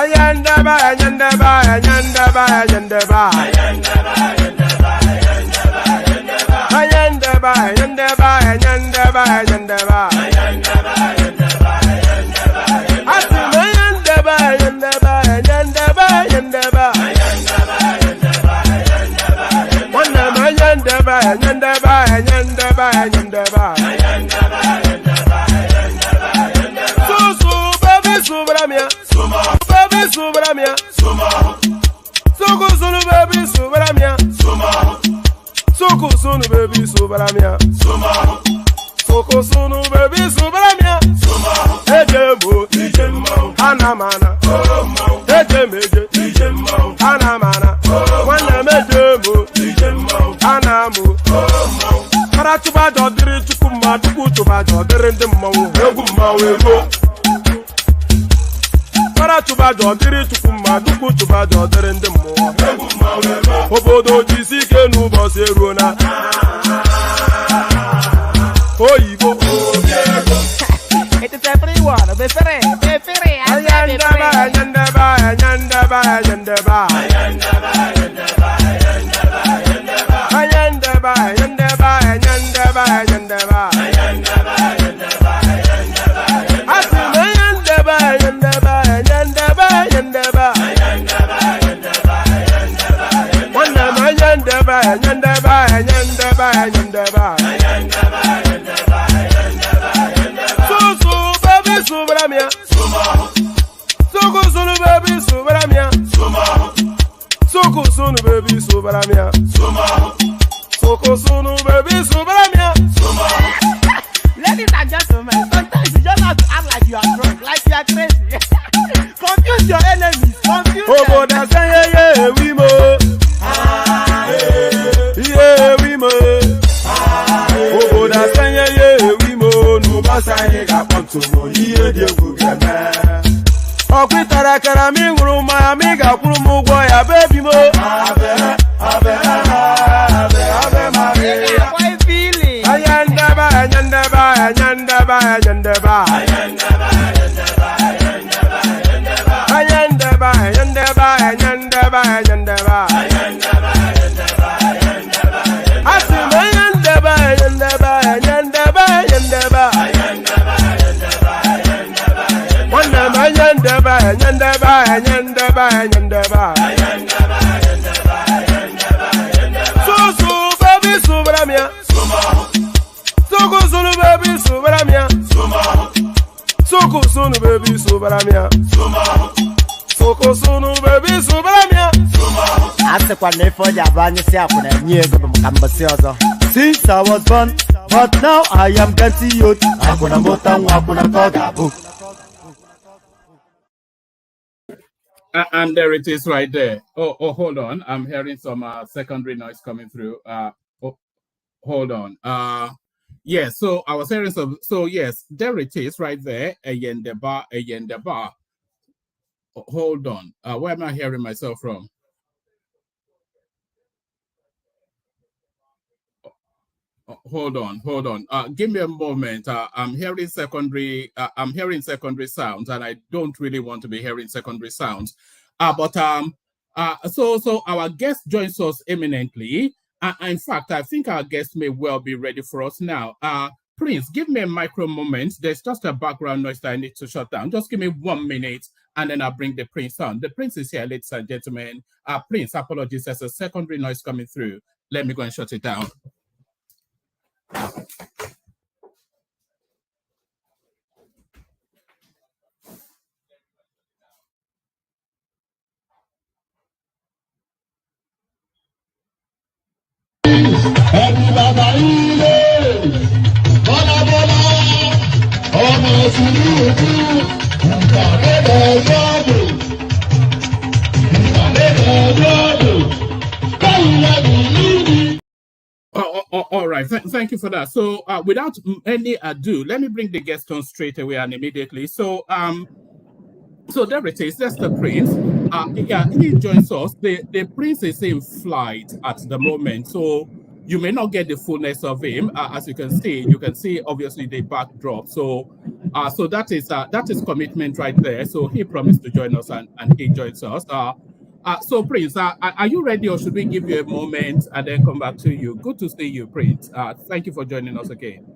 Ayandaba, ayandaba, ayandaba, ayandaba. Ayandaba, ayandaba, ayandaba, ayandaba. Asim ayandaba, ayandaba, ayandaba, ayandaba. Wanam ayandaba, ayandaba, ayandaba, ayandaba. Subramia, baby subramia, Suku sunu baby subramia, Suku sunu baby subramia, Suku sunu baby subramia, Ejemo, Anamana, Ejemeje, Anamana, Wanamejemo, Anamu, Paratuba dodiri chukuma, tukutuba dodiri ndimo, Eguma wego. Para tuba dodiri chukuma, tukutuba dodiri ndimo, Eguma wego. Obodo jisike nubo seruna, Oyibo. It is everyone, be free, Ayandaba, ayandaba, ayandaba, ayandaba. Ayandaba, ayandaba, ayandaba, ayandaba. Asim ayandaba, ayandaba, ayandaba, ayandaba. Wanam ayandaba, ayandaba, ayandaba, ayandaba. Susu baby subramia, Suku sunu baby subramia, Suku sunu baby subramia, Suku sunu baby subramia. Ladies and gentlemen, sometimes you just have to act like you are drunk, like you are crazy. Confuse your enemies, confuse them. Oboda say yeah we mo, yeah we mo. Oboda say yeah we mo. No basa ye ga ponto mo iye de gugeme. Okwitara kara mi nguru ma mi ga kuru mu gwo ya baby mo. Abe Maria. Why feeling? Ayandaba, ayandaba, ayandaba, ayandaba. Ayandaba, ayandaba, ayandaba, ayandaba. Asim ayandaba, ayandaba, ayandaba, ayandaba. Wanam ayandaba, ayandaba, ayandaba, ayandaba. Susu baby subramia, Suku sunu baby subramia, Suku sunu baby subramia, Suku sunu baby subramia. Since I was born, but now I am getting youth. And there it is right there. Oh, hold on. I'm hearing some secondary noise coming through. Hold on. Yeah, so I was hearing some. So yes, there it is right there. Ayendaba. Hold on. Where am I hearing myself from? Hold on. Give me a moment. I'm hearing secondary sounds, and I don't really want to be hearing secondary sounds. So our guest joins us imminently. In fact, I think our guest may well be ready for us now. Prince, give me a micro moment. There's just a background noise that I need to shut down. Just give me 1 minute, and then I'll bring the Prince on. The Prince is here, ladies and gentlemen. Prince, apologies. There's a secondary noise coming through. Let me go and shut it down. All right, thank you for that. So without any ado, let me bring the guest on straight away and immediately. So there it is. That's the Prince. Yeah, he joins us. The Prince is in flight at the moment. So you may not get the fullness of him. As you can see obviously the backdrop. So so that is commitment right there. So he promised to join us, and he joins us. So Prince, are you ready, or should we give you a moment and then come back to you? Good to see you, Prince. Thank you for joining us again.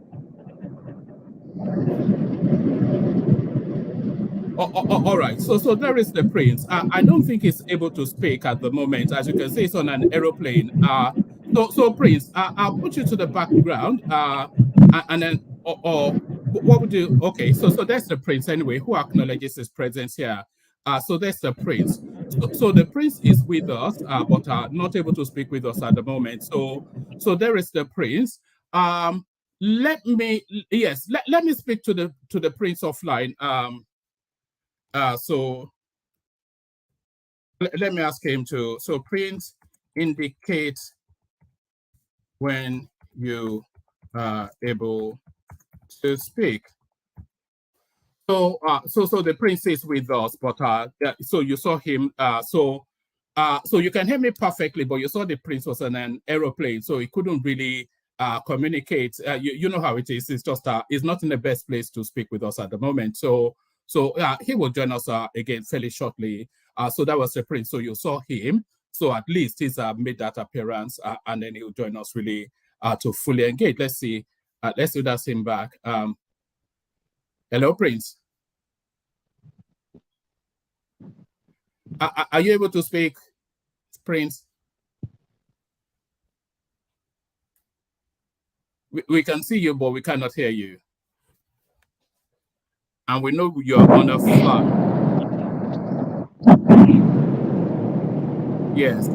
All right. So there is the Prince. I don't think he's able to speak at the moment. As you can see, it's on an aeroplane. So Prince, I'll put you to the background. And then or what would you? Okay. So that's the Prince anyway, who acknowledges his presence here. So that's the Prince. So the Prince is with us, but not able to speak with us at the moment. So there is the Prince. Let me speak to the Prince offline. So let me ask him to. So Prince, indicate when you are able to speak. So the Prince is with us, but so you saw him. So you can hear me perfectly, but you saw the Prince was on an aeroplane, so he couldn't really communicate. You know how it is. It's just he's not in the best place to speak with us at the moment. So he will join us again fairly shortly. So that was the Prince. So you saw him. So at least he's made that appearance, and then he'll join us really to fully engage. Let's see that's him back. Hello, Prince. Are you able to speak, Prince? We can see you, but we cannot hear you. And we know you're on a flight. Yes.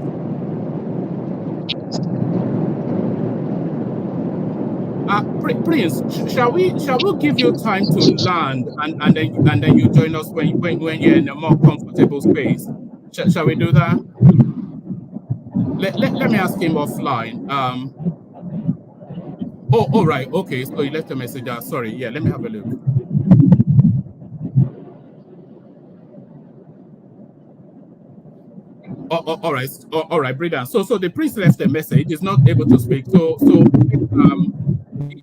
Prince, shall we give you time to land, and then you join us when you're in a more comfortable space? Shall we do that? Let me ask him offline. Oh, all right. Okay, so he left a message. Sorry. Yeah, let me have a look. All right. All right, brilliant. So the Prince left a message. He's not able to speak. So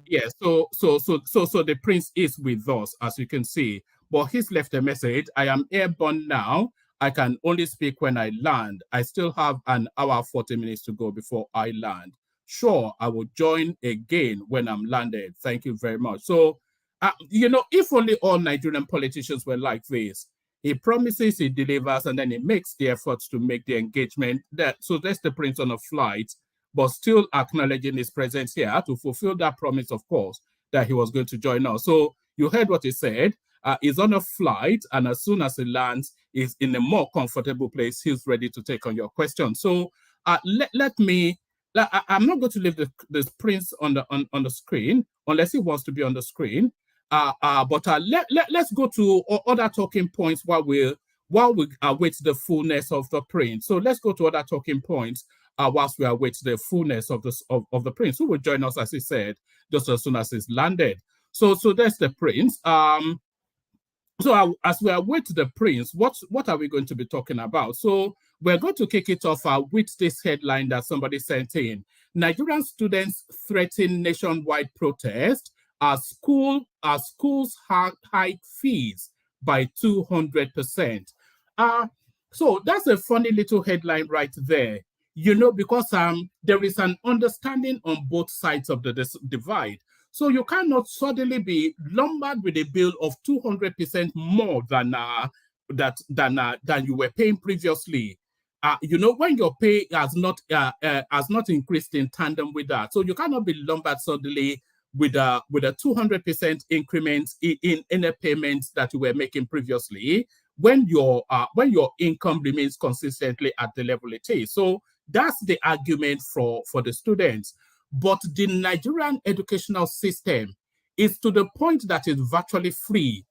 yeah. So the Prince is with us, as you can see. But he's left a message. I am airborne now. I can only speak when I land. I still have an hour 40 minutes to go before I land. Sure, I will join again when I'm landed. Thank you very much. So, if only all Nigerian politicians were like this. He promises, he delivers, and then he makes the efforts to make the engagement. So that's the Prince on a flight, but still acknowledging his presence here to fulfill that promise, of course, that he was going to join us. So you heard what he said. He's on a flight, and as soon as he lands, he's in a more comfortable place. He's ready to take on your question. So let me. I'm not going to leave the Prince on the screen unless he wants to be on the screen. But let's go to other talking points while we await the fullness of the Prince. So let's go to other talking points whilst we await the fullness of the Prince, who will join us, as he said, just as soon as he's landed. So there's the Prince. So as we await the Prince, what are we going to be talking about? So we're going to kick it off with this headline that somebody sent in. Nigerian students threaten nationwide protest as schools hike fees by 200%. So that's a funny little headline right there, because there is an understanding on both sides of the divide. So you cannot suddenly be lumbered with a bill of 200% more than you were paying previously. When your pay has not increased in tandem with that. So you cannot be lumbered suddenly with a 200% increment in a payment that you were making previously when your income remains consistently at the level it is. So that's the argument for the students. But the Nigerian educational system is to the point that it's virtually free.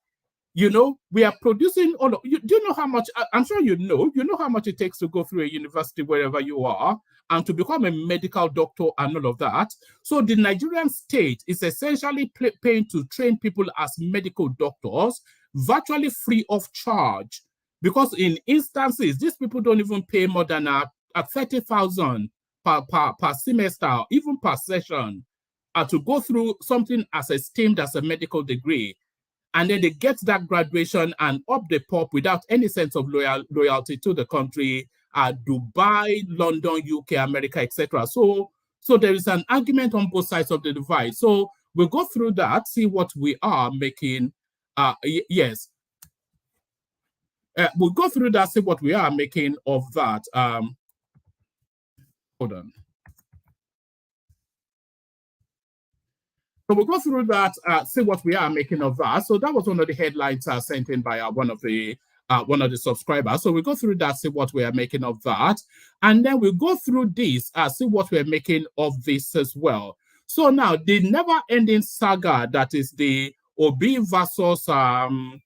We are producing do you know how much? I'm sure you know how much it takes to go through a university wherever you are and to become a medical doctor and all of that. So the Nigerian state is essentially paying to train people as medical doctors virtually free of charge, because in instances, these people don't even pay more than 30,000 per semester, even per session, to go through something as esteemed as a medical degree. And then they get that graduation and up the pop without any sense of loyalty to the country, Dubai, London, UK, America, etc. So there is an argument on both sides of the divide. So we'll go through that, see what we are making. Yes. We'll go through that, see what we are making of that. Hold on. So we'll go through that, see what we are making of that. So that was one of the headlines sent in by one of the subscribers. So we'll go through that, see what we are making of that. And then we'll go through this, see what we're making of this as well. So now, the never-ending saga that is the Obi versus the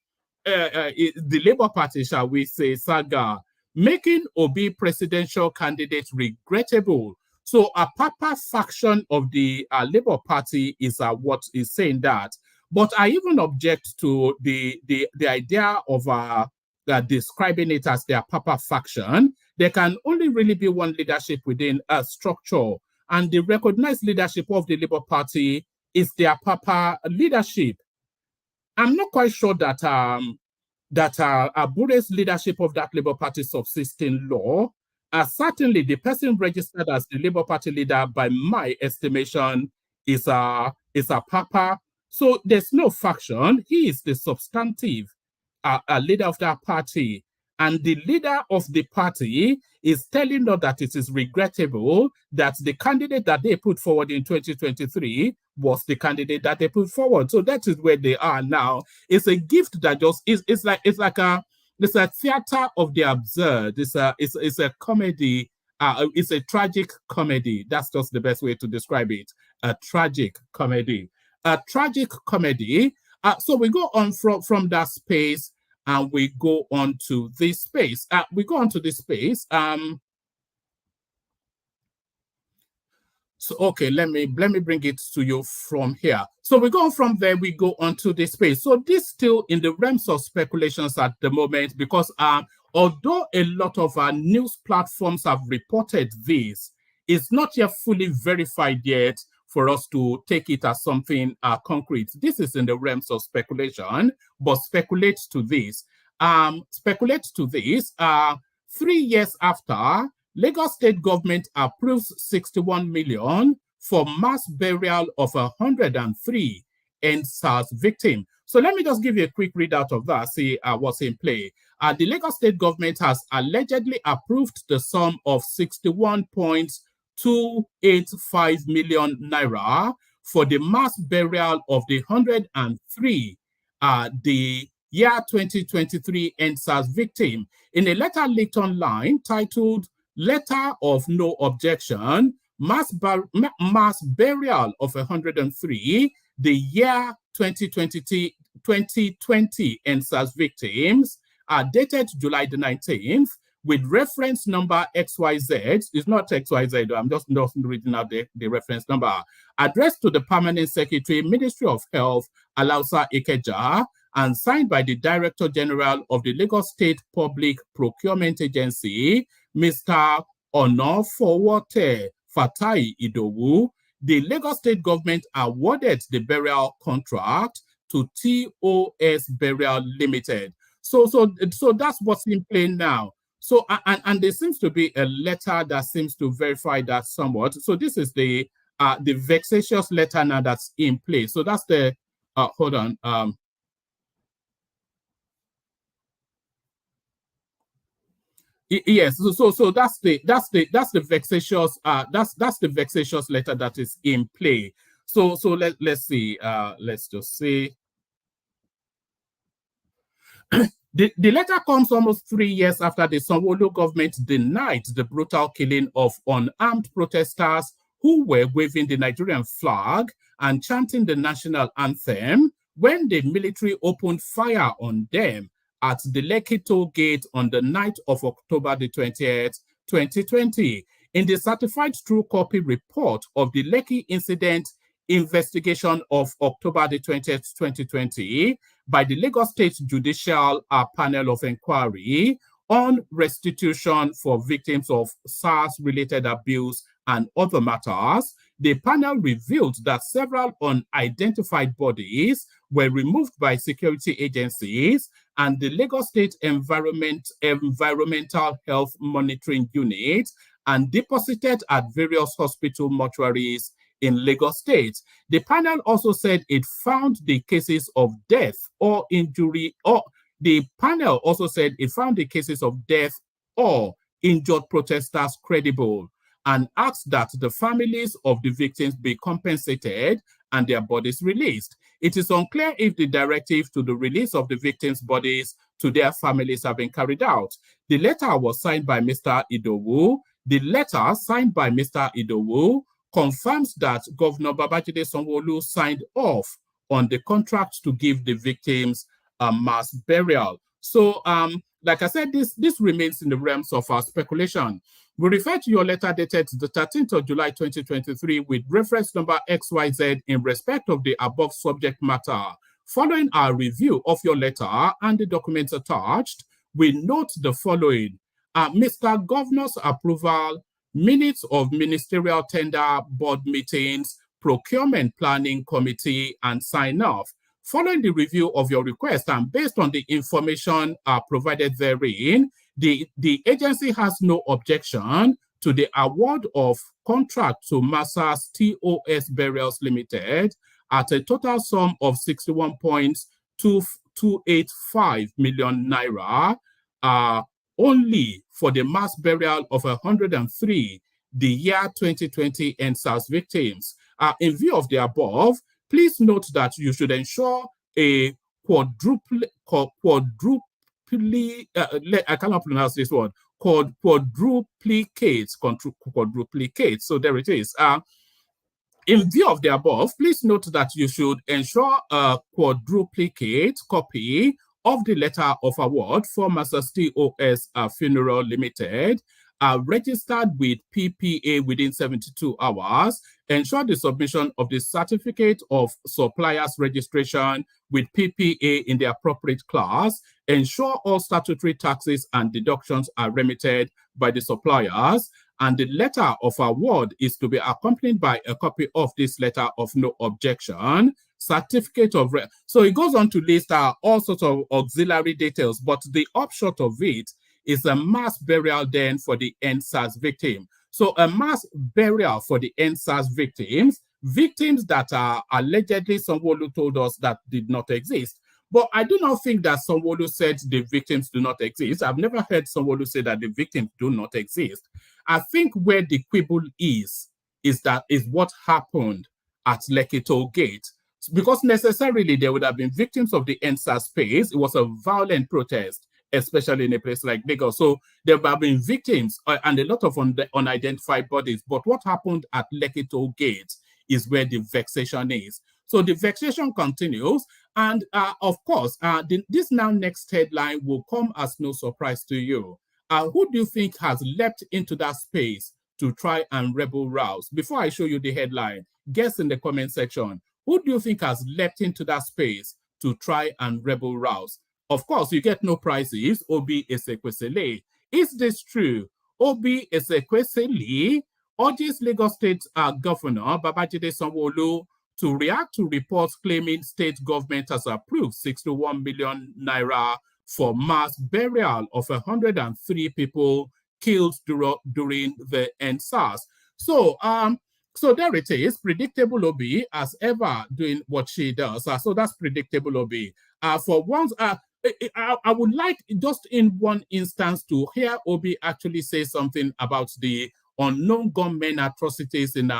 Labour Party, shall we say, saga, making Obi presidential candidate regrettable. So a Papa faction of the Labour Party is what is saying that. But I even object to the idea of describing it as their Papa faction. There can only really be one leadership within a structure. And the recognized leadership of the Labour Party is their Papa leadership. I'm not quite sure that Abure's leadership of that Labour Party subsisting law. Certainly, the person registered as the Labour Party leader, by my estimation, is a Papa. So there's no faction. He is the substantive leader of that party. And the leader of the party is telling us that it is regrettable that the candidate that they put forward in 2023 was the candidate that they put forward. So that is where they are now. It's a gift that just it's like it's a theater of the absurd. It's a comedy. It's a tragic comedy. That's just the best way to describe it. A tragic comedy. A tragic comedy. So we go on from that space and we go on to this space. So okay, let me bring it to you from here. So we go on from there, we go on to this space. So this still in the realms of speculations at the moment, because although a lot of news platforms have reported this, it's not yet fully verified yet for us to take it as something concrete. This is in the realms of speculation, but speculate to this. 3 years after, Lagos State government approves 61 million for mass burial of 103 EndSARS victims. So let me just give you a quick readout of that, see what's in play. The Lagos State government has allegedly approved the sum of 61.285 million naira for the mass burial of the 103 the year 2023 EndSARS victim. In a letter leaked online titled Letter of No Objection, mass burial of 103, the year 2020 EndSARS victims, are dated July the 19th, with reference number XYZ. It's not XYZ, I'm just reading out the reference number. Addressed to the Permanent Secretary, Ministry of Health, Alausa Ikeja, and signed by the Director General of the Lagos State Public Procurement Agency, Mr. Onofowote Fatai Idowu. The Lagos State government awarded the burial contract to TOS Burial Limited. So that's what's in play now. So and there seems to be a letter that seems to verify that somewhat. So this is the vexatious letter now that's in play. So that's the hold on. Yes, so that's the vexatious that's the vexatious letter that is in play. So let's see. Let's just see. The letter comes almost 3 years after the Sanwo-Olu government denied the brutal killing of unarmed protesters who were waving the Nigerian flag and chanting the national anthem when the military opened fire on them at the Lekki toll gate on the night of October the 20th, 2020. In the certified true copy report of the Lekki incident investigation of October the 20th, 2020, by the Lagos State Judicial Panel of Inquiry on restitution for victims of SARS-related abuse and other matters, the panel revealed that several unidentified bodies were removed by security agencies, and the Lagos State Environmental Health Monitoring Unit and deposited at various hospital mortuaries in Lagos State. The panel also said it found the cases of death or injury, or the panel also said it found the cases of death or injured protesters credible, and asked that the families of the victims be compensated and their bodies released. It is unclear if the directive to the release of the victims' bodies to their families have been carried out. The letter was signed by Mr. Adewole. The letter signed by Mr. Adewole confirms that Governor Babajide Sanwo-Olu signed off on the contract to give the victims a mass burial. So, like I said, this remains in the realms of our speculation. We refer to your letter dated the 13th of July 2023 with reference number XYZ in respect of the above subject matter. Following our review of your letter and the documents attached, we note the following. Mr. Governor's approval, minutes of ministerial tender board meetings, procurement planning committee, and sign-off. Following the review of your request and based on the information provided therein, the agency has no objection to the award of contract to Masters TOS Burials Limited at a total sum of 61.285 million naira, only for the mass burial of 103 the year 2020 EndSARS victims. In view of the above, please note that you should ensure a quadruplicate, I cannot pronounce this word, quadruplicate. So there it is. In view of the above, please note that you should ensure a quadruplicate copy of the letter of award for Masters TOS Funeral Limited, registered with PPA within 72 hours, ensure the submission of the certificate of supplier's registration with PPA in the appropriate class, ensure all statutory taxes and deductions are remitted by the suppliers, and the letter of award is to be accompanied by a copy of this letter of no objection, certificate of... So it goes on to list all sorts of auxiliary details, but the upshot of it is a mass burial then for the EndSARS victim. So a mass burial for the EndSARS victims that are allegedly Sanwo-Olu told us that did not exist. But I do not think that Sanwo-Olu said the victims do not exist. I've never heard Sanwo-Olu say that the victims do not exist. I think where the quibble is what happened at Lekki toll gate. Because necessarily there would have been victims of the EndSARS space. It was a violent protest, especially in a place like Lagos. So there have been victims and a lot of unidentified bodies. But what happened at Lekki toll gate is where the vexation is. So the vexation continues. And of course, this now next headline will come as no surprise to you. Who do you think has leapt into that space to try and rebel rouse? Before I show you the headline, guess in the comment section. Who do you think has leapt into that space to try and rebel rouse? Of course, you get no prizes. Obi Ezekwesili. Is this true? Obi Ezekwesili urges Lagos State Governor Babajide Sanwo-Olu to react to reports claiming state government has approved 61 million naira for mass burial of 103 people killed during the EndSARS. So, so there it is, predictable Obi, as ever, doing what she does. So that's predictable Obi. For once, I would like just in one instance to hear Obi actually say something about the unknown gunmen atrocities in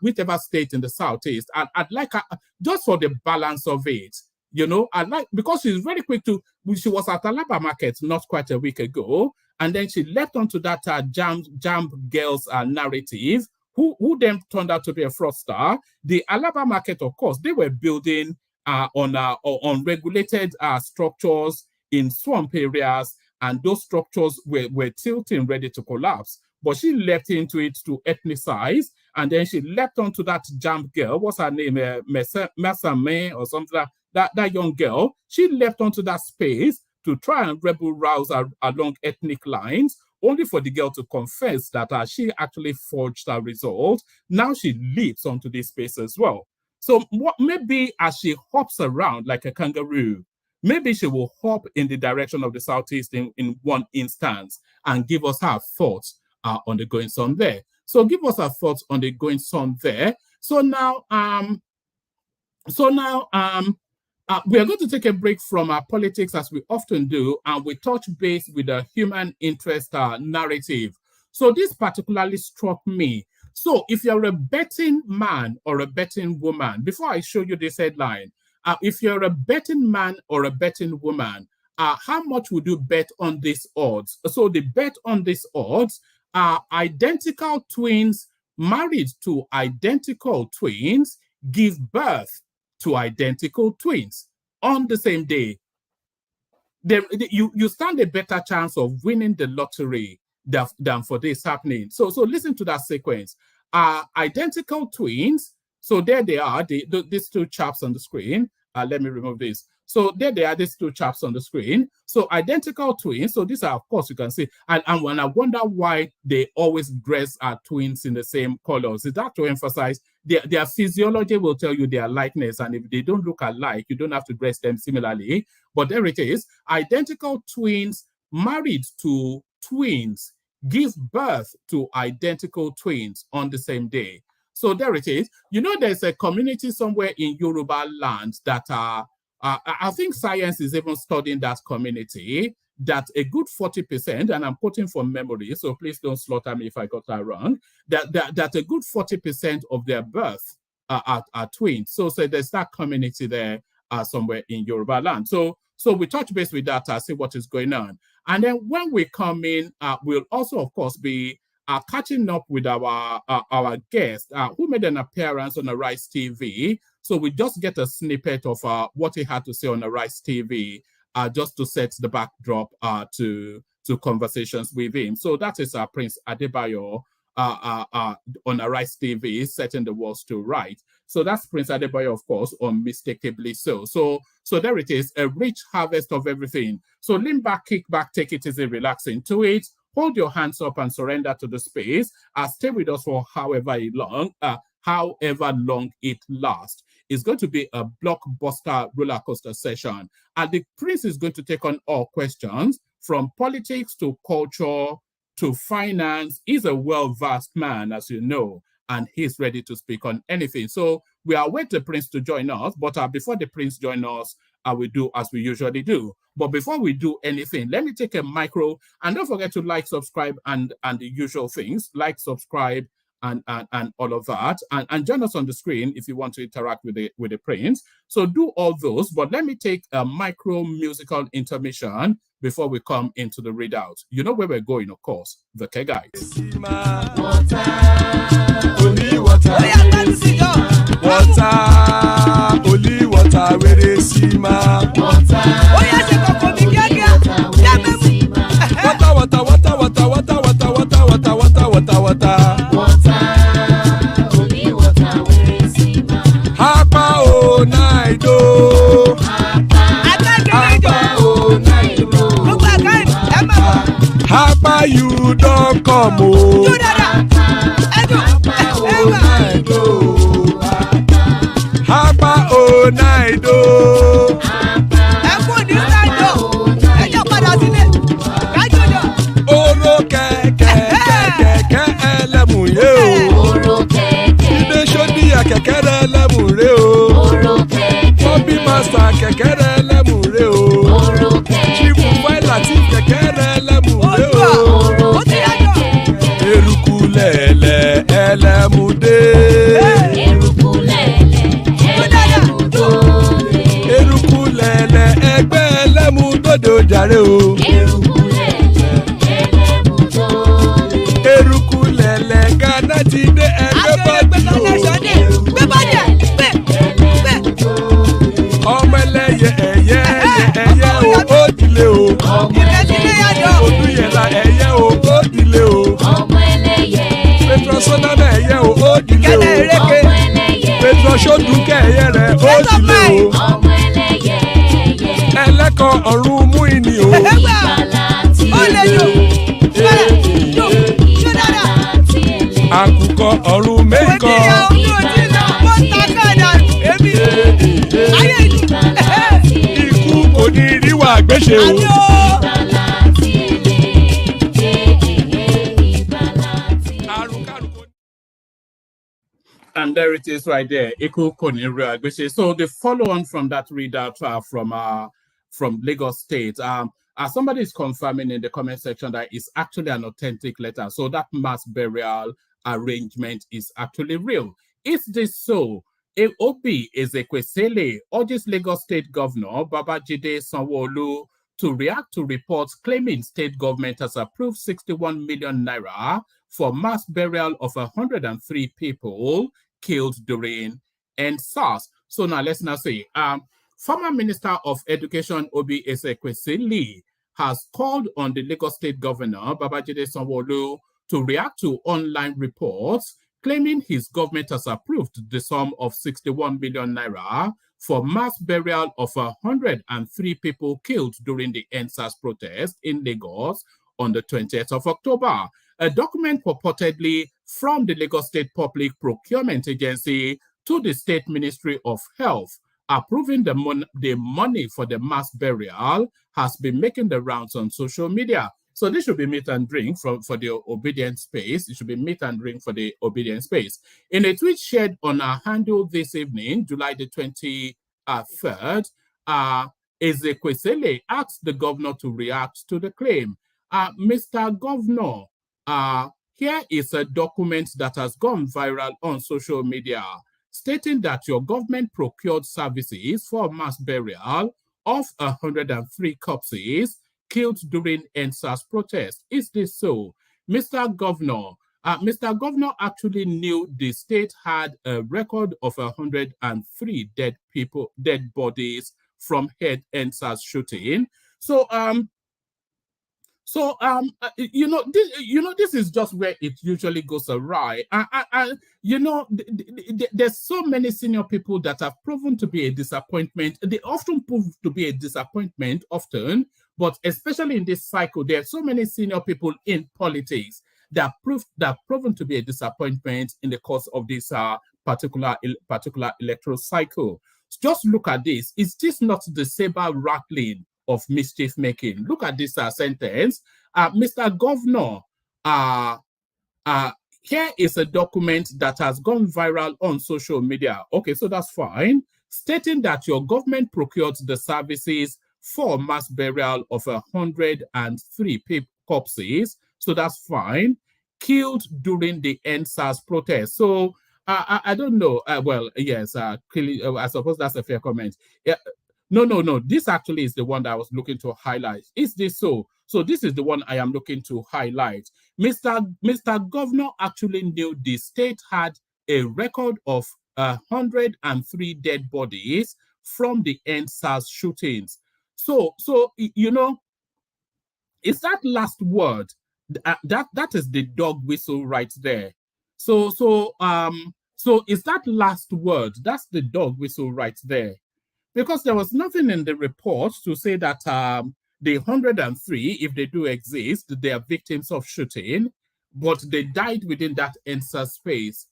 whichever state in the southeast. I'd like just for the balance of it. You know, because she's very quick to, she was at Alaba Market not quite a week ago, and then she left onto that jam girls narrative, who then turned out to be a fraudster. The Alaba Market, of course, they were building on regulated structures in swamp areas, and those structures were tilting, ready to collapse. But she left into it to ethnicize, and then she left onto that jam girl. What's her name? Masame or something. That young girl, she left onto that space to try and rebel rouse along ethnic lines. only for the girl to confess that she actually forged her result. Now she leaps onto this space as well. So maybe as she hops around like a kangaroo, maybe she will hop in the direction of the Southeast in one instance and give us her thoughts on the going on there. So give us our thoughts on the going on there. So now, we are going to take a break from our politics as we often do, and we touch base with the human interest narrative. So this particularly struck me. So if you're a betting man or a betting woman, before I show you this headline, if you're a betting man or a betting woman, how much would you bet on these odds? So the bet on these odds are identical twins married to identical twins give birth to identical twins on the same day. You stand a better chance of winning the lottery than for this happening. So listen to that sequence. Identical twins. So there they are, these two chaps on the screen. Let me remove this. So there they are, these two chaps on the screen. So identical twins. So these are, of course, you can see. And when I wonder why they always dress twins in the same colors, is that to emphasize their physiology will tell you their likeness. And if they don't look alike, you don't have to dress them similarly. But there it is. Identical twins married to twins give birth to identical twins on the same day. So there it is. You know, there's a community somewhere in Yoruba land that I think science is even studying that community, that a good 40%, and I'm quoting from memory, so please don't slaughter me if I got that wrong, that a good 40% of their birth are twins. So there's that community there somewhere in Yoruba land. So we touch base with that, see what is going on. And then when we come in, we'll also, of course, be catching up with our guest who made an appearance on Arise TV. So we just get a snippet of what he had to say on Arise TV, just to set the backdrop to conversations with him. So that is Prince Adebayo on Arise TV, setting the world to right. So that's Prince Adebayo, of course, unmistakably so. So there it is, a rich harvest of everything. So lean back, kick back, take it easy, relax into it. Hold your hands up and surrender to the space. Stay with us for however long it lasts. It's going to be a blockbuster roller coaster session. And the Prince is going to take on all questions from politics to culture to finance. He's a well-versed man, as you know, and he's ready to speak on anything. So we are waiting for the Prince to join us, but before the Prince joins us, we do as we usually do. But before we do anything, let me take a micro, and don't forget to like, subscribe, and the usual things, like, subscribe, and all of that, and join us on the screen if you want to interact with the Prince. So do all those, but let me take a micro musical intermission before we come into the readout. You know where we're going, of course, the Kegaite. Only water, where they see my water. Oh yes, water. Only water, where they see my Hapa oh night oh. Hapa oh night oh. Hapa you don't come oh. Hapa oh night oh. Hapa oh night oh. Oro keke elemu ye o. Oro keke. Ide shodi ya keke elemu re o. Oro keke. Bobby master keke elemu re o. Oro keke. Chifu Failati keke elemu re o. Oro keke. Eruku lele elemu de. Eruku lele elemu do. Eruku lele egbe elemu dodo jare o. Eruku Ghana ti dé ẹgbẹ́ ọmọ ẹlẹ́yẹ ẹ̀yẹ o ó dilé o Odúyẹ̀lá ẹ̀yẹ o ó dilé o Petrosonana ẹ̀yẹ o ó dilé o Petrosodúnkẹ́ ẹ̀yẹ rẹ̀ ó dilé o ẹlẹ́kọ̀ọ́ ọ̀run mú ìní o. ọ̀run mẹ́kọ̀. Ikú kò ní rí wa gbéṣe o. And there it is right there. Iku Koniri Agbese. So the follow-on from that readout from Lagos State. Somebody is confirming in the comment section that it's actually an authentic letter. So that mass burial arrangement is actually real. Is this so? Obi Ezekwesili urges Lagos State Governor Babajide Sanwo-Olu to react to reports claiming state government has approved 61 million naira for mass burial of 103 people killed during EndSARS. So now let's now say, former Minister of Education Obi Ezekwesili has called on the Lagos State Governor Babajide Sanwo-Olu to react to online reports claiming his government has approved the sum of 61 million naira for mass burial of 103 people killed during the EndSARS protest in Lagos on the 20th of October. A document purportedly from the Lagos State Public Procurement Agency to the State Ministry of Health approving the money for the mass burial has been making the rounds on social media. So this should be meat and drink for the obedient space. It should be meat and drink for the obedient space. In a tweet shared on our handle this evening, July the 23rd, Ezekwesili asked the governor to react to the claim. Mr. Governor, here is a document that has gone viral on social media stating that your government procured services for mass burial of 103 corpses killed during EndSARS protest. Is this so? Mr. Governor, Mr. Governor actually knew the state had a record of 103 dead bodies from EndSARS shooting. This is just where it usually goes awry. There's so many senior people that have proven to be a disappointment. They often prove to be a disappointment, but especially in this cycle, there are so many senior people in politics that have proven to be a disappointment in the course of this particular electoral cycle. Just look at this. Is this not the saber rattling of mischief making? Look at this sentence. Mr. Governor, here is a document that has gone viral on social media. Okay, so that's fine. Stating that your government procured the services for mass burial of 103 corpses. So that's fine. Killed during the EndSARS protest. So I don't know. Yes, clearly, I suppose that's a fair comment. Yeah. No. This actually is the one that I was looking to highlight. Is this so? So this is the one I am looking to highlight. Mr. Governor actually knew the state had a record of 103 dead bodies from the EndSARS shootings. So is that last word that is the dog whistle right there? So is that last word? That's the dog whistle right there. Because there was nothing in the report to say that the 103, if they do exist, they are victims of shooting, but they died within that EndSARS space.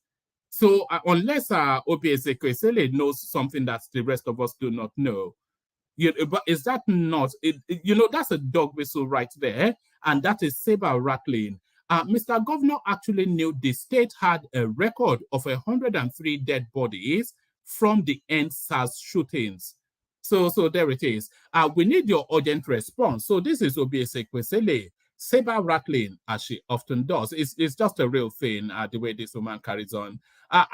So unless Obi Ezekwesili knows something that the rest of us do not know, but is that not, that's a dog whistle right there, and that is saber rattling. Mr. Governor actually knew the state had a record of 103 dead bodies from the EndSARS shootings. So there it is. We need your urgent response. So this is Obi Ezekwesili, saber rattling, as she often does. It's just a real thing, the way this woman carries on. A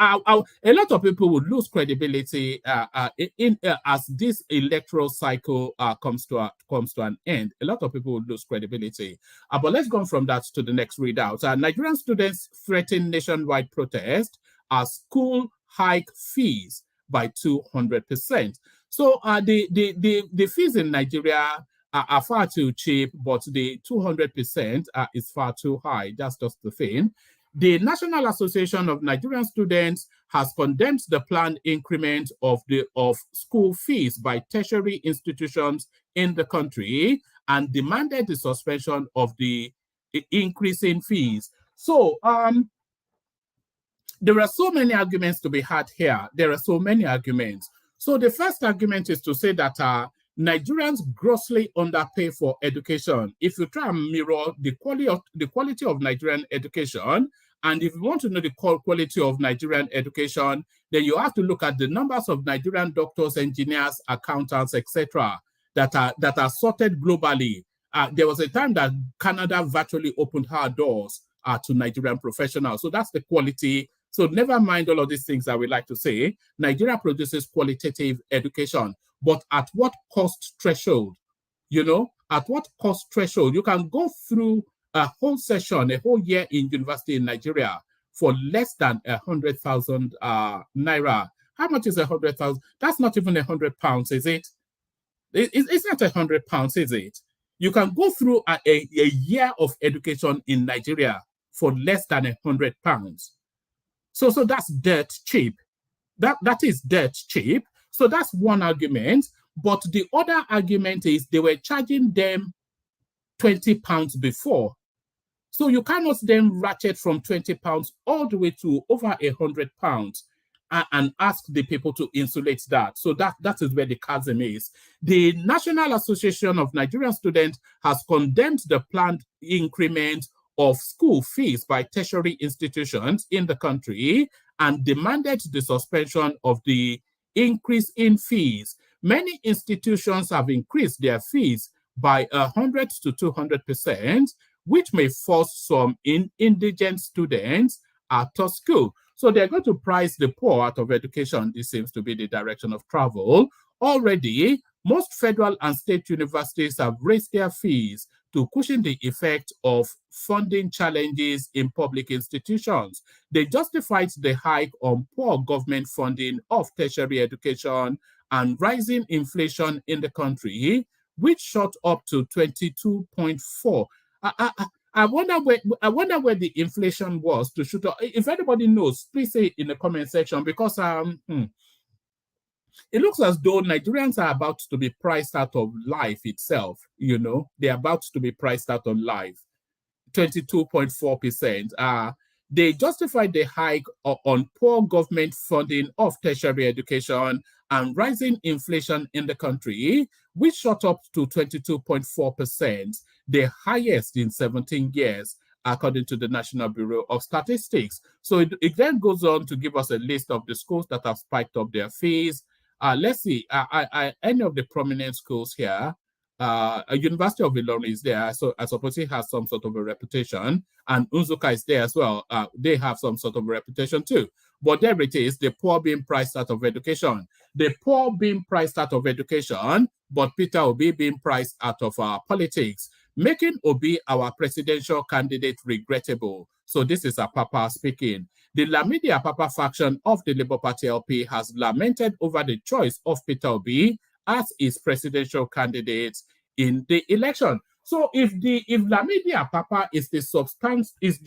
lot of people would lose credibility as this electoral cycle comes to an end. A lot of people would lose credibility. But let's go on from that to the next readout. Nigerian students threaten nationwide protest as school hike fees by 200%. So the fees in Nigeria are far too cheap, but the 200% is far too high. That's just the thing. The National Association of Nigerian Students has condemned the planned increment of school fees by tertiary institutions in the country and demanded the suspension of the increasing fees. So There are so many arguments to be had here. There are so many arguments. So the first argument is to say that Nigerians grossly underpay for education. If you try and mirror the quality of Nigerian education, and if you want to know the quality of Nigerian education, then you have to look at the numbers of Nigerian doctors, engineers, accountants, etc., that are sorted globally. There was a time that Canada virtually opened her doors to Nigerian professionals. So that's the quality. So never mind all of these things that we like to say. Nigeria produces qualitative education, but at what cost threshold? You know, at what cost threshold? You can go through a whole session, a whole year in university in Nigeria for less than 100,000 naira. How much is 100,000? That's not even £100, is it? It's not £100, is it? You can go through a year of education in Nigeria for less than £100. So that's dirt cheap. That is dirt cheap. So that's one argument. But the other argument is they were charging them £20 before. So you cannot then ratchet from £20 all the way to over £100 and ask the people to insulate that. So that is where the chasm is. The National Association of Nigerian Students has condemned the planned increment of school fees by tertiary institutions in the country and demanded the suspension of the increase in fees. Many institutions have increased their fees by 100 to 200%, which may force some indigent students out of school. So they're going to price the poor out of education. This seems to be the direction of travel. Already, most federal and state universities have raised their fees to cushion the effect of funding challenges in public institutions. They justified the hike on poor government funding of tertiary education and rising inflation in the country, which shot up to 22.4. I wonder where the inflation was to shoot up. If anybody knows, please say it in the comment section, because it looks as though Nigerians are about to be priced out of life itself. You know, they're about to be priced out of life. 22.4%. They justified the hike on poor government funding of tertiary education and rising inflation in the country, which shot up to 22.4%, the highest in 17 years, according to the National Bureau of Statistics. So it then goes on to give us a list of the schools that have spiked up their fees. Let's see, any of the prominent schools here. A University of Ilorin is there, so I suppose it has some sort of a reputation, and Unzuka is there as well. They have some sort of a reputation too. But there it is, the poor being priced out of education. The poor being priced out of education, but Peter Obi being priced out of politics, making Obi our presidential candidate regrettable. So this is Apapa speaking. The Lamidi Apapa faction of the Labour Party LP has lamented over the choice of Peter Obi as his presidential candidate in the election. So if Lamidi Apapa is the substantive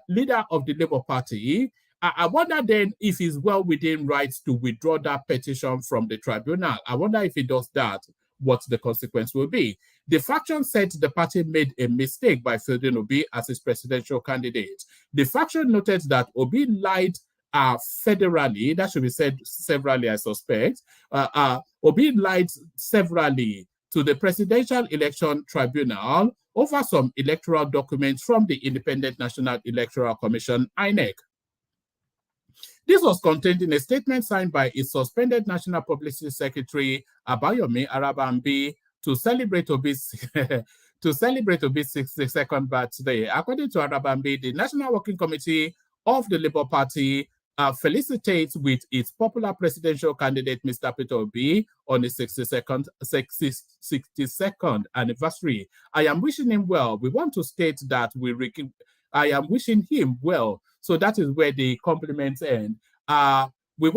leader of the Labour Party, I wonder then if he's well within rights to withdraw that petition from the tribunal. I wonder if he does that, what the consequence will be. The faction said the party made a mistake by fielding Obi as its presidential candidate. The faction noted that Obi lied federally, that should be said severally, I suspect. Obi lied severally to the Presidential Election Tribunal over some electoral documents from the Independent National Electoral Commission, INEC. This was contained in a statement signed by its suspended National Publicity Secretary, Abayomi Arabambi, to celebrate Obi's 62nd birthday. According to Arabambi, the National Working Committee of the Labour Party felicitates with its popular presidential candidate, Mr. Peter Obi, on his 62nd anniversary. I am wishing him well. We want to state that I am wishing him well. So that is where the compliments end. I am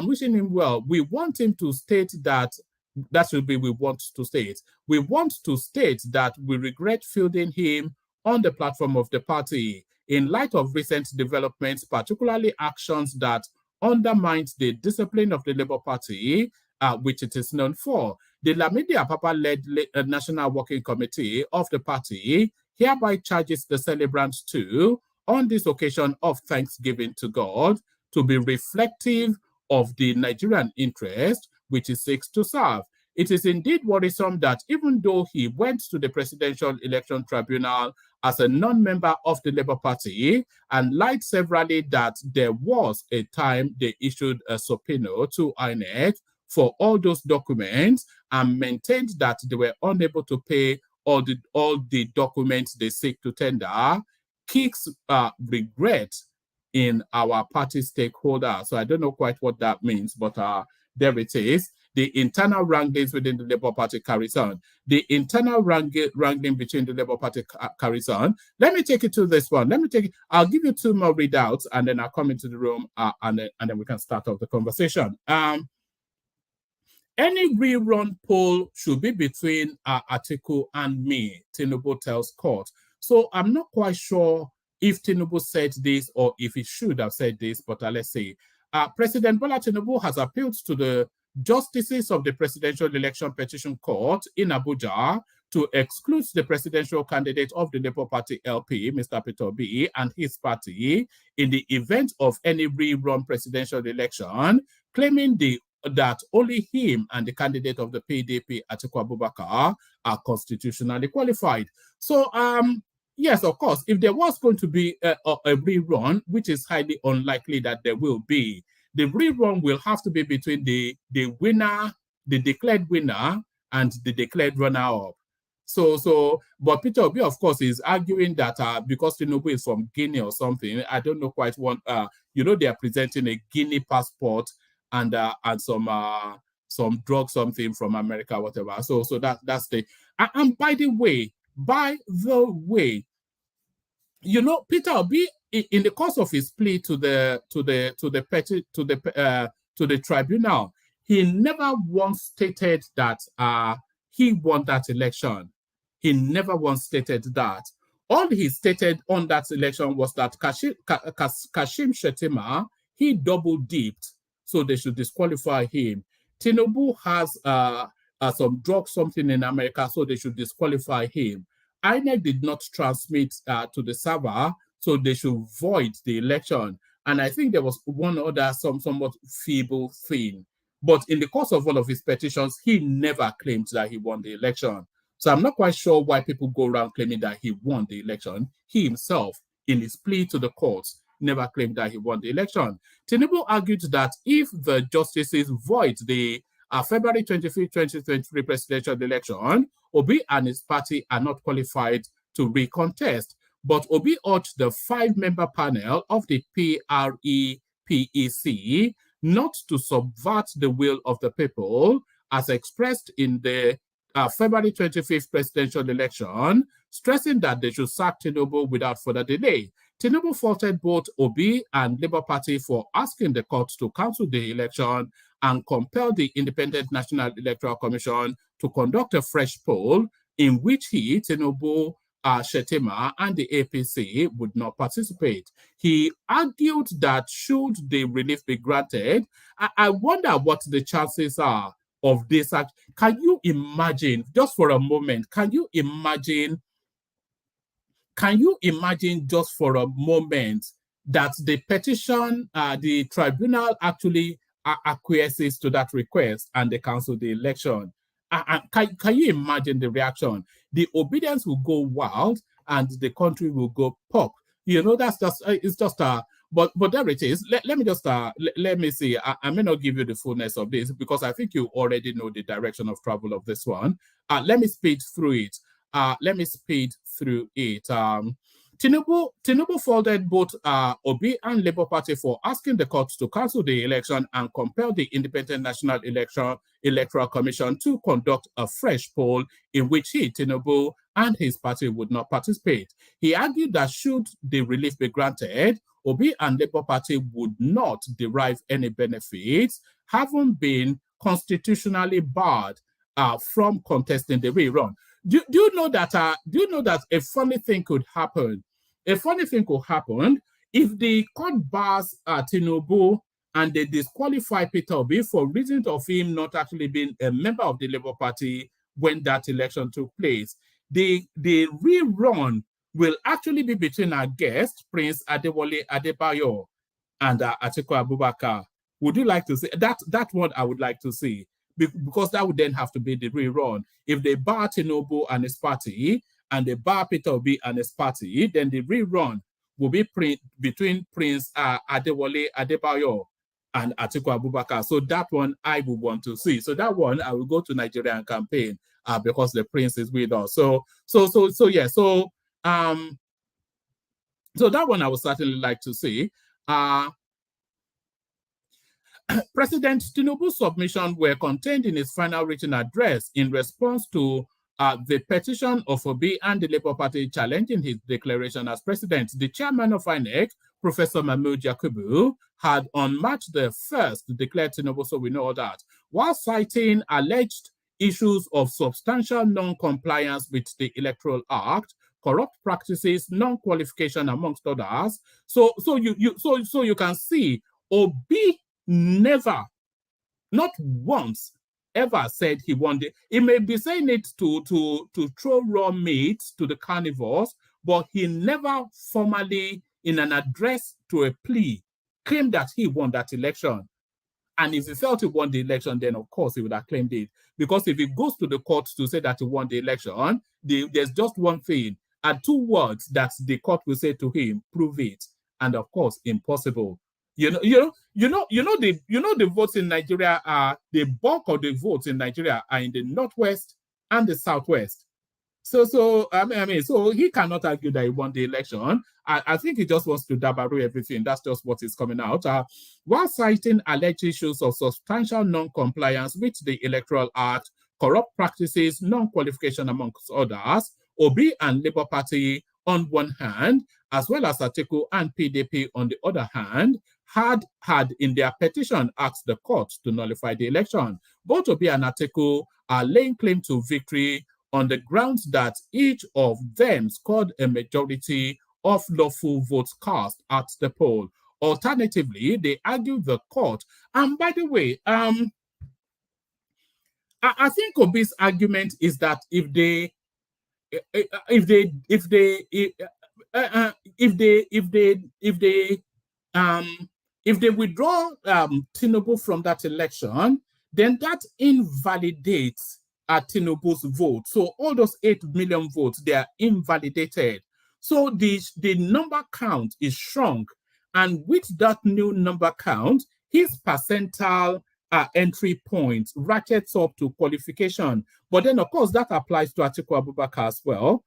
wishing him well. We want him to state that should be we want to state. We want to state that we regret fielding him on the platform of the party in light of recent developments, particularly actions that undermined the discipline of the Labour Party, which it is known for. The Lamidi Apapa-led National Working Committee of the party hereby charges the celebrants to, on this occasion of thanksgiving to God, to be reflective of the Nigerian interest which he seeks to serve. It is indeed worrisome that even though he went to the Presidential Election Tribunal as a non-member of the Labour Party and lied severally that there was a time they issued a subpoena to INEC for all those documents and maintained that they were unable to pay all the documents they seek to tender, kicks regret in our party stakeholders. So I don't know quite what that means, but there it is. The internal wranglings within the Labour Party carries on. The internal wrangling between the Labour Party carries on. Let me take it to this one. I'll give you two more readouts, and then I'll come into the room, and then we can start off the conversation. Any rerun poll should be between Atiku and me, Tinubu tells court. So I'm not quite sure if Tinubu said this or if he should have said this, but let's see. President Bola Tinubu has appealed to the justices of the Presidential Election Petition Court in Abuja to exclude the presidential candidate of the Labour Party LP, Mr. Peter Obi, and his party in the event of any rerun presidential election, claiming that only him and the candidate of the PDP, Atiku Abubakar, are constitutionally qualified. So, yes, of course, if there was going to be a rerun, which is highly unlikely that there will be, the rerun will have to be between the winner, the declared winner, and the declared runner-up. But Peter Obi, of course, is arguing that because Tinubu is from Guinea or something, I don't know quite what, they are presenting a Guinea passport and some drug something from America, whatever. So that's the. And by the way, Peter Obi, in the course of his plea to the tribunal, he never once stated that he won that election. He never once stated that. All he stated on that election was that Kashim Shettima, he double dipped, so they should disqualify him. Tinubu has some drug something in America, so they should disqualify him. INEC did not transmit to the server, so they should void the election. And I think there was one other somewhat feeble thing. But in the course of one of his petitions, he never claimed that he won the election. So I'm not quite sure why people go around claiming that he won the election. He himself, in his plea to the courts, never claimed that he won the election. Tinubu argued that if the justices void the February 25, 2023 presidential election, Obi and his party are not qualified to recontest. But Obi urged the 5-member panel of the PREPEC not to subvert the will of the people as expressed in the February 25th presidential election, stressing that they should sack Tinubu without further delay. Tinubu faulted both Obi and Labour Party for asking the court to cancel the election and compel the Independent National Electoral Commission to conduct a fresh poll in which he, Tinubu, Shettima, and the APC would not participate. He argued that should the relief be granted, I wonder what the chances are of this. Can you imagine, just for a moment, can you imagine just for a moment that the petition, the tribunal actually acquiesces to that request and they cancel the election? Can you imagine the reaction? The obedience will go wild and the country will go pop. That's just, it's just but there it is. Let me just, let me see. I may not give you the fullness of this because I think you already know the direction of travel of this one. Let me speed through it. Tinubu faulted both Obi and Labour Party for asking the court to cancel the election and compel the Independent National Electoral Commission to conduct a fresh poll in which he, Tinubu, and his party would not participate. He argued that should the relief be granted, Obi and Labour Party would not derive any benefits, having been constitutionally barred from contesting the rerun. Do you know that a funny thing could happen? A funny thing could happen if the court bars Tinubu and they disqualify Peter Obi for reasons of him not actually being a member of the Labour Party when that election took place. the rerun will actually be between our guest, Prince Adewole Adebayo, and Atiku Abubakar. Would you like to see that? That one I would like to see, because that would then have to be the rerun. If they bar Tinubu and his party, and they bar Peter Obi and his party, then the rerun will be between Prince Adewole Adebayo and Atiku Abubakar. So that one I would want to see. So that one I will go to Nigerian campaign because the Prince is with us. So yeah. So that one I would certainly like to see. President Tinubu's submission were contained in his final written address in response to the petition of Obi and the Labour Party challenging his declaration as president. The chairman of INEC, Professor Mahmood Yakubu, had on March the 1st declared Tinubu, so we know all that, while citing alleged issues of substantial non-compliance with the Electoral Act, corrupt practices, non-qualification, amongst others. So you can see Obi never, not once, ever said he wanted. He may be saying it to throw raw meat to the carnivores, but he never formally, in an address to a plea, claimed that he won that election. And if he felt he won the election, then of course he would have claimed it. Because if he goes to the court to say that he won the election, there's just one thing and two words that the court will say to him: prove it. And of course, impossible. The votes in Nigeria are, the bulk of the votes in Nigeria are in the northwest and the southwest. So he cannot argue that he won the election. I think he just wants to dabaroo everything. That's just what is coming out. While citing alleged issues of substantial non-compliance with the Electoral Act, corrupt practices, non-qualification amongst others, Obi and Labour Party on one hand, as well as Atiku and PDP on the other hand, had in their petition asked the court to nullify the election. Both Obi and Atiku are laying claim to victory on the grounds that each of them scored a majority of lawful votes cast at the poll. Alternatively, they argue the court. And by the way, I think Obi's argument is that if they withdraw Tinubu from that election, then that invalidates Tinubu's vote. So all those 8 million votes, they are invalidated. So the number count is shrunk. And with that new number count, his percentile entry point ratchets up to qualification. But then, of course, that applies to Atiku Abubakar as well.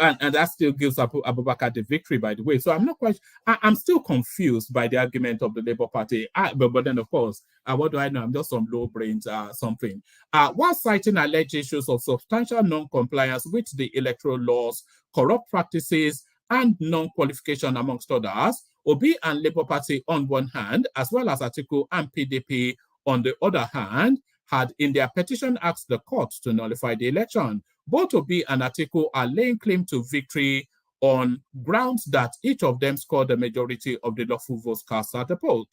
And that still gives Abubakar the victory, by the way. So I'm not quite, I'm still confused by the argument of the Labour Party. But then, of course, what do I know? I'm just some low brains something. While citing alleged issues of substantial non-compliance with the electoral laws, corrupt practices, and non-qualification amongst others, Obi and Labour Party on one hand, as well as Atiku and PDP on the other hand, had in their petition asked the court to nullify the election. Both Obi and Atiku are laying claim to victory on grounds that each of them scored a majority of the lawful votes cast at the poll.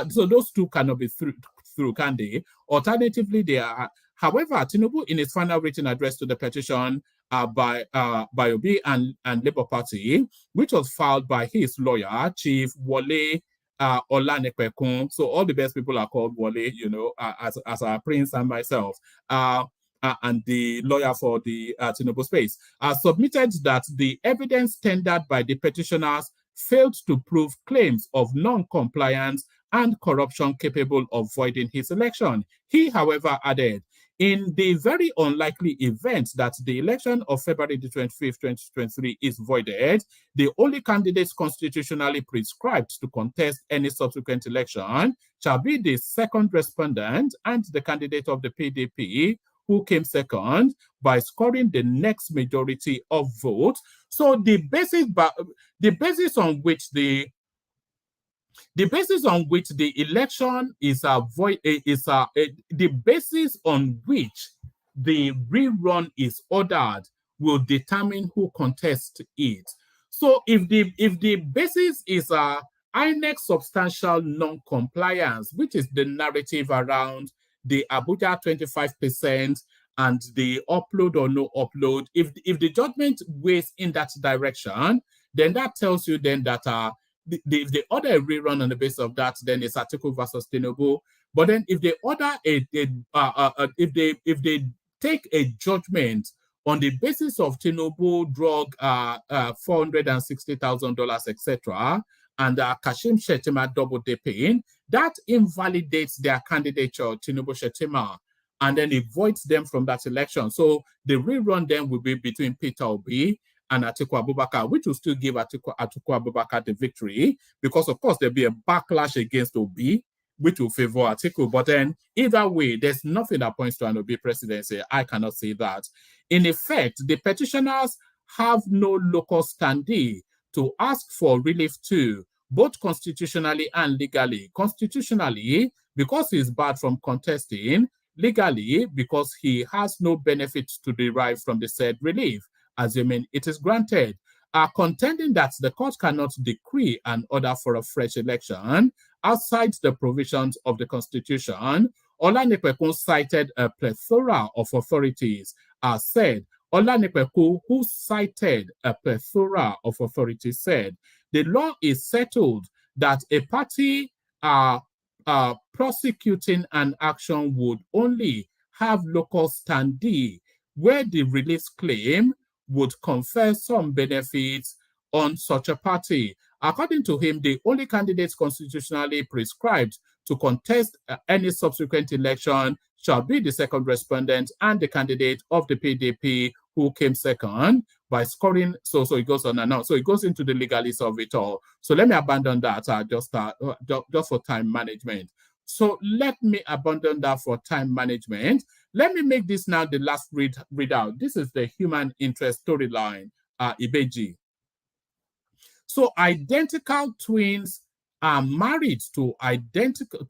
So those two cannot be through, can they? Alternatively, they are. However, Tinubu, in his final written address to the petition by Obi and Labour Party, which was filed by his lawyer, Chief Wole Olanipekun. So all the best people are called Wole, as our prince and myself. And the lawyer for the Tinubu space, submitted that the evidence tendered by the petitioners failed to prove claims of non-compliance and corruption capable of voiding his election. He, however, added, in the very unlikely event that the election of February the 25th, 2023 is voided, the only candidates constitutionally prescribed to contest any subsequent election shall be the second respondent and the candidate of the PDP, who came second by scoring the next majority of votes. So the basis on which the election is the basis on which the rerun is ordered will determine who contests it. So if the basis is INEC substantial non-compliance, which is the narrative around the Abuja 25% and they upload or no upload, if the judgment weighs in that direction, then that tells you then that if they order a rerun on the basis of that, then it's article versus Tinubu. But then if they order if they take a judgment on the basis of Tinubu drug $460,000, etc., and Kashim Shettima double dipping, that invalidates their candidature, Tinubu Shettima, and then it voids them from that election. So the rerun then will be between Peter Obi and Atiku Abubakar, which will still give Atiku Abubakar the victory, because of course there'll be a backlash against Obi, which will favor Atiku. But then either way, there's nothing that points to an Obi presidency. I cannot say that. In effect, the petitioners have no local standee to ask for relief to, both constitutionally and legally. Constitutionally, because he's barred from contesting; legally, because he has no benefit to derive from the said relief, assuming it is granted. Are contending that the court cannot decree an order for a fresh election outside the provisions of the Constitution. Olanipekun cited a plethora of authorities. Said Olanipekun, who cited a plethora of authorities, said the law is settled that a party prosecuting an action would only have local standee where the relief claim would confer some benefits on such a party. According to him, the only candidates constitutionally prescribed to contest any subsequent election shall be the second respondent and the candidate of the PDP who came second by scoring. So it goes on and on. So it goes into the legality of it all. So let me abandon that just for time management. So let me abandon that for time management. Let me make this now the last readout. This is the human interest storyline, Ibeji. So identical twins are married to identical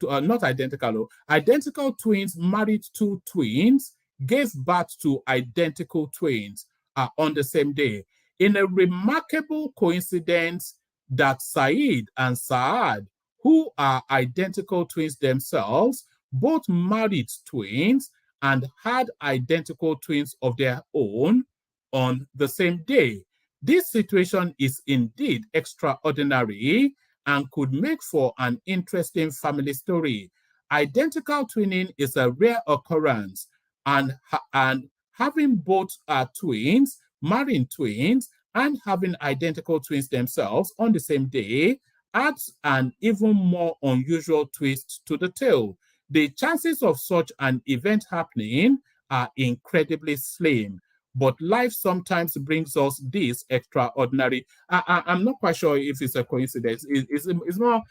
twins married to twins gave birth to identical twins on the same day. In a remarkable coincidence that Said and Saad, who are identical twins themselves, both married twins and had identical twins of their own on the same day. This situation is indeed extraordinary and could make for an interesting family story. Identical twinning is a rare occurrence, and having both twins, marrying twins, and having identical twins themselves on the same day adds an even more unusual twist to the tale. The chances of such an event happening are incredibly slim, but life sometimes brings us this extraordinary. I'm not quite sure if it's a coincidence. It's more.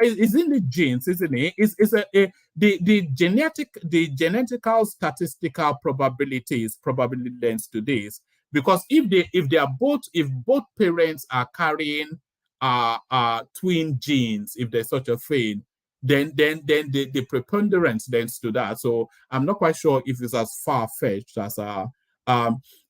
It's in the genes, isn't it? The genetical statistical probabilities probably lends to this, because if both parents are carrying twin genes, if there's such a thing, then the preponderance lends to that. So I'm not quite sure if it's as far-fetched as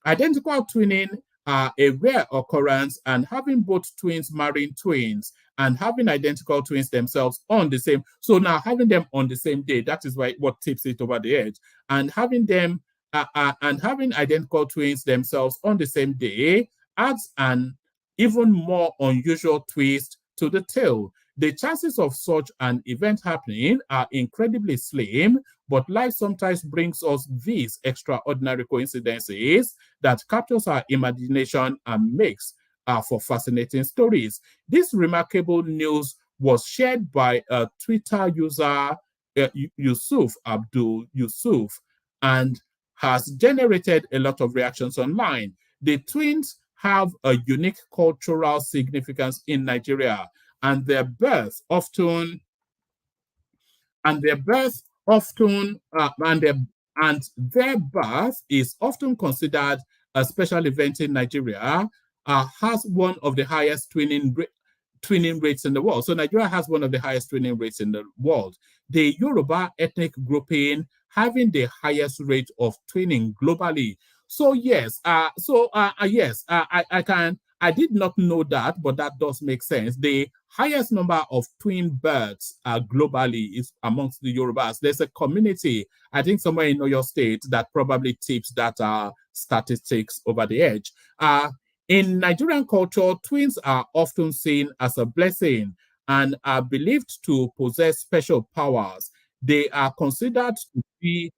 identical twinning are a rare occurrence, and having both twins marrying twins and having identical twins themselves on the same. So now having them on the same day, that is what tips it over the edge. And having them and having identical twins themselves on the same day adds an even more unusual twist to the tale. The chances of such an event happening are incredibly slim, but life sometimes brings us these extraordinary coincidences that captures our imagination and makes for fascinating stories. This remarkable news was shared by a Twitter user, Yusuf Abdul Yusuf, and has generated a lot of reactions online. The twins have a unique cultural significance in Nigeria, and their birth is often considered a special event in Nigeria. Has one of the highest twinning rates in the world. So Nigeria has one of the highest twinning rates in the world. The Yoruba ethnic grouping having the highest rate of twinning globally. So yes, I I did not know that, but that does make sense. The highest number of twin births globally is amongst the Yorubas. There's a community, I think somewhere in your state, that probably tips that statistics over the edge. In Nigerian culture, twins are often seen as a blessing and are believed to possess special powers. They are considered to be,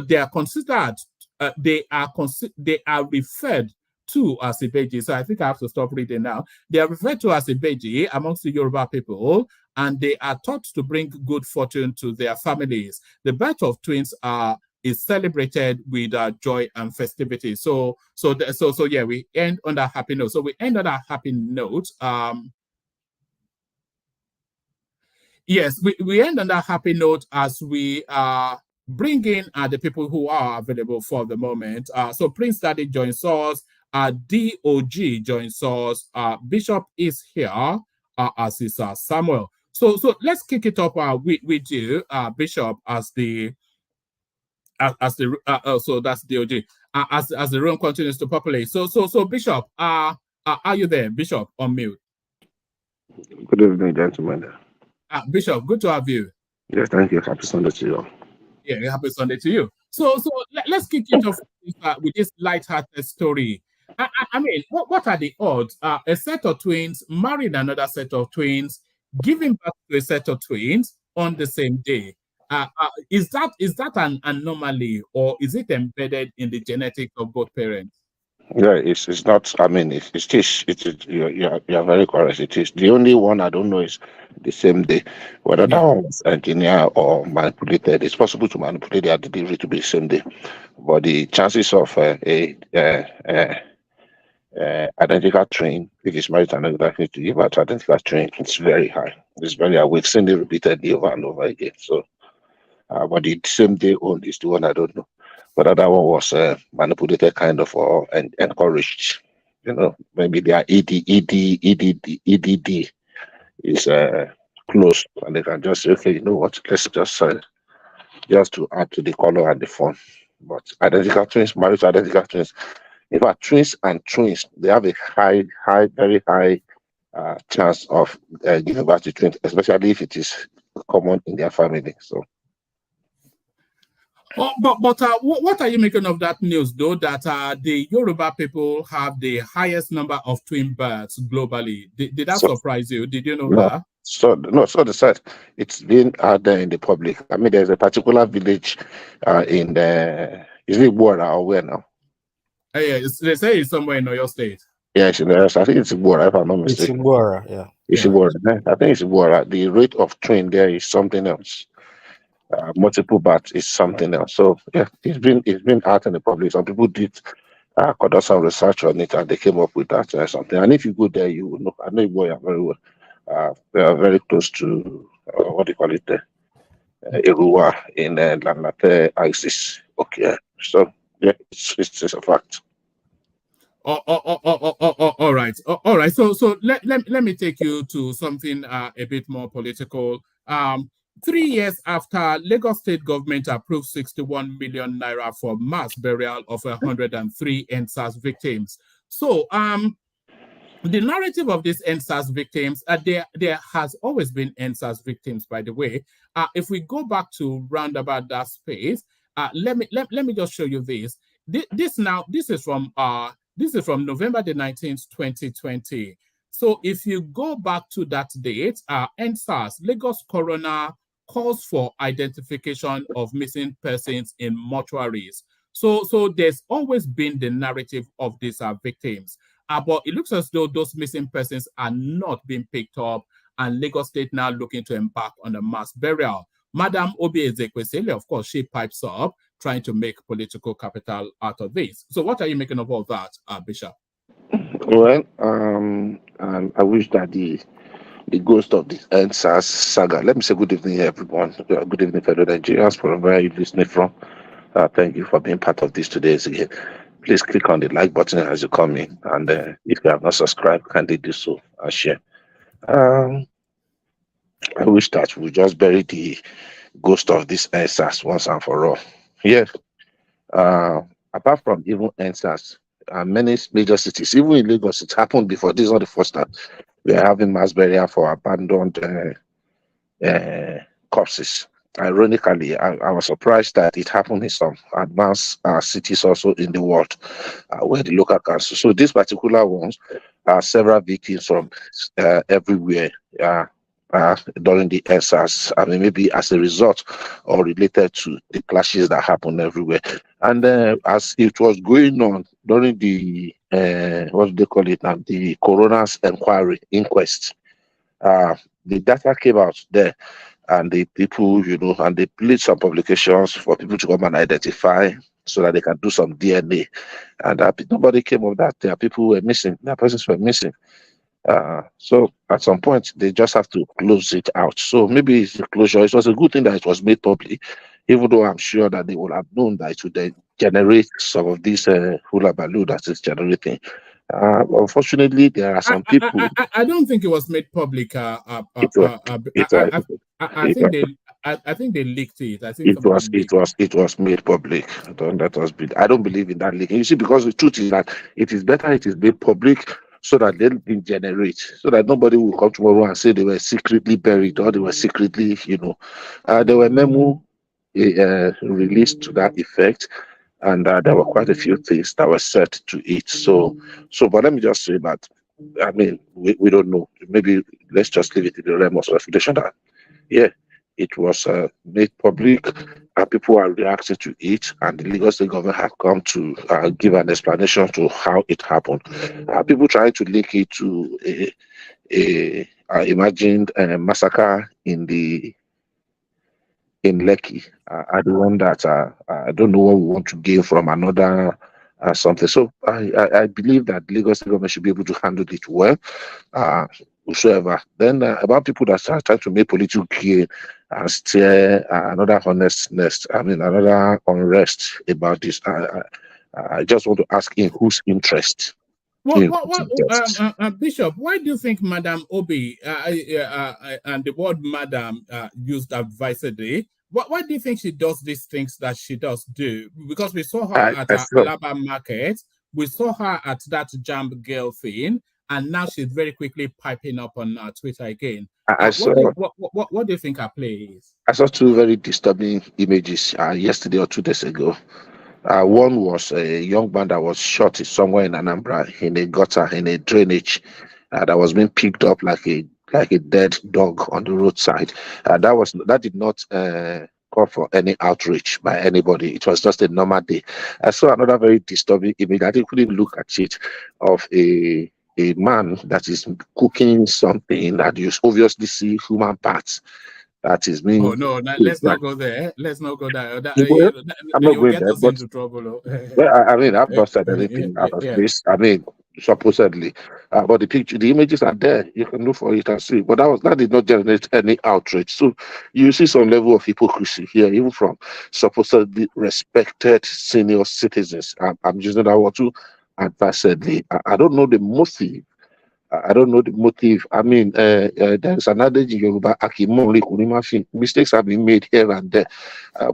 they are considered, they are referred to as Ibeji. So I think I have to stop reading now. They are referred to as Ibeji amongst the Yoruba people, and they are thought to bring good fortune to their families. The birth of twins is celebrated with joy and festivity. So yeah, we end on that happy note. So we end on that happy note. Yes, we end on that happy note as we bring in the people who are available for the moment. So Prince Daddy joins us, DOG joins us, Bishop is here, as is Samuel. So let's kick it up with you, Bishop, as the so that's DOG. As the room continues to populate. So Bishop, are you there, Bishop, on mute? Good evening, gentlemen. Bishop, good to have you. Yes, thank you. Happy Sunday to you. Yeah, happy Sunday to you. So let's kick it off with this light-hearted story. I mean, what are the odds? A set of twins married another set of twins, giving birth to a set of twins on the same day. Is that an anomaly, or is it embedded in the genetics of both parents? Yeah, it's not. I mean, you're very correct. It is the only one I don't know is the same day. Whether that one was engineered or manipulated, it's possible to manipulate their delivery to be the same day, but the chances of identical twin, if it's married to another to give out identical twin, it's very high. It's very high. We've seen it repeatedly over and over again. So, but the same day owned is the one I don't know. But that one was manipulated kind of or encouraged. You know, maybe their EDD is close, and they can just say, okay, you know what, let's just to add to the color and the fun. But identical twins, married to identical twins, in fact, twins and twins, they have a very high chance of giving birth to twins, especially if it is common in their family. So. But what are you making of that news, though, that the Yoruba people have the highest number of twin births globally? Did that surprise you? Did you know that? So the said it's been out there in the public. I mean, there's a particular village in the, is it Bora or where now? Yeah, they say it's somewhere in Oyo State. Yeah, I think it's Bora, if I'm not mistaken. It's Bora, yeah. It's Bora. I think it's Bora. The rate of twin there is something else. Multiple births is something else. So yeah, it's been out in the public. Some people did conduct some research on it, and they came up with that something. And if you go there, you will know. I know you are very well. They are very close to what do you call it? Erua in Lanate ISIS. Okay, so yeah, it's a fact. All right. All right. So let me take you to something a bit more political. 3 years after Lagos State government approved 61 million naira for mass burial of 103 EndSARS victims. So the narrative of these EndSARS victims, there has always been EndSARS victims, by the way. If we go back to roundabout that space, let me just show you this. This is from November the 19th, 2020. So if you go back to that date, EndSARS, Lagos coroner calls for identification of missing persons in mortuaries. So there's always been the narrative of these victims. But it looks as though those missing persons are not being picked up, and Lagos State now looking to embark on a mass burial. Madam Obi Ezekwesili, of course, she pipes up, trying to make political capital out of this. So what are you making of all that, Bishop? Well, I wish that the ghost of the EndSARS saga. Let me say good evening, everyone. Good evening, fellow Nigerians, from where you're listening from. Thank you for being part of this today again. Please click on the like button as you come in, and if you have not subscribed, kindly do so and share. I wish that we just bury the ghost of this EndSARS once and for all. Yes. Apart from even EndSARS, many major cities, even in Lagos, it happened before. This is not the first time we are having mass burial for abandoned corpses. Ironically, I was surprised that it happened in some advanced cities also in the world, where the local council. So these particular ones are several victims from everywhere during the EndSARS. I mean, maybe as a result or related to the clashes that happened everywhere. And as it was going on during the what do they call it now, the coroner's inquest, the data came out there, and the people, and they played some publications for people to come and identify so that they can do some DNA. And nobody came up that there people were missing, their persons were missing. So at some point, they just have to close it out. So maybe it's a closure. It was a good thing that it was made public, even though I'm sure that they would have known that it would then generate some of this hula baloo that is generating. Unfortunately, there are some people. I don't think it was made public. I think they leaked it. I think it was made public. I don't believe in that leaking. You see, because the truth is that it is better it is made public so that they didn't generate, so that nobody will come tomorrow and say they were secretly buried or they were secretly, there were memo released to that effect. And there were quite a few things that were said to it. So, but let me just say that, I mean, we don't know. Maybe let's just leave it in the realm of speculation that, yeah, it was made public and people are reacting to it. And the Lagos State government have come to give an explanation to how it happened. People trying to link it to a imagined massacre in Lekki. I the one that I don't know what we want to gain from another something. So I believe that Lagos State government should be able to handle it well, whatsoever. Then about people that are trying to make political gain and steer another honestness, another unrest about this. I just want to ask in whose interest. Bishop, why do you think Madam Obi and the word Madam used advisedly? Why do you think she does these things that she does do? Because we saw her at Alaba Market, we saw her at that Jam Girl thing, and now she's very quickly piping up on Twitter again. What do you think her play is? I saw two very disturbing images yesterday or 2 days ago. One was a young man that was shot somewhere in Anambra in a gutter, in a drainage, that was being picked up like a dead dog on the roadside. That did not call for any outrage by anybody. It was just a normal day. I saw another very disturbing image. I couldn't look at it, of a man that is cooking something that you obviously see human parts. That is me. Oh no! Let's not go there. Let's not go there. I'm not going there. But into trouble. Well, I've not said anything out of this. Supposedly, but the images are there. You can look for it and see. But that did not generate any outrage. So you see some level of hypocrisy here, even from supposedly respected senior citizens. I'm using that word too advisedly. I don't know the motive. There's an adage in Yoruba, mistakes have been made here and there.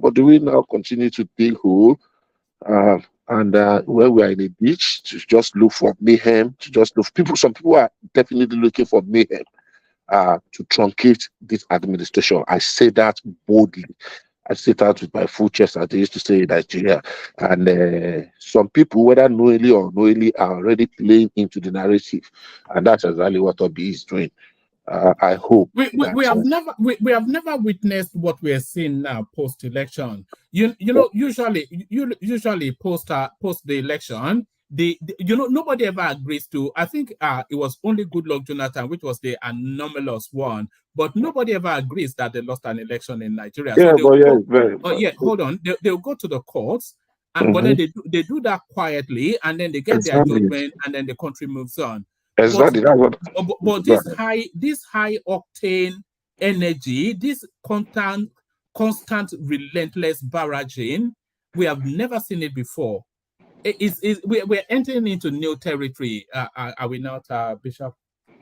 But do we now continue to dig hole? And where we are in a ditch to just look for mayhem, some people are definitely looking for mayhem to truncate this administration. I say that boldly. I say that with my full chest, as they used to say in Nigeria. And some people, whether knowingly or unknowingly, are already playing into the narrative. And that's exactly what Obi is doing. I hope we have never witnessed what we are seeing now post-election. Usually post the election, nobody ever agrees to. I think it was only Goodluck Jonathan, which was the anomalous one, but nobody ever agrees that they lost an election in Nigeria. Hold on, they'll go to the courts, but then they do that quietly, and then they get their judgment, and then the country moves on. Exactly. But this high octane energy, this constant relentless barraging, we have never seen it before. We're entering into new territory. Are we not, Bishop?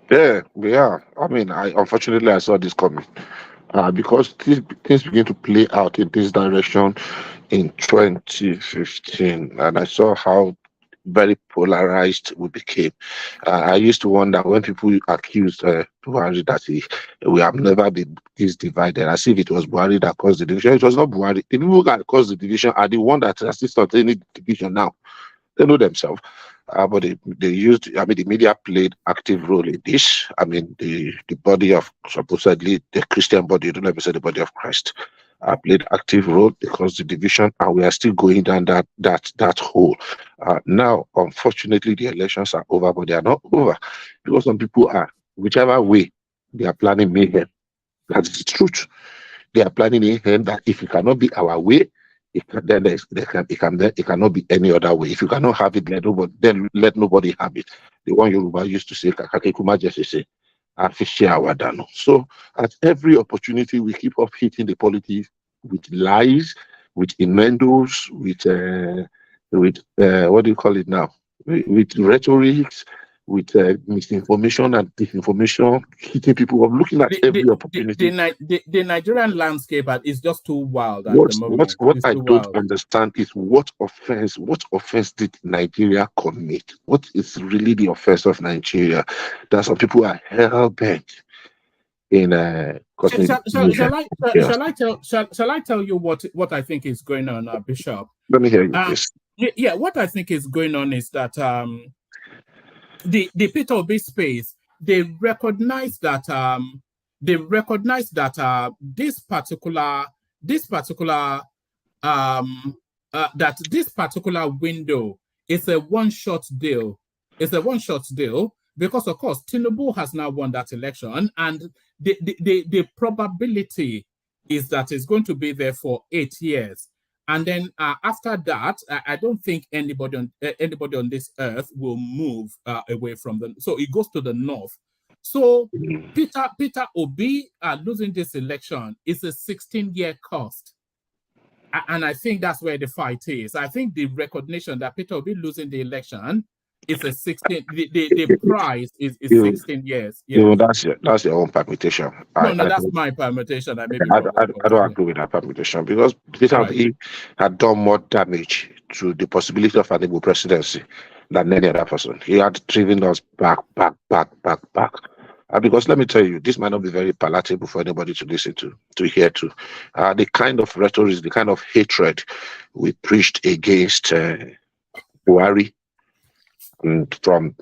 Yeah, we are. Unfortunately, I saw this coming because things begin to play out in this direction in 2015, and I saw how very polarized we became. I used to wonder when people accused Buhari that we have never been this divided, as if it was Buhari that caused the division. It was not Buhari. The people that caused the division are the one that assist on any division now. They know themselves. But they used, I mean, the media played active role in this. I mean, the body of, supposedly, the Christian body, you don't ever say the body of Christ, played active role because the division, and we are still going down that hole. Now, unfortunately, the elections are over, but they are not over because some people are, whichever way, they are planning mayhem. That is the truth. They are planning mayhem that if it cannot be our way, it cannot be any other way. If you cannot have it, let nobody have it. The one Yoruba used to say, Kakakekuma just say, so at every opportunity, we keep up hitting the politics with lies, with innuendos, with what do you call it now? With rhetorics, with misinformation and disinformation, hitting people up, looking at every opportunity. The Nigerian landscape is just too wild at the moment. What I don't understand is what offense did Nigeria commit? What is really the offense of Nigeria? That some people are hell-bent in Shall I tell you what I think is going on, Bishop? Let me hear you, please. Yeah, what I think is going on is that the Peter Obi space, they recognize that this particular window is a one-shot deal. It's a one-shot deal because, of course, Tinubu has now won that election, and the probability is that it's going to be there for 8 years. And then after that, I don't think anybody on this earth will move away from them. So it goes to the north. So Peter Obi losing this election is a 16-year cost. And I think that's where the fight is. I think the recognition that Peter Obi losing the election is a 16. The price is 16 years. Yeah. You know, that's your own permutation. That's my permutation. I don't agree with that permutation because Peter Obi had done more damage to the possibility of an Igbo presidency than any other person. He had driven us back. Because let me tell you, this might not be very palatable for anybody to listen to hear to. The kind of rhetoric, the kind of hatred we preached against Buhari from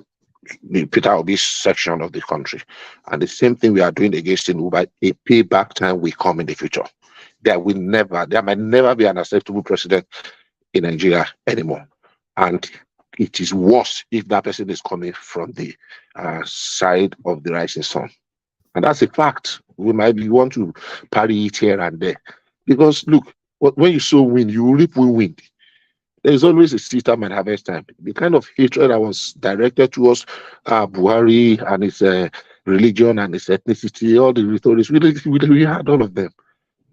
the Peter Obi's section of the country, and the same thing we are doing against Tinubu, by a payback time will come in the future. There might never be an acceptable president in Nigeria anymore, and it is worse if that person is coming from the side of the rising sun, and that's a fact. We might want to parry it here and there, because look, when you sow wind, you reap wind. There is always a seed time and harvest time. The kind of hatred that was directed towards Buhari and his religion and his ethnicity, all the rhetoric, we had all of them.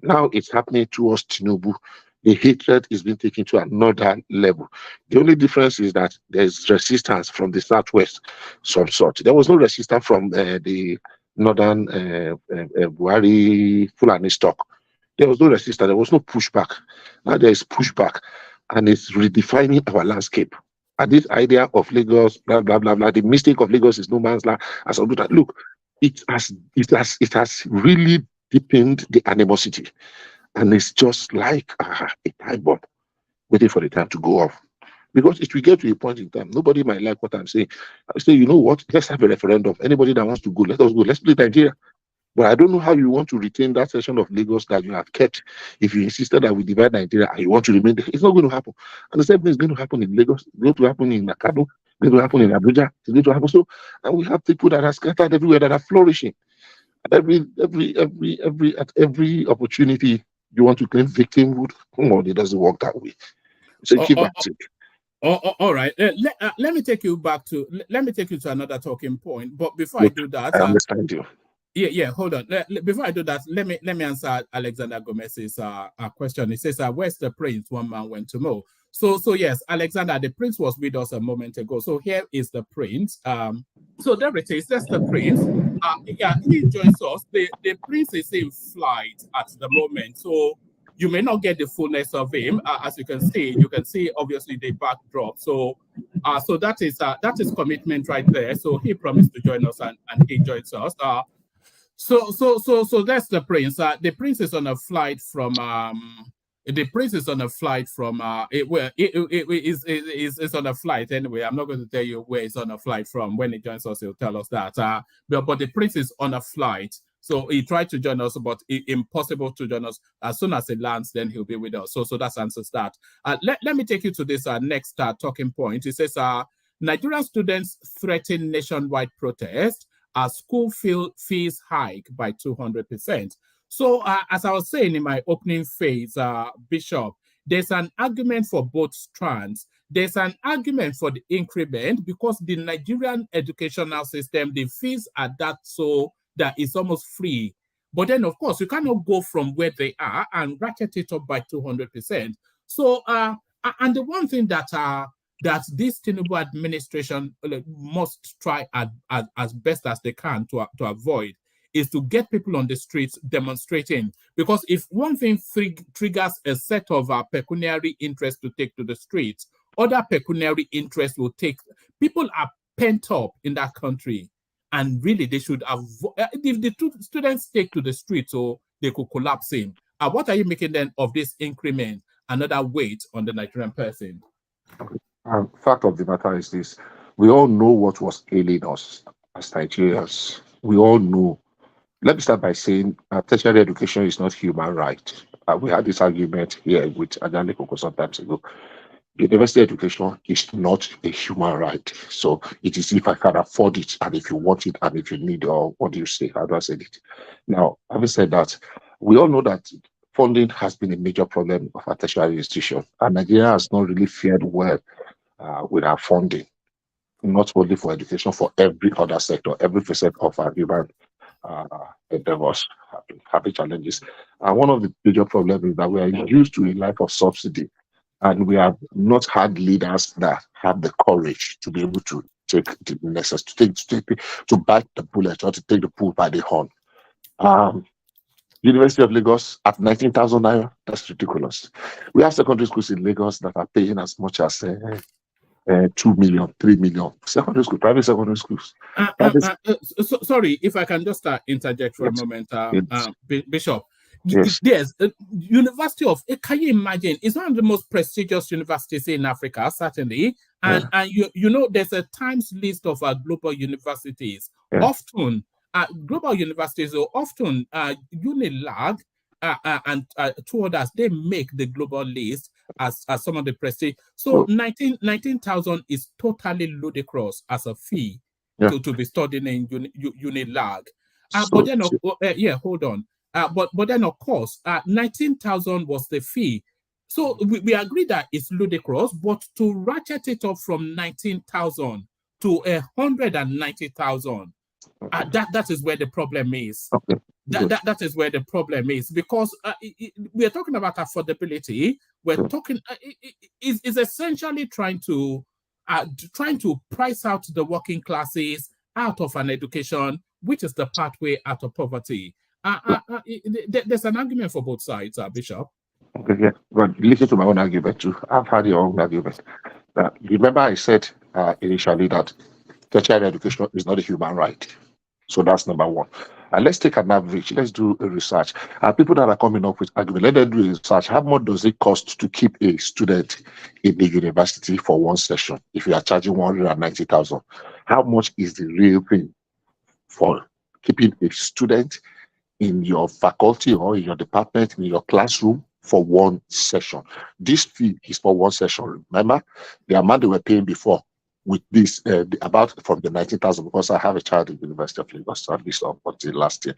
Now it's happening towards Tinubu. The hatred is being taken to another level. The only difference is that there's resistance from the southwest, some sort. There was no resistance from the northern Buhari Fulani stock. There was no resistance. There was no pushback. Now there is pushback. And it's redefining our landscape. And this idea of Lagos, blah, blah, blah, blah, the mistake of Lagos is no man's land. As I that, look, it has really deepened the animosity. And it's just like a time bomb waiting for the time to go off. Because if we get to a point in time, nobody might like what I'm saying. I say, you know what? Let's have a referendum. Anybody that wants to go, let us go. Let's play Nigeria. But I don't know how you want to retain that section of Lagos that you have kept if you insisted that we divide Nigeria and you want to remain there. It's not going to happen. And the same thing is going to happen in Lagos. It's going to happen in Nakado. It's going to happen in Abuja. It's going to happen. So, and we have people that are scattered everywhere that are flourishing. At every opportunity, you want to claim victimhood. Come on, it doesn't work that way. So keep at it. All right. Let me take you to another talking point. But before I do that, I understand you. Yeah. Hold on. Before I do that, let me answer Alexander Gomez's question. He says, "Where's the prince? One man went to know." So yes, Alexander, the prince was with us a moment ago. So here is the prince. So there it is. That's the prince. He joins us. The prince is in flight at the moment. So you may not get the fullness of him. As you can see obviously the backdrop. So So that is commitment right there. So he promised to join us, and he joins us. So that's the prince. The prince is on a flight from it's on a flight anyway. I'm not going to tell you where it's on a flight from. When he joins us, he'll tell us that. But the prince is on a flight. So he tried to join us, but impossible to join us. As soon as he lands, then he'll be with us. So that answers that. Let me take you to this next talking point. It says Nigerian students threaten nationwide protest as school fees hike by 200%. So as I was saying in my opening phase, Bishop, there's an argument for both strands. There's an argument for the increment because the Nigerian educational system, the fees are that so that it's almost free. But then, of course, you cannot go from where they are and ratchet it up by 200%. So, and the one thing that this Tinubu administration must try as best as they can to avoid is to get people on the streets demonstrating. Because if one thing triggers a set of pecuniary interests to take to the streets, other pecuniary interests will take. People are pent up in that country, and really they should avoid. If the students take to the streets, so they could collapse in. What are you making then of this increment? Another weight on the Nigerian person. Fact of the matter is this: we all know what was ailing us as Nigerians. We all know. Let me start by saying tertiary education is not human right. We had this argument here with Adewole some time ago. University education is not a human right. So it is if I can afford it, and if you want it, and if you need, or what do you say? How do I say it? Now, having said that, we all know that funding has been a major problem of our tertiary institution, and Nigeria has not really fared well with our funding, not only for education, for every other sector, every facet of our human endeavors having challenges. And one of the major problems is that we are used to a life of subsidy, and we have not had leaders that have the courage to be able to take the necessary, to bite the bullet or to take the bull by the horn. University of Lagos at 19,000 naira, that's ridiculous. We have secondary schools in Lagos that are paying as much as 2 million, 3 million. Secondary school, private secondary schools. Sorry, if I can just interject for a moment, Bishop. Yes. University of, can you imagine? It's one of the most prestigious universities in Africa, certainly. And you know, there's a Times list of global universities. Often, global universities are often Unilag and two others, they make the global list as some of the prestige. So 19,000 is totally ludicrous as a fee to be studying in Unilag. But then, hold on. But then, of course, 19,000 was the fee. So we agree that it's ludicrous, but to ratchet it up from 19,000 to 190,000, that is where the problem is. That is where the problem is, because we are talking about affordability. We're talking is essentially trying to price out the working classes out of an education, which is the pathway out of poverty. There's an argument for both sides, Bishop. Okay, yeah. But listen to my own argument too. I've had your own argument. Remember, I said initially that tertiary education is not a human right. So that's number one. And let's take an average. Let's do a research. People that are coming up with argument, let them do a research. How much does it cost to keep a student in the university for one session? If you are charging 190,000, how much is the real thing for keeping a student in your faculty or in your department, in your classroom for one session? This fee is for one session. Remember the amount they were paying before with this about from the 19,000, because I have a child in the University of Lagos, at least up until last year,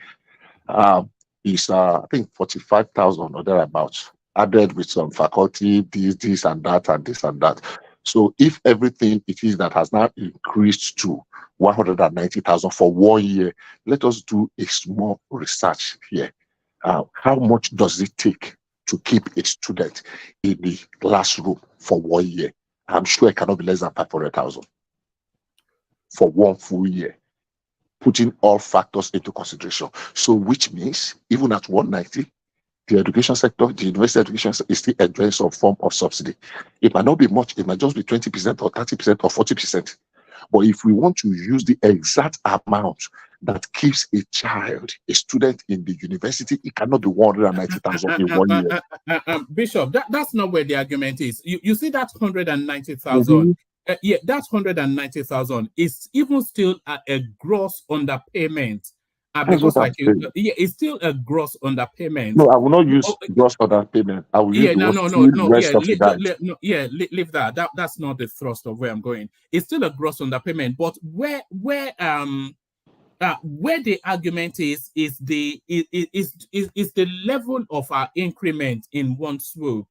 is I think 45,000 or thereabouts, added with some faculty, this and that and this and that. So if everything it is that has now increased to 190,000 for 1 year, let us do a small research here. How much does it take to keep a student in the classroom for 1 year? I'm sure it cannot be less than 500,000 for 1 full year, putting all factors into consideration. So which means even at 190, the education sector, the university education is still enjoying some form of subsidy. It might not be much, it might just be 20% or 30% or 40%. But if we want to use the exact amount that keeps a child, a student in the university, it cannot be 190,000 in 1 year. Bishop, that's not where the argument is. You see that 190,000. Mhm. Yeah, that 190,000 is even still a gross underpayment. That's Because what I'm saying. yeah, it's still a gross underpayment. No, I will not use gross other payment. I will use Yeah, the no, word no, no, full no. rest Yeah, subsidized. leave that. That's not the thrust of where I'm going. It's still a gross underpayment, but where the argument is the level of our increment in one swoop,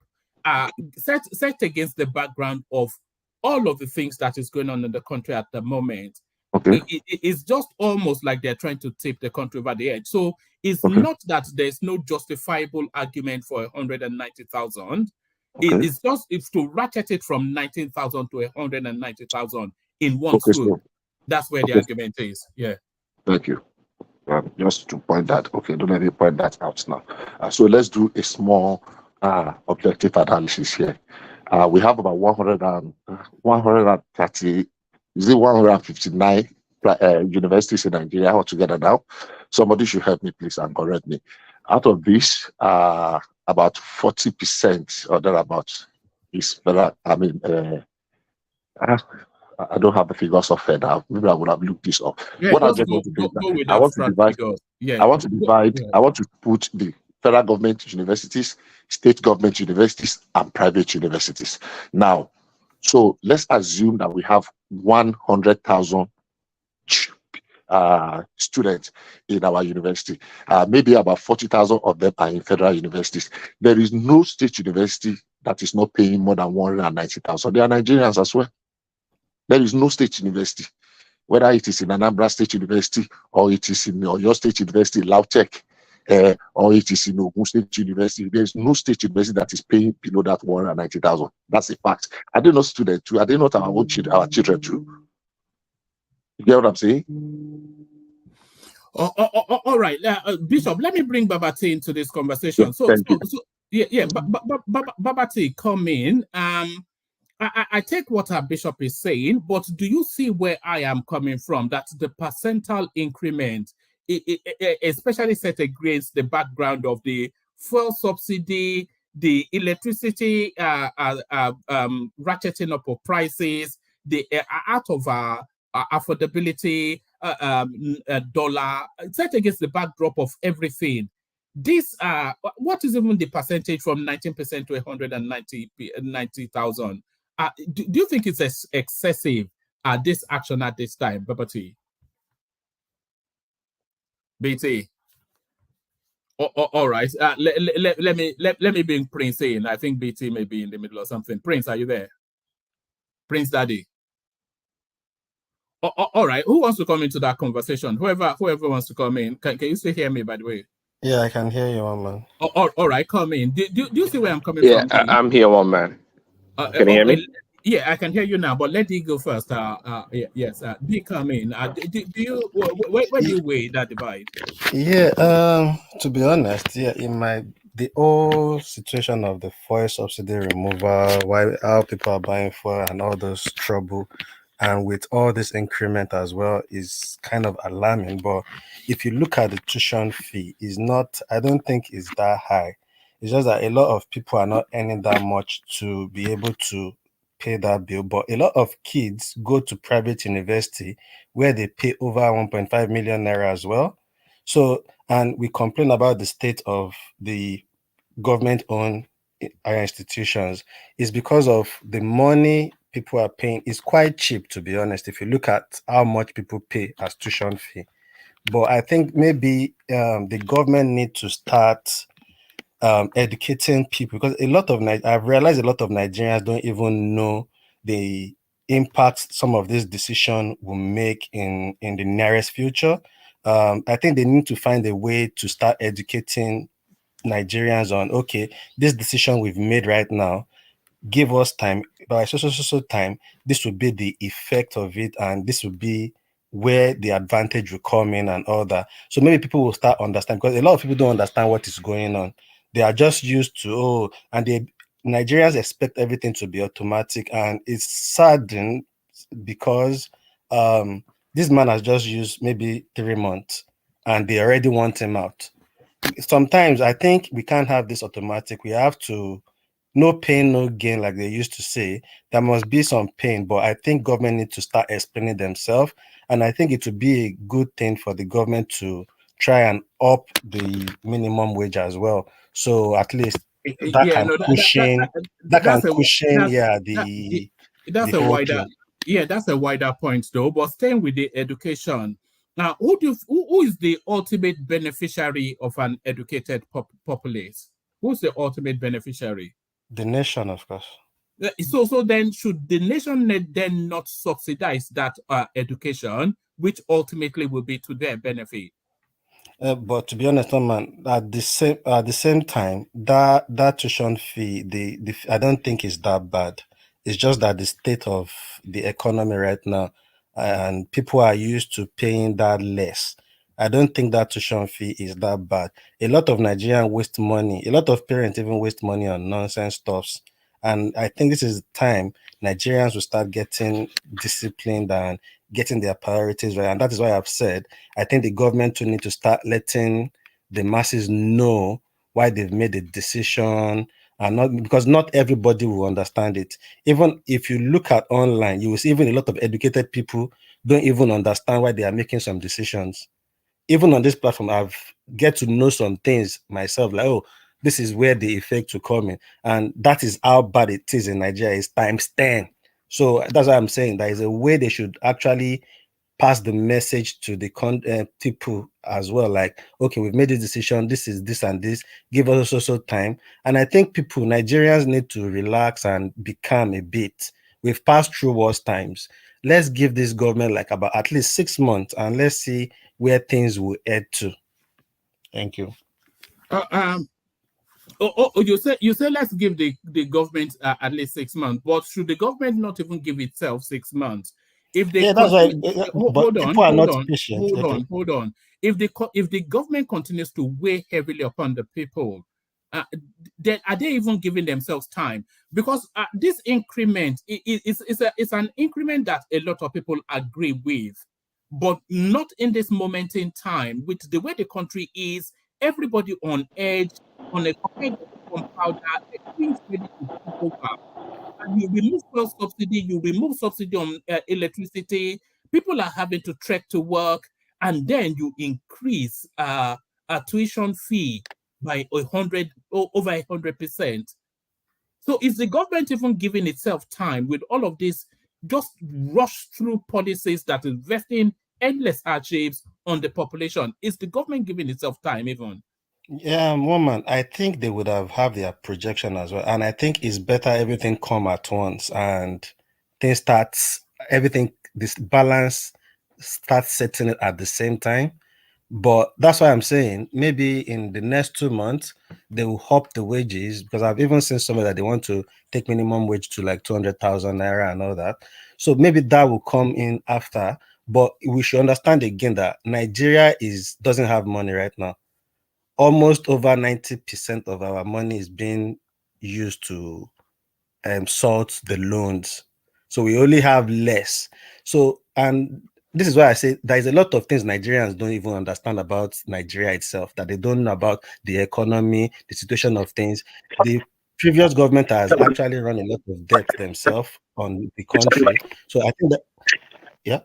set against the background of all of the things that is going on in the country at the moment. Okay. It's just almost like they're trying to tip the country over the edge. So it's Okay. not that there's no justifiable argument for 190,000. Okay. It's to ratchet it from 19,000 to 190,000 in one Okay, swoop. so That's where the okay. argument is. Yeah. Thank you. Just to point that, okay, don't let me point that out now. So let's do a small objective analysis here. We have about 130, is it 159 universities in Nigeria altogether now? Somebody should help me, please, and correct me. Out of this, about 40% or thereabouts is federal. I mean, I don't have the figures of Fed now. Maybe I would have looked this up. Yeah, What I just just go want to do is that with I want to abstract divide. figures. Yeah. I want to divide. Yeah. I want to put the federal government universities, state government universities, and private universities. Now, so let's assume that we have 100,000 students in our university. Maybe about 40,000 of them are in federal universities. There is no state university that is not paying more than 190,000. They are Nigerians as well. There is no state university, whether it is in Anambra State University or it is in Oyo State University, Lautech, or it is in Ogun State University. There is no state university that is paying below that 190,000. That's a fact. Are they not students too? Are they not our own children, our children too? You get what I'm saying? All right, Bishop. Let me bring Babati into this conversation. Babati, come in. I take what our bishop is saying, but do you see where I am coming from? That the percentile increment, especially set against the background of the fuel subsidy, the electricity ratcheting up of prices, the out of affordability, dollar, set against the backdrop of everything. This, what is even the percentage from 19% to 190,000? Do you think it's excessive this action at this time, Babati? BT. All right. Let me bring Prince in. I think BT may be in the middle of something. Prince, are you there? Prince Daddy. All right. Who wants to come into that conversation? Whoever wants to come in. Can you still hear me, by the way? Yeah, I can hear you, one man. All right, come in. Do you see where I'm coming from? Yeah, I'm here, one man. Can you hear me? Yeah, I can hear you now, but let D go first. Yes, D come in. Do you where do you weigh that divide? Yeah, to be honest, yeah, the whole situation of the fuel subsidy removal, how people are buying fuel and all those trouble, and with all this increment as well, is kind of alarming. But if you look at the tuition fee, I don't think it's that high. It's just that a lot of people are not earning that much to be able to pay that bill. But a lot of kids go to private university where they pay over 1.5 million naira as well. So, and we complain about the state of the government-owned higher institutions is because of the money people are paying is quite cheap, to be honest, if you look at how much people pay as tuition fee. But I think maybe the government need to start educating people, because I've realized a lot of Nigerians don't even know the impact some of this decision will make in the nearest future. I think they need to find a way to start educating Nigerians on, okay, this decision we've made right now, give us time, by so time, this will be the effect of it, and this will be where the advantage will come in and all that. So maybe people will start understanding, because a lot of people don't understand what is going on. They are just used to, and Nigerians expect everything to be automatic, and it's saddening because this man has just used maybe 3 months and they already want him out. Sometimes I think we can't have this automatic. We have to, no pain, no gain, like they used to say. There must be some pain, but I think government need to start explaining themselves. And I think it would be a good thing for the government to try and up the minimum wage as well. So at least that Yeah, can no, cushion, that's the a whole wider, thing. yeah, that's a wider point though. But staying with the education, now, who is the ultimate beneficiary of an educated populace? Who's the ultimate beneficiary? The nation, of course. So then should the nation then not subsidize that education, which ultimately will be to their benefit? But to be honest, man, at the same time, that tuition fee, I don't think is that bad. It's just that the state of the economy right now, and people are used to paying that less. I don't think that tuition fee is that bad. A lot of Nigerians waste money. A lot of parents even waste money on nonsense stuffs. And I think this is the time Nigerians will start getting disciplined and getting their priorities right. And that is why I've said I think the government will need to start letting the masses know why they've made a decision, and not because not everybody will understand it. Even if you look at online, you will see even a lot of educated people don't even understand why they are making some decisions. Even on this platform, I've get to know some things myself, like, oh, this is where the effect will come in. And that is how bad it is in Nigeria, is times 10. So that's why I'm saying there is a way they should actually pass the message to the people as well, like, okay, we've made a decision, this is this and this, give us also time. And I think Nigerians need to relax and be calm a bit. We've passed through worse times. Let's give this government like about at least 6 months and let's see where things will head to. Thank you. You say let's give the government at least 6 months, but should the government not even give itself 6 months? If they That's why, hold on, people are hold not on, patient. hold on. If the government continues to weigh heavily upon the people, then are they even giving themselves time? Because this increment it's an increment that a lot of people agree with, but not in this moment in time. With the way the country is, everybody on edge, on a peg from powder, everything's ready to take over. And you remove fuel subsidy, you remove subsidy on electricity, people are having to trek to work, and then you increase a tuition fee by over 100%. So is the government even giving itself time with all of this just rush through policies that is investing endless hardships on the population? Is the government giving itself time even? Yeah, woman, I think they would have their projection as well. And I think it's better everything come at once and things this balance starts setting it at the same time. But that's why I'm saying maybe in the next 2 months, they will up the wages, because I've even seen somewhere that they want to take minimum wage to like 200,000 naira and all that. So maybe that will come in after. But we should understand again that Nigeria doesn't have money right now. Almost over 90% of our money is being used to sort the loans. So we only have less. So, and this is why I say there is a lot of things Nigerians don't even understand about Nigeria itself, that they don't know about the economy, the situation of things. The previous government has actually run a lot of debt themselves on the country. So I think that, yeah.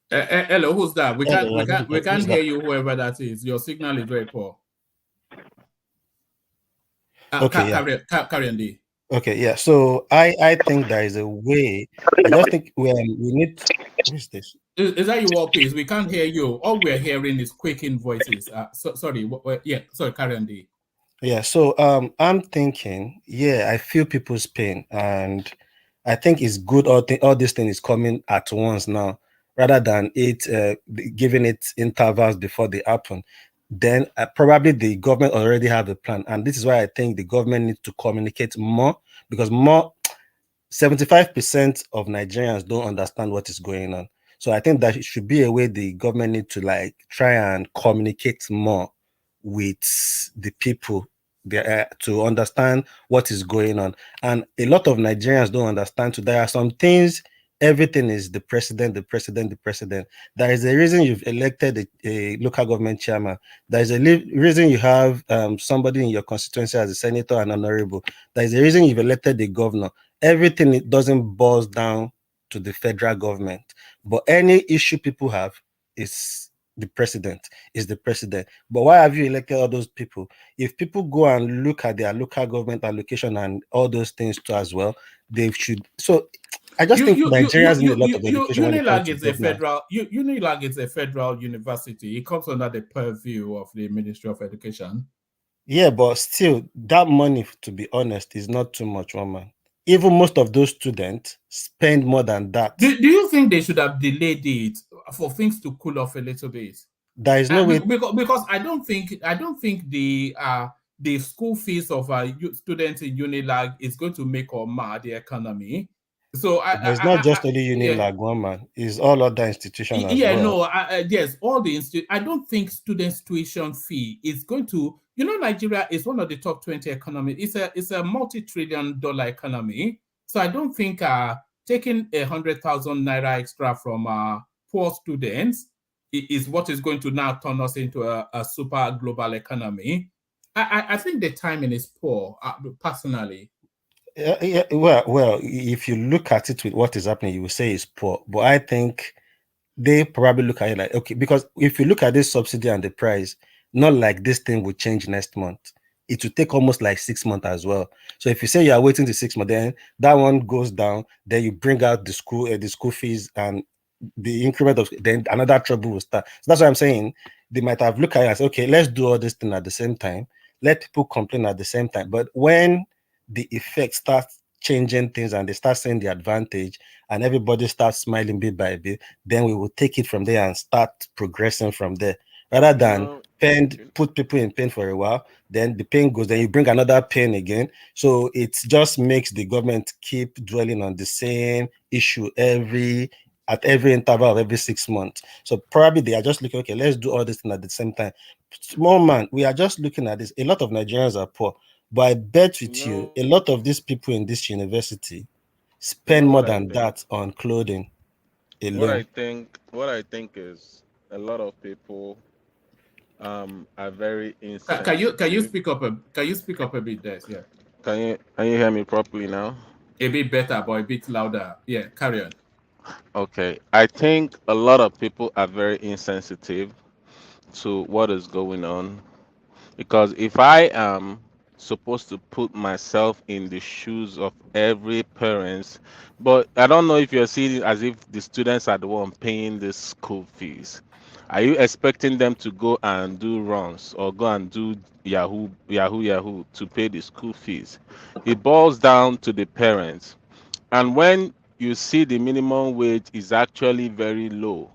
Hello, who's that? We can't hear you, whoever that is. Your signal is very poor. Okay, carry on, D. Okay, yeah. So I think there is a way. I just think we need. Who is this? Is that your piece? We can't hear you. All we're hearing is quaking voices. Sorry. Sorry. Carry on, D. Yeah. So I'm thinking. Yeah, I feel people's pain, and I think it's good. All this thing is coming at once now, rather than giving it intervals before they happen. Then probably the government already have a plan. And this is why I think the government needs to communicate more, because 75% of Nigerians don't understand what is going on. So I think that it should be a way the government need to like try and communicate more with the people there to understand what is going on. And a lot of Nigerians don't understand. So there are some things. Everything is the president, the president, the president. There is a reason you've elected a local government chairman. There is a reason you have somebody in your constituency as a senator and honorable. There is a reason you've elected the governor. Everything it doesn't boils down to the federal government. But any issue people have is the president, is the president. But why have you elected all those people? If people go and look at their local government allocation and all those things too as well, they should. So I just think Nigerians need a lot of education when it comes to government. Unilag is a federal university. It comes under the purview of the Ministry of Education. Yeah, but still, that money, to be honest, is not too much, one man. Even most of those students spend more than that. Do you think they should have delayed it for things to cool off a little bit? There is no way, because I don't think the school fees of students in Unilag is going to make or mar the economy. So it's not just only Unilag, one man. It's all other institutions as well. Yes, all the I don't think students' tuition fee is going to. Nigeria is one of the top 20 economies. It's a multi-trillion-dollar economy. So I don't think taking 100,000 naira extra from poor students is what is going to now turn us into a super global economy. I think the timing is poor, personally. Well, if you look at it with what is happening, you will say it's poor. But I think they probably look at it like, okay, because if you look at this subsidy and the price, not like this thing will change next month. It will take almost like 6 months as well. So if you say you are waiting to 6 months, then that one goes down. Then you bring out the school fees and the increment of, then another trouble will start. So that's what I'm saying. They might have looked at it as, okay, let's do all this thing at the same time. Let people complain at the same time. But when the effect starts changing things and they start seeing the advantage and everybody starts smiling bit by bit, then we will take it from there and start progressing from there. Rather than put people in pain for a while, then the pain goes, then you bring another pain again. So it just makes the government keep dwelling on the same issue at every interval of every 6 months. So probably they are just looking, okay, let's do all this thing at the same time. Small man, we are just looking at this. A lot of Nigerians are poor, but I bet with you, a lot of these people in this university spend more than that on clothing alone. What I think is a lot of people are very insensitive. Can you speak up a bit there? Yeah. Can you hear me properly now? A bit better, but a bit louder. Yeah, carry on. Okay. I think a lot of people are very insensitive to what is going on. Because if I am supposed to put myself in the shoes of every parent, but I don't know if you're seeing it as if the students are the one paying the school fees. Are you expecting them to go and do runs or go and do Yahoo to pay the school fees? It boils down to the parents. And when you see the minimum wage is actually very low,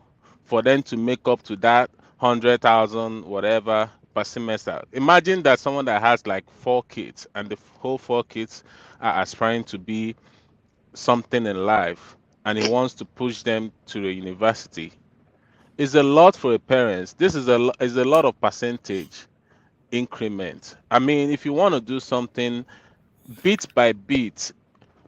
for them to make up to that 100,000 whatever per semester. Imagine that someone that has like 4 kids and the whole 4 kids are aspiring to be something in life and he wants to push them to the university. It's a lot for the parents. This is a lot of percentage increment. I mean, if you want to do something bit by bit,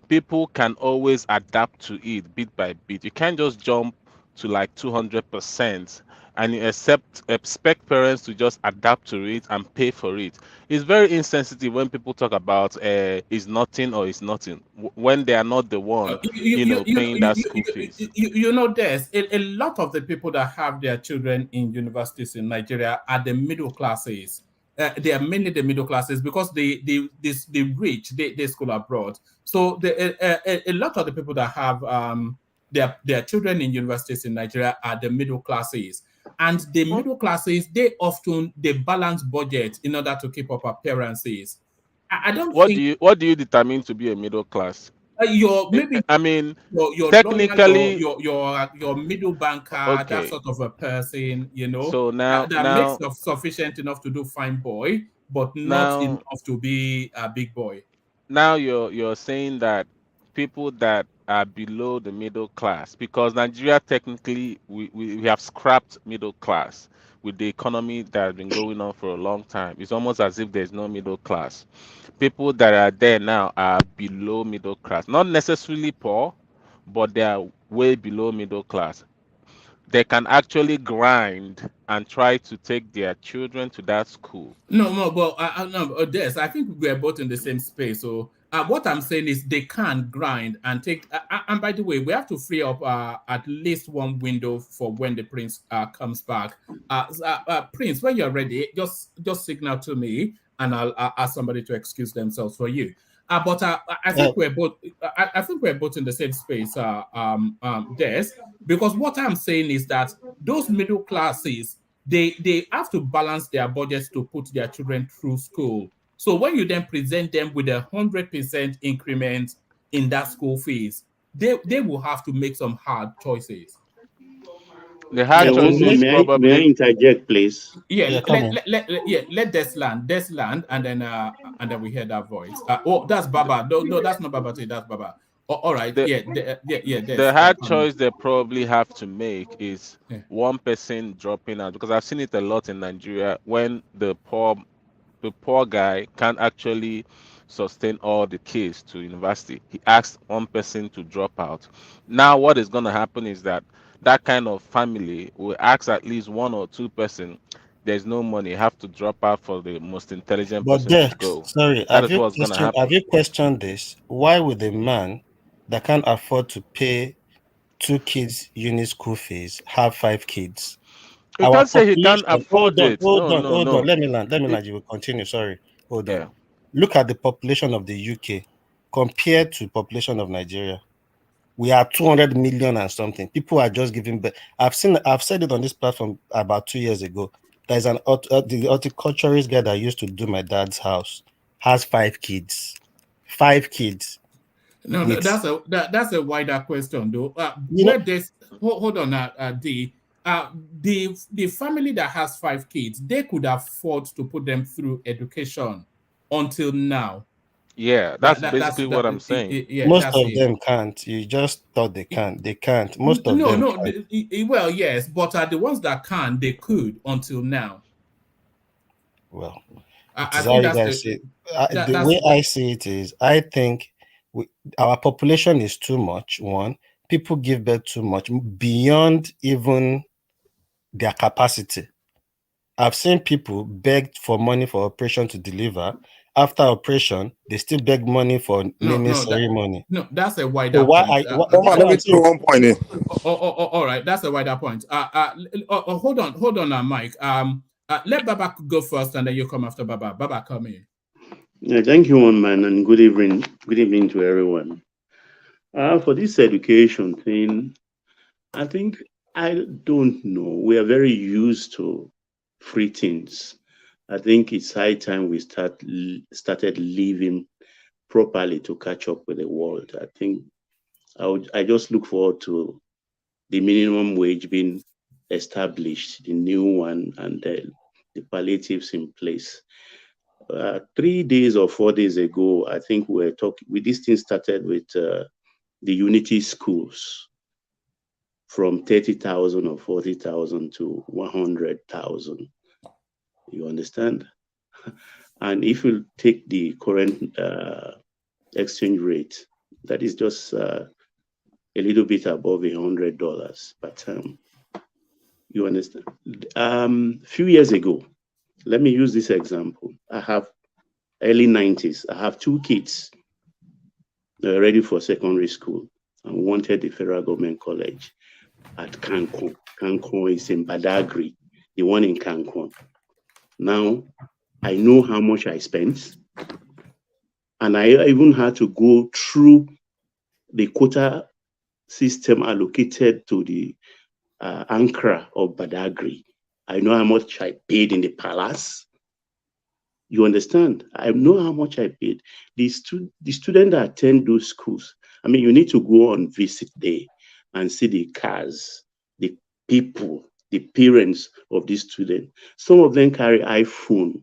people can always adapt to it bit by bit. You can't just jump to like 200% and you expect parents to just adapt to it and pay for it. It's very insensitive when people talk about is nothing or is nothing when they are not the one paying that school fees. There's a lot of the people that have their children in universities in Nigeria are the middle classes. They are mainly the middle classes because the rich they school abroad. So a lot of the people that have their children in universities in Nigeria are the middle classes. And the middle classes, they balance budget in order to keep up appearances. What do you determine to be a middle class? Your technically your middle banker, okay, that sort of a person, So now makes sufficient enough to do fine boy, but not enough to be a big boy. Now you're saying that people that are below the middle class, because Nigeria technically we have scrapped middle class with the economy that has been going on for a long time. It's almost as if there's no middle class. People that are there now are below middle class, not necessarily poor, but they are way below middle class. They can actually grind and try to take their children to that school. No, but no, Des, I think we are both in the same space. So what I'm saying is they can grind and take. And by the way, we have to free up at least one window for when the prince comes back. Prince, when you're ready, just signal to me, and I'll ask somebody to excuse themselves for you. But I think we're both. I think we're both in the same space, Des, because what I'm saying is that those middle classes, they have to balance their budgets to put their children through school. So when you then present them with 100% increment in that school fees, they will have to make some hard choices. The hard choices may I interject, please? Let Des land, and then we hear that voice. That's Baba. No, that's not Baba. That's Baba. All right. The hard choice they probably have to make is one person dropping out, because I've seen it a lot in Nigeria when the poor guy can't actually sustain all the kids to university. He asks one person to drop out. Now what is going to happen is that kind of family will ask at least one or two person. There's no money, have to drop out for the most intelligent person to go. Sorry, that is what's going to happen. Have you questioned this? Why would a man that can't afford to pay 2 kids uni school fees have 5 kids? You can't say he can't afford it. Hold on. Let me land. You will continue. Sorry. Hold on. Look at the population of the UK compared to population of Nigeria. We are 200 million and something. People are just giving back. I've said it on this platform about 2 years ago. There's the horticulturist guy that used to do my dad's house, has 5 kids. 5 kids. No, that's a wider question though. Hold on, the family that has 5 kids, they could afford to put them through education until now. Yeah, that's basically what I'm saying. Most of them can't. You just thought they can't. They can't. Most of them can't. Well, yes, but the ones that can, they could until now. Well, the way I see it is, I think our population is too much. One, people give birth too much beyond even their capacity. I've seen people beg for money for operation to deliver. After operation, they still beg money for naming ceremony. That's a wider point. Let me throw one point in. All right, that's a wider point. Hold on, Mike. Let Baba go first, and then you come after Baba. Baba, come in. Yeah, thank you, one man, and good evening. Good evening to everyone. For this education thing, I think I don't know. We are very used to free things. I think it's high time we started living properly to catch up with the world. I think I just look forward to the minimum wage being established, the new one, and the palliatives in place. 3 days or 4 days ago, I think we were talking. This thing started with the Unity schools from 30,000 or 40,000 to 100,000. You understand? And if you take the current exchange rate, that is just a little bit above $100 per term. You understand? Few years ago, let me use this example. I have early 90s. I have 2 kids. They're ready for secondary school and wanted the federal government college at Cancun. Cancun is in Badagry, the one in Cancun. Now, I know how much I spent, and I even had to go through the quota system allocated to the Ankara of Badagry. I know how much I paid in the palace. You understand? I know how much I paid. The students that attend those schools, I mean, you need to go on visit day and see the cars, the people, the parents of these students. Some of them carry iPhone.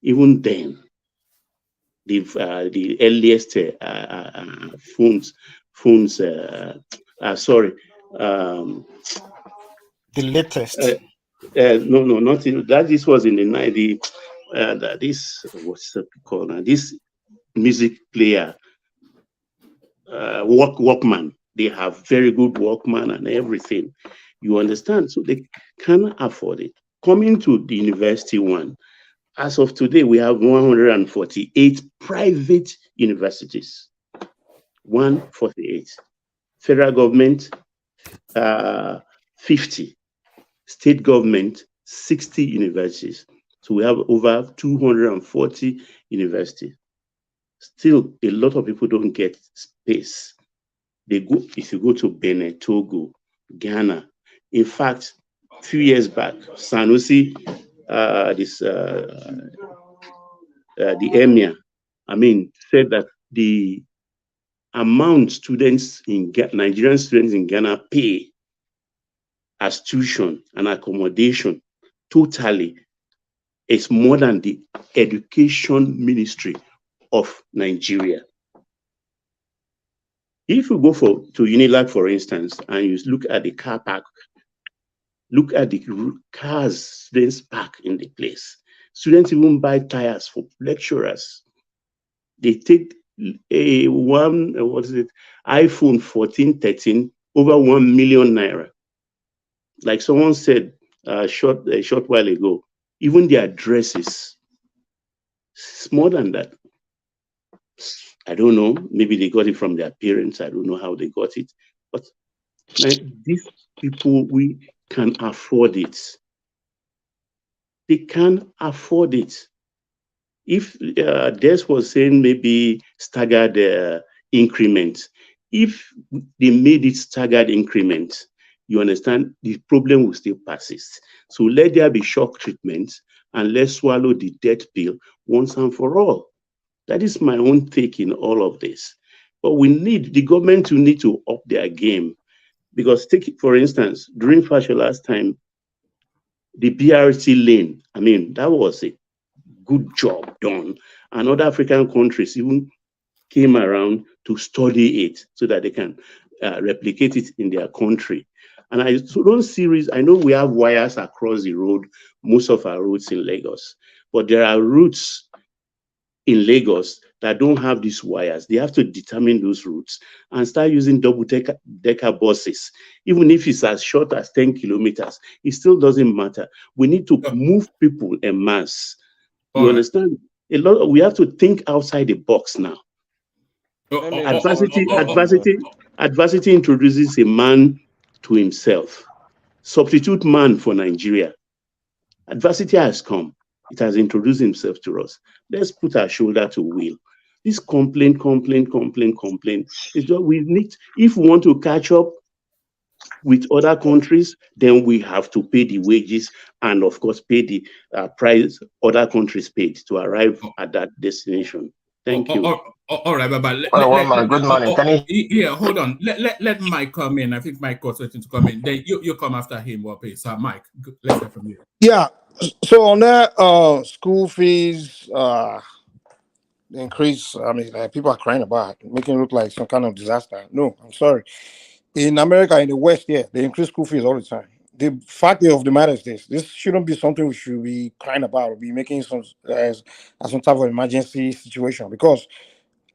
Even then, the earliest phones phones. Sorry, The latest. no, not in, that. This was in the 90s. This what's it called now? This music player, Walkman. They have very good Walkman and everything. You understand? So they can afford it. Coming to the university one, as of today, we have 148 private universities. 148. Federal government, 50. State government, 60 universities. So we have over 240 universities. Still, a lot of people don't get space. They go, if you go to Benin, Togo, Ghana. In fact, a few years back, Sanusi, the emir, said that the amount students in Nigerian students in Ghana pay as tuition and accommodation totally is more than the education ministry of Nigeria. If you go to Unilag, for instance, and you look at the car park, look at the cars students park in the place. Students even buy tires for lecturers. They take iPhone 14, 13, over 1 million naira. Like someone said a short while ago, even their dresses, it's more than that. I don't know. Maybe they got it from their parents. I don't know how they got it. But these people, we can afford it. They can afford it. If Des was saying maybe staggered increments, if they made it staggered increments, you understand, the problem will still persist. So let there be shock treatments and let's swallow the death pill once and for all. That is my own take in all of this. But the government to need to up their game. Because take, for instance, during Fashola's time, the BRT lane, that was a good job done. And other African countries even came around to study it so that they can replicate it in their country. And I don't see, I know we have wires across the road, most of our routes in Lagos, but there are routes in Lagos that don't have these wires. They have to determine those routes and start using double-decker buses. Even if it's as short as 10 kilometers, it still doesn't matter. We need to move people en masse. You understand? We have to think outside the box now. Adversity introduces a man to himself. Substitute man for Nigeria. Adversity has come. It has introduced himself to us. Let's put our shoulder to wheel. This complaint. Is what we need. If we want to catch up with other countries, then we have to pay the wages and, of course, pay the price other countries paid to arrive at that destination. Thank you. All right, but good morning. Can yeah, hold on. Let Mike come in. I think Mike was waiting to come in. Then you come after him, Wape. So, Mike, let's hear from you. Yeah. So on that school fees increase, people are crying about it, making it look like some kind of disaster. No, I'm sorry. In America, in the West, yeah, they increase school fees all the time. The fact of the matter is this shouldn't be something we should be crying about or be making some as some type of emergency situation, because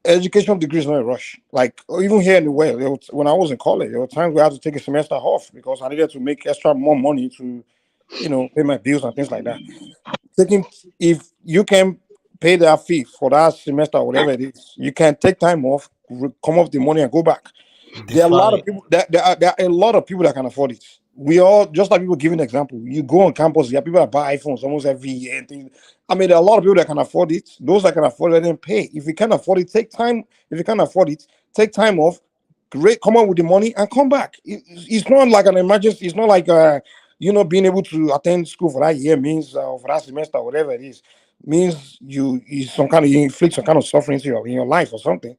education degree is not a rush. Like even here in the West, when I was in college, there were times where I had to take a semester off because I needed to make more money to, pay my bills and things like that. If you can pay that fee for that semester or whatever it is, you can take time off, come off the money and go back. There are a lot of people there are a lot of people that can afford it. We all, just like people giving an example, you go on campus, there are people that buy iPhones almost every year and things. There are a lot of people that can afford it. Those that can afford it, then pay. If you can't afford it, take time. If you can't afford it, take time off, come up with the money and come back. It's not like an emergency. It's not like being able to attend school for that year means for that semester, whatever it is, means you inflict some kind of suffering in your life or something.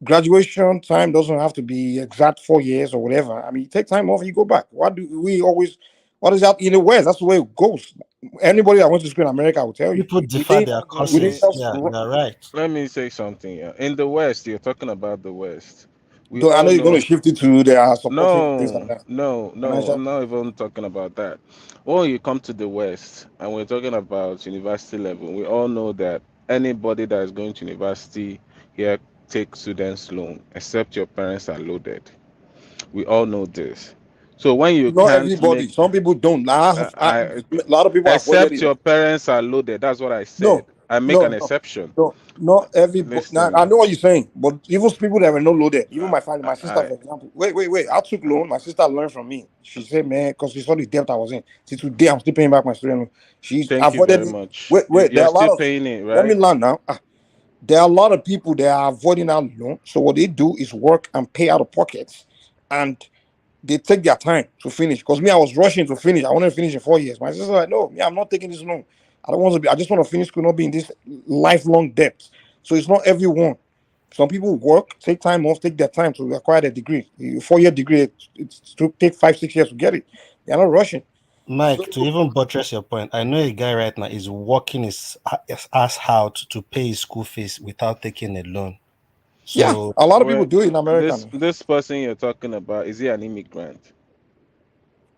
Graduation time doesn't have to be exact 4 years or whatever. You take time off, you go back. What is that in the West? That's the way it goes. Anybody that went to school in America will tell you. People defer their courses. Yeah, you're right. Let me say something. In the West, you're talking about the West. We Though I all know you're going know. to shift it to they are supporting this and No, that. no, no. Financial. I'm not even talking about that. When you come to the West and we're talking about university level, we all know that anybody that is going to university here takes students loan, except your parents are loaded. We all know this. So when you Not can't everybody. make, Some people don't. I A lot of people avoided except it. your parents are loaded. That's what I said. No, I make an no, no, exception. no, not everybody. Now, I Listen, know what you're saying, but even people that were not loaded, even my family, my sister, I for example. Wait. I took loan. My sister learned from me. She said, man, because she saw the debt I was in. See, today I'm still paying back my student loan. She thank you avoided very it. much. Wait. There You're are a lot still of. paying it, Let me right? learn now. There are a lot of people that are avoiding that loan. So what they do is work and pay out of pockets, and they take their time to finish. Because me, I was rushing to finish. I wanted to finish in 4 years. My sister like, no, me, I'm not taking this loan. I don't want to be. I just want to finish school, not be in this lifelong debt. So it's not everyone. Some people work, take time off, take their time to acquire their degree. A 4 year degree, it's to take 5, 6 years to get it. They're not rushing. Mike, So to even buttress your point, I know a guy right now is working his ass out to pay his school fees without taking a loan. yeah, So a lot of people Well, do it in America this now. this person you're talking about, is he an immigrant?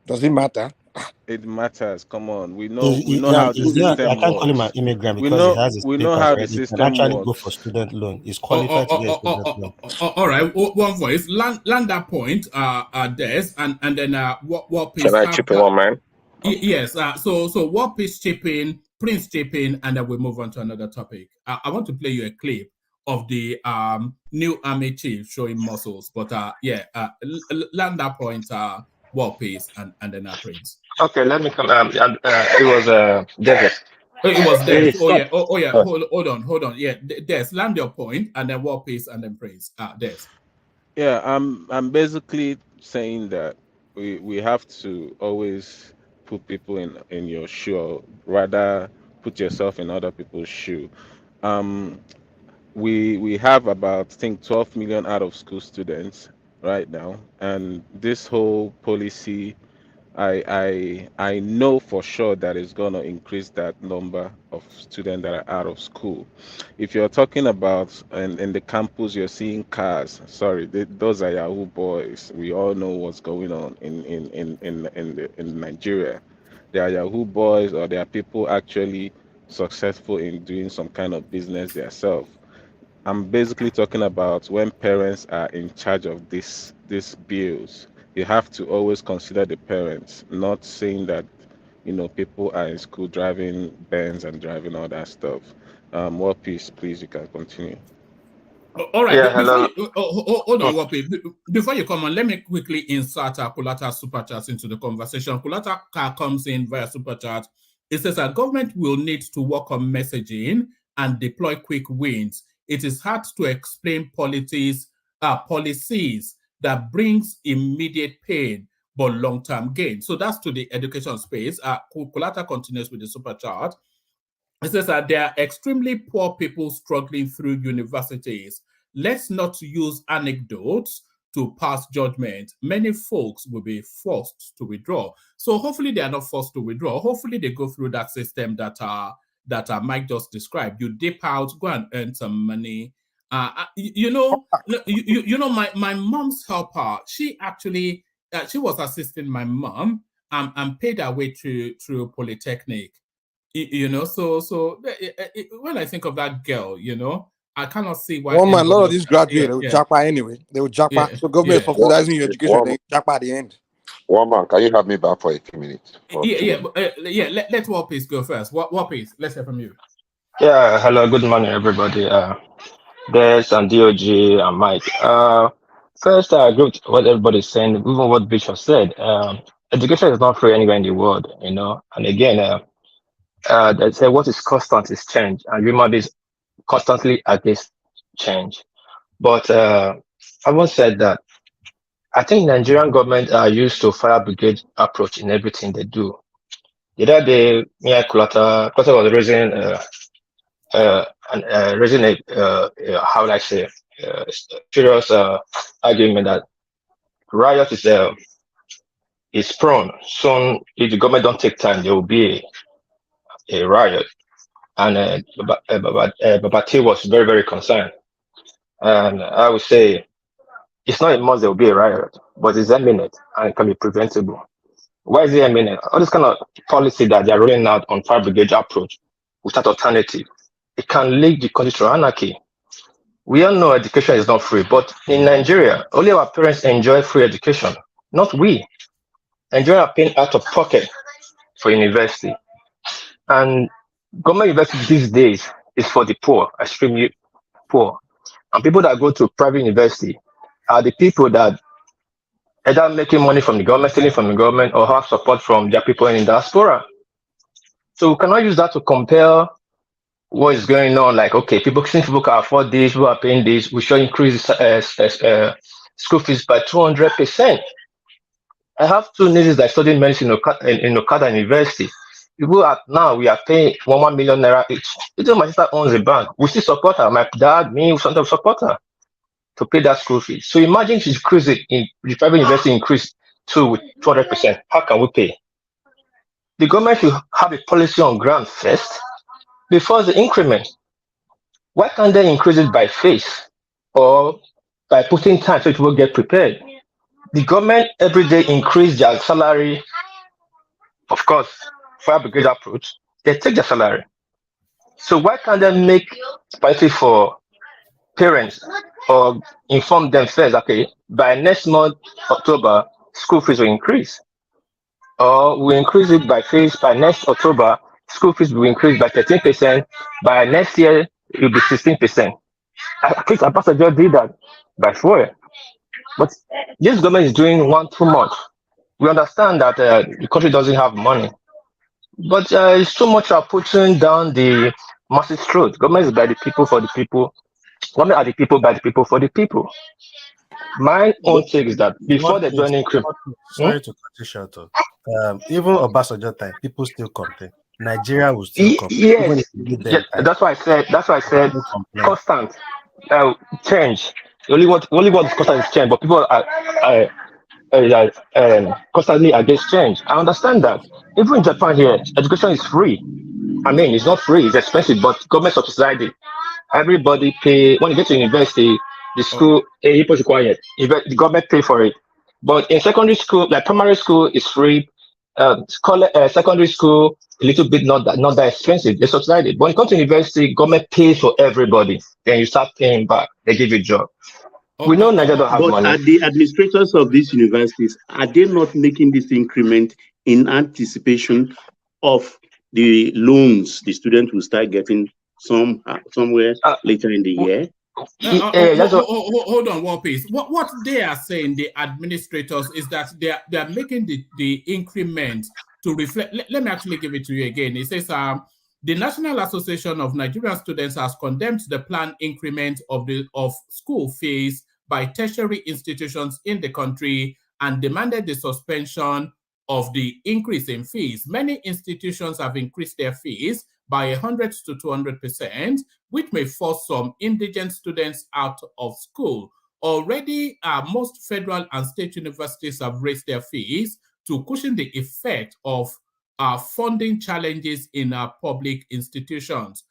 Does it matter? It matters. Come on, we know yeah, how the I system can't call him an works. immigrant We because he know has his we know papers, how the right? He can system actually go for works. student loan. He's qualified to get a student loan. All right, one voice. Land that point, Des, and then what Can piece? I chip in one, man? Yes. So what piece chipping, Prince chipping, and then we move on to another topic. I want to play you a clip of the new army chief showing muscles, but land that point. What piece and then Prince. Okay, let me come. It was David. Oh, it was Hey, Des. Oh stop. yeah. Oh yeah. Uh, Hold on. Yeah, Des. Land your point, and then what piece, and then Prince. Des. Yeah, I'm basically saying that we have to always put people in your shoe, or rather put yourself in other people's shoe. Um, we have about, I think, 12 million out of school students right now, and this whole policy, I know for sure that it's going to increase that number of students that are out of school. If you're talking about in the campus, you're seeing cars. Sorry, those are Yahoo boys. We all know what's going on in Nigeria. There are Yahoo boys, or there are people actually successful in doing some kind of business themselves. I'm basically talking about when parents are in charge of these bills. You have to always consider the parents, not saying that people are in school driving Benz and driving all that stuff. What piece, please? You can continue. All right. yeah, Before hello. you hold on, Mm. Wapi. Before you come on, let me quickly insert Kulata super chat into the conversation. Kulata comes in via super chat. It says our government will need to work on messaging and deploy quick wins. It is hard to explain policies that brings immediate pain but long-term gain. So that's to the education space. Kulata continues with the super chat. It says that there are extremely poor people struggling through universities. Let's not use anecdotes to pass judgment. Many folks will be forced to withdraw. So hopefully they are not forced to withdraw. Hopefully they go through that system that Mike just described. You dip out, go and earn some money. My mom's helper. She actually she was assisting my mom and paid her way through Polytechnic. When I think of that girl, I cannot see why One man, a lot anybody of else. these graduates, Yeah, they will yeah, japa anyway. They will japa. yeah, So government is yeah, One, subsidizing your education, one, they japa at the end. one man, can you have me back for a few minutes? For yeah, two yeah. minutes. Let Warpace go first. Warpace, let's hear from you. Yeah, hello. Good morning, everybody. Des and DOG and Mike. First, I agree with what everybody's saying, even what Bishop said. Education is not free anywhere in the world, And again, they say what is constant is change, and human is constantly against change. But having said that, I think Nigerian government are used to fire brigade approach in everything they do. The other day, Mia Kulata was raising raising how would I say serious argument that riot is prone. Soon, if the government don't take time, there will be a riot. And Babati was very, very concerned. And I would say It's not a must there will be a riot, but it's imminent and it can be preventable. Why is it imminent? All this kind of policy that they're rolling out on fire brigade approach without alternative, it can lead the country to anarchy. We all know education is not free, but in Nigeria, only our parents enjoy free education, not we. Nigeria are paying out of pocket for university. And government university these days is for the poor, extremely poor. And people that go to private university are the people that either making money from the government, stealing from the government, or have support from their people in diaspora. So we cannot use that to compare what is going on. Like, okay, since people can afford this, people are paying this, we should increase school fees by 200%. I have two nieces that study medicine in Okada University. People now we are paying 1 million naira each. Even my sister owns a bank. We still support her. My dad, me, we sometimes support her to pay that school fee. So imagine if increase it in the private university increase to with 200%. How can we pay? The government should have a policy on ground first before the increment. Why can't they increase it by phase or by putting time so people get prepared? The government every day increase their salary. Of course, fire brigade approach, they take their salary. So why can't they make policy for parents or inform them first, okay, by next month, October, school fees will increase. Or we increase it by phase by next October, school fees will increase by 13%. By next year, it will be 16%. I think Ambassador did that by 4. But this government is doing one too much. We understand that the country doesn't have money. But it's too much of putting down the masses' throat. Government is by the people, for the people. Government are the people, by the people, for the people. My own take is that before they do any increment. Sorry to cut you short. Even Obasanjo time, people still complain. Nigeria will still complain. Even if Yes, you give them yes, time, that's why I said still complain. constant change. Only what constant is change, but people are constantly against change. I understand that. Even in Japan here, education is free. I mean, it's not free; it's expensive, but government subsidize it. Everybody pay when you get to university. The school, people is quiet. The government pay for it. But in secondary school, like primary school, is free. Secondary school, a little bit not that expensive. They subsidize it. But when it comes to university, government pays for everybody. Then you start paying back. They give you a job. We know Nigeria don't have But money. are the administrators of these universities, are they not making this increment in anticipation of the loans the student will start getting somewhere later in the year? Hold on one piece. What they are saying, the administrators, is that they are making the increment to reflect. Let me actually give it to you again. It says the National Association of Nigerian Students has condemned the planned increment of school fees by tertiary institutions in the country and demanded the suspension of the increase in fees. Many institutions have increased their fees by 100 to 200%, which may force some indigent students out of school. Already, most federal and state universities have raised their fees to cushion the effect of funding challenges in public institutions.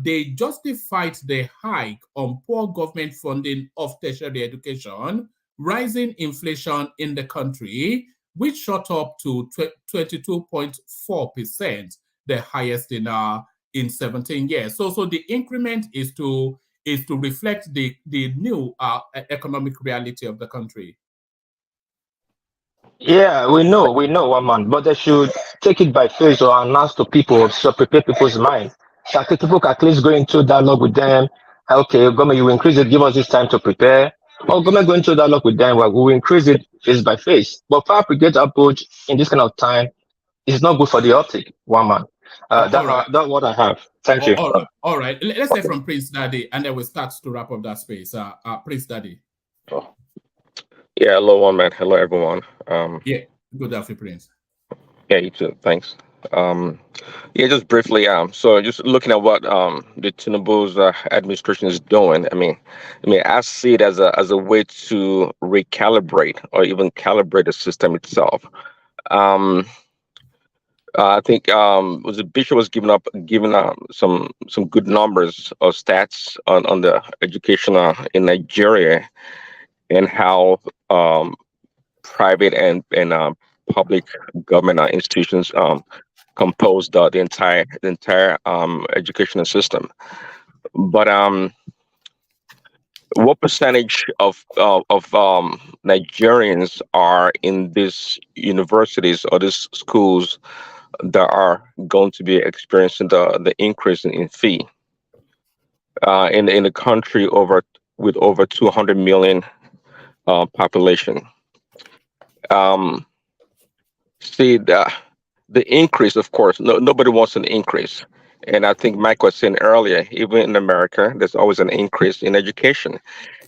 They justified the hike on poor government funding of tertiary education, rising inflation in the country, which shot up to 22.4%, the highest in 17 years. So the increment is to reflect the new economic reality of the country. Yeah, we know, one man, but they should take it by phase or announce to people, so prepare people's mind. So people can at least go into dialogue with them. Okay, government, you will increase it, give us this time to prepare. Or government go into dialogue with them, well, we will increase it phase by phase. But fire brigade approach in this kind of time is not good for the optic, one man. That's what I have. Thank you. All right. Let's hear from Prince Daddy, and then we'll start to wrap up that space. Prince Daddy. Oh. Yeah, hello, one man. Hello, everyone. Yeah, good afternoon, Prince. Yeah, you too. Thanks. Yeah, just briefly. So just looking at what the Tinubu's administration is doing. I mean, I see it as a way to recalibrate or even calibrate the system itself. I think was it Bishop was giving some good numbers or stats on the education in Nigeria, and how private and public government institutions compose the entire educational system. But what percentage of Nigerians are in these universities or these schools that are going to be experiencing the increase in fee in the country with over 200 million population? Um, See the increase, of course. Nobody wants an increase, and I think Mike was saying earlier, even in America, there's always an increase in education,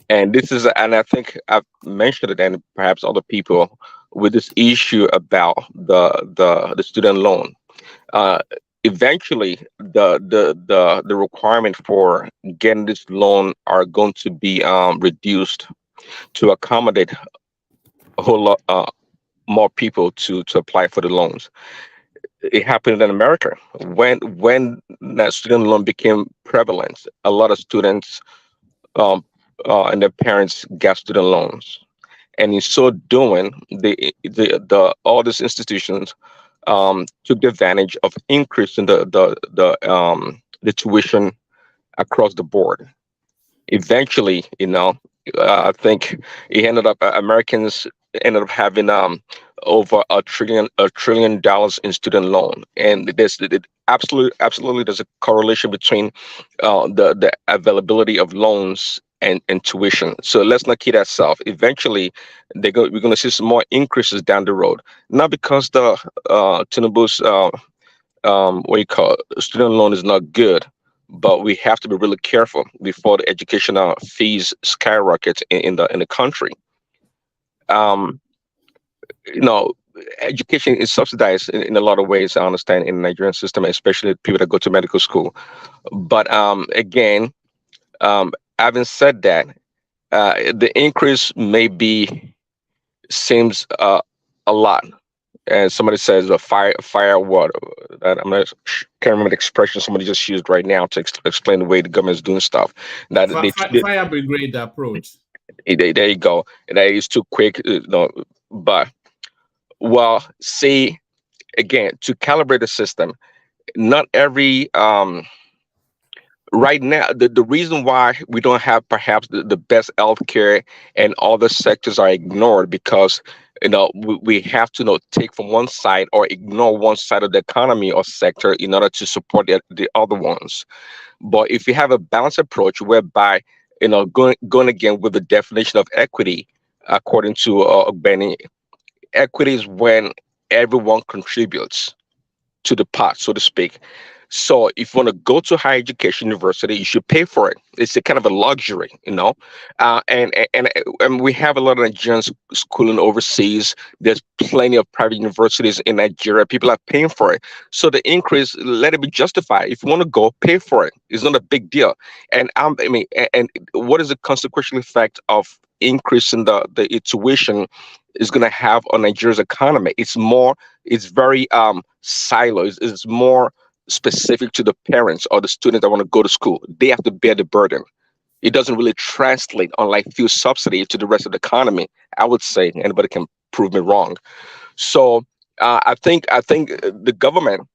and and I think I've mentioned it, and perhaps other people with this issue about the student loan. Uh, Eventually, the requirement for getting this loan are going to be reduced to accommodate a whole lot more people to apply for the loans. It happened in America when that student loan became prevalent. A lot of students um, and their parents got student loans, and in so doing, the all these institutions took advantage of increasing the tuition across the board. Eventually, I think it ended up Americans ended up having over a trillion dollars in student loan, and absolutely there's a correlation between the availability of loans and tuition. So let's not kid ourselves. Eventually, we're going to see some more increases down the road, not because the Tinubu's what you call it, student loan is not good, but we have to be really careful before the educational fees skyrocket in the country. Um, you know, Education is subsidized in a lot of ways. I understand in the Nigerian system, especially people that go to medical school. But again, um, having said that, the increase maybe seems a lot. And somebody says a fire what? I'm not can't remember the expression somebody just used right now to explain the way the government is doing stuff. That Fire brigade approach. there you go. And that is too quick. But well, see again to calibrate the system. Not every right now the reason why we don't have perhaps the best healthcare and all the sectors are ignored because we have to take from one side or ignore one side of the economy or sector in order to support the other ones. But if you have a balanced approach whereby going again with the definition of equity according to Benny, equity is when everyone contributes to the pot, so to speak. So if you want to go to higher education university, you should pay for it. It's a kind of a luxury, and we have a lot of Nigerians schooling overseas. There's plenty of private universities in Nigeria. People are paying for it. So the increase, let it be justified. If you want to go, pay for it. It's not a big deal. And and what is the consequential effect of increasing the tuition is going to have on Nigeria's economy? It's very siloed. It's more specific to the parents or the students that want to go to school. They have to bear the burden. It doesn't really translate, unlike fuel subsidy, to the rest of the economy. I would say anybody can prove me wrong. So I think the government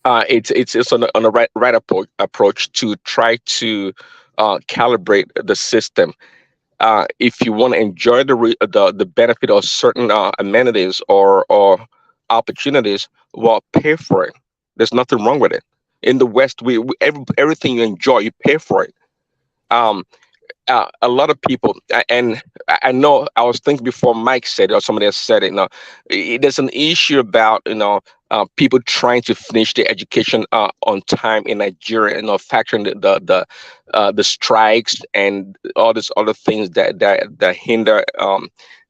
it's on a right approach to try to calibrate the system. If you want to enjoy the benefit of certain amenities or opportunities, well, pay for it. There's nothing wrong with it. In the West, everything you enjoy, you pay for it. Um, a lot of people, and I know I was thinking before Mike said it or somebody else said it. There's an issue about people trying to finish their education on time in Nigeria, factoring the strikes and all these other things that hinder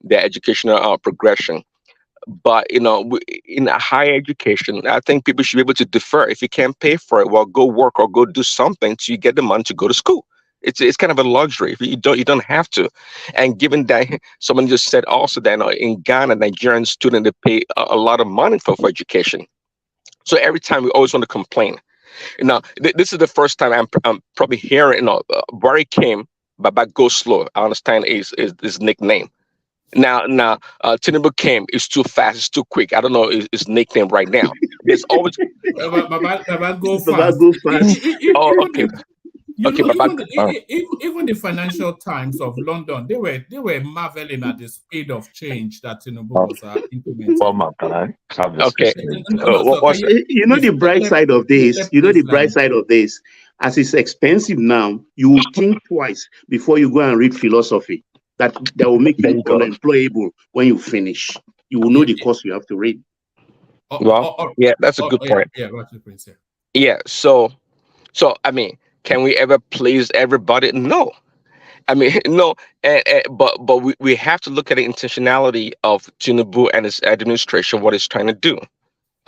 their educational progression. But in a higher education, I think people should be able to defer. If you can't pay for it, well, go work or go do something so you get the money to go to school. It's kind of a luxury. If you don't have to. And given that someone just said also that in Ghana, Nigerian students they pay a lot of money for education. So every time we always want to complain. Now this is the first time I'm probably hearing where it came but go slow. I understand his nickname. Now, Tinubu came. It's too fast. It's too quick. I don't know his nickname right now. There's always. Baba go Baba fast. go fast. Oh, Even okay, the, you okay, know, Baba. even the Financial Times of London, they were marveling at the speed of change that Tinubu was implementing. Former, can I have this? Okay, No, so what's You know the bright side of this. You know the bright side of this. As it's expensive now, you will think twice before you go and read philosophy. That will make there you you go. unemployable when you finish. You will know the course you have to read. Well, yeah, that's a good point. Yeah, what's the Prince? Yeah, so I mean, can we ever please everybody? No. I mean, no, but we have to look at the intentionality of Tinubu and his administration, what he's trying to do.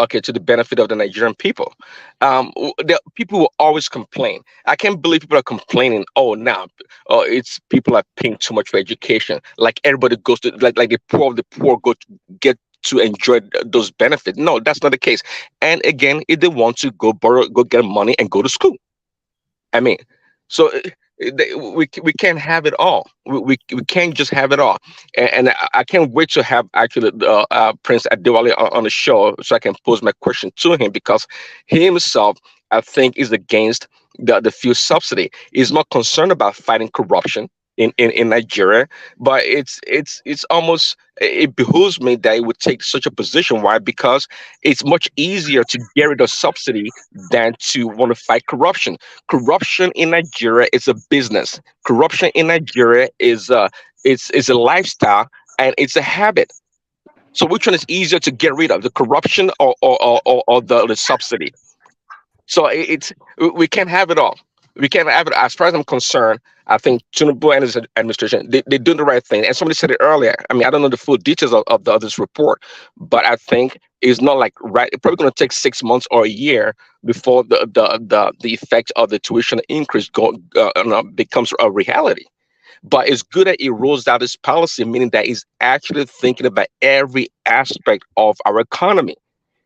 Okay, to the benefit of the Nigerian people. The people will always complain. I can't believe people are complaining. Oh, now, it's people are paying too much for education. Like everybody goes to like the poor of the poor get to enjoy those benefits. No, that's not the case. And again, if they want to go borrow, go get money and go to school. I mean, so we can't have it all. We can't just have it all. And I can't wait to have actually Prince Adewale on the show so I can pose my question to him, because he himself, I think, is against the fuel subsidy. He's not concerned about fighting corruption in Nigeria, but it's almost, it behooves me that he would take such a position. Why? Because it's much easier to get rid of subsidy than to want to fight corruption. Corruption in Nigeria is a business. Corruption in Nigeria is it's a lifestyle, and it's a habit. So which one is easier to get rid of, the corruption or the subsidy? So we can't have it all. We can't have it. As far as I'm concerned, I think Tinubu and his administration, they're doing the right thing. And somebody said it earlier. I mean, I don't know the full details of this report, but I think it's not like right. It's probably going to take 6 months or a year before the effect of the tuition increase becomes a reality. But it's good that he rolls out this policy, meaning that he's actually thinking about every aspect of our economy,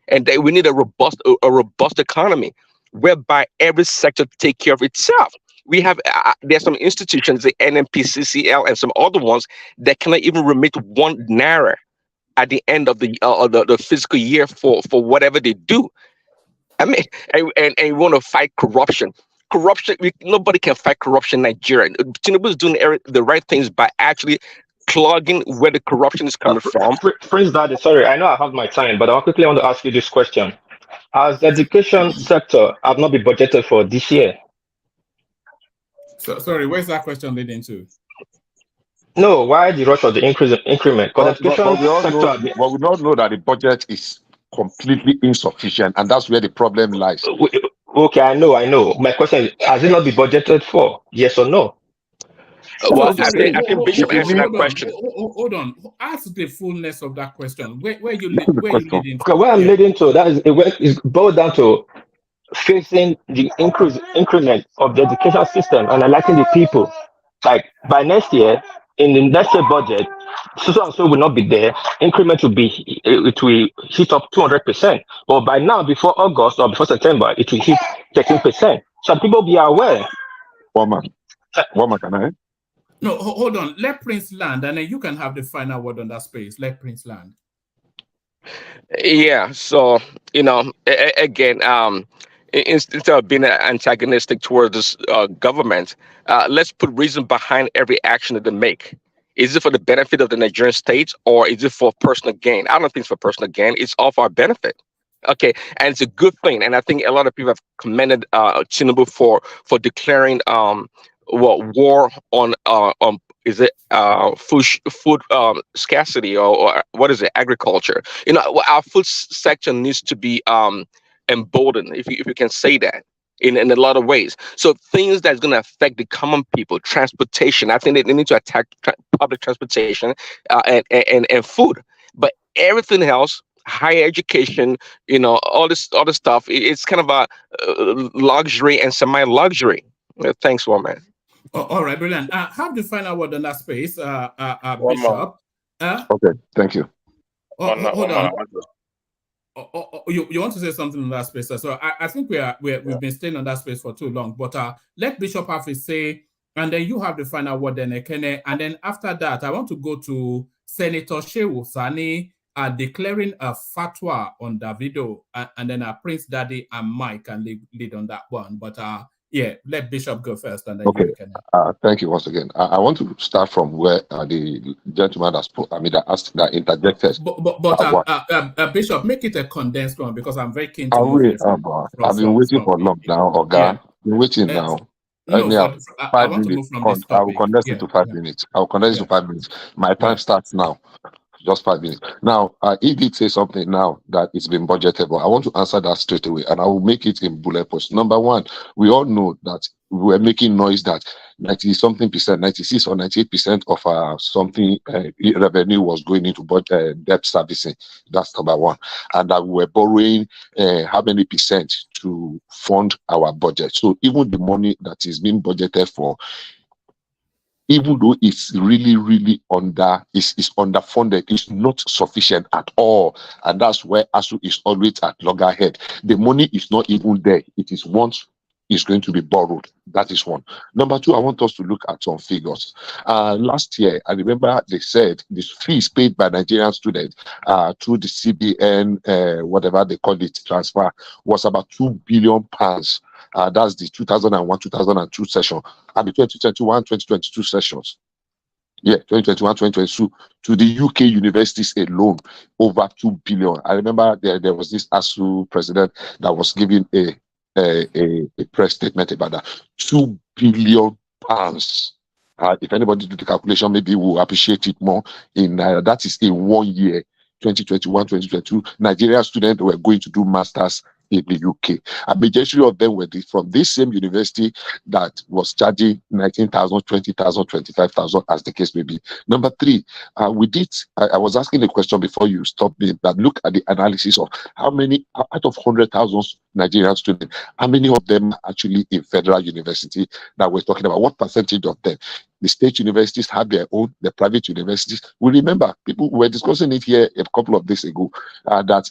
and that we need a robust economy whereby every sector take care of itself. We have there's some institutions, the NMPCCL and some other ones, that cannot even remit 1 naira at the end of the fiscal year for whatever they do. I mean, and we want to fight corruption. Corruption, nobody can fight corruption in Nigeria. Tinubu is doing the right things by actually clogging where the corruption is coming from. Prince Daddy, sorry, I know I have my time, but I quickly want to ask you this question. As the education sector have not been budgeted for this year? So sorry, where's that question leading to? No, why the rush of the increment? Because But we all know that the budget is completely insufficient, and that's where the problem lies. Okay, I know. My question is, has it not been budgeted for? Yes or no? Well, I think Bishop answered that question. Hold on. Ask the fullness of that question. Where you leading to? Okay, where I'm leading to, that is boiled down to facing the increment of the education system and electing the people. Like by next year, in the next year budget, so and so will not be there. Increment will hit up 200%. But by now, before August or before September, it will hit 13%. So people be aware. One man, can I? No, hold on. Let Prince land, and then you can have the final word on that space. Let Prince land. Yeah. So again, instead of being antagonistic towards this government, let's put reason behind every action that they make. Is it for the benefit of the Nigerian state, or is it for personal gain? I don't think it's for personal gain. It's all for our benefit. Okay, and it's a good thing. And I think a lot of people have commended Tinubu for declaring war on is it food scarcity, or what is it, agriculture? Our food sector needs to be emboldened, if you can say that, in a lot of ways. So things that's going to affect the common people, transportation, I think they need to attack public transportation and food. But everything else, higher education, all this other stuff, it's kind of a luxury and semi-luxury. Thanks, woman. All right, brilliant. Have the final word on that space, Bishop. Okay, thank you. Hold on. You want to say something on that space? So I think we've been staying on that space for too long. But let Bishop have to say And then you have the final word, then Ekene. And then after that, I want to go to Senator Shehu Sani declaring a fatwa on Davido, and then Prince Daddy and Mike can lead on that one. But yeah, let Bishop go first, and then Okay. you can. Thank you once again. I want to start from where the gentleman that interjected. But Bishop, make it a condensed one because I'm very keen to move I've been waiting for long now, Oga. Yeah. Been waiting now. No, I want 5 to minutes. move from this I will topic. condense it to 5 minutes. I will condense it to 5 minutes. My time starts now. Just 5 minutes. Now, he did say something now that it's been budgetable. I want to answer that straight away, and I will make it in bullet points. Number one, we all know that we were making noise that 90-something percent, 96 or 98% of our revenue was going into debt servicing. That's number one. And that we were borrowing how many percent to fund our budget. So even the money that is being budgeted for, even though it's really is underfunded, it's not sufficient at all. And that's where ASU is always at loggerhead. The money is not even there. It is once is going to be borrowed. That is one. Number two, I want us to look at some figures. Last year, I remember they said the fees paid by Nigerian students through the CBN, whatever they call it, transfer, was about £2 billion. That's the 2001-2002 session, and the 2021-2022 sessions. Yeah, 2021-2022 to the UK universities alone, over 2 billion. I remember there was this ASU president that was giving a press statement about that. £2 billion. If anybody do the calculation, maybe we'll appreciate it more. That is in 1 year, 2021-2022. Nigerian students were going to do masters in the UK. A majority of them were from this same university that was charging 19,000, 20,000, 25,000, as the case may be. Number three, I was asking a question before you stopped me, that look at the analysis of how many out of 100,000 Nigerian students, how many of them are actually in federal university that we're talking about? What percentage of them? The state universities have their own, the private universities. We remember, people were discussing it here a couple of days ago, that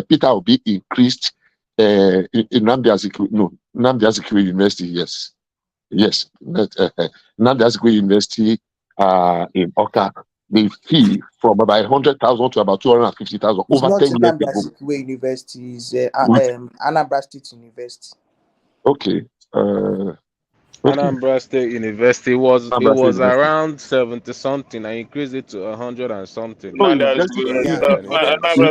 Peter Obi increased in Nnamdi Azikiwe University, yes, Nnamdi Azikiwe University in Oka, the fee from about 100,000 to about 250,000 over 10 years ago. Nnamdi Azikiwe University is Anambra State University. Okay. Anambra State University was around 70 something. I increased it to 100 and something. Anambra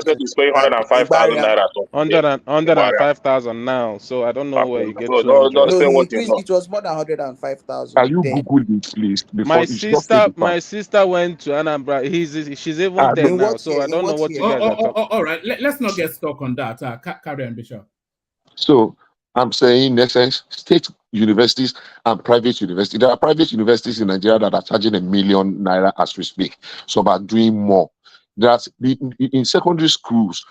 State is paying 105,000 naira. 105,000 now. So I don't know where you get to. No, it was more than 105,000. Are you Google it, please? My sister went to Anambra. She's even there now. So I don't know what you guys are talking. All right, let's not get stuck on that. Carry on, Bishop. So I'm saying, in essence, state universities and private universities. There are private universities in Nigeria that are charging £1 million naira as we speak. So about doing more. That's in secondary schools.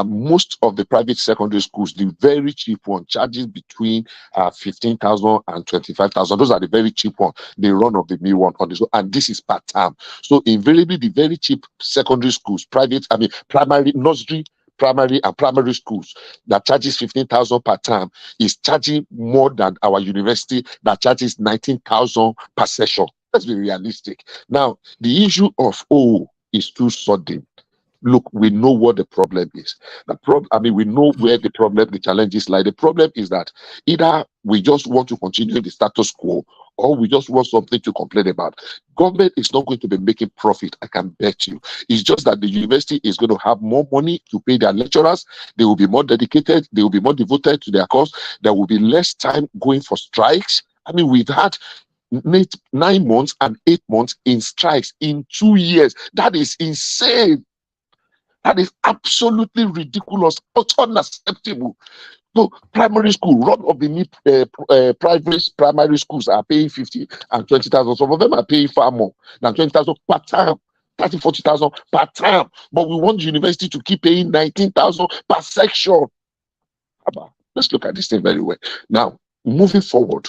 Most of the private secondary schools, the very cheap one, charges between 15,000 and 25,000. Those are the very cheap one. The run of the mill one on this, and this is part time. So invariably, the very cheap secondary schools, primary, nursery, primary and primary schools that charges 15,000 per term is charging more than our university that charges 19,000 per session. Let's be realistic. Now, the issue of is too sudden. Look, we know what the problem is. We know where the challenges lie. The problem is that either we just want to continue the status quo, or we just want something to complain about. Government is not going to be making profit, I can bet you. It's just that the university is going to have more money to pay their lecturers. They will be more dedicated. They will be more devoted to their cause. There will be less time going for strikes. We've had 9 months and 8 months in strikes in 2 years. That is insane. That is absolutely ridiculous, unacceptable. So primary school, run of the private primary schools are paying 50 and 20,000. Some of them are paying far more than 20,000 per term, 30, 40,000 per term. But we want the university to keep paying 19,000 per section. Let's look at this thing very well. Now, moving forward,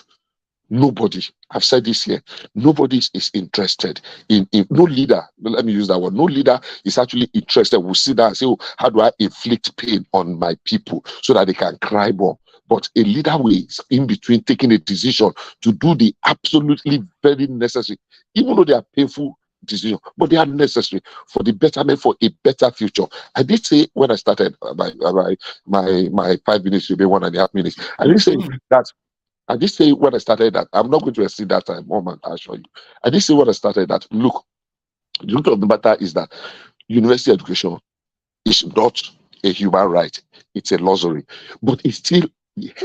nobody, I've said this here, nobody is interested in no leader, let me use that word, no leader is actually interested. We'll sit down and say, how do I inflict pain on my people so that they can cry more? But a leader waits in between taking a decision to do the absolutely very necessary, even though they are painful decisions, but they are necessary for the betterment, for a better future. I did say when I started my 5 minutes, maybe 1.5 minutes, I did say that. I did say when I started that I'm not going to exceed that time, moment, I assure you. I did say when I started that, look, the truth of the matter is that university education is not a human right, it's a luxury, but it's still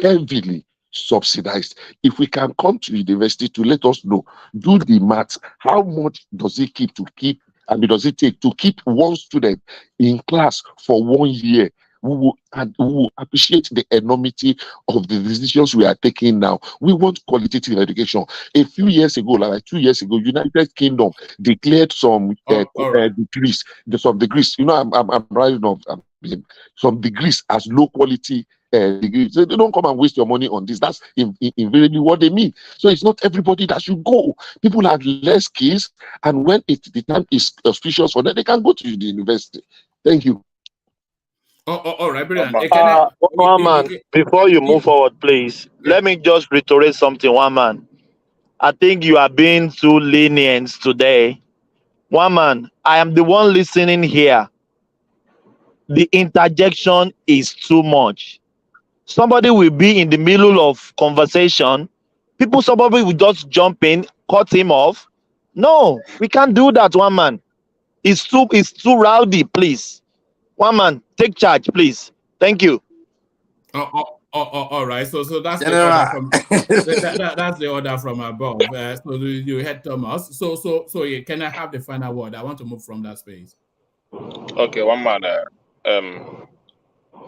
heavily subsidized. If we can come to university to let us know, do the maths, how much does it does it take to keep one student in class for 1 year? We will appreciate the enormity of the decisions we are taking now. We want qualitative education. A few years ago, like 2 years ago, United Kingdom declared some degrees. Some degrees. You know, I'm writing off some degrees as low quality degrees. So they don't come and waste your money on this. That's invariably what they mean. So it's not everybody that should go. People have less skills, and when the time is auspicious for them, they can go to the university. Thank you. All right, brilliant. One man, before you move forward, please, let me just reiterate something, one man. I think you are being too lenient today. One man, I am the one listening here. The interjection is too much. Somebody will be in the middle of conversation. Somebody will just jump in, cut him off. No, we can't do that, one man. It's too rowdy, please. One man, take charge, please. Thank you. All right. So that's General. the order from that's the order from above. So you head Thomas. So yeah, can I have the final word? I want to move from that space. Okay, one man.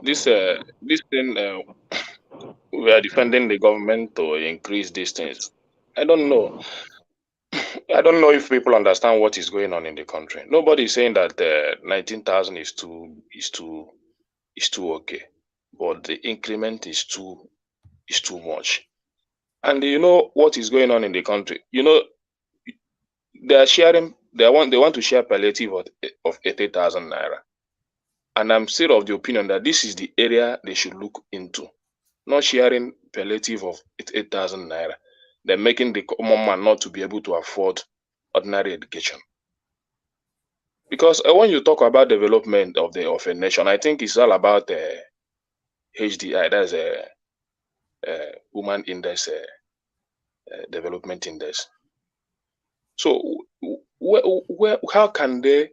This thing, we are defending the government to increase these things. I don't know. I don't know if people understand what is going on in the country. Nobody is saying that 19,000 is too okay, but the increment is too much. And you know what is going on in the country? You know, they are sharing. They want to share palliative of 80,000 naira, and I'm still of the opinion that this is the area they should look into, not sharing palliative of 8,000 naira. They're making the common man not to be able to afford ordinary education. Because when you talk about development of a nation, I think it's all about HDI. That's a Human Index, Development Index. So, how can the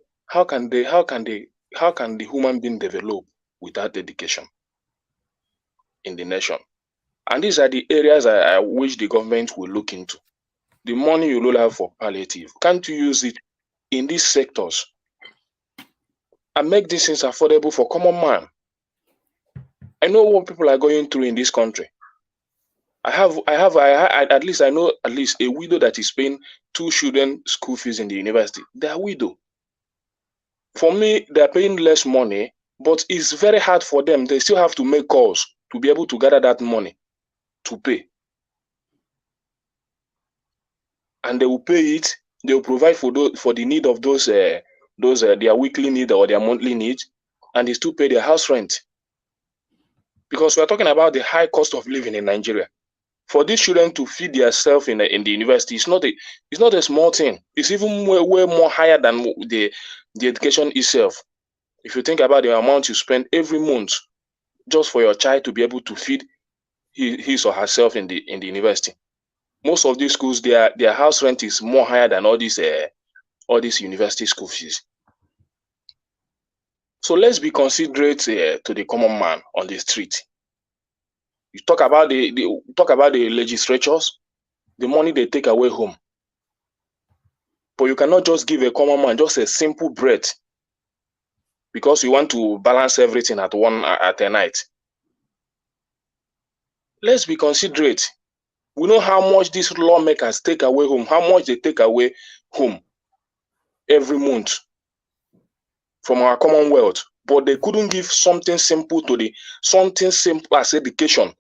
human being develop without education in the nation? And these are the areas I wish the government will look into. The money you will have for palliative, can't you use it in these sectors and make these things affordable for common man? I know what people are going through in this country. I know at least a widow that is paying 2 children school fees in the university. They are widow. For me, they are paying less money, but it's very hard for them. They still have to make calls to be able to gather that money to pay. And they will pay it. They will provide for the need of those their weekly need or their monthly needs, and they still pay their house rent. Because we are talking about the high cost of living in Nigeria. For these children to feed themselves in the university, it's not a small thing. It's even way more higher than the education itself. If you think about the amount you spend every month just for your child to be able to feed his or herself in the university. Most of these schools, their house rent is more higher than all these university school fees. So let's be considerate to the common man on the street. You talk about the legislatures, the money they take away home. But you cannot just give a common man just a simple bread because you want to balance everything at a night. Let's be considerate. We know how much these lawmakers take away home, how much they take away home every month from our commonwealth, but they couldn't give something simple as education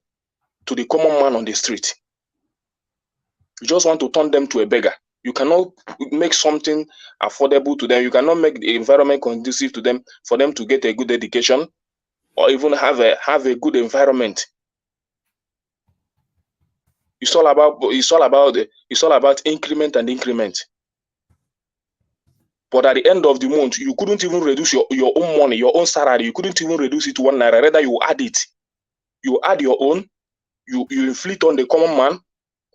to the common man on the street. You just want to turn them to a beggar. You cannot make something affordable to them. You cannot make the environment conducive to them for them to get a good education or even have a good environment. It's all about increment and increment. But at the end of the month, you couldn't even reduce your own money, your own salary. You couldn't even reduce it to 1 naira. Rather, you add it. You add your own. You inflict on the common man.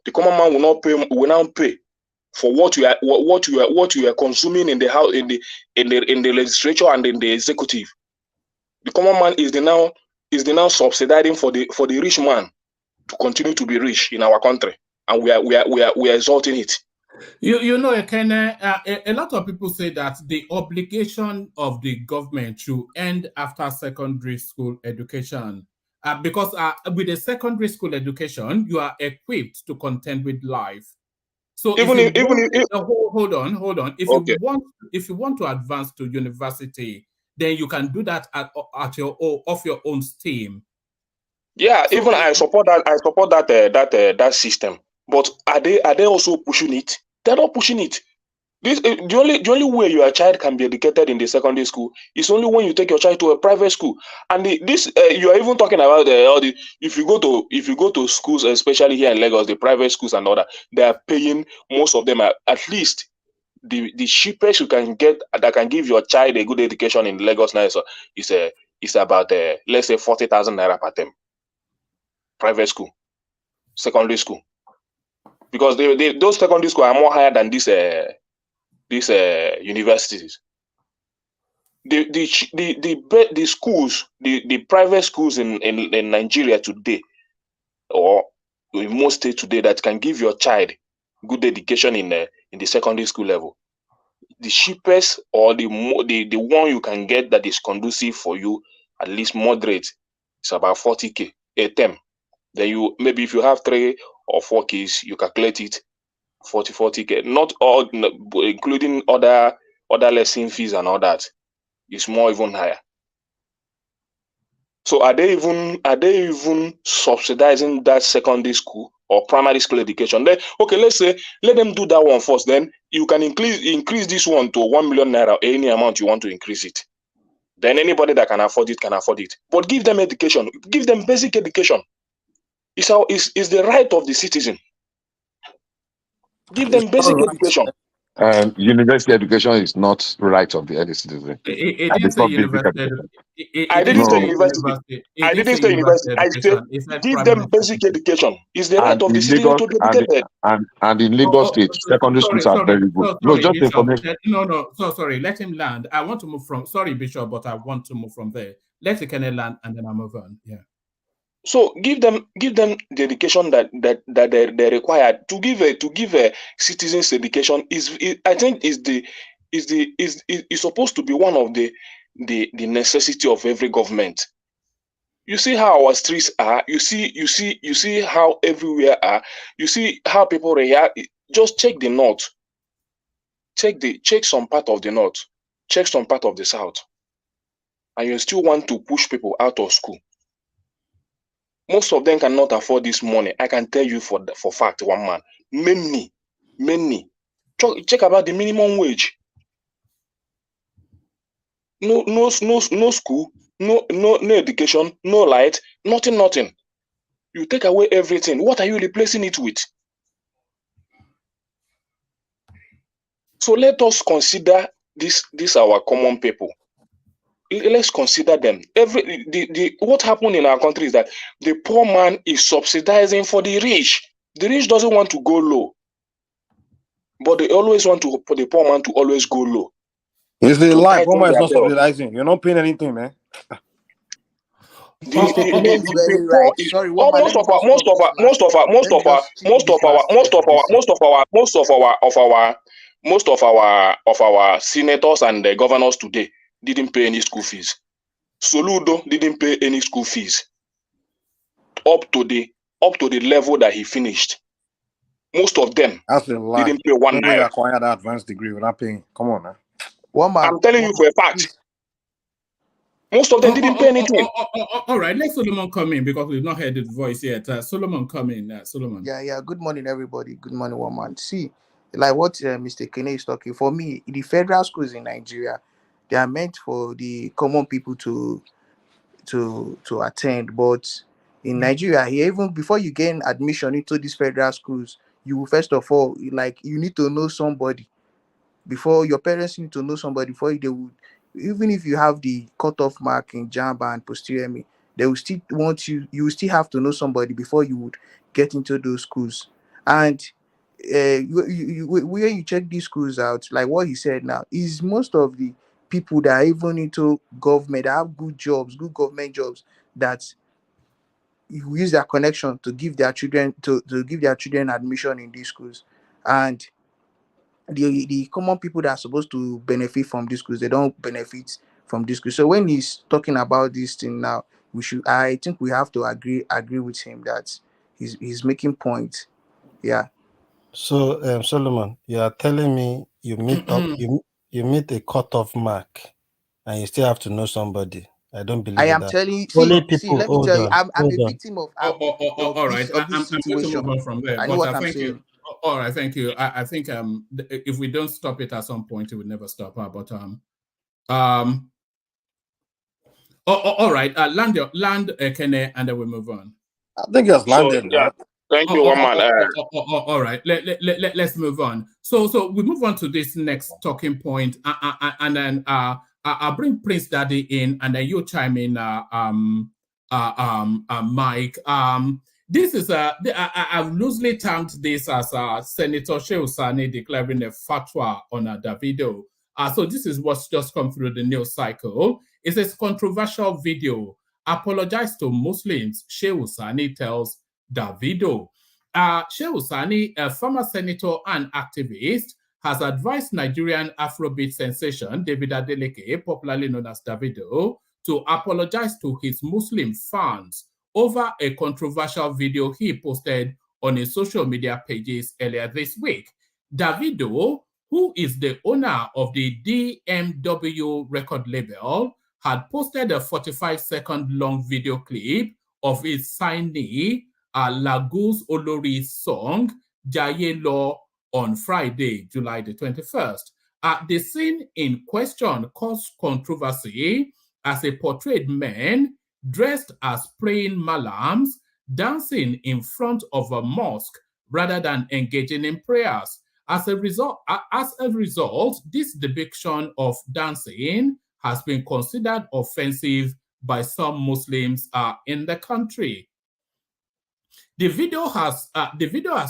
The common man will now pay for what you are consuming in the house, in the legislature and in the executive. The common man is the now subsidizing for the rich man to continue to be rich in our country, and we are exalting it. You know, Ekene, a lot of people say that the obligation of the government to end after secondary school education, because with a secondary school education, you are equipped to contend with life. So hold on. If you want to advance to university, then you can do that at your off your own steam. Yeah, so even I support that system. But are they also pushing it? They're not pushing it. The only way your child can be educated in the secondary school is only when you take your child to a private school. And you are even talking about if you go to schools, especially here in Lagos, the private schools and all that, they are paying, most of them are at least the cheapest you can get that can give your child a good education in Lagos now is about let's say 40,000 naira per term. Private school, secondary school, because those secondary school are more higher than these universities. The schools, the private schools in Nigeria today, or in most states today, that can give your child good education in the secondary school level, the cheapest or the one you can get that is conducive for you, at least moderate, is about 40K a term. Then maybe if you have 3 or 4 kids, you calculate it 40K. Not all, including other lesson fees and all that. It's more even higher. So are they even subsidizing that secondary school or primary school education? Then okay, let's say let them do that one first. Then you can increase this one to 1 million naira, or any amount you want to increase it. Then anybody that can afford it can afford it. But give them education. Give them basic education. It's the right of the citizen. Give them basic education. University education is not right of the any citizen. It didn't say university. I didn't say university. I didn't say university. I said give them basic education. It's the right of the citizen to be educated. And in Lagos State, secondary schools are very good. No, just information. No. So sorry. Let him land. I want to move from. Sorry, Bishop, but I want to move from there. Let the Kenneth land, and then I'll move on. Yeah. So give them the education that they require to give a citizens education I think is supposed to be one of the necessity of every government. You see how our streets are. You see how everywhere are. You see how people react. Just check the north. Check some part of the north. Check some part of the south, and you still want to push people out of school. Most of them cannot afford this money. I can tell you for fact, one man. Many. Check about the minimum wage. No school, no education, no light, nothing. You take away everything. What are you replacing it with? So let us consider this our common people. Let's consider them. What happened in our country is that the poor man is subsidizing for the rich. The rich doesn't want to go low, but they always want for the poor man to always go low. It's the life. Poor man is not subsidizing. You're not paying anything, man. Most of our senators and the governors today didn't pay any school fees. Soludo didn't pay any school fees up to the level that he finished. Most of them didn't pay 1 naira. You acquired that advanced degree without paying. Come on, man. I'm telling you for a fact. Most of them didn't pay anything. All right, let Solomon come in because we've not heard his voice yet. Solomon, come in. Solomon. Yeah. Good morning, everybody. Good morning, woman. See, like what Mr. Kene is talking. For me, the federal schools in Nigeria, they are meant for the common people to attend. But in Nigeria here, even before you gain admission into these federal schools, you will first of all, like, you need to know somebody. Before, your parents need to know somebody before they would, even if you have the cutoff mark in JAMB and posterior me, they will still want you, you will still have to know somebody before you would get into those schools. And when you check these schools out, like what he said now, is most of the people that are even into government, that have good jobs, good government jobs, that you use their connection to give their children to give their children admission in these schools. And the common people that are supposed to benefit from these schools, they don't benefit from this school. So when he's talking about this thing now, I think we have to agree with him that he's making points. Yeah. So, Solomon, you are telling me you meet up, you meet a cutoff mark, and you still have to know somebody. I don't I believe in am that. telling you, Only see, people. let me Hold tell you, on, I'm a hold on. victim of All right, of I'm this going to move situation. on from there. I know But what I'm thank you. saying. All right, thank you. I think if we don't stop it at some point, it will never stop. But all right. Land Kene, and then we move on. I think it's So landed yeah, now. thank you, one man. All right. Let's move on. So we move on to this next talking point, and then I'll bring Prince Daddy in, and then you chime in, Mike. This is I've loosely termed this as Senator Shehu Sani declaring a fatwa on Davido. So this is what's just come through the news cycle. It's a controversial video. Apologize to Muslims, Shehu Sani tells Davido. Shehu Sani, a former senator and activist, has advised Nigerian Afrobeat sensation David Adeleke, popularly known as Davido, to apologize to his Muslim fans over a controversial video he posted on his social media pages earlier this week. Davido, who is the owner of the DMW record label, had posted a 45-second long video clip of his signee, Lagos Olori's song, Jaye Lo, on Friday, July the 21st. The scene in question caused controversy as a portrayed man dressed as praying malams dancing in front of a mosque rather than engaging in prayers. As a result, this depiction of dancing has been considered offensive by some Muslims in the country. The video has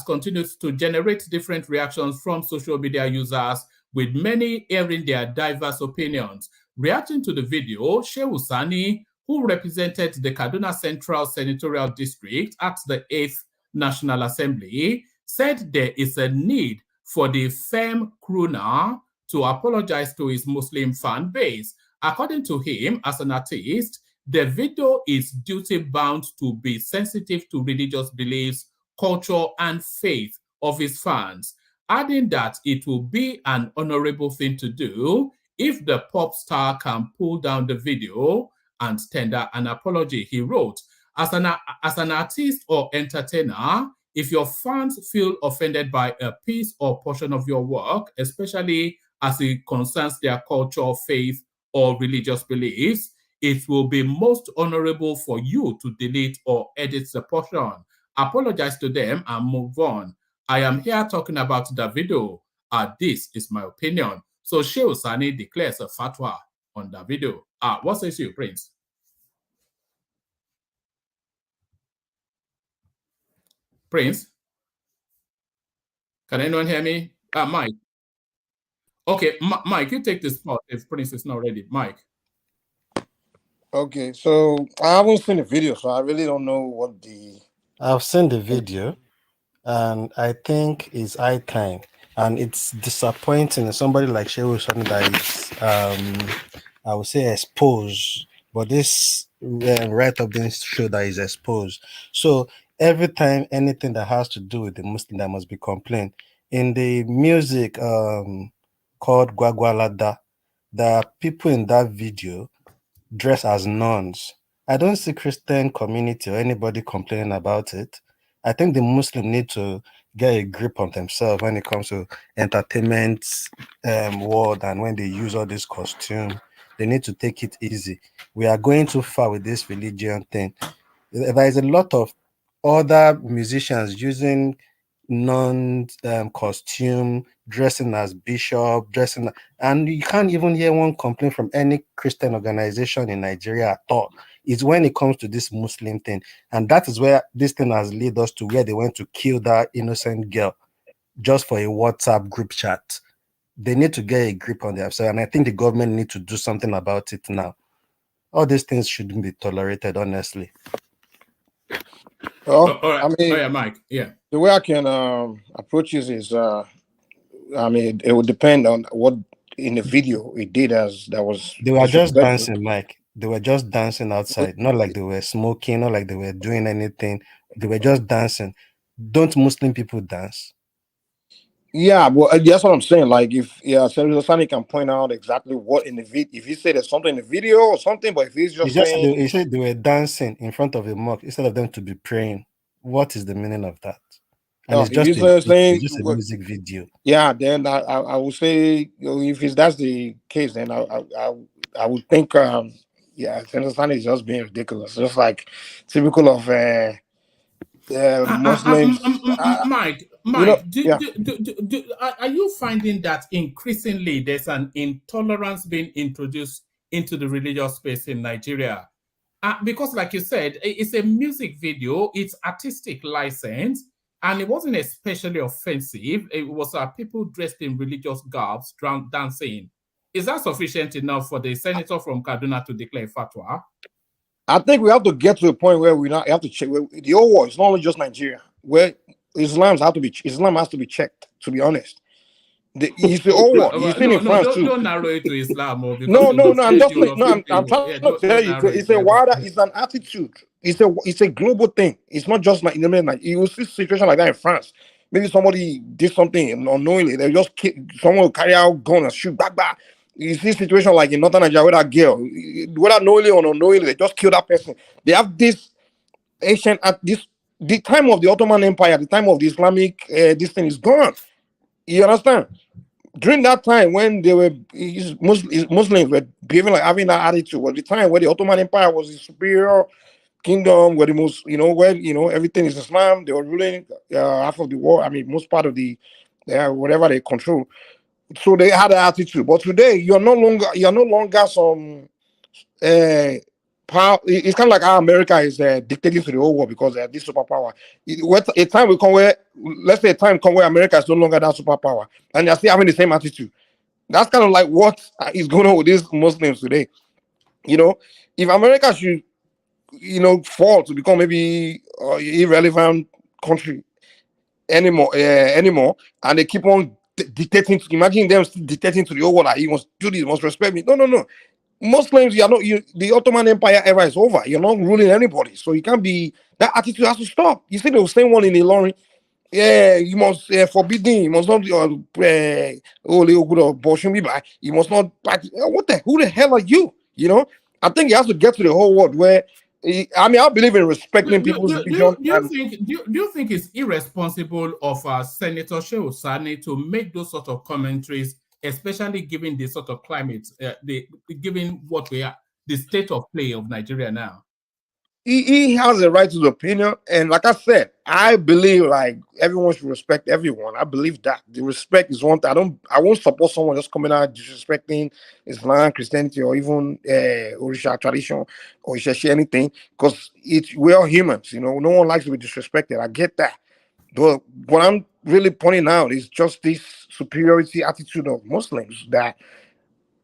continued to generate different reactions from social media users, with many airing their diverse opinions. Reacting to the video, Shehu Sani, who represented the Kaduna Central Senatorial District at the 8th National Assembly, said there is a need for the femme crooner to apologize to his Muslim fan base. According to him, as an artist, Davido is duty-bound to be sensitive to religious beliefs, culture, and faith of his fans, adding that it will be an honorable thing to do if the pop star can pull down the video and tender an apology. He wrote, as an artist or entertainer, if your fans feel offended by a piece or portion of your work, especially as it concerns their culture, faith, or religious beliefs, it will be most honorable for you to delete or edit the portion, apologize to them, and move on. I am here talking about Davido. This is my opinion. So Shehu Sani declares a fatwa on Davido. What says you, Prince? Prince? Can anyone hear me? Mike. Okay, Mike, you take the spot if Prince is not ready. Mike. Okay, so I haven't seen the video, so I really don't know what the. I've seen the video, and I think it's high time. And it's disappointing somebody like Shehu Sani that is, I would say, exposed. But this write-up didn't show that he's exposed. So every time anything that has to do with the Muslim, there must be complaint. In the music called Gwagwalada, there are people in that video dress as nuns. I don't see Christian community or anybody complaining about it. I think the Muslim need to get a grip on themselves when it comes to entertainment world, and when they use all this costume, they need to take it easy. We are going too far with this religion thing. There is a lot of other musicians using non-costume, dressing as bishop, and you can't even hear one complaint from any Christian organization in Nigeria at all. It's when it comes to this Muslim thing, and that is where this thing has led us to where they went to kill that innocent girl just for a WhatsApp group chat. They need to get a grip on themselves, and I think the government need to do something about it now. All these things shouldn't be tolerated, honestly. Well, all right. I mean, yeah, Mike. Yeah. The way I can approach this is, I mean, it would depend on what in the video it did as that was. They were just disrespectful. dancing, Mike. They were just dancing outside, not like they were smoking, not like they were doing anything. They were just dancing. Don't Muslim people dance? Yeah, well, that's what I'm saying. Like, if Senator Sani can point out exactly what in the video, if he said there's something in the video or something, but if he's just saying, he said they were dancing in front of a mosque instead of them to be praying. What is the meaning of that? And it's just a music video. Yeah, then I would say, if that's the case, then I would think, Senator Sani is just being ridiculous, just like typical of Muslims. Mike, are you finding that increasingly there's an intolerance being introduced into the religious space in Nigeria? Because, like you said, it's a music video, it's artistic license, and it wasn't especially offensive. It was people dressed in religious garbs dancing. Is that sufficient enough for the senator from Kaduna to declare fatwa? I think we have to get to a point where we have to check the whole world. It's not only just Nigeria, where Islam has to be checked. To be honest, it's the whole world. You've seen in France too. Don't narrow it to Islam. I'm trying to tell you. It's a wider. It's an attitude. It's a global thing. It's not just like you will see situation like that in France. Maybe somebody did something unknowingly. They just someone will carry out gun and shoot back. You see situation like in Northern Nigeria with that girl, whether knowingly or unknowingly, they just kill that person. They have this ancient at the time of the Ottoman Empire, the time of the Islamic, this thing is gone. You understand? During that time when they were Muslims were behaving like having that attitude, was the time where the Ottoman Empire was the superior kingdom, where the most, where everything is Islam. They were ruling half of the world. I mean, most part of the whatever they control. So they had an attitude, but today you're no longer some power. It's kind of like how America is dictating to the whole world because they are this superpower. A time will come where, let's say, a time come where America is no longer that superpower, and they're still having the same attitude. That's kind of like what is going on with these Muslims today. If America should, fall to become maybe irrelevant country anymore, and they keep on dictating. Imagine them dictating to the whole world. Like, you must do this, you must respect me. No. Muslims, the Ottoman Empire era is over. You're not ruling anybody, so you can't be. That attitude has to stop. You see the same one in Ilorin. Yeah, you must forbidden. You must not abortion. You must not. Who the hell are you? I think you have to get to the whole world where. I believe in respecting people's religion. Do you think it's irresponsible of Senator Shehu Sani to make those sort of commentaries, especially given the sort of climate, given what we are, the state of play of Nigeria now? He has a right to the opinion, and like I said, I believe like everyone should respect everyone. I believe that the respect is one thing. I won't support someone just coming out disrespecting Islam, Christianity, or even Orisha tradition or Isheshi anything, because we're all humans. No one likes to be disrespected. I get that, but what I'm really pointing out is just this superiority attitude of Muslims that.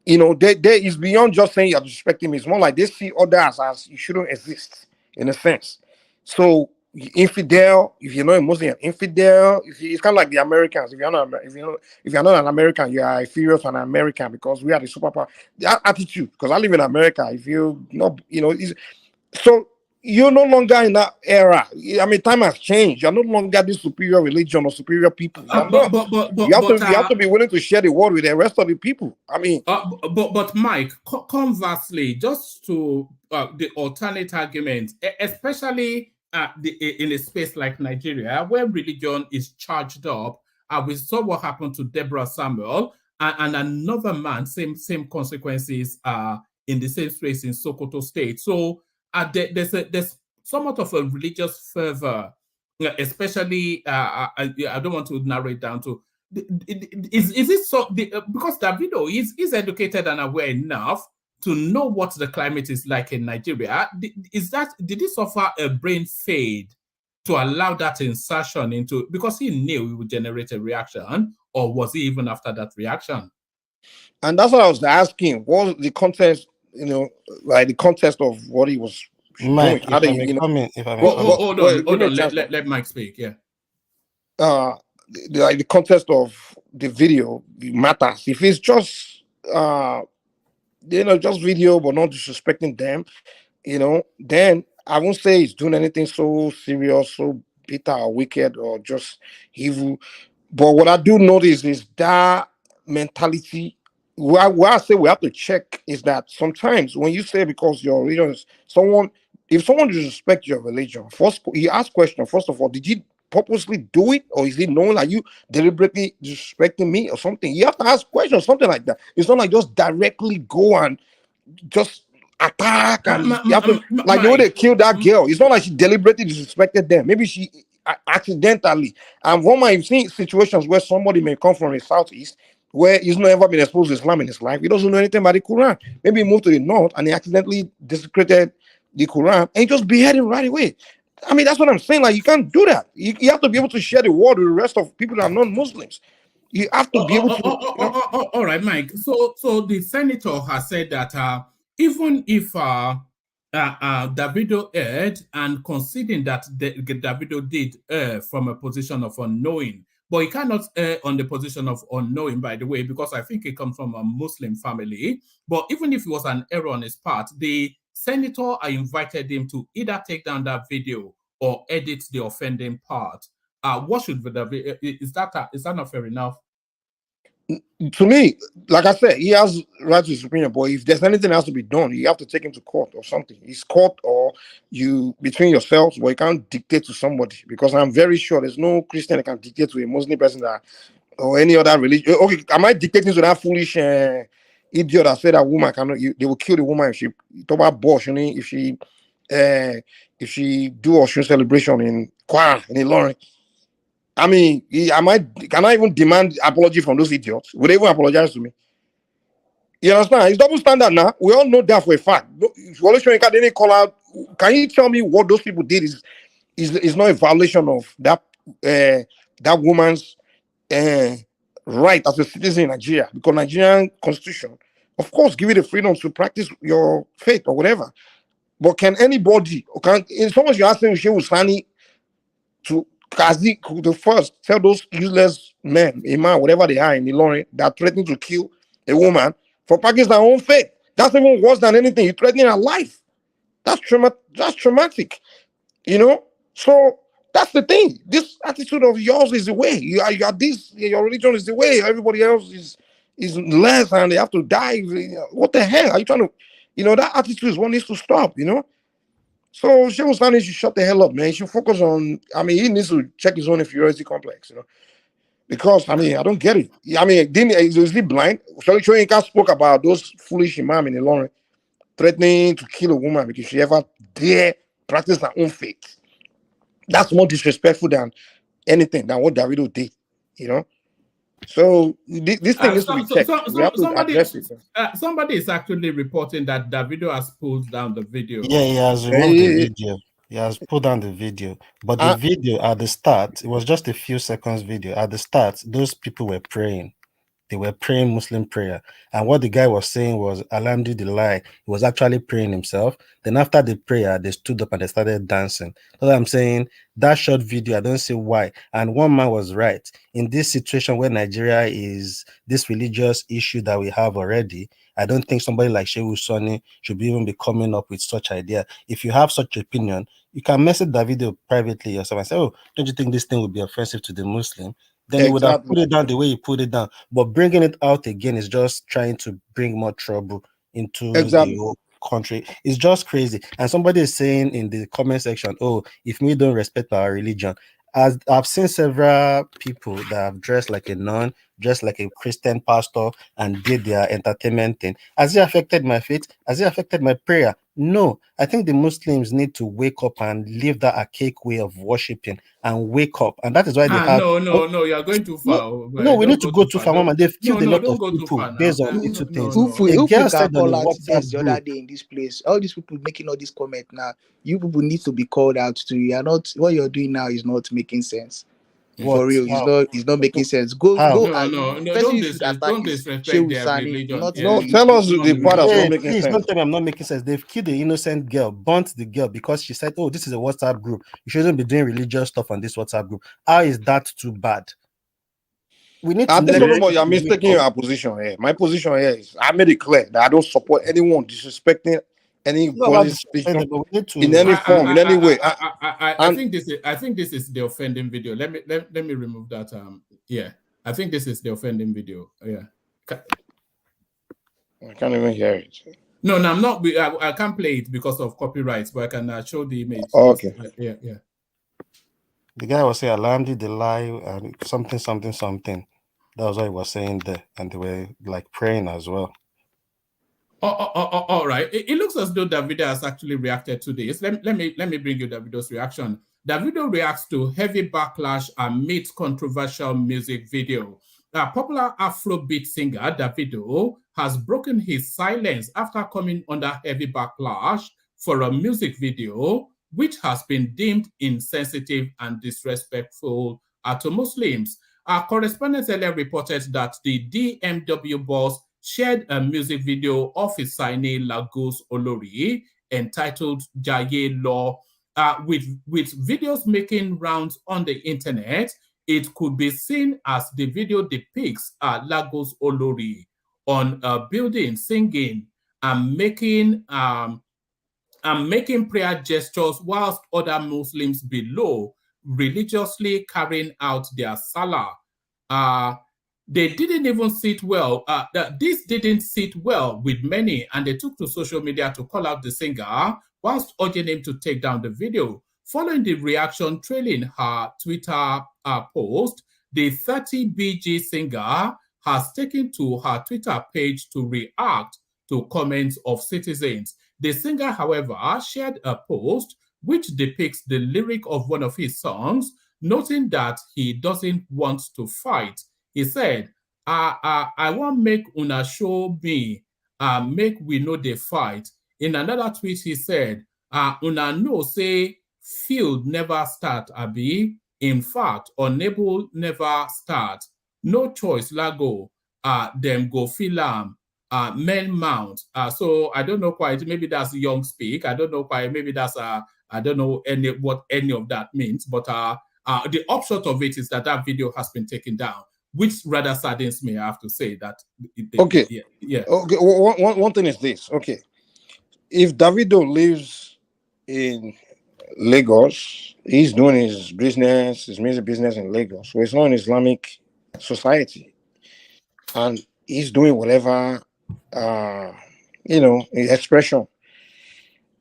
There is beyond just saying you're disrespecting me. It's more like they see others as you shouldn't exist in a sense. So infidel, if you're not a Muslim, infidel. It's kind of like the Americans. If you're not an American, you are inferior to an American because we are the superpower. That attitude. Because I live in America. If you not, so you're no longer in that era. I mean, time has changed. You're no longer this superior religion or superior people. You have to be willing to share the world with the rest of the people. I mean, but Mike, conversely, just to the alternate argument, especially in a space like Nigeria, where religion is charged up, we saw what happened to Deborah Samuel and another man, same consequences in the same space in Sokoto State. So there's somewhat of a religious fervor, especially, I don't want to narrow it down to, is it so, because Davido is educated and aware enough to know what the climate is like in Nigeria. Did he suffer a brain fade to allow that insertion into, because he knew it would generate a reaction, or was he even after that reaction? And that's what I was asking. What was the context, like the context of what he was doing? Mike, if I may comment, Hold on. Let Mike speak. Yeah. The context of the video matters. If it's just just video but not disrespecting them, then I won't say he's doing anything so serious, so bitter or wicked or just evil. But what I do notice is that mentality. Where I say we have to check is that sometimes when you say because your religion is if someone disrespects your religion, first you ask question. First of all, did you purposely do it, or is it known like you deliberately disrespecting me or something? You have to ask questions, something like that. It's not like just directly go and just attack and you have to, like the way they killed that girl. It's not like she deliberately disrespected them. Maybe she accidentally. And one might see situations where somebody may come from the southeast where he's not ever been exposed to Islam in his life. He doesn't know anything about the Quran. Maybe he moved to the north and he accidentally desecrated the Quran and he just beheaded right away. I mean, that's what I'm saying. Like, you can't do that. You have to be able to share the word with the rest of people that are non-Muslims. You have to be able to. All right, Mike. So the senator has said that even if Davido erred, and conceding that Davido did err from a position of unknowing, but he cannot err on the position of unknowing, by the way, because I think he comes from a Muslim family. But even if it was an error on his part, the senator invited him to either take down that video or edit the offending part. What should the is that not fair enough? To me, like I said, he has right to his opinion, but if there's anything that has to be done, you have to take him to court or something. It's court or you between yourselves, but you can't dictate to somebody, because I'm very sure there's no Christian that can dictate to a Muslim person that or any other religion. Okay, am I dictating to that foolish idiot that said that woman cannot? They will kill the woman if she talk about abortion, if she do Oshun celebration in Kwara in Ilorin. I mean, can I even demand apology from those idiots? Would they even apologize to me? You understand? It's double standard now. We all know that for a fact. Can you tell me what those people did is not a violation of that woman's right as a citizen in Nigeria? Because Nigerian constitution, of course, give you the freedom to practice your faith or whatever. But can anybody, in so much you're asking Shehu Sani to Kazi the first tell those useless men, imam, whatever they are in Ilorin, that threatening to kill a woman for practicing their own faith. That's even worse than anything. You're threatening her life. That's traumatic. So that's the thing. This attitude of yours is the way. You are this. Your religion is the way. Everybody else is less, and they have to die. What the hell are you trying to? That attitude is what needs to stop. So Shehu Sani should shut the hell up, man. He should focus on. I mean, he needs to check his own inferiority complex, because I mean, I don't get it. I mean, is he blind? Shoyinka spoke about those foolish imam in Ilorin threatening to kill a woman because she ever dare practice her own faith. That's more disrespectful than anything than what Davido did. So this thing needs to be checked. We have to address it. Somebody is actually reporting that Davido has pulled down the video. Yeah, he has removed the video. He has pulled down the video. But the video at the start, it was just a few seconds video. At the start, those people were praying. They were praying Muslim prayer. And what the guy was saying was, Alhamdulillah, he was actually praying himself. Then after the prayer, they stood up and they started dancing. So I'm saying, that short video, I don't see why. And one man was right. In this situation where Nigeria is this religious issue that we have already, I don't think somebody like Shehu Sani should even be coming up with such idea. If you have such opinion, you can message Davido privately yourself and say, oh, don't you think this thing would be offensive to the Muslim? Then he would have put it down the way he put it down. But bringing it out again is just trying to bring more trouble into the whole country. It's just crazy. And somebody is saying in the comment section, oh, if we don't respect our religion. As I've seen several people that have dressed like a nun, dressed like a Christian pastor, and did their entertainment thing. Has it affected my faith? Has it affected my prayer? No, I think the Muslims need to wake up and leave that archaic way of worshiping and wake up. And that is why they have No, you are going too no, far. Oh, no, boy. we Don't need to go go too too far. far, Mama. They've killed a No, lot don't of go too people far now. based on little things. A If we girl can said on a call out this WhatsApp the group, other day in this place, all these people making all this comment now, you people need to be called out to. You are not, what you're doing now is not making sense. For what? real, How? it's not making sense. Go How? go. No. Person you should attack Don't is disrespect Shehu their Sani, religion. not Yeah. No, the. tell us Not the the part that's not Hey, religion. making please don't sense. tell me I'm not making sense. They've killed the innocent girl, burnt the girl because she said, "Oh, this is a WhatsApp group. You shouldn't be doing religious stuff on this WhatsApp group." How is that too bad? We need I to think let first people of all, you're wake mistaking up. your position here. My position here is I made it clear that I don't support anyone disrespecting It's not about anybody's religion disrespecting, but we need in to. any form, in any way. I And think this is the offending video. Let me remove that. Yeah, I think this is the offending video. Yeah. I can't even hear it. No, I'm not. I can't play it because of copyrights, but I can show the image. Okay. Yeah. The guy was saying Alamdi the lie and something. That was what he was saying there, and they were like praying as well. All right. It looks as though Davido has actually reacted to this. Let me bring you Davido's reaction. Davido reacts to heavy backlash amid controversial music video. Popular Afrobeat singer Davido has broken his silence after coming under heavy backlash for a music video which has been deemed insensitive and disrespectful to Muslims. Our correspondent earlier reported that the DMW boss shared a music of of his signing Lagos Olori entitled Jaye Law. With videos making rounds on the internet, it could be seen as the video depicts Lagos Olori on a building singing and making prayer gestures whilst other Muslims below religiously carrying out their salah. They didn't even sit well. This didn't sit well with many, and they took to social media to call out the singer whilst urging him to take down the video. Following the reaction trailing her Twitter post, the 30BG singer has taken to her Twitter page to react to comments of citizens. The singer, however, shared a post which depicts the lyric of one of his songs, noting that he doesn't want to fight. He said, I want make una show me, make we know the fight. In another tweet, he said, una know say field never start, abi. In fact, unable never start. No choice, lago. Them go film. Men mount. So I don't know quite. Maybe that's young speak. I don't know quite. Maybe that's I don't know what any of that means. But the upshot of it is that video has been taken down, which rather saddens me. I have to say that. Okay. Yeah. Okay. One thing is this. Okay. If Davido lives in Lagos, he's doing his music business in Lagos. So it's not an Islamic society. And he's doing whatever, expression.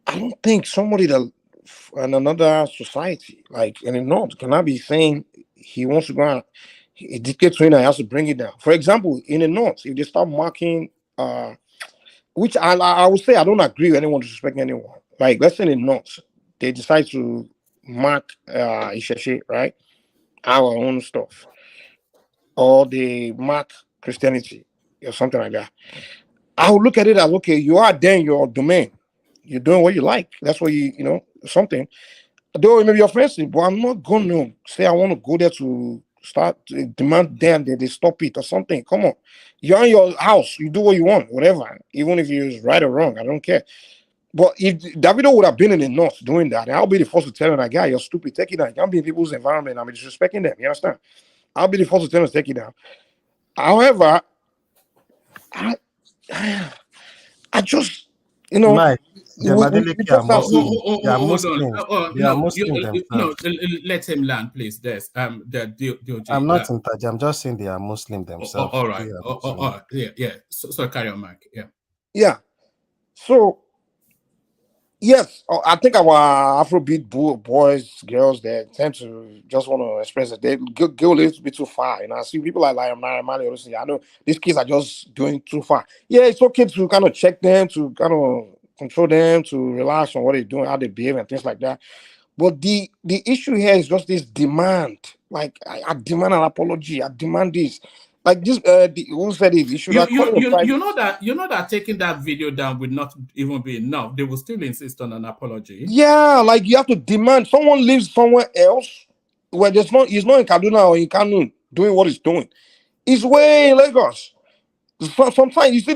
I don't think somebody that in another society, like in the North, cannot be saying he wants to go and he dictates to him and he has to bring it down. For example, in the North, if they start marking, which I would say I don't agree with anyone disrespecting anyone. Like, let's say in the North, they decide to mark Isheshe, right? Our own stuff. Or they mark Christianity or something like that. I would look at it as, okay, you are there in your domain. You're doing what you like. That's what something. Though it may be offensive, but I'm not going to say I want to go there to start to demand them that they stop it or something. Come on. You're in your house. You do what you want, whatever. Even if you're right or wrong, I don't care. But if Davido would have been in the North doing that, I'll be the first to tell him, like, guy, you're stupid. Take it down. You can't be in people's environment. I'm disrespecting them. You understand? I'll be the first to tell him to take it down. However, I just, Mike, we just have to. They are Muslims. They are Muslims No, themselves. let him land, please. There's DOJ. I'm not in touch. I'm just saying they are Muslim themselves. All right. Yeah. So carry on, Mike. Yeah. Yeah. So, yes, I think our Afrobeat boys, girls, they tend to just want to express it. They go a little bit too far. I see people like Naira Marley. I know these kids are just going too far. Yeah, it's okay to kind of check them, to kind of control them, to relax on what they're doing, how they behave, and things like that. But the issue here is just this demand. Like I demand an apology. I demand this. Like this. Who said it? You should have called a private. You know that taking that video down would not even be enough. They will still insist on an apology. Yeah, like you have to demand. Someone lives somewhere else where he's not in Kaduna or in Kanu doing what he's doing. He's way in Lagos. Sometimes you see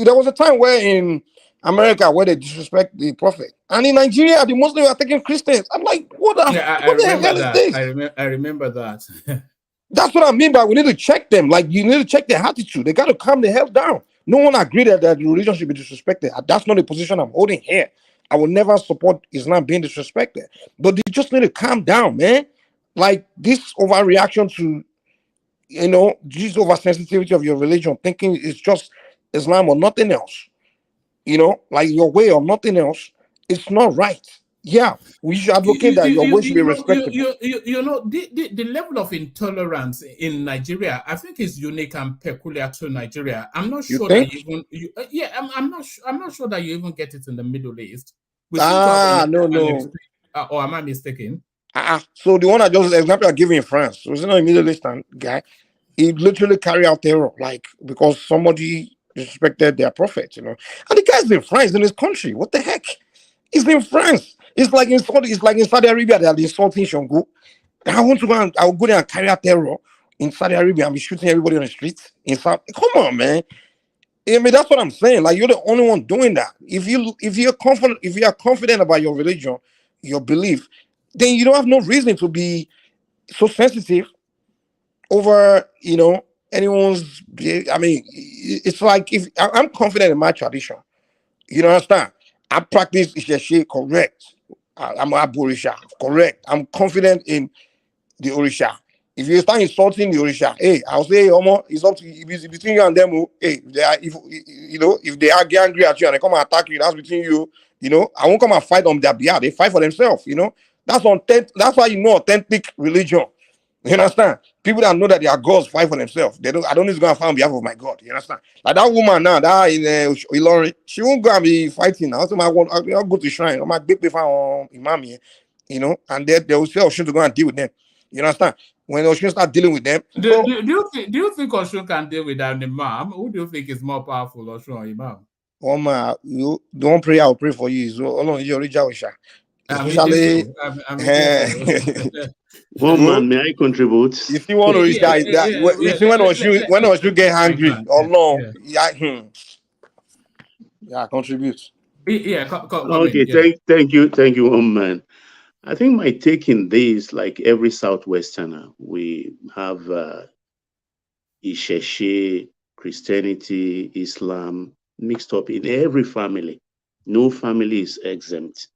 there was a time where in America where they disrespect the prophet, and in Nigeria the Muslims are taking Christians. I'm like, what the hell is this? I remember that. That's what I mean by we need to check them. Like you need to check their attitude. They got to calm the hell down. No one agreed that the religion should be disrespected. That's not the position I'm holding here. I will never support Islam being disrespected. But they just need to calm down, man. Like this overreaction to, this oversensitivity of your religion, thinking it's just Islam or nothing else. Like your way or nothing else. It's not right. Yeah, we should advocate that your way should be respected. The level of intolerance in Nigeria, I think, is unique and peculiar to Nigeria. I'm not sure that I'm not sure that you even get it in the Middle East. No. Or am I mistaken? So the one I just example I give in France, was not a Middle Eastern guy. He literally carried out terror, like because somebody disrespected their prophet, And the guy's in France, in his country. What the heck? He's in France. It's like in Saudi Arabia, they are insulting Shango. I'll go there and carry out terror in Saudi Arabia and be shooting everybody on the streets. Come on, man. I mean, that's what I'm saying. Like you're the only one doing that. If you are confident about your religion, your belief, then you don't have no reason to be so sensitive over, anyone's. I mean, it's like if I'm confident in my tradition, you understand? I practice Isheshe, correct. I'm Abu Orisha, correct. I'm confident in the Orisha. If you start insulting the Orisha, hey, I'll say, Omo, it's up to it's between you and them. Hey, if they are angry at you and they come and attack you, that's between you. I won't come and fight on their behalf. They fight for themselves. That's why authentic religion. You understand? People that know that their gods fight for themselves. I don't need to go and fight on behalf of my God. You understand? Like that woman now, that in Ilorin, she won't go and be fighting now. So I'll go to shrine. I'm big on Imam here, and they will say Oshun to go and deal with them. You understand? When Oshun start dealing with them. Do you think Oshun can deal with an Imam? Who do you think is more powerful, Oshun or Imam? Oh man, you don't pray, I'll pray for you. So along your original especially one man, may I contribute? You see one of guys you see when Oshun get angry or no, contribute. Okay, thank you, one man. I think my take in this, like every Southwesterner, we have Isheshe, Christianity, Islam mixed up in every family. No family is exempt.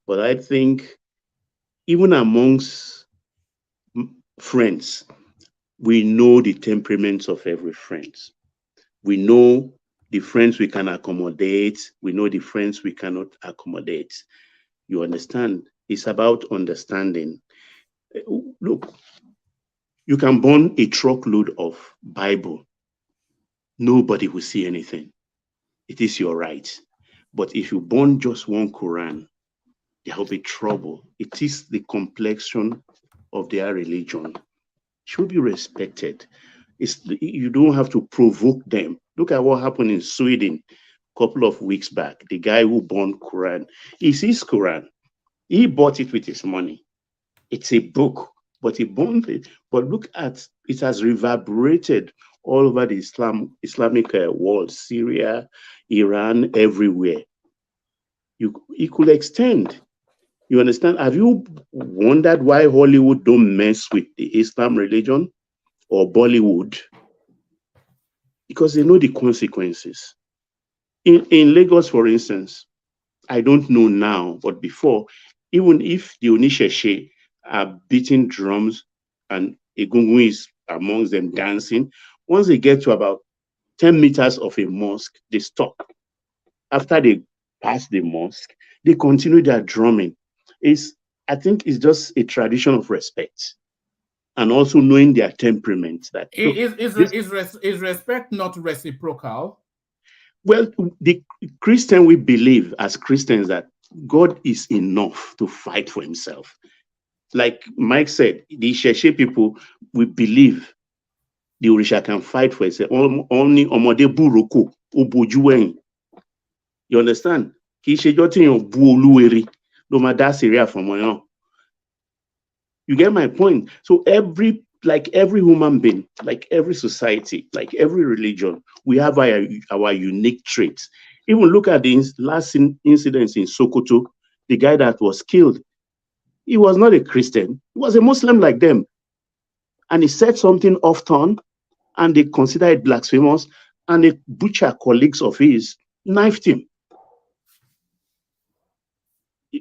But I think even amongst friends, we know the temperaments of every friend. We know the friends we can accommodate. We know the friends we cannot accommodate. You understand? It's about understanding. Look, you can burn a truckload of Bible. Nobody will see anything. It is your right. But if you burn just one Quran, there will be trouble. It is the complexion of their religion. Should be respected. You don't have to provoke them. Look at what happened in Sweden a couple of weeks back. The guy who burned Quran, it's his Quran. He bought it with his money. It's a book, but he burned it. But look at it, has reverberated all over the Islamic world, Syria, Iran, everywhere. It could extend. You understand? Have you wondered why Hollywood don't mess with the Islam religion or Bollywood? Because they know the consequences. In Lagos, for instance, I don't know now, but before, even if the Onisheshe are beating drums and Egungun is amongst them dancing, once they get to about 10 meters of a mosque, they stop. After they pass the mosque, they continue their drumming. I think it's just a tradition of respect and also knowing their temperament. That is respect not reciprocal? Well, the Christian, we believe as Christians that God is enough to fight for himself. Like Mike said, the Sheshe people, we believe the Orisha can fight for itself. Only Omode Buroko, Obojuwen. You understand? Kì í ṣe ọjọ́ téèyàn bu Olúwere ló máa dá Syria from Oyan. You get my point? So every human being, like every society, like every religion, we have our unique traits. Even look at the last incidents in Sokoto, the guy that was killed. He was not a Christian. He was a Muslim like them. And he said something off-turn, and they considered it blasphemous, and the butcher colleagues of his knifed him.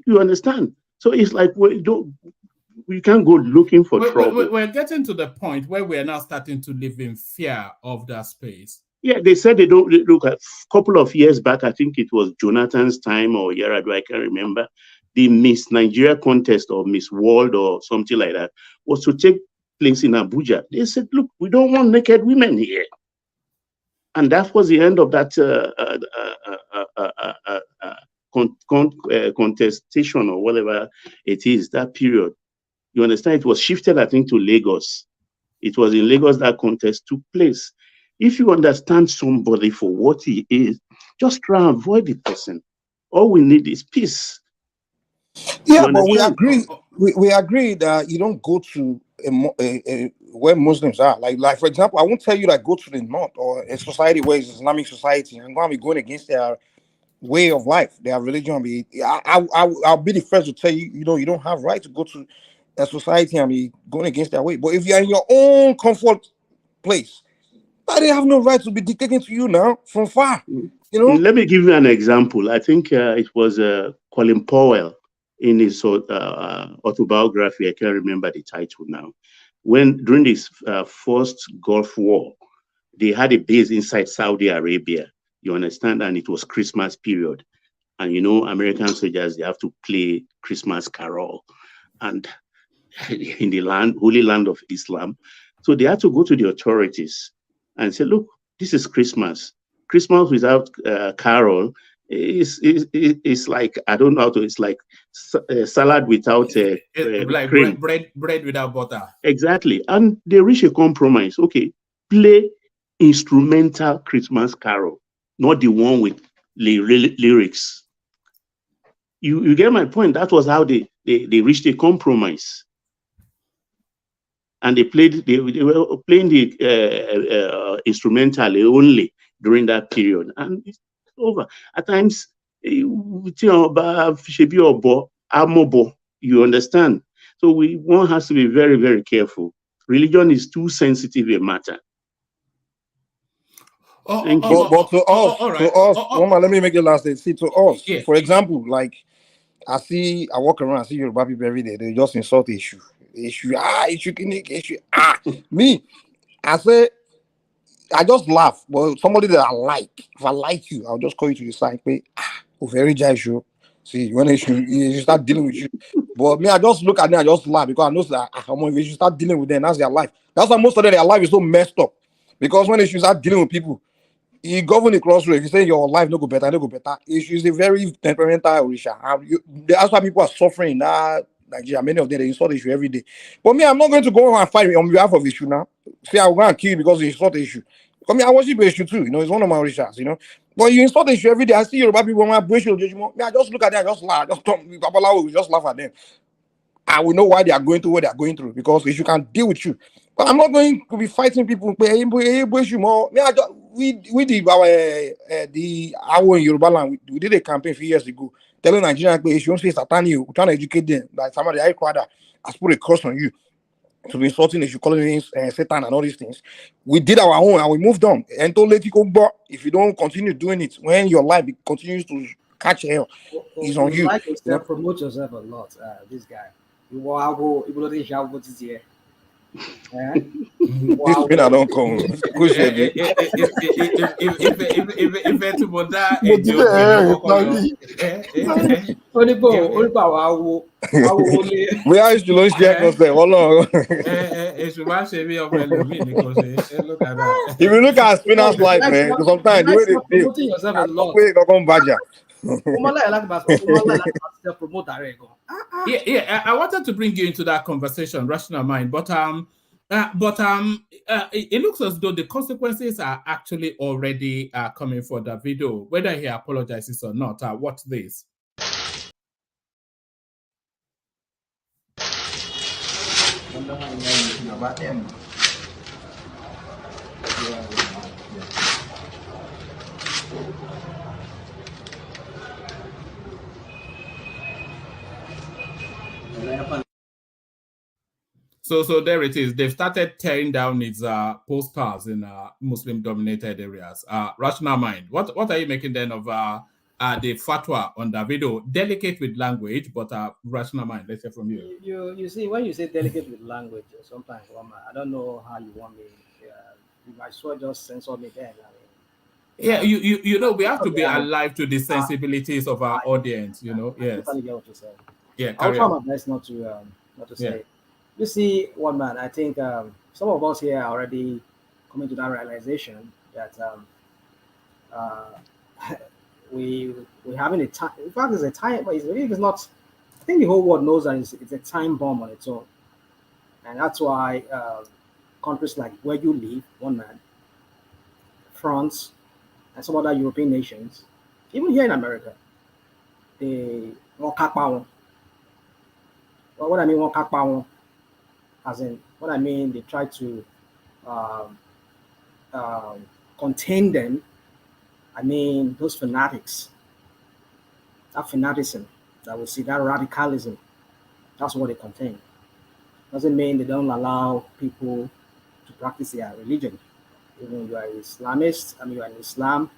You understand? So it's like we can't go looking for trouble. We're getting to the point where we're now starting to live in fear of that space. Yeah, they said they don't look at a couple of years back. I think it was Jonathan's time or Yaradu, I can't remember. The Miss Nigeria contest or Miss World or something like that was to take place in Abuja. They said, look, we don't want naked women here. And that was the end of that contestation or whatever it is, that period. You understand? It was shifted, I think, to Lagos. It was in Lagos that contest took place. If you understand somebody for what he is, just try and avoid the person. All we need is peace. Yeah, but we agree. We agree that you don't go to where Muslims are. Like for example, I won't tell you that go to the north or a society where it's Islamic society and going to be going against their way of life, their religion. I'll be the first to tell you, you don't have right to go to a society and be going against their way. But if you're in your own comfort place, they have no right to be dictating to you now from far. Let me give you an example. I think it was Colin Powell in his autobiography. I can't remember the title now. When during this first Gulf War, they had a base inside Saudi Arabia. You understand? And it was Christmas period. And American soldiers, they have to play Christmas carol. And in the holy land of Islam. So they had to go to the authorities and say, look, this is Christmas. Christmas without carol is like, I don't know how to, it's like salad without like cream. bread without butter. Exactly. And they reach a compromise. Okay, play instrumental Christmas carol, not the one with lyrics. You get my point? That was how they reached a compromise. And they were playing the instrumental only during that period. And it's over. At times, you understand? So one has to be very, very careful. Religion is too sensitive a matter. But to us, let me make it last day. See, to us, for example, like I walk around, I see Yoruba people every day. They just insult the issue. Issue. Me, I say, I just laugh. But somebody that I like, if I like you, I'll just call you to the side. Very issue. See, when you start dealing with you. But me, I just look at them, I just laugh because I know that if you start dealing with them, that's their life. That's why most of their life is so messed up. Because when you start dealing with people, you govern the crossroads. If you say your life no go better, it's a very temperamental Orisha. That's why people are suffering in Nigeria. Many of them, they insult the issue every day. But me, I'm not going to go and fight on behalf of the issue now. See, I'm going to kill you because you insult the issue. I mean, I worship the issue too. It's one of my Orishas, But you insult the issue every day. I see Yoruba people when I break your judgment. I just look at them, I just laugh. Just laugh at them. I will know why they are going through what they are going through because the issue can deal with you. But I'm not going to be fighting people. We did our in Yoruba land. We did a campaign a few years ago telling Nigerian if you don't say Satani, we're trying to educate them. Like somebody I has put a curse on you to be insulting if you call it Satan and all these things. We did our own and we moved on. And don't let it go back. If you don't continue doing it, when your life continues to catch hell, it's on you. Promote yourself a lot, this guy. This spin I don't come. Go share me. If to boda Mo ti ejo fẹ́ gbemi rẹ́rìn koko pa yo. mí. onígbà wa wo wọlé. Bóyá ìṣù ló ń ṣe ẹ̀kan sẹ̀ ọlọ́run. Èṣù má ṣe bí ọmọ ẹlòmíì ni kò ṣe. Look at that. If you look at spinner's life, man, sometimes the way they think, Promoting yourself I a don't lot. play Kokon Baja. Promote that go. Yeah. I wanted to bring you into that conversation, rational mind, but it looks as though the consequences are actually already coming for Davido, whether he apologizes or not. Watch this. So there it is. They've started tearing down its posters in Muslim-dominated areas. Rational mind. What are you making then of the fatwa on Davido? Delicate with language, but rational mind. Let's hear from you. You see, when you say delicate with language, sometimes I don't know how you want me. You might as well just censor me then. Yeah, you know, we have to be alive to the sensibilities of our audience. You know, yes. I get what you say. Yeah, I'll try my best not to say. Yeah. You see, one man, I think some of us here are already coming to that realization that we're having a time. In fact, it's a time, but it's not. I think the whole world knows that it's a time bomb on its own, and that's why countries like where you live, one man, France, and some other European nations, even here in America, they want power. Well, what I mean, want power. As in, what I mean, they try to contain them. I mean, those fanatics, that fanaticism that we see, that radicalism, that's what they contain. Doesn't mean they don't allow people to practice their religion. Even you are an Islamist, I mean, you are an Islam,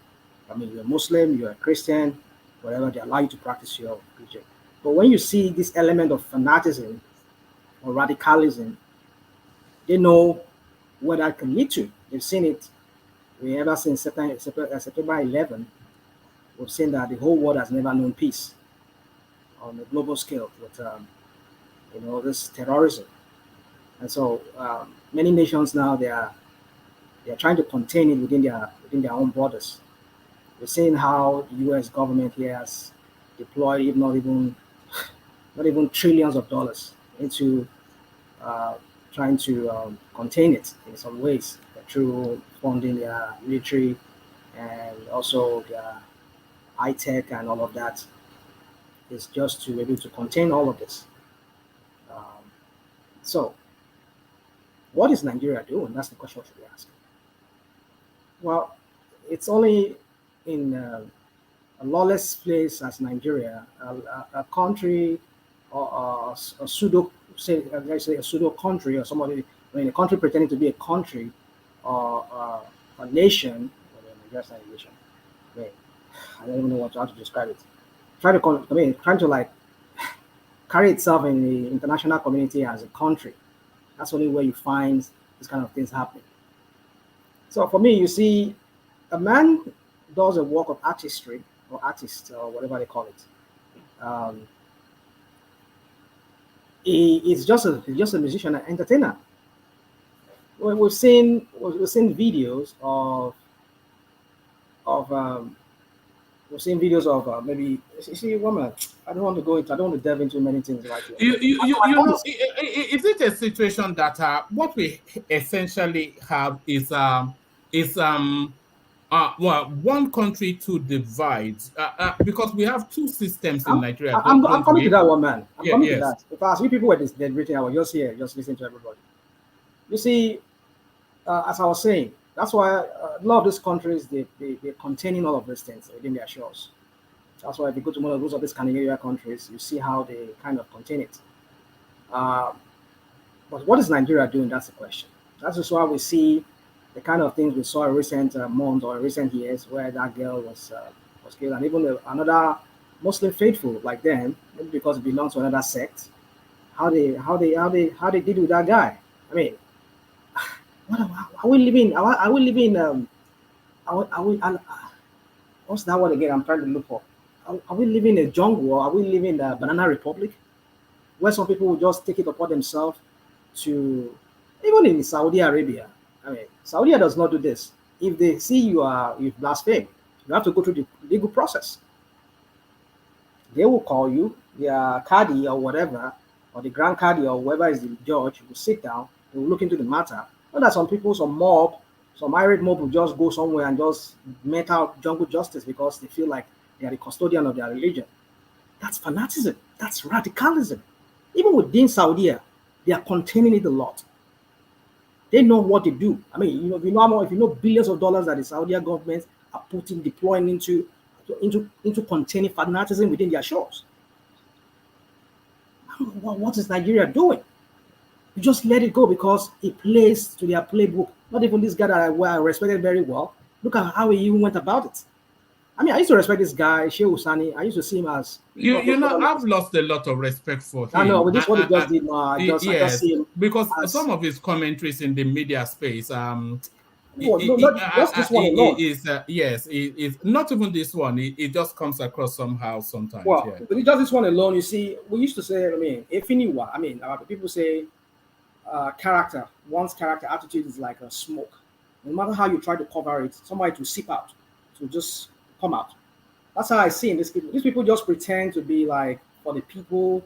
I mean, you're a Muslim, you're a Christian, whatever, they allow you to practice your religion. But when you see this element of fanaticism, or radicalism, they know what that can lead to. They've seen it. We ever since September 11, we've seen that the whole world has never known peace on a global scale with this terrorism. And so many nations now they are trying to contain it within their own borders. We're seeing how the U.S. government here has deployed, if not even trillions of dollars into trying to contain it in some ways through funding their military and also their high tech and all of that. Is just to be able to contain all of this. So, what is Nigeria doing? That's the question we should be asking. Well, it's only in a lawless place as Nigeria, a country or a pseudo, say a pseudo country or somebody, I mean, a country pretending to be a country or a nation. Well, not a nation. Wait, I don't even know how to describe it. Trying to like carry itself in the international community as a country. That's only where you find this kind of things happening. So for me, you see, a man does a work of artistry or artist or whatever they call it. He's just a musician and entertainer. We've seen videos of we've seen videos of maybe you see woman. I don't want to delve into many things right here. You know, is it a situation that what we essentially have is one country, two divides because we have two systems in Nigeria. I'm coming to that one, man. I'm coming to yes. that. If I ask you people were deliberating, I was just here, just listening to everybody. You see, as I was saying, that's why a lot of these countries they're containing all of these things within their shores. That's why if you go to one of those other Scandinavian countries, you see how they kind of contain it. But what is Nigeria doing? That's the question. That's just why we see the kind of things we saw in recent months or in recent years, where that girl was killed, and even another Muslim faithful like them, maybe because it belongs to another sect. How they did with that guy? I mean, Are we living? Are we living? Are we? What's that word again? I'm trying to look for. Are we living in a jungle or are we living in a banana republic where some people will just take it upon themselves to, even in Saudi Arabia? I mean, Saudi does not do this. If they see you've blasphemed, you have to go through the legal process. They will call you, their Qadi or whatever, or the Grand Qadi or whoever is the judge will sit down, they will look into the matter. Not that some people, some irate mob will just go somewhere and just met out jungle justice because they feel like they are the custodian of their religion. That's fanaticism. That's radicalism. Even within Saudi, they are containing it a lot. They know what they do. I mean, if you know billions of dollars that the Saudi government are deploying into containing fanaticism within their shores. What is Nigeria doing? You just let it go because it plays to their playbook. Not even this guy that I respected very well. Look at how he even went about it. I mean, I used to respect this guy, Sheikh Usani. I used to see him as I've lost a lot of respect for him. I know, but this is what he just did. I just see him because as, some of his commentaries in the media space, just this one alone. Yes, it's not even this one. It just comes across somehow sometimes. Well, Yeah. but just this one alone, you see, we used to say, I mean, people say character, one's character attitude is like a smoke. No matter how you try to cover it, somebody to seep out, to just come out. That's how I see in these people. These people just pretend to be like for the people.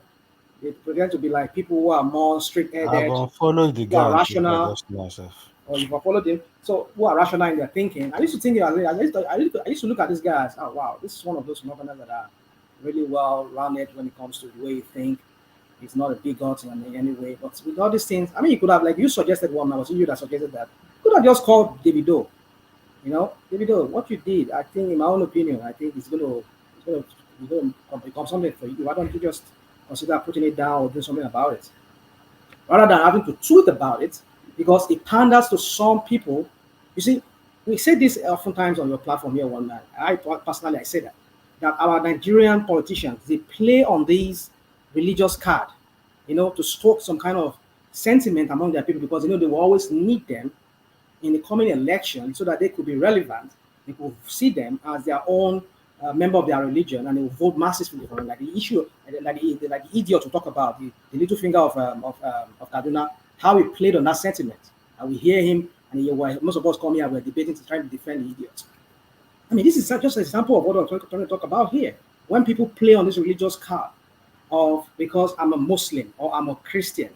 They pretend to be like people who are more strict-headed, I've unfollowed the who are guy on Twitter rational, just myself. or you've followed him. So who are rational in their thinking. I used to think, I used to look at these guys. Oh wow, this is one of those phenomenons that are really well rounded when it comes to the way you think. He's not a bigot in any way. But with all these things, I mean, you could have, like you suggested one, I was you that suggested that. You could have just called Davido. You know, Davido, what you did, I think, in my own opinion, I think it's going to become something for you. Why don't you just consider putting it down or doing something about it? Rather than having to tweet about it, because it panders to some people. You see, we say this oftentimes on your platform here, one man. I personally say that our Nigerian politicians, they play on these religious card, to stoke some kind of sentiment among their people because they will always need them in the coming election so that they could be relevant. They could see them as their own member of their religion and they will vote massively for them. Like the issue, like the idiot to talk about, the little finger of Kaduna, how he played on that sentiment. And we hear him, and most of us come here, we're debating to try to defend the idiot. I mean, this is just an example of what I'm trying to talk about here. When people play on this religious card of because I'm a Muslim or I'm a Christian,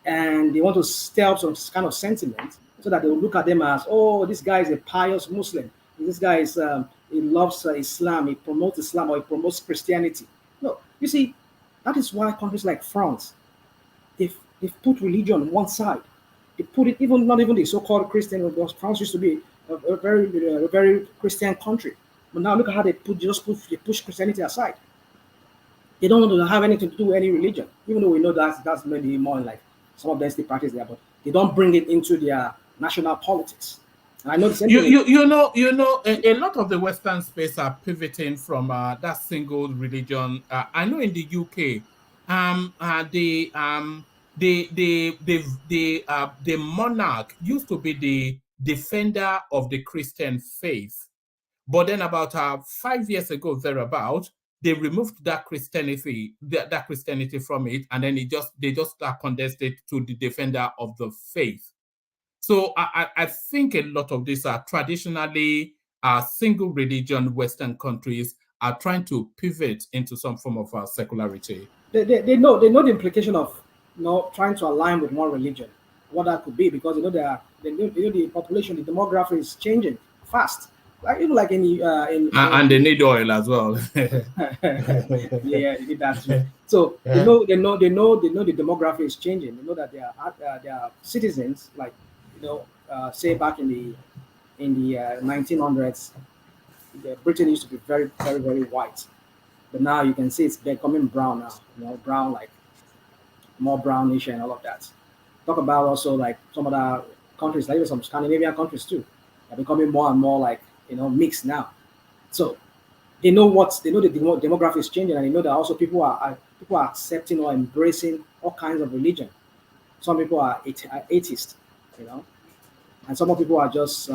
and they want to stir up some kind of sentiment so that they will look at them as, oh, this guy is a pious Muslim. This guy is he loves Islam. He promotes Islam or he promotes Christianity. No, you see, that is why countries like France, they've put religion on one side. They put it not even the so-called Christian, because France used to be a very Christian country. But now look at how they push Christianity aside. They don't want to have anything to do with any religion, even though we know that's maybe more like some of them still practice there, but they don't bring it into their national politics. And I know the same thing. A lot of the Western space are pivoting from that single religion. I know in the UK, the monarch used to be the defender of the Christian faith, but then about 5 years ago, thereabout, they removed that Christianity from it, and then they just condensed it to the defender of the faith. So I think a lot of these are traditionally single religion Western countries are trying to pivot into some form of secularity. They know the implication of trying to align with one religion, what that could be, because they know the population, the demography is changing fast. Even like in and they need oil as well. Yeah, they need that too. So they know the demography is changing. They know that their citizens, like say back in the 1900s, Britain used to be very, very, very white, but now you can see it's becoming brown now. Brown, like more brownish and all of that. Talk about also like some other countries, like even some Scandinavian countries too, are becoming more and more like mixed now. So they know the demography is changing, and they know that also people are accepting or embracing all kinds of religion. Some people are atheist, and some people are just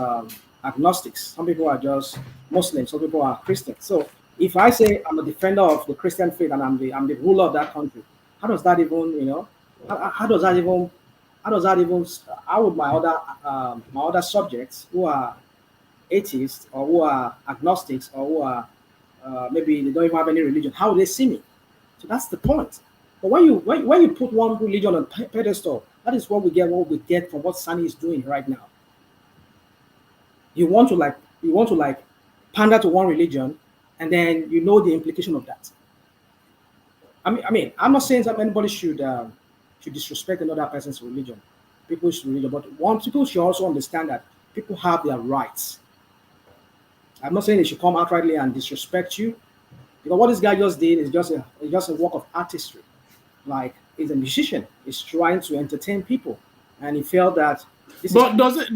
agnostics. Some people are just Muslims. Some people are Christians. So if I say I'm a defender of the Christian faith and I'm the ruler of that country, how does that even how does that even how would my other subjects who are atheists or who are agnostics or who are maybe they don't even have any religion, how would they see me? So that's the point. But when you put one religion on pedestal, that is what we get from what Sani is doing right now. You want to like pander to one religion, and then you know the implication of that. I mean, I'm not saying that anybody should disrespect another person's religion, people's religion, but people should also understand that people have their rights. I'm not saying they should come outrightly and disrespect you, because what this guy just did is just a work of artistry. Like, he's a musician, he's trying to entertain people, and he felt that. But does it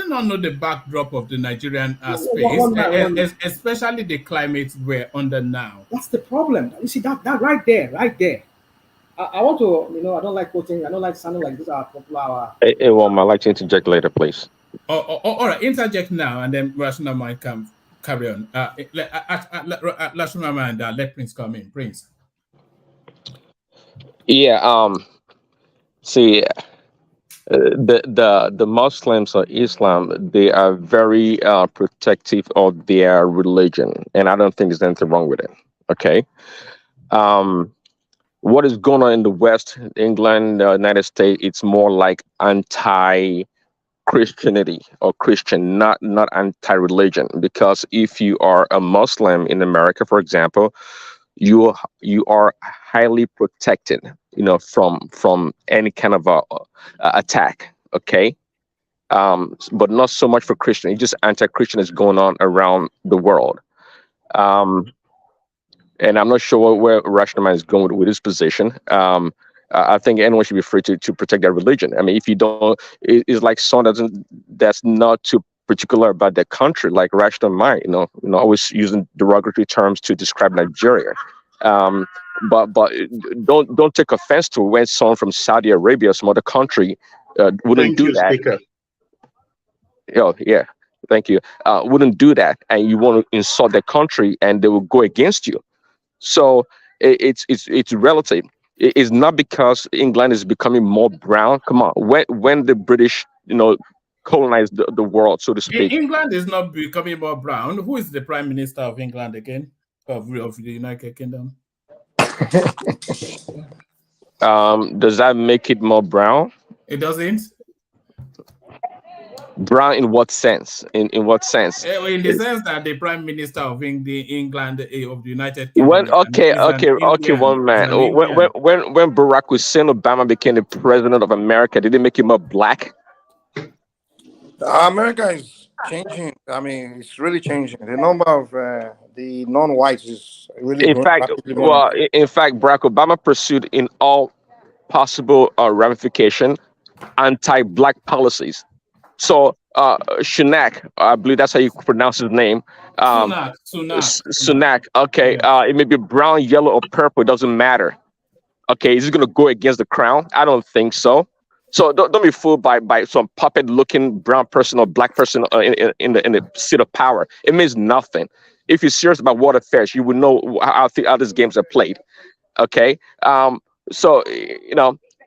not know the backdrop of the Nigerian space, especially the climate we're under now? That's the problem. You see that right there. I want to, I don't like quoting. I don't like sounding like this. Our popular. Hey, I'd like to interject later, please. All right, interject now, and then Rational Mind can carry on. Rational Mind, let Prince come in. Prince. Yeah. See, the Muslims or Islam, they are very protective of their religion, and I don't think there's anything wrong with it. Okay. What is going on in the West, England, the United States? It's more like anti-Christianity or Christian, not anti-religion. Because if you are a Muslim in America, for example, you are highly protected, from any kind of attack. Okay, but not so much for Christian. It's just anti-Christian is going on around the world. And I'm not sure where Rational Mind is going with his position. I think anyone should be free to protect their religion. I mean, if you don't, it's like someone that's not too particular about their country, like Rational Mind, always using derogatory terms to describe Nigeria. But don't take offense to when someone from Saudi Arabia or some other country wouldn't do that. Speaker. Yeah, thank you. Wouldn't do that, and you want to insult their country, and they will go against you. So it's relative. It's not because England is becoming more brown. Come on, when the British, colonized the world, so to speak. England is not becoming more brown. Who is the Prime Minister of England again? Of the United Kingdom? Does that make it more brown? It doesn't. Brown in what sense? In what sense? In the sense that the Prime Minister of England of the United Kingdom. One man. When Barack Hussein Obama became the president of America, did it make him more black? America is changing. I mean, it's really changing. The number of the non-whites is really. In fact, Barack Obama pursued in all possible ramification anti-black policies. So Sunak, I believe that's how you pronounce his name. Sunak. Okay, it may be brown, yellow, or purple. It doesn't matter. Okay, is he going to go against the crown? I don't think so. So don't be fooled by some puppet-looking brown person or black person in the seat of power. It means nothing. If you're serious about world affairs, you would know how these games are played. Okay, so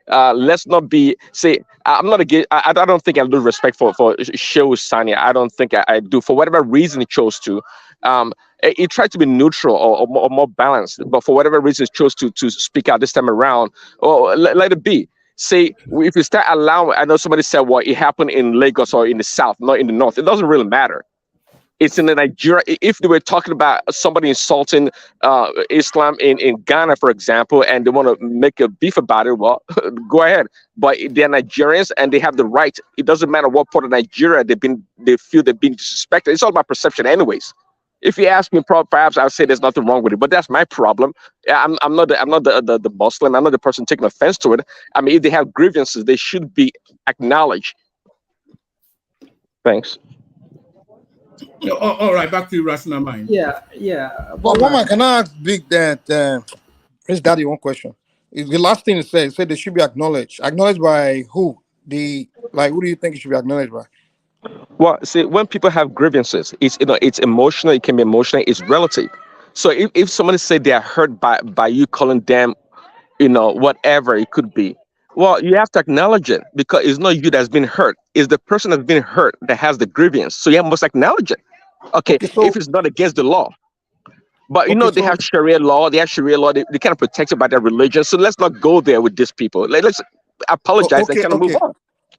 let's not be. Say, I'm not against. I don't think I lose respect for Shehu Sani. I don't think I do. For whatever reason, he chose to. He tried to be neutral or more balanced, but for whatever reason, he chose to speak out this time around. Or let it be. Say, if you start allowing, I know somebody said, well, it happened in Lagos or in the South, not in the North. It doesn't really matter. It's in Nigeria. If they were talking about somebody insulting Islam in Ghana, for example, and they want to make a beef about it, well, go ahead. But they're Nigerians and they have the right. It doesn't matter what part of Nigeria they feel they've been disrespected. It's all about perception, anyways. If you ask me, perhaps I'll say there's nothing wrong with it, but that's my problem. I'm not the Muslim. I'm not the person taking offense to it. I mean, if they have grievances, they should be acknowledged. Thanks. All right, back to your Rational Mind. Yeah. But woman, can I ask Big that? Prince Daddy, one question. The last thing he said they should be acknowledged. Acknowledged by who? The Like, who do you think it should be acknowledged by? Well, see, when people have grievances, it's emotional. It can be emotional. It's relative. So if somebody say they are hurt by you calling them, whatever it could be, well, you have to acknowledge it because it's not you that's been hurt. It's the person that's been hurt that has the grievance. So you must acknowledge it. Okay, Okay, if so it's not against the law. But okay, they so have Sharia law. They have Sharia law. They kind of protected by their religion. So let's not go there with these people. Let's apologize and okay, kind of move okay, on.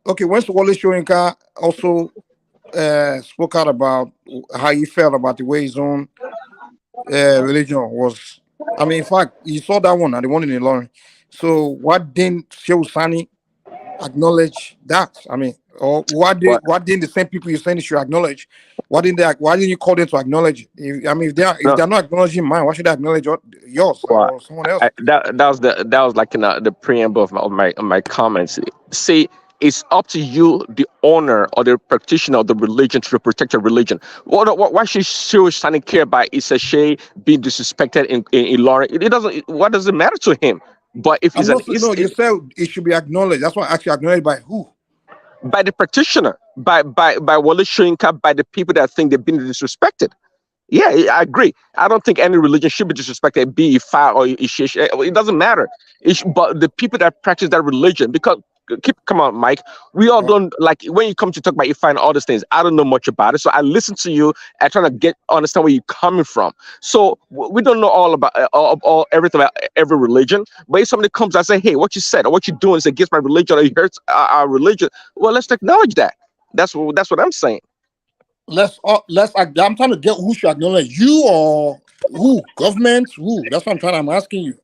okay. When Wale Soyinka also spoke out about how he felt about the way his own religion was. I mean, in fact, you saw that one and the one in Ilorin. So what didn't Shehu Sani acknowledge that? I mean, or But what didn't the same people you're saying they should acknowledge? Why didn't you call them to acknowledge it? I mean, if no, they're not acknowledging mine, why should I acknowledge yours well, or someone else? that was like in the preamble of my comments. See, it's up to you, the owner or the practitioner of the religion, to protect your religion. Why should Shehu Sani care about Issa Shea being disrespected in Ilorin? It doesn't. What does it matter to him? But if I'm it's an not no. You said it should be acknowledged. That's why I actually acknowledged by who? by the practitioner, by Wale Soyinka, by the people that think they've been disrespected. Yeah, I agree. I don't think any religion should be disrespected, be it Ifa or Ishish. It doesn't matter. But the people that practice that religion, because come on, Mike. We all don't like when you come to talk about Ifa and all these things. I don't know much about it, so I listen to you and trying to understand where you're coming from. So we don't know all about all everything about every religion. But if somebody comes and say, "Hey, what you said or what you're doing is against my religion or it hurts our religion," well, let's acknowledge that. That's what I'm saying. I'm trying to get who should acknowledge you or who government who. That's what I'm asking you.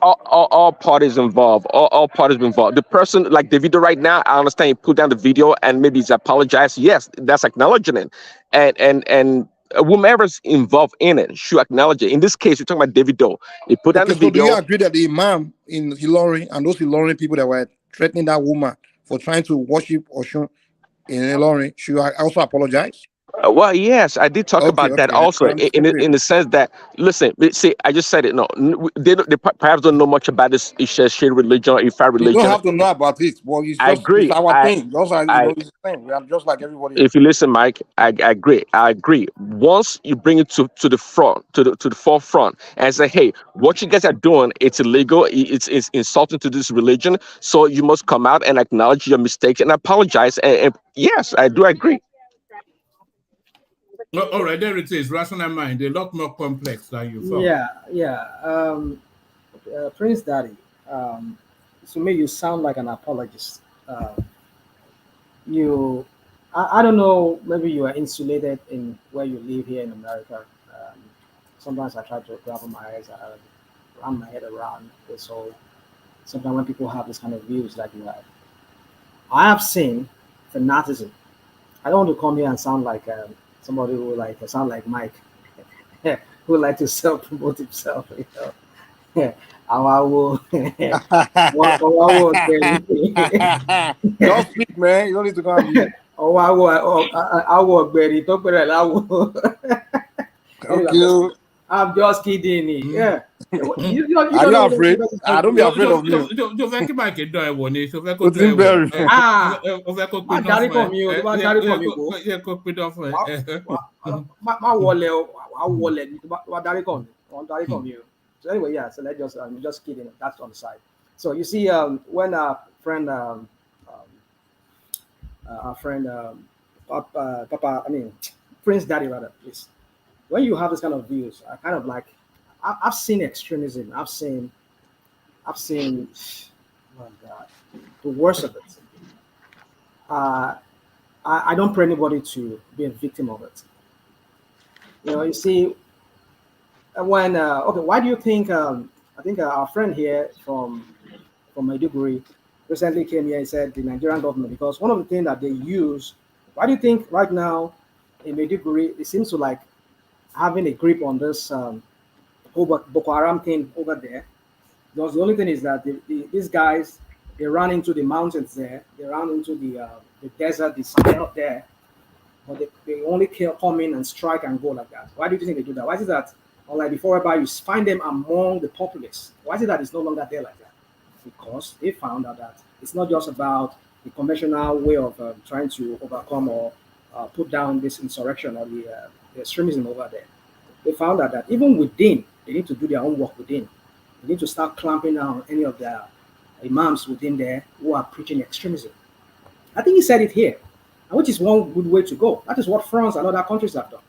All parties involved, all parties involved. The person like Davido right now, I understand he put down the video and maybe he's apologized. Yes, that's acknowledging it, and whomever's involved in it should acknowledge it. In this case, we're talking about Davido. He put down Okay, the so do you video. agree that the imam in Ilorin and those Ilorin people that were threatening that woman for trying to worship Oshun in Ilorin should also apologize? Well, yes, I did talk Okay, about that okay, also we're on the same page. in the sense that, listen, see, I just said it. No, they perhaps don't know much about this Ishe religion or Ifa You don't religion. have to know about it. Well, I it's agree. our thing. Just like I it's the same. We are just like everybody else. If you listen, Mike, I agree. I agree. Once you bring it to the front, to the forefront, and say, "Hey, what you guys are doing, it's illegal. It's insulting to this religion. So you must come out and acknowledge your mistakes and apologize." And yes, I do agree. All right, there it is. Rational mind, a lot more complex than you thought. Yeah. Prince Daddy, to me, you sound like an apologist. I don't know, maybe you are insulated in where you live here in America. Sometimes I try to grab my eyes, run my head around this whole. Sometimes when people have this kind of views like you have, I have seen fanaticism. I don't want to come here and sound like somebody who sound like Mike, who like to self promote himself. I will. Don't speak, man. You don't need to go on mute. I will bury talk about Okay. I'm just kidding. Yeah. Are you afraid? I don't be afraid of you. Don't fẹ́ kí Mike dán ẹ wò ni, tó fẹ́ kó Ó ti ń dán ẹ bẹ̀rù. wò. Ó fẹ́ kó Má pidán darí fún kàn mí o, tó bá darí kàn mí kò. Yẹ kó pidán fún ẹ. Má wọlé o, wà wọlé ni tó bá darí kàn mí. Wọ́n darí kàn mí o. So anyway, yeah. So I'm just kidding. That's on the side. So you see, when our friend, Prince Daddy rather, please. When you have this kind of views, I kind of like. I've seen extremism. I've seen. Oh God, the worst of it. I don't pray anybody to be a victim of it. You see, when why do you think? I think our friend here from Maiduguri recently came here and said the Nigerian government, because one of the things that they use. Why do you think right now in Maiduguri it seems to like having a grip on this Boko Haram thing over there? Because the only thing is that these guys, they run into the mountains there, they run into the desert, they stay up there, but they only come in and strike and go like that. Why do you think they do that? Why is it that, unlike before, whereby you find them among the populace, why is it that it's no longer there like that? Because they found out that it's not just about the conventional way of trying to overcome or put down this insurrection or the extremism over there. They found out that even within, they need to do their own work within. They need to start clamping down on any of their imams within there who are preaching extremism. I think he said it here, and which is one good way to go. That is what France and other countries have done.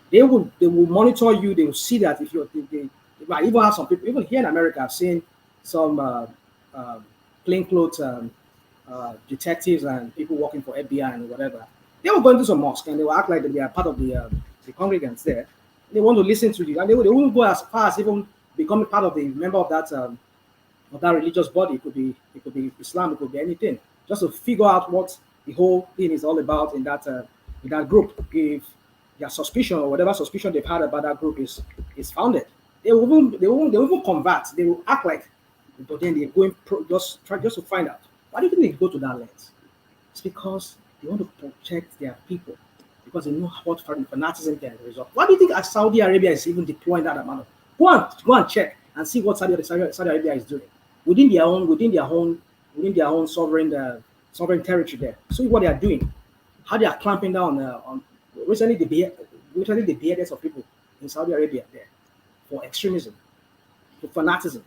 They will monitor you. They will see that if you're, they might even have some people, even here in America, I've seen some plainclothes detectives and people working for FBI and whatever. They will go into some mosque and they will act like they are part of the congregants there. They want to listen to you, and they won't go as far as even becoming part of the member of that religious body. It could be Islam, it could be anything, just to figure out what the whole thing is all about in that group. If their suspicion or whatever suspicion they've had about that group is founded, they will even convert. They will act like, but then they're going just to find out. Why do you think they go to that length? It's because they want to protect their people, because they know what fanaticism can result. Why do you think Saudi Arabia is even deploying that amount of? Go and check and see what Saudi Arabia is doing within their own sovereign territory there. So what they are doing, how they are clamping down on recently the beheaded of people in Saudi Arabia there for extremism, for fanaticism.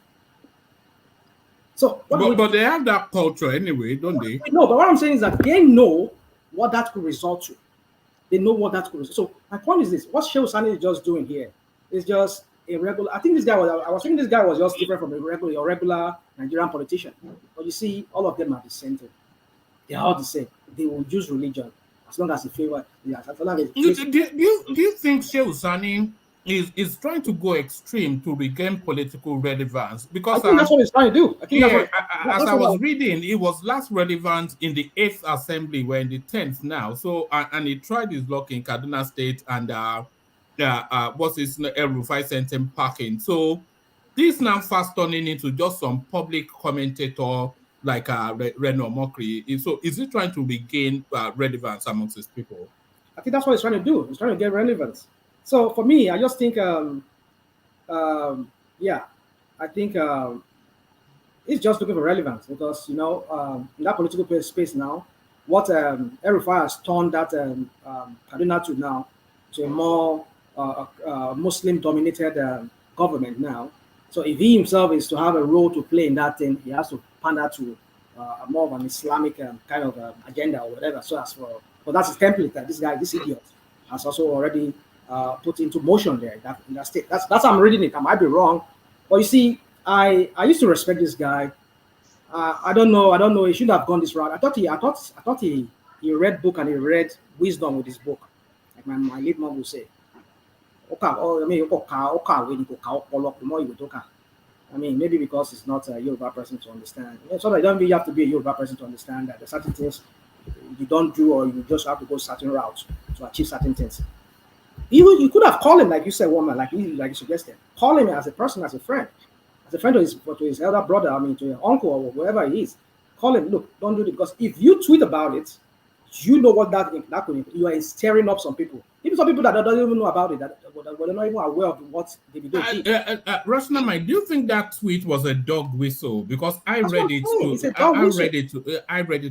So, but they have that culture anyway, don't they? No, but what I'm saying is that they know what that could result to. They know what that could result. So my point is this: what Shehu Sani is just doing here is just a regular. I think this guy was. I was thinking this guy was just different from a regular Nigerian politician. But you see, all of them are the same thing. They are all the same. They will use religion as long as they favor. Do you think Shehu Sani is trying to go extreme to regain political relevance? Because I think that's what he's trying to do. I think as I was reading, it was last relevant in the 8th Assembly, we're in the 10th now. So and he tried his luck in Kaduna State and what's his El-Rufai sent him packing. So this now fast turning into just some public commentator like Reno Mokri. So is he trying to regain relevance amongst his people? I think that's what he's trying to do. He's trying to get relevance. So for me, I just think, I think it's just looking for relevance because, in that political space now, what El-Rufai has turned that Kaduna to now to a more Muslim-dominated government now. So if he himself is to have a role to play in that thing, he has to pander to more of an Islamic kind of agenda or whatever. So as for, but that's his template that this idiot has also already put into motion there in that state. That's how I'm reading it. I might be wrong, but you see, I used to respect this guy. I don't know. He shouldn't have gone this route. I thought he read book and he read wisdom with his book, like my late mom would say. I mean, maybe because he's not a Yoruba person to understand. So that you don't really have to be a Yoruba person to understand that there's certain things you don't do, or you just have to go certain routes to achieve certain things. You could have called him, like you said, woman, like you suggested. Call him as a person, as a friend to his elder brother, I mean, to your uncle or whoever he is. Call him, look, don't do it, because if you tweet about it, you know what that could, you are stirring up some people. Even some people that don't even know about it, that were not even aware of what Davido did. Rashna, do you think that tweet was a dog whistle? Because I read it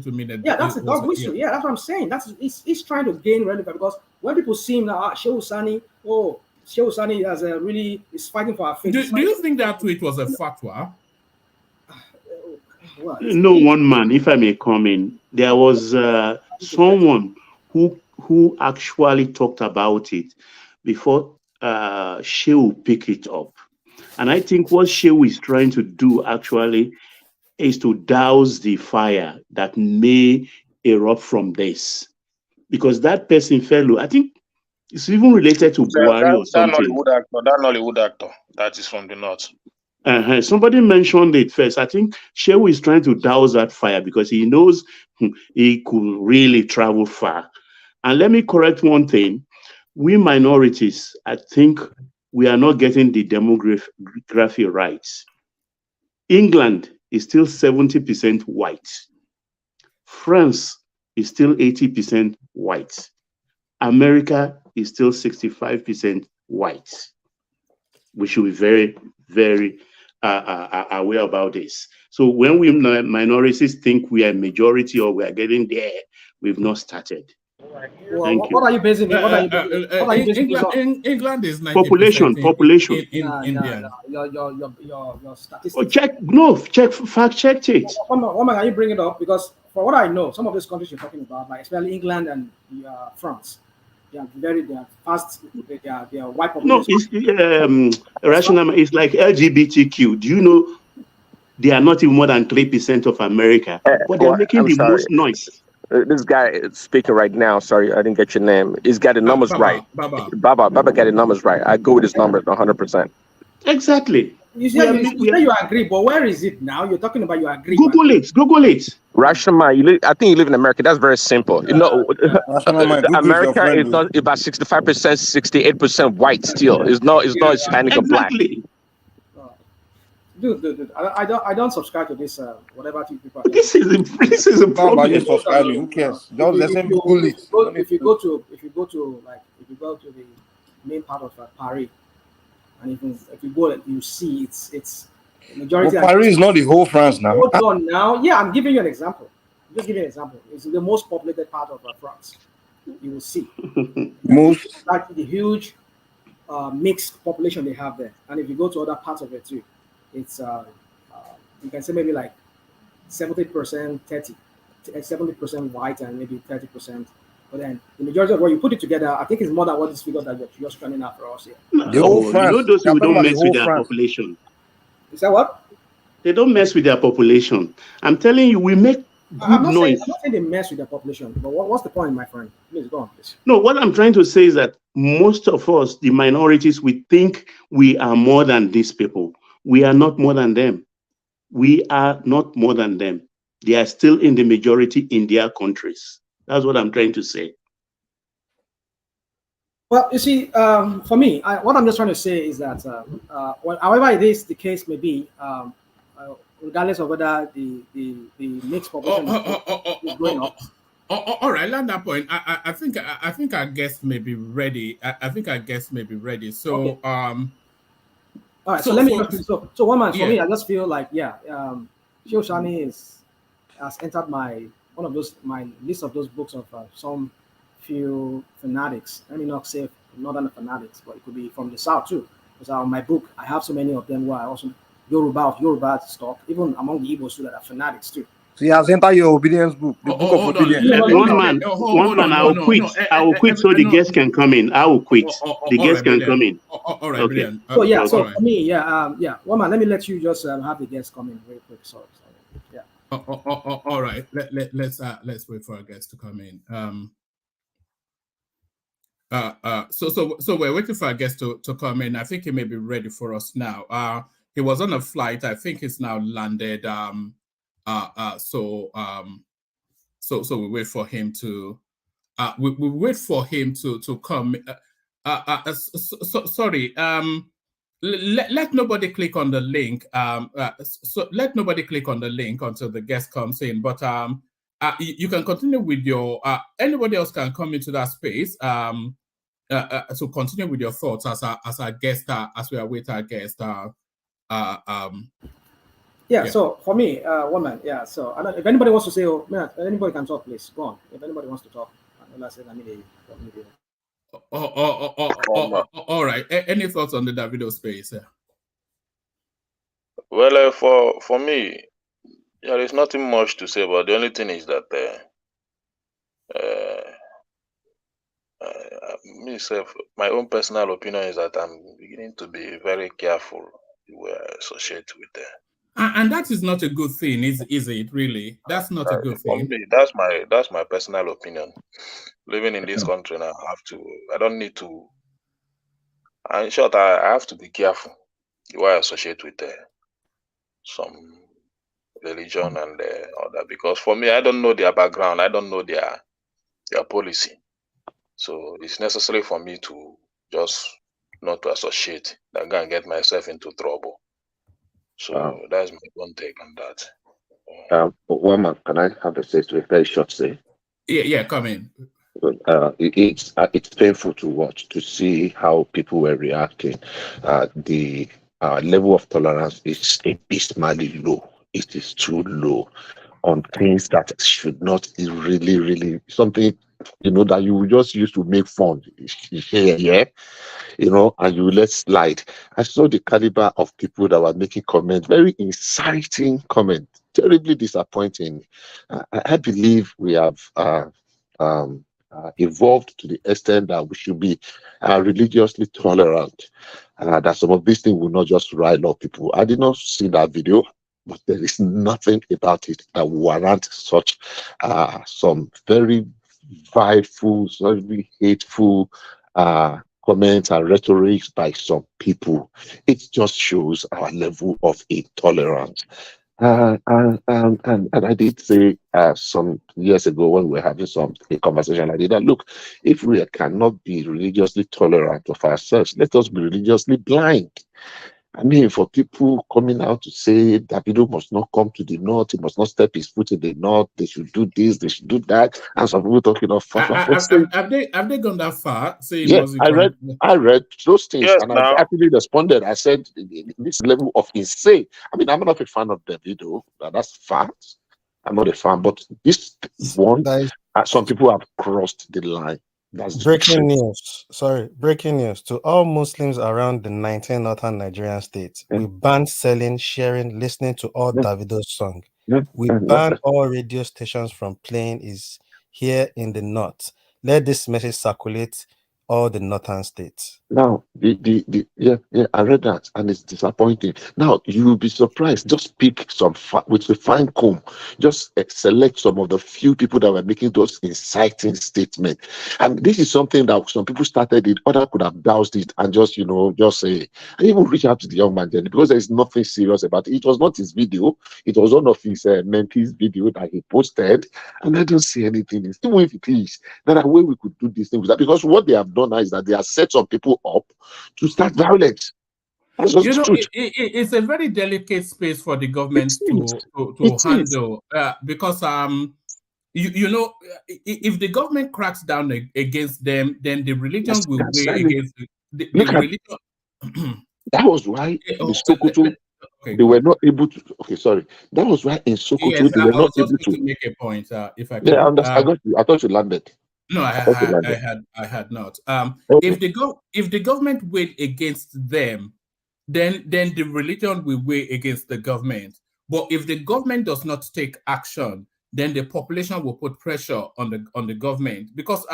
to mean that. Yeah, that's a dog whistle. Yeah, that's what I'm saying. He's trying to gain relevance, because when people see him now, Shehu Sani has is fighting for our faith. Do you think that tweet was a fatwa? No, one man, if I may come in, there was someone who actually talked about it before Shehu picked it up. And I think what Shehu is trying to do actually is to douse the fire that may erupt from this. Because that person, fellow, I think it's even related to Buhari or something. That Nollywood actor, that is from the north. Somebody mentioned it first. I think Shehu is trying to douse that fire because he knows he could really travel far. And let me correct one thing. We minorities, I think we are not getting the demography right. England is still 70% white. France is still 80% white. America is still 65% white. We should be very, very aware about this. So when we minorities think we are a majority or we are getting there, we've not started. Well, Thank what you. are you basing it? What are you basing this on? England is 90% Population. No, Indian. your statistics. Oh, fact checked it. One man, can you bring it up? Because for what I know, some of these countries you're talking about, like especially England and France, they are fast. They are white population. No, it's rational. It's like LGBTQ. Do you know they are not even more than 3% of America, but they're making the most noise. This guy is speaking right now. Sorry, I didn't get your name. He's got the numbers right. Baba got the numbers right. I go with his numbers 100%. Exactly. You say you agree, but where is it now? You're talking about you agree. Google it. Rashomon, I think you live in America. That's very simple. You know, America is not about 65%, 68% white still. It's not Hispanic or black. Dude, I don't subscribe to this whatever people. This is a problem. Subscribing. Who cares? If you go to the main part of Paris, and if you go, you see it's majority. But Paris is not the whole France now. Hold on now. Yeah, I'm giving you an example. Just give you an example. It's the most populated part of France. You will see most like the huge mixed population they have there, and if you go to other parts of it too. It's you can say maybe like 70%, 70% white and maybe 30%. But then the majority of what you put it together, I think it's more than what this figure that you're running out for us here. The whole France. You know those who don't mess with their population. Is that what? They don't mess with their population. I'm telling you, we make good noise. I'm not saying they mess with their population, but what's the point, my friend? Please go on, please. No, what I'm trying to say is that most of us, the minorities, we think we are more than these people. We are not more than them. We are not more than them. They are still in the majority in their countries. That's what I'm trying to say. Well, you see, for me, what I'm just trying to say is that, however it is the case may be, regardless of whether the mixed population is going up. All right, land that point. I think our guest may be ready. I think our guest may be ready. So, okay. All right, so let me so one man for me, I just feel like Shioshani has entered my list of those books of some few fanatics. Let me not say northern fanatics, but it could be from the south too. Because on my book, I have so many of them where I also Yoruba stock, even among the Igbos too that are fanatics too. So he has entered your obedience book, the book of obedience. One man, I will quit. I will quit so the guests can come in. I will quit. The guests can come in. All right, okay. So yeah, so for me, one man, let me let you just have the guests come in very quick. Sorry. Yeah. All right. Let's wait for our guests to come in. So we're waiting for our guest to come in. I think he may be ready for us now. He was on a flight. I think he's now landed. So we wait for him to we wait for him to come. Sorry. Let nobody click on the link. So let nobody click on the link until the guest comes in. But you can continue with your. Anybody else can come into that space. So continue with your thoughts as our guest, as we await our guest. Yeah. So for me, woman. Yeah. So if anybody wants to say, anybody can talk, please go on. If anybody wants to talk, all right. Any thoughts on the Davido space? Well, for me, there's nothing much to say. But the only thing is that myself, my own personal opinion is that I'm beginning to be very careful where I associate with them. And that is not a good thing, is it? Really, that's not a good thing. For me, that's my personal opinion. Living in this country now, I don't need to. In short, I have to be careful where I associate with some religion and other, because for me, I don't know their background, I don't know their policy, so it's necessary for me to just not to associate. I'm gonna get myself into trouble. So that's my one take on that. One man, can I have a say to a very short say? Yeah, come in. It's painful to watch, to see how people were reacting. The level of tolerance is abysmally low. it is too low on things that should not be really something, that you just use to make fun here, yeah, and you let slide. I saw the caliber of people that were making comments, very inciting comments, terribly disappointing. I believe we have evolved to the extent that we should be religiously tolerant. That some of these things will not just rile up people. I did not see that video, but there is nothing about it that warrant such some very vileful, very hateful comments and rhetoric by some people. It just shows our level of intolerance. And I did say some years ago when we were having a conversation, I did that. Look, if we cannot be religiously tolerant of ourselves, let us be religiously blind. I mean, for people coming out to say Davido must not come to the north, he must not step his foot in the north, they should do this, they should do that, and some people talking of Have they gone that far? Say yeah, must I read those things, Yes, and I've now. actually responded. I said this level of insane. I mean, I'm not a fan of Davido, that's fact. I'm not a fan, but this one, That is some people have crossed the line. That's the breaking truth. news. Sorry, breaking news to all Muslims around the 19 northern Nigerian states. Yeah, We banned selling, sharing, listening to all yeah, Davido's songs. yeah, We yeah, ban all radio stations from playing is here in the north. Let this message circulate all the northern states. Now, yeah, I read that, and it's disappointing. Now, you will be surprised. Just pick some with a fine comb. Just select some of the few people that were making those inciting statements. And this is something that some people started it, others could have doused it and just, just say, and even reach out to the young man then, because there is nothing serious about it. It was not his video. It was one of his mentees' video that he posted, and I don't see anything. Even if it is, then a way we could do these things, because what they have done now is that they have set some people up to start violence. That's just the truth. It's a very delicate space for the government It is. to handle because if the government cracks down against them, then the religion Yes, will that's weigh silent. against the Look at religion. that was why in Sokoto Okay, they were not able to. Okay, sorry. That was why in Sokoto yes, they I were not was just able going to. to make a point, if I Yeah, I could. understand. I got you. I thought you landed. No, I thought you landed. I had not. Okay. If the government weighed against them, then the religion will weigh against the government. But if the government does not take action, then the population will put pressure on the government, because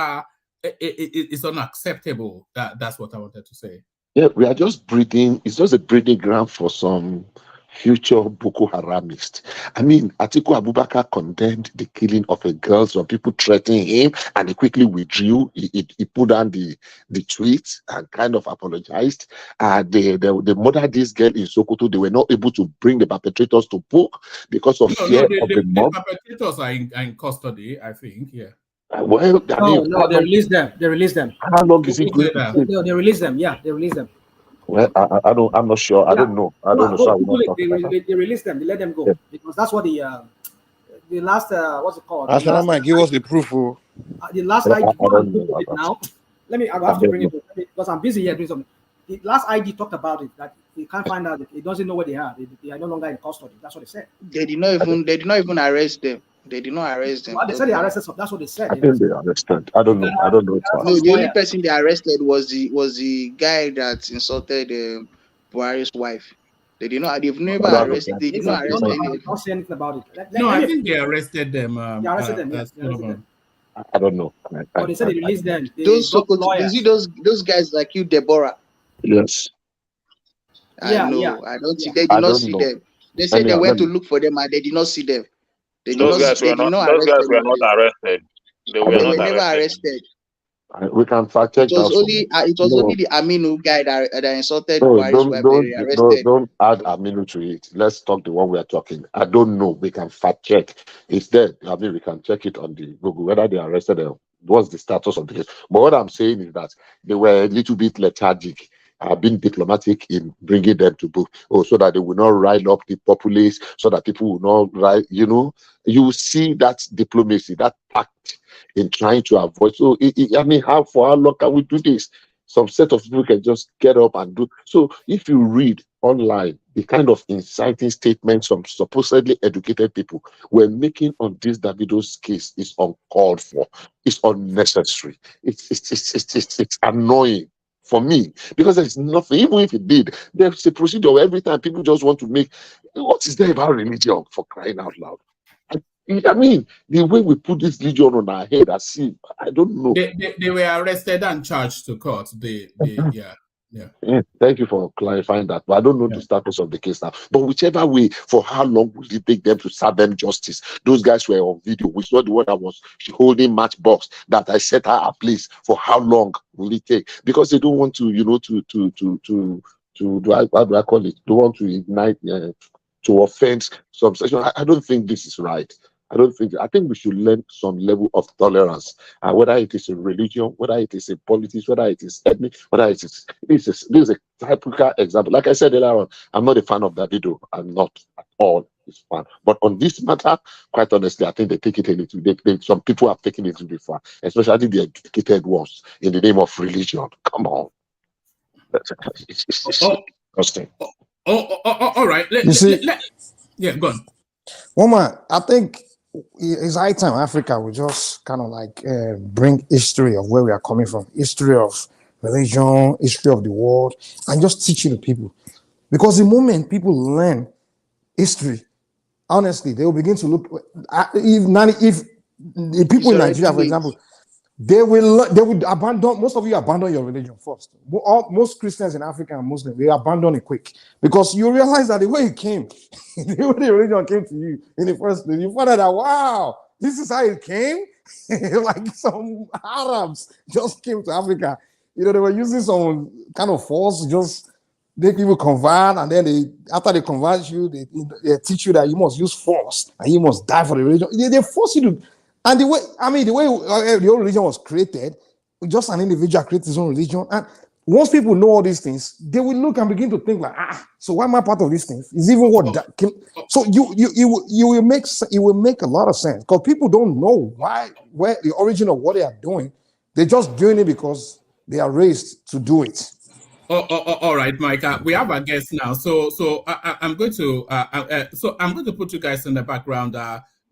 it's unacceptable. That's what I wanted to say. Yeah, we are just breeding. It's just a breeding ground for some future Boko Haramist. I mean, Atiku Abubakar condemned the killing of a girl. Some people threatening him, and he quickly withdrew. He put down the tweet and kind of apologized. The mother this girl in Sokoto, they were not able to bring the perpetrators to book because of No, fear of the the mob. perpetrators are in custody, I think. Yeah. Well, I mean, No, they released them. They released them. how long is it Who going said to that? take? No, they released them. Yeah, they released them. Well, I don't. I'm not sure. I Yeah. don't know. I No, don't know. So I will Google not it. talk about that. They released them. They let them go Yeah. because that's what the last what's it called? The Asana last might give us the proof. Oh. the last I ID. Go and don't know Google it about now. Let me. I I have to don't bring know. it because I'm busy here doing something. The last ID talked about it that he can't find out. He doesn't know where they are. They are no longer in custody. That's what they said. They did not even arrest them. They did not arrest them. Well, they said they arrested some. That's what they said. I think they understand. I don't know. I don't know. Some No, the only lawyer. person they arrested was the guy that insulted Buhari's wife. They did not. They've never I don't arrested. understand. They did Listen, not they don't arrest know any about of it. Don't say anything about it. No, Let I me. think they arrested them. They arrested them. Yes, they some of arrested them. them. I don't know. But they said they released them. They those got Sokoto. You see lawyers. those guys like you, Deborah. Yes, I Yeah, know. I don't see. yeah. They I did not don't see know. them. They said they Let went to me. look for them and they did not see them. They did Those not. Okay. guys were They did not. not Those arrest guys any were of not them. arrested. They I were They don't not were know. never arrested. arrested. We can fact check It was that some. only No, the Aminu guy that insulted no, Buhari's wife. They were arrested. don't add Aminu to it. Let's talk the one we are talking. I don't know. We can fact check. It's there. I mean, we can check it on the Google whether they arrested them. What's the status of the case? But what I'm saying is that they were a little bit lethargic. Being diplomatic in bringing them to book, so that they will not rile up the populace, so that people will not rile. You see that diplomacy, that tact in trying to avoid. So, I mean, how long can we do this? Some set of people can just get up and do. So if you read online the kind of inciting statements some supposedly educated people were making on this Davido's case is uncalled for. It's unnecessary. It's annoying for me because there's nothing. Even if it did, there's a procedure where every time people just want to make. What is there about religion, for crying out loud? I mean, the way we put this religion on our head, I don't know. They were arrested and charged to court. Yeah. Yeah, thank you for clarifying that. But I don't know the status of the case now. But whichever way, for how long will it take them to serve them justice? Those guys were on video. We saw the one that was holding matchbox that I set her a place. For how long will it take? Because they don't want to, how do I call it? Don't want to ignite to offend some section. I don't think this is right. I think we should learn some level of tolerance, whether it is a religion, whether it is a politics, whether it is ethnic, whether it is this is a typical example. Like I said earlier on, I'm not a fan of Davido. I'm not at all his fan. But on this matter, quite honestly, I think they take it a little bit. Some people have taken it a little bit far, especially the educated ones in the name of religion. Come on. It's disgusting. All right. Yeah, go on. Woman, I think it's high time Africa will just kind of like bring history of where we are coming from, history of religion, history of the world, and just teach it to people. Because the moment people learn history, honestly, they will begin to look. If the people in Nigeria, for example, they would abandon. Most of you abandon your religion first. Most Christians in Africa and Muslims, they abandon it quick because you realize that the way it came, the way the religion came to you in the first place, you find out that wow, this is how it came. Like some Arabs just came to Africa. They were using some kind of force, just make people convert, and then after they convert you, they teach you that you must use force and you must die for the religion. They force you to. And the way the whole religion was created, just an individual created his own religion. And once people know all these things, they will look and begin to think like, so why am I part of these things? Is even what that can, so you will make a lot of sense because people don't know where the origin of what they are doing. They're just doing it because they are raised to do it. All right, Mike. We have a guest now, so I'm going to put you guys in the background,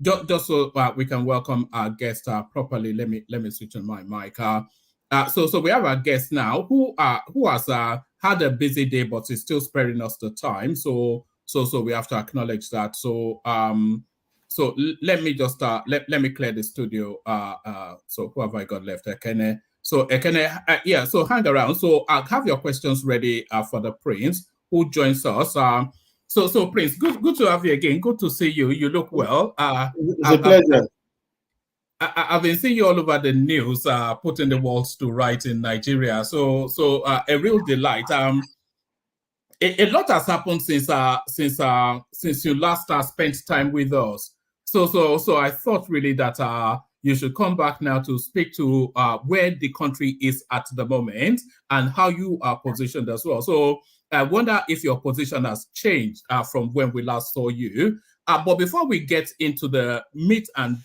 just so we can welcome our guest properly. Let me switch on my mic. So we have a guest now who has had a busy day, but is still sparing us the time. So we have to acknowledge that. So let me just let me clear the studio. So who have I got left? Ekene. So Ekene, so hang around. So I'll have your questions ready for the Prince who joins us. So Prince, good to have you again. Good to see you. You look well. It's a pleasure. I've been seeing you all over the news, putting the world to right in Nigeria. So a real delight. A lot has happened since you last spent time with us. So I thought really that you should come back now to speak to where the country is at the moment and how you are positioned as well. So I wonder if your position has changed from when we last saw you. But before we get into the meat of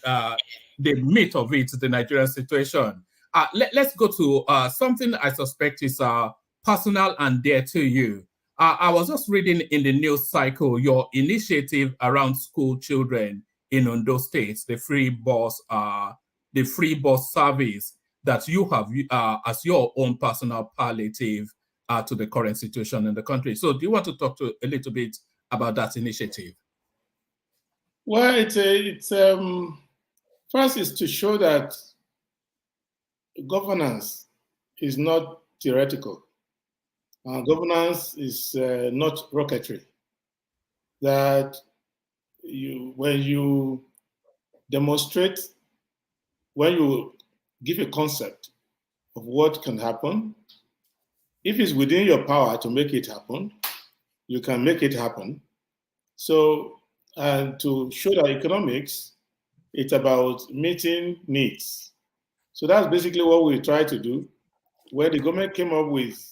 it, the Nigerian situation, let's go to something I suspect is personal and dear to you. I was just reading in the news cycle your initiative around school children in Ondo State, the free bus service that you have as your own personal palliative to the current situation in the country. So, do you want to talk a little bit about that initiative? Well, it's first is to show that governance is not theoretical. Governance is not rocketry. That when you demonstrate, when you give a concept of what can happen, if it's within your power to make it happen, you can make it happen. So, and to show that economics, it's about meeting needs. So that's basically what we try to do, where the government came up with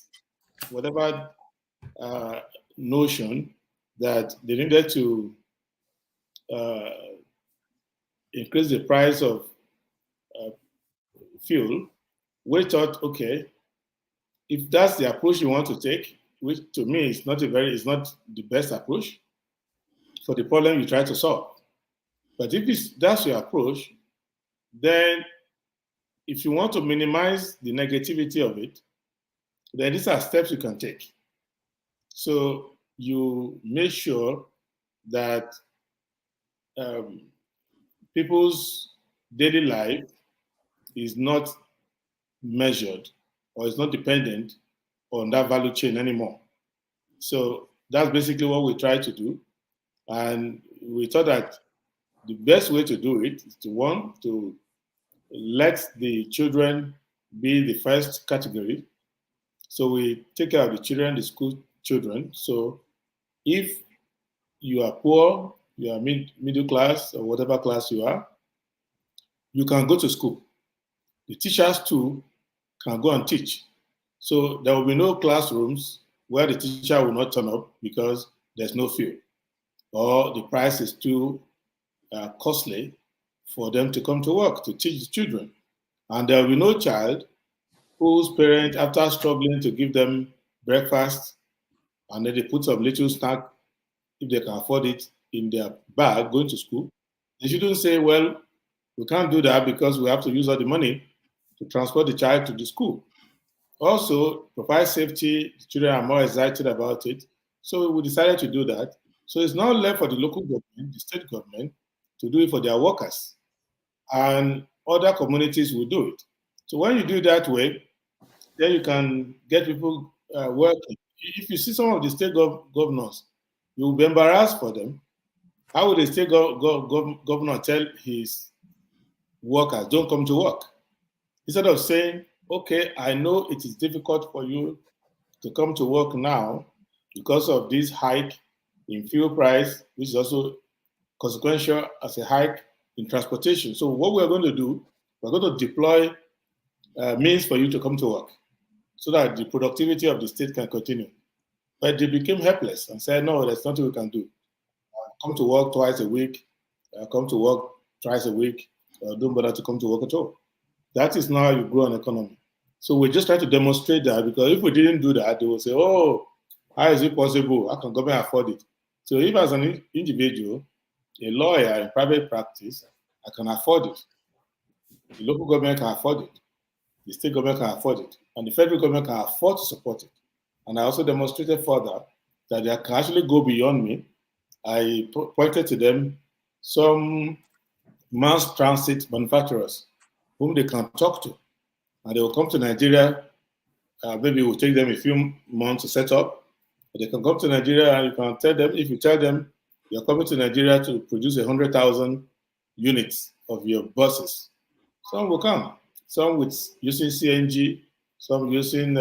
whatever notion that they needed to increase the price of fuel. We thought, okay, if that's the approach you want to take, which to me is not the best approach for the problem you try to solve. But if that's your approach, then if you want to minimize the negativity of it, then these are steps you can take. So you make sure that people's daily life is not measured or is not dependent on that value chain anymore. So that's basically what we try to do. And we thought that the best way to do it is to let the children be the first category. So we take care of the children, the school children. So if you are poor, you are middle class or whatever class you are, you can go to school. The teachers too can go and teach. So there will be no classrooms where the teacher will not turn up because there's no fuel or the price is too costly for them to come to work to teach the children. And there will be no child whose parent, after struggling to give them breakfast and then they put some little snack, if they can afford it, in their bag going to school, they shouldn't say, well, we can't do that because we have to use all the money to transport the child to the school. Also, provide safety, the children are more excited about it. So we decided to do that. So it's now left for the local government, the state government, to do it for their workers. And other communities will do it. So when you do it that way, then you can get people working. If you see some of the state governors, you will be embarrassed for them. How would a state governor tell his workers, don't come to work? Instead of saying, okay, I know it is difficult for you to come to work now because of this hike in fuel price, which is also consequential as a hike in transportation. So what we're going to do, we're going to deploy means for you to come to work so that the productivity of the state can continue. But they became helpless and said, no, there's nothing we can do. Come to work twice a week, come to work twice a week, don't bother to come to work at all. That is not how you grow an economy. So we just try to demonstrate that, because if we didn't do that, they will say, oh, how is it possible? How can government afford it? So if as an individual, a lawyer in private practice, I can afford it. The local government can afford it. The state government can afford it. And the federal government can afford to support it. And I also demonstrated further that they can actually go beyond me. I pointed to them some mass transit manufacturers whom they can talk to. And they will come to Nigeria. Maybe it will take them a few months to set up. But they can come to Nigeria and you can tell them, if you tell them you're coming to Nigeria to produce 100,000 units of your buses, some will come. Some with using CNG, some using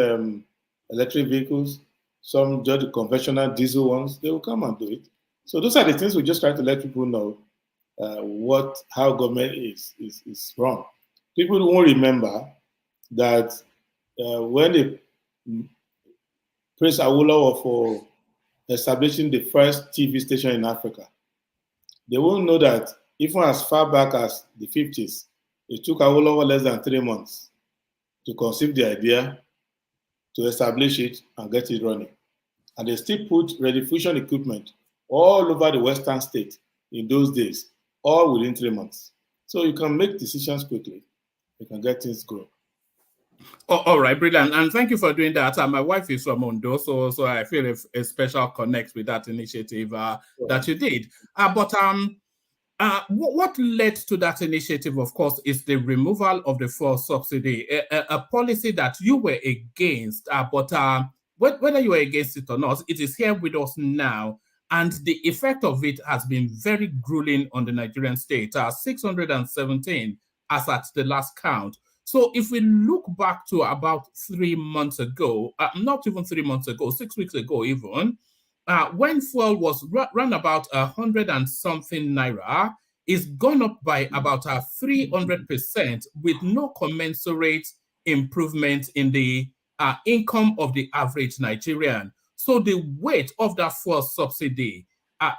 electric vehicles, some just the conventional diesel ones, they will come and do it. So those are the things we just try to let people know how government is wrong. People won't remember that when they praised Adewole for establishing the first TV station in Africa, they won't know that even as far back as the 50s, it took Adewole less than 3 months to conceive the idea, to establish it, and get it running. And they still put rediffusion equipment all over the Western state in those days, all within 3 months. So you can make decisions quickly. You can get things going. Oh, all right, brilliant. And thank you for doing that. My wife is from Ondo, so I feel a special connect with that initiative that you did. What led to that initiative, of course, is the removal of the fuel subsidy, a policy that you were against, but whether you were against it or not, it is here with us now. And the effect of it has been very grueling on the Nigerian state, 617 as at the last count. So if we look back to about 3 months ago, not even 3 months ago, 6 weeks ago even, when fuel was run about 100 and something naira, it's gone up by about 300% with no commensurate improvement in the income of the average Nigerian. So the weight of that fuel subsidy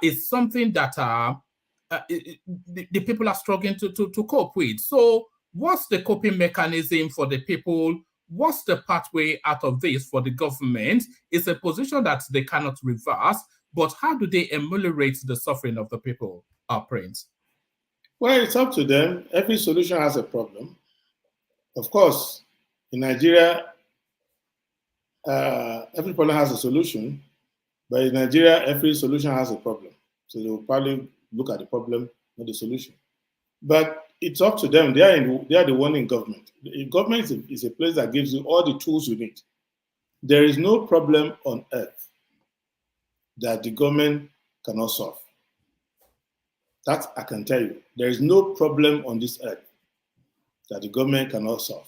is something that the people are struggling to cope with. So what's the coping mechanism for the people what's the pathway out of this for the government? It's a position that they cannot reverse, but how do they ameliorate the suffering of the people, Prince? Well, it's up to them. Every solution has a problem. Of course, in Nigeria, every problem has a solution, but in Nigeria, every solution has a problem. So they will probably look at the problem, not the solution. But it's up to them. They are the one in government. Government is a place that gives you all the tools you need. There is no problem on earth that the government cannot solve. That I can tell you. There is no problem on this earth that the government cannot solve.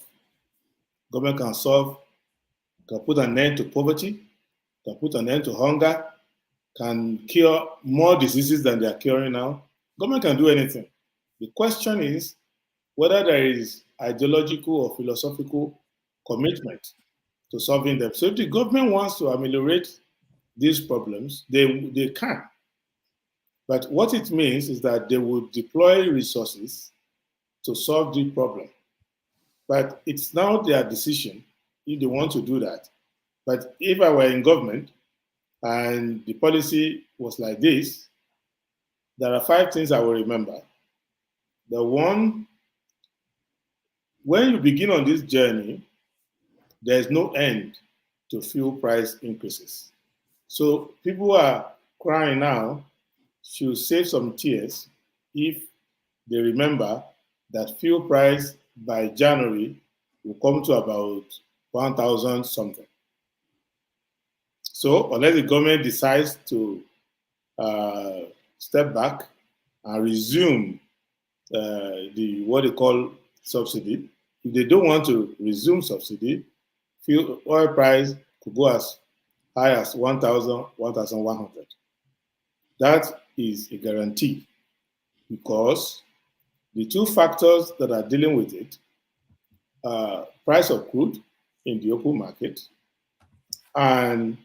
Government can solve, can put an end to poverty, can put an end to hunger, can cure more diseases than they are curing now. Government can do anything. The question is whether there is ideological or philosophical commitment to solving them. So if the government wants to ameliorate these problems, they can. But what it means is that they will deploy resources to solve the problem. But it's now their decision if they want to do that. But if I were in government and the policy was like this, there are 5 things I will remember. The one, when you begin on this journey, there is no end to fuel price increases. So people who are crying now should save some tears if they remember that fuel price by January will come to about 1,000 something. So unless the government decides to step back and resume what they call subsidy, if they don't want to resume subsidy, fuel oil price could go as high as 1,000, 1,100. That is a guarantee because the 2 factors that are dealing with it are price of crude in the open market and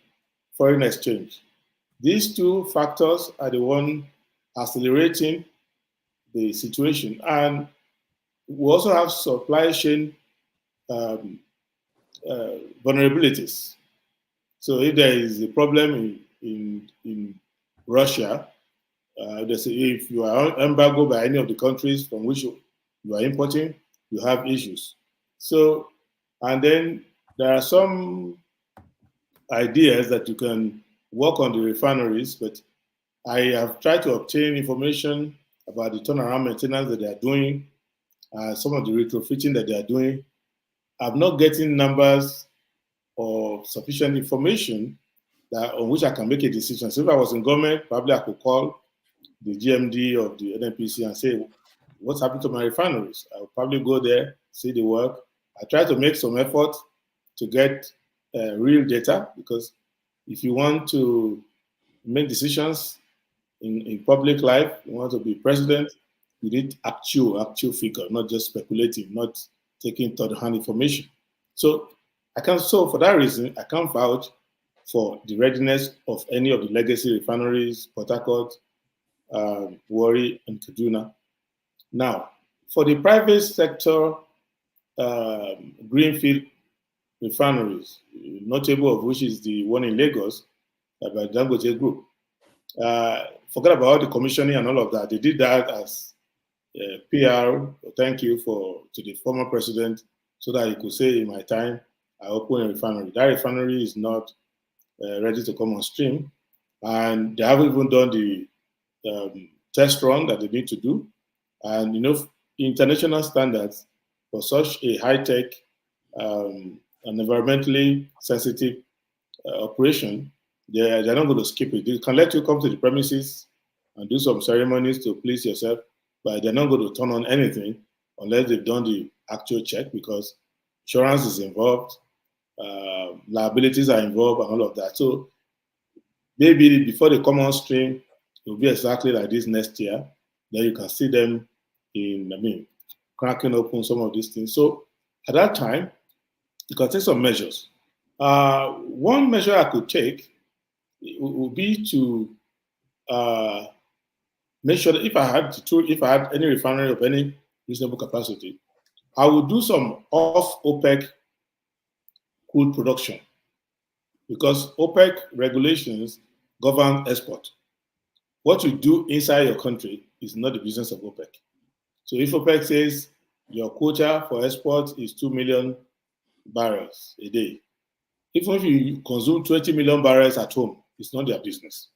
foreign exchange. These 2 factors are the one accelerating the situation. And we also have supply chain vulnerabilities. So if there is a problem in Russia, if you are embargoed by any of the countries from which you are importing, you have issues. So, and then there are some ideas that you can work on the refineries, but I have tried to obtain information about the turnaround maintenance that they are doing, some of the retrofitting that they are doing. I'm not getting numbers or sufficient information on which I can make a decision. So if I was in government, probably I could call the GMD of the NNPC and say, what's happened to my refineries? I'll probably go there, see the work. I try to make some effort to get real data, because if you want to make decisions in public life, you want to be president, you need actual figure, not just speculating, not taking third-hand information. So for that reason, I can't vouch for the readiness of any of the legacy refineries, Port Harcourt, Warri, and Kaduna. Now, for the private sector greenfield refineries, notable of which is the one in Lagos by Dangote Group. Forget about all the commissioning and all of that. They did that as PR, thank you to the former president, so that he could say, in my time, I opened a refinery. That refinery is not ready to come on stream, and they haven't even done the test run that they need to do. And international standards for such a high-tech and environmentally sensitive operation, they're not going to skip it. They can let you come to the premises and do some ceremonies to please yourself, but they're not going to turn on anything unless they've done the actual check, because insurance is involved, liabilities are involved, and all of that. So maybe before they come on stream, it will be exactly like this next year. Then you can see them cracking open some of these things. So at that time, you can take some measures. One measure I could take would be to make sure that if I had any refinery of any reasonable capacity, I would do some off OPEC crude production, because OPEC regulations govern export. What you do inside your country is not the business of OPEC. So if OPEC says your quota for export is 2 million barrels a day, even if you consume 20 million barrels at home, it's not their business.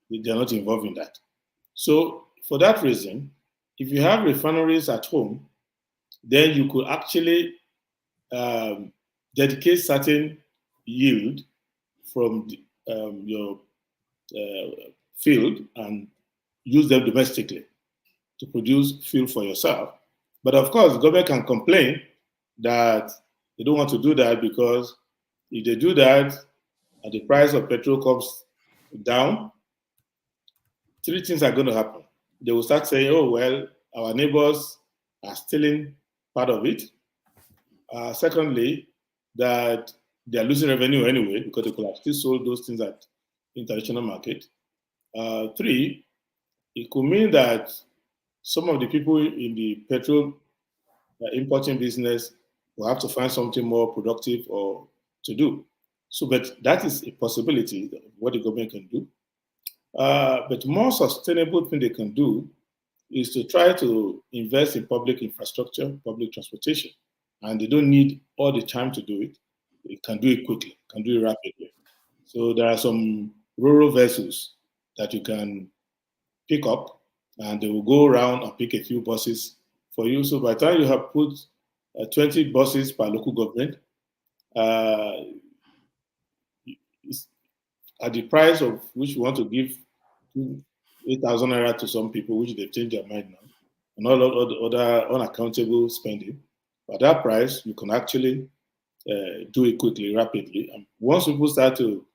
They're not involved in that. So for that reason, if you have refineries at home, then you could actually dedicate certain yield from your field and use them domestically to produce fuel for yourself. But of course, the government can complain that they don't want to do that, because if they do that and the price of petrol comes down, three things are going to happen. They will start saying, oh, well, our neighbors are stealing part of it. Secondly, that they are losing revenue anyway, because they could have still sold those things at international market. Three, it could mean that some of the people in the petrol importing business will have to find something more productive or to do. So, but that is a possibility of what the government can do. But more sustainable thing they can do is to try to invest in public infrastructure, public transportation. And they don't need all the time to do it. They can do it quickly, can do it rapidly. So there are some rural vessels that you can pick up, and they will go around and pick a few buses for you. So by the time you have put 20 buses per local government, at the price of which you want to give 8,000 naira to some people, which they've changed their mind now, and all of other unaccountable spending, at that price, you can actually do it quickly, rapidly. And once people start to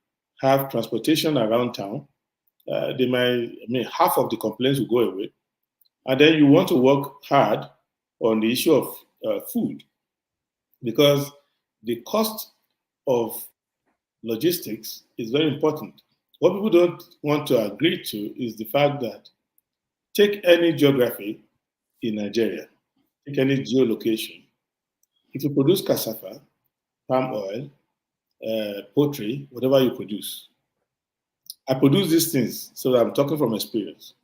have transportation around town, they might, half of the complaints will go away. And then you want to work hard on the issue of food, because the cost of logistics is very important. What people don't want to agree to is the fact that take any geography in Nigeria, take any geolocation. If you produce cassava, palm oil, poultry, whatever you produce, I produce these things, so I'm talking from experience.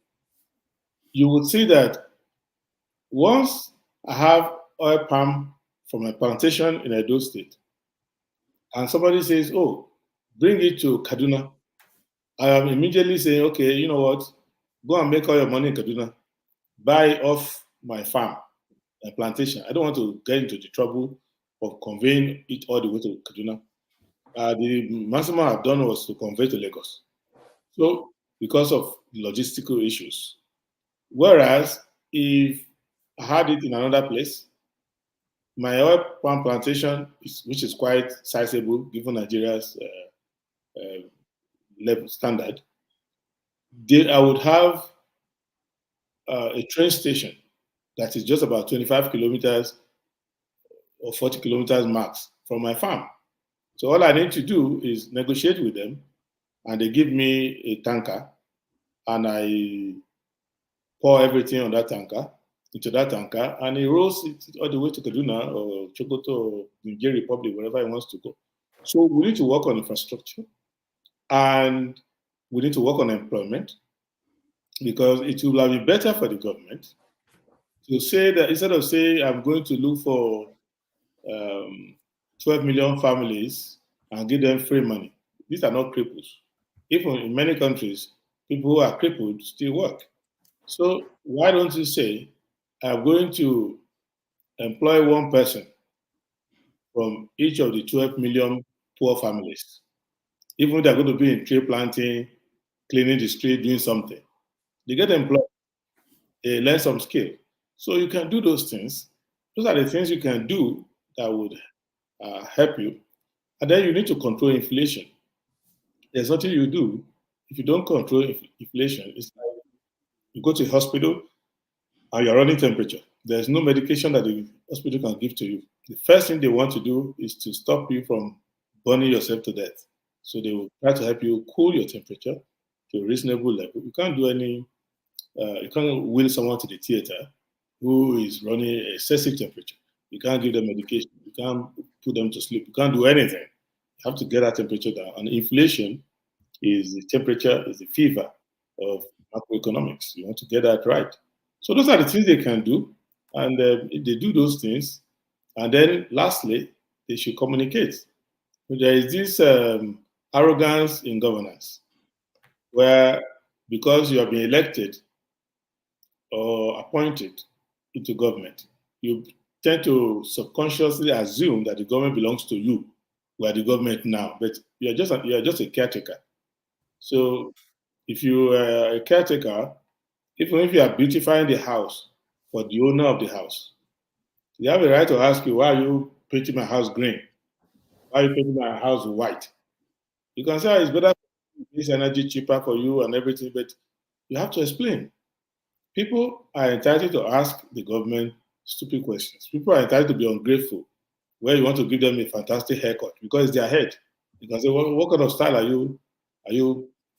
You would see that once I have oil palm from a plantation in Edo State, and somebody says, oh, bring it to Kaduna, I am immediately saying, okay, you know what, go and make all your money in Kaduna, buy off my farm, my plantation. I don't want to get into the trouble of conveying it all the way to Kaduna. The maximum I've done was to convey to Lagos. So, because of logistical issues. Whereas, if I had it in another place, my oil palm plantation, which is quite sizable given Nigeria's level standard, I would have a train station that is just about 25 kilometers or 40 kilometers max from my farm. So all I need to do is negotiate with them, and they give me a tanker, and I pour everything on that tanker, into that tanker, and it rolls it all the way to Kaduna or Chokoto or Nigeria Republic, wherever it wants to go. So we need to work on infrastructure, and we need to work on employment, because it will be better for the government to say that instead of saying I'm going to look for 12 million families and give them free money. These are not cripples. Even in many countries, people who are crippled still work. So why don't you say, I'm going to employ one person from each of the 12 million poor families, even if they're going to be in tree planting, cleaning the street, doing something. They get employed, they learn some skill. So you can do those things. Those are the things you can do that would help you. And then you need to control inflation. There's nothing you do if you don't control inflation. It's like you go to a hospital and you're running temperature. There's no medication that the hospital can give to you. The first thing they want to do is to stop you from burning yourself to death. So they will try to help you cool your temperature to a reasonable level. You can't do you can't wheel someone to the theater who is running excessive temperature. You can't give them medication. You can't put them to sleep. You can't do anything. You have to get that temperature down. And inflation is the temperature, is the fever of macroeconomics. You want to get that right. So those are the things they can do. And if they do those things, and then lastly, they should communicate. There is this arrogance in governance, where because you have been elected or appointed into government, you tend to subconsciously assume that the government belongs to you. We are the government now, but you are just a caretaker. So if you are a caretaker, even if you are beautifying the house for the owner of the house, you have a right to ask you, why are you painting my house green? Why are you painting my house white? You can say, it's better, this energy cheaper for you and everything, but you have to explain. People are entitled to ask the government stupid questions. People are entitled to be ungrateful, where you want to give them a fantastic haircut because it's their head. You can say, what kind of style are you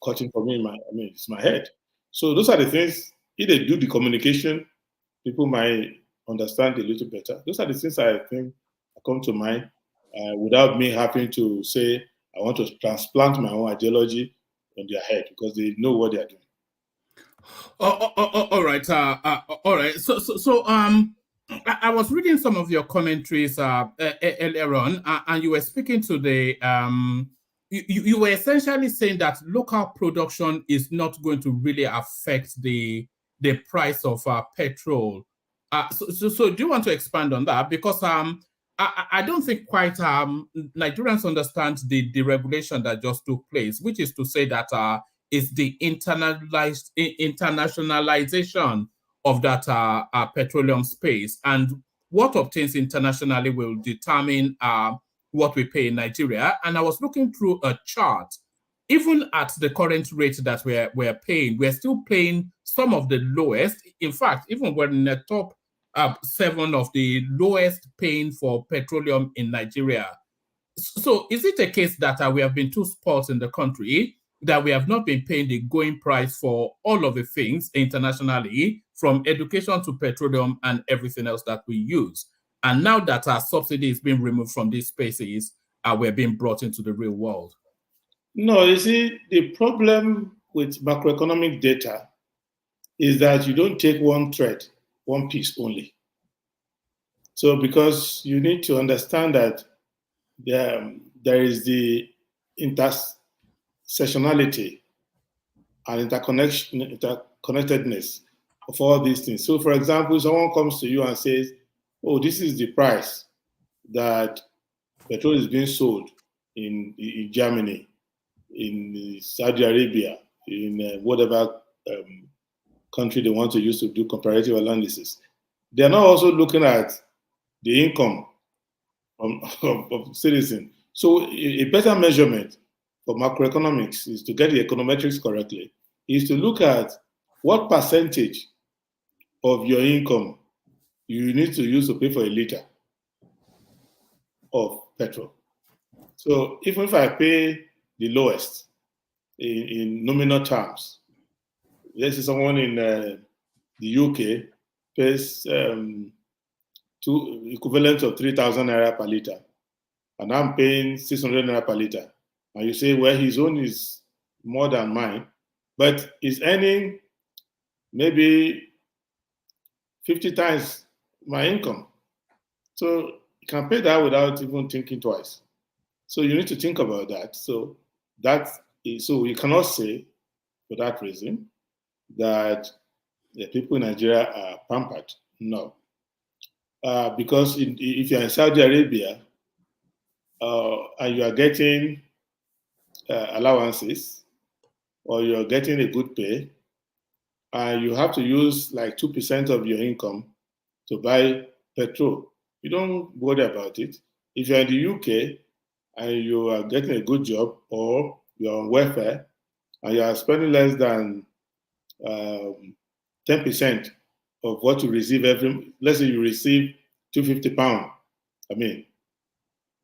cutting for me? It's my head. So those are the things. If they do the communication, people might understand a little better. Those are the things I think come to mind without me having to say I want to transplant my own ideology on their head because they know what they are doing. All right. All right. So I was reading some of your commentaries earlier on, and you were speaking to the you were essentially saying that local production is not going to really affect the price of petrol. So do you want to expand on that? Because I don't think quite Nigerians understand the regulation that just took place, which is to say that is the internationalization of that petroleum space, and what obtains internationally will determine what we pay in Nigeria. And I was looking through a chart. Even at the current rate that we're paying, we're still paying some of the lowest. In fact, even we're in the top 7 of the lowest paying for petroleum in Nigeria. So is it a case that we have been too spoiled in the country, that we have not been paying the going price for all of the things internationally, from education to petroleum and everything else that we use? And now that our subsidy is being removed from these spaces, we're being brought into the real world. No, you see, the problem with macroeconomic data is that you don't take one thread, one piece only. So because you need to understand that there is the intersectionality and interconnectedness of all these things. So, for example, someone comes to you and says, oh, this is the price that petrol is being sold in Germany, in Saudi Arabia, in whatever country they want to use to do comparative analysis. They're not also looking at the income of citizens. So a better measurement for macroeconomics is to get the econometrics correctly, is to look at what percentage of your income you need to use to pay for a liter of petrol. So even if I pay the lowest in nominal terms, let's say someone in the UK pays equivalent of 3,000 naira per liter, and I'm paying 600 naira per liter. And you say, well, his own is more than mine, but he's earning maybe 50 times my income. So you can pay that without even thinking twice. So you need to think about that. So you cannot say for that reason that the people in Nigeria are pampered. No. Because if you're in Saudi Arabia and you are getting allowances or you're getting a good pay, and you have to use like 2% of your income to buy petrol, you don't worry about it. If you're in the UK and you are getting a good job or you're on welfare and you are spending less than 10% of what you receive let's say you receive £250,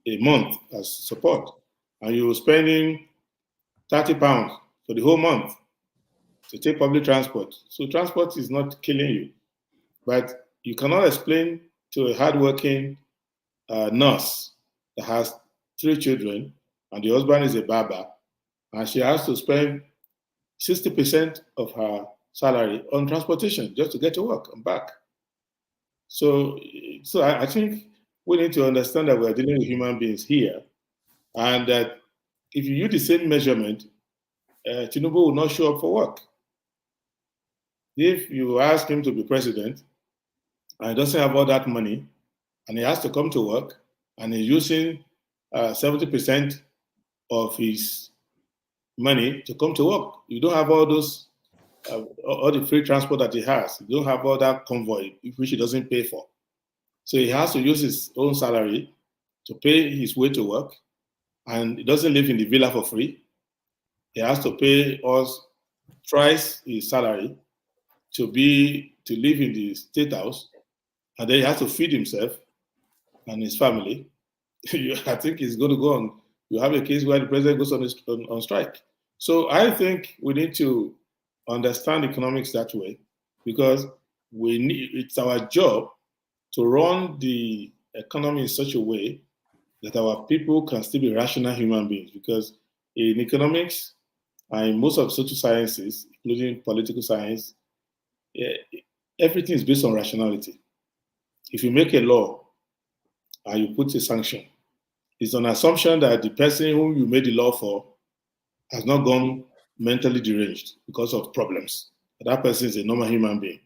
a month as support, and you're spending £30 for the whole month to take public transport. So transport is not killing you, but you cannot explain to a hardworking nurse that has 3 children, and the husband is a barber, and she has to spend 60% of her salary on transportation just to get to work and back. So I think we need to understand that we are dealing with human beings here, and that if you use the same measurement, Tinubu will not show up for work. If you ask him to be president and he doesn't have all that money, and he has to come to work, and he's using 70% of his money to come to work, you don't have all those, all the free transport that he has. You don't have all that convoy, which he doesn't pay for. So he has to use his own salary to pay his way to work, and he doesn't live in the villa for free. He has to pay us twice his salary to live in the state house, and then he has to feed himself and his family. I think it's going to go on. You have a case where the president goes on strike. So I think we need to understand economics that way, because it's our job to run the economy in such a way that our people can still be rational human beings. Because in economics and in most of social sciences, including political science, everything is based on rationality. If you make a law and you put a sanction, it's an assumption that the person whom you made the law for has not gone mentally deranged because of problems. That person is a normal human being.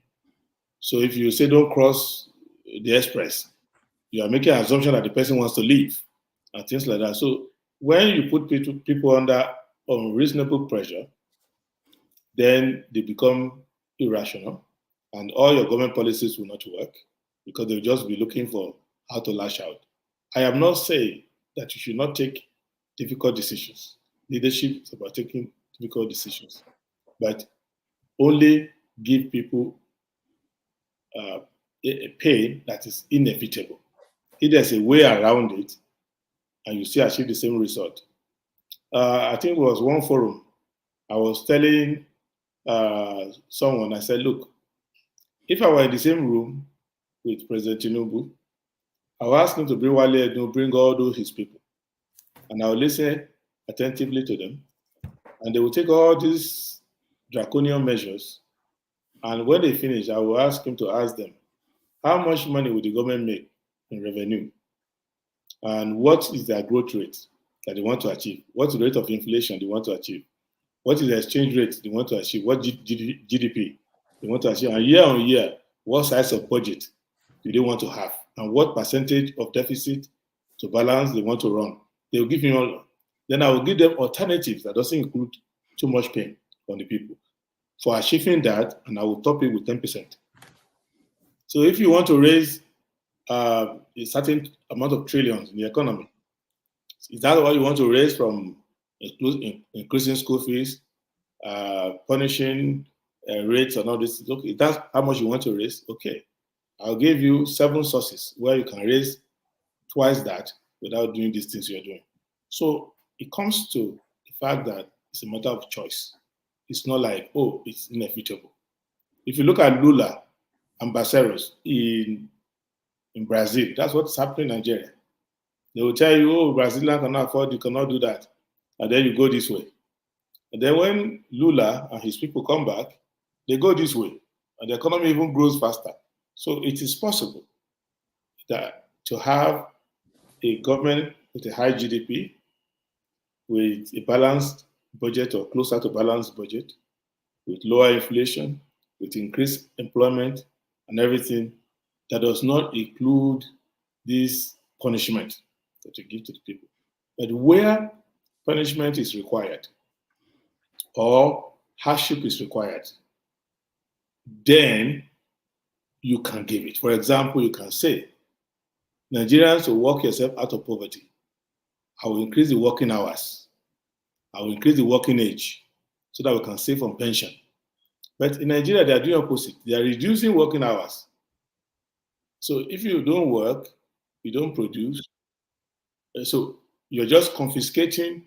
So if you say don't cross the express, you are making an assumption that the person wants to leave and things like that. So when you put people under unreasonable pressure, then they become irrational, and all your government policies will not work because they'll just be looking for how to lash out. I am not saying that you should not take difficult decisions. Leadership is about taking difficult decisions, but only give people a pain that is inevitable. If there's a way around it, and you still achieve the same result. I think it was one forum. I was telling someone, I said, look, if I were in the same room with President Tinubu, I will ask him to bring Wale Edun, bring all those his people, and I will listen attentively to them, and they will take all these draconian measures, and when they finish, I will ask him to ask them, how much money will the government make in revenue? And what is their growth rate that they want to achieve? What's the rate of inflation they want to achieve? What is the exchange rate they want to achieve? What GDP they want to achieve? And year on year, what size of budget do they want to have? And what percentage of deficit to balance they want to run? They will give me all. Then I will give them alternatives that doesn't include too much pain on the people for achieving that, and I will top it with 10%. So if you want to raise a certain amount of trillions in the economy, is that what you want to raise from increasing school fees, punishing rates and all this? Okay, that's how much you want to raise. Okay, I'll give you 7 sources where you can raise twice that without doing these things you're doing. So it comes to the fact that it's a matter of choice. It's not like, oh, it's inevitable. If you look at Lula and Barcelos in Brazil, that's what's happening in Nigeria. They will tell you, oh, Brazilian cannot afford, you cannot do that. And then you go this way. And then when Lula and his people come back, they go this way. And the economy even grows faster. So it is possible that to have a government with a high GDP, with a balanced budget or closer to balanced budget, with lower inflation, with increased employment and everything, that does not include this punishment that you give to the people. But where punishment is required or hardship is required, then you can give it. For example, you can say, Nigerians will work yourself out of poverty. I will increase the working hours. I will increase the working age so that we can save on pension. But in Nigeria, they are doing opposite. They are reducing working hours. So if you don't work, you don't produce, so you're just confiscating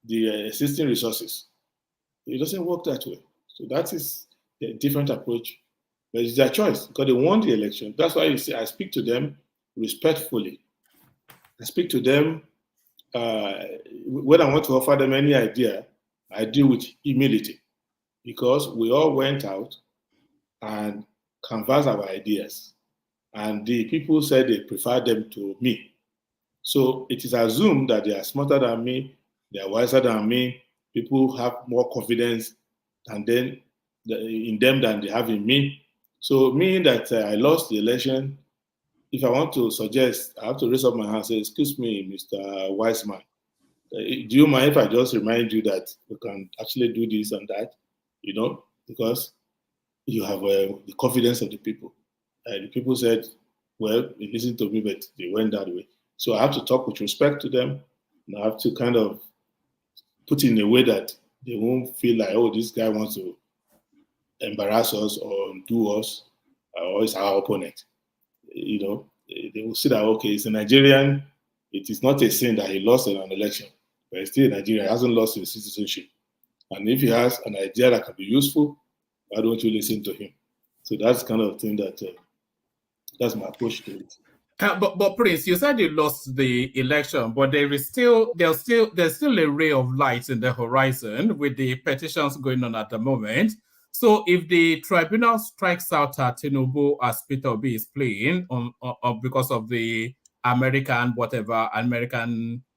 the existing resources. It doesn't work that way. So that is a different approach. But it's their choice because they won the election. That's why you see, I speak to them respectfully. I speak to them when I want to offer them any idea, I deal with humility because we all went out and canvassed our ideas. And the people said they prefer them to me. So it is assumed that they are smarter than me, they are wiser than me, people have more confidence in them than they have in me. So meaning that I lost the election, if I want to suggest, I have to raise up my hand and say, excuse me, Mr. Wiseman, do you mind if I just remind you that you can actually do this and that, because you have the confidence of the people. The people said, well, they listened to me, but they went that way. So I have to talk with respect to them, and I have to kind of put in a way that they won't feel like, oh, this guy wants to embarrass us or do us, or is our opponent. They will see that, okay, it's a Nigerian. It is not a sin that he lost in an election, but he's still a Nigerian. He hasn't lost his citizenship. And if he has an idea that can be useful, why don't you listen to him? So that's kind of thing that that's my approach to it. But Prince, you said you lost the election, but there's still a ray of light in the horizon with the petitions going on at the moment. So if the tribunal strikes out at Tinubu as Peter Obi is playing on because of the American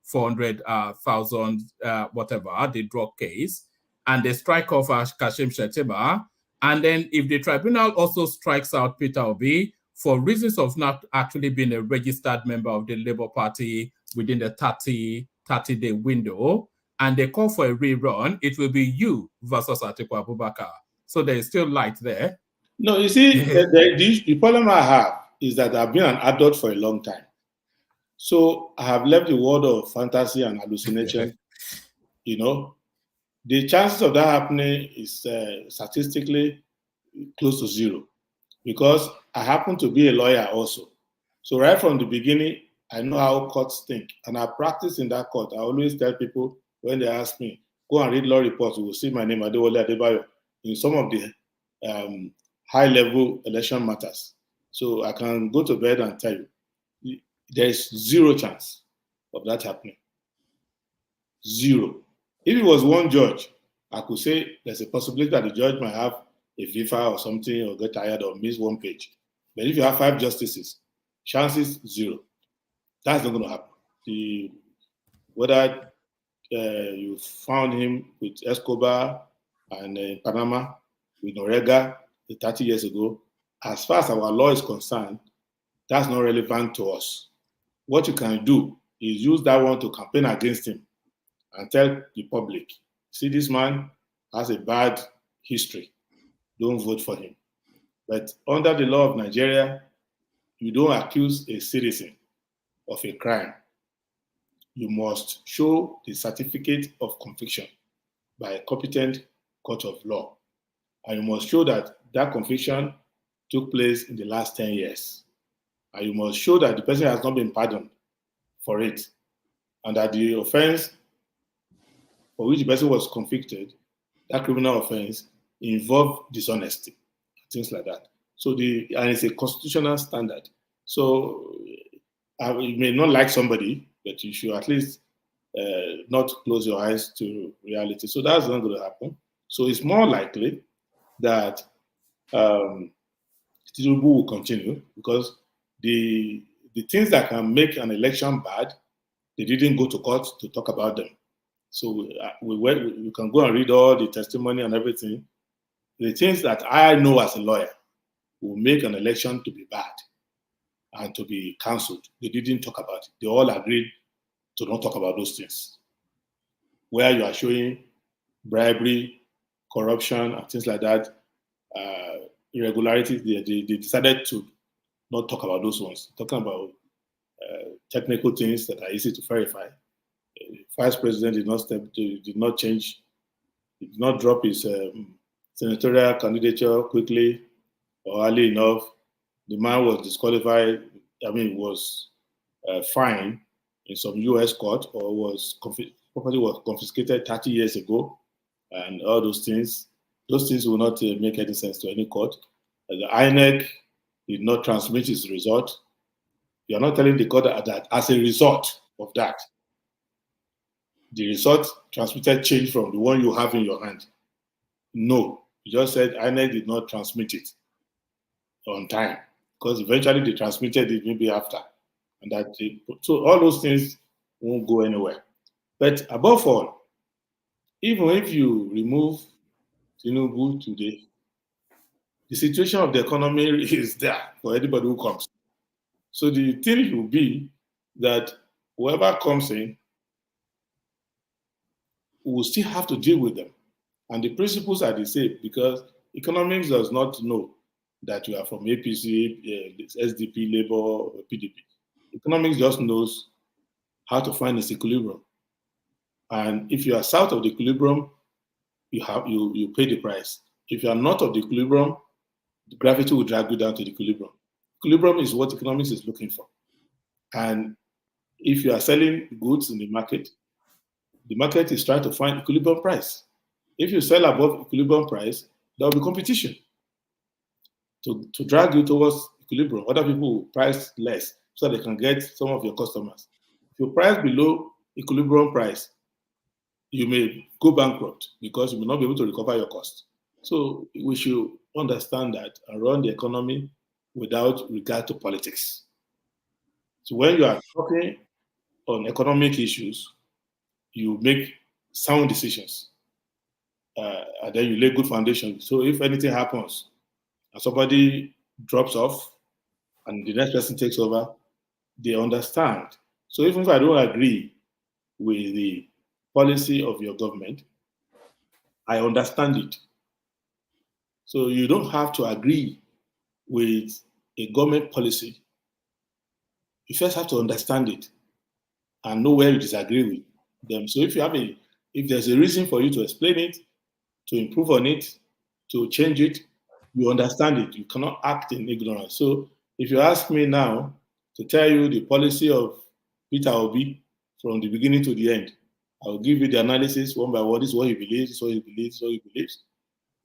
400,000 whatever the drug case, and they strike off Kashim Shettima, and then if the tribunal also strikes out Peter Obi for reasons of not actually being a registered member of the Labour Party within the 30-day window, and they call for a rerun, it will be you versus Atiku Abubakar. So there is still light there. No, you see, the problem I have is that I've been an adult for a long time. So I have left the world of fantasy and hallucination. The chances of that happening is statistically close to zero because I happen to be a lawyer also. So right from the beginning, I know how courts think. And I practice in that court. I always tell people when they ask me, go and read law reports, you will see my name, Adewole Adebayo, in some of the high-level election matters. So I can go to bed and tell you, there is zero chance of that happening. Zero. If it was one judge, I could say there's a possibility that the judge might have a FIFA or something or get tired or miss one page. But if you have 5 justices, chances zero. That's not going to happen. Whether you found him with Escobar and Panama, with Noriega 30 years ago, as far as our law is concerned, that's not relevant to us. What you can do is use that one to campaign against him and tell the public, see, this man has a bad history. Don't vote for him. But under the law of Nigeria, you don't accuse a citizen of a crime. You must show the certificate of conviction by a competent court of law. And you must show that that conviction took place in the last 10 years. And you must show that the person has not been pardoned for it, and that the offense for which the person was convicted, that criminal offense, involved dishonesty, things like that. So and it's a constitutional standard. So you may not like somebody, but you should at least not close your eyes to reality. So that's not going to happen. So it's more likely that Tinubu will continue because the things that can make an election bad, they didn't go to court to talk about them. So we can go and read all the testimony and everything. The things that I know as a lawyer will make an election to be bad and to be cancelled. They didn't talk about it. They all agreed to not talk about those things. Where you are showing bribery, corruption, and things like that, irregularities, they decided to not talk about those ones. Talking about technical things that are easy to verify. The Vice President did not change, did not drop his senatorial candidature quickly or early enough. The man was disqualified, was fined in some US court, or property was confiscated 30 years ago, and all those things will not make any sense to any court. The INEC did not transmit its result. You are not telling the court that as a result of that, the result transmitted changed from the one you have in your hand. No, you just said INEC did not transmit it on time, because eventually they transmitted it maybe after, and so all those things won't go anywhere. But above all, even if you remove Tinubu today, the situation of the economy is there for anybody who comes. So the thing will be that whoever comes in will still have to deal with them. And the principles are the same, because economics does not know that you are from APC, SDP, Labour, or PDP. Economics just knows how to find its equilibrium. And if you are south of the equilibrium, you pay the price. If you are north of the equilibrium, the gravity will drag you down to the equilibrium. Equilibrium is what economics is looking for. And if you are selling goods in the market is trying to find equilibrium price. If you sell above equilibrium price, there will be competition to drag you towards equilibrium. Other people will price less so they can get some of your customers. If you price below equilibrium price, you may go bankrupt because you may not be able to recover your cost. So we should understand that and run the economy without regard to politics. So when you are talking on economic issues, you make sound decisions, and then you lay good foundation. So if anything happens and somebody drops off and the next person takes over, they understand. So even if I don't agree with the policy of your government, I understand it. So you don't have to agree with a government policy. You first have to understand it and know where you disagree with them. So if there's a reason for you to explain it, to improve on it, to change it, you understand it. You cannot act in ignorance. So if you ask me now to tell you the policy of Peter Obi from the beginning to the end, I will give you the analysis one by one. This is what he believes, this is what he believes, this is what he believes.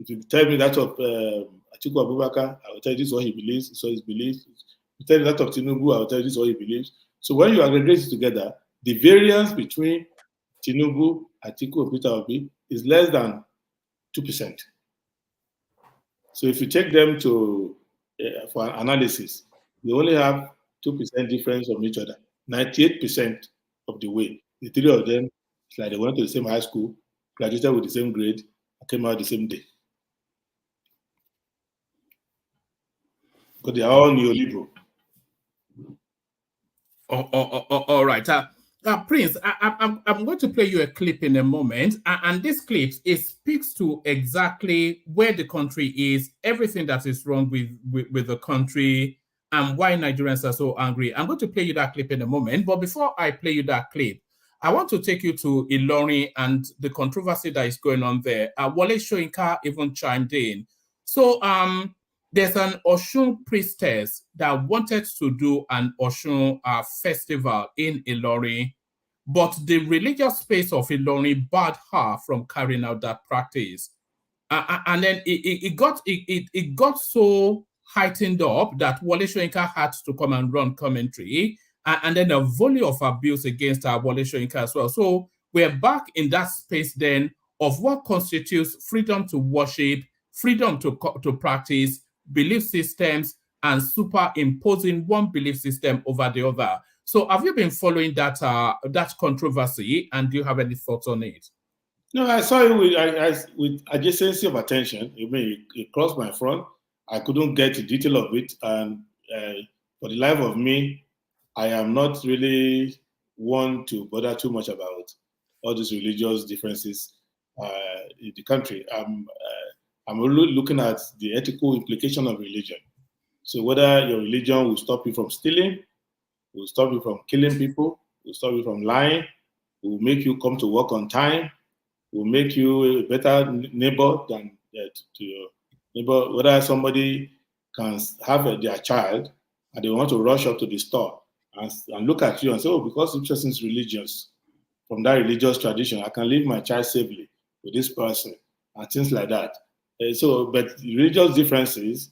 If you tell me that of Atiku Abubakar, I will tell you this is what he believes, this is what he believes. If you tell me that of Tinubu, I will tell you this is what he believes. So when you aggregate it together, the variance between Tinubu, Atiku, and Peter Obi is less than 2%. So if you take them to for analysis, they only have 2% difference from each other. 98% of the way, the three of them, it's like they went to the same high school, graduated with the same grade, and came out the same day. Because they are all neoliberal. All right. Prince, I'm going to play you a clip in a moment. And this clip, it speaks to exactly where the country is, everything that is wrong with the country, and why Nigerians are so angry. I'm going to play you that clip in a moment. But before I play you that clip, I want to take you to Ilorin and the controversy that is going on there. Wole Soyinka even chimed in. So there's an Oshun priestess that wanted to do an Oshun festival in Ilorin, but the religious space of Ilorin barred her from carrying out that practice. And then it got so heightened up that Wole Soyinka had to come and run commentary, and then a volley of abuse against Wole Soyinka as well. So we're back in that space then of what constitutes freedom to worship, freedom to practice, belief systems, and superimposing one belief system over the other. So have you been following that controversy, and do you have any thoughts on it? No, I saw it with adjacency of attention. I mean, it crossed my front. I couldn't get the detail of it, and for the life of me, I am not really one to bother too much about all these religious differences in the country. I'm really looking at the ethical implication of religion. So whether your religion will stop you from stealing, will stop you from killing people, will stop you from lying, will make you come to work on time, will make you a better neighbor than to your neighbor. Whether somebody can have their child and they want to rush up to the store and look at you and say, oh, because this person is religious, from that religious tradition, I can leave my child safely with this person and things like that. But religious differences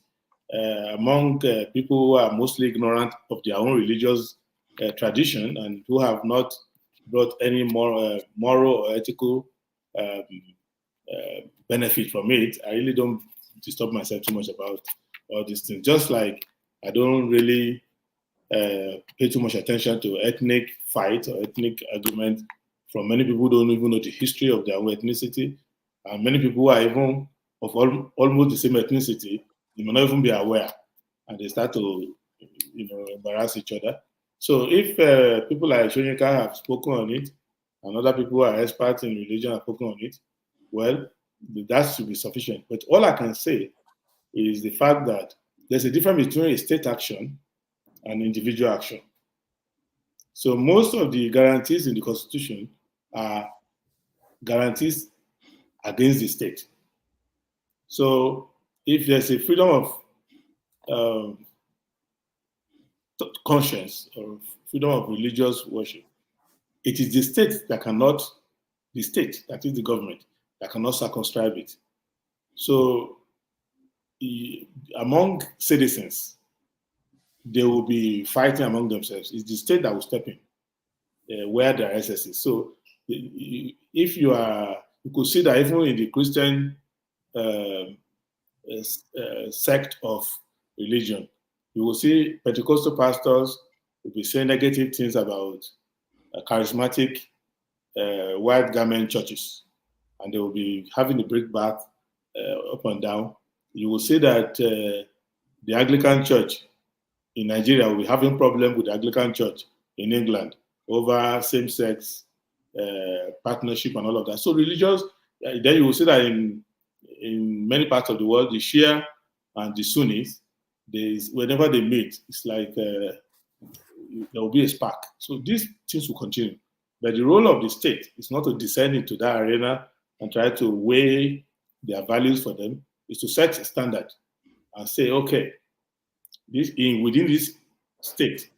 among people who are mostly ignorant of their own religious tradition and who have not brought any more moral or ethical benefit from it. I really don't disturb myself too much about all these things. Just like I don't really pay too much attention to ethnic fight or ethnic argument from many people who don't even know the history of their own ethnicity. And many people who are even of almost the same ethnicity, they may not even be aware, and they start to, embarrass each other. So if people like Shoyinka have spoken on it, and other people who are experts in religion have spoken on it, well, that should be sufficient. But all I can say is the fact that there's a difference between a state action and individual action. So most of the guarantees in the Constitution are guarantees against the state. So if there's a freedom of conscience or freedom of religious worship, it is the state, that is the government, that cannot circumscribe it. So among citizens, they will be fighting among themselves. It's the state that will step in where there are excesses. So if you could see that even in the Christian sect of religion, you will see Pentecostal pastors will be saying negative things about charismatic white garment churches, and they will be having the brickbat up and down. You will see that the Anglican Church in Nigeria will be having problem with the Anglican Church in England over same-sex partnership and all of that. So religious, then you will see that in many parts of the world, the Shia and the Sunnis, whenever they meet, it's like there will be a spark. So these things will continue. But the role of the state is not to descend into that arena and try to weigh their values for them. Is to set a standard and say, okay, within this state,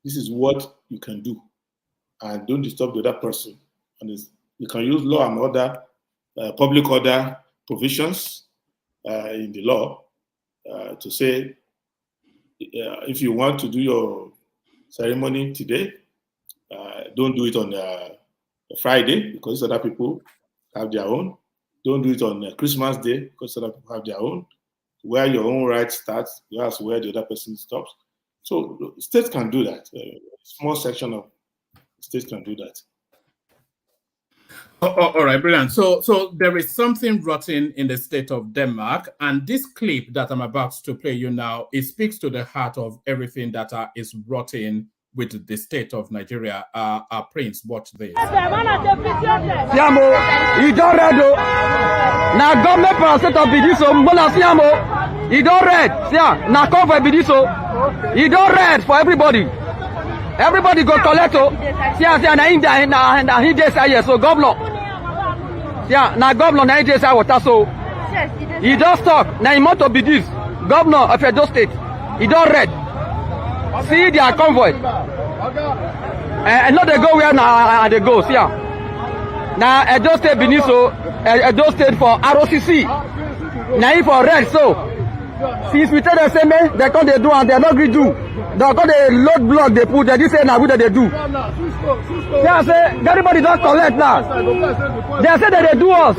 this is what you can do, and don't disturb the other person. And you can use law and order, public order provisions in the law to say, if you want to do your ceremony today, don't do it on Friday, because other people have their own. Don't do it on Christmas Day, because other people have their own. Where your own right starts, that's where the other person stops. So states can do that. A small section of states can do that. All right, brilliant. So there is something rotten in the state of Denmark, and this clip that I'm about to play you now, it speaks to the heart of everything that is rotten with the state of Nigeria. Prince, watch this. Siamo, you don't read. Now government for set of bidiso, mbola siamo, you don't read. Sia, now cover bidiso, you don't read for everybody. Everybody go collect. Sia, na India, na he just say yes. So governor, sia, na governor na he just say what so. He just talk. Now he want to be this governor of Edo State. He don't read. See their convoy. And not they go where now they go. See now Edo State Beniso, Edo State for ROCC. Now if for red so. Since we tell them say man, they come they do and they not agree do. They come they load block they put. They say now what they do. They say everybody don't collect now. They say that they do us.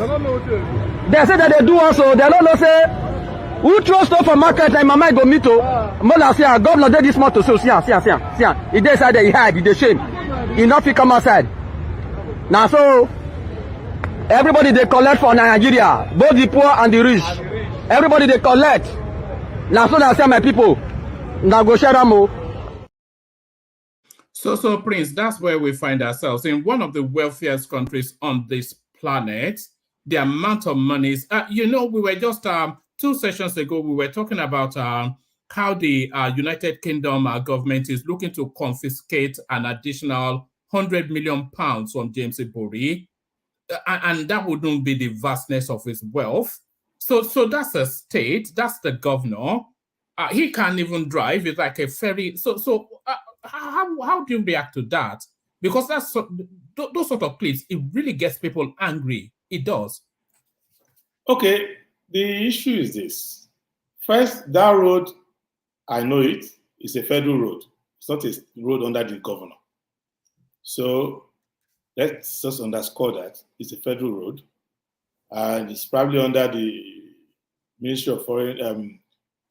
They say that they do us so they don't say. Who throw stuff for market like mama go meet to? Mola say governor did this motor so see. He dey side he hide, he dey shame. He not fit come outside. Now so everybody they collect for Nigeria, both the poor and the rich. Everybody they collect. Now so I say my people, now go share them. So Prince, that's where we find ourselves in one of the wealthiest countries on this planet. The amount of monies, we were just 2 sessions ago, we were talking about how the United Kingdom government is looking to confiscate an additional £100 million from James Ibori, and that wouldn't be the vastness of his wealth. So that's a state, that's the governor. He can't even drive, it's like a ferry. So how do you react to that? Because those sort of clips, it really gets people angry. It does. Okay. The issue is this. First, that road, I know it. It's a federal road. It's not a road under the governor. So let's just underscore that it's a federal road, and it's probably under the Ministry of Foreign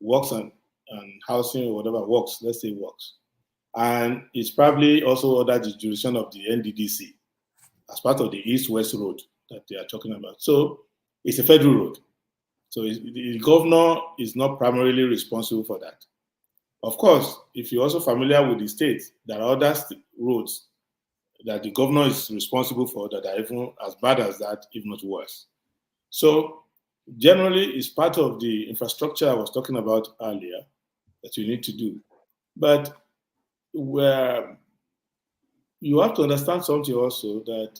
Works and Housing or whatever works. Let's say works, and it's probably also under the jurisdiction of the NDDC as part of the East-West Road that they are talking about. So it's a federal road. So the governor is not primarily responsible for that. Of course, if you're also familiar with the state, there are other roads that the governor is responsible for that are even as bad as that, if not worse. So generally, it's part of the infrastructure I was talking about earlier that you need to do. But where you have to understand something also, that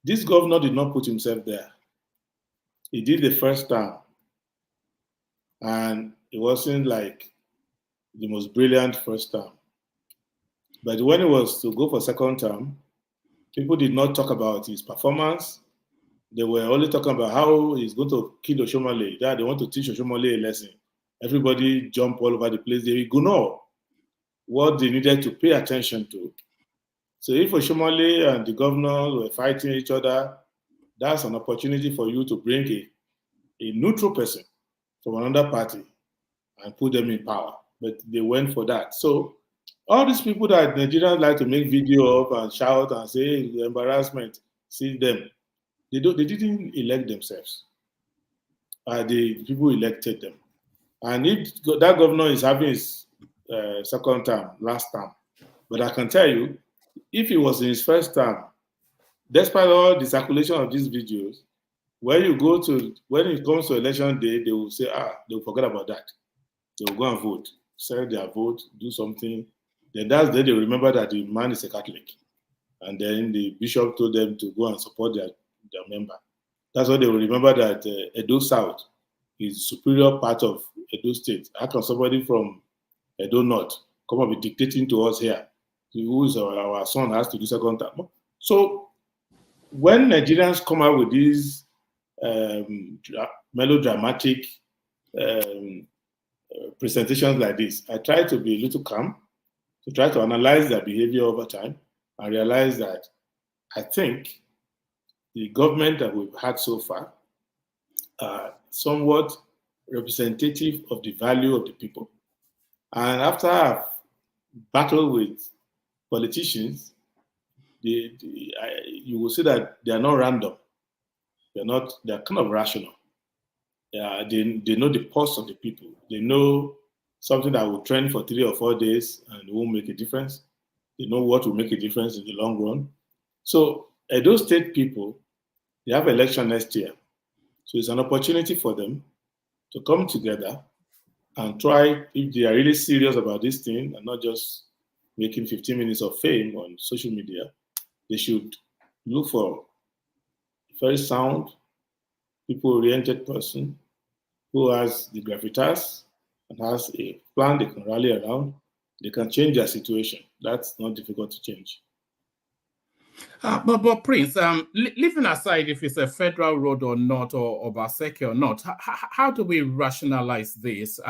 this governor did not put himself there. He did the first time, and it wasn't like the most brilliant first term. But when it was to go for second term, people did not talk about his performance. They were only talking about how he's going to kill Oshomole. That they want to teach Oshomole a lesson. Everybody jumped all over the place. They ignore what they needed to pay attention to. So if Oshomole and the governor were fighting each other, that's an opportunity for you to bring a neutral person from another party and put them in power. But they went for that. So all these people that Nigerians like to make video of and shout and say the embarrassment, see them. They didn't elect themselves. The people elected them. And if that governor is having his second term, last term, but I can tell you, if he was in his first term, despite all the circulation of these videos, when it comes to election day, they will say, they will forget about that. They will go and vote, sell their vote, do something. Then that's the day they remember that the man is a Catholic. And then the bishop told them to go and support their member. That's why they will remember that Edo South is superior part of Edo State. How can somebody from Edo North come up and be dictating to us here? Who is our son has to do second term? So when Nigerians come out with these melodramatic presentations like this, I try to be a little calm, to try to analyze their behavior over time and realize that I think the government that we've had so far are somewhat representative of the value of the people. And after I've battled with politicians, you will see that they are not random. They're kind of rational. They know the pulse of the people. They know something that will trend for 3 or 4 days and won't make a difference. They know what will make a difference in the long run. So Edo State people, they have election next year. So it's an opportunity for them to come together and try, if they are really serious about this thing and not just making 15 minutes of fame on social media, they should look for a very sound, people-oriented person who has the gravitas and has a plan they can rally around. They can change their situation. That's not difficult to change. But Prince, leaving aside if it's a federal road or not, or Obaseki or not, how do we rationalize this?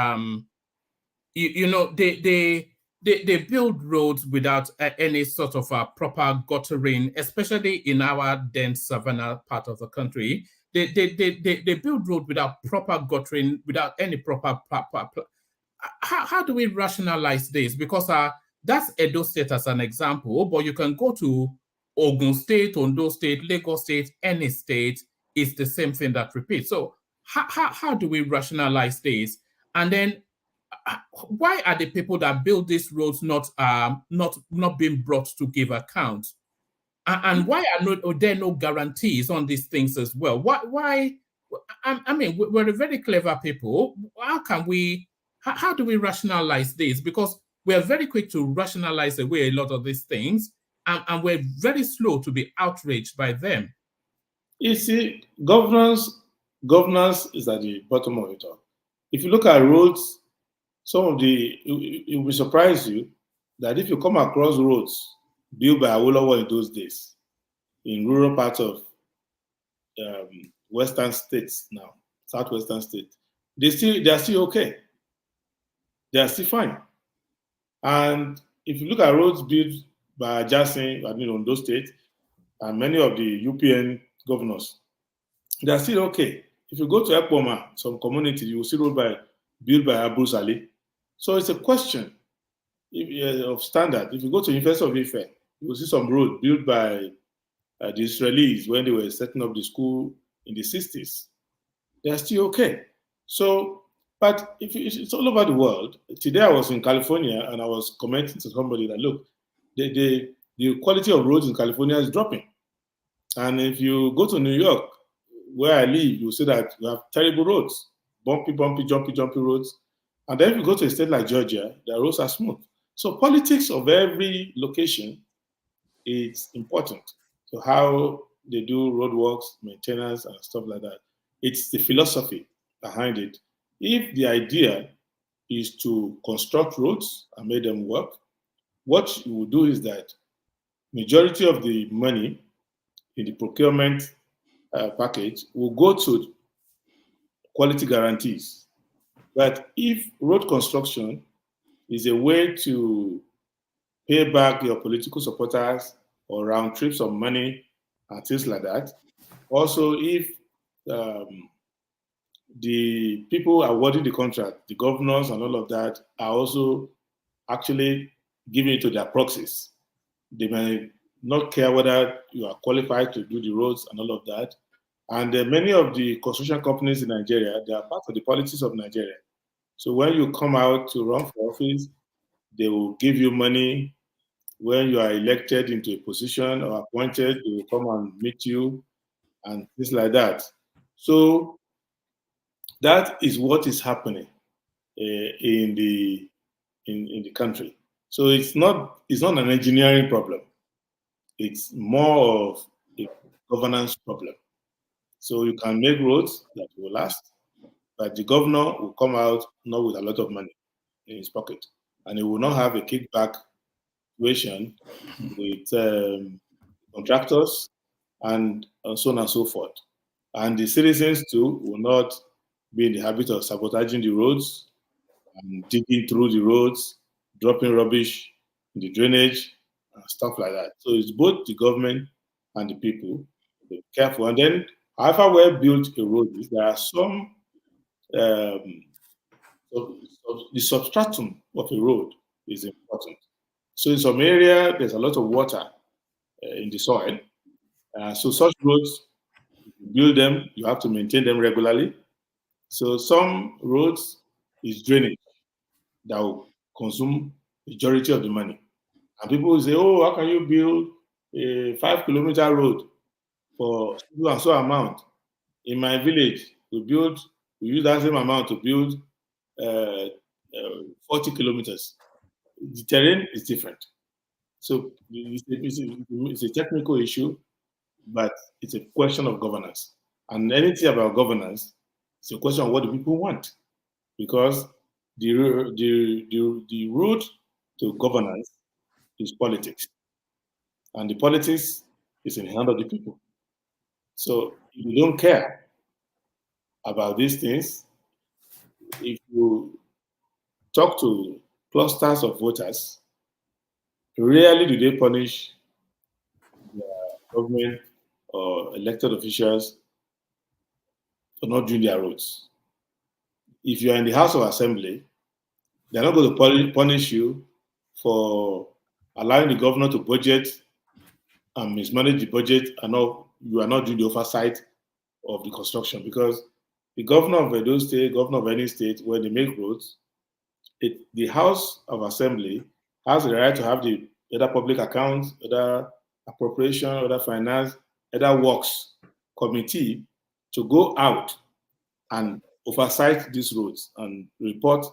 They build roads without any sort of proper guttering, especially in our dense savannah part of the country. They build road without proper guttering, without any proper. How do we rationalize this? Because that's Edo State as an example, but you can go to Ogun State, Ondo State, Lagos State, any state, it's the same thing that repeats. So how do we rationalize this? And then why are the people that build these roads not being brought to give account? And why are there no guarantees on these things as well? Why? I mean, we're very clever people. How do we rationalize this? Because we're very quick to rationalize away a lot of these things, and we're very slow to be outraged by them. You see, governance is at the bottom of it all. If you look at roads, it will surprise you that if you come across roads built by Adewole in those days, in rural parts of western states now, southwestern states, they are still okay. They are still fine. And if you look at roads built by Jackson, on those states, and many of the UPN governors, they are still okay. If you go to Ekpoma, some communities, you will see road built by Abu Ali. So it's a question of standard. If you go to University of Ife, you will see some road built by the Israelis when they were setting up the school in the 60s. They are still okay. So, but it's all over the world. Today I was in California and I was commenting to somebody that, look, the quality of roads in California is dropping. And if you go to New York, where I live, you see that you have terrible roads, bumpy, jumpy roads. And then if you go to a state like Georgia, the roads are smooth. So politics of every location is important. So how they do roadworks, maintenance, and stuff like that. It's the philosophy behind it. If the idea is to construct roads and make them work, what you will do is that majority of the money in the procurement package will go to quality guarantees. But if road construction is a way to pay back your political supporters or round trips of money and things like that, also if the people awarding the contract, the governors and all of that, are also actually giving it to their proxies, they may not care whether you are qualified to do the roads and all of that. And many of the construction companies in Nigeria, they are part of the politics of Nigeria. So when you come out to run for office, they will give you money. When you are elected into a position or appointed, they will come and meet you and things like that. So that is what is happening in the country. So it's not an engineering problem. It's more of a governance problem. So you can make roads that will last, but the governor will come out not with a lot of money in his pocket, and he will not have a kickback situation with contractors and so on and so forth. And the citizens too will not be in the habit of sabotaging the roads and digging through the roads, dropping rubbish in the drainage and stuff like that. So it's both the government and the people. Be careful. And then, however well built a road is, there are some the substratum of a road is important. So in some area, there's a lot of water in the soil. So such roads, you build them, you have to maintain them regularly. So some roads is drainage that will consume majority of the money. And people will say, oh, how can you build a 5-kilometer road for so and so amount? In my village, we use that same amount to build 40 kilometers. The terrain is different. So it's a technical issue, but it's a question of governance. And anything about governance, it's a question of what do people want. Because the route to governance is politics. And the politics is in the hand of the people. So if you don't care about these things, if you talk to clusters of voters, rarely do they punish the government or elected officials for not doing their roads. If you are in the House of Assembly, they're not going to punish you for allowing the governor to budget and mismanage the budget, and you are not doing the oversight of the construction, because the governor of Edo State, governor of any state, when they make roads, the House of Assembly has the right to have the either public accounts, either appropriation, either finance, either works committee to go out and oversight these roads and report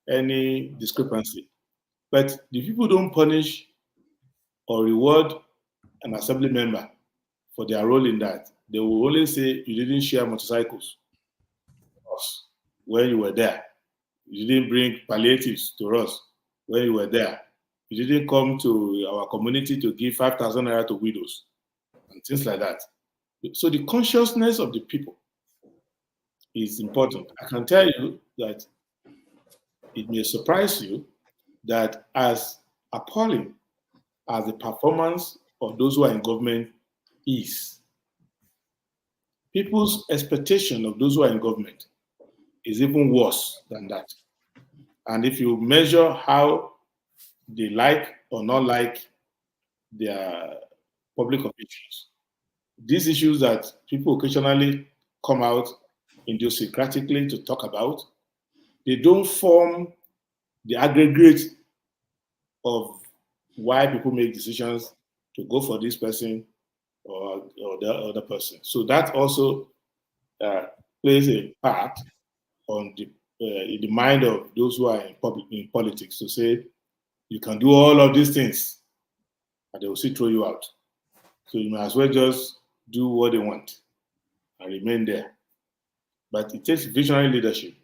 any discrepancy. But the people don't punish or reward an assembly member for their role in that. They will only say, you didn't share motorcycles when you were there. You didn't bring palliatives to us when you were there. You didn't come to our community to give 5,000 naira to widows and things like that. So the consciousness of the people is important. I can tell you that it may surprise you that as appalling as the performance of those who are in government is, people's expectation of those who are in government is even worse than that. And if you measure how they like or not like their public officials, these issues that people occasionally come out idiosyncratically to talk about, they don't form the aggregate of why people make decisions to go for this person or the other person. So that also plays a part on in the mind of those who are in politics to say you can do all of these things and they will still throw you out. So you might as well just do what they want and remain there. But it takes visionary leadership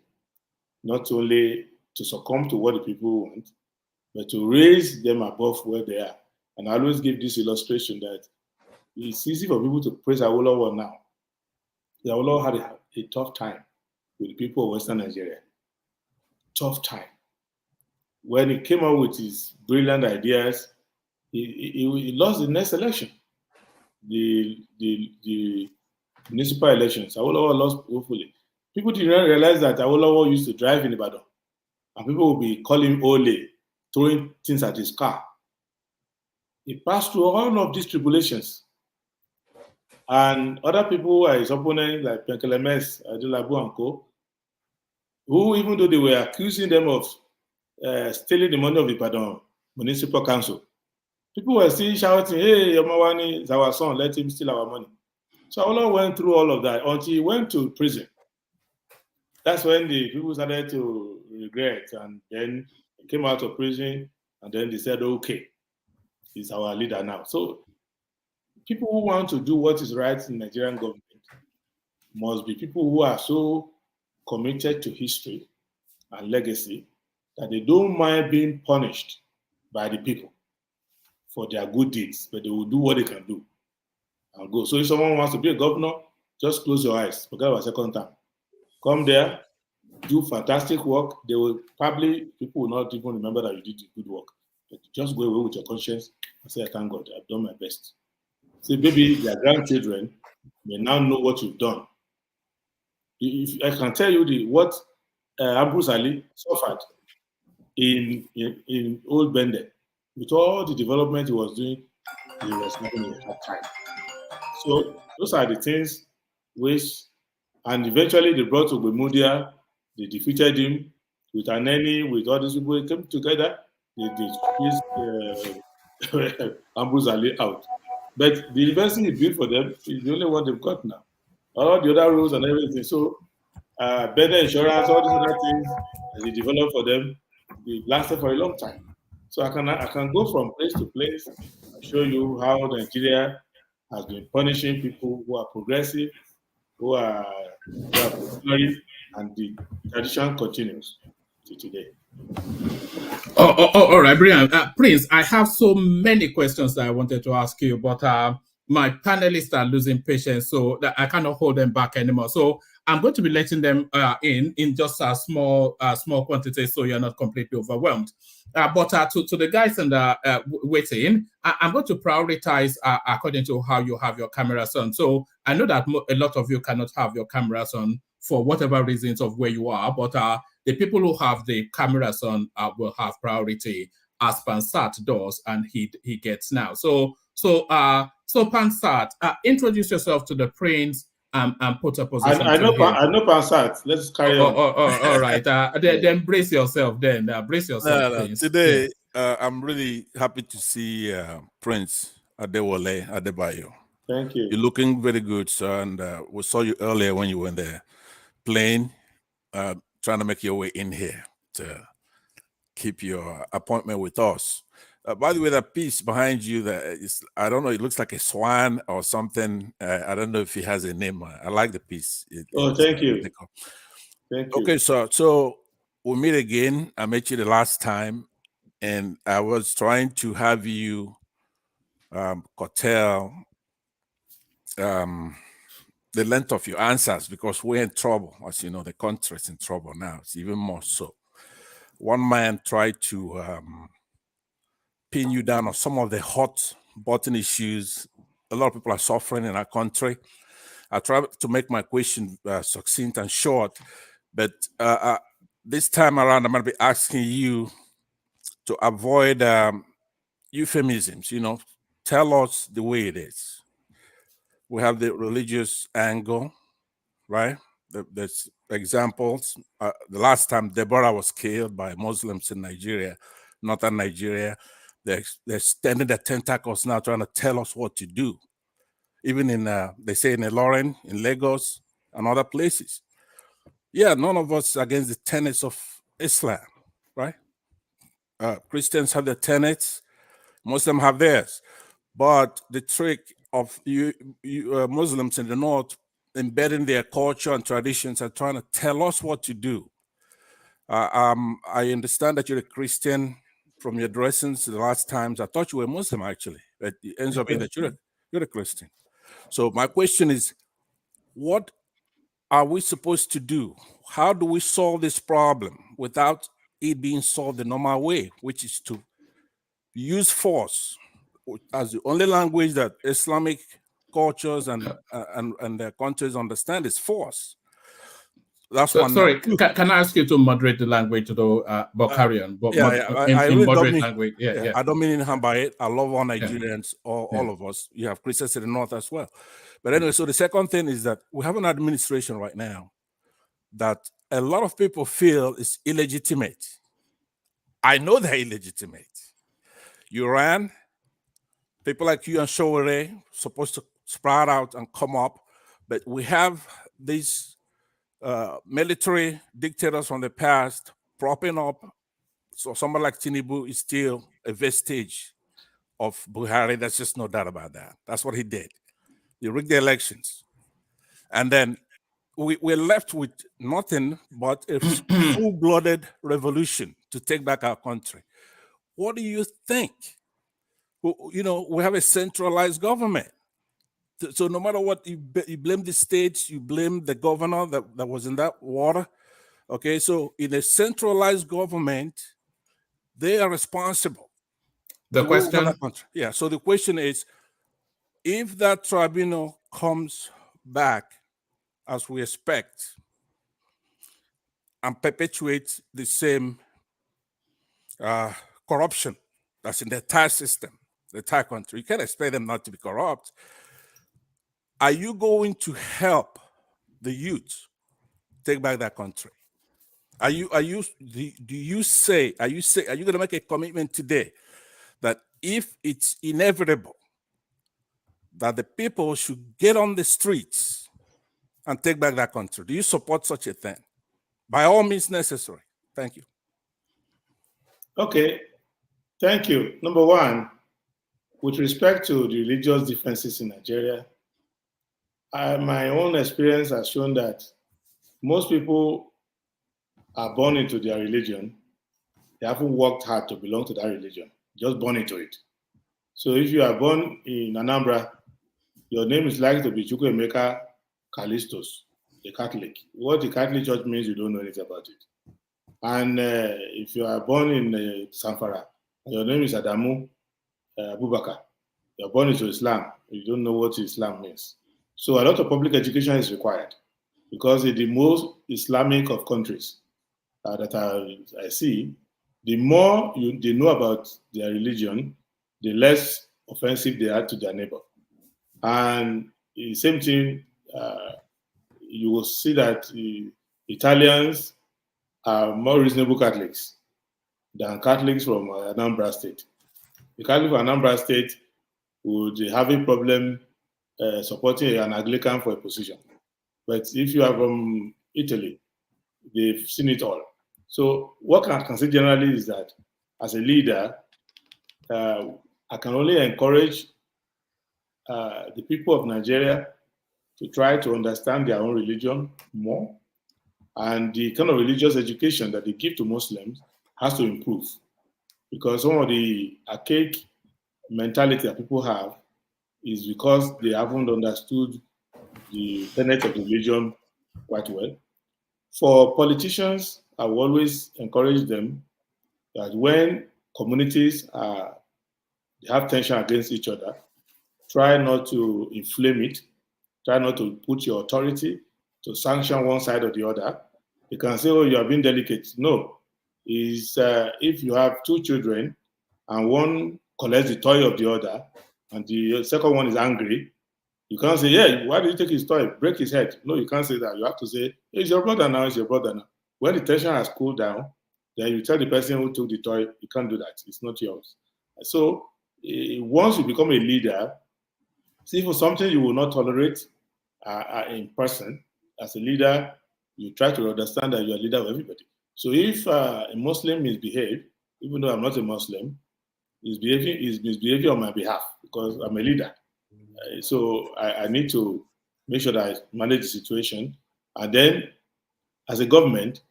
not only to succumb to what the people want, but to raise them above where they are. And I always give this illustration that it's easy for people to praise Adewole now. Adewole had a tough time with the people of Western Nigeria. Tough time. When he came out with his brilliant ideas, he lost the next election. The municipal elections, Adewole lost woefully. People didn't realize that Adewole used to drive in Ibadan, and people would be calling him Ole, throwing things at his car. He passed through all of these tribulations. And other people who are his opponents, like Penkelemes, Adelabu and Co., who, even though they were accusing them of stealing the money of the Ibadan Municipal Council, people were still shouting, hey, Yomawani is our son, let him steal our money. So Adewole went through all of that until he went to prison. That's when the people started to regret, and then he came out of prison, and then they said, okay, he's our leader now. So people who want to do what is right in Nigerian government must be people who are so committed to history and legacy that they don't mind being punished by the people for their good deeds, but they will do what they can do and go. So if someone wants to be a governor, just close your eyes, forget about second time. Come there, do fantastic work. They will probably, people will not even remember that you did good work. But just go away with your conscience and say, thank God, I've done my best. See, maybe their grandchildren may now know what you've done. If I can tell you what Ambrose Ali suffered in Old Bende, with all the development he was doing, he was having a hard time. So those are the things which, and eventually they brought Ogbemudia, they defeated him with Aneni, with all these people, they came together, they squeezed Ambrose Ali out. But the university he built for them is the only one they've got now. All the other rules and everything. So better insurance, all these other things that they developed for them, they lasted for a long time. So I can go from place to place and show you how Nigeria has been punishing people who are progressive, who are progressive, and the tradition continues to today. All right, brilliant. Prince, I have so many questions that I wanted to ask you, but my panelists are losing patience, so that I cannot hold them back anymore. So I'm going to be letting them in just a small quantity, so you're not completely overwhelmed. But to the guys in the waiting, I'm going to prioritize according to how you have your cameras on. So I know that a lot of you cannot have your cameras on for whatever reasons of where you are, but the people who have the cameras on will have priority, as Pansat does, and he gets now. So Pansat, introduce yourself to the Prince and put a position. I know Pansat. Let's carry on. All right. Then brace yourself. Brace yourself, Prince. Today, I'm really happy to see Prince Adewole Adebayo. Thank you. You're looking very good, sir. And we saw you earlier when you were in the plane, trying to make your way in here to keep your appointment with us. By the way, that piece behind you, I don't know, it looks like a swan or something. I don't know if he has a name. I like the piece. Thank you. Thank you. Okay, so we'll meet again. I met you the last time, and I was trying to have you curtail the length of your answers because we're in trouble. As you know, the country is in trouble now. It's even more so. One man tried to pin you down on some of the hot button issues. A lot of people are suffering in our country. I try to make my question succinct and short, but this time around, I'm going to be asking you to avoid euphemisms. Tell us the way it is. We have the religious angle, right? There's examples. The last time Deborah was killed by Muslims in Nigeria, northern Nigeria, they're extending their tentacles now, trying to tell us what to do. Even in, they say in Ilorin, in Lagos, and other places. Yeah, none of us against the tenets of Islam, right? Christians have their tenets, Muslims have theirs. But the trick of you Muslims in the north embedding their culture and traditions and trying to tell us what to do. I understand that you're a Christian from your dressings the last times. I thought you were Muslim actually, but it ends up being that you're a Christian. So my question is, what are we supposed to do? How do we solve this problem without it being solved the normal way, which is to use force as the only language that Islamic cultures and their countries understand is force. That's one. Sorry, can I ask you to moderate the language, though? But carry on. But I in really moderate don't language. Yeah. I don't mean in harm by it. I love all Nigerians, all of us. You have Christians in the north as well. But anyway, so the second thing is that we have an administration right now that a lot of people feel is illegitimate. I know they're illegitimate. You ran, people like you and Showere supposed to sprout out and come up, but we have these military dictators from the past propping up. So somebody like Tinubu is still a vestige of Buhari. There's just no doubt about that. That's what he did. He rigged the elections. And then we're left with nothing but a full-blooded revolution to take back our country. What do you think? We have a centralized government. So no matter what, you blame the states, you blame the governor that was in that water. Okay, so in a centralized government, they are responsible. The question? Yeah, so the question is, if that tribunal comes back as we expect and perpetuates the same corruption that's in the entire system, the entire country, you can't expect them not to be corrupt. Are you going to help the youth take back that country? Are you going to make a commitment today that if it's inevitable that the people should get on the streets and take back that country? Do you support such a thing? By all means necessary. Thank you. Okay, thank you. Number one, with respect to the religious differences in Nigeria, my own experience has shown that most people are born into their religion. They haven't worked hard to belong to that religion, just born into it. So if you are born in Anambra, your name is likely to be Chukwuemeka Callistus, a Catholic. What the Catholic Church means, you don't know anything about it. And if you are born in Zamfara, your name is Adamu Abubakar, you're born into Islam, you don't know what Islam means. So a lot of public education is required because in the most Islamic of countries that I see, the more they know about their religion, the less offensive they are to their neighbor. And the same thing, you will see that Italians are more reasonable Catholics than Catholics from Anambra State. The Catholic from Anambra State would have a problem supporting an Anglican for a position. But if you are from Italy, they've seen it all. So what I can say generally is that as a leader, I can only encourage the people of Nigeria to try to understand their own religion more, and the kind of religious education that they give to Muslims has to improve, because some of the archaic mentality that people have is because they haven't understood the tenets of religion quite well. For politicians, I will always encourage them that when communities have tension against each other, try not to inflame it, try not to put your authority to sanction one side or the other. You can say, oh, you are being delicate. No. If you have two children and one collects the toy of the other and the second one is angry, you can't say, yeah, why did you take his toy? Break his head. No, you can't say that. You have to say, hey, it's your brother now, it's your brother now. When the tension has cooled down, then you tell the person who took the toy, you can't do that. It's not yours. So once you become a leader, see for something you will not tolerate in person, as a leader, you try to understand that you're a leader of everybody. So if a Muslim misbehaves, even though I'm not a Muslim, is misbehaving on my behalf because I'm a leader. So I need to make sure that I manage the situation. And then as a government,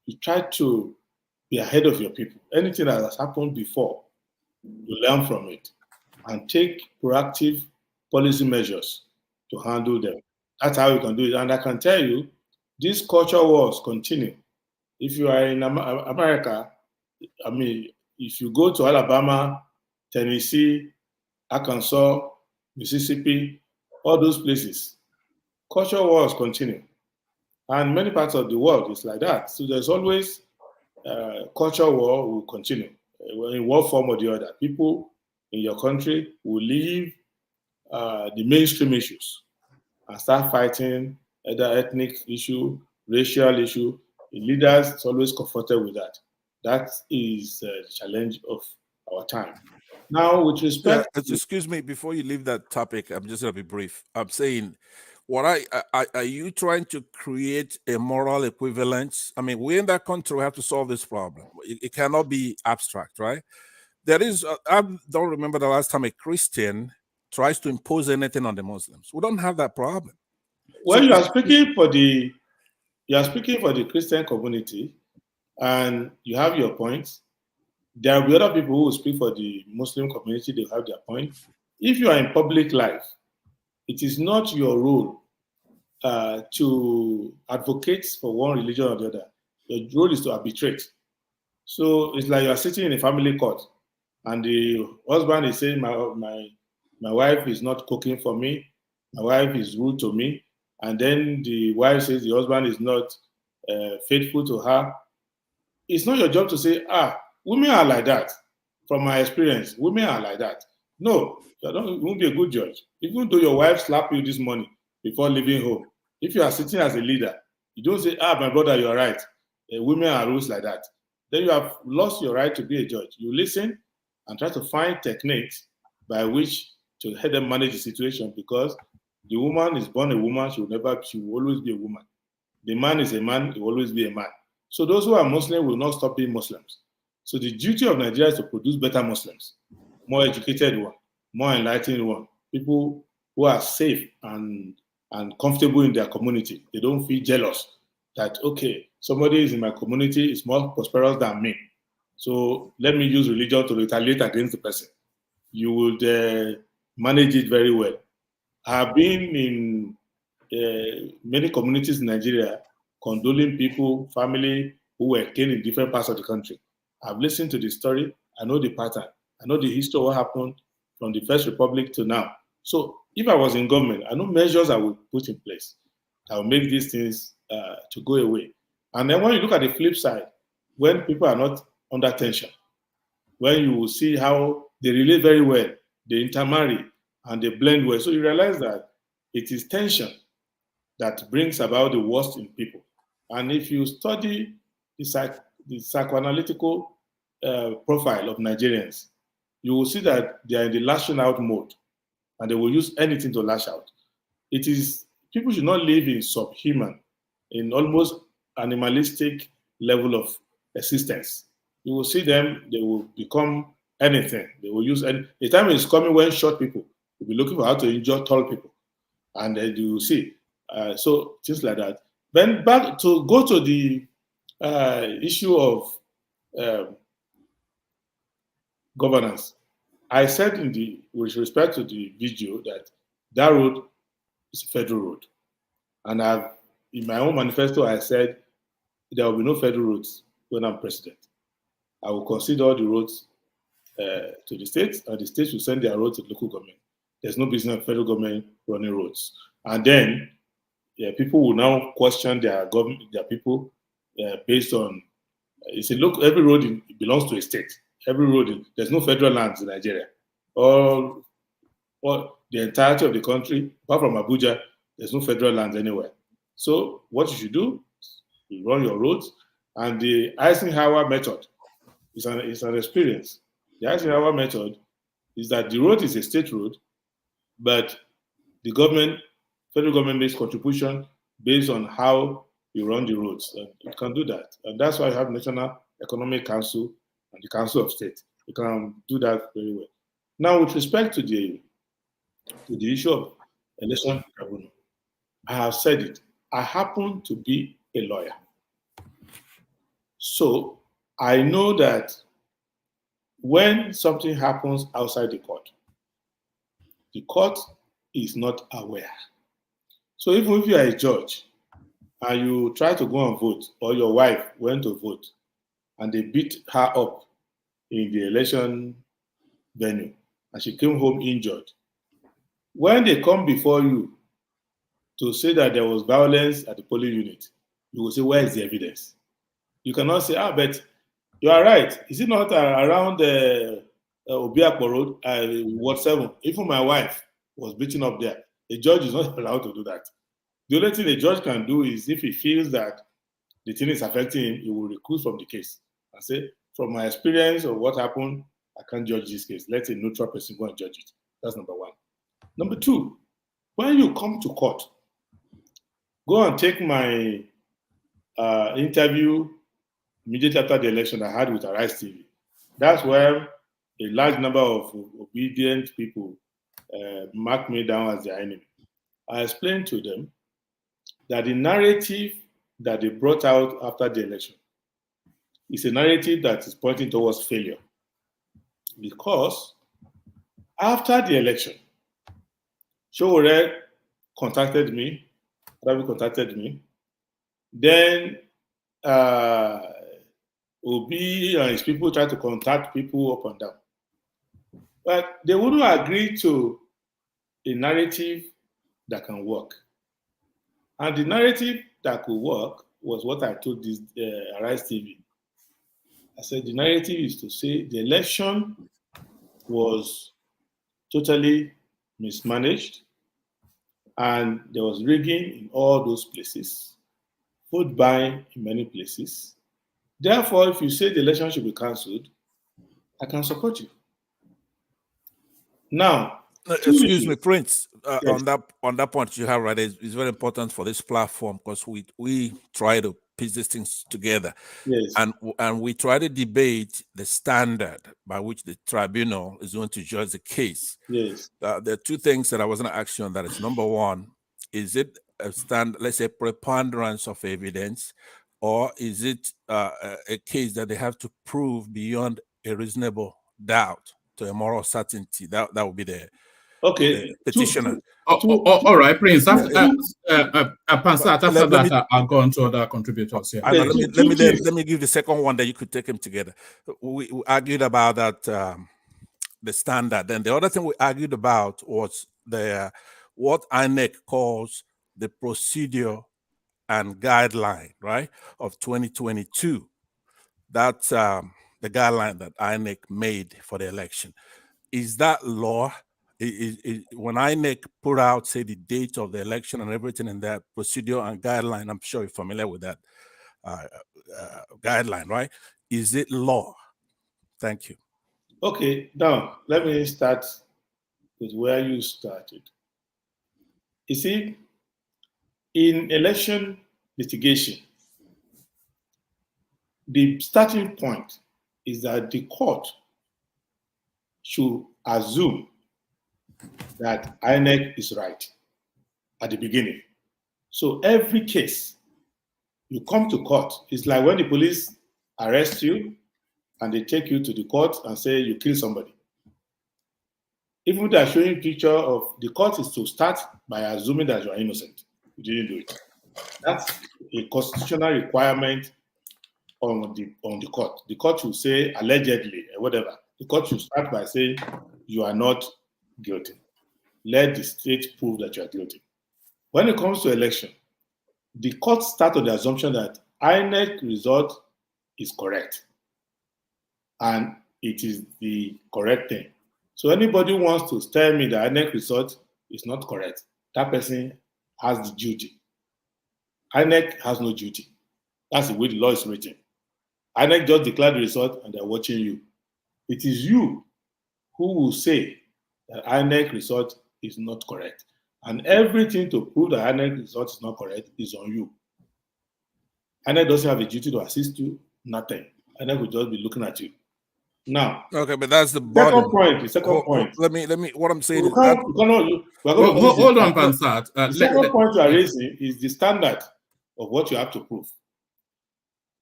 you try to be ahead of your people. Anything that has happened before, you learn from it and take proactive policy measures to handle them. That's how you can do it. And I can tell you, these culture wars continue. If you are in America, I mean, if you go to Alabama, Tennessee, Arkansas, Mississippi, all those places, culture wars continue. And many parts of the world is like that. So there's always culture war will continue in one form or the other. People in your country will leave the mainstream issues and start fighting either ethnic issue, racial issue. The leaders is always confronted with that. That is the challenge of our time. Now, with respect, excuse me, before you leave that topic, I'm just gonna be brief. I'm saying, are you trying to create a moral equivalence? I mean, we in that country have to solve this problem. It cannot be abstract, right? There is. I don't remember the last time a Christian tries to impose anything on the Muslims. We don't have that problem. Well, you are speaking for the Christian community, and you have your points. There will be other people who will speak for the Muslim community. They have their point. If you are in public life, it is not your role to advocate for one religion or the other. Your role is to arbitrate. So it's like you are sitting in a family court, and the husband is saying, my wife is not cooking for me. My wife is rude to me. And then the wife says the husband is not faithful to her. It's not your job to say, women are like that. From my experience, women are like that. No, you won't be a good judge. Even though your wife slapped you this morning before leaving home, if you are sitting as a leader, you don't say, my brother, you're right. Women are rules like that. Then you have lost your right to be a judge. You listen and try to find techniques by which to help them manage the situation, because the woman is born a woman, she will always be a woman. The man is a man, he will always be a man. So those who are Muslim will not stop being Muslims. So the duty of Nigeria is to produce better Muslims, more educated one, more enlightened one, people who are safe and comfortable in their community. They don't feel jealous that, okay, somebody is in my community is more prosperous than me. So let me use religion to retaliate against the person. You would manage it very well. I've been in many communities in Nigeria condoling people, family who were killed in different parts of the country. I've listened to the story. I know the pattern. I know the history of what happened from the First Republic to now. So if I was in government, I know measures I would put in place that will make these things to go away. And then when you look at the flip side, when people are not under tension, when you will see how they relate very well, they intermarry, and they blend well. So you realize that it is tension that brings about the worst in people. And if you study the psychoanalytical profile of Nigerians, you will see that they are in the lashing out mode, and they will use anything to lash out. People should not live in subhuman, in almost animalistic level of existence. You will see them, they will become anything. They will use any. The time is coming when short people will be looking for how to injure tall people. And then you will see. So things like that. Then back to go to the issue of governance. I said with respect to the video that road is a federal road. And in my own manifesto, I said there will be no federal roads when I'm president. I will concede all the roads to the states, and the states will send their roads to the local government. There's no business of federal government running roads. And then people will now question their government, their people, based on, look, every road belongs to a state. Every road, there's no federal lands in Nigeria. All the entirety of the country, apart from Abuja, there's no federal lands anywhere. So what you should do, you run your roads, and the Eisenhower method is an experience. The Eisenhower method is that the road is a state road, but the federal government makes contribution based on how you run the roads. And you can do that. And that's why you have National Economic Council and the Council of State. You can do that very well. Now, with respect to the issue of election, I have said it. I happen to be a lawyer. So I know that when something happens outside the court is not aware. So even if you are a judge and you try to go and vote, or your wife went to vote and they beat her up in the election venue and she came home injured, when they come before you to say that there was violence at the polling unit, you will say, where is the evidence? You cannot say, but you are right. Is it not around Obiakpo Road, Ward 7? Even my wife was beaten up there. A judge is not allowed to do that. The only thing the judge can do is, if he feels that the thing is affecting him, he will recuse from the case and say, from my experience of what happened, I can't judge this case. Let a neutral person go and judge it. That's number one. Number two, when you come to court, go and take my interview immediately after the election I had with Arise TV. That's where a large number of obedient people marked me down as their enemy. I explained to them that the narrative that they brought out after the election is a narrative that is pointing towards failure. Because after the election, Showore contacted me, Ravi contacted me, then Obi and his people tried to contact people up and down. But they wouldn't agree to a narrative that can work. And the narrative that could work was what I told this Arise TV. I said the narrative is to say the election was totally mismanaged and there was rigging in all those places, vote buying in many places. Therefore, if you say the election should be cancelled, I can support you. Now, excuse me, Prince. Yes. On that point you have right, it's very important for this platform because we try to piece these things together. Yes. And we try to debate the standard by which the tribunal is going to judge the case. Yes. There are two things that I was going to ask you on that. Is number one, is it a let's say preponderance of evidence, or is it a case that they have to prove beyond a reasonable doubt to a moral certainty? That would be the petitioner. All right, Prince. After that, I'll go on to other contributors here. Let me give the second one that you could take them together. We argued about that the standard. Then the other thing we argued about was the what INEC calls the procedure and guideline, right, of 2022. That's the guideline that INEC made for the election. Is that law? When INEC put out, say, the date of the election and everything in that procedure and guideline, I'm sure you're familiar with that guideline, right? Is it law? Thank you. Okay, now let me start with where you started. You see, in election litigation, the starting point is that the court should assume that INEC is right at the beginning. So every case, you come to court, it's like when the police arrest you and they take you to the court and say you killed somebody. Even if they're showing a picture of the court, is to start by assuming that you are innocent. You didn't do it. That's a constitutional requirement on the court. The court should say allegedly or whatever. The court should start by saying you are not guilty. Let the state prove that you are guilty. When it comes to election, the court starts on the assumption that INEC result is correct, and it is the correct thing. So anybody who wants to tell me that INEC result is not correct, that person has the duty. INEC has no duty. That's the way the law is written. INEC just declared the result and they're watching you. It is you who will say that INEC result is not correct. And everything to prove that INEC result is not correct is on you. INEC doesn't have a duty to assist you, nothing. INEC will just be looking at you. Now, okay, but that's the body. The second point. Let me. What I'm saying is hold on, Pansat. The second point you are raising is the standard of what you have to prove.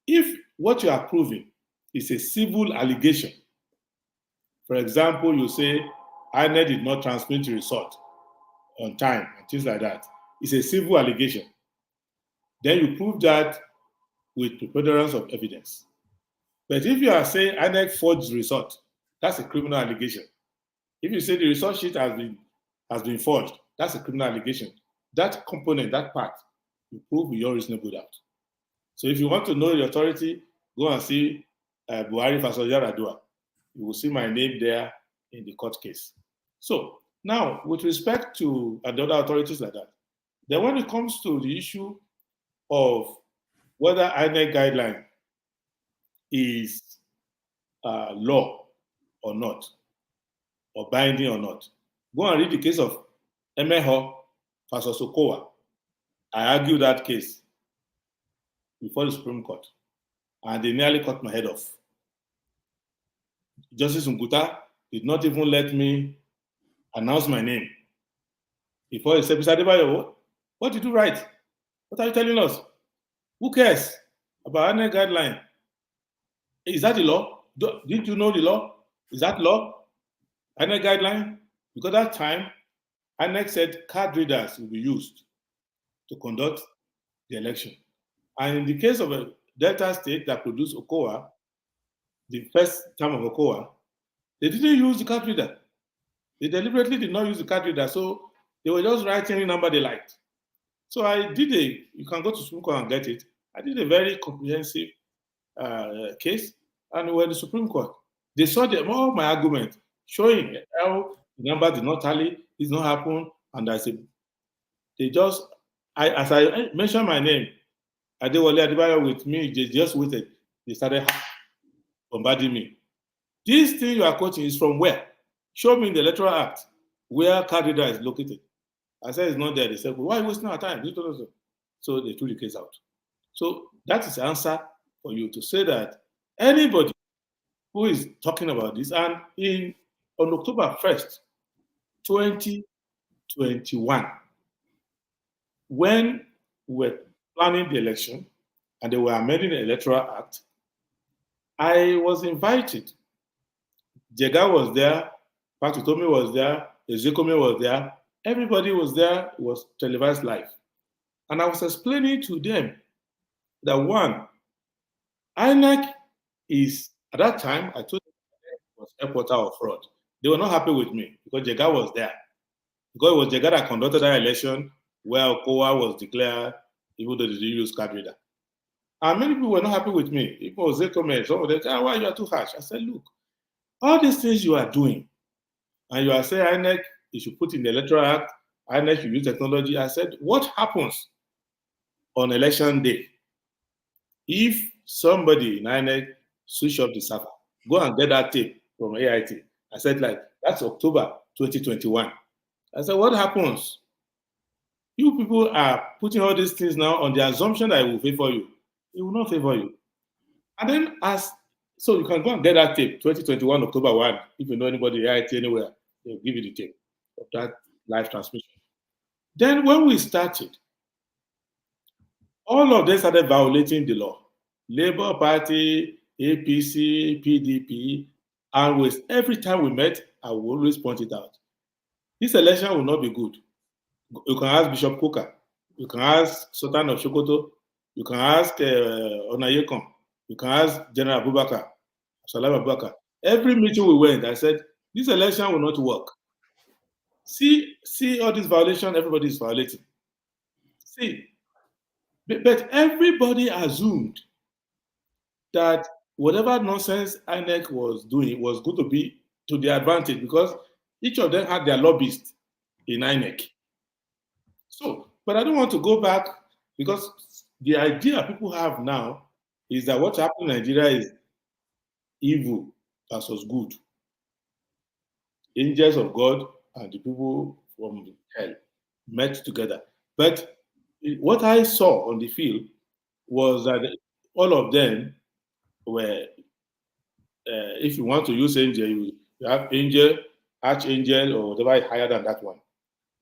If what you are proving is a civil allegation, for example, you say INEC did not transmit the result on time and things like that. It's a civil allegation. Then you prove that with preponderance of evidence. But if you are saying INEC forged the result, that's a criminal allegation. If you say the result sheet has been forged, that's a criminal allegation. That component, that part, you prove with your reasonable doubt. So if you want to know the authority, go and see Buhari versus Yaradua. You will see my name there in the court case. So now, with respect to and other authorities like that, then when it comes to the issue of whether INEC guideline is law or not, or binding or not, go and read the case of Emeho versus Okowa. I argued that case before the Supreme Court, and they nearly cut my head off. Justice Nguta did not even let me announce my name before he said, Mr. Adebayo, what did you write? What are you telling us? Who cares about INEC guideline? Is that the law? Didn't you know the law? Is that law? INEC guideline? Because that time, INEC said card readers will be used to conduct the election. And in the case of a Delta state that produced Okowa, the first term of Okowa, they didn't use the card reader. They deliberately did not use the card reader, so they were just writing any number they liked. So I did you can go to Supreme Court and get it. I did a very comprehensive case, and when the Supreme Court, they saw all my argument, showing how the number did not tally, it did not happen, and I said, as I mentioned my name, Adewole Adebayo with me, they just waited. They started bombarding me. This thing you are quoting is from where? Show me in the Electoral Act where card reader is located. I said it's not there. They said, well, why are you wasting our time? So they threw the case out. So that is the answer for you to say that anybody who is talking about this, and on October 1st, 2021, when we were planning the election and they were amending the Electoral Act, I was invited. Jega was there, Patutomi was there, Ezekome was there, everybody was there. It was televised live. And I was explaining to them that one, INEC is, at that time, I told them it was a porter of fraud. They were not happy with me because Jega was there. Because it was Jega that conducted that election where Okowa was declared, even though they didn't use card reader. And many people were not happy with me. People say comments, some of them say, why you are too harsh? I said, look, all these things you are doing, and you are saying INEC, you should put in the Electoral Act, INEC should use technology. I said, what happens on election day if somebody in INEC switch off the server? Go and get that tape from AIT. I said, that's October 2021. I said, what happens? You people are putting all these things now on the assumption that it will favor you. It will not favor you. And then so you can go and get that tape, 2021, October 1, if you know anybody at AIT anywhere, they'll give you the tape of that live transmission. Then when we started, all of them started violating the law. Labour Party, APC, PDP, and every time we met, I will always point it out. This election will not be good. You can ask Bishop Coker. You can ask Sultan of Sokoto. You can ask Onayekon. You can ask General Abubakar, Salam Abubakar. Every meeting we went, I said, this election will not work. See all this violation everybody is violating. See, but everybody assumed that whatever nonsense INEC was doing was going to be to their advantage because each of them had their lobbyists in INEC. So, but I don't want to go back because the idea people have now is that what's happening in Nigeria is evil versus good. Angels of God and the people from hell met together. But what I saw on the field was that all of them were, if you want to use angel, you have angel, archangel, or whatever higher than that one.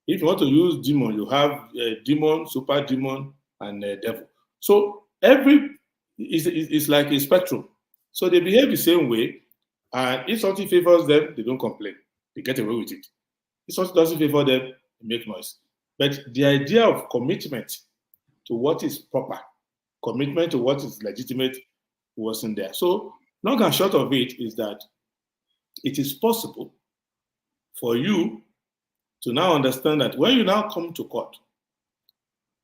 If you want to use demon, you have demon, super demon, and devil. So every is like a spectrum. So they behave the same way, and if something favors them, they don't complain. They get away with it. If something doesn't favor them, they make noise. But the idea of commitment to what is proper, commitment to what is legitimate wasn't there. So long and short of it is that it is possible for you to now understand that when you now come to court,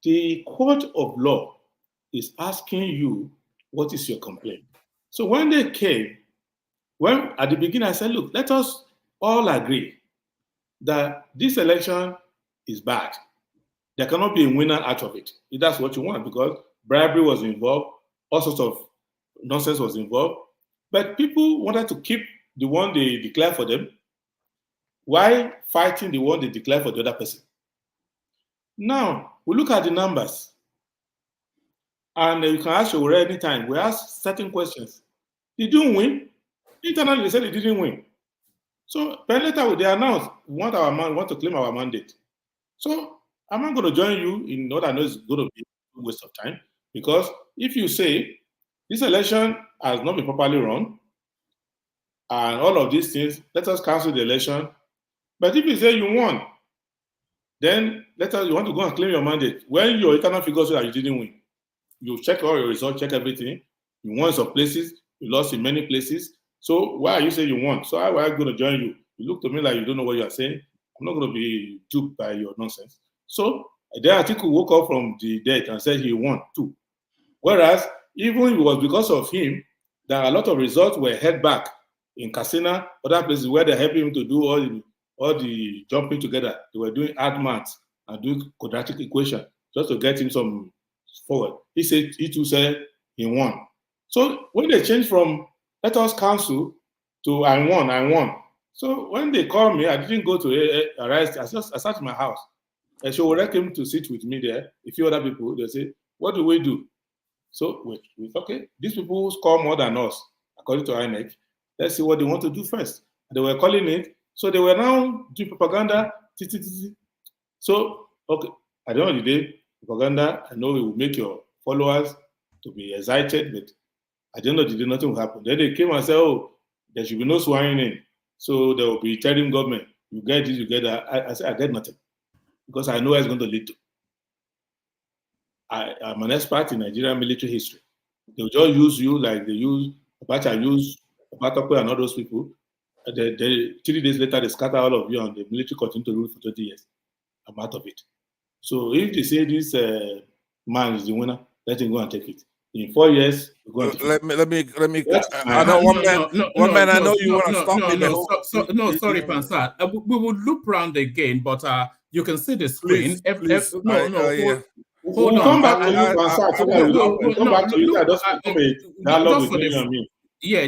the court of law is asking you, what is your complaint? So when they came, when at the beginning I said, look, let us all agree that this election is bad. There cannot be a winner out of it. If that's what you want, because bribery was involved, all sorts of nonsense was involved. But people wanted to keep the one they declare for them while fighting the one they declare for the other person. Now, we look at the numbers. And you can ask your anytime. We ask certain questions. They didn't win. Internally, they said they didn't win. So, then later they announced, we want to claim our mandate. So, I'm not going to join you in what I know is going to be a waste of time. Because if you say this election has not been properly run, and all of these things, let us cancel the election. But if you say you won, then you want to go and claim your mandate. When your internal figures say that you didn't win, you check all your results, check everything. You won some places, you lost in many places. So why are you saying you won? So how am I going to join you? You look to me like you don't know what you are saying. I'm not going to be duped by your nonsense. So then Atiku woke up from the dead and said he won too. Whereas even it was because of him that a lot of results were held back in Katsina, other places where they're helping him to do all the jumping together. They were doing hard maths and doing quadratic equation just to get him some forward. He too said he won. So when they changed from let us cancel to I won. So when they called me, I didn't go to arrest. I sat in my house. And so came to sit with me there. A few other people, they say, what do we do? So we okay, these people score more than us, according to INEC. Let's see what they want to do first. They were calling it. So they were now doing propaganda. So, okay, at the end of the day, propaganda, I know it will make your followers to be excited, but at the end of the day, nothing will happen. Then they came and said, oh, there should be no swearing in. So there will be interim government. You get this, you get that. I said, I get nothing. Because I know where it's going to lead to. I'm an expert in Nigerian military history. They'll just use you like they use Abacha, use Abatokwe and all those people. 3 days later, they scatter all of you and the military continue to rule for 20 years. I'm out of it. So if they say this man is the winner, let him go and take it. In 4 years, we're going to let me. I know one man. I know you want to stop me. No, sorry, Pansat. We will loop round again, but you can see the screen. Please. Hold on. Come back to you, Pansat. Come back to you.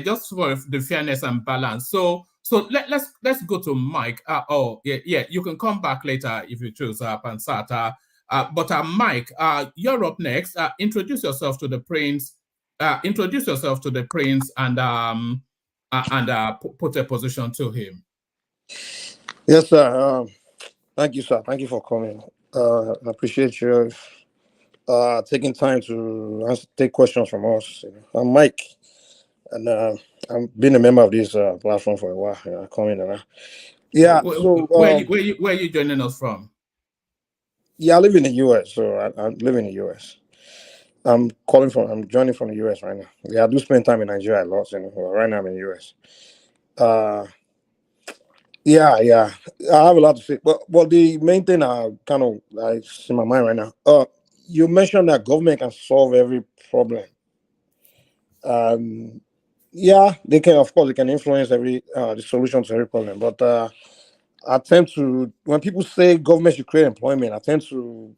Just for the fairness and balance. So let's go to Mike. You can come back later if you choose, Pansat. But Mike, you're up next. Introduce yourself to the prince. And put a position to him. Yes, sir. Thank you, sir. Thank you for coming. I appreciate you taking time to take questions from us. I'm Mike, and I've been a member of this platform for a while. I come in and where are you joining us from? Yeah, I live in the US, so I live in the US. I'm joining from the US right now. Yeah, I do spend time in Nigeria a lot, right now I'm in the US. Uh, yeah, I have a lot to say. But the main thing I see in my mind right now, you mentioned that government can solve every problem. Um, yeah, they can, of course, they can influence the solution to every problem. But I tend to, when people say government should create employment, I tend to,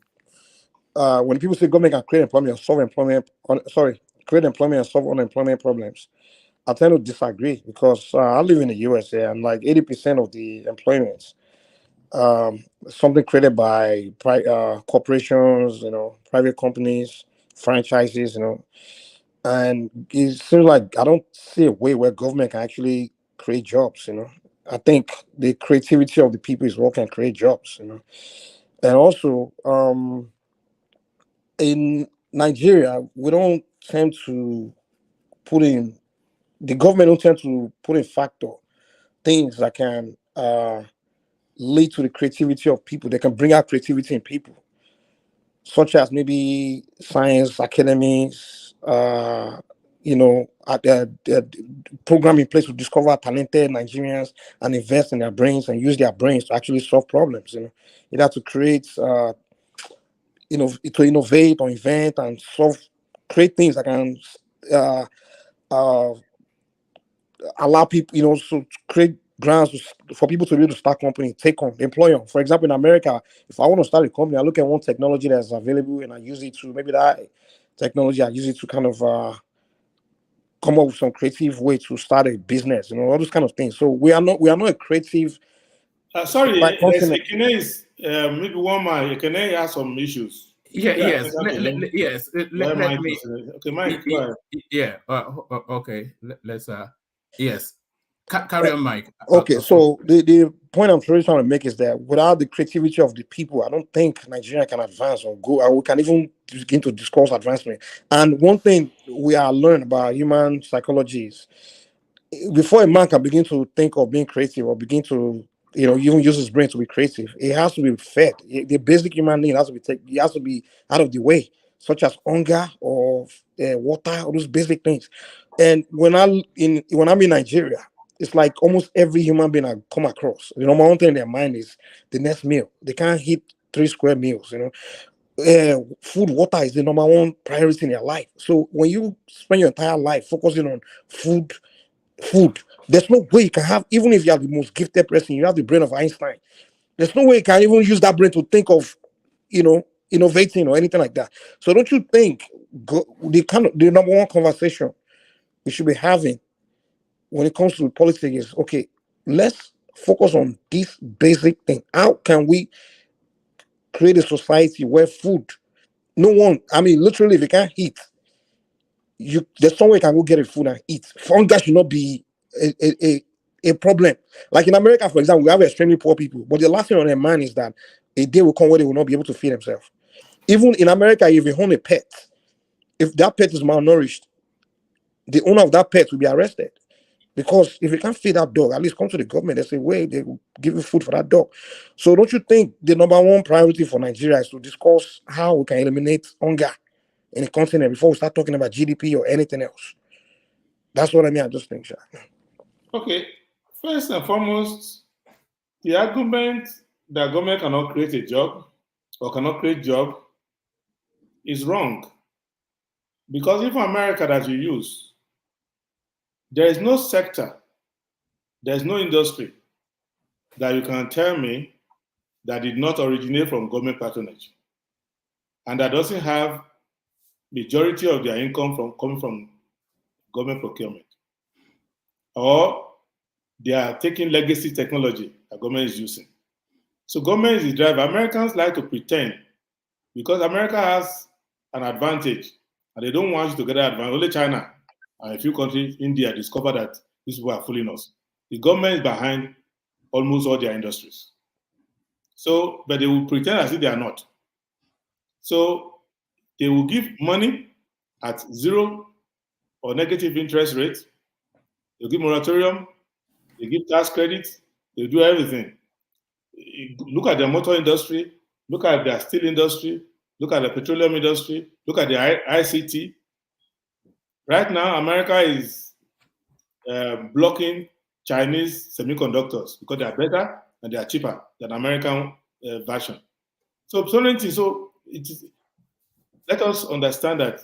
when people say government can create employment and solve create employment and solve unemployment problems, I tend to disagree because I live in the USA and like 80% of the employment, something created by corporations, private companies, franchises, and it seems like I don't see a way where government can actually create jobs. I think the creativity of the people is what can create jobs. And also, in Nigeria, we don't tend to put in the government don't tend to put in factor things that can lead to the creativity of people. They can bring out creativity in people, such as maybe science academies, program in place to discover talented Nigerians and invest in their brains and use their brains to actually solve problems. You have to create, to innovate or invent and create things that can uh, uh, allow people, so to create grants for people to be able to start company, take on, employ on. For example, in America, if I want to start a company, I look at one technology that's available and I use it to maybe that technology, I use it to kind of come up with some creative way to start a business, all those kind of things. So we are not a creative Sorry, like there's continent. Ekene is maybe one man. Ekene has some issues. Yeah, Maybe I yes. send that to him. Where Let Mike me. is. Okay, Mike, go ahead. Yeah. Okay. Let's. Yes. Carry on, Mike. Okay, so the point I'm trying to make is that without the creativity of the people, I don't think Nigeria can advance or go, or we can even begin to discuss advancement. And one thing we are learning about human psychology is before a man can begin to think of being creative or begin to, even use his brain to be creative, it has to be fed. The basic human need has to be it has to be out of the way, such as hunger or water, or those basic things. And when I'm in Nigeria, it's like almost every human being I come across, the number one thing in their mind is the next meal. They can't eat 3 square meals. Food, water is the number one priority in their life. So when you spend your entire life focusing on food, there's no way you can have, even if you are the most gifted person, you have the brain of Einstein. There's no way you can even use that brain to think of, innovating or anything like that. So don't you think the number one conversation we should be having when it comes to politics is, okay, let's focus on this basic thing. How can we create a society where no one, I mean, literally, if you can't eat, there's some way you can go get a food and eat. Hunger should not be a problem. Like in America, for example, we have extremely poor people, but the last thing on their mind is that a day will come where they will not be able to feed themselves. Even in America, if you own a pet, if that pet is malnourished, the owner of that pet will be arrested. Because if you can't feed that dog, at least come to the government. They say, wait, they will give you food for that dog. So don't you think the number one priority for Nigeria is to discuss how we can eliminate hunger in the continent before we start talking about GDP or anything else? That's what I mean. I just think, Sha. Okay, first and foremost, the argument that government cannot create a job or cannot create job is wrong. Because if America that you use, there is no sector, there's no industry that you can tell me that did not originate from government patronage and that doesn't have majority of their income coming from government procurement, or they are taking legacy technology that government is using. So government is the driver. Americans like to pretend because America has an advantage and they don't want you to get that advantage. Only China and a few countries, India, discover that these people are fooling us. The government is behind almost all their industries. So, but they will pretend as if they are not. So they will give money at zero or negative interest rates. They give moratorium. They give tax credits. They do everything. Look at the motor industry. Look at the steel industry. Look at the petroleum industry. Look at the ICT. Right now, America is blocking Chinese semiconductors because they are better and they are cheaper than American version. So it is. Let us understand that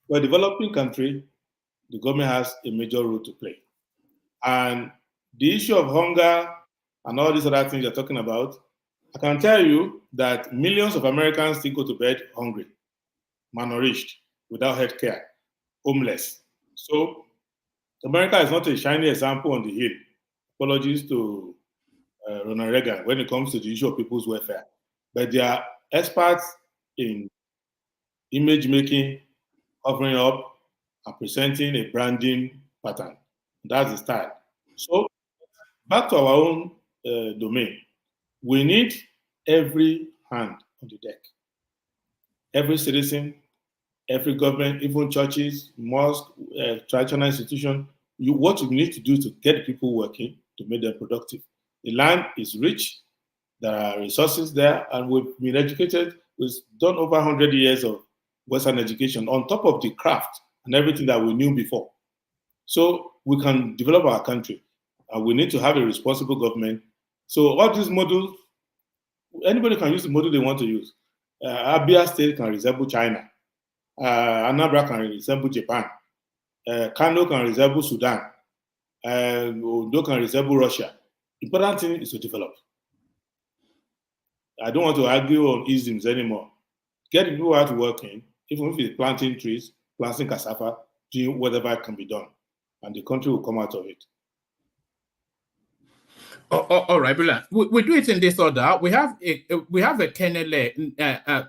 for a developing country, the government has a major role to play. And the issue of hunger and all these other things you're talking about, I can tell you that millions of Americans still go to bed hungry, malnourished, without health care, homeless. So America is not a shiny example on the hill. Apologies to Ronald Reagan when it comes to the issue of people's welfare. But they are experts in image making, covering up, and presenting a branding pattern. That's the style. So back to our own domain. We need every hand on the deck. Every citizen, every government, even churches, mosques, traditional institutions, what you need to do to get people working to make them productive. The land is rich, there are resources there, and we've been educated. We've done over 100 years of Western education on top of the craft and everything that we knew before. So we can develop our country, and we need to have a responsible government. So all these models, anybody can use the model they want to use. Abia State can resemble China. Anambra can resemble Japan. Kano can resemble Sudan. Ondo can resemble Russia. Important thing is to develop. I don't want to argue on isms anymore. Get people out working, even if it's planting trees, planting cassava, doing whatever can be done, and the country will come out of it. All right, brilliant. We do it in this order. We have Ekene,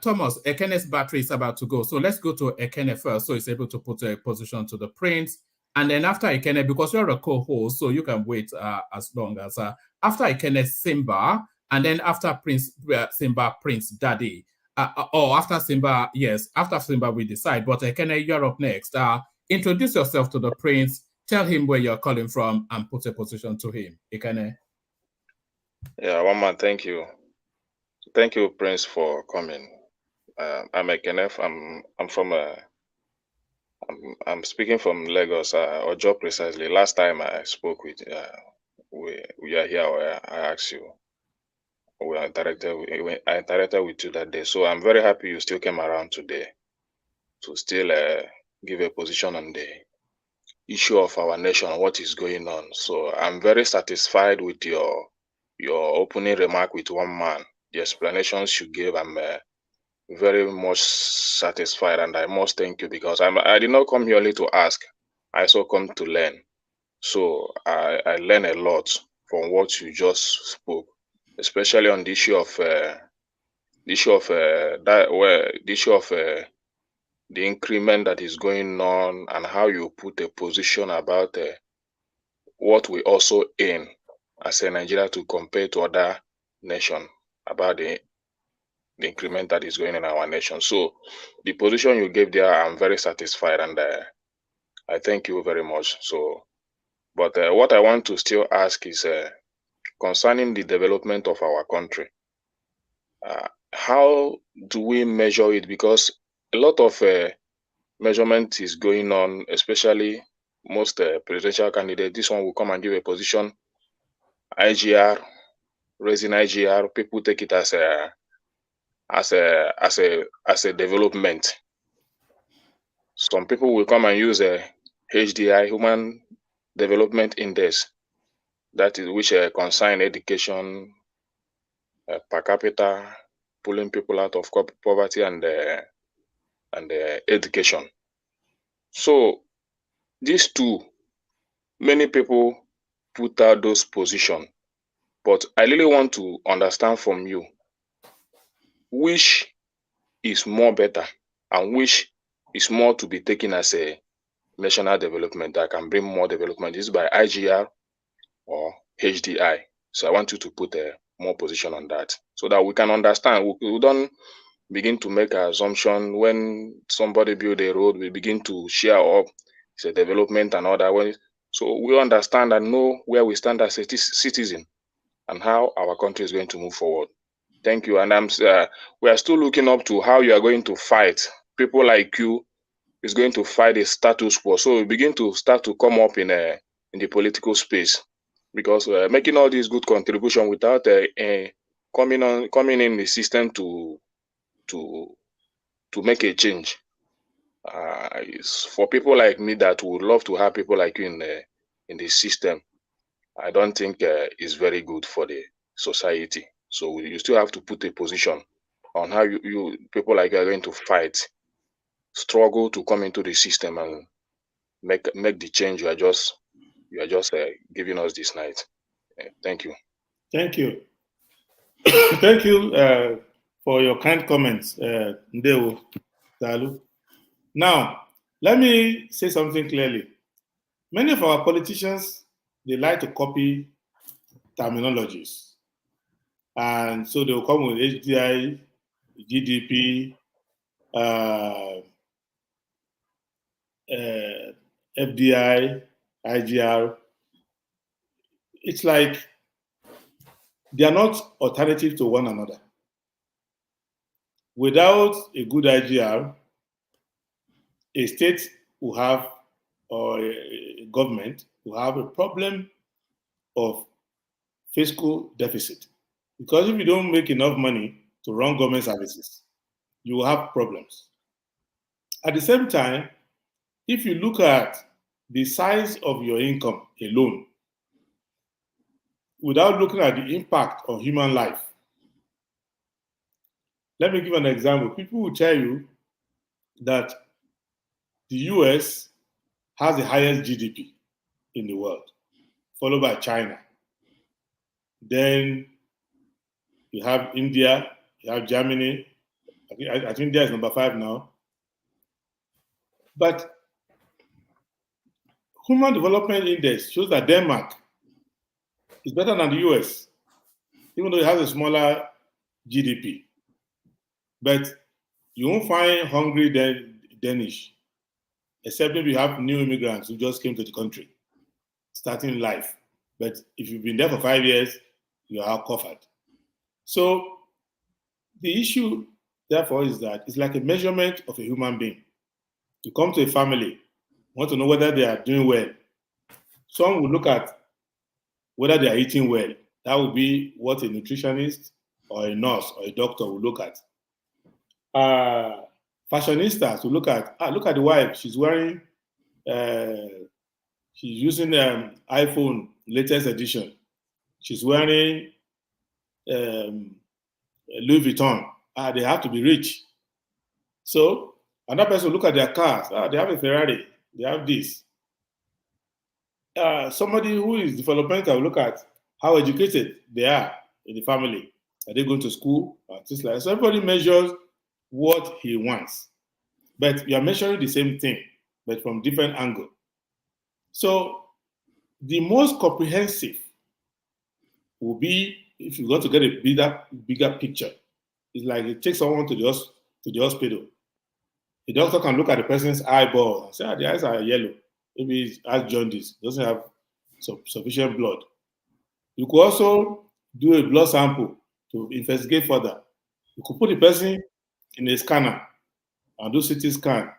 Thomas. Ekene's battery is about to go, so let's go to Ekene first, so he's able to put a position to the Prince, and then after Ekene, because you're a co-host, so you can wait as long as after Ekene, Simba, and then after Prince Simba, Prince Daddy, or after Simba, yes, after Simba we decide. But Ekene, you're up next. Introduce yourself to the Prince. Tell him where you're calling from and put a position to him. Ekene. Yeah, one man, thank you. Thank you, Prince, for coming. I'm Ekene. I'm from I'm speaking from Lagos, Ojo precisely. Last time I spoke with we are here where I asked you. I interacted with you that day. So I'm very happy you still came around today to still give a position on the issue of our nation, what is going on. So I'm very satisfied with your opening remark with one man. The explanations you gave, I'm very much satisfied, and I must thank you, because I did not come here only to ask. I also come to learn. So I learn a lot from what you just spoke, especially on the issue of the increment that is going on, and how you put a position about what we also aim as a Nigeria to compare to other nations about the increment that is going in our nation. So the position you gave there, I'm very satisfied, and I thank you very much. So, but what I want to still ask is concerning the development of our country. How do we measure it? Because a lot of measurement is going on, especially most presidential candidates. This one will come and give a position, IGR, raising IGR. People take it as a development. Some people will come and use a HDI, Human Development Index, that is which concern education per capita, pulling people out of poverty and education. So these two, many people put out those positions, but I really want to understand from you which is more better and which is more to be taken as a national development that can bring more development. Is by IGR or HDI. So I want you to put a more position on that, so that we can understand. We don't begin to make an assumption when somebody build a road. We begin to share up it's a development and other ways. So we understand and know where we stand as a citizen and how our country is going to move forward. Thank you. And we are still looking up to how you are going to fight. People like you is going to fight a status quo. So we begin to start to come up in the political space, because making all these good contribution without coming in the system to make a change. Is for people like me that would love to have people like you in the system. I don't think it's very good for the society. So you still have to put a position on how you people like you are going to fight, struggle to come into the system and make the change you are just giving us this night. Thank you. Thank you. Thank you for your kind comments, Ndewo Dalu. Now, let me say something clearly. Many of our politicians, they like to copy terminologies. And so they'll come with HDI, GDP, FDI, IGR. It's like they are not alternative to one another. Without a good IGR, a state will have, or a government will have a problem of fiscal deficit. Because if you don't make enough money to run government services, you will have problems. At the same time, if you look at the size of your income alone, without looking at the impact on human life, let me give an example. People will tell you that the US has the highest GDP in the world, followed by China. Then you have India, you have Germany. I think India is number 5 now. But Human Development Index shows that Denmark is better than the US, even though it has a smaller GDP. But you won't find hungry Danish, except maybe you have new immigrants who just came to the country, starting life. But if you've been there for 5 years, you are covered. So the issue, therefore, is that it's like a measurement of a human being. You come to a family, want to know whether they are doing well. Some will look at whether they are eating well. That would be what a nutritionist or a nurse or a doctor will look at. Fashionistas will look at the wife. She's wearing, she's using iPhone latest edition. She's wearing Louis Vuitton. They have to be rich. So another person will look at their cars. They have a Ferrari. They have this. Somebody who is developmental will look at how educated they are in the family. Are they going to school? Things like that. So everybody measures what he wants. But you are measuring the same thing, but from different angle. So the most comprehensive will be if you want to get a bigger picture. It's like it takes someone to the hospital. The doctor can look at the person's eyeball and say, the eyes are yellow. Maybe he has jaundice, doesn't have sufficient blood. You could also do a blood sample to investigate further. You could put the person in a scanner and do CT scan.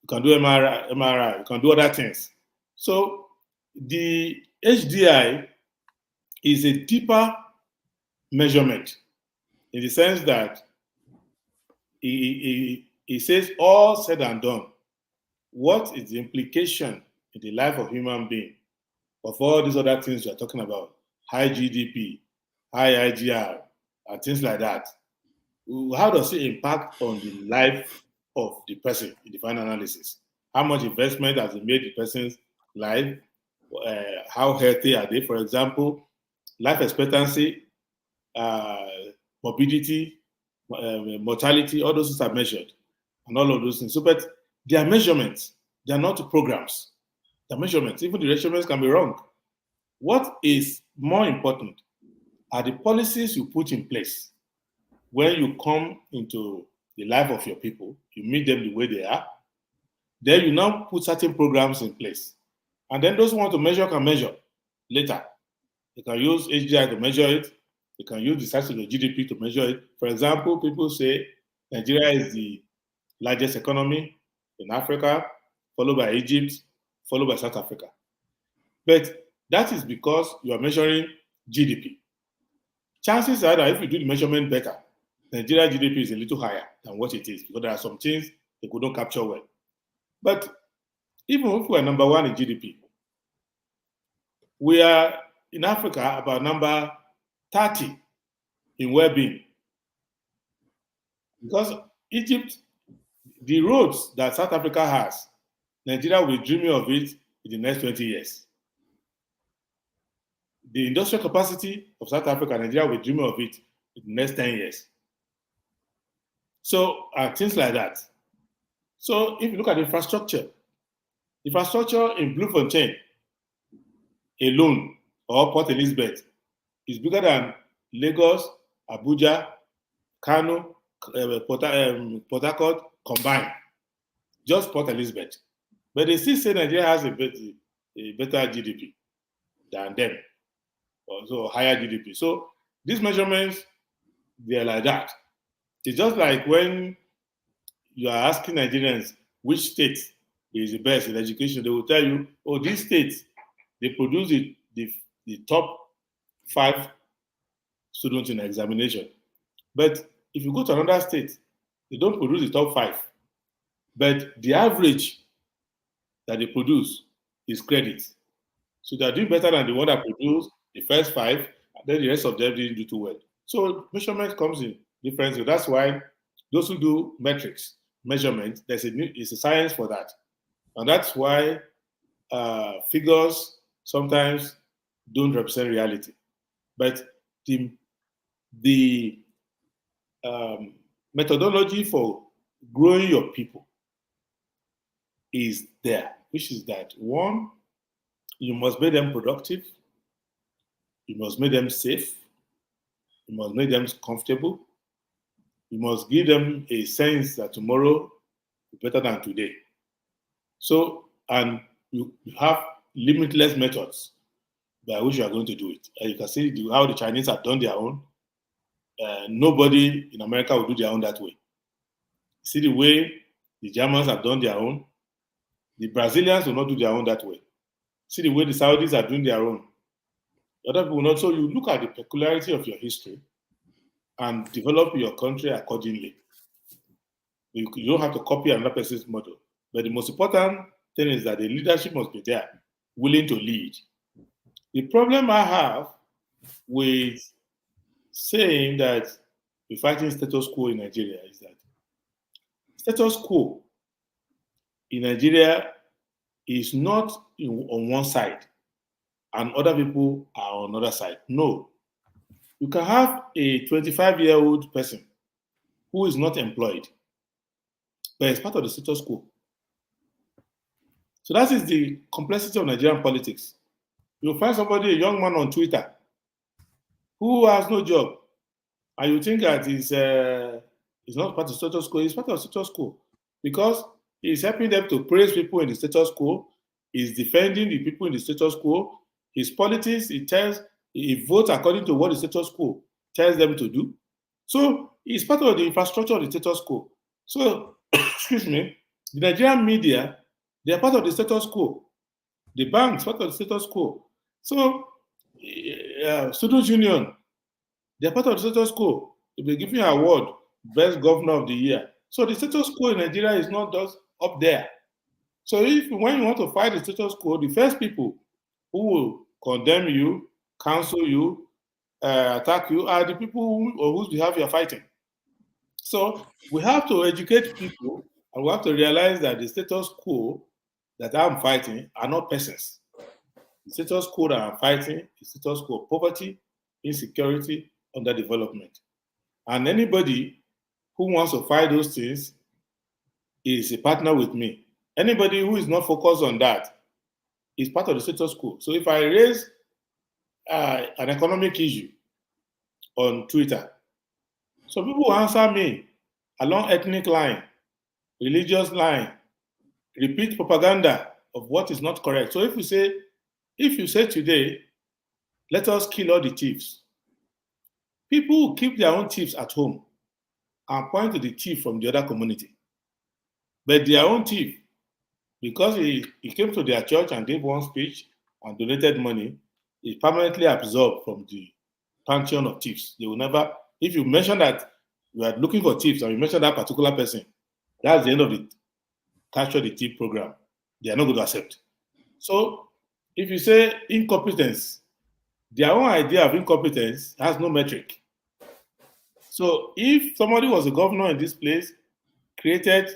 You can do MRI, you can do other things. So the HDI is a deeper measurement in the sense that it says all said and done. What is the implication in the life of human being of all these other things we are talking about? High GDP, high IGR, and things like that. How does it impact on the life of the person in the final analysis? How much investment has it made the person's life? How healthy are they? For example, life expectancy, morbidity, mortality, all those things are measured, and all of those things. So, but they are measurements. They are not programs. They are measurements. Even the measurements can be wrong. What is more important are the policies you put in place. When you come into the life of your people, you meet them the way they are, then you now put certain programs in place. And then those who want to measure can measure later. They can use HDI to measure it. You can use the size of the GDP to measure it. For example, people say Nigeria is the largest economy in Africa, followed by Egypt, followed by South Africa. But that is because you are measuring GDP. Chances are that if you do the measurement better, Nigeria GDP is a little higher than what it is because there are some things they could not capture well. But even if we are number one in GDP, we are in Africa about number 30 in well-being. Because Egypt, the roads that South Africa has, Nigeria will be dreaming of it in the next 20 years. The industrial capacity of South Africa, Nigeria will be dreaming of it in the next 10 years. So, things like that. So, if you look at infrastructure in Bloemfontein alone, or Port Elizabeth, is bigger than Lagos, Abuja, Kano, Port Harcourt combined. Just Port Elizabeth. But they still say Nigeria has a better GDP than them, also higher GDP. So these measurements, they're like that. It's just like when you are asking Nigerians which state is the best in education, they will tell you, oh, these states, they produce the top 5 students in examination. But if you go to another state, they don't produce the top 5. But the average that they produce is credit. So they're doing better than the one that produced the first 5, and then the rest of them didn't do too well. So measurement comes in different. So that's why those who do metrics, measurement, it's a science for that. And that's why figures sometimes don't represent reality. But the methodology for growing your people is there, which is that 1, you must make them productive, you must make them safe, you must make them comfortable, you must give them a sense that tomorrow is better than today. So, and you have limitless methods by which you are going to do it. And you can see how the Chinese have done their own. Nobody in America will do their own that way. See the way the Germans have done their own. The Brazilians will not do their own that way. See the way the Saudis are doing their own. Other people will not. So you look at the peculiarity of your history and develop your country accordingly. You don't have to copy another person's model. But the most important thing is that the leadership must be there, willing to lead. The problem I have with saying that we're fighting status quo in Nigeria is that status quo in Nigeria is not on one side and other people are on another side. No. You can have a 25-year-old person who is not employed, but is part of the status quo. So that is the complexity of Nigerian politics. You'll find somebody, a young man on Twitter, who has no job, and you think that he's not part of the status quo. He's part of the status quo because he's helping them to praise people in the status quo. He's defending the people in the status quo. His politics, he votes according to what the status quo tells them to do. So he's part of the infrastructure of the status quo. So, excuse me, the Nigerian media, they are part of the status quo. The banks, part of the status quo. So, Students' Union, they are part of the status quo. They'll be giving an award, Best Governor of the Year. So the status quo in Nigeria is not just up there. So when you want to fight the status quo, the first people who will condemn you, cancel you, attack you are the people on whose behalf you are fighting. So we have to educate people, and we have to realize that the status quo that I'm fighting are not persons. The status quo that I'm fighting is status quo of poverty, insecurity, underdevelopment. And anybody who wants to fight those things is a partner with me. Anybody who is not focused on that is part of the status quo. So if I raise an economic issue on Twitter, some people will answer me along ethnic line, religious line, repeat propaganda of what is not correct. So if you say today, let us kill all the thieves, People who keep their own chiefs at home and point to the chief from the other community. But their own chief, because he came to their church and gave one speech and donated money, is permanently absorbed from the pantheon of chiefs. They will never, if you mention that you are looking for chiefs and you mention that particular person, that's the end of the capture the chief program. They are not going to accept. So if you say incompetence, their own idea of incompetence has no metric. So if somebody was a governor in this place, created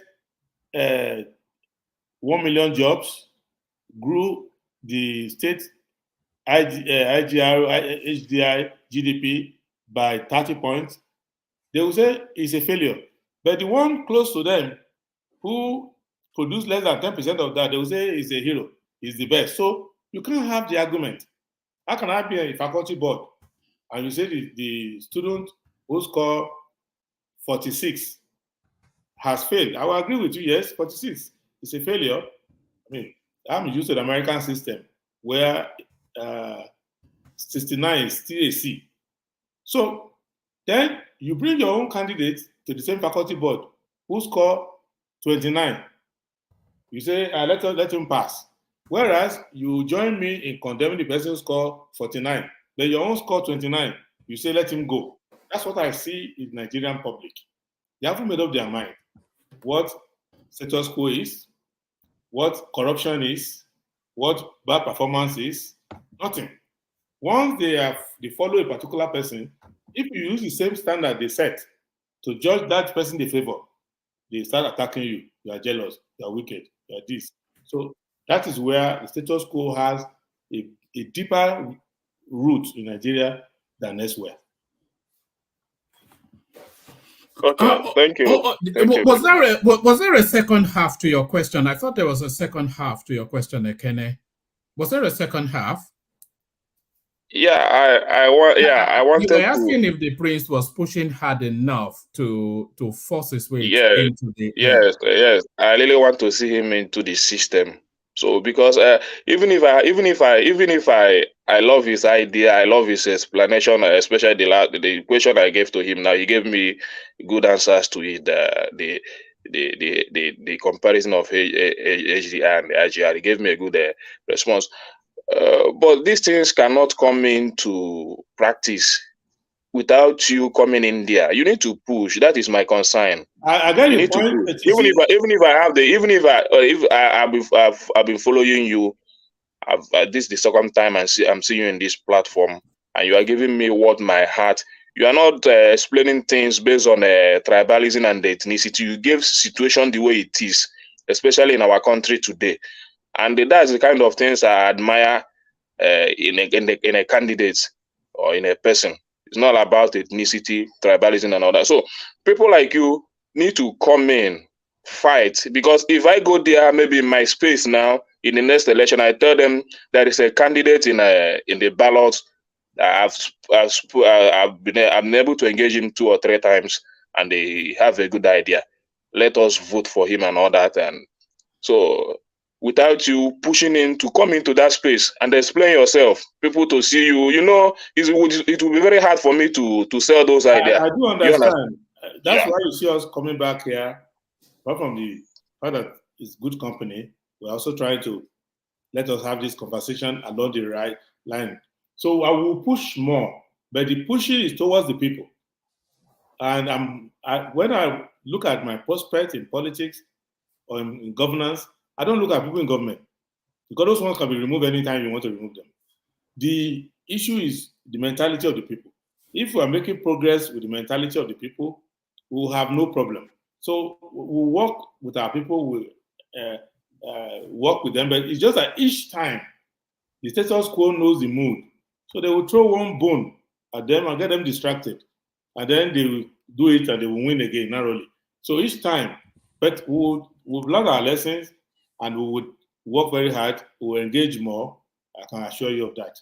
1 million jobs, grew the state IGR, HDI, GDP by 30 points, they will say it's a failure. But the one close to them who produced less than 10% of that, they will say he's a hero, he's the best. So you can't have the argument. How can I be a faculty board and you say the student who scored 46 has failed? I will agree with you, yes, 46 is a failure. I mean, I'm used to the American system where 69 is still a C. So then you bring your own candidate to the same faculty board who score 29. You say, let him pass. Whereas you join me in condemning the person who scored 49. Then your own score 29. You say, let him go. That's what I see in the Nigerian public. They haven't made up their mind what status quo is, what corruption is, what bad performance is. Nothing. Once they follow a particular person, if you use the same standard they set to judge that person they favor, they start attacking you. You are jealous, you are wicked, you are this. So that is where the status quo has a deeper root in Nigeria than elsewhere. Okay, thank you. Was there a second half to your question? I thought there was a second half to your question, Ekene. Was there a second half? Yeah, I wanted to. You were asking to. if the prince was pushing hard enough to force his way into the. Yes. I really want to see him into the system. So because even if I love his idea, I love his explanation, especially the question I gave to him. Now he gave me good answers to it. The comparison of HDI and the IGR. He gave me a good response. But these things cannot come into practice without you coming in there. You need to push. That is my concern. I get your point. I've been following you. This is the second time I'm seeing you in this platform, and you are giving me what my heart. You are not explaining things based on tribalism and ethnicity. You give situation the way it is, especially in our country today. And that's the kind of things I admire in a candidate or in a person. It's not about ethnicity, tribalism, and all that. So people like you need to come in, fight. Because if I go there, maybe in my space now, in the next election, I tell them there is a candidate in the ballot. I've been able to engage him 2 or 3 times, and they have a good idea. Let us vote for him and all that. And so, without you pushing in to come into that space and explain yourself, people to see you, it will be very hard for me to sell those ideas. I do understand. That's why you see us coming back here. Apart from the fact that it's good company, we're also trying to let us have this conversation along the right line. So I will push more, but the pushing is towards the people. And when I look at my prospects in politics or in governance, I don't look at people in government, because those ones can be removed anytime you want to remove them. The issue is the mentality of the people. If we are making progress with the mentality of the people, we will have no problem. So we'll work with our people, we'll work with them, but it's just that each time the status quo knows the mood. So they will throw one bone at them and get them distracted. And then they will do it and they will win again narrowly. So each time, but we've learned our lessons, and we would work very hard, we will engage more. I can assure you of that.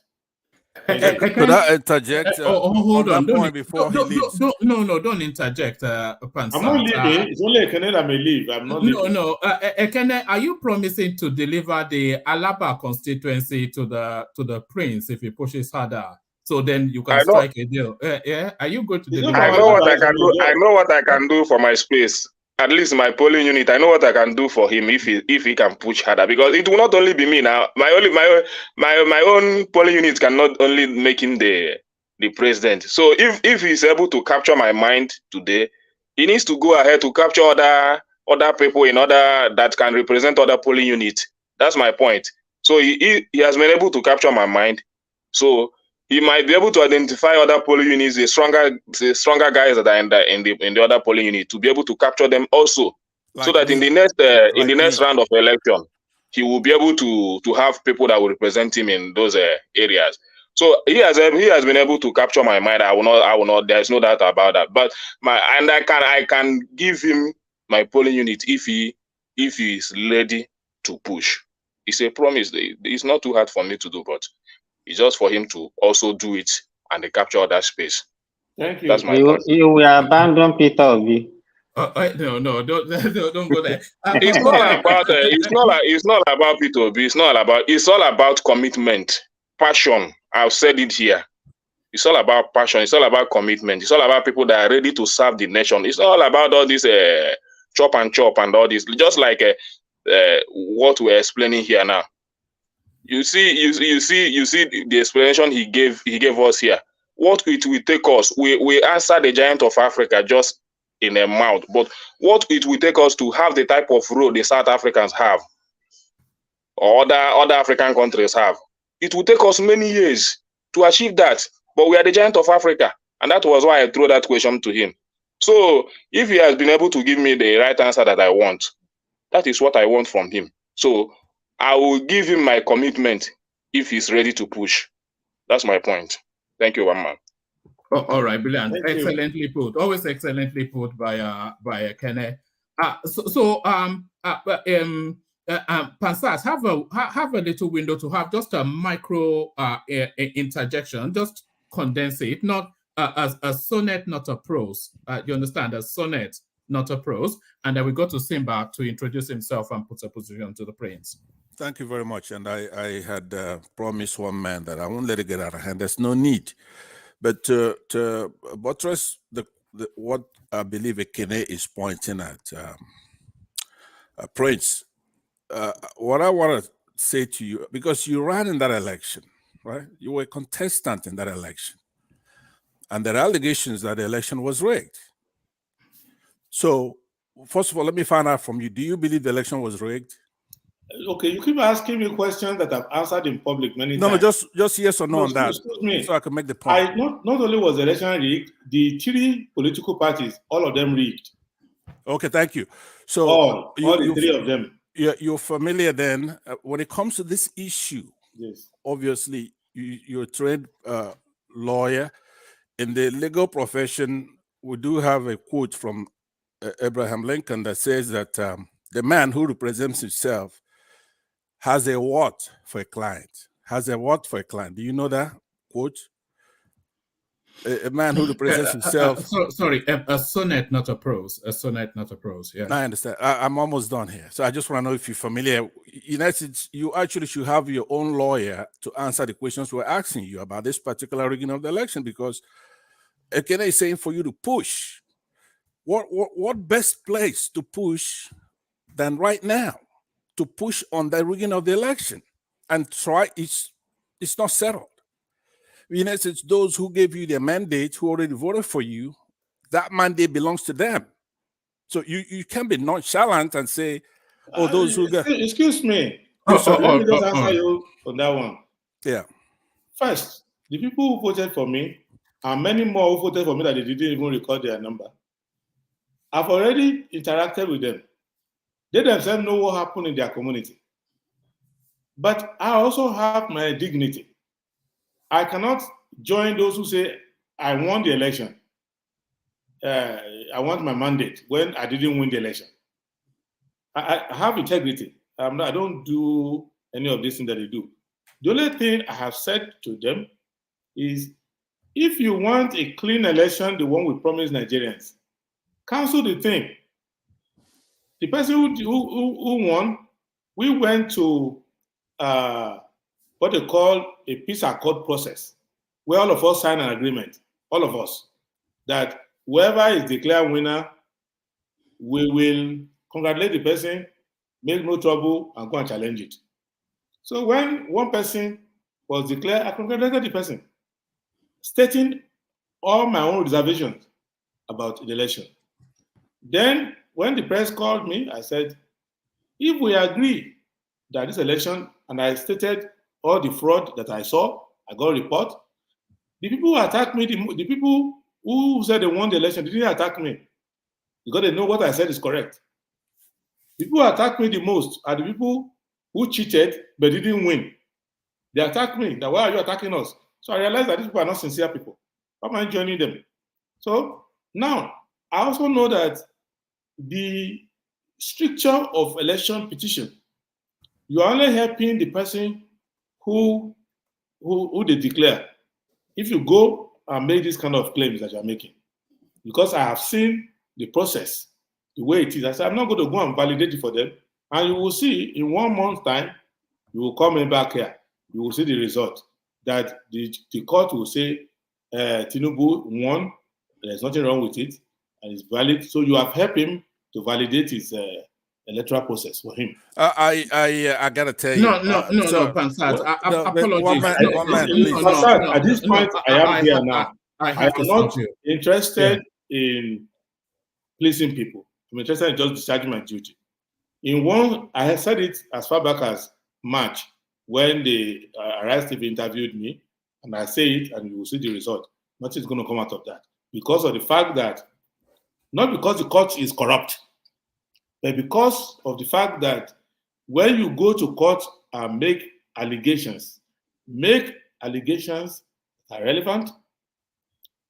Could I interject? Hold on. Don't Pansat. interject, Pansat. I'm not leaving. It's only Ekene that may leave. I'm not leaving. No. Ekene, are you promising to deliver the Alaba constituency to the prince if he pushes harder So then you can I know. strike a deal. Yeah, are you going to It's deliver? not I for know my what I advice can on do. the I job. know what I can do for my space. At least my polling unit. I know what I can do for him if he can push harder. Because it will not only be me now. My own polling unit cannot only make him the president. So if he's able to capture my mind today, he needs to go ahead to capture other people in other that can represent other polling units. That's my point. So he has been able to capture my mind. So he might be able to identify other polling units, the stronger guys that are in the other polling unit, to be able to capture them also, so Like that in me, the like next me. round of election, he will be able to have people that will represent him in those areas. So he has been able to capture my mind. I will not. There's no doubt about that. But I can give him my polling unit if he is ready to push. It's a promise. It's not too hard for me to do, but it's just for him to also do it and they capture that space. Thank That's you. my point. You will abandon Peter Obi. No, don't go there. It's not about it's not about P2B. It's all about commitment, passion. I've said it here. It's all about passion. It's all about commitment. It's all about people that are ready to serve the nation. It's all about all this chop and all this. Just like what we're explaining here now. You see the explanation he gave us here. What it will take us, we answer the giant of Africa just in a mouth, but what it will take us to have the type of road the South Africans have, or other African countries have, it will take us many years to achieve that. But we are the giant of Africa, and that was why I threw that question to him. So if he has been able to give me the right answer that I want, that is what I want from him. So I will give him my commitment if he's ready to push. That's my point. Thank you, one man. All right, brilliant. Thank you. Excellently put. Always excellently put by Kenneth. Pansas, have a little window to have just a micro interjection. Just condense it, not as a sonnet, not a prose. You understand? A sonnet, not a prose. And then we go to Simba to introduce himself and put a position to the prince. Thank you very much. And I had promised one man that I won't let it get out of hand. There's no need. But to buttress what I believe Ekene is pointing at, Prince, what I want to say to you, because you ran in that election, right? You were a contestant in that election. And there are allegations that the election was rigged. So, first of all, let me find out from you, do you believe the election was rigged? Okay, you keep asking me questions that I've answered in public many No, times. just yes or no on that, excuse me. so I can make the point. Not only was the election rigged, the three political parties, all of them rigged. Okay, thank you. So all the three of them. You're familiar then when it comes to this issue. Yes. Obviously, you're a trained lawyer. In the legal profession, we do have a quote from Abraham Lincoln that says that the man who represents himself has a what for a client. Has a what for a client. Do you know that quote? A man who represents himself. A sonnet, not a prose. A sonnet, not a prose. Yeah. I understand. I'm almost done here. So I just want to know if you're familiar. In essence, you actually should have your own lawyer to answer the questions we're asking you about this particular rigging of the election, because Ekene is saying for you to push. What best place to push than right now to push on the rigging of the election and try? It's not settled. In essence, those who gave you their mandate, who already voted for you, that mandate belongs to them. So you can't be nonchalant and say, "Oh, those who got." Excuse me. Yes, Let me just answer you on that one. Yeah. First, the people who voted for me, and many more who voted for me that they didn't even record their number, I've already interacted with them. They themselves know what happened in their community. But I also have my dignity. I cannot join those who say, I won the election. I want my mandate when I didn't win the election. I have integrity. I don't do any of this thing that they do. The only thing I have said to them is, if you want a clean election, the one we promised Nigerians, cancel the thing. The person who won, we went to what they call a peace accord process. where all of us sign an agreement, all of us, that whoever is declared winner, we will congratulate the person, make no trouble, and go and challenge it. So when one person was declared, I congratulated the person, stating all my own reservations about the election. Then when the press called me, I said, if we agree that this election, and I stated all the fraud that I saw, I got a report, the people who attacked me, the people who said they won the election, they didn't attack me because they know what I said is correct. The people who attacked me the most are the people who cheated but didn't win. They attacked me. That why are you attacking us? So I realized that these people are not sincere people. Why am I joining them? So now I also know that the stricture of election petition, you are only helping the person who they declare. If you go and make this kind of claims that you are making, because I have seen the process, the way it is, I said, I'm not going to go and validate it for them. And you will see in 1 month's time, you will come in back here. You will see the result that the court will say Tinubu won, there's nothing wrong with it, and it's valid. So you have helped him to validate his electoral process for him. I gotta tell you. No, Pansat. Apologies. At this point, I am here now. I am not interested in pleasing people. I'm interested in just discharging my duty. I have said it as far back as March, when the Arise TV interviewed me, and I say it, and you will see the result. Nothing's going to come out of that because of the fact that, not because the court is corrupt, but because of the fact that when you go to court and make allegations that are relevant,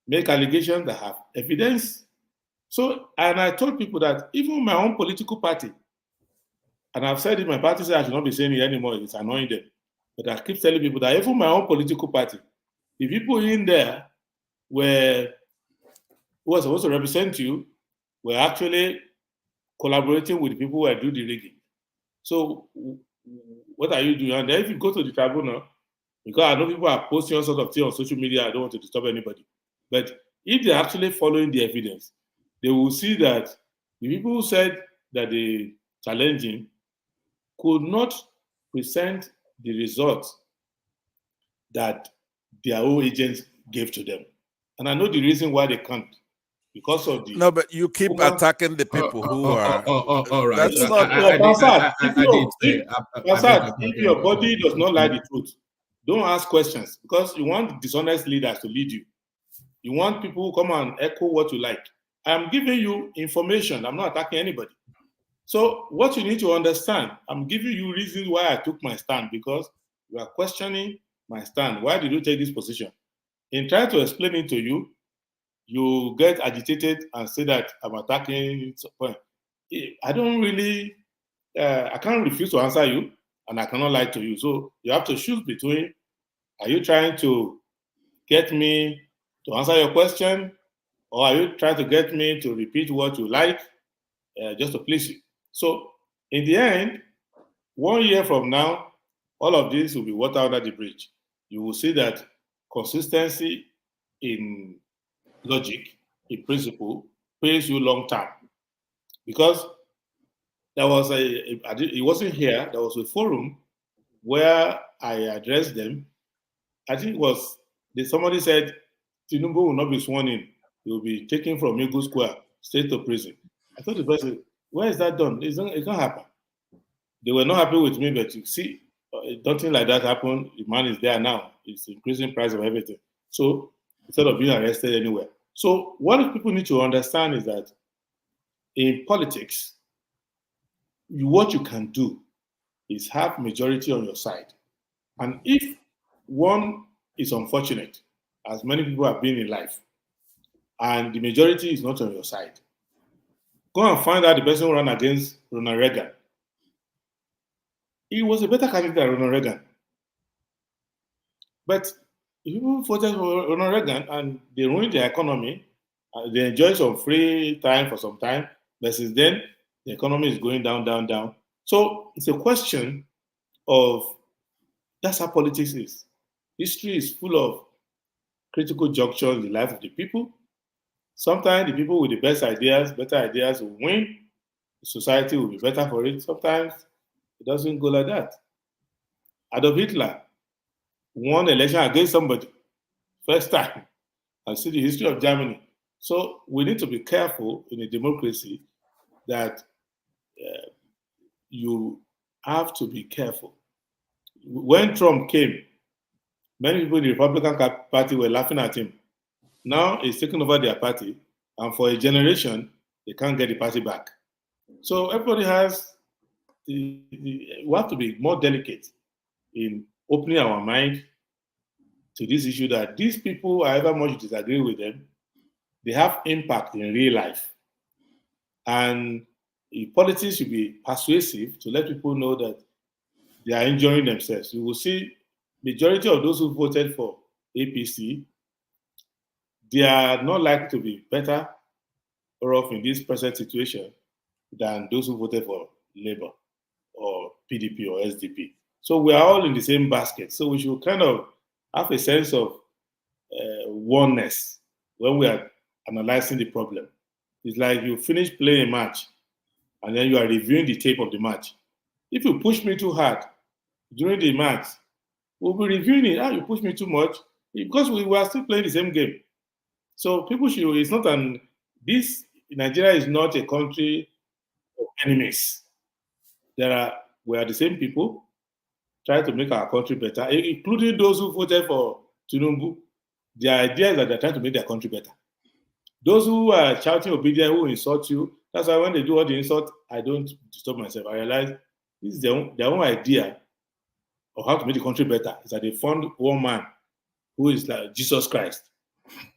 make allegations that have evidence. So, and I told people that even my own political party, and I've said it, my party said I should not be saying it anymore, it's annoying them. But I keep telling people that even my own political party, the people in there who were supposed to represent you were actually collaborating with the people who are doing the rigging. So what are you doing? And then if you go to the tribunal, because I know people are posting all sorts of things on social media, I don't want to disturb anybody. But if they're actually following the evidence, they will see that the people who said that they challenging could not present the results that their own agents gave to them. And I know the reason why they can't. Because of the... No, but you keep attacking the people who are... all right. That's not... If your body does not lie the truth, don't ask questions, because you want dishonest leaders to lead you. You want people who come and echo what you like. I'm giving you information. I'm not attacking anybody. So what you need to understand, I'm giving you reasons why I took my stand, because you are questioning my stand. Why did you take this position? In trying to explain it to you, you get agitated and say that I'm attacking. I don't really, I can't refuse to answer you, and I cannot lie to you. So you have to choose between, are you trying to get me to answer your question, or are you trying to get me to repeat what you like just to please you? So in the end, 1 year from now, all of this will be water under the bridge. You will see that consistency in logic, in principle, pays you long term. Because there was it wasn't here, there was a forum where I addressed them. I think it was, somebody said, Tinubu will not be sworn in. He will be taken from Eagle Square, straight to prison. I thought the person, where is that done? It can't happen. They were not happy with me, but you see, nothing like that happened. The man is there now. It's increasing price of everything. So instead of being arrested anywhere. So what people need to understand is that in politics, what you can do is have majority on your side. And if one is unfortunate, as many people have been in life, and the majority is not on your side, go and find out the person who ran against Ronald Reagan. He was a better candidate than Ronald Reagan. But people voted for Ronald Reagan and they ruined their economy. They enjoyed some free time for some time, but since then, the economy is going down, down, down. So it's a question of, that's how politics is. History is full of critical juncture in the life of the people. Sometimes the people with the best ideas, better ideas will win. The society will be better for it. Sometimes it doesn't go like that. Adolf Hitler won election against somebody, first time. And see the history of Germany. So we need to be careful in a democracy that you have to be careful. When Trump came, many people in the Republican Party were laughing at him. Now he's taking over their party, and for a generation, they can't get the party back. So everybody has, we have to be more delicate in opening our mind to this issue that these people, however much you disagree with them, they have impact in real life. And politics should be persuasive to let people know that they are enjoying themselves. You will see majority of those who voted for APC, they are not likely to be better or off in this present situation than those who voted for Labour or PDP or SDP. So we are all in the same basket. So we should kind of have a sense of oneness when we are analyzing the problem. It's like you finish playing a match and then you are reviewing the tape of the match. If you push me too hard during the match, we'll be reviewing it. You push me too much because we were still playing the same game. So people should, it's not Nigeria is not a country of enemies. We are the same people trying to make our country better, including those who voted for Tinubu. The idea is that they're trying to make their country better. Those who are shouting obedience, who insult you, that's why when they do all the insult, I don't disturb myself. I realize this is their own idea of how to make the country better. Is that they found one man who is like Jesus Christ,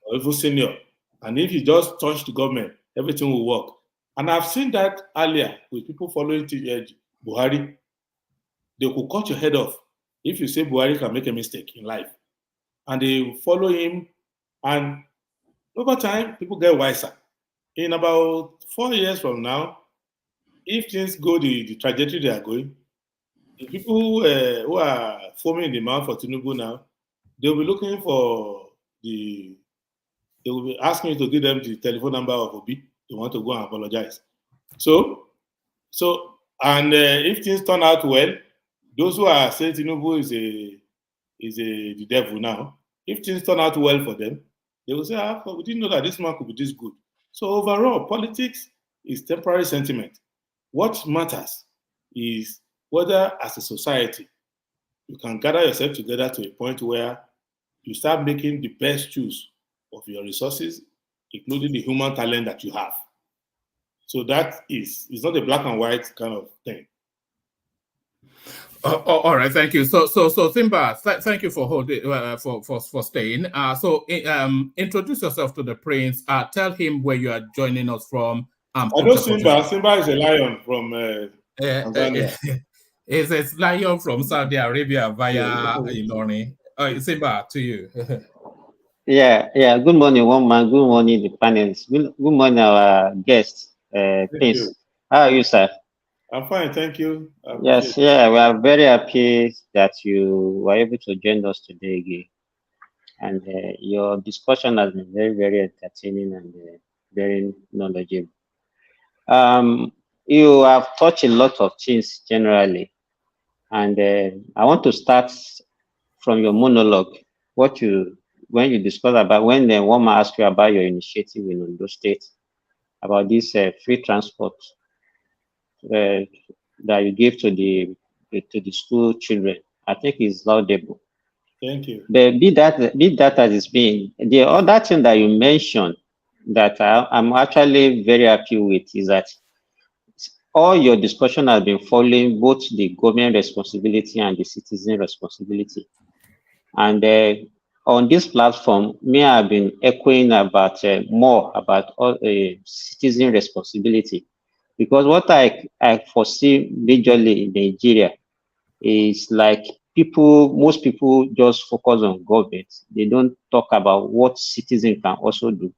or even senior. And if he just touch the government, everything will work. And I've seen that earlier with people following Buhari. They could cut your head off if you say Buhari can make a mistake in life. And they follow him, and over time, people get wiser. In about 4 years from now, if things go the trajectory they are going, the people who are foaming in the mouth for Tinubu now, they'll be looking for they will be asking you to give them the telephone number of Obi. They want to go and apologize. So, and if things turn out well, those who are saying Tinubu is the devil now, if things turn out well for them, they will say, we didn't know that this man could be this good. So overall, politics is temporary sentiment. What matters is whether as a society, you can gather yourself together to a point where you start making the best use of your resources, including the human talent that you have. So that it's not a black and white kind of thing. All right, thank you. So Simba, thank you for holding for staying. Introduce yourself to the prince. Tell him where you are joining us from. I know Simba. Simba is a lion from Tanzania. It's a lion from Saudi Arabia via Ilorin. Simba, to you. Yeah. Good morning, one man. Good morning, the panelists. Good morning, our guests. Prince, how are you, sir? I'm fine, thank you. Yes, we are very happy that you were able to join us today again. And your discussion has been very, very entertaining and very knowledgeable. You have touched a lot of things generally. And I want to start from your monologue, when you discuss about, when the woman asked you about your initiative in Ondo State, about this free transport that you gave to the school children. I think is laudable. Thank you. But be that as it's been, the other thing that you mentioned that I'm actually very happy with is that all your discussion has been following both the government responsibility and the citizen responsibility. And on this platform, I have been echoing about more about citizen responsibility. Because what I foresee majorly in Nigeria is like most people just focus on government. They don't talk about what citizens can also do.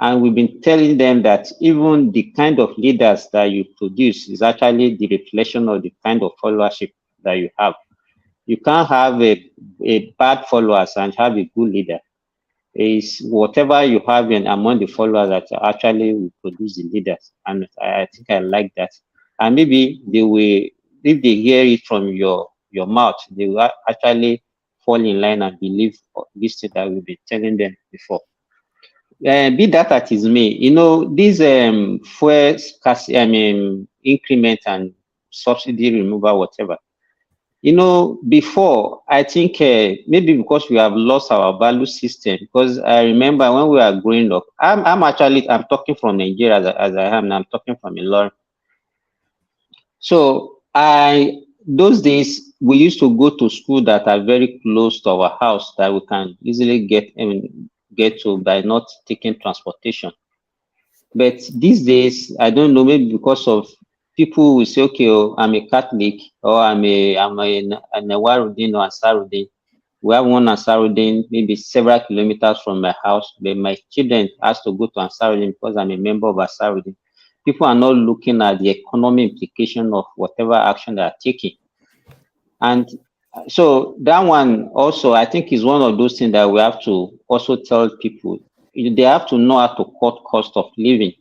And we've been telling them that even the kind of leaders that you produce is actually the reflection of the kind of followership that you have. You can't have a bad followers and have a good leader. Is whatever you have in among the followers that actually will produce the leaders. And I think I like that. And maybe they will, if they hear it from your mouth, they will actually fall in line and believe this thing that we've been telling them before. Be that as it may, you know, these fuel increment and subsidy removal, whatever. You know, before, I think maybe because we have lost our value system, because I remember when we were growing up, I'm talking from Nigeria as I am, and I'm talking from Ilorin. So those days, we used to go to school that are very close to our house that we can easily get to by not taking transportation. But these days, I don't know, maybe because of people will say, okay, oh, I'm a Catholic, or I'm a Nawarudin or Ansarudin. We have one Ansarudin maybe several kilometers from my house, but my children has to go to Ansarudin because I'm a member of Ansarudin. People are not looking at the economic implication of whatever action they are taking. And so that one also, I think, is one of those things that we have to also tell people. They have to know how to cut cost of living.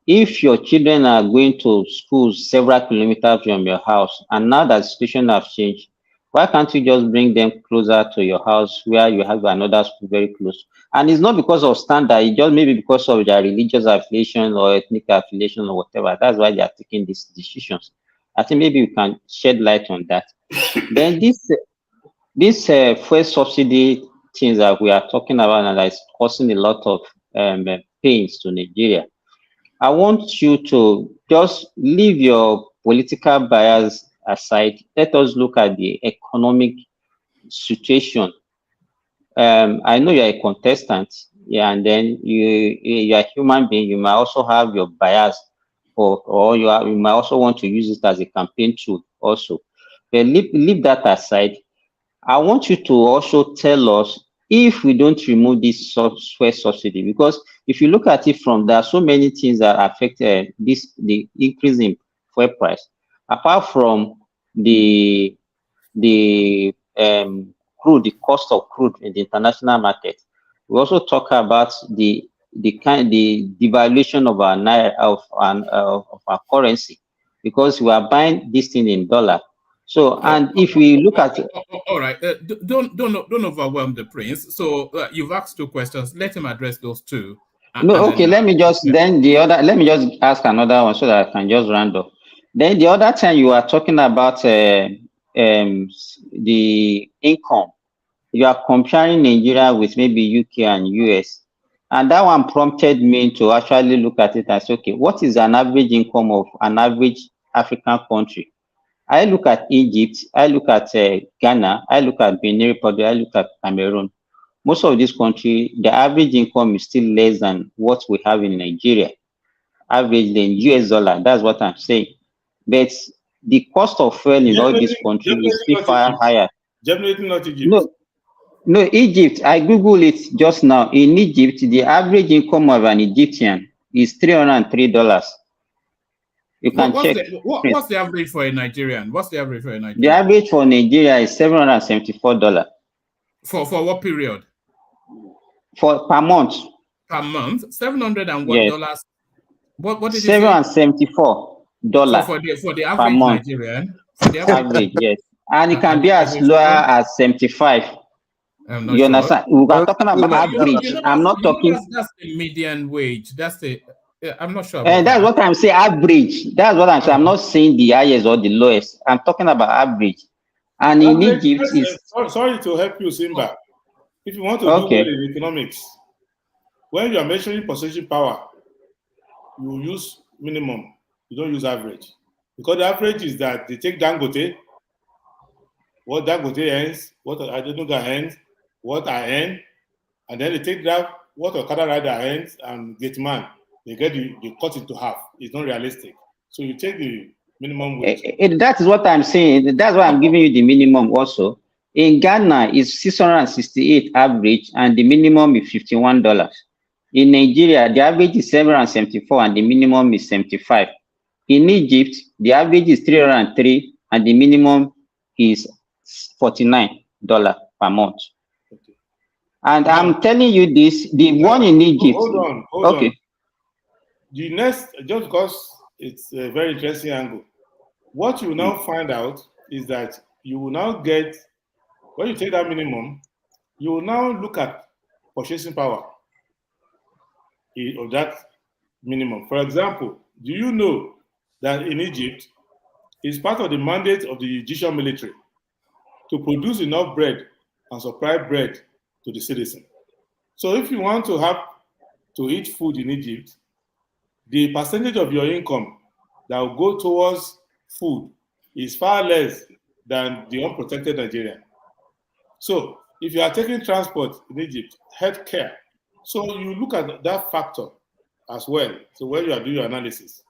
If your children are going to schools several kilometers from your house, and now that the situation has changed, why can't you just bring them closer to your house where you have another school very close? And it's not because of standard, it's just maybe because of their religious affiliation or ethnic affiliation or whatever. That's why they are taking these decisions. I think maybe we can shed light on that. Then this fuel subsidy things that we are talking about and that is causing a lot of pains to Nigeria. I want you to just leave your political bias aside. Let us look at the economic situation. I know you're a contestant, yeah, and then you're a human being. You might also have your bias, or you might also want to use it as a campaign tool also. But leave that aside. I want you to also tell us if we don't remove this fuel subsidy, because if you look at it from, there are so many things that affect the increase in fuel price. Apart from the crude, the cost of crude in the international market, we also talk about the devaluation of our naira, of our currency, because we are buying this thing in dollar. So, and if we look at all right, don't overwhelm the prince. So you've asked two questions. Let him address those two. No, okay. Let me just Let me just ask another one so that I can just round up. Then the other time you are talking about the income. You are comparing Nigeria with maybe UK and US, and that one prompted me to actually look at it and say, okay, what is an average income of an average African country? I look at Egypt, I look at Ghana, I look at Benin Republic, I look at Cameroon. Most of these countries, the average income is still less than what we have in Nigeria. Average in US dollar, that's what I'm saying. But the cost of fuel in all these countries is still far higher. Definitely not Egypt. No, Egypt, I Googled it just now. In Egypt, the average income of an Egyptian is $303. You can check. What's the average for a Nigerian? What's the average for a Nigerian? The average for Nigeria is $774. For what period? Per month. Per month? 700 and what dollars? Yes. What did you say? $774 so for the average Nigerian. For the average, yes. And it can be as low as 75. You understand? We are talking about average. I'm not talking. That's the median wage. That's the. I'm not sure. And that's what I'm saying. Average. That's what I'm saying. I'm not saying the highest or the lowest. I'm talking about average. And in Egypt, sorry to help you, Simba. If you want to do well in economics, when you are measuring purchasing power, you use minimum. You don't use average, because the average is that they take Dangote, what Dangote earns, what Adebayo earns, what I earn, and then they take that what Okada rider earns and Gateman. They cut it to half. It's not realistic. So you take the minimum wage. That is what I'm saying. That's why I'm giving you the minimum also. In Ghana, it's 668 average, and the minimum is $51. In Nigeria, the average is 774, and the minimum is 75. In Egypt, the average is 303, and the minimum is $49 per month. And I'm telling you this, the one in Egypt. Hold Okay. on. The next, just because it's a very interesting angle, what you now find out is that you will now get, when you take that minimum, you will now look at purchasing power of that minimum. For example, do you know that in Egypt, it's part of the mandate of the Egyptian military to produce enough bread and supply bread to the citizen? So if you want to have to eat food in Egypt, the percentage of your income that will go towards food is far less than the unprotected Nigerian. So if you are taking transport in Egypt, healthcare, so you look at that factor as well. So when you are doing your analysis.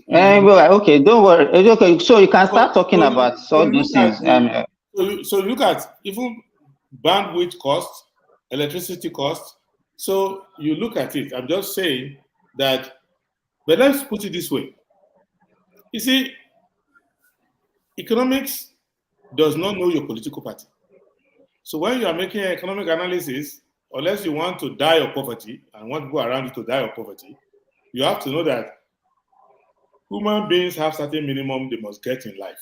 Well, okay, don't worry. It's okay, so you can start talking about all those things. So look at even bandwidth cost, electricity cost. So you look at it. I'm just saying that, but let's put it this way. You see, economics does not know your political party. So when you are making an economic analysis, unless you want to die of poverty and want people around you to die of poverty, you have to know that human beings have certain minimum they must get in life.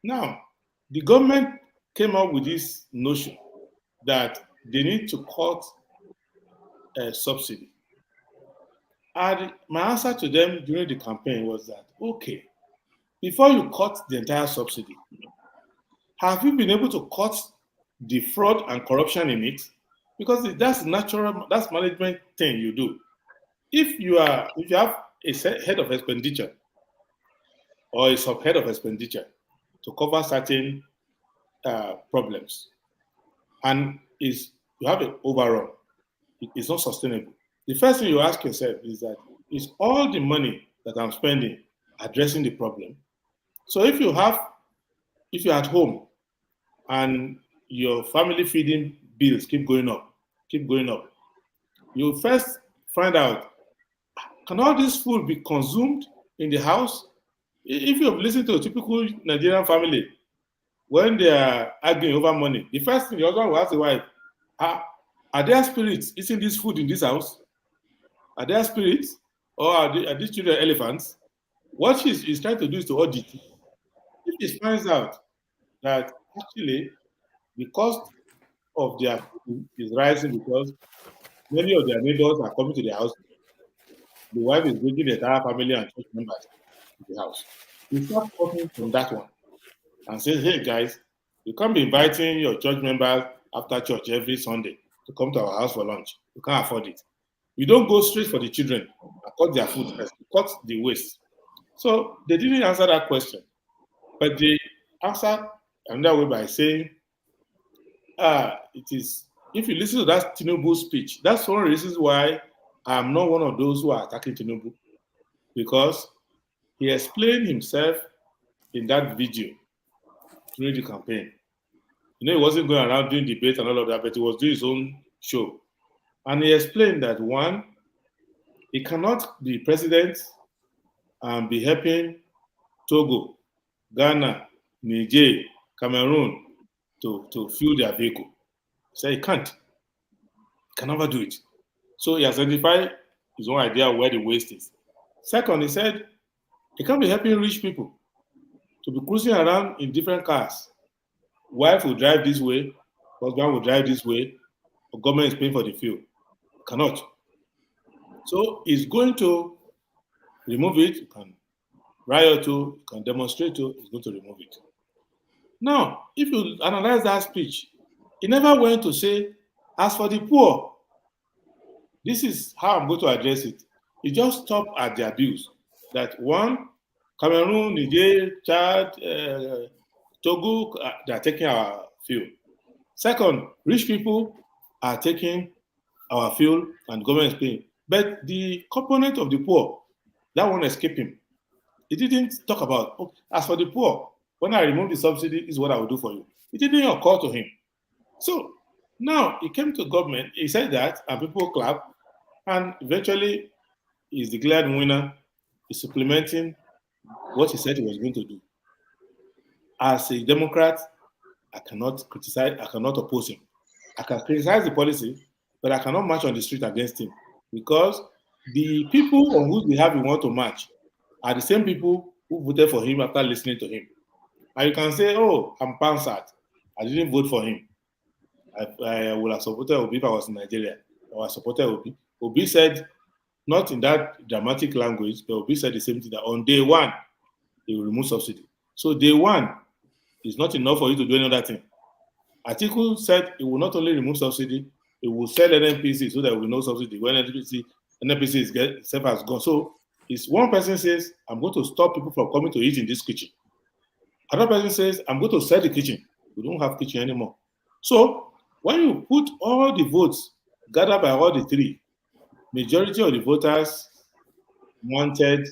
Now, the government came up with this notion that they need to cut a subsidy. And my answer to them during the campaign was that, okay, before you cut the entire subsidy, have you been able to cut the fraud and corruption in it? Because that's natural, that's management thing you do. If you have a head of expenditure or a subhead of expenditure to cover certain problems, and you have an overrun, it's not sustainable. The first thing you ask yourself is that, is all the money that I'm spending addressing the problem? So if you're at home and your family feeding bills keep going up, you first find out, can all this food be consumed in the house? If you've listened to a typical Nigerian family, when they are arguing over money, the first thing the husband will ask the wife, are there spirits eating this food in this house? Are there spirits? Or are these children elephants? What he's trying to do is to audit. If he finds out that actually the cost of their food is rising because many of their neighbors are coming to their house, the wife is bringing the entire family and church members to the house. You start talking from that one and say, hey guys, you can't be inviting your church members after church every Sunday to come to our house for lunch. You can't afford it. You don't go straight for the children and cut their food first, cut the waste. So they didn't answer that question, but they answered another way by saying, it is, if you listen to that Tinubu speech, that's one of the reasons why I'm not one of those who are attacking Tinubu, because he explained himself in that video during the campaign. You know, he wasn't going around doing debate and all of that, but he was doing his own show. And he explained that, one, he cannot be president and be helping Togo, Ghana, Niger, Cameroon to fuel their vehicle. So he can't. He can never do it. So he identified his own idea of where the waste is. Second, he said he can't be helping rich people to be cruising around in different cars. Wife will drive this way, husband will drive this way, the government is paying for the fuel. Cannot. So he's going to remove it. You can riot to, you can demonstrate to, he's going to remove it. Now, if you analyze that speech, he never went to say, as for the poor, this is how I'm going to address it. He just stopped at the abuse. That one, Cameroon, Niger, Chad, Togo, they are taking our fuel. Second, rich people are taking our fuel and government is paying. But the component of the poor, that one escaped him. He didn't talk about, oh, as for the poor, when I remove the subsidy, this is what I will do for you. It didn't occur to him. So now he came to government, he said that, and people clapped, and eventually he's declared winner. He's supplementing what he said he was going to do. As a Democrat, I cannot criticize, I cannot oppose him. I can criticize the policy, but I cannot march on the street against him because the people on whose behalf we want to march are the same people who voted for him after listening to him. And you can say, oh, I'm pantsed. I didn't vote for him. I would have supported Obi if I was in Nigeria. I would have supported Obi. Obi said, not in that dramatic language, but Obi said the same thing, that on day one, he will remove subsidy. So day one is not enough for you to do another thing. Atiku said he will not only remove subsidy, he will sell NNPC so that there will be no subsidy. When NNPC is self has gone. So it's one person says, I'm going to stop people from coming to eat in this kitchen. Another person says, I'm going to sell the kitchen. We don't have kitchen anymore. So when you put all the votes gathered by all the three, majority of the voters wanted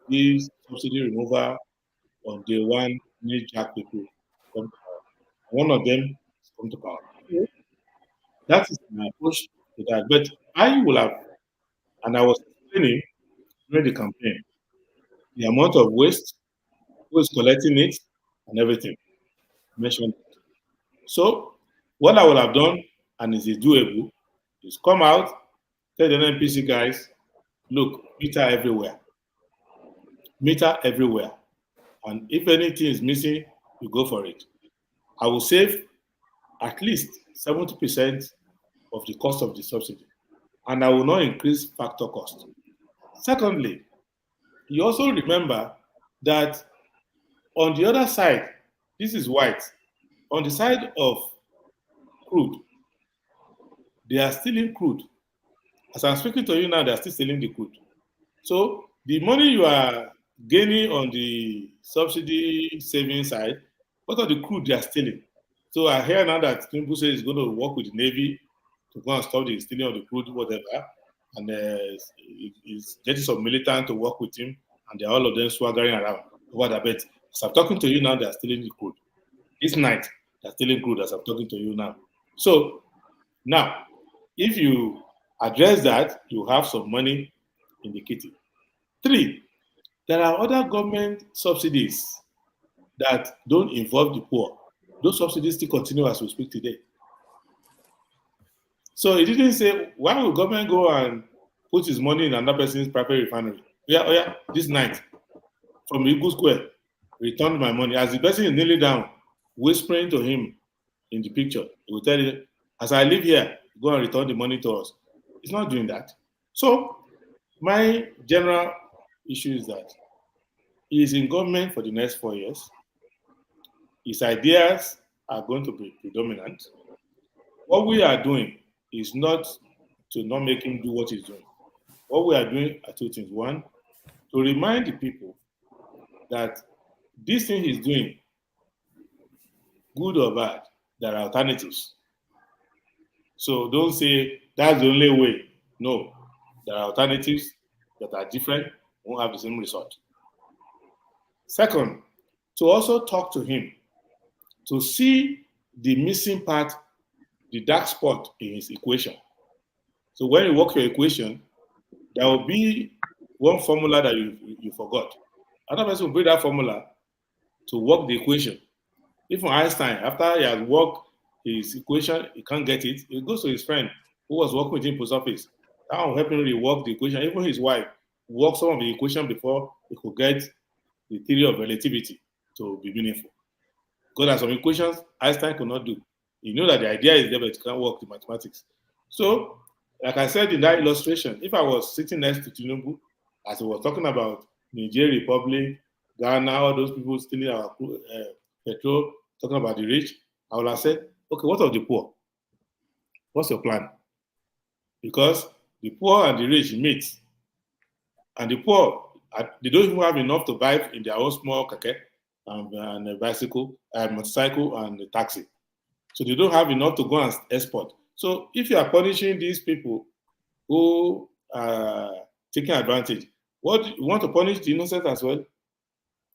this subsidy removal on day one, need Jack people come to power. One of them has come to power. That is my approach to that. But I will have, and I was explaining during the campaign, the amount of waste, who is collecting it, and everything. Mentioned. So what I will have done, and is doable, is come out, tell the NPC guys, look, meter everywhere. Meter everywhere. And if anything is missing, you go for it. I will save at least 70% of the cost of the subsidy. And I will not increase factor cost. Secondly, you also remember that on the other side, this is white. On the side of crude, they are stealing crude. As I'm speaking to you now, they are still stealing the crude. So the money you are gaining on the subsidy saving side, what are the crude they are stealing? So I hear now that Tinubu says he's going to work with the Navy to go and stop the stealing of the crude, whatever. And he's getting some militant to work with him, and they're all of them swaggering around over the bed. As I'm talking to you now, they're stealing the crude. This night, they're stealing crude as I'm talking to you now. So now, if you address that, you have some money in the kitty. 3, there are other government subsidies that don't involve the poor. Those subsidies still continue as we speak today. So it didn't say, why will government go and put his money in another person's private refinery? Yeah, this night, from Eagle Square, return my money. As the person is kneeling down, whispering to him in the picture, he will tell you, as I live here, go and return the money to us. It's not doing that. So my general issue is that he is in government for the next 4 years. His ideas are going to be predominant. What we are doing is not to not make him do what he's doing. What we are doing are 2 things. 1, to remind the people that this thing he's doing, good or bad, there are alternatives. So don't say that's the only way. No, there are alternatives that are different, won't have the same result. Second, to also talk to him, to see the missing part, the dark spot in his equation. So when you work your equation, there will be one formula that you forgot. Another person will bring that formula to work the equation. Even Einstein, after he has worked his equation, he can't get it, he goes to his friend who was working with him post office. That will help him rework the equation. Even his wife worked some of the equation before he could get the theory of relativity to be meaningful. Because there are some equations Einstein could not do. You know that the idea is there, but it can't work the mathematics. So, like I said in that illustration, if I was sitting next to Tinubu, as he was talking about Niger Republic, Ghana, all those people stealing our petrol, talking about the rich, I would have said, okay, what of the poor? What's your plan? Because the poor and the rich meet. And the poor, they don't even have enough to buy in their own small keke and a bicycle, a motorcycle, and a taxi. So they don't have enough to go and export. So if you are punishing these people who are taking advantage, what you want to punish the innocent as well?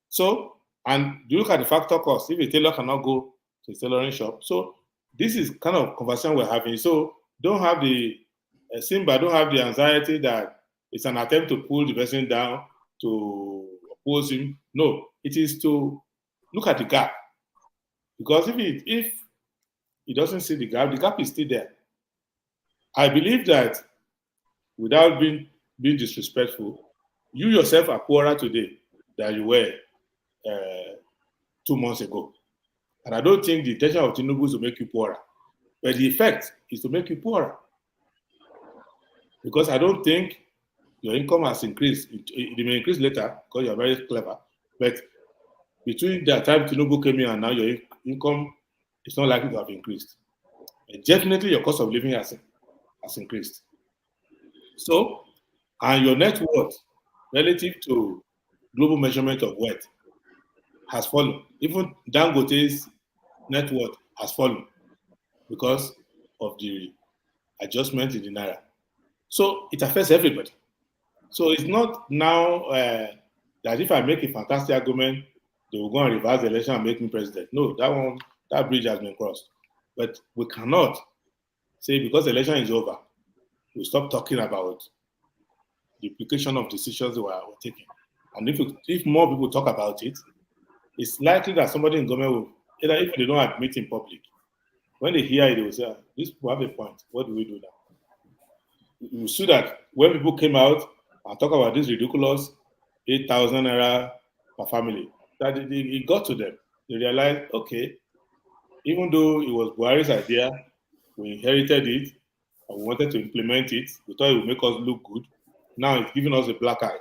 So, and you look at the factor cost. If a tailor cannot go to a tailoring shop, so this is kind of conversation we're having. So don't have the Simba, don't have the anxiety that it's an attempt to pull the person down to oppose him. No, it is to look at the gap. Because if he doesn't see the gap. The gap is still there. I believe that without being disrespectful, you yourself are poorer today than you were 2 months ago. And I don't think the intention of Tinubu is to make you poorer, but the effect is to make you poorer. Because I don't think your income has increased. It may increase later because you're very clever, but between the time Tinubu came in and now, your income is not likely to have increased. And definitely your cost of living has increased. So, and your net worth relative to global measurement of wealth has fallen. Even Dangote's net worth has fallen because of the adjustment in the Naira. So it affects everybody. So it's not now that if I make a fantastic argument, they will go and reverse the election and make me president. No, that bridge has been crossed. But we cannot say because the election is over, we stop talking about the implication of decisions we are taking. And if more people talk about it, it's likely that somebody in government will, either if they don't admit in public, when they hear it, they will say, these people have a point. What do we do now? You see that when people came out and talk about this ridiculous 8,000 naira per family, that it got to them. They realized, okay, even though it was Buhari's idea, we inherited it, and we wanted to implement it, we thought it would make us look good. Now it's giving us a black eye.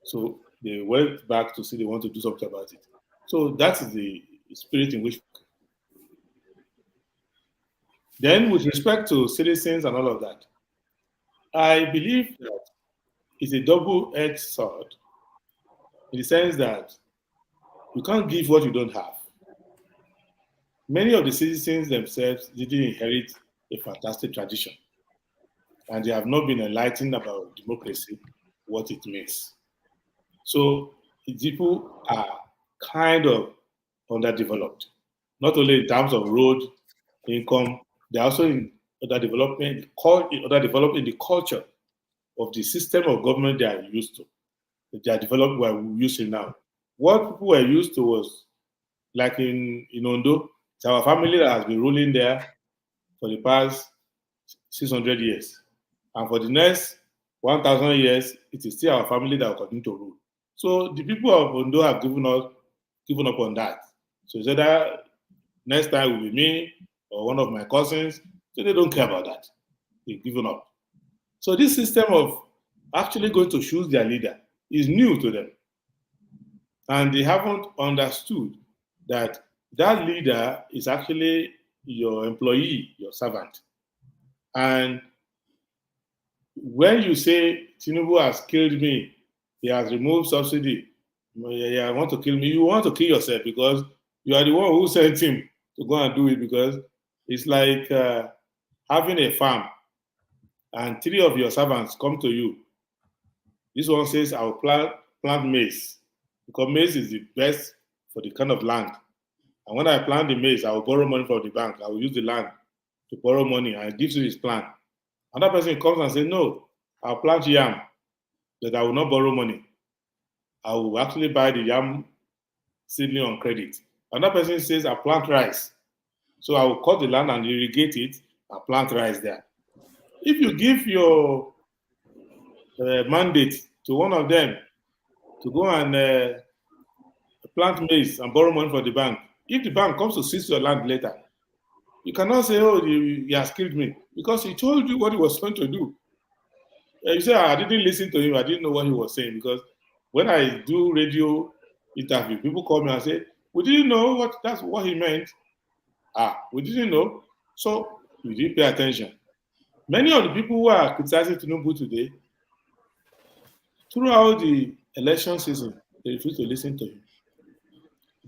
So they went back to see they want to do something about it. So that is the spirit in which. Then with respect to citizens and all of that, I believe that it's a double-edged sword in the sense that you can't give what you don't have. Many of the citizens themselves didn't inherit a fantastic tradition, and they have not been enlightened about democracy, what it means. So people are kind of underdeveloped, not only in terms of road, income, they're also underdeveloped in the culture of the system of government they are used to. They are developed what we're using now. What people were used to was like in Ondo, it's our family that has been ruling there for the past 600 years. And for the next 1,000 years, it is still our family that will continue to rule. So the people of Ondo have given up on that. So it's either next time will be me or one of my cousins. So they don't care about that. They've given up. So this system of actually going to choose their leader is new to them. And they haven't understood that that leader is actually your employee, your servant. And when you say Tinubu has killed me, he has removed subsidy, I want to kill me, you want to kill yourself because you are the one who sent him to go and do it, because it's like having a farm and 3 of your servants come to you. This one says, I'll plant maize because maize is the best for the kind of land. And when I plant the maize, I will borrow money from the bank. I will use the land to borrow money, and it gives you his plan. Another person comes and says, no, I'll plant yam, but I will not borrow money. I will actually buy the yam seedling on credit. Another person says, I'll plant rice. So I will cut the land and irrigate it and plant rice there. If you give your mandate to one of them to go and plant maize and borrow money from the bank, if the bank comes to seize your land later, you cannot say, oh, he has killed me, because he told you what he was going to do. You say, I didn't listen to him, I didn't know what he was saying, because when I do radio interview, people call me and say, we didn't know that's what he meant. We didn't know, so we didn't pay attention. Many of the people who are criticizing Tinubu today, throughout the election season, they refuse to listen to him.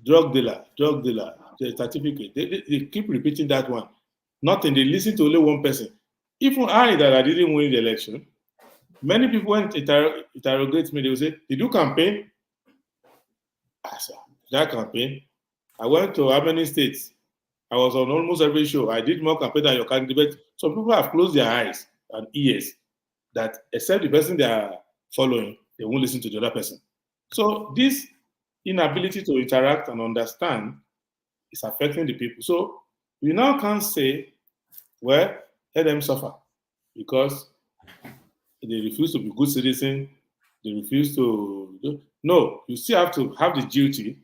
Drug dealer, the certificate. They keep repeating that one. Nothing. They listen to only one person. Even I didn't win the election, many people went to interrogate me. They will say, did you campaign? I said, did I campaign? I went to how many states? I was on almost every show. I did more campaign than your candidate. Some people have closed their eyes and ears that except the person they are following, they won't listen to the other person. So this inability to interact and understand is affecting the people. So You now can't say, well, let them suffer because they refuse to be good citizens, they refuse to do. No, you still have to have the duty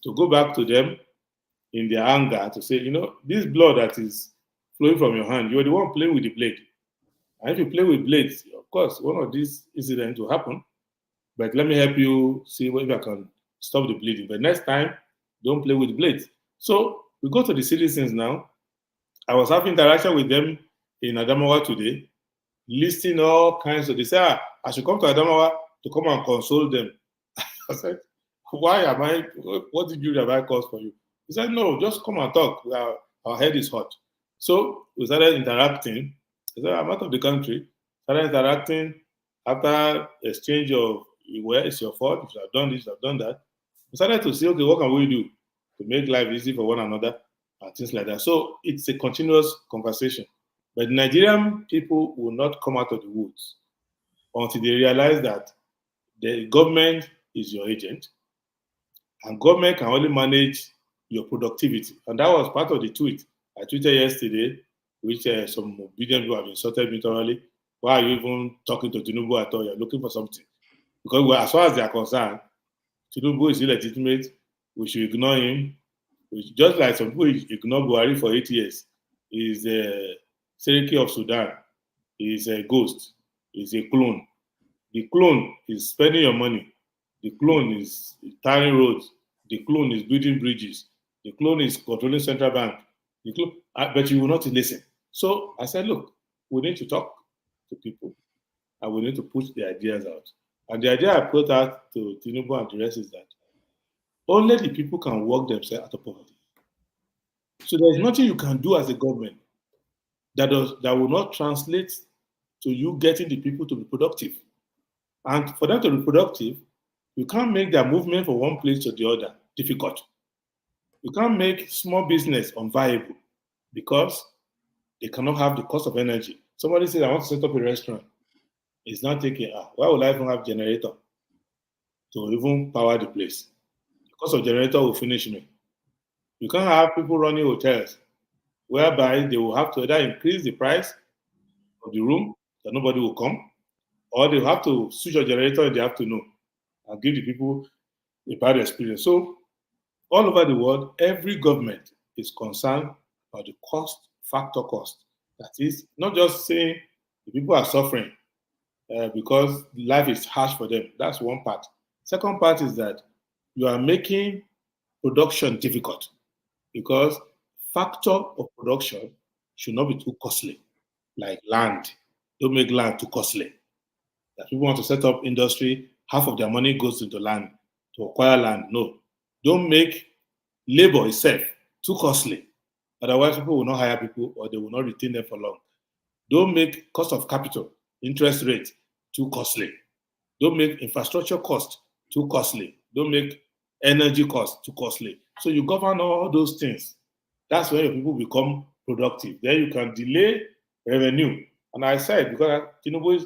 to go back to them in their anger to say, this blood that is flowing from your hand, you're the one playing with the blade. And if you play with blades, of course, one of these incidents will happen. But let me help you see if I can stop the bleeding. But next time, don't play with blades. So we go to the citizens now. I was having interaction with them in Adamawa today, listing all kinds of. They say, I should come to Adamawa to come and console them. I said, why am I? What did you have I caused for you? He said, no, just come and talk. Our head is hot. So we started interacting. I said, I'm out of the country. Started interacting after exchange of, well, it's your fault. If you have done this, you have done that. We started to say, okay, what can we do to make life easy for one another and things like that. So it's a continuous conversation. But Nigerian people will not come out of the woods until they realize that the government is your agent and government can only manage your productivity. And that was part of the tweet I tweeted yesterday, which some obedient people have insulted me thoroughly. Why are you even talking to Tinubu at all? You're looking for something. Because as far as they are concerned, Tinubu is illegitimate. We should ignore him. Just like some people ignore Buhari for 8 years. He's a Seriki of Sudan. He's a ghost. He's a clone. The clone is spending your money. The clone is tarring roads. The clone is building bridges. The clone is controlling central bank. But you will not listen. So I said, look, we need to talk to people and we need to push the ideas out. And the idea I put out to Tinubu and the rest is that only the people can work themselves out of poverty. So there's nothing you can do as a government that will not translate to you getting the people to be productive. And for them to be productive, you can't make their movement from one place to the other difficult. You can't make small business unviable because they cannot have the cost of energy. Somebody says, I want to set up a restaurant. It's not taking, why would I even have a generator to even power the place? The cost of generator will finish me. You can't have people running hotels whereby they will have to either increase the price of the room that nobody will come, or they have to switch your generator in the afternoon and give the people a bad experience. So all over the world, every government is concerned about the factor cost. That is not just saying the people are suffering because life is harsh for them. That's one part. Second part is that you are making production difficult because factor of production should not be too costly, like land. Don't make land too costly. That people want to set up industry, half of their money goes into land, to acquire land. No. Don't make labor itself too costly. Otherwise, people will not hire people or they will not retain them for long. Don't make cost of capital, interest rate too costly. Don't make infrastructure cost too costly. Don't make energy cost too costly. So you govern all those things. That's when your people become productive. Then you can delay revenue. And I said, because Tinubu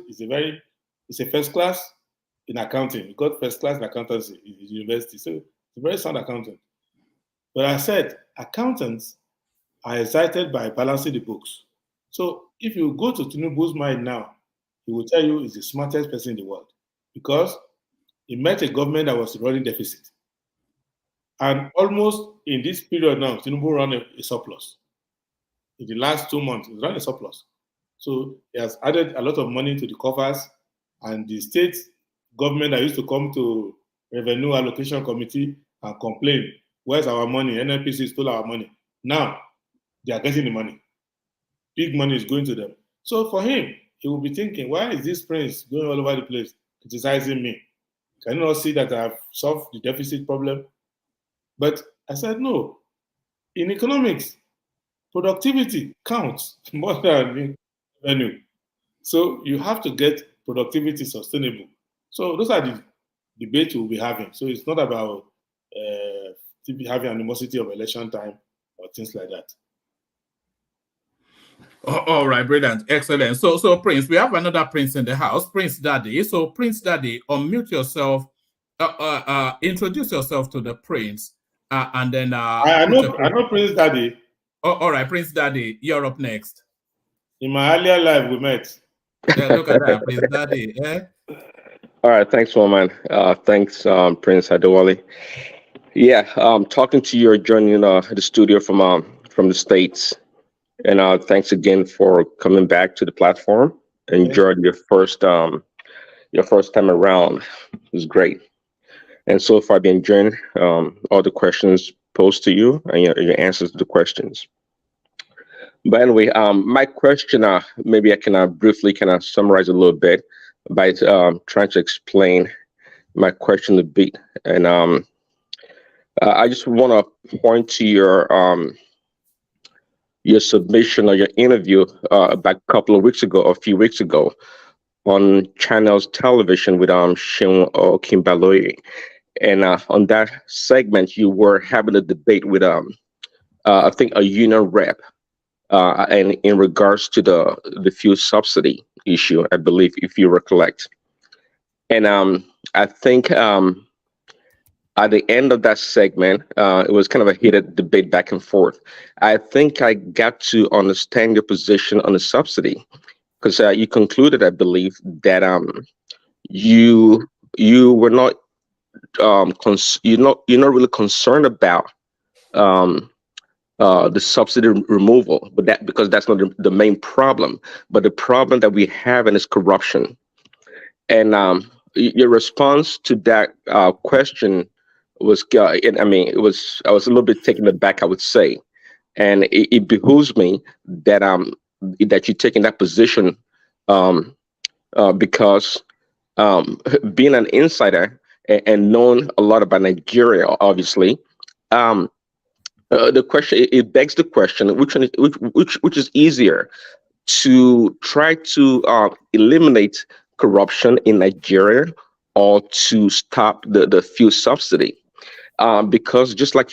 is a first class in accounting. He got first class in accountancy in the university. So he's a very sound accountant. But I said, accountants are excited by balancing the books. So if you go to Tinubu's mind now, he will tell you he's the smartest person in the world because he met a government that was running deficit. And almost in this period now, Tinubu ran a surplus. In the last 2 months, he ran a surplus. So he has added a lot of money to the coffers, and the state government that used to come to Revenue Allocation Committee and complain, where's our money? NNPC stole our money. Now, they are getting the money. Big money is going to them. So for him, he will be thinking, why is this prince going all over the place criticizing me? Can you not see that I have solved the deficit problem? But I said, no. In economics, productivity counts more than revenue. So you have to get productivity sustainable. So those are the debates we'll be having. So it's not about having animosity of election time or things like that. All right, brilliant, excellent. So Prince, we have another Prince in the house, Prince Daddy. So Prince Daddy, unmute yourself, introduce yourself to the Prince, and then I know Prince Daddy. Oh, all right, Prince Daddy, you're up next. In my earlier life, we met. Yeah, look at that, Prince Daddy. Eh? All right, thanks, woman. Thanks, Prince Adewale. Yeah, talking to you, joining the studio from the States. And thanks again for coming back to the platform. Enjoyed your first time around. It was great. And so far, I've been enjoying all the questions posed to you and your answers to the questions. But anyway, my question, maybe I can briefly kind of summarize a little bit by trying to explain my question a bit. And I just want to point to your submission or your interview about a couple of weeks ago, or a few weeks ago, on Channels Television with Seun Okinbaloye. And on that segment, you were having a debate with I think a union rep, and in regards to the fuel subsidy issue, I believe, if you recollect. And I think at the end of that segment, it was kind of a heated debate back and forth. I think I got to understand your position on the subsidy, because you concluded, I believe, that you were not you're not really concerned about the subsidy removal, but that because that's not the main problem. But the problem that we have is corruption. And your response to that question was, and I mean, I was a little bit taken aback, I would say, and it behooves me that that you're taking that position, because being an insider and knowing a lot about Nigeria, obviously, the question, it begs the question, which is easier, to try to eliminate corruption in Nigeria or to stop the fuel subsidy, because just like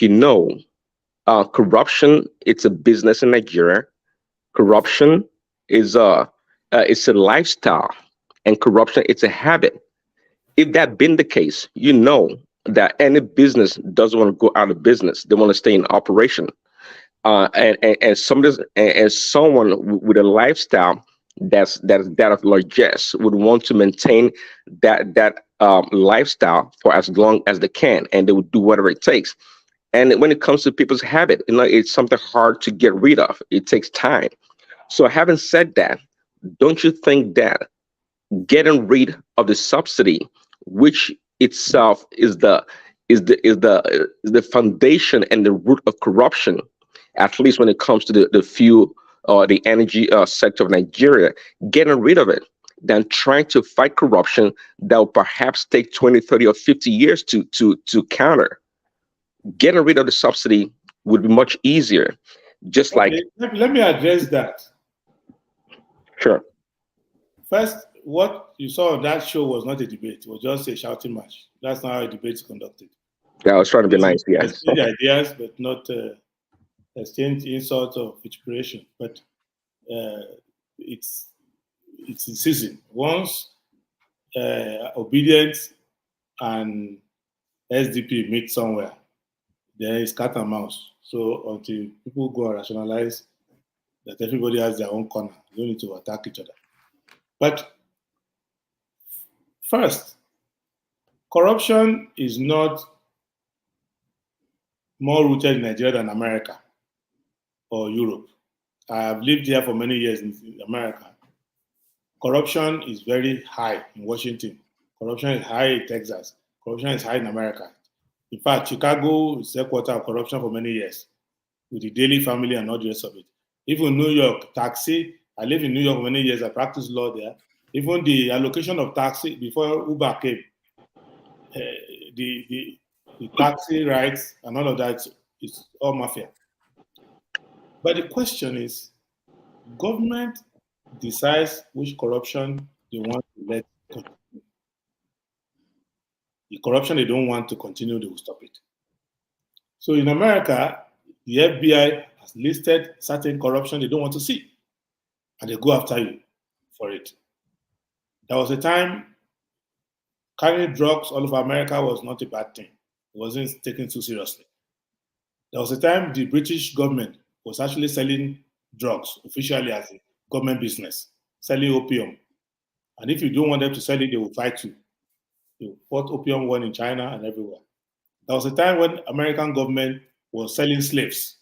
corruption, it's a business in Nigeria. Corruption is it's a lifestyle, and corruption, it's a habit. If that been the case, that any business doesn't want to go out of business; they want to stay in operation. And someone with a lifestyle that's that of largesse would want to maintain that lifestyle for as long as they can, and they would do whatever it takes. And when it comes to people's habit, it's something hard to get rid of. It takes time. So, having said that, don't you think that getting rid of the subsidy, which itself is the foundation and the root of corruption, at least when it comes to the fuel or the energy sector of Nigeria, getting rid of it than trying to fight corruption that will perhaps take 20, 30, or 50 years to counter? Getting rid of the subsidy would be much easier. Just like, let me address that. Sure. First, what you saw on that show was not a debate; it was just a shouting match. That's not how a debate is conducted. Yeah, I was trying to be nice. Yes. Exchange ideas, but not exchange insults or vituperation. But it's in season. Once obedience and SDP meet somewhere, there is cat and mouse. So until people go and rationalize that everybody has their own corner, you don't need to attack each other. But first, corruption is not more rooted in Nigeria than America or Europe. I have lived here for many years in America. Corruption is very high in Washington. Corruption is high in Texas. Corruption is high in America. In fact, Chicago is the headquarters of corruption for many years, with the Daly family and all the rest of it. Even New York, taxi. I lived in New York for many years. I practiced law there. Even the allocation of taxi before Uber came, the taxi rights and all of that is all mafia. But the question is, government decides which corruption they want to let continue. The corruption they don't want to continue, they will stop it. So in America, the FBI has listed certain corruption they don't want to see, and they go after you for it. There was a time carrying drugs all over America was not a bad thing. It wasn't taken too seriously. There was a time the British government was actually selling drugs officially as a government business, selling opium. And if you don't want them to sell it, they will fight you. They fought opium war in China and everywhere. There was a time when American government was selling slaves.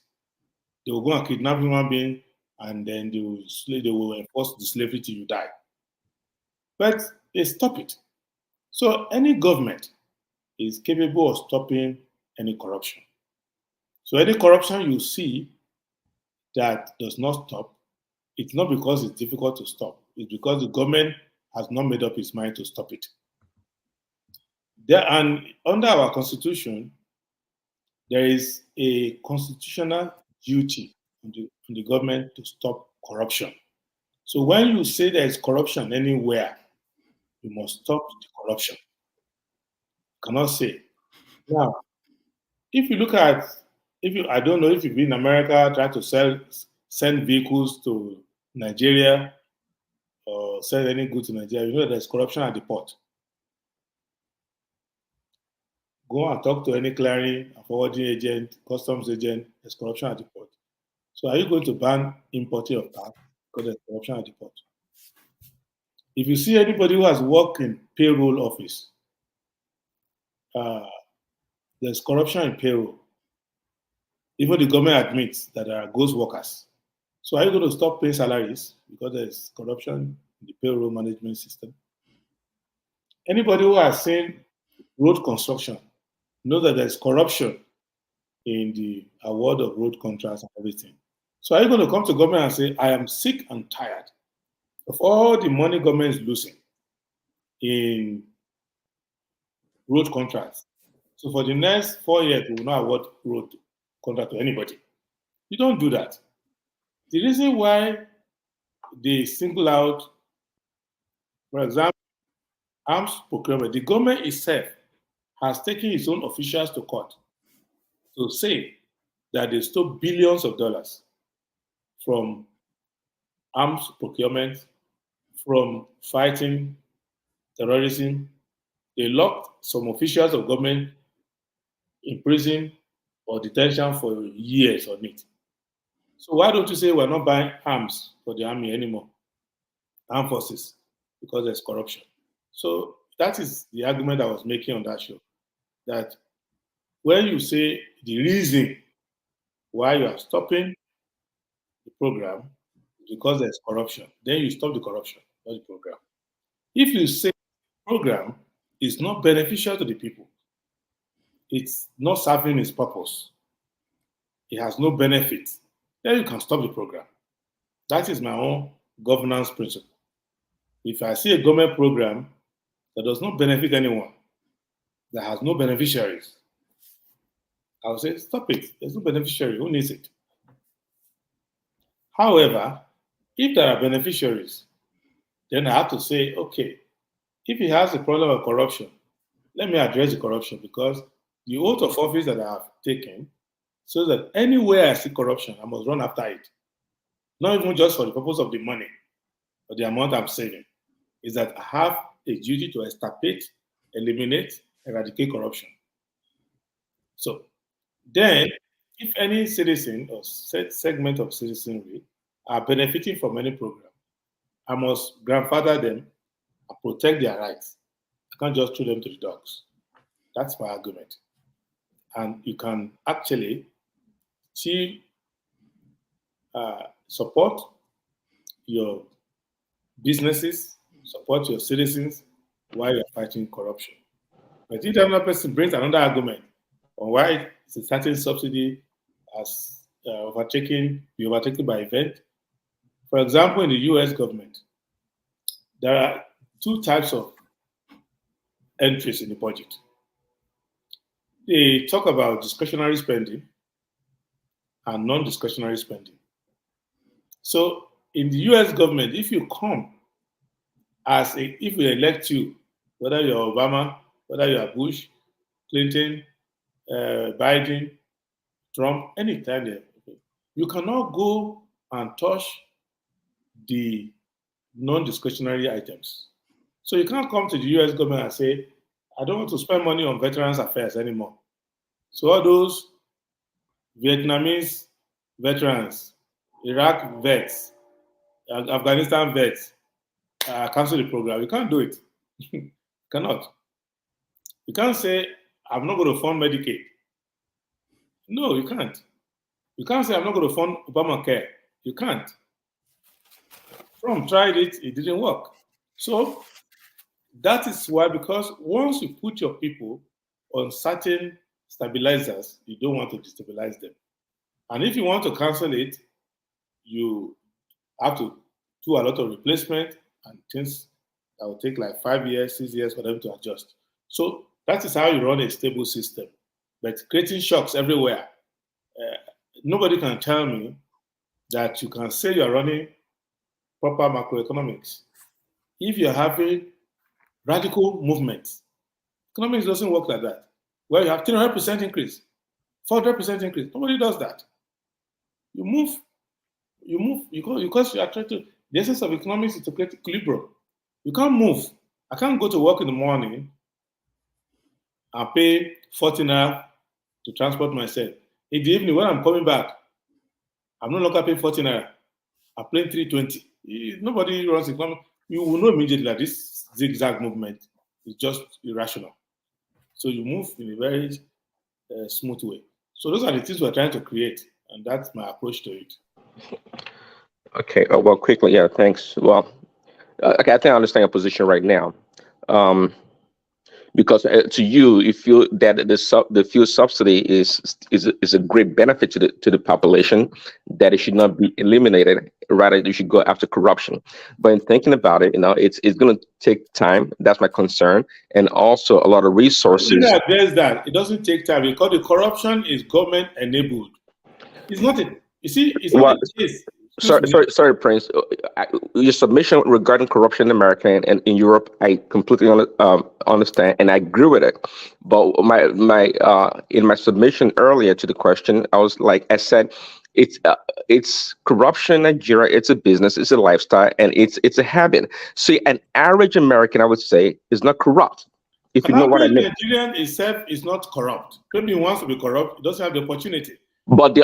They will go and kidnap human beings, and then they will enforce the slavery till you die. But they stop it. So any government is capable of stopping any corruption. So any corruption you see that does not stop, it's not because it's difficult to stop. It's because the government has not made up its mind to stop it. And under our constitution, there is a constitutional duty on the government to stop corruption. So when you say there is corruption anywhere, you must stop the corruption. You cannot say. Now, if you look at, I don't know if you've been in America, try to send vehicles to Nigeria or send any goods to Nigeria, you know there's corruption at the port. Go and talk to any clearing, forwarding agent, customs agent, there's corruption at the port. So are you going to ban importing of cars because there's corruption at the port? If you see anybody who has worked in payroll office, there's corruption in payroll. Even the government admits that there are ghost workers. So are you going to stop paying salaries because there's corruption in the payroll management system? Anybody who has seen road construction knows that there's corruption in the award of road contracts and everything. So are you going to come to government and say, I am sick and tired of all the money government is losing in road contracts? So for the next 4 years, we will not award road contract to anybody. You don't do that. The reason why they single out, for example, arms procurement, the government itself has taken its own officials to court to say that they stole billions of dollars from arms procurement, from fighting terrorism. They locked some officials of government in prison or detention for years on it. So why don't you say we're not buying arms for the army anymore, armed forces, because there's corruption? So that is the argument I was making on that show, that when you say the reason why you are stopping the program is because there's corruption, then you stop the corruption, not the program. If you say the program is not beneficial to the people, it's not serving its purpose, it has no benefit, then you can stop the program. That is my own governance principle. If I see a government program that does not benefit anyone, that has no beneficiaries, I'll say, stop it. There's no beneficiary. Who needs it? However, if there are beneficiaries, then I have to say, okay, if he has a problem of corruption, let me address the corruption, because the oath of office that I have taken so that anywhere I see corruption, I must run after it. Not even just for the purpose of the money or the amount I'm saving. Is that I have a duty to extirpate, eliminate, eradicate corruption. So then, if any citizen or segment of citizenry are benefiting from any program, I must grandfather them and protect their rights. I can't just throw them to the dogs. That's my argument. And you can actually support your businesses, support your citizens while you're fighting corruption. But if another person brings another argument on why it's a certain subsidy has be overtaken by event. For example, in the US government, there are two types of entries in the budget. They talk about discretionary spending and non-discretionary spending. So in the US government, if you come if we elect you, whether you're Obama, whether you're Bush, Clinton, Biden, Trump, anytime, you cannot go and touch the non-discretionary items. So you can't come to the US government and say, I don't want to spend money on veterans affairs anymore. So all those Vietnamese veterans, Iraq vets, Afghanistan vets, cancel the program. You can't do it. You cannot. You can't say, I'm not going to fund Medicaid. No, you can't. You can't say, I'm not going to fund Obamacare. You can't. Trump tried it, it didn't work. So that is why, because once you put your people on certain stabilizers, you don't want to destabilize them. And if you want to cancel it, you have to do a lot of replacement and things that will take like 5 years, 6 years for them to adjust. So that is how you run a stable system. But creating shocks everywhere, nobody can tell me that you can say you're running proper macroeconomics if you're having radical movements. Economics doesn't work like that. Where you have 300% increase, 400% increase. Nobody does that. You move, because you are trying to, the essence of economics is to create equilibrium. You can't move. I can't go to work in the morning and pay 40 naira to transport myself. In the evening, when I'm coming back, I'm no longer paying 40 naira. I'm paying 320. Nobody runs economics. You will know immediately that this zigzag movement is just irrational. So you move in a very smooth way. So those are the things we're trying to create, and that's my approach to it. Okay. Well, quickly, yeah. Thanks. Well, okay. I think I understand your position right now, because to you, you feel that the fuel subsidy is a great benefit to the population, that it should not be eliminated. Rather, you should go after corruption. But in thinking about it, it's going to take time. That's my concern, and also a lot of resources. Let me address that. It doesn't take time because the corruption is government enabled. It's not it. You see, it's not the case. Sorry, Prince. Your submission regarding corruption in America and in Europe, I completely understand, and I agree with it. But in my submission earlier to the question, I said, it's corruption in Nigeria. It's a business, it's a lifestyle, and it's a habit. See, an average American, I would say, is not corrupt. If you know what I mean. Nigerian itself is not corrupt. Maybe he wants to be corrupt, he doesn't have the opportunity. But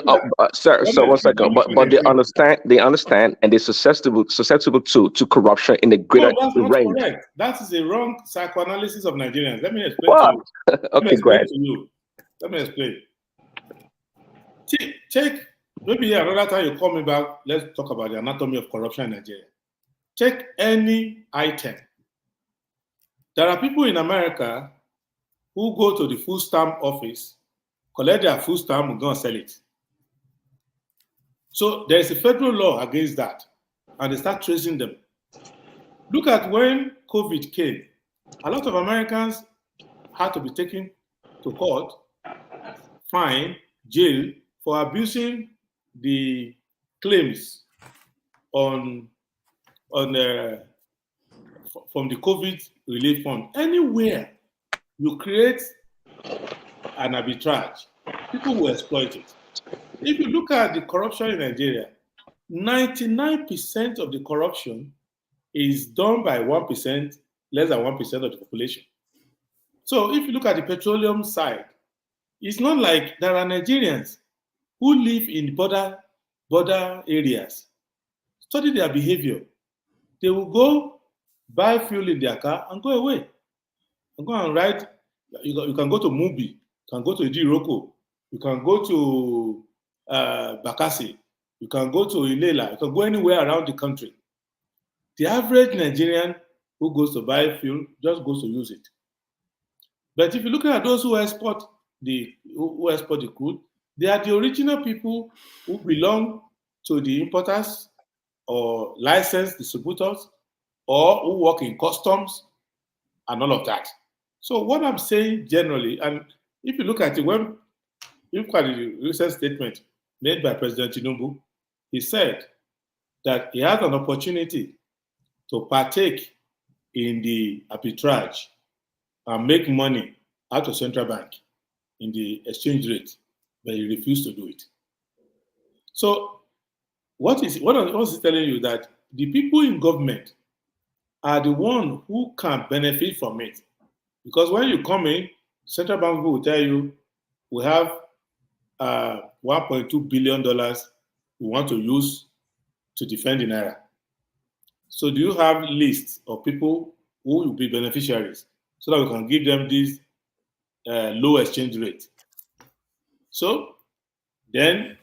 sir, so 1 second. But they understand, and they're susceptible to corruption in the greater that's not range. correct. That is a wrong psychoanalysis of Nigerians. Let me explain to you. Okay, go ahead. Let me explain. Take maybe another time you call me back. Let's talk about the anatomy of corruption in Nigeria. Take any item. There are people in America who go to the food stamp office, collect their food stamp, and go and sell it. So there is a federal law against that, and they start tracing them. Look at when COVID came. A lot of Americans had to be taken to court, fined, jail for abusing the claims from the COVID relief fund. Anywhere you create an arbitrage, people will exploit it. If you look at the corruption in Nigeria, 99% of the corruption is done by 1%, less than 1% of the population. So if you look at the petroleum side, it's not like there are Nigerians who live in border areas. Study their behavior. They will go buy fuel in their car and go away. And go and ride. You can go to Mubi, you can go to Idiroko, you can go to Bakassi, you can go to Ilela, you can go anywhere around the country. The average Nigerian who goes to buy fuel just goes to use it. But if you look at those who export the crude, they are the original people who belong to the importers or licensed distributors or who work in customs and all of that. So what I'm saying generally, and if you look at it, when you look at the recent statement made by President Tinubu, he said that he has an opportunity to partake in the arbitrage and make money out of central bank in the exchange rate, but he refused to do it. So what is he telling you? That the people in government are the ones who can benefit from it. Because when you come in, central bank will tell you, we have $1.2 billion we want to use to defend the naira. So do you have lists of people who will be beneficiaries so that we can give them this low exchange rate? So then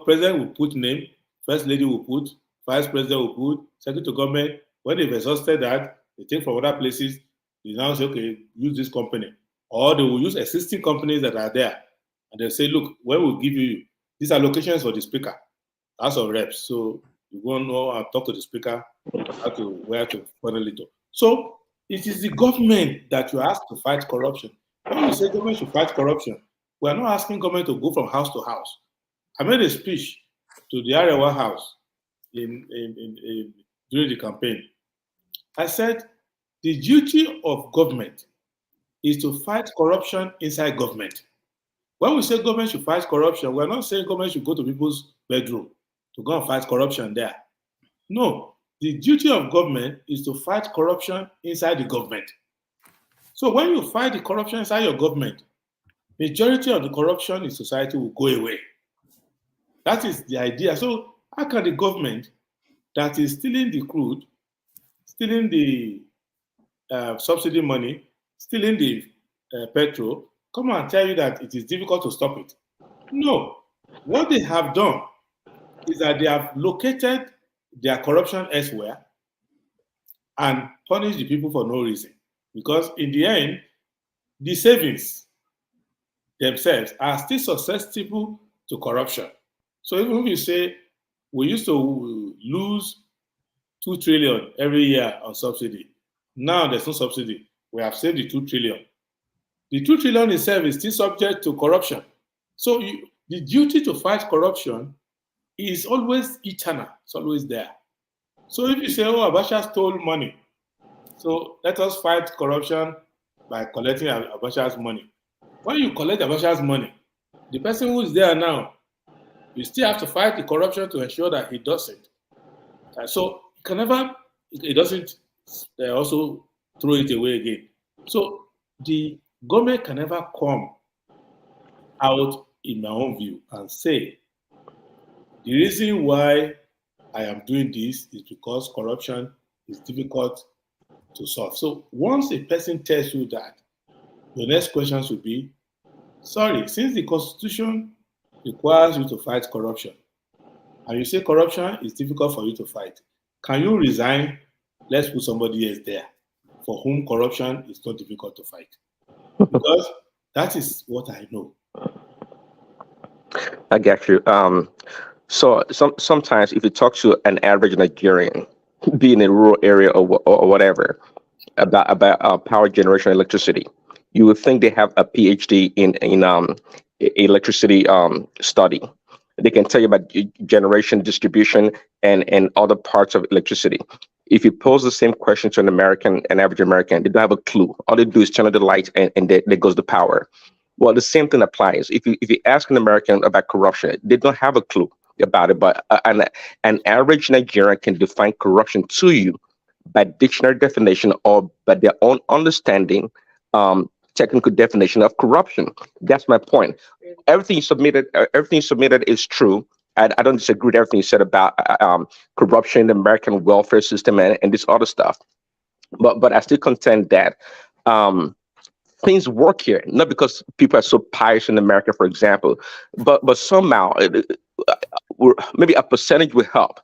president will put name, first lady will put, vice president will put, secretary to government. When they've exhausted that, they take from other places, they now say, okay, use this company. Or they will use existing companies that are there. And they'll say, look, when we'll give you these allocations for the speaker, House of Reps. So you go know and talk to the speaker where to funnel it up. So it is the government that you ask to fight corruption. When you say government should fight corruption, we are not asking government to go from house to house. I made a speech to the Arewa House during the campaign. I said the duty of government is to fight corruption inside government. When we say government should fight corruption, we're not saying government should go to people's bedroom to go and fight corruption there. No, the duty of government is to fight corruption inside the government. So when you fight the corruption inside your government, majority of the corruption in society will go away. That is the idea. So how can the government that is stealing the crude, stealing the subsidy money, stealing the petrol, come and tell you that it is difficult to stop it? No. What they have done is that they have located their corruption elsewhere and punished the people for no reason. Because in the end, the savings themselves are still susceptible to corruption. So even if you say we used to lose 2 trillion every year on subsidy, now there's no subsidy. We have saved the 2 trillion. The 2 trillion itself is still subject to corruption. So the duty to fight corruption is always eternal. It's always there. So if you say, oh, Abacha stole money, so let us fight corruption by collecting Abacha's money. When you collect Abacha's money, the person who is there now, you still have to fight the corruption to ensure that he doesn't. So it doesn't also throw it away again. So the government can never come out, in my own view, and say, the reason why I am doing this is because corruption is difficult to solve. So once a person tells you that, the next question should be, sorry, since the Constitution requires you to fight corruption, and you say corruption is difficult for you to fight, can you resign? Let's put somebody else there for whom corruption is not difficult to fight. Because that is what I know. I get you. So sometimes if you talk to an average Nigerian, be in a rural area or whatever, about power generation, electricity, you would think they have a PhD in electricity study. They can tell you about generation, distribution, and other parts of electricity. If you pose the same question to an average American, they don't have a clue. All they do is turn on the light and there goes the power. Well, the same thing applies. If you ask an American about corruption, they don't have a clue about it. But an average Nigerian can define corruption to you by dictionary definition or by their own understanding, technical definition of corruption. That's my point. Everything you submitted is true. I don't disagree with everything you said about corruption in the American welfare system and this other stuff. But I still contend that things work here, not because people are so pious in America, for example, but somehow maybe a percentage will help.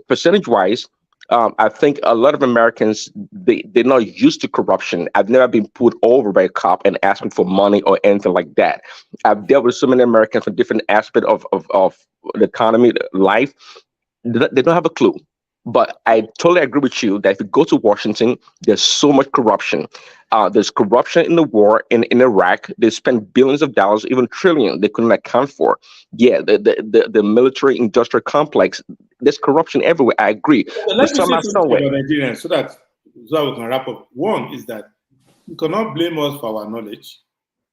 Percentage-wise, I think a lot of Americans, they're not used to corruption. I've never been pulled over by a cop and asking for money or anything like that. I've dealt with so many Americans from different aspects of the economy, life. They don't have a clue. But I totally agree with you that if you go to Washington, there's so much corruption. There's corruption in the war in Iraq. They spent billions of dollars, even trillions, they couldn't account for. Yeah, the military industrial complex, there's corruption everywhere. I agree. Let me say something about Nigerians so that we can wrap up. One is that you cannot blame us for our knowledge.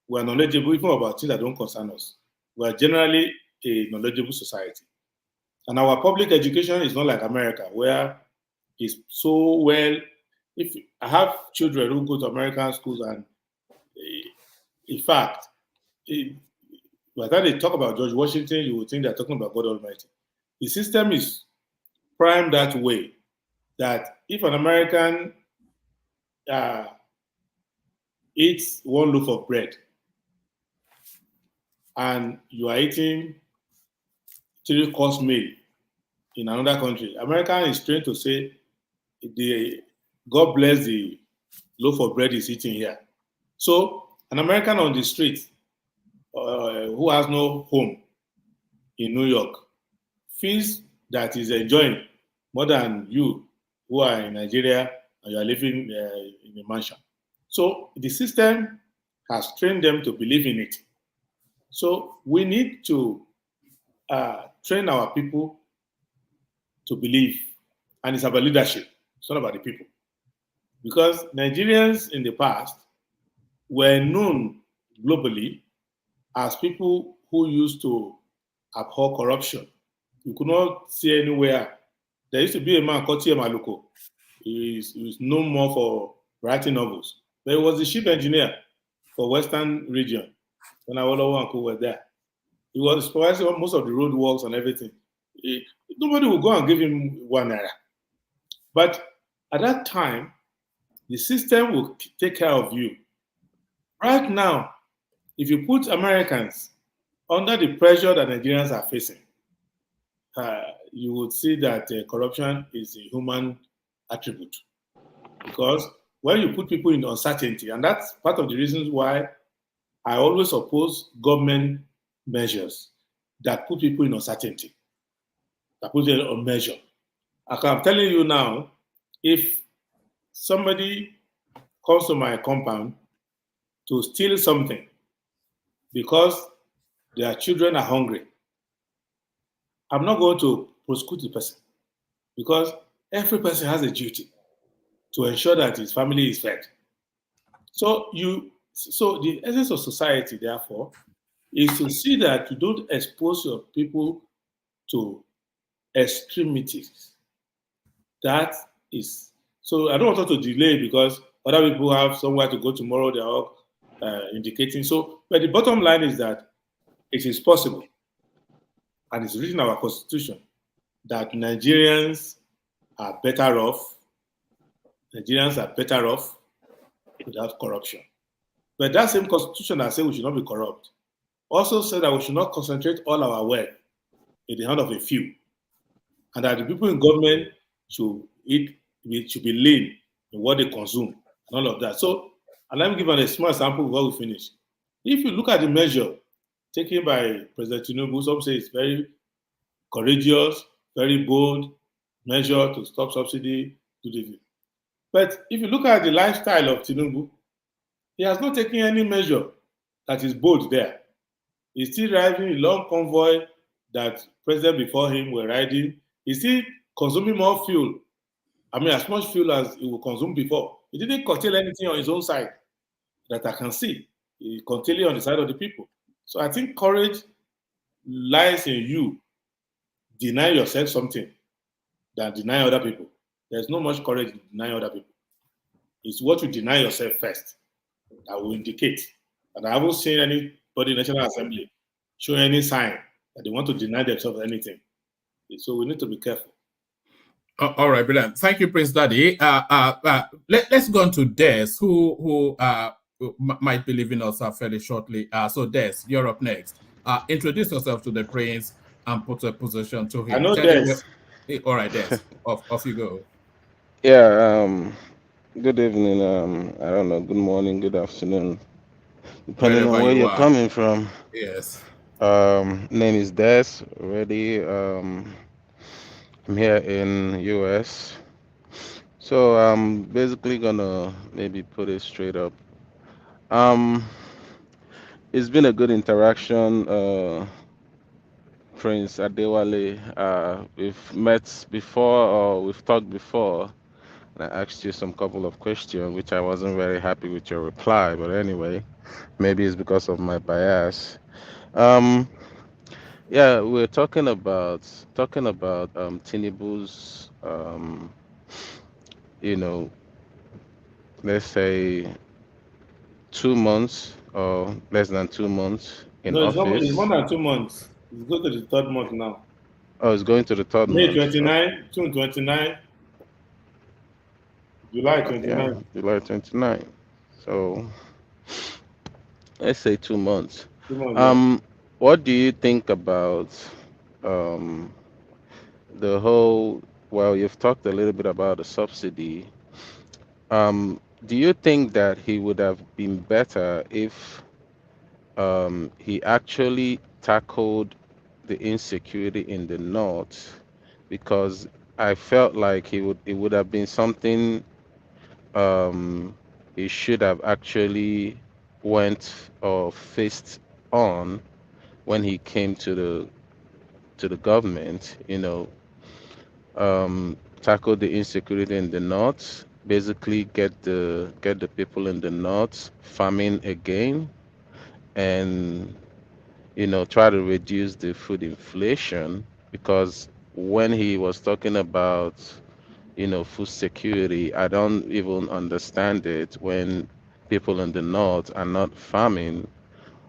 We are knowledgeable even about things that don't concern us. We are generally a knowledgeable society. And our public education is not like America, where it's so well. If I have children who go to American schools, and in fact, by the time they talk about George Washington, you would think they're talking about God Almighty. The system is primed that way that if an American eats one loaf of bread and you are eating 3-course meal in another country, American is trained to say, God bless the loaf of bread he's eating here. So an American on the street who has no home in New York feels that he's enjoying more than you who are in Nigeria and you are living in a mansion. So the system has trained them to believe in it. So we need to train our people to believe, and it's about leadership. It's not about the people. Because Nigerians in the past were known globally as people who used to abhor corruption. You could not see anywhere. There used to be a man called T.M. Aluko. He was known more for writing novels. But he was the chief engineer for Western region when Adewole and Co were there. He was supervising most of the road works and everything. Nobody would go and give him 1 naira. But at that time, the system will take care of you. Right now, if you put Americans under the pressure that Nigerians are facing, you would see that corruption is a human attribute. Because when you put people in uncertainty, and that's part of the reasons why I always oppose government measures that put people in uncertainty, that put them on measure. I'm telling you now, if somebody comes to my compound to steal something because their children are hungry, I'm not going to prosecute the person because every person has a duty to ensure that his family is fed. So the essence of society, therefore, is to see that you don't expose your people to extremities. That is, so I don't want to delay because other people have somewhere to go tomorrow, they're all indicating. So, but the bottom line is that it is possible, and it's written in our constitution, that Nigerians are better off without corruption. But that same constitution that says we should not be corrupt also said that we should not concentrate all our wealth in the hand of a few, and that the people in government should be lean in what they consume and all of that. So, and let me give a small example before we finish. If you look at the measure taken by President Tinubu, some say it's very courageous, very bold measure to stop subsidy. But if you look at the lifestyle of Tinubu, he has not taken any measure that is bold there. He's still riding a long convoy that president before him were riding. He's still consuming more fuel. I mean, as much fuel as he would consume before. He didn't curtail anything on his own side that I can see. He curtailed it on the side of the people. So I think courage lies in you deny yourself something than deny other people. There's not much courage in denying other people. It's what you deny yourself first that will indicate. And I haven't seen anybody in the National Assembly show any sign that they want to deny themselves anything. So we need to be careful. All right, brilliant. Thank you, Prince Daddy. Let's go on to Des, who might be leaving us fairly shortly. So Des, you're up next. Introduce yourself to the Prince and put a position to him. I know Des. All right, Des, off you go. Yeah, good evening, I don't know, good morning, good afternoon, depending on where you're coming from. Yes. Name is Des, already. I'm here in US. So I'm basically gonna maybe put it straight up. It's been a good interaction, Prince Adewale. We've met before, or we've talked before. I asked you some couple of questions, which I wasn't very happy with your reply. But anyway, maybe it's because of my bias. Yeah, we're talking about Tinubu's, let's say 2 months or less than 2 months in No, office. it's more than 2 months. It's go to the third month now. Oh, it's going to the third May month. 29, June 29, July 29. Yeah, July 29. So let's say 2 months. 2 months, yeah. What do you think about um the whole? Well, you've talked a little bit about the subsidy. Do you think that he would have been better if he actually tackled the insecurity in the north? Because I felt like it would have been something he should have actually went or faced on when he came to the government, tackle the insecurity in the north, basically get the people in the north farming again, and try to reduce the food inflation. Because when he was talking about food security, I don't even understand it when people in the north are not farming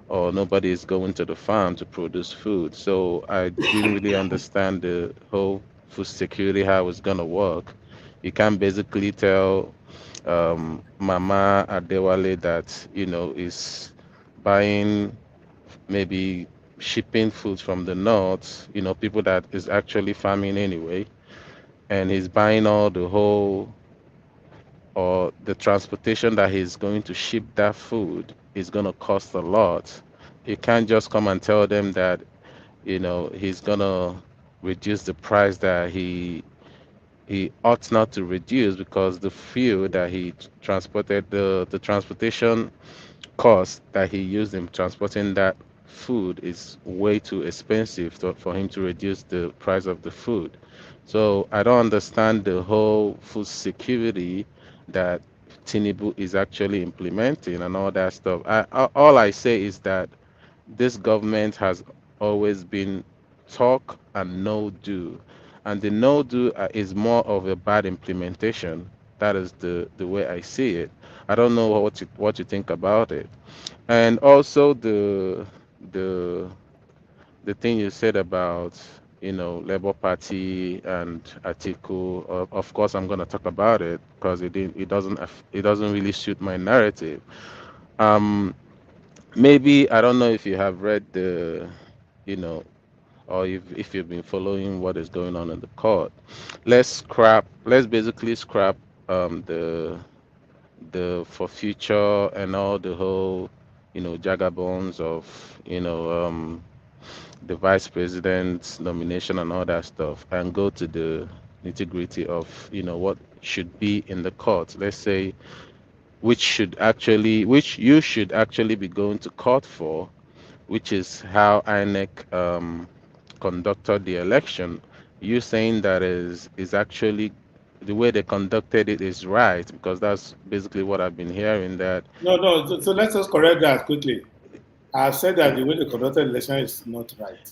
or nobody is going to the farm to produce food. So I didn't really understand the whole food security, how it's gonna work. You can basically tell Mama Adewale that is buying, maybe shipping food from the north, people that is actually farming anyway, and he's buying all the whole or the transportation that he's going to ship that food is going to cost a lot. You can't just come and tell them that he's going to reduce the price that he ought not to reduce, because the fuel that he transported, the transportation cost that he used in transporting that food is way too expensive for him to reduce the price of the food. So I don't understand the whole food security that Tinubu is actually implementing and all that stuff. All I say is that this government has always been talk and no do, and the no do is more of a bad implementation. That is the way I see it. I don't know what you think about it. And also the the thing you said about Labour Party and Atiku. Of course, I'm going to talk about it because it doesn't really suit my narrative. Um, Maybe I don't know if you have read the you know or if you've been following what is going on in the court. Let's basically scrap the for future and all the whole jagabons of the vice president's nomination and all that stuff, and go to the nitty-gritty of what should be in the court. Let's say which you should actually be going to court for, which is how INEC conducted the election. You saying that is actually the way they conducted it is right, because that's basically what I've been hearing, that No. So let's just correct that quickly. I've said that the way they conducted election is not right.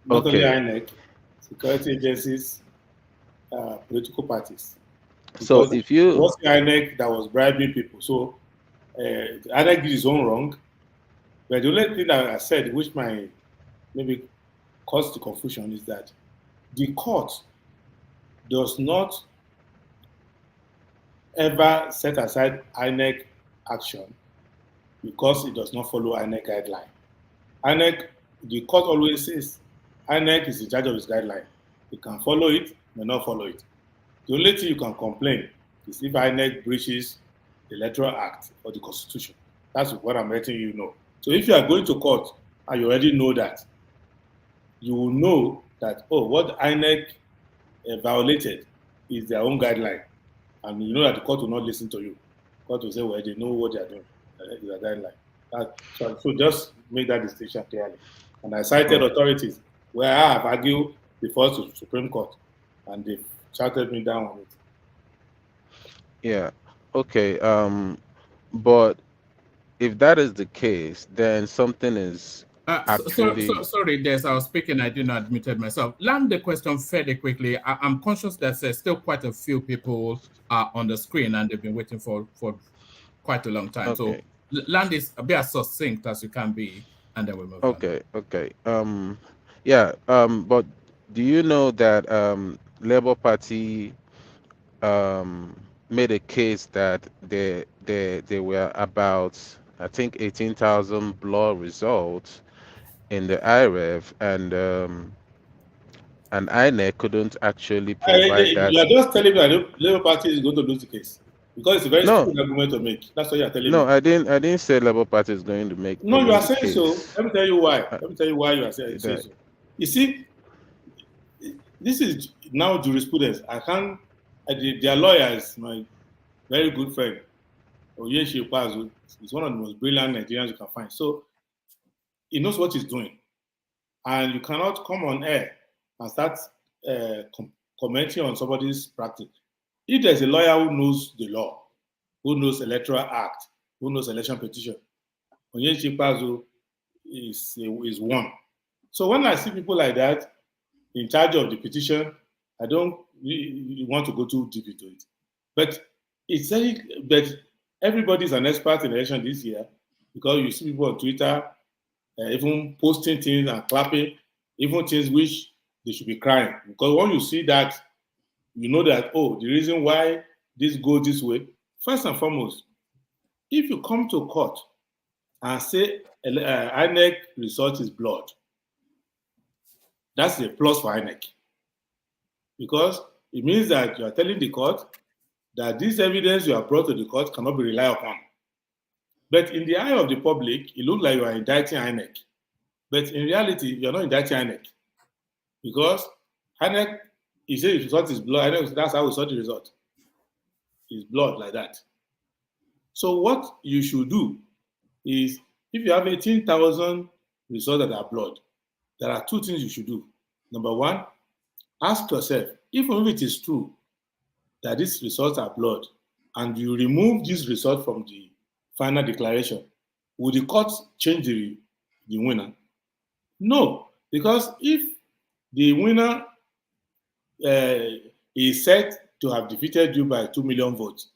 Not only okay. INEC, security agencies, political parties. So Because it if you was the INEC that was bribing people. So INEC did his own wrong. But the only thing that I said, which might maybe cause the confusion, is that the court does not ever set aside INEC action because it does not follow INEC guideline. INEC, the court always says INEC is in charge of its guideline. You can follow it, may not follow it. The only thing you can complain is if INEC breaches the Electoral Act or the Constitution. That's what I'm letting you know. So if you are going to court and you already know that, you will know that, oh, what INEC violated is their own guideline. And you know that the court will not listen to you. The court will say, well, they know what they are doing. It's a guideline. So just make that distinction clearly. And I cited authorities where I have argued before the Supreme Court, and they shouted me down on it. Yeah. Okay. But if that is the case, then something is actually Sorry, Des, I was speaking, I did not admit myself. Land the question fairly quickly. I'm conscious that there's still quite a few people on the screen and they've been waiting for quite a long time. okay. So land is be as succinct as you can be, and then we'll move on. Okay. Yeah. But Do you know that Labour Party made a case that there were about, I think, 18,000 blur results in the IREF, and INEC couldn't actually provide that. You are just telling me that the Labour Party is going to lose the case because it's a very No, stupid argument to make. That's what you are telling no, me. I didn't say Labour Party is going to No, you win are the saying so. case. Let me tell you why. Uh, Let me tell you why you are saying that, so. You see, this is now jurisprudence. I can't. Their lawyer is my very good friend. Oyeshi Okwazu is one of the most brilliant Nigerians you can find. So he knows what he's doing, and you cannot come on air and start commenting on somebody's practice. If there's a lawyer who knows the law, who knows electoral act, who knows election petition, Onyechi Pazo is one. So when I see people like that in charge of the petition, I don't really want to go too deep into it. But it's very, but everybody's an expert in election this year because you see people on Twitter even posting things and clapping, even things which they should be crying. Because when you see that, you know that, oh, the reason why this goes this way, first and foremost, if you come to court and say INEC result is blood, that's a plus for INEC. Because it means that you are telling the court that this evidence you have brought to the court cannot be relied upon. But in the eye of the public, it looks like you are indicting INEC. But in reality, you are not indicting INEC. Because INEC, you say the result is blood, INEC, that's how we saw the result. It's blood like that. So what you should do is, if you have 18,000 results that are blood, there are two things you should do. Number one, ask yourself, even if it is true that these results are blood, and you remove this result from the final declaration, will the court change the winner? No, because if the winner is said to have defeated you by 2 million votes,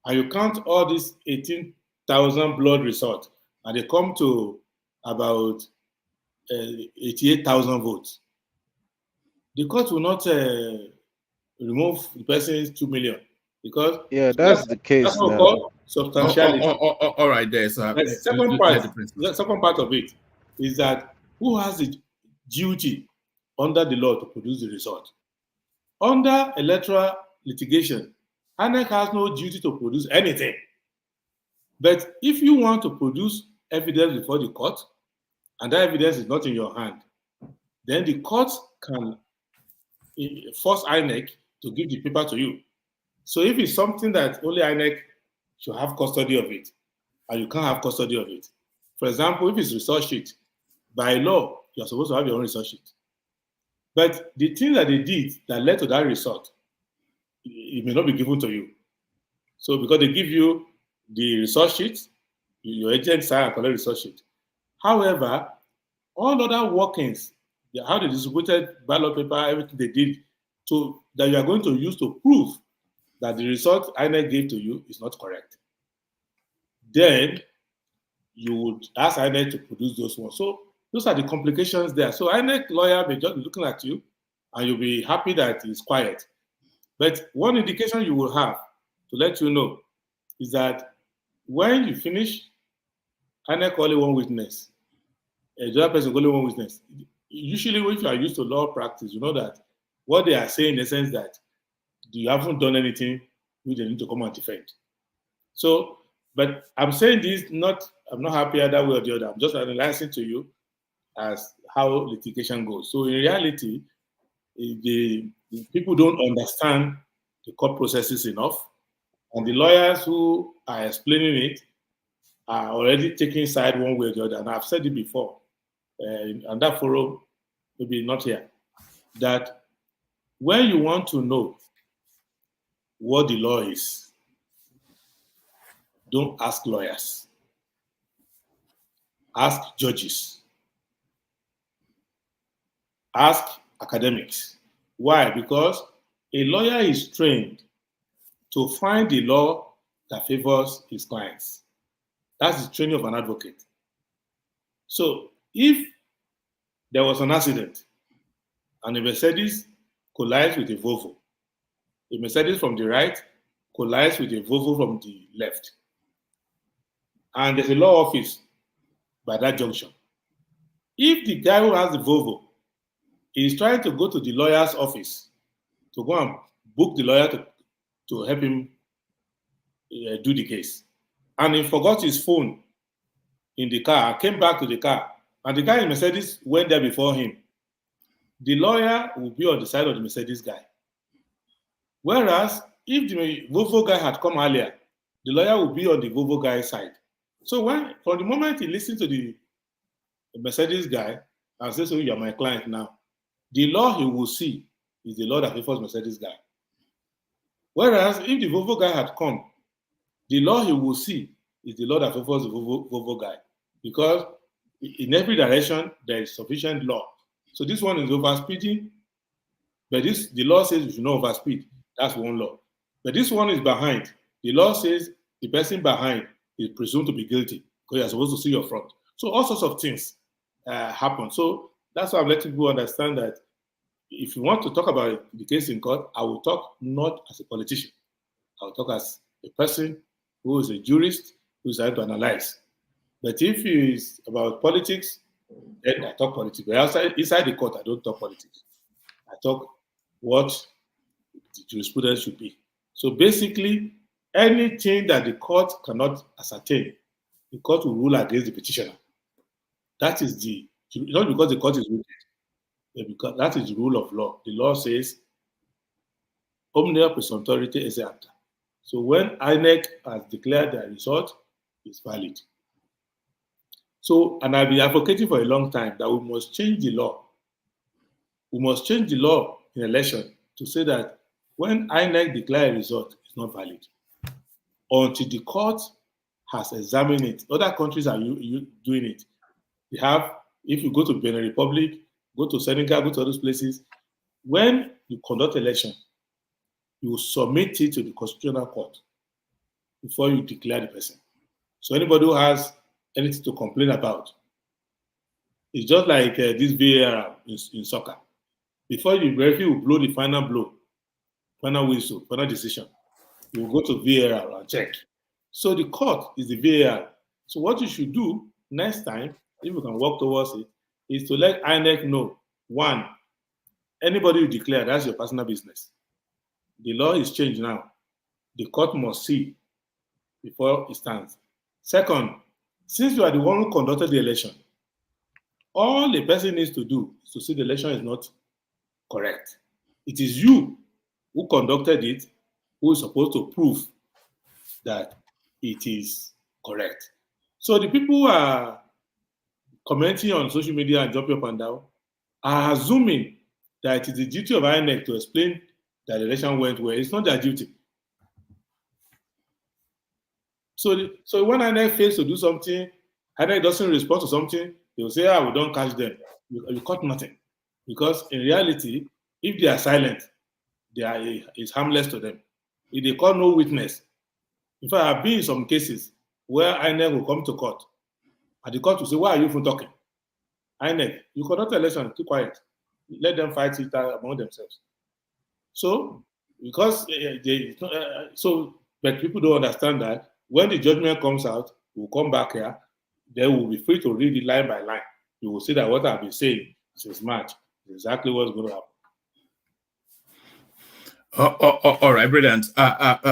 and you count all these 18,000 blood results, and they come to about 88,000 votes, the court will not remove the person's 2 million because that's the that's case what we now. call substantiality. All right, there's The second part of it is that who has the duty under the law to produce the result? Under electoral litigation, INEC has no duty to produce anything. But if you want to produce evidence before the court, and that evidence is not in your hand, then the court can force INEC to give the paper to you. So if it's something that only INEC should have custody of it, and you can't have custody of it. For example, if it's result sheet, by law, you're supposed to have your own result sheet. But the thing that they did that led to that result, it may not be given to you. So because they give you the result sheet, your agent sign and collect result sheet. However, all other workings, how they distributed ballot paper, everything they did, so that you are going to use to prove that the result INEC gave to you is not correct. Then you would ask INEC to produce those ones. So those are the complications there. So INEC lawyer may just be looking at you and you'll be happy that it's quiet. But one indication you will have to let you know is that when you finish, INEC only one witness, the other person only one witness. Usually if you are used to law practice, you know that what they are saying in the sense that you haven't done anything which they need to come and defend. So, but I'm saying this, I'm not happy either way or the other. I'm just analyzing to you as how litigation goes. So in reality, the people don't understand the court processes enough, and the lawyers who are explaining it are already taking side one way or the other. And I've said it before, and that forum, maybe not here, that when you want to know what the law is, don't ask lawyers. Ask judges. Ask academics. Why? Because a lawyer is trained to find the law that favors his clients. That's the training of an advocate. So if there was an accident and a Mercedes collides with a Volvo. A Mercedes from the right collides with a Volvo from the left. And there's a law office by that junction. If the guy who has the Volvo is trying to go to the lawyer's office to go and book the lawyer to help him do the case, and he forgot his phone in the car, came back to the car, and the guy in Mercedes went there before him, the lawyer will be on the side of the Mercedes guy. Whereas if the Volvo guy had come earlier, the lawyer will be on the Volvo guy's side. So from the moment he listens to the Mercedes guy and says, "Oh, you're my client now," the law he will see is the law that favors Mercedes guy. Whereas if the Volvo guy had come, the law he will see is the law that favors the Volvo guy, because in every direction there is sufficient law. So this one is overspeeding, but the law says you should not overspeed. That's one law. But this one is behind. The law says the person behind is presumed to be guilty because you're supposed to see your front. So all sorts of things happen. So that's why I'm letting people understand that if you want to talk about the case in court, I will talk not as a politician. I will talk as a person who is a jurist who is trying to analyze. But if it is about politics, then I talk politics. But inside the court, I don't talk politics. I talk what the jurisprudence should be. So basically, anything that the court cannot ascertain, the court will rule against the petitioner. That is not because the court is wicked, but because that is the rule of law. The law says, omnia presumptority esse acta. So when INEC has declared their result, it's valid. So, and I've been advocating for a long time that we must change the law. We must change the law in election to say that when INEC declares a result, it's not valid until the court has examined it. Other countries are doing it. They have, if you go to Benin Republic, go to Senegal, go to those places, when you conduct election, you submit it to the Constitutional Court before you declare the person. So anybody who has anything to complain about, it's just like this VAR in soccer. Before the referee will blow the final blow, final whistle, final decision, you will go to VAR and check. So the court is the VAR. So what you should do next time, if you can work towards it, is to let INEC know, one, anybody you declare, that's your personal business. The law is changed now. The court must see before it stands. Second, since you are the one who conducted the election, all the person needs to do is to see the election is not correct. It is you who conducted it who is supposed to prove that it is correct. So the people who are commenting on social media and jumping up and down are assuming that it is the duty of INEC to explain that the election went well. It's not their duty. So when INEC fails to do something, INEC doesn't respond to something, they will say, we don't catch them. You caught nothing. Because in reality, if they are silent, it's harmless to them. If they call no witness, in fact, I've been in some cases where INEC will come to court, and the court will say, why are you even talking? INEC, you conduct the election, keep quiet. Let them fight it out among themselves. So, because but people don't understand that when the judgment comes out, we'll come back here, then we'll be free to read it line by line. You will see that what I've been saying is match. Exactly what's going to happen. All right, brilliant.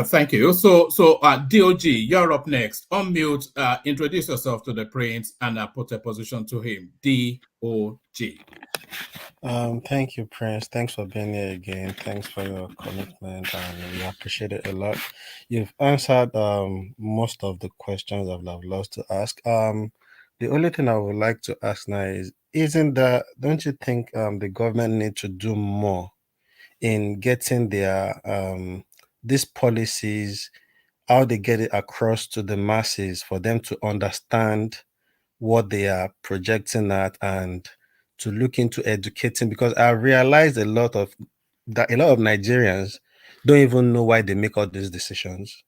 Thank you. So, DOG, you're up next. Unmute, introduce yourself to the prince, and put a position to him. DOG. Thank you, Prince. Thanks for being here again. Thanks for your commitment, and we appreciate it a lot. You've answered most of the questions I would have loved to ask. The only thing I would like to ask now is, don't you think the government need to do more in getting their these policies, how they get it across to the masses for them to understand what they are projecting at, and to look into educating? Because I realized a lot of Nigerians don't even know why they make all these decisions,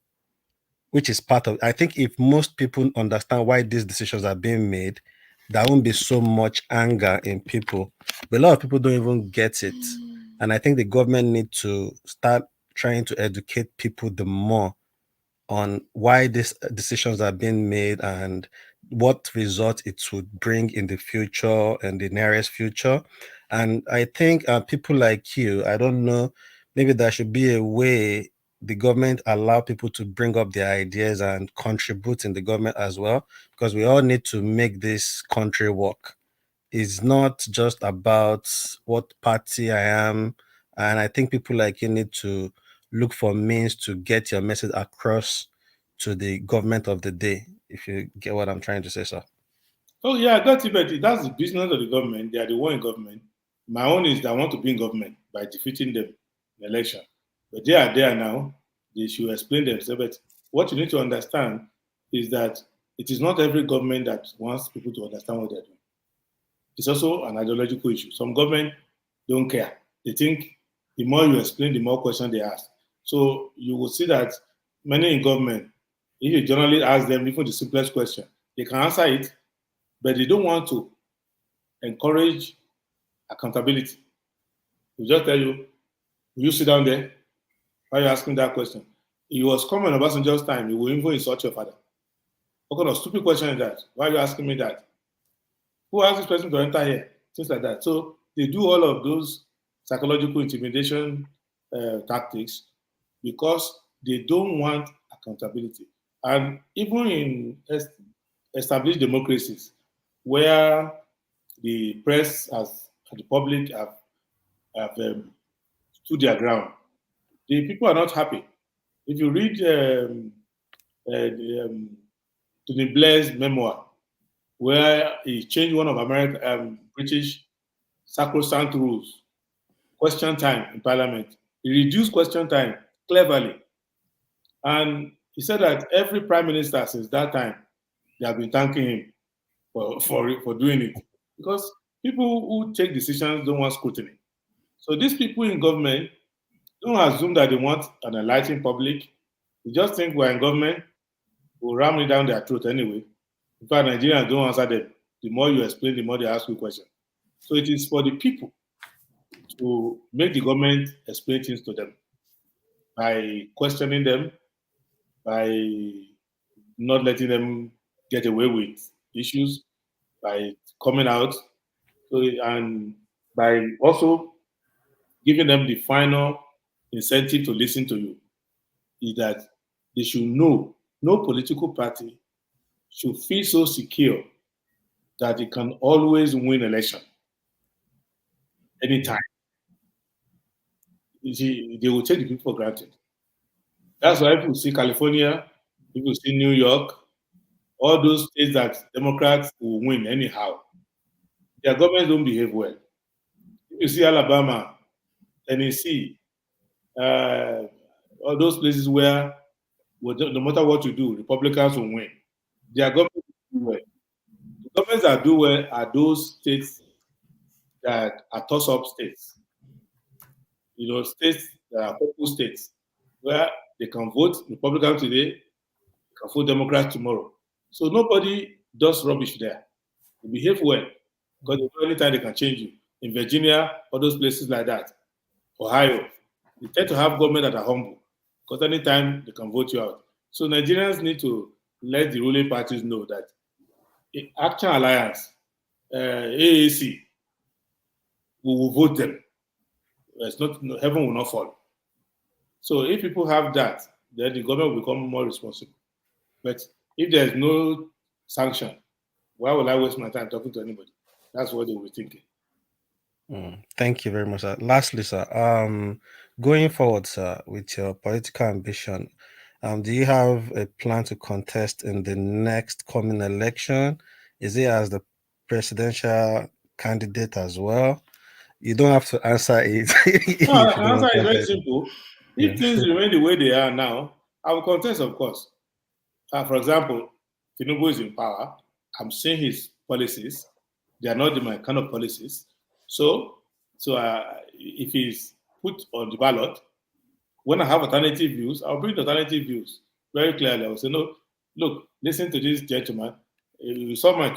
which is part of, I think if most people understand why these decisions are being made, there won't be so much anger in people. But a lot of people don't even get it. And I think the government need to start trying to educate people the more on why these decisions are being made and what result it would bring in the future and the nearest future. And I think people like you, I don't know, maybe there should be a way the government allow people to bring up their ideas and contribute in the government as well, because we all need to make this country work. It's not just about what party I am. And I think people like you need to look for means to get your message across to the government of the day, if you get what I'm trying to say, sir. Oh yeah, I got it, but that's the business of the government. They are the one in government. My own is that I want to be in government by defeating them in the election. But they are there now. They should explain themselves. But what you need to understand is that it is not every government that wants people to understand what they're doing. It's also an ideological issue. Some government don't care. They think the more you explain, the more questions they ask. So you will see that many in government, if you generally ask them even the simplest question, they can answer it, but they don't want to encourage accountability. We just tell you, will you sit down there? Why are you asking that question? It was common in Obasanjo's time, you will even insult your father. What kind of stupid question is that? Why are you asking me that? Who asked this person to enter here? Things like that. So they do all of those psychological intimidation tactics because they don't want accountability. And even in established democracies, where the press as the public have stood their ground, the people are not happy. If you read Tony Blair's memoir, where he changed one of British sacrosanct rules, question time in Parliament. He reduced question time cleverly. And he said that every prime minister since that time, they have been thanking him for doing it. Because people who take decisions don't want scrutiny. So these people in government don't assume that they want an enlightened public. They just think we're in government, we'll ram it down their throat anyway. In fact, Nigerians don't answer them. The more you explain, the more they ask you questions. So it is for the people to make the government explain things to them by questioning them, by not letting them get away with issues, by coming out, so, and by also giving them the final incentive to listen to you, is that they should know no political party should feel so secure that it can always win election anytime. You see, they will take the people for granted. That's why people see California, people see New York, all those states that Democrats will win anyhow. Their governments don't behave well. If you see Alabama, Tennessee, all those places where no matter what you do, Republicans will win. Their governments do well. The governments that do well are those states that are toss-up states. You know, states that are purple states, where they can vote Republican today, they can vote Democrat tomorrow. So nobody does rubbish there. They behave well because they know anytime they can change you. In Virginia, all those places like that, Ohio, they tend to have government that are humble because anytime they can vote you out. So Nigerians need to let the ruling parties know that Action Alliance, AAC, we will vote them. It's not, heaven will not fall. So if people have that, then the government will become more responsible. But if there's no sanction, why will I waste my time talking to anybody? That's what they were thinking. Thank you very much, sir. Lastly, sir, going forward, sir, with your political ambition, do you have a plan to contest in the next coming election? Is it as the presidential candidate as well? You don't have to answer it. No, if the you don't answer is want very to. simple. Yeah. If things remain the way they are now, I will contest, of course. For example, Tinubu is in power. I'm seeing his policies. They are not my kind of policies. So if he's put on the ballot, when I have alternative views, I'll bring the alternative views very clearly. I will say, no, look, listen to this gentleman. You saw my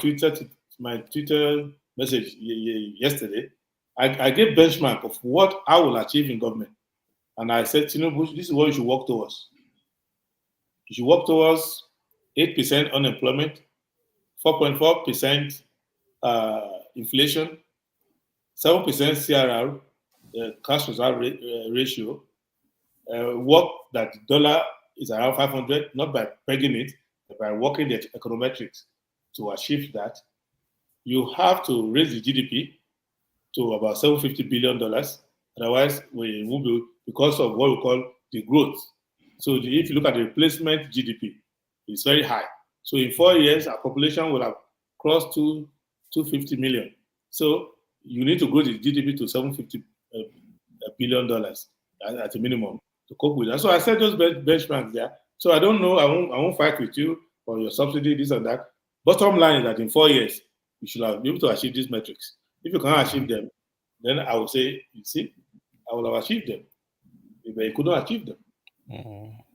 my Twitter message yesterday, I gave benchmark of what I will achieve in government. And I said, Tinubu, this is what you should work towards. You should work towards 8% unemployment, 4.4% inflation, 7% CRR, cash reserve ratio, work that the dollar is around 500, not by pegging it, but by working the econometrics to achieve that. You have to raise the GDP to about $750 billion. Otherwise, we will be, because of what we call the growth. So if you look at the replacement GDP, it's very high. So in 4 years, our population will have crossed 250 million. So you need to grow the GDP to $750 billion at a minimum to cope with that. So I set those benchmarks there. So I don't know, I won't fight with you for your subsidy, this and that. Bottom line is that in 4 years, you should be able to achieve these metrics. If you cannot achieve them, then I will say, you see, I will have achieved them. If I could not achieve them.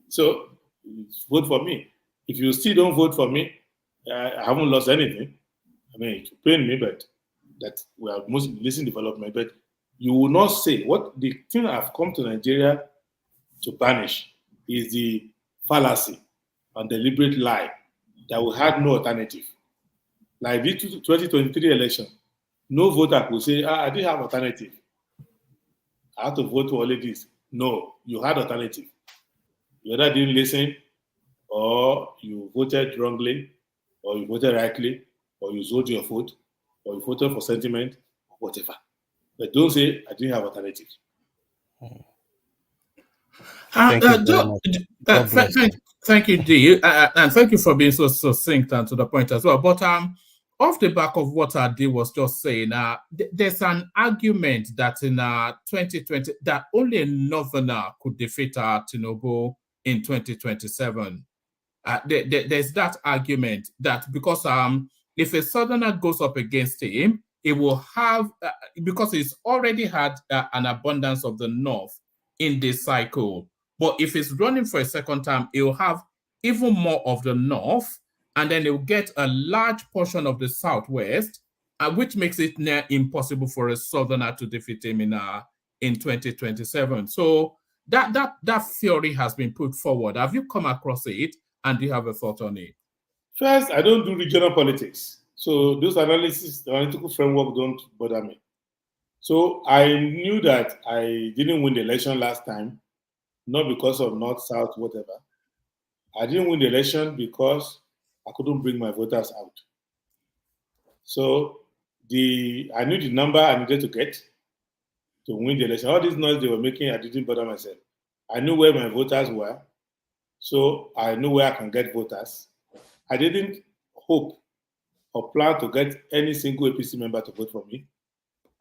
So vote for me. If you still don't vote for me, I haven't lost anything. I mean, it will pain me, but that we are mostly listening development. But you will not say what the thing I've come to Nigeria to banish is the fallacy and deliberate lie that we had no alternative. Like the 2023 election, no voter could say, I didn't have alternative. I had to vote for all of this. No, you had alternative. You either didn't listen, or you voted wrongly, or you voted rightly, or you sold your vote, or you voted for sentiment, or whatever. But don't say, I didn't have alternative. Thank you, D, and thank you for being so succinct and to the point as well. But off the back of what D was just saying, there's an argument that in 2020 that only a northerner could defeat Tinubu in 2027. There's that argument that because if a southerner goes up against him, it will have because he's already had an abundance of the north in this cycle. But if he's running for a second time, he'll have even more of the north, and then he'll get a large portion of the southwest, which makes it near impossible for a southerner to defeat him in 2027. So that theory has been put forward. Have you come across it, and do you have a thought on it? First, I don't do regional politics. So those analysis, the analytical framework don't bother me. So I knew that I didn't win the election last time, not because of North, South, whatever. I didn't win the election because I couldn't bring my voters out. So I knew the number I needed to get to win the election. All this noise they were making, I didn't bother myself. I knew where my voters were, so I knew where I can get voters. I didn't hope or plan to get any single APC member to vote for me.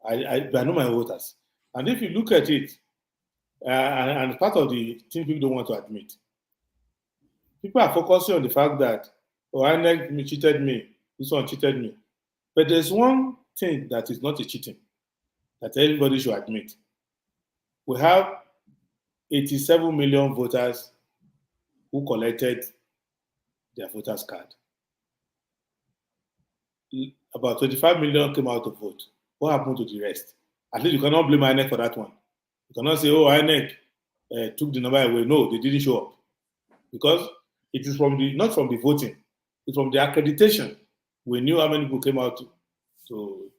I know my voters. And if you look at it, and part of the thing people don't want to admit, people are focusing on the fact that, INEC cheated me, this one cheated me. But there's one thing that is not a cheating, that everybody should admit. We have 87 million voters who collected their voters card. About 25 million came out to vote. What happened to the rest? At least you cannot blame INEC for that one. You cannot say, INEC took the number away. No, they didn't show up. Because it is not from the voting, it's from the accreditation. We knew how many people came out to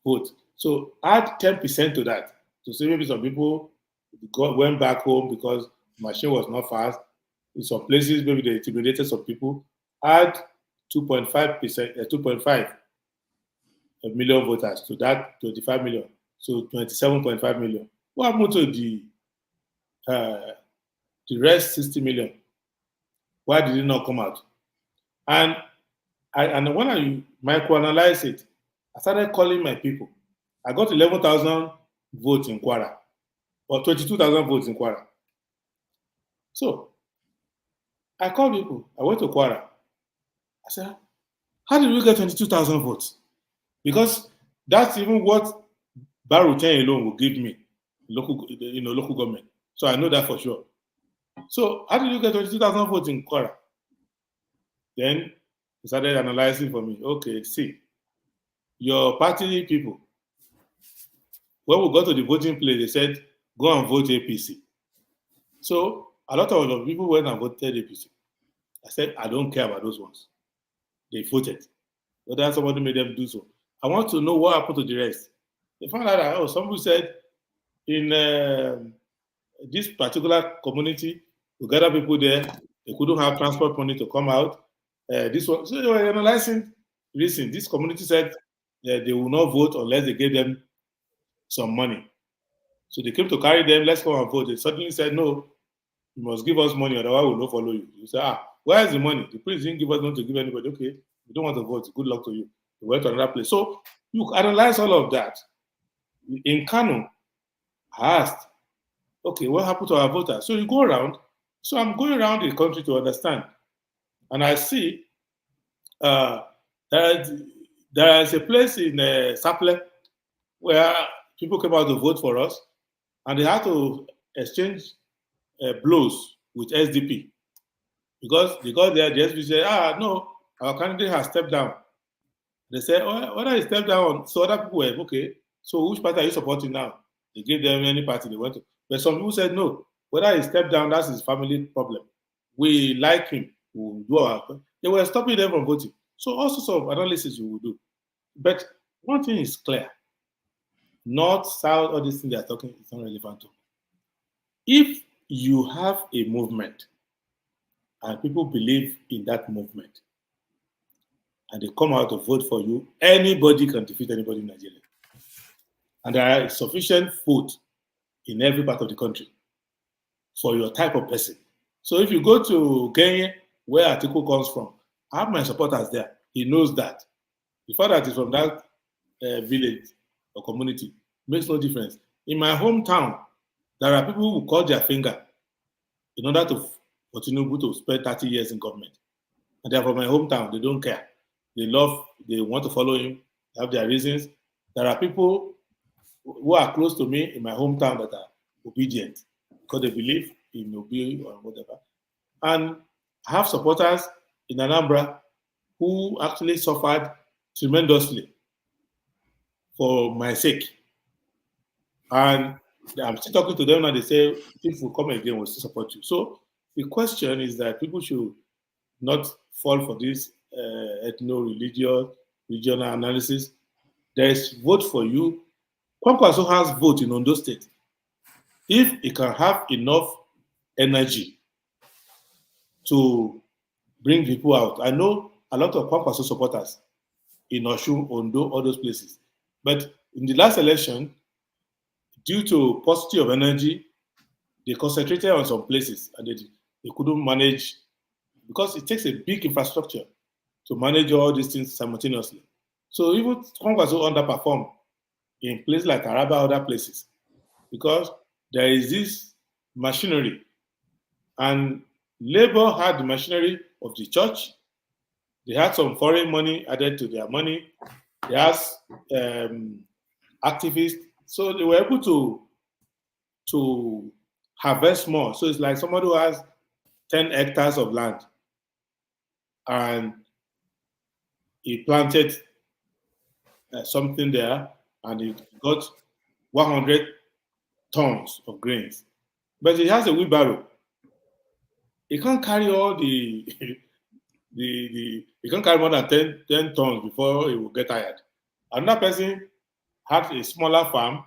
vote. So add 10% to that. To say maybe some people went back home because the machine was not fast. In some places, maybe they intimidated some people. Add 2.5 million voters to that 25 million. So 27.5 million. What happened to the rest 60 million? Why did it not come out? And when I microanalyze it, I started calling my people. I got 11,000 votes in Kwara, or 22,000 votes in Kwara. So I called people. I went to Kwara. I said, how did we get 22,000 votes? Because that's even what Baru 10 alone will give me, local government. So I know that for sure. So how did you get 22,000 votes in Kwara? Then He started analyzing for me. Okay, see, your party people, when we got to the voting place, they said, go and vote APC. So a lot of people went and voted APC. I said, I don't care about those ones. They voted. Whether somebody made them do so. I want to know what happened to the rest. They found out that, somebody said in this particular community, we gather people there, they couldn't have transport money to come out. This one, so they were analyzing reason. This community said they will not vote unless they gave them some money. So they came to carry them, let's go and vote. They suddenly said, no, you must give us money, otherwise we'll not follow you. You say, where is the money? The priest didn't give us money to give anybody. Okay, we don't want to vote. Good luck to you. We went to another place. So you analyze all of that. In Kano, I asked, okay, what happened to our voters? So you go around. So I'm going around the country to understand. And I see there is a place in Saple where people came out to vote for us, and they had to exchange blows with SDP. Because there, the SDP said, no, our candidate has stepped down. They said, whether he stepped down, so other people were, okay, so which party are you supporting now? They gave them any party they went to. But some people said, no, whether he stepped down, that's his family problem. We like him. We'll do our. They were stopping them from voting. So all sorts of analysis we will do. But one thing is clear. North, South, all these things they are talking is not relevant to. If you have a movement and people believe in that movement and they come out to vote for you, anybody can defeat anybody in Nigeria. And there are sufficient vote in every part of the country for your type of person. So if you go to Kenya, where Atiku comes from, I have my supporters there. He knows that. The fact that he's from that village or community makes no difference. In my hometown, there are people who cut their finger in order for Tinubu to spend 30 years in government. And they're from my hometown. They don't care. They want to follow him. They have their reasons. There are people who are close to me in my hometown that are obedient because they believe in Obi or whatever. And I have supporters in Anambra who actually suffered tremendously for my sake. And I'm still talking to them and they say, if we come again, we'll still support you. So the question is that people should not fall for this ethno-religious, regional analysis. There is vote for you. Kwankwaso has vote in Ondo State. If he can have enough energy to bring people out. I know a lot of Kwankwaso supporters in Osun, Ondo, all those places. But in the last election, due to paucity of energy, they concentrated on some places and they couldn't manage, because it takes a big infrastructure to manage all these things simultaneously. So even Kwankwaso underperformed in places like Araba, other places, because there is this machinery, and Labour had the machinery of the church. They had some foreign money added to their money. They had activists, so they were able to harvest more. So it's like somebody who has 10 hectares of land and he planted something there and he got 100 tons of grains. But he has a wheelbarrow. He can't carry all he can't carry more than 10 tons before he will get tired. Another person had a smaller farm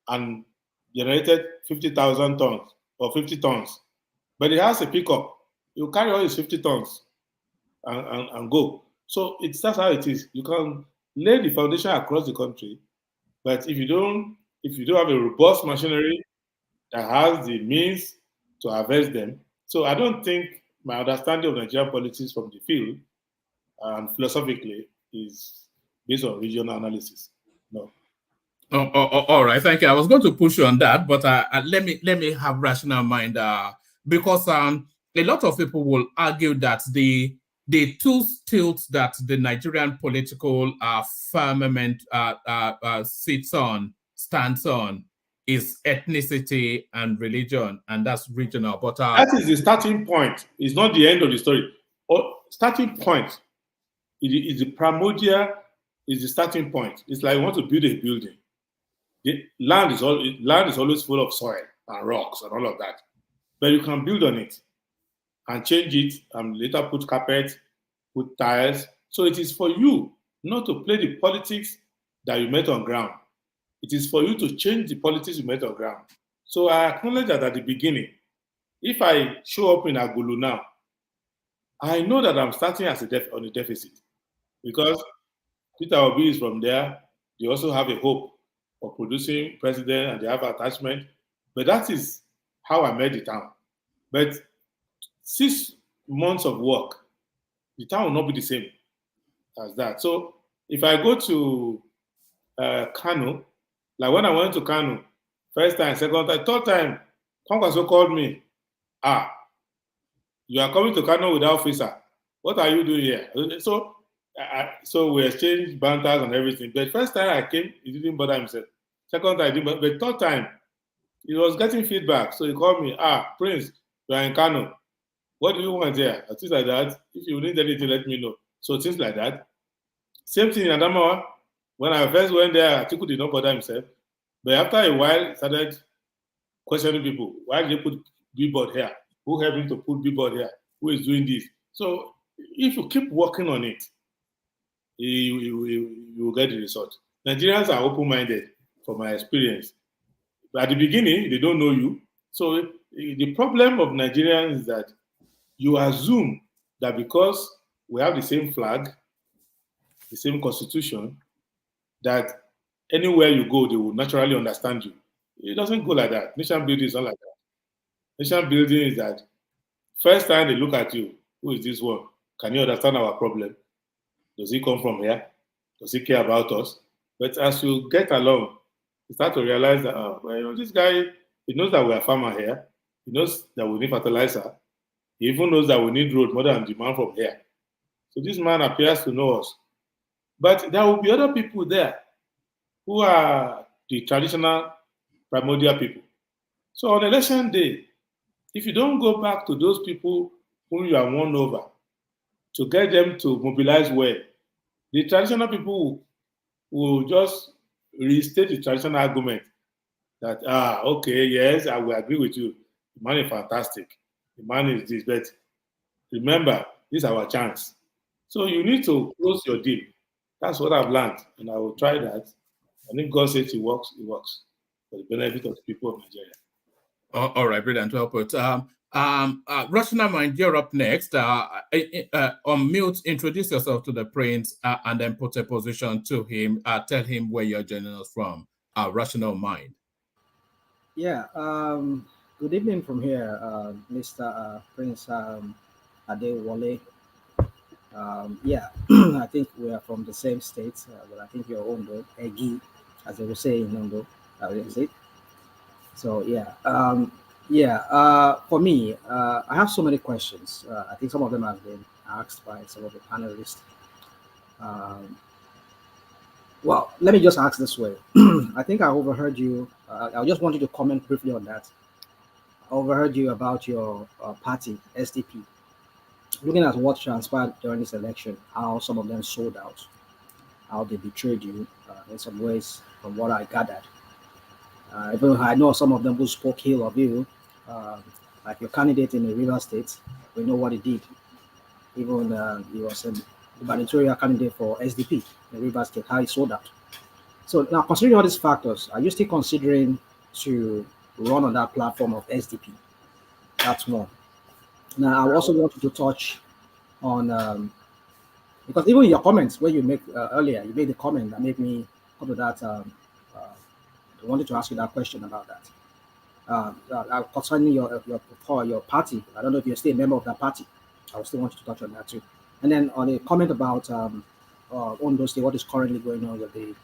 and generated 50,000 tons or 50 tons. But he has a pickup. He'll carry all his 50 tons and go. So that's how it is. You can lay the foundation across the country, but if you don't have a robust machinery that has the means to harvest them. So I don't think my understanding of Nigerian politics from the field and philosophically is based on regional analysis. No. All right, thank you. I was going to push you on that, but let me have rational mind because a lot of people will argue that the two stilts that the Nigerian political firmament stands on is ethnicity and religion, and that's regional. But that is the starting point. It's not the end of the story. Starting point is the primordial, is the starting point. It's like you want to build a building. The land is always full of soil and rocks and all of that, but you can build on it and change it and later put carpet, put tiles. So it is for you not to play the politics that you met on ground. It is for you to change the politics you met on ground. So I acknowledge that at the beginning, if I show up in Agulu now, I know that I'm starting as on a deficit because Peter Obi is from there. They also have a hope of producing president and they have attachment. But that is how I made the town. But 6 months of work, the town will not be the same as that. So if I go to Kano, like when I went to Kano, first time, second time, third time, Kwankwaso called me. You are coming to Kano without visa. What are you doing here? So we exchanged banters and everything. But first time I came, he didn't bother himself. Second time, he didn't, but third time, he was getting feedback. So he called me, Prince, you are in Kano. What do you want here? Things like that. If you need anything, let me know. So things like that. Same thing in Adamawa. When I first went there, Atiku did not bother himself. But after a while, he started questioning people. Why did they put billboard here? Who helped him to put billboard here? Who is doing this? So if you keep working on it, you will get the result. Nigerians are open-minded, from my experience. But at the beginning, they don't know you. So the problem of Nigerians is that you assume that because we have the same flag, the same constitution, that anywhere you go, they will naturally understand you. It doesn't go like that. Nation building is not like that. Nation building is that first time they look at you, who is this one? Can you understand our problem? Does he come from here? Does he care about us? But as you get along, you start to realize that, this guy, he knows that we are farmer here. He knows that we need fertilizer. He even knows that we need road more than demand from here. So this man appears to know us. But there will be other people there who are the traditional primordial people. So on election day, if you don't go back to those people whom you are won over to get them to mobilize well, the traditional people will just restate the traditional argument that, okay, yes, I will agree with you. The man is fantastic. The man is this, but remember, this is our chance. So you need to close your deal. That's what I've learned, and I will try that. And if God says it works, it works for the benefit of the people of Nigeria. All right, brilliant. Well put. Rashina Mind, you're up next. On mute, introduce yourself to the prince and then put a position to him. Tell him where you're joining us from. Rational Mind. Yeah. Good evening from here, Mr. Prince Adewole. Yeah, I think we are from the same state, but I think you're Ondo, Egi, as they will say in Ondo. Is it? So yeah, for me, I have so many questions. I think some of them have been asked by some of the panelists. Well, let me just ask this way. I think I overheard you. I just wanted to comment briefly on that. I overheard you about your party, SDP. Looking at what transpired during this election, how some of them sold out, how they betrayed you in some ways, from what I gathered. Even I know some of them who spoke ill of you, like your candidate in the River State. We know what he did. Even he was a gubernatorial candidate for SDP in River State, how he sold out. So now, considering all these factors, are you still considering to run on that platform of SDP? That's one. Now, I also wanted to touch on, because even your comments where you make earlier, you made the comment that made me come to that. I wanted to ask you that question about that. Concerning your party, I don't know if you're still a member of that party. I still want you to touch on that too. And then on a comment about Ondo State, what is currently going on with the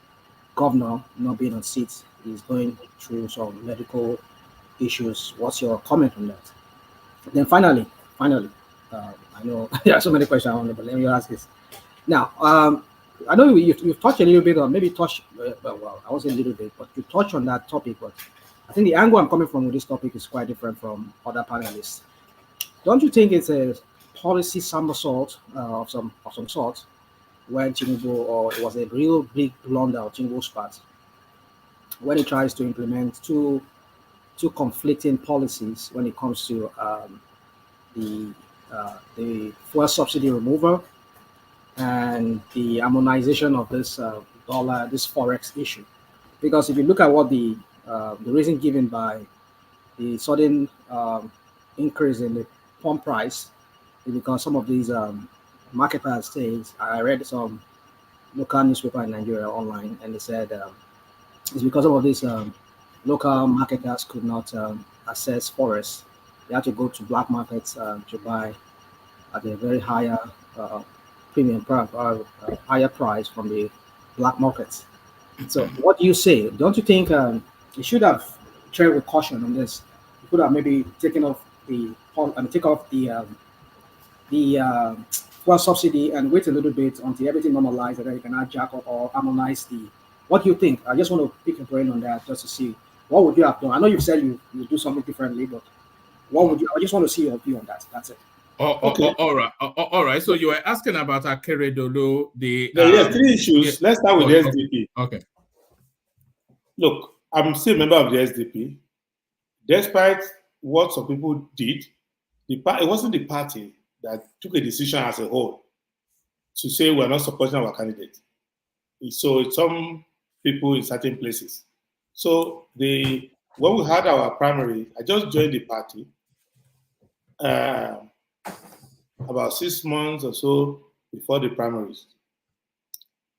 governor not being on seats, he's going through some medical issues. What's your comment on that? Then finally, I know there are so many questions I want to, but let me ask this. Now, I know you've touched a little bit on, maybe touch, well, I won't say a little bit, but you touched on that topic, but I think the angle I'm coming from with this topic is quite different from other panelists. Don't you think it's a policy somersault of some sort when Tinubu, or it was a real big blunder on Tinubu's part, when he tries to implement two conflicting policies when it comes to the fuel subsidy removal and the harmonization of this dollar, this forex issue. Because if you look at what the reason given by the sudden increase in the pump price is because some of these market states. I read some local newspaper in Nigeria online, and they said it's because some of these local marketers could not access forests. They had to go to black markets to buy at a very higher premium price, higher price from the black markets. So, what do you say? Don't you think you should have tread with caution on this? You could have maybe taken off take off the fuel subsidy and wait a little bit until everything normalizes, and then you can add jack up or harmonize the. What do you think? I just want to pick a brain on that just to see what would you have done. I know you've said you do something differently, but what would you? I just want to see your view on that. That's it. All right. So you were asking about Akeredolu, the yes, three issues. Let's start with the SDP. Okay. Look, I'm still a member of the SDP. Despite what some people did, it wasn't the party that took a decision as a whole to say we're not supporting our candidate. So it's some people in certain places. So when we had our primary, I just joined the party about 6 months or so before the primaries.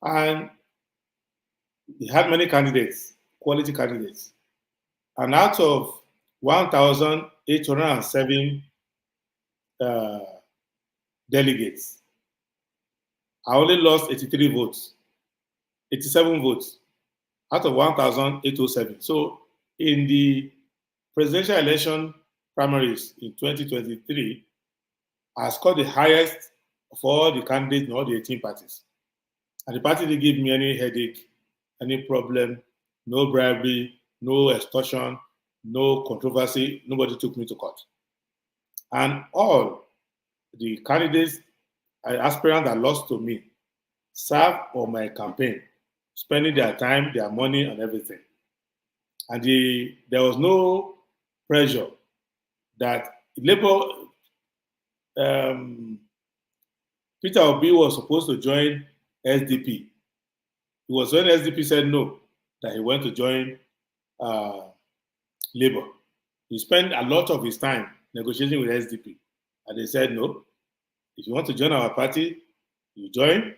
And we had many candidates, quality candidates. And out of 1,807 delegates, I only lost 87 votes out of 1,807. So in the presidential election primaries in 2023, I scored the highest for all the candidates in all the 18 parties. And the party didn't give me any headache, any problem, no bribery, no extortion, no controversy. Nobody took me to court. And all the candidates, aspirants that lost to me, served on my campaign, spending their time, their money, and everything. And there was no pressure that Labour, Peter Obi was supposed to join SDP. It was when SDP said no that he went to join Labour. He spent a lot of his time negotiating with SDP. And they said, no, if you want to join our party, you join,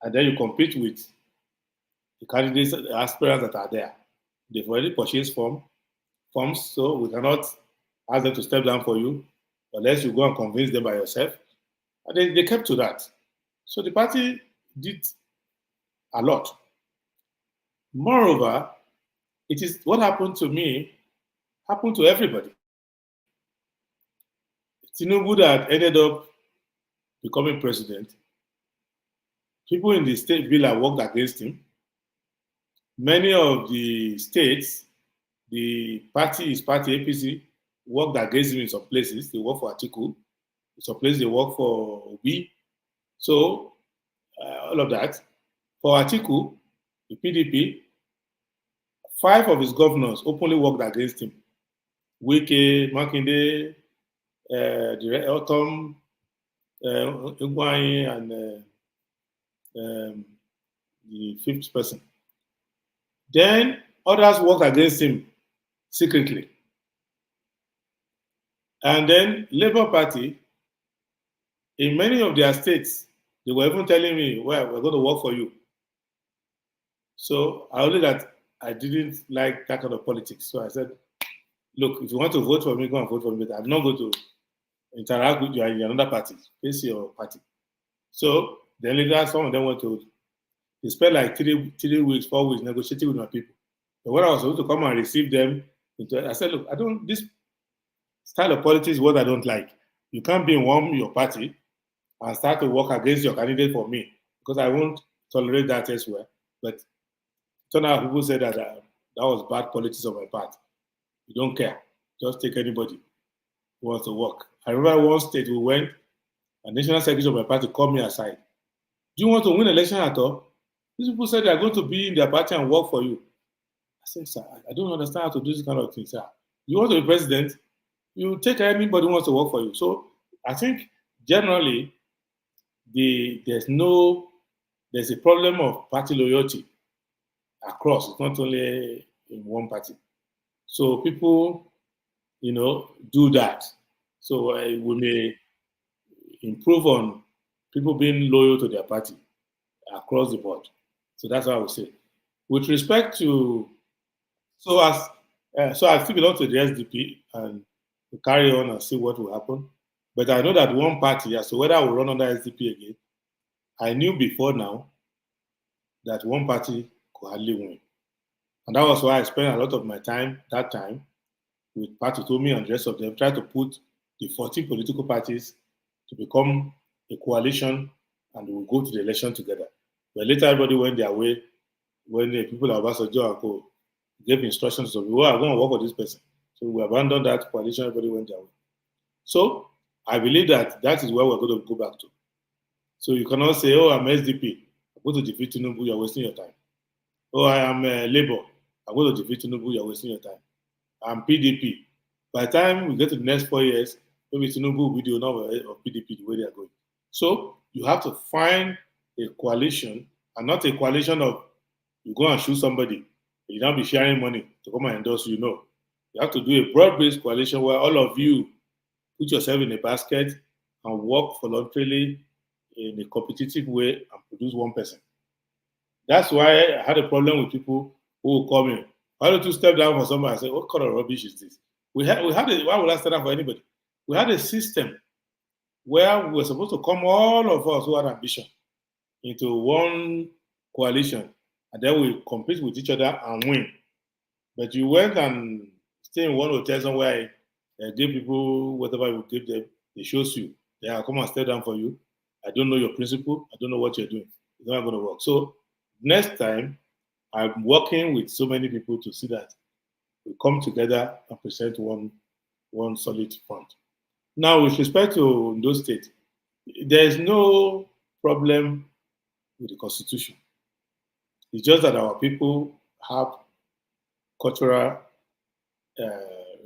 and then you compete with the candidates, the aspirants that are there. They've already purchased forms, so we cannot ask them to step down for you unless you go and convince them by yourself. And they kept to that. So the party did a lot. Moreover, it is what happened to me, happened to everybody. Tinubu that ended up becoming president, people in the state villa worked against him. Many of the states, his party APC, worked against him in some places. They work for Atiku. In some places they work for Obi. So, all of that. For Atiku, the PDP, 5 of his governors openly worked against him. Wike, Makinde, the Autumn, Ngwai, and the 5th person. Then others worked against him secretly. And then Labour Party, in many of their states, they were even telling me, well, we're going to work for you. So I only that I didn't like that kind of politics. So I said, look, if you want to vote for me, go and vote for me, but I'm not going to interact with you in another party. Face your party. So then later, some of them went to, they spent like 3 weeks, 4 weeks negotiating with my people. But when I was supposed to come and receive them, I said, look, this style of politics is what I don't like. You can't be in your party and start to work against your candidate for me, because I won't tolerate that elsewhere. But turned out people said that that was bad politics on my part. You don't care. Just take anybody who wants to work. I remember one state we went, a national secretary of my party called me aside Do you want to win election at all? These people said they are going to be in their party and work for you. I said, sir, I don't understand how to do this kind of thing, sir. You want to be president, you take anybody who wants to work for you. So I think generally there's a problem of party loyalty across. It's not only in one party. So people, do that. So we may improve on people being loyal to their party across the board. So that's what I would say. With respect to, so I still belong to the SDP and we carry on and see what will happen. But I know that one party, so whether I will run under SDP again, I knew before now that one party could hardly win. And that was why I spent a lot of my time that time with Party Tomi and the rest of them, trying to put the 14 political parties to become a coalition and we'll go to the election together. But later everybody went their way when the people of Obasanjo and Co gave instructions to people, I'm going to work with this person. So we abandoned that coalition, everybody went their way. So I believe that is where we're going to go back to. So you cannot say, oh, I'm SDP, I'm going to defeat Tinubu, you're wasting your time. Oh, I am Labour, I'm going to defeat Tinubu, you're wasting your time. I'm PDP. By the time we get to the next 4 years, maybe Tinubu will be the owner of PDP the way they are going. So you have to find a coalition, and not a coalition of you go and shoot somebody, you don't be sharing money to come and endorse you. No. You have to do a broad-based coalition where all of you put yourself in a basket and work voluntarily in a competitive way and produce one person. That's why I had a problem with people who will call me. Why don't you step down for somebody and say, what kind of rubbish is this? Why would I stand up for anybody? We had a system where we were supposed to come, all of us who had ambition, into one coalition, and then we compete with each other and win. But you went and stay in one hotel somewhere, give people whatever you give them, they shows you. They are come and step down for you. I don't know your principle. I don't know what you're doing. It's not going to work. So next time, I'm working with so many people to see that we come together and present one solid front. Now, with respect to those states, there is no problem with the Constitution. It's just that our people have cultural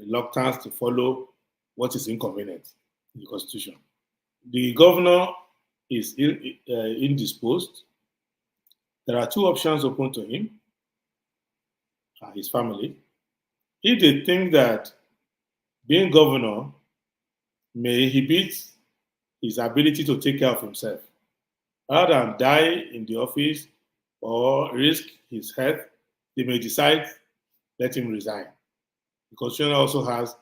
reluctance to follow what is inconvenient in the Constitution. The governor is indisposed. There are two options open to him and his family. If they think that being governor may inhibit his ability to take care of himself, rather than die in the office or risk his health, they may decide let him resign. The Constitution also has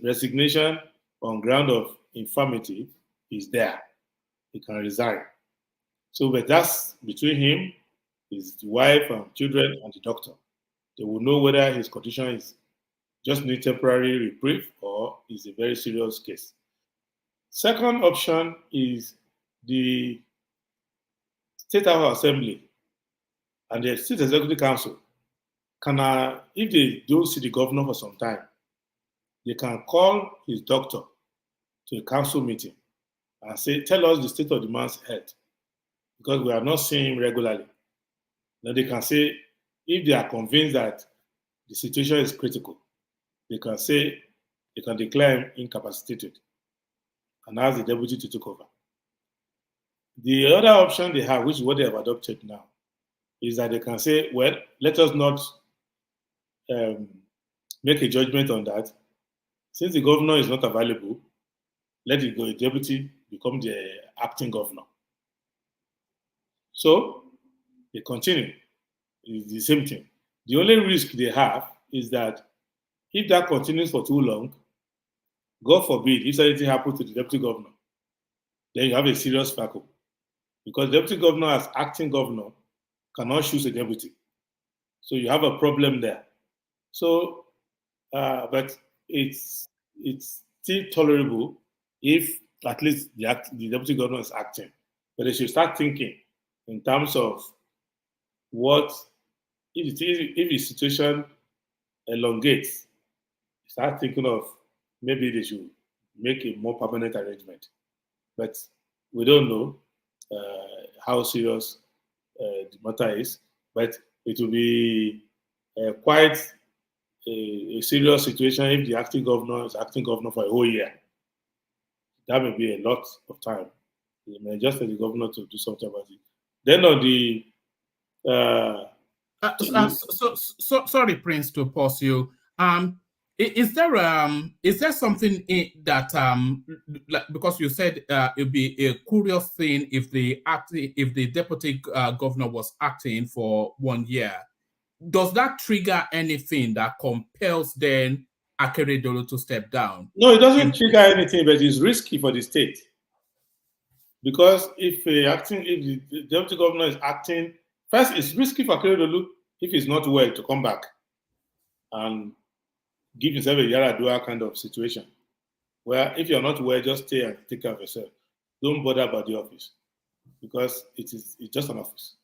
resignation on ground of infirmity is there. He can resign. So, but that's between him, his wife and children, and the doctor. They will know whether his condition is just need temporary reprieve or is a very serious case. Second option is the State House of Assembly and the State Executive Council can, if they don't see the governor for some time, they can call his doctor to a council meeting and say, tell us the state of the man's health, because we are not seeing him regularly. Then they can say, if they are convinced that the situation is critical, they can say, they can declare him incapacitated and ask the deputy to take over. The other option they have, which is what they have adopted now, is that they can say, well, let us not make a judgment on that. Since the governor is not available, let the deputy become the acting governor. So they continue. It's the same thing. The only risk they have is that if that continues for too long, God forbid, if anything happens to the deputy governor, then you have a serious vacuum. Because the deputy governor, as acting governor, cannot choose a deputy. So you have a problem there. So, but it's still tolerable if at least the deputy governor is acting. But they should start thinking in terms of what, if the situation elongates, start thinking of maybe they should make a more permanent arrangement. But we don't know. how serious the matter is, but it will be quite a serious situation if the acting governor is acting governor for a whole year. That may be a lot of time. You may just tell the governor to do something about it. Then on the sorry, Prince, to pause you. Is there something that like, because you said it'd be a curious thing if the deputy governor was acting for 1 year? Does that trigger anything that compels then Akeredolu to step down? No, it doesn't trigger anything, but it's risky for the state. Because if the deputy governor is acting, first, it's risky for Akeredolu if he's not well to come back and give yourself a Yaradua kind of situation. Where if you're not well, just stay and take care of yourself. Don't bother about the office because it's just an office.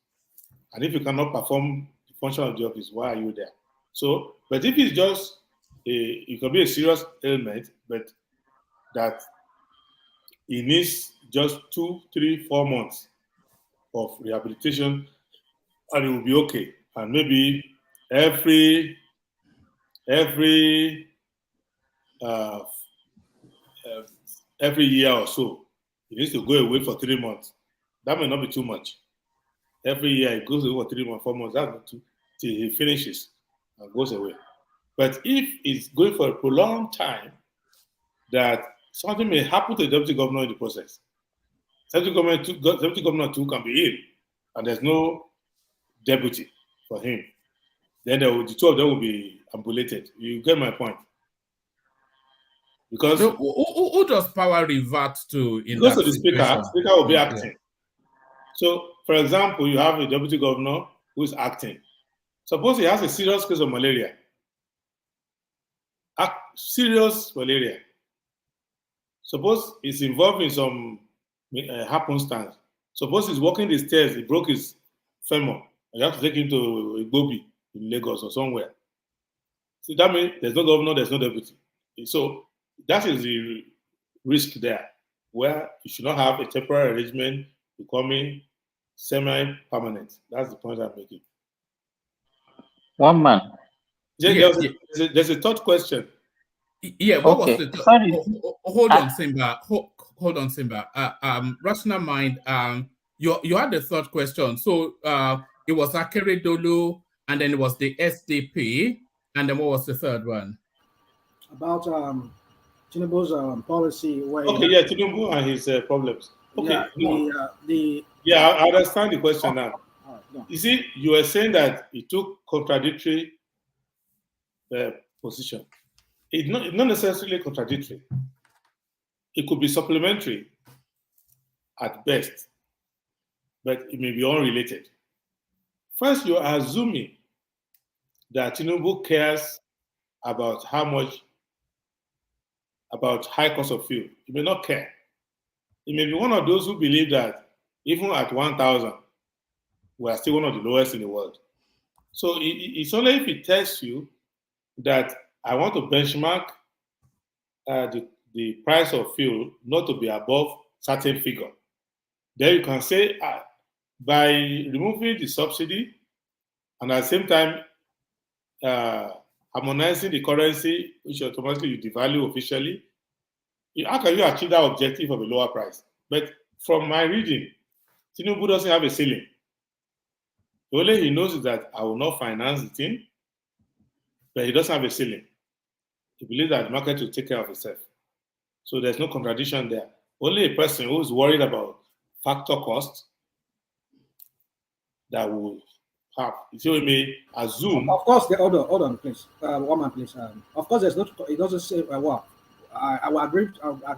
And if you cannot perform the function of the office, why are you there? So, but if it's just it could be a serious ailment, but that it needs just 2, 3, 4 months of rehabilitation, and it will be okay. And maybe every year or so, it needs to go away for 3 months. That may not be too much. Every year it goes away for 3 months, 4 months. That's not too, till he finishes and goes away. But if it's going for a prolonged time, that something may happen to the deputy governor in the process. Deputy governor too can be ill, and there's no deputy for him. Then the two of them will be ambulated. You get my point? Because so, who does power revert to in because that of the situation? speaker will be acting. So, for example, you have a deputy governor who is acting. Suppose he has a serious case of malaria. Serious malaria. Suppose he's involved in some happenstance. Suppose he's walking the stairs, he broke his femur. You have to take him to a Igbobi in Lagos or somewhere. So that means there's no governor, there's no deputy. So that is the risk there, where you should not have a temporary arrangement becoming semi-permanent. That's the point I'm making. One man. There's a third question. Yeah, what Okay. was the Sorry. hold on, Simba. Hold on, Simba. Rational mind. You had the third question. So it was Akeredolu, and then it was the SDP, and then what was the third one? About Tinubu's policy. Where Tinubu and his problems. Okay. Yeah, I understand the question now. No. You see, you were saying that he took contradictory position. It's not necessarily contradictory. It could be supplementary at best, but it may be unrelated. First, you're assuming that Tinubu cares about about high cost of fuel. He may not care. He may be one of those who believe that even at 1,000, we are still one of the lowest in the world. So it's only if he tells you that I want to benchmark the price of fuel not to be above certain figure. Then you can say, by removing the subsidy and at the same time harmonizing the currency, which automatically you devalue officially, how can you achieve that objective of a lower price? But from my reading, Tinubu doesn't have a ceiling. The only he knows is that I will not finance the thing, but he doesn't have a ceiling. He believes that the market will take care of itself. So there's no contradiction there. Only a person who is worried about factor cost that will have. So we may assume. Of course, hold on, please. One man, please. Of course, there's not. It doesn't say what. I will agree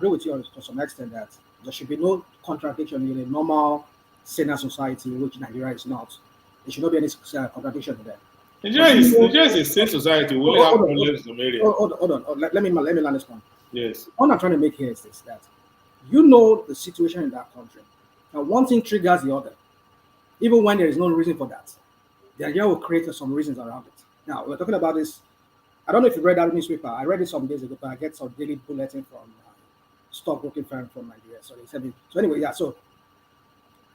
with you to some extent that there should be no contradiction in a normal Sena society, which Nigeria is not. There should not be any contradiction there. Nigeria is a state society. We only have problems in some areas. Hold on. Let me land this point. Yes. What I'm trying to make here is this: that you know the situation in that country. Now, one thing triggers the other, even when there is no reason for that. The idea will create some reasons around it. Now, we're talking about this. I don't know if you read that newspaper. I read it some days ago, but I get some daily bulletin from stockbroking firm from Nigeria. So they said it. So anyway, yeah. So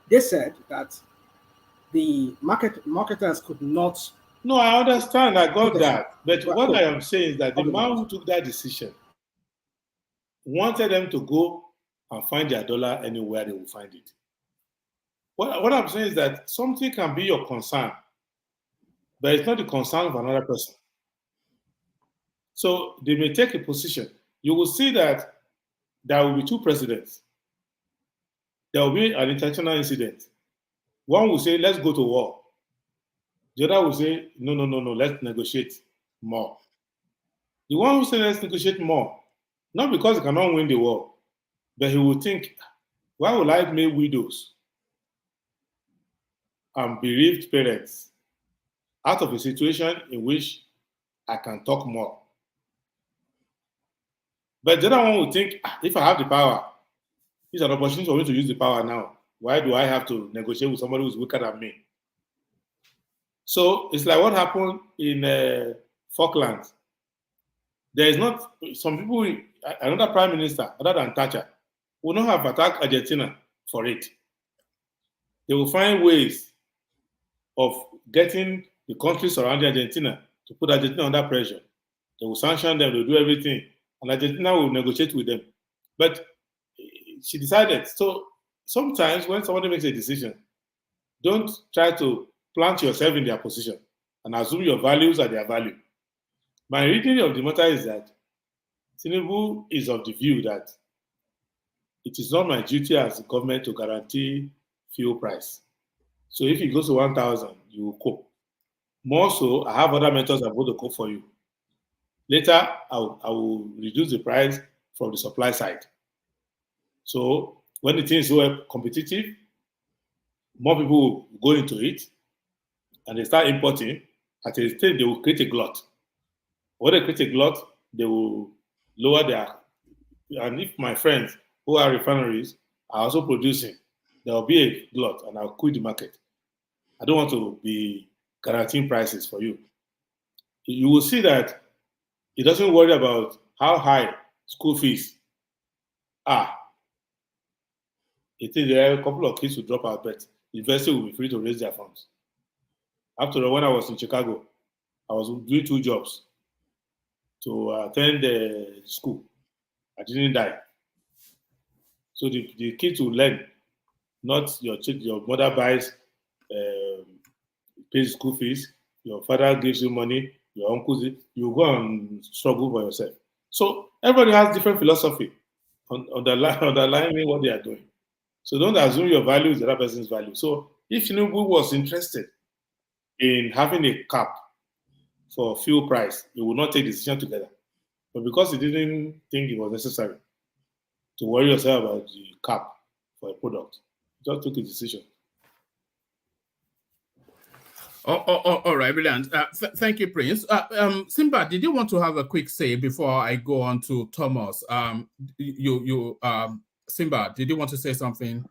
They said that the marketers could not. No, I understand. I got Okay. that. But Right, what cool. I am saying is that the man who took that decision wanted them to go and find their dollar anywhere they will find it. What I'm saying is that something can be your concern, but it's not the concern of another person. So they may take a position. You will see that there will be two presidents. There will be an intentional incident. One will say, let's go to war. The other will say, no, let's negotiate more. The one who says let's negotiate more, not because he cannot win the war, but he will think, why would I make widows and bereaved parents out of a situation in which I can talk more? But the other one will think, if I have the power, it's an opportunity for me to use the power now. Why do I have to negotiate with somebody who's weaker than me? So it's like what happened in Falklands. There is not, some people, another prime minister other than Thatcher will not have attacked Argentina for it. They will find ways of getting the countries surrounding Argentina to put Argentina under pressure. They will sanction them, they will do everything, and Argentina will negotiate with them. But she decided. So sometimes when somebody makes a decision, don't try to plant yourself in their position and assume your values are their value. My reading of the matter is that Tinubu is of the view that it is not my duty as the government to guarantee fuel price. So if it goes to 1,000, you will cope. More so, I have other methods I'm going to cope for you. Later, I will reduce the price from the supply side. So when the thing is so competitive, more people will go into it and they start importing. At a stage, they will create a glut. When they create a glut, they will lower their. And if my friends who are refineries are also producing, there will be a glut and I'll quit the market. I don't want to be guaranteeing prices for you. You will see that it doesn't worry about how high school fees are. It is there are a couple of kids who drop out, but the university will be free to raise their funds. After all, when I was in Chicago, I was doing 2 jobs to attend the school. I didn't die. So the kids will learn, not your mother buys, pays school fees, your father gives you money, your uncles, you go and struggle for yourself. So everybody has different philosophy underlying what they are doing. So don't assume your value is the other person's value. So if Tinubu was interested in having a cap for fuel price, he would not take the decision together. But because he didn't think it was necessary to worry yourself about the cap for a product, he just took a decision. All right, brilliant. Thank you, Prince. Simba, did you want to have a quick say before I go on to Thomas? Simba, did you want to say something?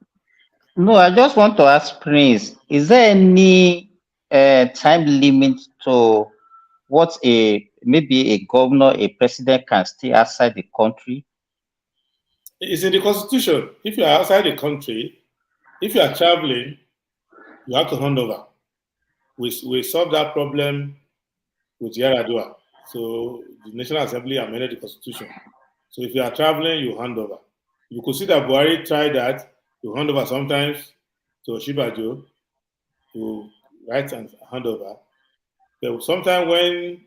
No, I just want to ask Prince, is there any time limit to what maybe a governor, a president can stay outside the country? It's in the constitution. If you are outside the country, if you are traveling, you have to hand over. We solved that problem with Yaradua. So the National Assembly amended the constitution. So if you are traveling, you hand over. You could see that Buhari tried that. You hand over sometimes to Oshibajo to write and hand over. But sometimes when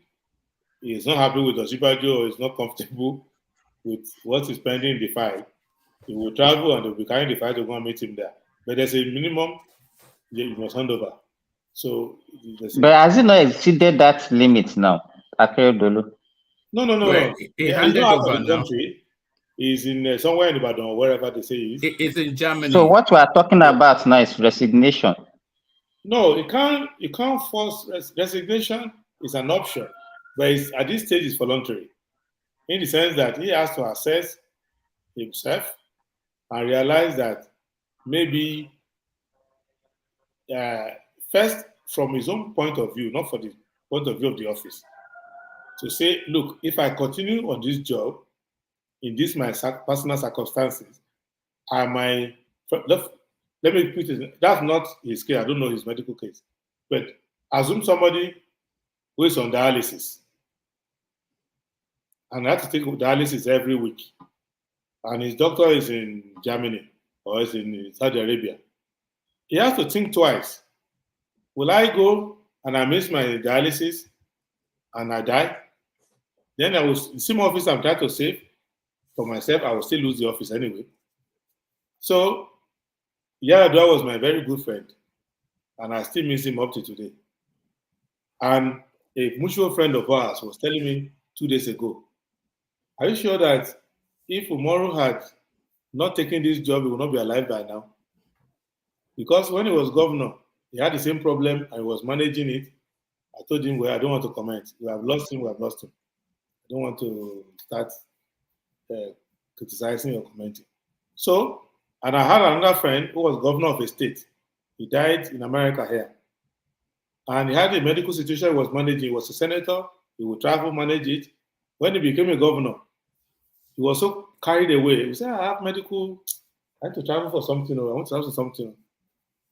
he is not happy with Oshibajo or is not comfortable with what is pending in the file, he will travel and they will be carrying the file to go and meet him there. But there's a minimum you must hand over. So, but has he not exceeded that limit now, Akeredolu? No. Well, he handed not out over of the now. country. He's in somewhere in Ibadan or wherever they say he is. It's in Germany. So what we are talking about now is resignation. No, you can't force resignation. Is an option, but at this stage it's voluntary, in the sense that he has to assess himself and realize that maybe first from his own point of view, not for the point of view of the office, to say, look, if I continue on this job in this my personal circumstances, let me put it, that's not his case. I don't know his medical case. But assume somebody who is on dialysis and has to take dialysis every week, and his doctor is in Germany or is in Saudi Arabia. He has to think twice. Will I go and I miss my dialysis and I die? Then I will, the same office I'm trying to save for myself, I will still lose the office anyway. So, Adewole was my very good friend, and I still miss him up to today. And a mutual friend of ours was telling me 2 days ago, are you sure that if Umaru had not taken this job, he would not be alive by now? Because when he was governor, he had the same problem and he was managing it. I told him, well, I don't want to comment. We have lost him, we have lost him. I don't want to start criticizing or commenting. So, and I had another friend who was governor of a state. He died in America here. And he had a medical situation he was managing. He was a senator. He would travel, manage it. When he became a governor, he was so carried away. He said, I have medical, I have to travel for something, or I want to travel for something.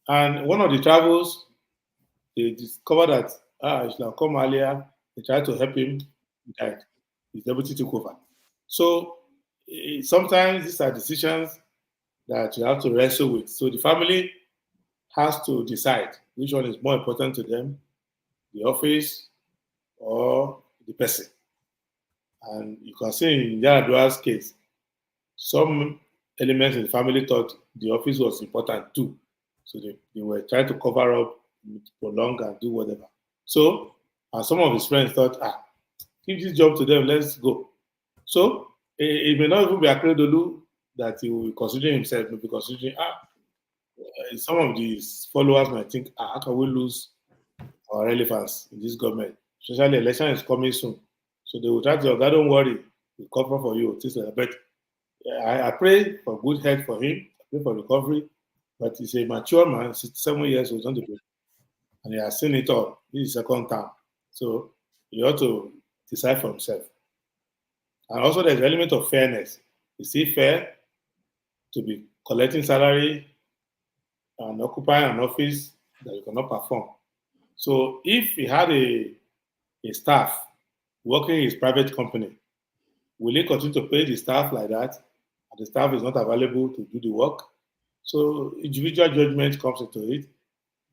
And one of the travels, they discovered that he should have come earlier. They tried to help him. He died. His deputy took over. So sometimes these are decisions that you have to wrestle with. So the family has to decide which one is more important to them, the office or the person. And you can see in Yaradua's case, some elements in the family thought the office was important too. So they were trying to cover up, prolong, and do whatever. So, and some of his friends thought, give this job to them, let's go. So, it may not even be Akeredolu that he will be considering himself, maybe considering, some of these followers might think, how can we lose our relevance in this government? Especially election is coming soon. So they will try to, don't worry, we'll cover for you. But I pray for good health for him, I pray for recovery. But he's a mature man, 67 years old, and he has seen it all. This is second time. So he ought to decide for himself. And also there's an element of fairness. Is it fair to be collecting salary and occupying an office that you cannot perform? So if he had a staff working in his private company, will he continue to pay the staff like that? And the staff is not available to do the work? So individual judgment comes into it.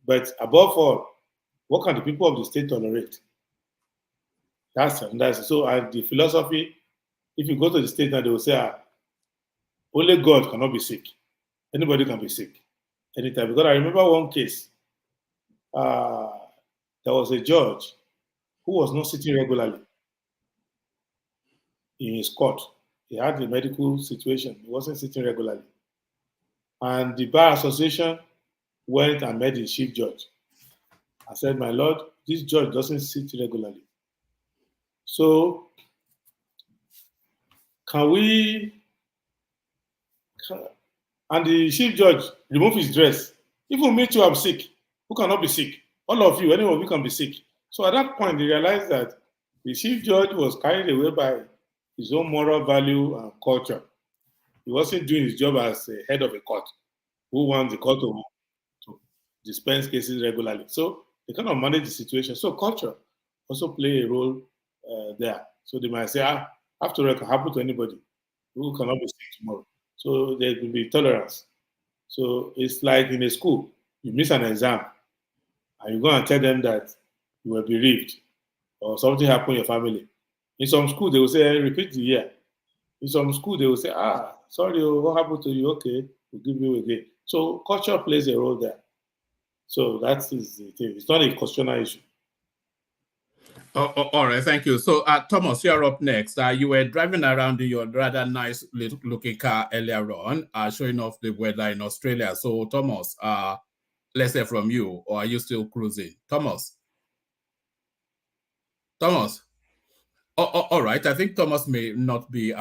But above all, what can the people of the state tolerate? That's so. And the philosophy, if you go to the state now, they will say, only God cannot be sick. Anybody can be sick anytime. Because I remember one case, there was a judge who was not sitting regularly in his court. He had a medical situation. He wasn't sitting regularly. And the Bar Association went and met the chief judge. I said, my lord, this judge doesn't sit regularly. So, and the chief judge remove his dress. Even me too, I'm sick. Who cannot be sick? All of you, anyone who can be sick. So at that point, they realized that the chief judge was carried away by his own moral value and culture. He wasn't doing his job as a head of a court who wants the court to dispense cases regularly. So they kind of manage the situation. So culture also play a role there. So they might say, after all, it can happen to anybody who cannot be sick tomorrow. So there will be tolerance. So it's like in a school, you miss an exam and you go and tell them that you were bereaved or something happened in your family. In some school, they will say, repeat the year. In some school, they will say, sorry, what happened to you? Okay, we'll give you again. So culture plays a role there. So that is the thing. It's not a constitutional issue. All right, thank you. So, Thomas, you're up next. You were driving around in your rather nice looking car earlier on, showing off the weather in Australia. So, Thomas, let's hear from you, or are you still cruising? Thomas? All right, I think Thomas may not be.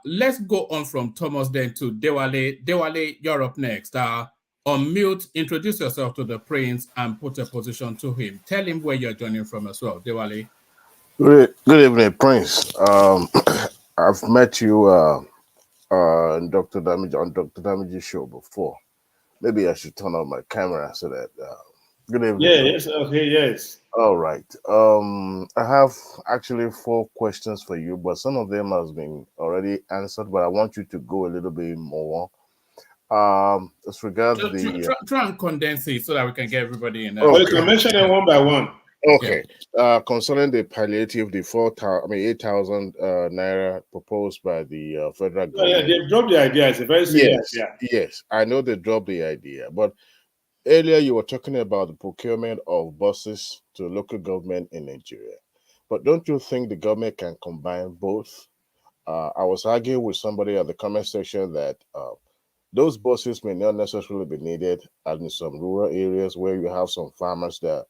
Let's go on from Thomas then to Adewole. Adewole, you're up next. Unmute, introduce yourself to the prince and put a position to him. Tell him where you're joining from as well. Adewole. Good evening, Prince. I've met you Dr. Damage on Dr. Damage's show before, maybe I should turn on my camera so that. Good evening. Yeah. Yes. Okay. Yes. All right. I have actually 4 questions for you, but some of them has been already answered. But I want you to go a little bit more. As regards try and condense it so that we can get everybody in. Okay. You can mention them one by one. Okay. Concerning the palliative, the 8,000 naira proposed by the federal government. Yeah, they dropped the idea. It's a very serious idea. Yes, I know they dropped the idea, but earlier you were talking about the procurement of buses to local government in Nigeria. But don't you think the government can combine both? I was arguing with somebody at the comment section that those buses may not necessarily be needed in some rural areas where you have some farmers that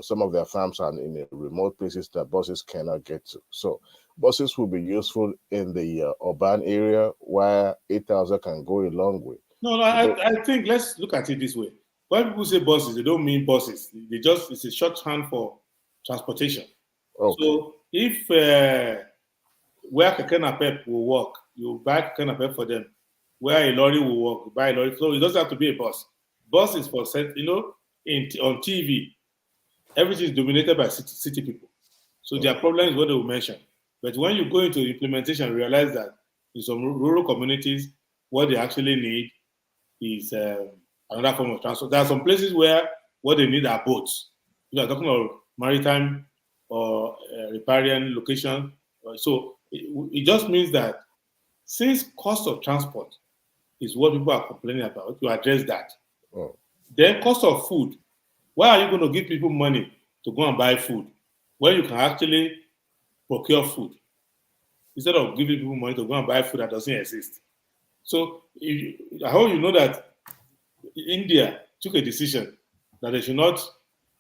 some of their farms are in the remote places that buses cannot get to. So buses will be useful in the urban area where 8,000 can go a long way. No, I think let's look at it this way. When people say buses, they don't mean buses. It's a shorthand for transportation. Okay. So if where Keke will work, you buy Keke for them. Where a lorry will work, you buy a lorry. So it doesn't have to be a bus. Bus is for on TV, everything is dominated by city people. So their problem is what they will mention. But when you go into implementation, you realize that in some rural communities, what they actually need is another form of transport. There are some places where what they need are boats. You are talking about maritime or riparian location. So it just means that since cost of transport is what people are complaining about, you address that. Then cost of food. Why are you going to give people money to go and buy food when you can actually procure food instead of giving people money to go and buy food that doesn't exist? So I hope you know that India took a decision that they should not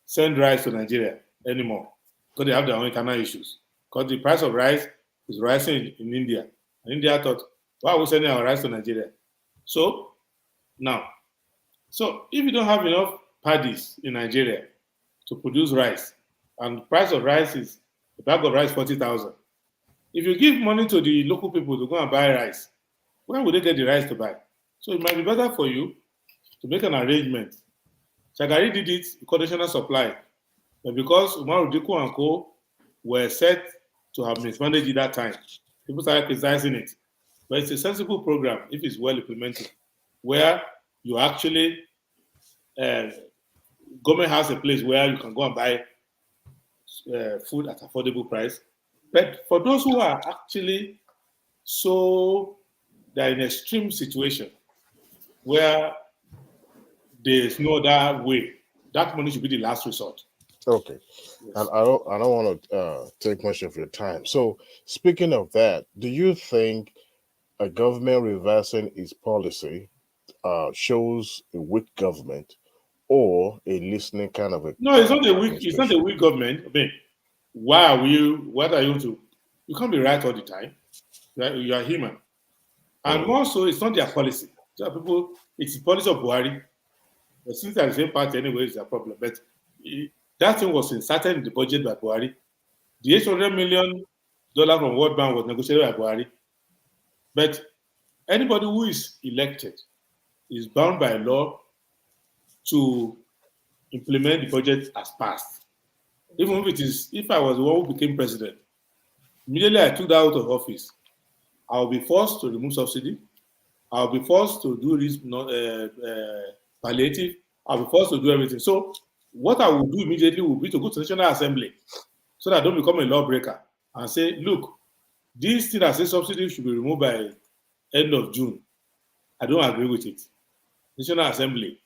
send rice to Nigeria anymore because they have their own internal issues. Because the price of rice is rising in India. And India thought, why are we sending our rice to Nigeria? So if you don't have enough paddies in Nigeria to produce rice, and the price of rice is a bag of rice 40,000. If you give money to the local people to go and buy rice, where would they get the rice to buy? So it might be better for you to make an arrangement. Shagari did it, conditional supply. But because Umaru Diko and Co. were set to have mismanaged it that time, people started criticizing it. But it's a sensible program if it's well implemented, where you actually, government has a place where you can go and buy food at affordable price. But for those who are actually they're in an extreme situation where there's no other way, that money should be the last resort. Okay. Yes. And I don't want to take much of your time. So speaking of that, do you think a government reversing its policy shows a weak government or a listening kind of a... No, it's not a weak government. I mean, what are you to... You can't be right all the time. You are human. And also, it's not their policy. People, it's the policy of Buhari. But since they're the same party anyway, it's a problem. But that thing was inserted in the budget by Buhari. The $800 million from World Bank was negotiated by Buhari. But anybody who is elected is bound by law to implement the budget as passed. Even if I was the one who became president, immediately I took that out of office, I'll be forced to remove subsidy. I'll be forced to do this palliative. I'll be forced to do everything. So what I will do immediately will be to go to the National Assembly so that I don't become a lawbreaker and say, look, this thing that says subsidy should be removed by end of June. I don't agree with it. National Assembly,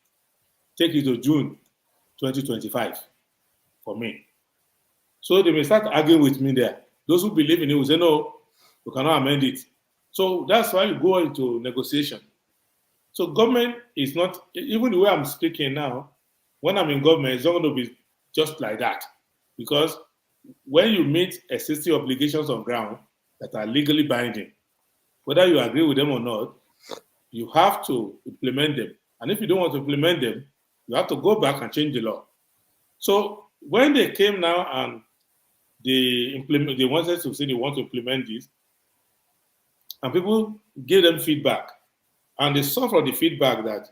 take it to June 2025 for me. So they may start arguing with me there. Those who believe in it will say, no, you cannot amend it. So that's why you go into negotiation. So government is not, even the way I'm speaking now, when I'm in government, it's not going to be just like that. Because when you meet existing obligations on ground that are legally binding, whether you agree with them or not, you have to implement them. And if you don't want to implement them, you have to go back and change the law. So when they came now and they wanted to say they want to implement this, and people gave them feedback, And they saw from the feedback that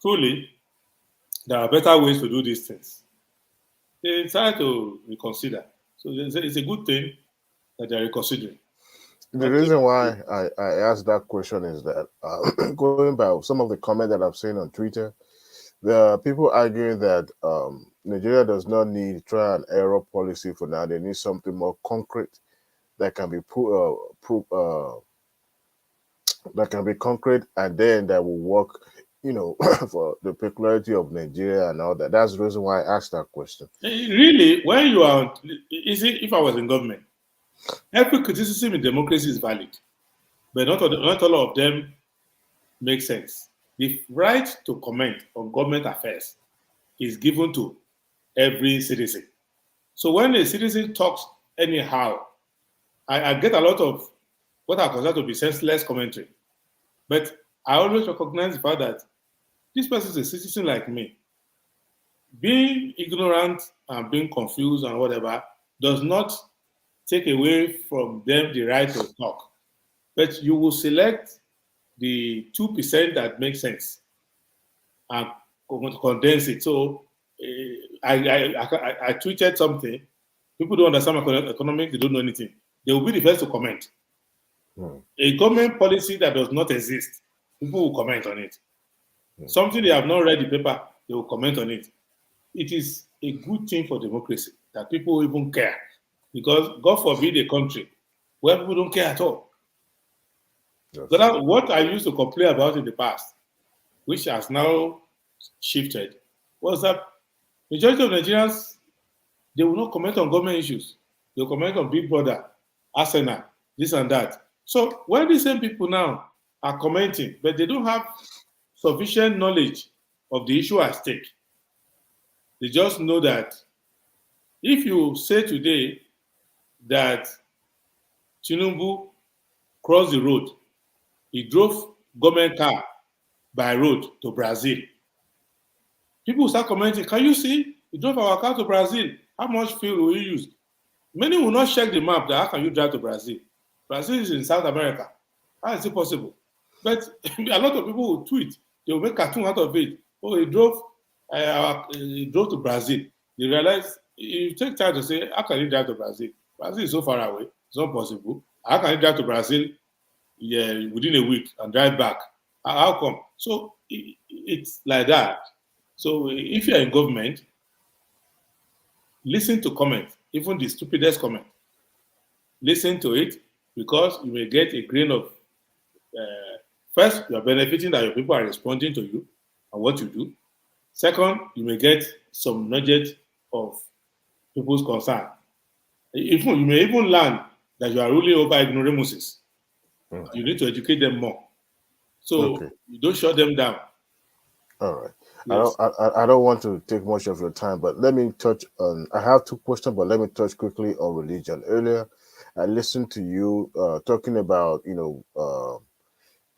truly there are better ways to do these things. They decided to reconsider. So it's a good thing that they're reconsidering. The reason why I asked that question is that going by some of the comments that I've seen on Twitter, there are people arguing that Nigeria does not need try and error policy for now. They need something more concrete that can be that can be concrete, and then that will work, for the peculiarity of Nigeria and all that. That's the reason why I asked that question. Really, when you are, if I was in government, every criticism in democracy is valid, but not all of them make sense. The right to comment on government affairs is given to every citizen. So when a citizen talks anyhow, I get a lot of what I consider to be senseless commentary. But I always recognize the fact that this person is a citizen like me. Being ignorant and being confused and whatever does not take away from them the right to talk. But you will select the 2% that makes sense and condense it. So I tweeted something. People don't understand economics, they don't know anything. They will be the first to comment. A government policy that does not exist, people will comment on it. Something they have not read the paper, they will comment on it. It is a good thing for democracy that people even care. Because God forbid a country where people don't care at all. Yes. So that's what I used to complain about in the past, which has now shifted, was that majority of Nigerians, they will not comment on government issues. They will comment on Big Brother, Arsenal, this and that. So when these same people now are commenting, but they don't have sufficient knowledge of the issue at stake, they just know that if you say today that Tinubu crossed the road, he drove government car by road to Brazil, people start commenting, can you see? He drove our car to Brazil. How much fuel will you use? Many will not check the map that how can you drive to Brazil? Brazil is in South America. How is it possible? But a lot of people will tweet. They will make cartoon out of it. Oh, he drove to Brazil. They realize, you take time to say, how can you drive to Brazil? Brazil is so far away. It's not possible. How can you drive to Brazil within a week and drive back? How come? So it's like that. So if you're in government, listen to comment, even the stupidest comment. Listen to it, because you may get a grain of, first, you are benefiting that your people are responding to you and what you do. Second, you may get some knowledge of people's concern. You may even learn that you are ruling over ignoramuses. You need to educate them more. So you don't shut them down. All right. Yes. I don't want to take much of your time, but let me touch on, I have two questions, but let me touch quickly on religion. Earlier, I listened to you talking about,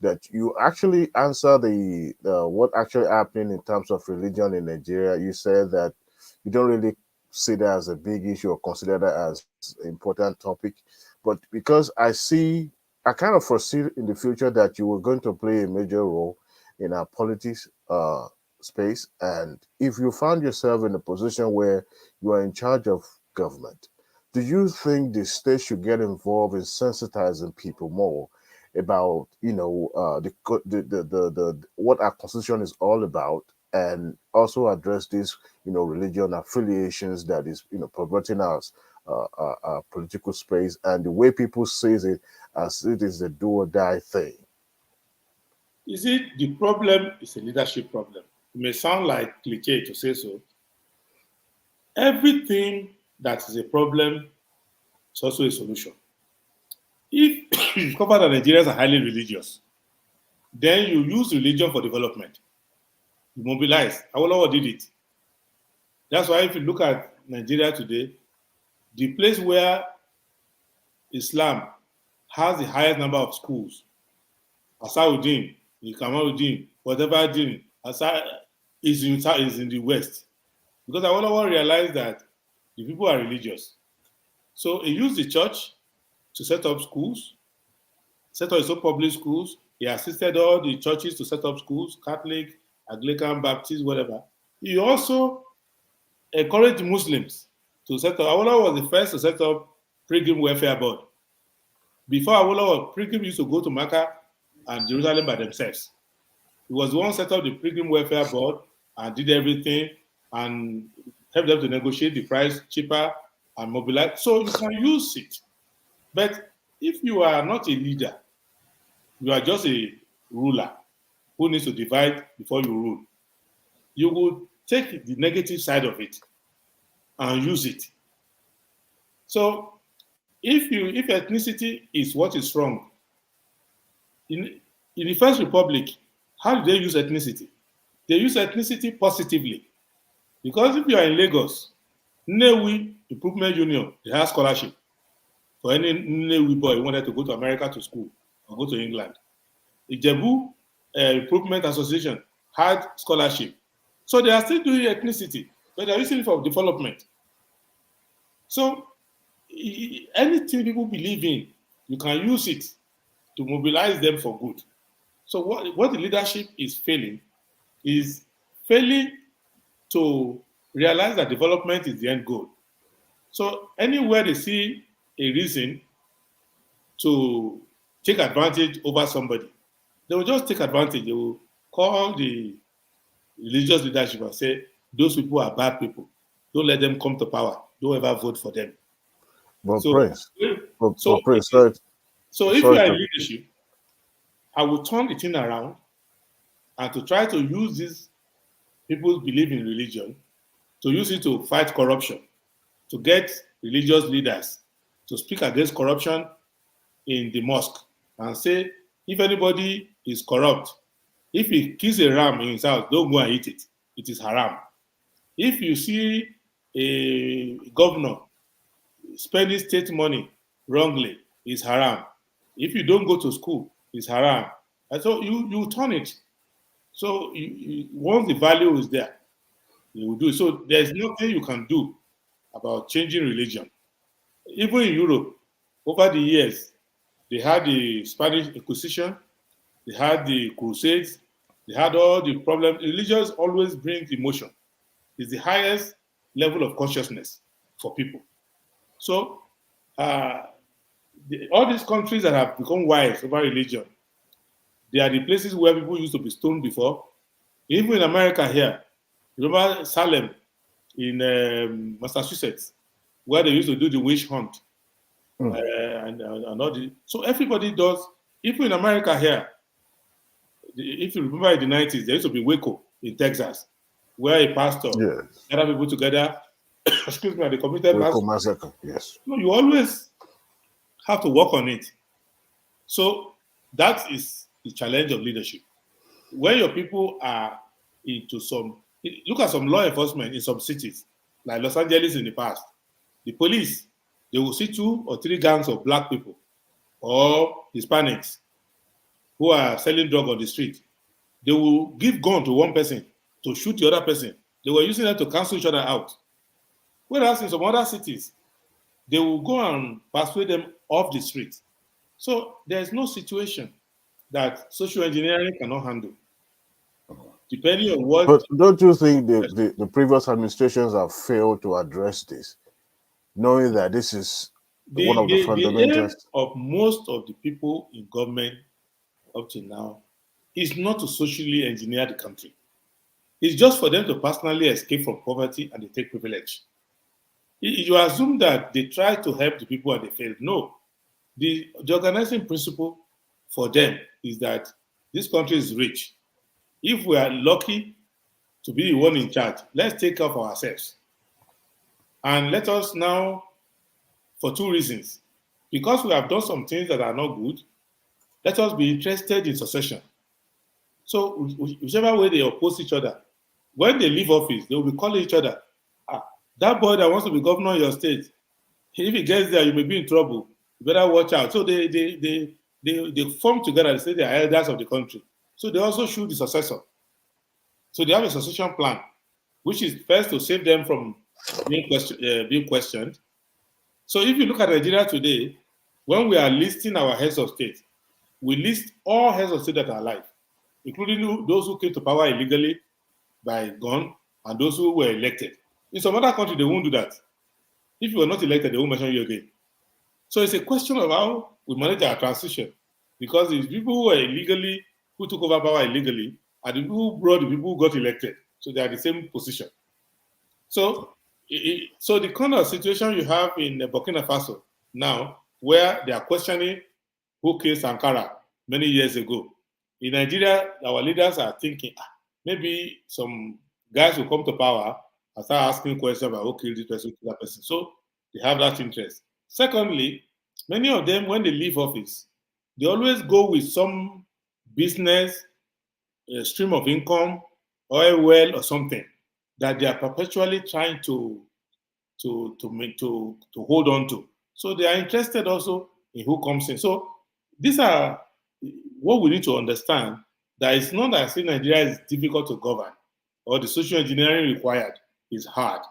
that you actually answer the what actually happening in terms of religion in Nigeria. You said that you don't really see that as a big issue or consider that as an important topic, but because I kind of foresee in the future that you were going to play a major role in our politics space, and if you found yourself in a position where you are in charge of government, do you think the state should get involved in sensitizing people more about what our constitution is all about, and also address this religion affiliations that is perverting our political space and the way people sees it as it is a do or die thing? You see, the problem is a leadership problem. It may sound like cliche to say so. Everything that is a problem is also a solution. If you discover that Nigerians are highly religious, then you use religion for development. You mobilize. Adewole did it. That's why if you look at Nigeria today, the place where Islam has the highest number of schools, Asauddin, Kamaluddin, whatever Din, is in the West. Because Adewole realized that the people are religious. So he used the church to set up schools, set up his own public schools, He assisted all the churches to set up schools, Catholic, Anglican, Baptist, whatever. He also encouraged Muslims to set up. Adewole was the first to set up Pilgrim Welfare Board. Before Adewole, Pilgrim used to go to Mecca and Jerusalem by themselves. He was the one who set up the Pilgrim Welfare Board and did everything and helped them to negotiate the price cheaper and mobilize. So you can use it. But if you are not a leader, you are just a ruler who needs to divide before you rule, you will take the negative side of it and use it. So if ethnicity is what is wrong, in the First Republic, how do they use ethnicity? They use ethnicity positively. Because if you are in Lagos, Nnewi Improvement Union, they have scholarship for any Nnewi boy who wanted to go to America to school or go to England. Ijebu Improvement Association had scholarship. So they are still doing ethnicity, but they are using it for development. So anything people believe in, you can use it to mobilize them for good. So what the leadership is failing to realize that development is the end goal. So anywhere they see a reason to take advantage over somebody, they will just take advantage. They will call the religious leadership and say, those people are bad people. Don't let them come to power. Don't ever vote for them. But So Prince, if you are in leadership, I will turn the thing around and to try to use these people's belief in religion, to use it to fight corruption, to get religious leaders to speak against corruption in the mosque and say, if anybody is corrupt, if he kills a ram in his house, don't go and eat it. It is haram. If you see a governor spending state money wrongly, it's haram. If you don't go to school, it's haram. And so you turn it. So once the value is there, you will do it. So there's nothing you can do about changing religion. Even in Europe, over the years, they had the Spanish Inquisition, they had the Crusades, they had all the problems. Religions always bring emotion. It's the highest level of consciousness for people. So all these countries that have become wise over religion, they are the places where people used to be stoned before. Even in America here, remember Salem in Massachusetts, where they used to do the witch hunt. And all so everybody does. Even in America here, if you remember in the 90s, there used to be Waco in Texas, where a pastor gathered people together, excuse me, and they committed massacre. Yes. No, you always have to work on it. So that is the challenge of leadership. When your people are into look at some law enforcement in some cities, like Los Angeles in the past. The police, they will see 2 or 3 gangs of black people or Hispanics who are selling drugs on the street. They will give gun to one person to shoot the other person. They were using that to cancel each other out. Whereas in some other cities, they will go and persuade them off the street. So there's no situation that social engineering cannot handle. Depending on what... But don't you think the previous administrations have failed to address this, knowing that this is one of the fundamentals? The aim of most of the people in government up to now is not to socially engineer the country. It's just for them to personally escape from poverty and they take privilege. You assume that they try to help the people and they fail. No. The organizing principle for them is that this country is rich. If we are lucky to be the one in charge, let's take care of ourselves. And let us now, for 2 reasons. Because we have done some things that are not good, let us be interested in succession. So whichever way they oppose each other, when they leave office, they will be calling each other, that boy that wants to be governor of your state, if he gets there, you may be in trouble. You better watch out. So they form together and say they are elders of the country. So they also choose the successor. So they have a succession plan, which is first to save them from being questioned. So if you look at Nigeria today, when we are listing our heads of state, we list all heads of state that are alive, including those who came to power illegally by gun and those who were elected. In some other country, they won't do that. If you are not elected, they won't mention you again. So it's a question of how we manage our transition, because the people who were illegally, who took over power illegally, are the people who brought the people who got elected. So they are the same position. So, so the kind of situation you have in Burkina Faso now, where they are questioning who killed Sankara many years ago. In Nigeria, our leaders are thinking, maybe some guys will come to power and start asking questions about who killed this person, who killed that person. So they have that interest. Secondly, many of them, when they leave office, they always go with some business, stream of income, oil well or something that they are perpetually trying to hold on to. So they are interested also in who comes in. So these are what we need to understand, that it's not that saying Nigeria is difficult to govern or the social engineering required is hard.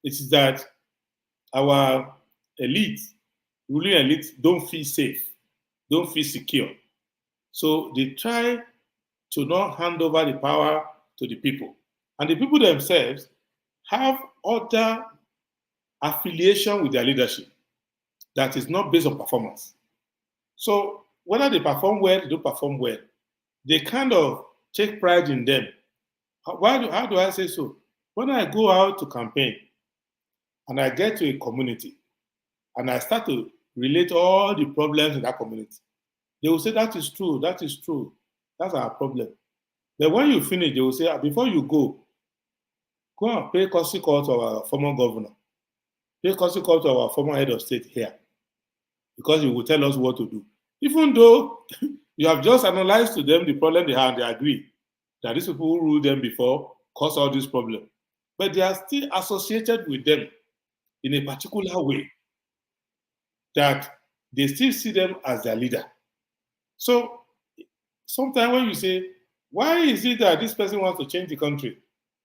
It's that our elite, ruling elite, don't feel safe, don't feel secure. So they try to not hand over the power to the people. And the people themselves have other affiliation with their leadership that is not based on performance. So whether they perform well, they don't perform well, they kind of take pride in them. How do I say so? When I go out to campaign and I get to a community and I start to relate all the problems in that community, they will say, that is true, that's our problem. Then when you finish, they will say, before you go and pay courtesy call to our former governor, pay courtesy call to our former head of state here, because he will tell us what to do. Even though you have just analyzed to them the problem they have, they agree that these people who ruled them before caused all this problem. But they are still associated with them in a particular way, that they still see them as their leader. So sometimes when you say, why is it that this person wants to change the country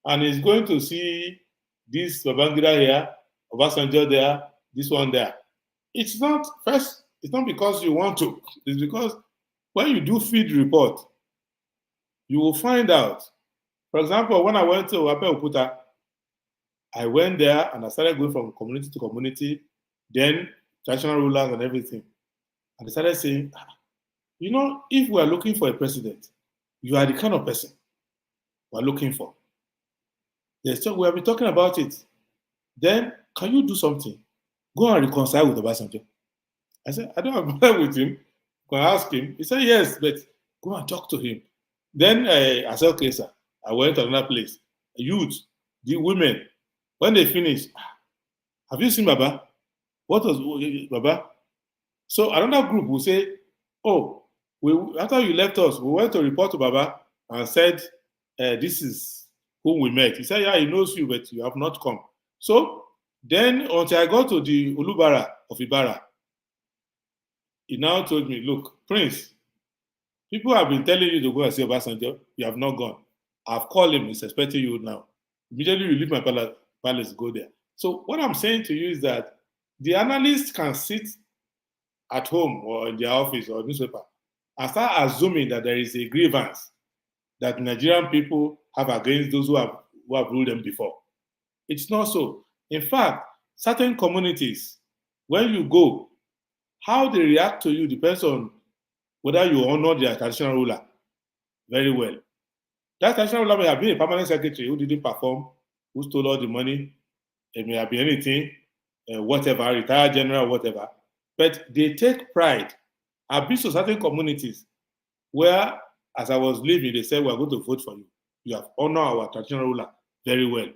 and is going to see this Babangida here, Obasanjo there, this one there? It's not because you want to. It's because when you do field report, you will find out. For example, when I went to Abeokuta, I went there and I started going from community to community, then traditional rulers and everything. And they started saying, if we are looking for a president, you are the kind of person we are looking for. We have been talking about it. Then, can you do something? Go and reconcile with Obasanjo. I said, I don't have a problem with him. Go and ask him. He said, yes, but go and talk to him. Then I said, okay, sir. I went to another place. Youth, the women, when they finished, have you seen Baba? What was Baba? So another group will say, after you left us, we went to report to Baba and said, this is who we met. He said, yeah, he knows you, but you have not come. So then until I got to the Olubara of Ibara, he now told me, look, Prince, people have been telling you to go and see Obasanjo. You have not gone. I've called him. He's expecting you now. Immediately you leave my palace, go there. So what I'm saying to you is that the analysts can sit at home or in their office or newspaper and start assuming that there is a grievance that Nigerian people have against those who have ruled them before. It's not so. In fact, certain communities, when you go, how they react to you depends on whether you honor their traditional ruler very well. That traditional ruler may have been a permanent secretary who didn't perform, who stole all the money. It may have been anything, whatever, retired general, whatever. But they take pride. I've been to certain communities where, as I was leaving, they said, we're going to vote for you. You have honored our traditional ruler very well.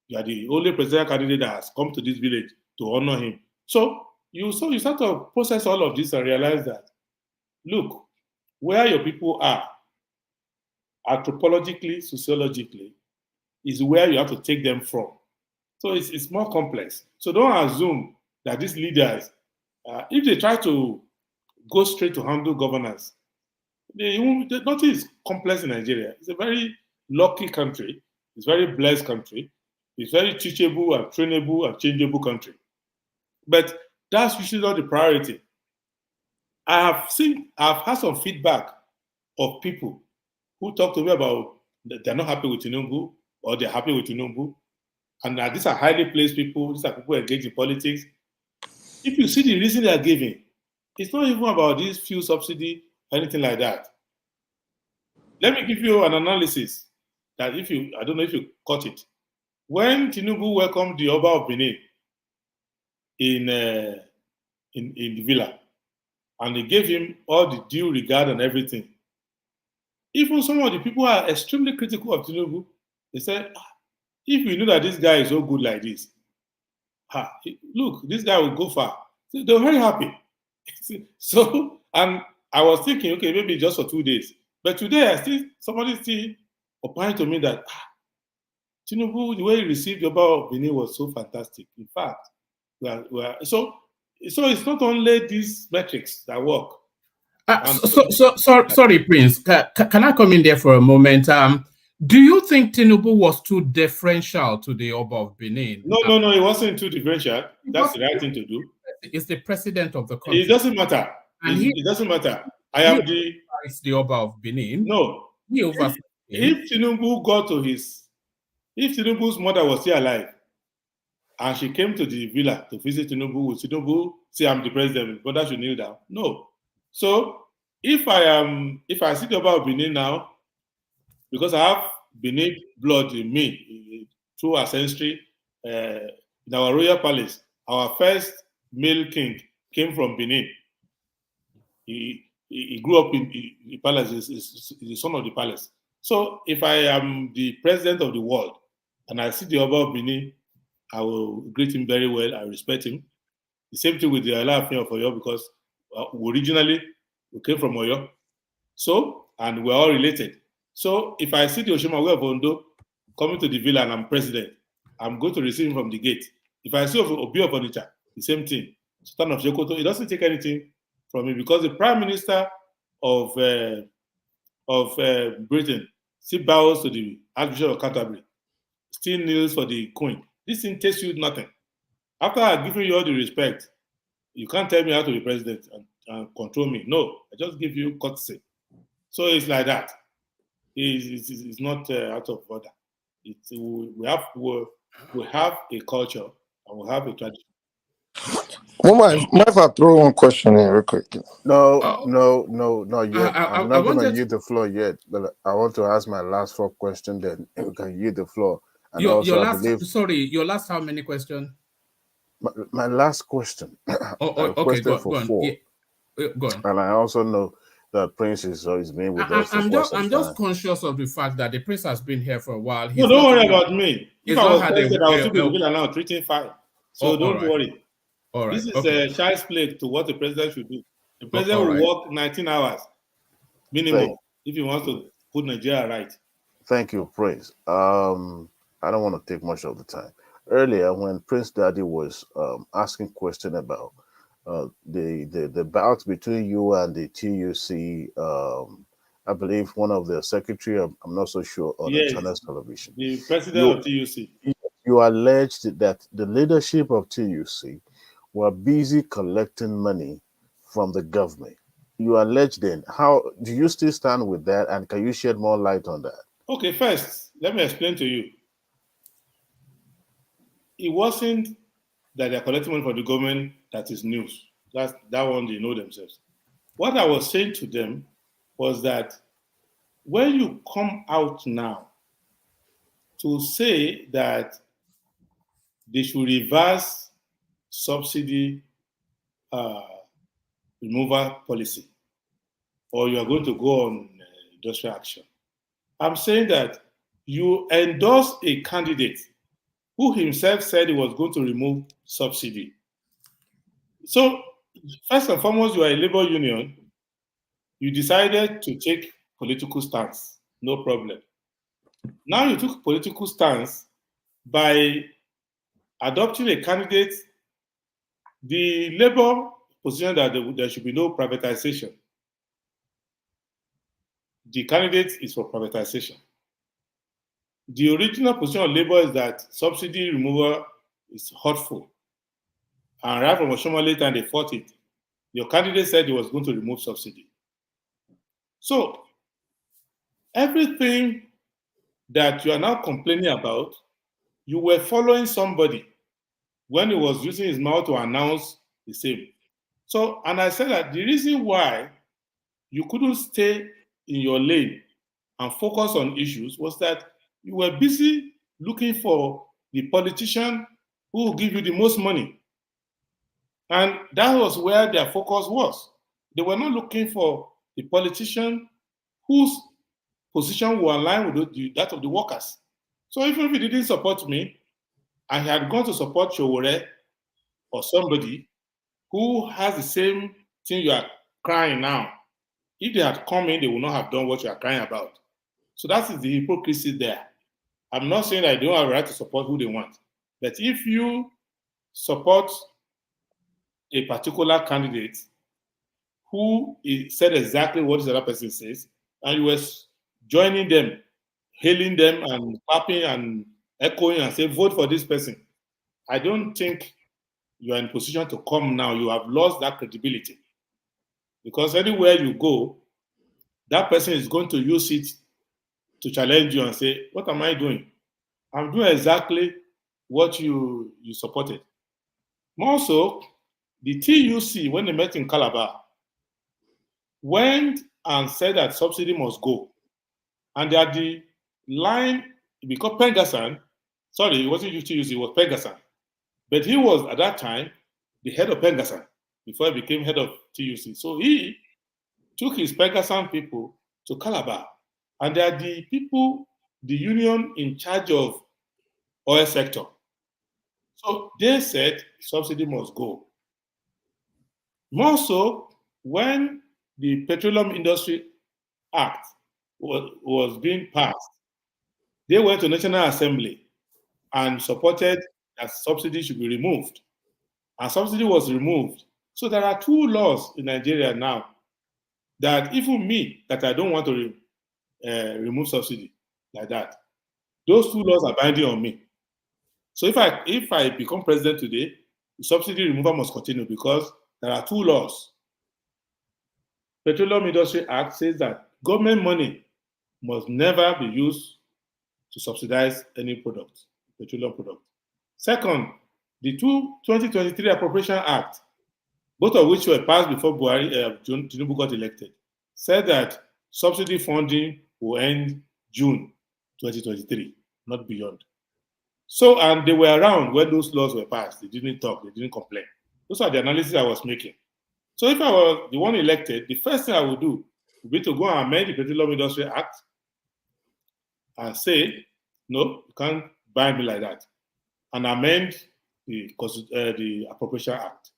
You are the only presidential candidate that has come to this village to honor him. So you start to process all of this and realize that, look, where your people are, anthropologically, sociologically, is where you have to take them from. So it's more complex. So don't assume that these leaders, if they try to go straight to handle governance, nothing is complex in Nigeria. It's a very lucky country. It's a very blessed country. It's very teachable and trainable and changeable country. But that's usually not the priority. I've had some feedback of people who talk to me about that they're not happy with Tinubu or they're happy with Tinubu. And these are highly placed people, these are people engaged in politics. If you see the reason they are giving, it's not even about this fuel subsidy or anything like that. Let me give you an analysis that I don't know if you caught it. When Tinubu welcomed the Oba of Benin in the villa, and they gave him all the due regard and everything, even some of the people who are extremely critical of Tinubu, they said, if we know that this guy is so good like this, look, this guy will go far. So they were very happy. So, and I was thinking, okay, maybe just for 2 days. But today, somebody still opined to me that Tinubu, the way he received the Oba of Benin was so fantastic. In fact, so it's not only these metrics that work. Sorry, Prince. Can I come in there for a moment? Do you think Tinubu was too deferential to the Oba of Benin? No, it wasn't too deferential. That's the right thing to do. It's the president of the country. It doesn't matter. It doesn't matter. I am the Oba of Benin. No. If Tinubu if Tinubu's mother was still alive and she came to the villa to visit Tinubu, would Tinubu say, I'm the president, brother should kneel down? No. So if I see the Oba of Benin now, because I have Benin blood in me through ancestry, in our royal palace, our first male king came from Benin. He grew up in the palace, is the son of the palace. So if I am the president of the world and I see the Oba of Benin, I will greet him very well, I respect him. The same thing with the Alaafin of Oyo, because originally we came from Oyo. So, and we're all related. So if I see the Oshomawe of Ondo coming to the villa and I'm president, I'm going to receive him from the gate. If I see Obi of Onitsha, the same thing. Sultan of Sokoto, it doesn't take anything from me, because the prime minister of Britain still bows to the Archbishop of Canterbury, still kneels for the Queen. This thing takes you nothing. After I've given you all the respect, you can't tell me how to be president and control me. No, I just give you courtesy. So it's like that. It's not out of order. We have a culture and we have a tradition. Might I throw one question in real quick? No, not yet. I'm not going to yield the floor yet, but I want to ask my last 4 questions, then you can yield the floor. And your last how many questions? My last question. Okay, go on. 4. Yeah. Go on. And I also know that Prince is been with us. I'm just conscious of the fact that the Prince has been here for a while. No, don't worry about me. If I was president, I would still be looking at now treating fine. So don't worry. All right. This is a child's play to what the president should do. The president will work 19 hours minimum if he wants to put Nigeria right. Thank you, Prince. I don't want to take much of the time. Earlier, when Prince Daddy was asking question about the bout between you and the TUC, I believe one of the secretary, I'm not so sure, on the Channels Television. The president of TUC. You alleged that the leadership of TUC were busy collecting money from the government. You allege then, how do you still stand with that, and can you shed more light on that? Okay, first, let me explain to you. It wasn't that they're collecting money from the government that is news. That one they know themselves. What I was saying to them was that when you come out now to say that they should reverse subsidy removal policy, or you are going to go on industrial action, I'm saying that you endorse a candidate who himself said he was going to remove subsidy. So, first and foremost, you are a labor union. You decided to take political stance, no problem. Now you took political stance by adopting a candidate. The labor position that there should be no privatization. The candidate is for privatization. The original position of labor is that subsidy removal is hurtful. And right from Oshomole time, they fought it. Your candidate said he was going to remove subsidy. So everything that you are now complaining about, you were following somebody when he was using his mouth to announce the same. So, and I said that the reason why you couldn't stay in your lane and focus on issues was that you were busy looking for the politician who will give you the most money. And that was where their focus was. They were not looking for the politician whose position will align with that of the workers. So even if he didn't support me, I had gone to support Showore or somebody who has the same thing you are crying now. If they had come in, they would not have done what you are crying about. So that is the hypocrisy there. I'm not saying I don't have a right to support who they want. But if you support a particular candidate who said exactly what the other person says, and you were joining them, hailing them and clapping and echoing and say, vote for this person, I don't think you are in position to come now. You have lost that credibility. Because anywhere you go, that person is going to use it to challenge you and say, what am I doing? I'm doing exactly what you supported. More so, the TUC, when they met in Calabar, went and said that subsidy must go. And that the line, because Pengasan, sorry, it wasn't TUC, it was Pengasan. But he was, at that time, the head of Pengasan before he became head of TUC. So he took his Pengasan people to Calabar. And they are the people, the union in charge of oil sector. So they said subsidy must go. More so, when the Petroleum Industry Act was being passed, they went to National Assembly and supported that subsidy should be removed. And subsidy was removed. So there are two laws in Nigeria now that even me, that I don't want to remove subsidy like that, those two laws are binding on me. So if I become president today, the subsidy removal must continue because there are two laws. Petroleum Industry Act says that government money must never be used to subsidize any product, petroleum product. Second, the 2023 Appropriation Act, both of which were passed before Tinubu got elected, said that subsidy funding will end June 2023, not beyond. So, and they were around when those laws were passed. They didn't talk, they didn't complain. Those are the analysis I was making. So if I was the one elected, the first thing I would do would be to go and amend the Petroleum Industry Act and say, no, you can't buy me like that, and amend the Appropriation Act.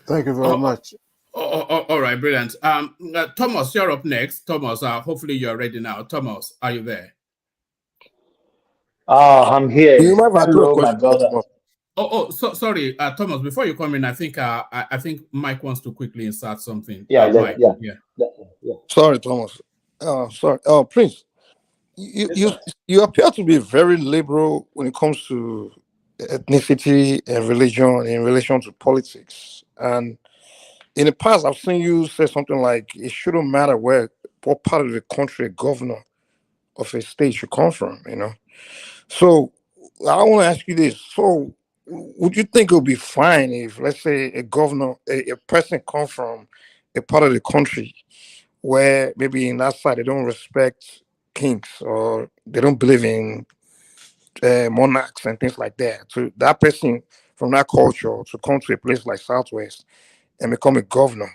Thank you very much. All right, brilliant. Thomas, you're up next. Thomas, hopefully you're ready now. Thomas, are you there? I'm here. Hello, my brother. Sorry, Thomas. Before you come in, I think Mike wants to quickly insert something. Yeah, Mike. Yeah. Sorry, Thomas. Sorry. Prince, you appear to be very liberal when it comes to ethnicity and religion in relation to politics. And in the past, I've seen you say something like it shouldn't matter what part of the country a governor of a state should come from, So I want to ask you this. So would you think it would be fine if, let's say, a governor, a person come from a part of the country where maybe in that side they don't respect kings or they don't believe in monarchs and things like that. So that person from that culture to come to a place like Southwest and become a governor.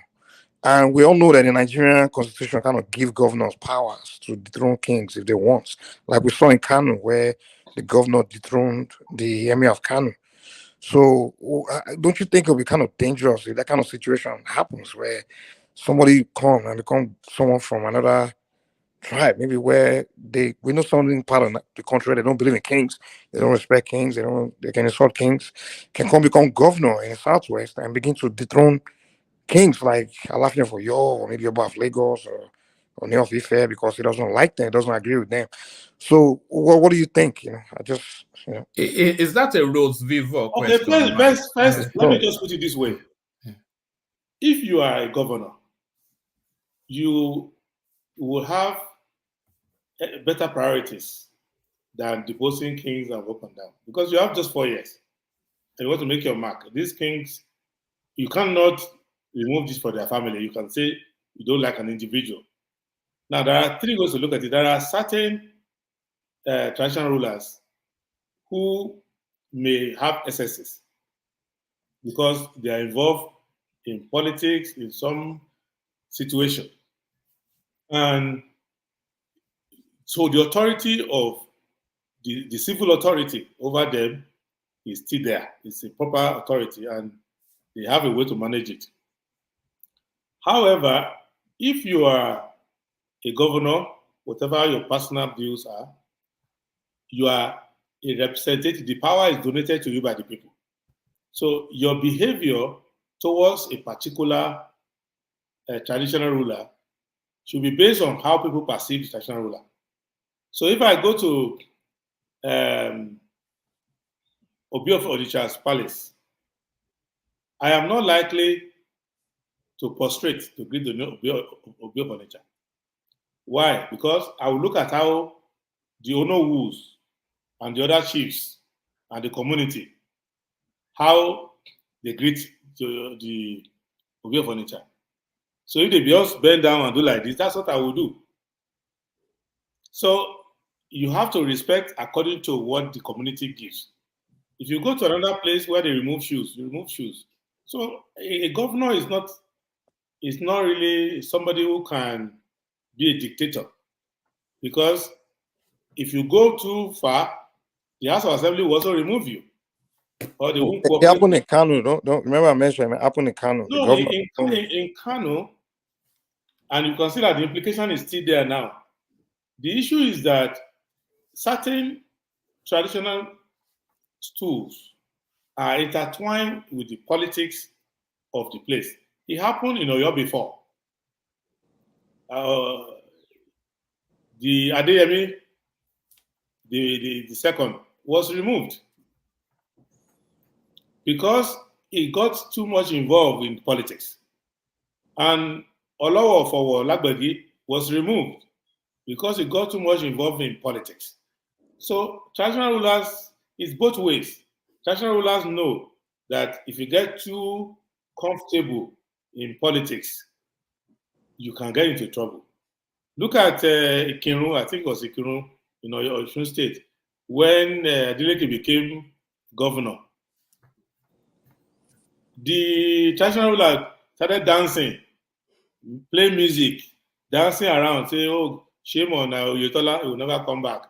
And we all know that the Nigerian constitution kind of give governors powers to dethrone kings if they want. Like we saw in Kano where the governor dethroned the emir of Kano. So don't you think it'll be kind of dangerous if that kind of situation happens where somebody come and become someone from another tribe, maybe where we know something part of the country where they don't believe in kings, they don't respect kings, they can insult kings, can come become governor in the Southwest and begin to dethrone kings like Alafia for Yo, or maybe Oba of Lagos or Neo of Ife because he doesn't like them, doesn't agree with them. So what do you think? I just Is that a Rose Vivo Okay, question? first, let No. me just put it this way. If you are a governor, you will have better priorities than deposing kings and up and down, because you have just 4 years and you want to make your mark. These kings, you cannot remove this for their family. You can say you don't like an individual. Now, there are 3 ways to look at it. There are certain traditional rulers who may have excesses because they are involved in politics in some situation. And so the authority of the civil authority over them is still there. It's a proper authority and they have a way to manage it. However, if you are a governor, whatever your personal views are, you are a representative. The power is donated to you by the people. So your behavior towards a particular traditional ruler should be based on how people perceive the traditional ruler. So if I go to Obi of Odisha's palace, I am not likely to prostrate to greet the Obi of Onitsha. Why? Because I will look at how the Onowus and the other chiefs and the community, how they greet the Obi of Onitsha. So if they just bend down and do like this, that's what I will do. So you have to respect according to what the community gives. If you go to another place where they remove shoes, you remove shoes. So a governor is not really somebody who can be a dictator, because if you go too far, the House of Assembly will also remove you. Or they won't it happened in Kano. Don't remember I mentioned it happened in Kano. No, in Kano, and you can see that the implication is still there now. The issue is that certain traditional stools are intertwined with the politics of the place. It happened in Oyo before. The Adeyemi, the second, was removed because he got too much involved in politics. And Olowo Fowo Lagbegi was removed because he got too much involved in politics. So traditional rulers, it's both ways. Traditional rulers know that if you get too comfortable in politics, you can get into trouble. Look at Ikirun, I think it was Ikirun in Osun State, when Adeleke became governor. The traditional ruler started dancing, play music, dancing around, say, oh, shame on Oyetola, he will never come back.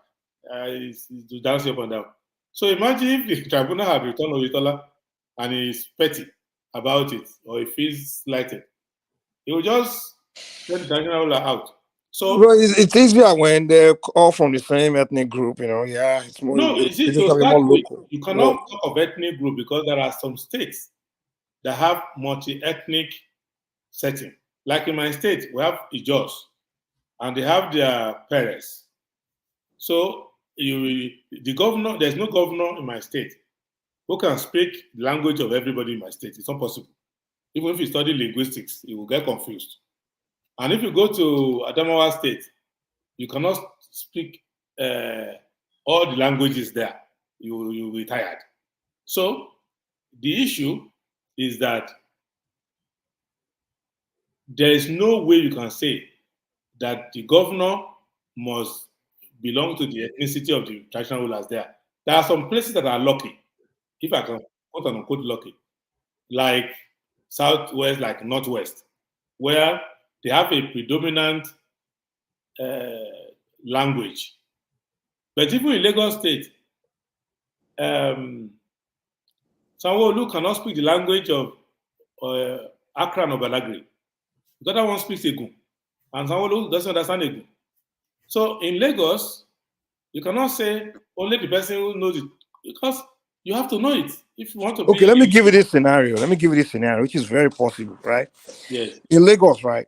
He's dancing up and down. So imagine if the tribunal had returned Oyetola and he's petty about it, or he feels slighted. He will just send the traditional ruler out. So it's easier when they're all from the same ethnic group, Yeah, it's more. No, it's to just start more with, local. you cannot talk of ethnic group because there are some states that have multi-ethnic setting. Like in my state, we have Ijos, and they have their parents. So the governor, there's no governor in my state who can speak the language of everybody in my state. It's not possible. Even if you study linguistics, you will get confused. And if you go to Adamawa State, you cannot speak all the languages there. You'll be tired. So the issue is that there is no way you can say that the governor must belong to the ethnicity of the traditional rulers there. There are some places that are lucky, if I can quote unquote lucky, like Southwest, like Northwest, where they have a predominant language. But even in Lagos State, Sanwo-Olu cannot speak the language of Accra or Badagry. The other one speaks Egun, and Sanwo-Olu doesn't understand Egun. So in Lagos, you cannot say only the person who knows it, because you have to know it if you want to. Okay, let me give you this scenario. Which is very possible, right? Yes. In Lagos, right?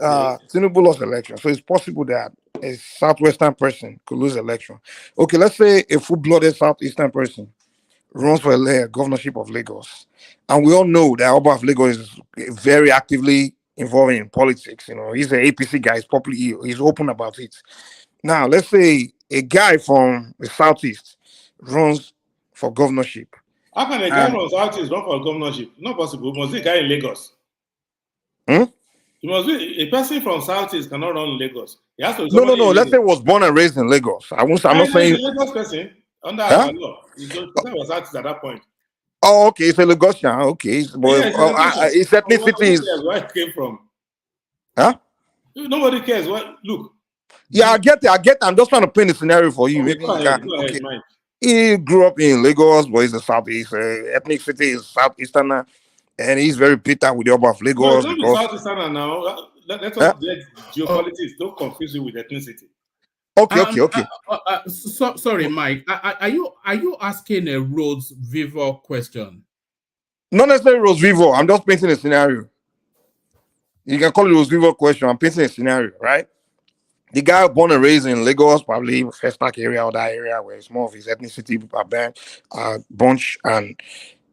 Tinubu lost election, so it's possible that a southwestern person could lose election. Okay, let's say a full-blooded southeastern person runs for a governorship of Lagos, and we all know that Oba of Lagos is very actively involved in politics. You know, he's an APC guy. He's open about it. Now, let's say a guy from the southeast runs for governorship. How can a guy from Southeast run for governorship? Not possible. Must be a guy in Lagos. It must be a person from Southeast cannot run in Lagos. He has to be No. in Let's say he was born and raised in Lagos. I'm not saying a Lagos person under our law. He's the person was Southeast at that point. Oh, okay, it's a Lagosian. Okay, but his ethnicity is where it came from. Huh? Nobody cares. What? Look. Yeah, I get it. I'm just trying to paint a scenario for you. Okay, Maybe go ahead, Mike. He grew up in Lagos, but he's a Southeast. Ethnicity is Southeasterner, and he's very bitter with the Oba of Lagos. No, don't be Southeasterner now. Let us get geopolitics. Don't confuse it with ethnicity. Okay. Sorry, Mike. Are you asking a Rose Vivo question? Not necessarily Rose Vivo. I'm just painting a scenario. You can call it Rose Vivo question. I'm painting a scenario, right? The guy born and raised in Lagos, probably Festac area or that area where it's more of his ethnicity bunch, and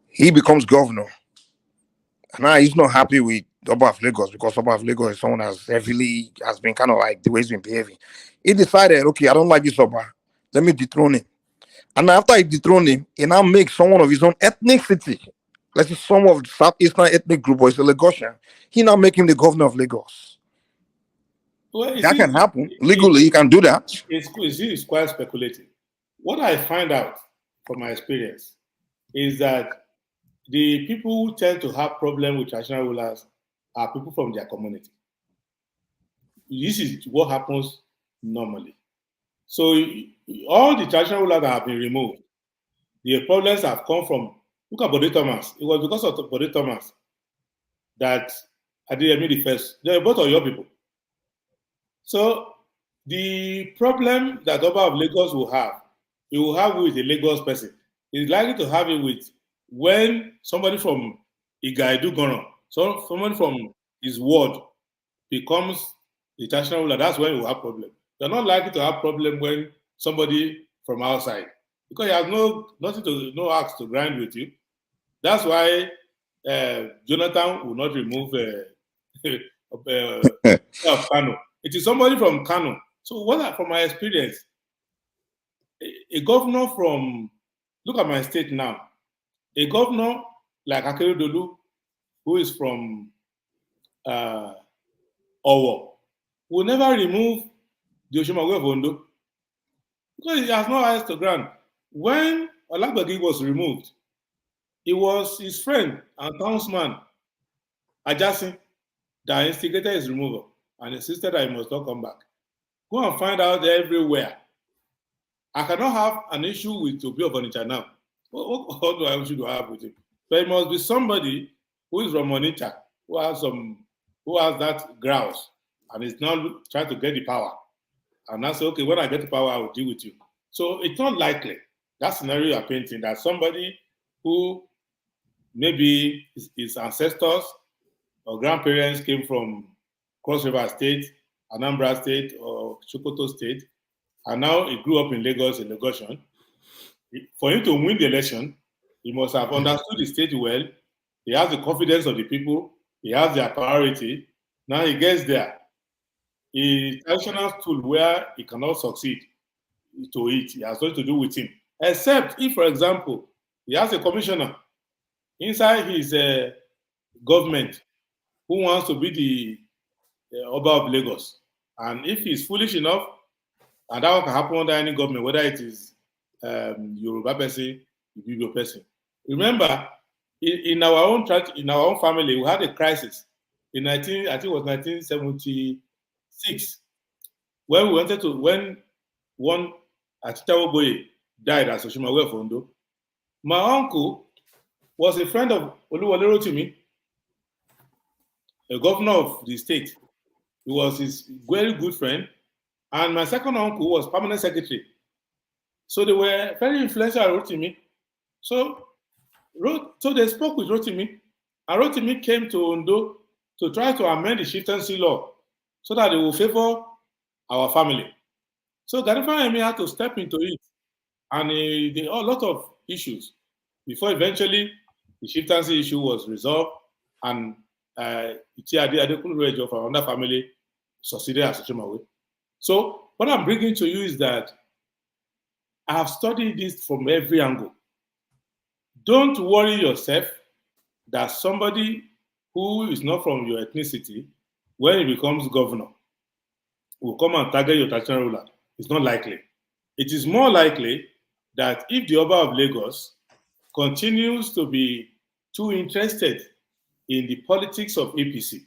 he becomes governor. And now he's not happy with Oba of Lagos because Oba of Lagos is someone has been kind of like the way he's been behaving. He decided, okay, I don't like this Oba. Let me dethrone him. And after he dethroned him, he now makes someone of his own ethnicity. Let's say some of the Southeastern ethnic group, or is a Lagosian. He now make him the governor of Lagos. Well, that can happen. Legally, you can do that. It's quite speculative. What I find out from my experience is that the people who tend to have problems with traditional rulers are people from their community. This is what happens normally. So all the traditional rulers that have been removed, the problems have come from, look at Bode Thomas. It was because of Bode Thomas that Adeyemi the first. They were both of your people. So the problem that Oba of Lagos will have, he will have with a Lagos person. He's likely to have it with when somebody from Igaidugono, so someone from his ward becomes the traditional ruler. That's when he will have problem. They're not likely to have problem when somebody from outside, because he has no axe to grind with you. That's why Jonathan will not remove of Kano. It is somebody from Kano. So from my experience, a governor from, look at my state now, a governor like Akeredolu, who is from Owo, will never remove the Oshomagwe of Ondo because he has no eyes to grant. When Olagbegi was removed, it was his friend and townsman, Ajasin, that instigated his removal and insisted that he must not come back. Go and find out everywhere. I cannot have an issue with Obi of Onitsha now. What do I should have with him? But it must be somebody who is from Onitsha, who has that grouse, and is now trying to get the power. And I say, okay, when I get the power, I will deal with you. So it's not likely, that scenario you are painting, that somebody who maybe his ancestors or grandparents came from Cross River State, Anambra State, or Sokoto State, and now he grew up in Lagos, in Lagosian. For him to win the election, he must have understood the state well. He has the confidence of the people. He has their priority. Now he gets there. He traditional tool where he cannot succeed to it. He has nothing to do with him. Except if, for example, he has a commissioner inside his government who wants to be the Oba of Lagos. And if he's foolish enough, and that can happen under any government, whether it is Yoruba person, Igbo person. Remember, in our own family, we had a crisis in I think it was 1976, when one Achitawo Boye died as Oshimawe Fondo. My uncle was a friend of Oluwole Rotimi, a governor of the state. He was his very good friend. And my second uncle was permanent secretary. So they were very influential at Rotimi. So they spoke with Rotimi. And Rotimi came to Ondo to try to amend the chieftaincy law so that they will favor our family. So Gaddafi had to step into it, and there are a lot of issues before eventually the chieftaincy issue was resolved, and Adewole of another family succeeded as Chimawe. So what I'm bringing to you is that I have studied this from every angle. Don't worry yourself that somebody who is not from your ethnicity, when he becomes governor, will come and target your traditional ruler. It's not likely. It is more likely that if the Oba of Lagos continues to be too interested in the politics of APC,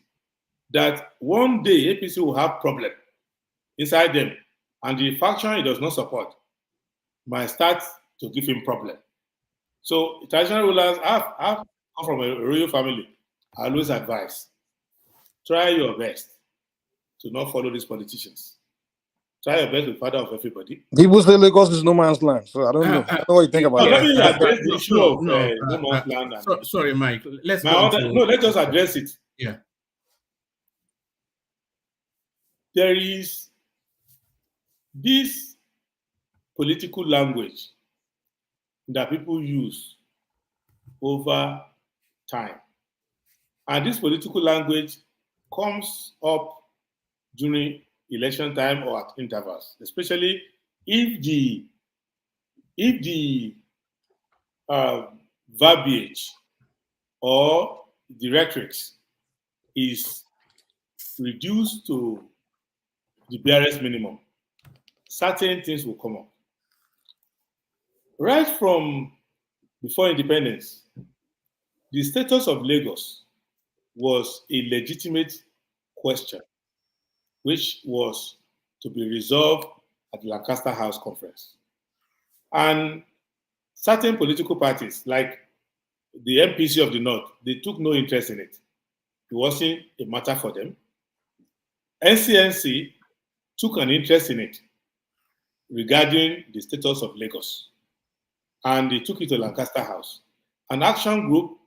that one day APC will have problem inside them, and the faction he does not support might start to give him problem. So traditional rulers have come from a royal family. I always advise, try your best to not follow these politicians. Try your best with father of everybody. People say Lagos is no man's land, so I don't know. I don't know what you think about Let that. me address the issue of no man's land. Sorry, Mike. Let's let's just address it. Yeah. There is this political language that people use over time. And this political language comes up during election time or at intervals, especially if the verbiage or the rhetorics is reduced to the barest minimum. Certain things will come up. Right from before independence, the status of Lagos was a legitimate question, which was to be resolved at the Lancaster House Conference. And certain political parties, like the MPC of the North, they took no interest in it. It wasn't a matter for them. NCNC took an interest in it regarding the status of Lagos, and they took it to Lancaster House. An action group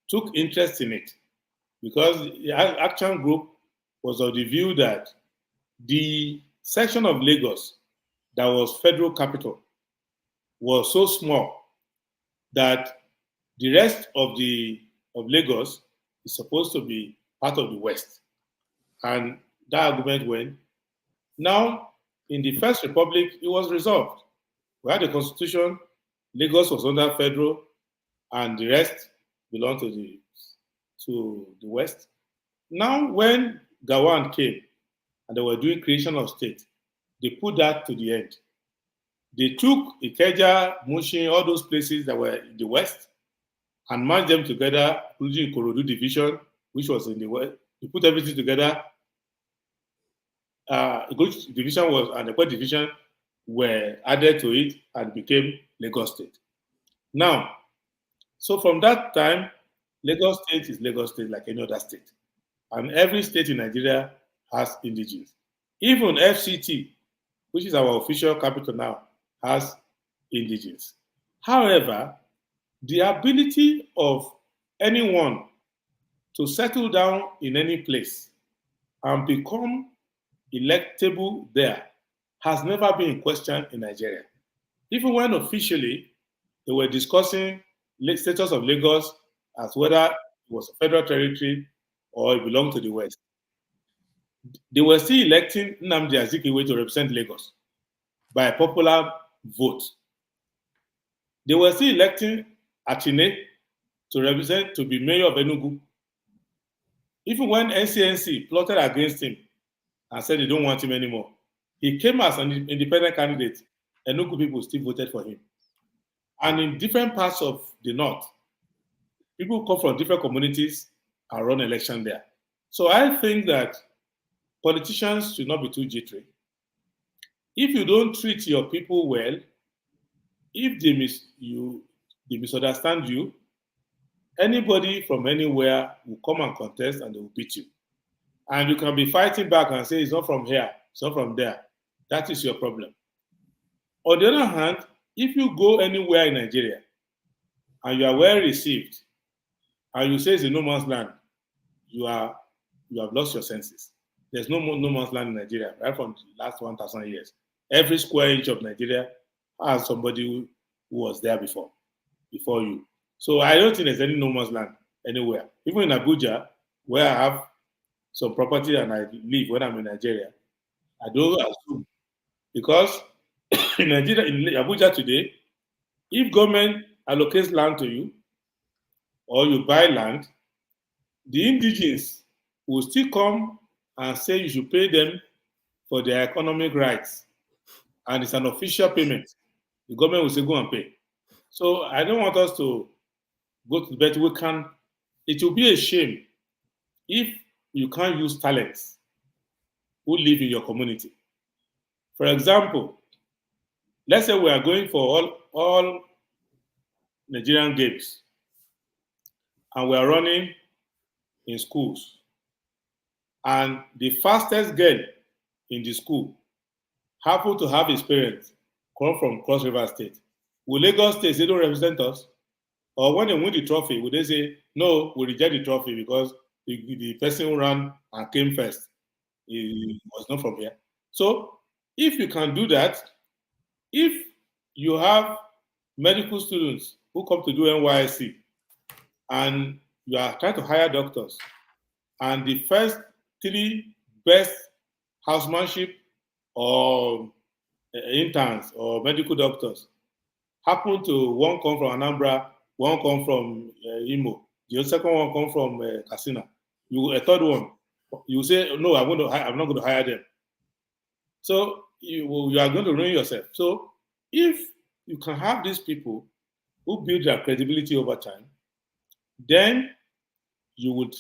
took interest in it because the action group was of the view that the section of Lagos that was federal capital was so small that the rest of Lagos is supposed to be part of the West. And that argument went. Now, in the First Republic, it was resolved. We had a constitution, Lagos was under federal, and the rest belonged to the West. Now, when Gawan came and they were doing creation of state, they put that to the end. They took Ikeja, Mushin, all those places that were in the West, and merged them together, including Ikorodu division, which was in the West. They put everything together. Ikorodu division and the Ekwe division were added to it and became Lagos State. Now, so from that time, Lagos State is Lagos State like any other state. And every state in Nigeria has indigenes. Even FCT, which is our official capital now, has indigenes. However, the ability of anyone to settle down in any place and become electable there has never been in question in Nigeria. Even when officially they were discussing the status of Lagos as whether it was a federal territory or it belonged to the West, they were still electing Nnamdi Azikiwe to represent Lagos by a popular vote. They were still electing Achine to be mayor of Enugu. Even when NCNC plotted against him and said they don't want him anymore, he came as an independent candidate. Enugu people still voted for him. And in different parts of the North, people come from different communities and run election there. So I think that politicians should not be too jittery. If you don't treat your people well, if they misunderstand you, anybody from anywhere will come and contest and they will beat you. And you can be fighting back and say, it's not from here, it's not from there. That is your problem. On the other hand, if you go anywhere in Nigeria and you are well received and you say it's a no man's land, you have lost your senses. there's no man's land in Nigeria, right from the last 1,000 years. Every square inch of Nigeria has somebody who was there before you. So I don't think there's any no man's land anywhere. Even in Abuja, where I have some property and I live when I'm in Nigeria, I don't assume, because in Nigeria, in Abuja today, if government allocates land to you or you buy land, the indigenes will still come and say you should pay them for their economic rights, and it's an official payment. The government will say go and pay. So I don't want us to go to bed. It will be a shame if you can't use talents who live in your community. For example, let's say we are going for all Nigerian games and we are running in schools, and the fastest girl in the school happen to have his parents come from Cross River State. Will Lagos State say don't represent us? Or when they win the trophy, would they say, no, we reject the trophy because the person who ran and came first he was not from here? So if you can do that, if you have medical students who come to do NYSC and you are trying to hire doctors, and the first 3 best housemanship or interns or medical doctors happen to one come from Anambra, one come from Imo, the second one come from Katsina. A third one, you say, no, I'm not going to hire them. So you are going to ruin yourself. So if you can have these people who build their credibility over time, then you would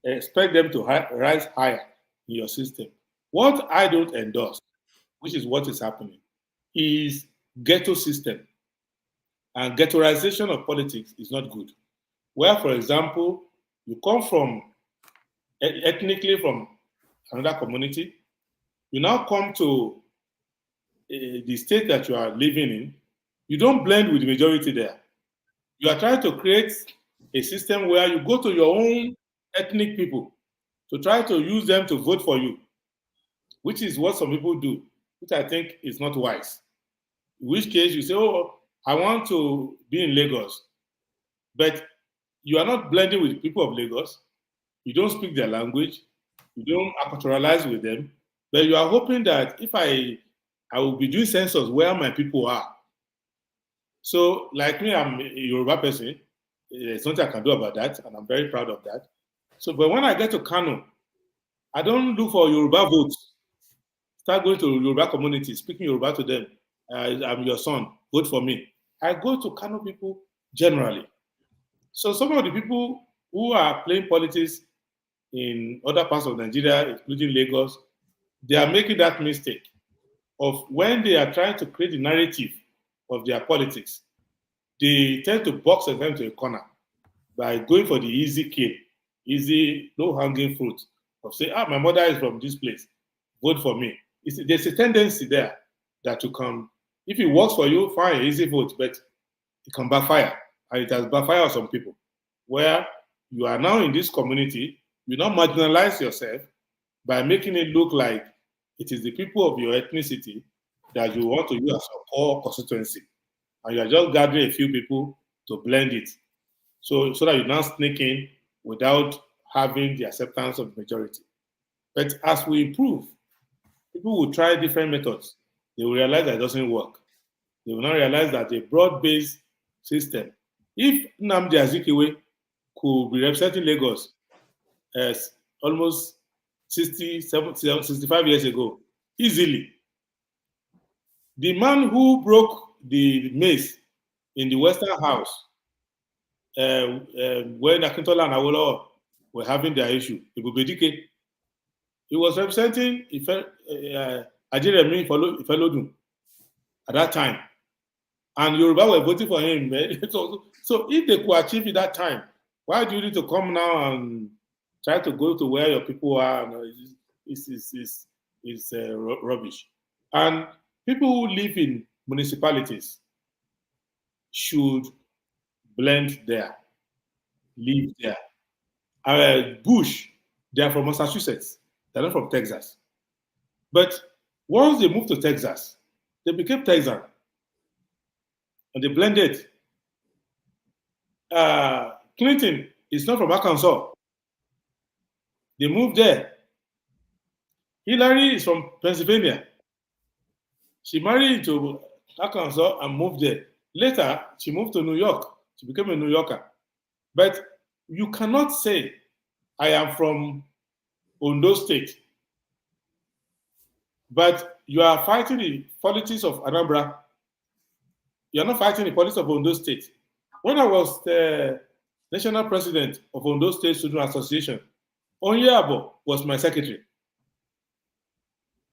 expect them to rise higher in your system. What I don't endorse, which is what is happening, is ghetto system. And ghettoization of politics is not good. Where, for example, you come from ethnically from another community, you now come to the state that you are living in, you don't blend with the majority there. You are trying to create a system where you go to your own ethnic people to try to use them to vote for you, which is what some people do, which I think is not wise. In which case you say, oh, I want to be in Lagos, but you are not blending with people of Lagos. You don't speak their language. You don't acculturalize with them. But you are hoping that if I will be doing census where my people are. So like me, I'm a Yoruba person. There's nothing I can do about that, and I'm very proud of that. So, but when I get to Kano, I don't look for Yoruba votes. Start going to Yoruba community, speaking Yoruba to them. I'm your son, vote for me. I go to Kano people generally. So some of the people who are playing politics in other parts of Nigeria, including Lagos, they are making that mistake of when they are trying to create the narrative of their politics, they tend to box them into a corner by going for the easy kill, easy, low-hanging fruit of saying, my mother is from this place, vote for me. There's a tendency there that you can, if it works for you, fine, easy vote, but it can backfire. And it has backfired on some people, where you are now in this community, you now marginalize yourself by making it look like it is the people of your ethnicity that you want to use as a core constituency. And you are just gathering a few people to blend it. So that you now sneak in without having the acceptance of the majority. But as we improve, people will try different methods. They will realize that it doesn't work. They will now realize that a broad-based system, if Nnamdi Azikiwe could be representing Lagos as almost 65 years ago, easily, the man who broke the mace in the Western House when Akintola and Adewole were having their issue, Ibubedike, he was representing Ajeremi Ifelodun at that time. And Yoruba were voting for him. So if they could achieve it that time, why do you need to come now and try to go to where your people are? It's rubbish. And people who live in municipalities should blend there, live there. Bush, they are from Massachusetts. They're not from Texas. But once they moved to Texas, they became Texan. And they blended. Clinton is not from Arkansas. They moved there. Hillary is from Pennsylvania. She married to Arkansas and moved there. Later, she moved to New York. She became a New Yorker. But you cannot say, I am from Ondo State, but you are fighting the politics of Anambra. You are not fighting the politics of Ondo State. When I was the national president of Ondo State Student Association, Onyabo was my secretary.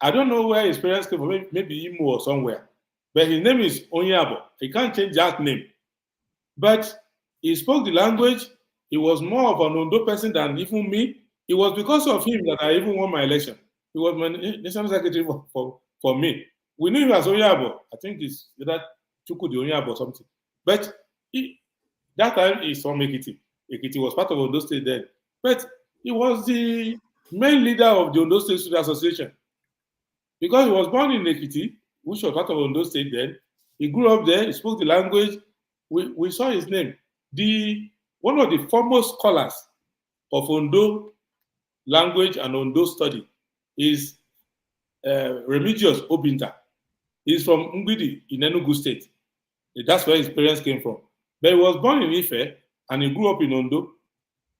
I don't know where his parents came from, maybe Imo or somewhere. But his name is Onyabo. He can't change that name. But he spoke the language. He was more of an Ondo person than even me. It was because of him that I even won my election. He was my national secretary for me. We knew him as Onyabo. I think it's that Chukudi Onyabo or something. But that time he's from Ekiti. Ekiti was part of Ondo State then. But he was the main leader of the Ondo State Student Association. Because he was born in Lekki, which was part of Ondo State then. He grew up there, he spoke the language. We saw his name. One of the foremost scholars of Ondo language and Ondo study is Remigius Obinta. He's from Ngbidi in Enugu State. That's where his parents came from. But he was born in Ife and he grew up in Ondo.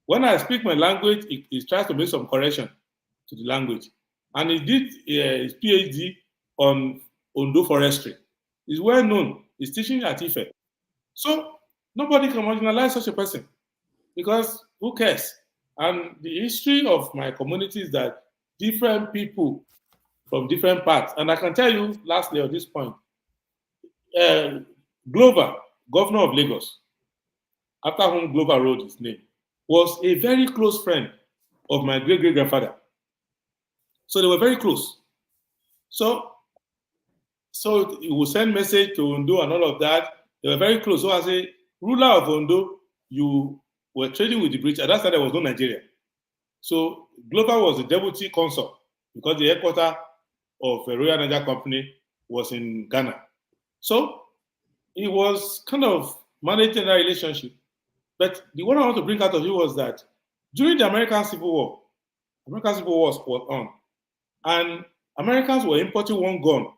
When I speak my language, he tries to make some correction to the language. And he did his PhD on Ondo forestry. He's well known. He's teaching at Ife. So nobody can marginalize such a person because who cares? And the history of my community is that different people from different parts. And I can tell you lastly on this point, Glover, governor of Lagos, after whom Glover wrote his name, was a very close friend of my great-great-grandfather. So they were very close. So he would send message to Ondo and all of that. They were very close. So as a ruler of Ondo, you were trading with the British. At that time, there was no Nigeria. So Glover was the deputy consul because the headquarters of the Royal Niger Company was in Ghana. So he was kind of managing that relationship. But the one I want to bring out of you was that during the American Civil War was on, and Americans were importing one gun.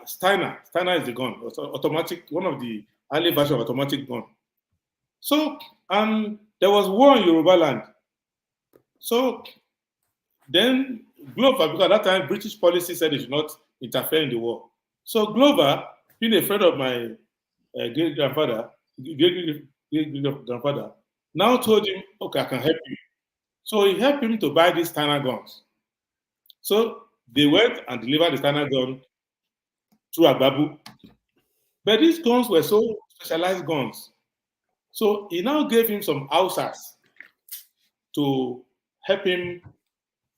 Steiner is the gun. It's automatic, one of the early version of automatic gun. So there was war in Yoruba land. So then Glover, because at that time British policy said it should not interfere in the war. So Glover, being a friend of my great-grandfather, now told him, okay, I can help you. So he helped him to buy these Steiner guns. So they went and delivered the Steiner gun to Agbabu. But these guns were so specialized guns. So he now gave him some Hausas to help him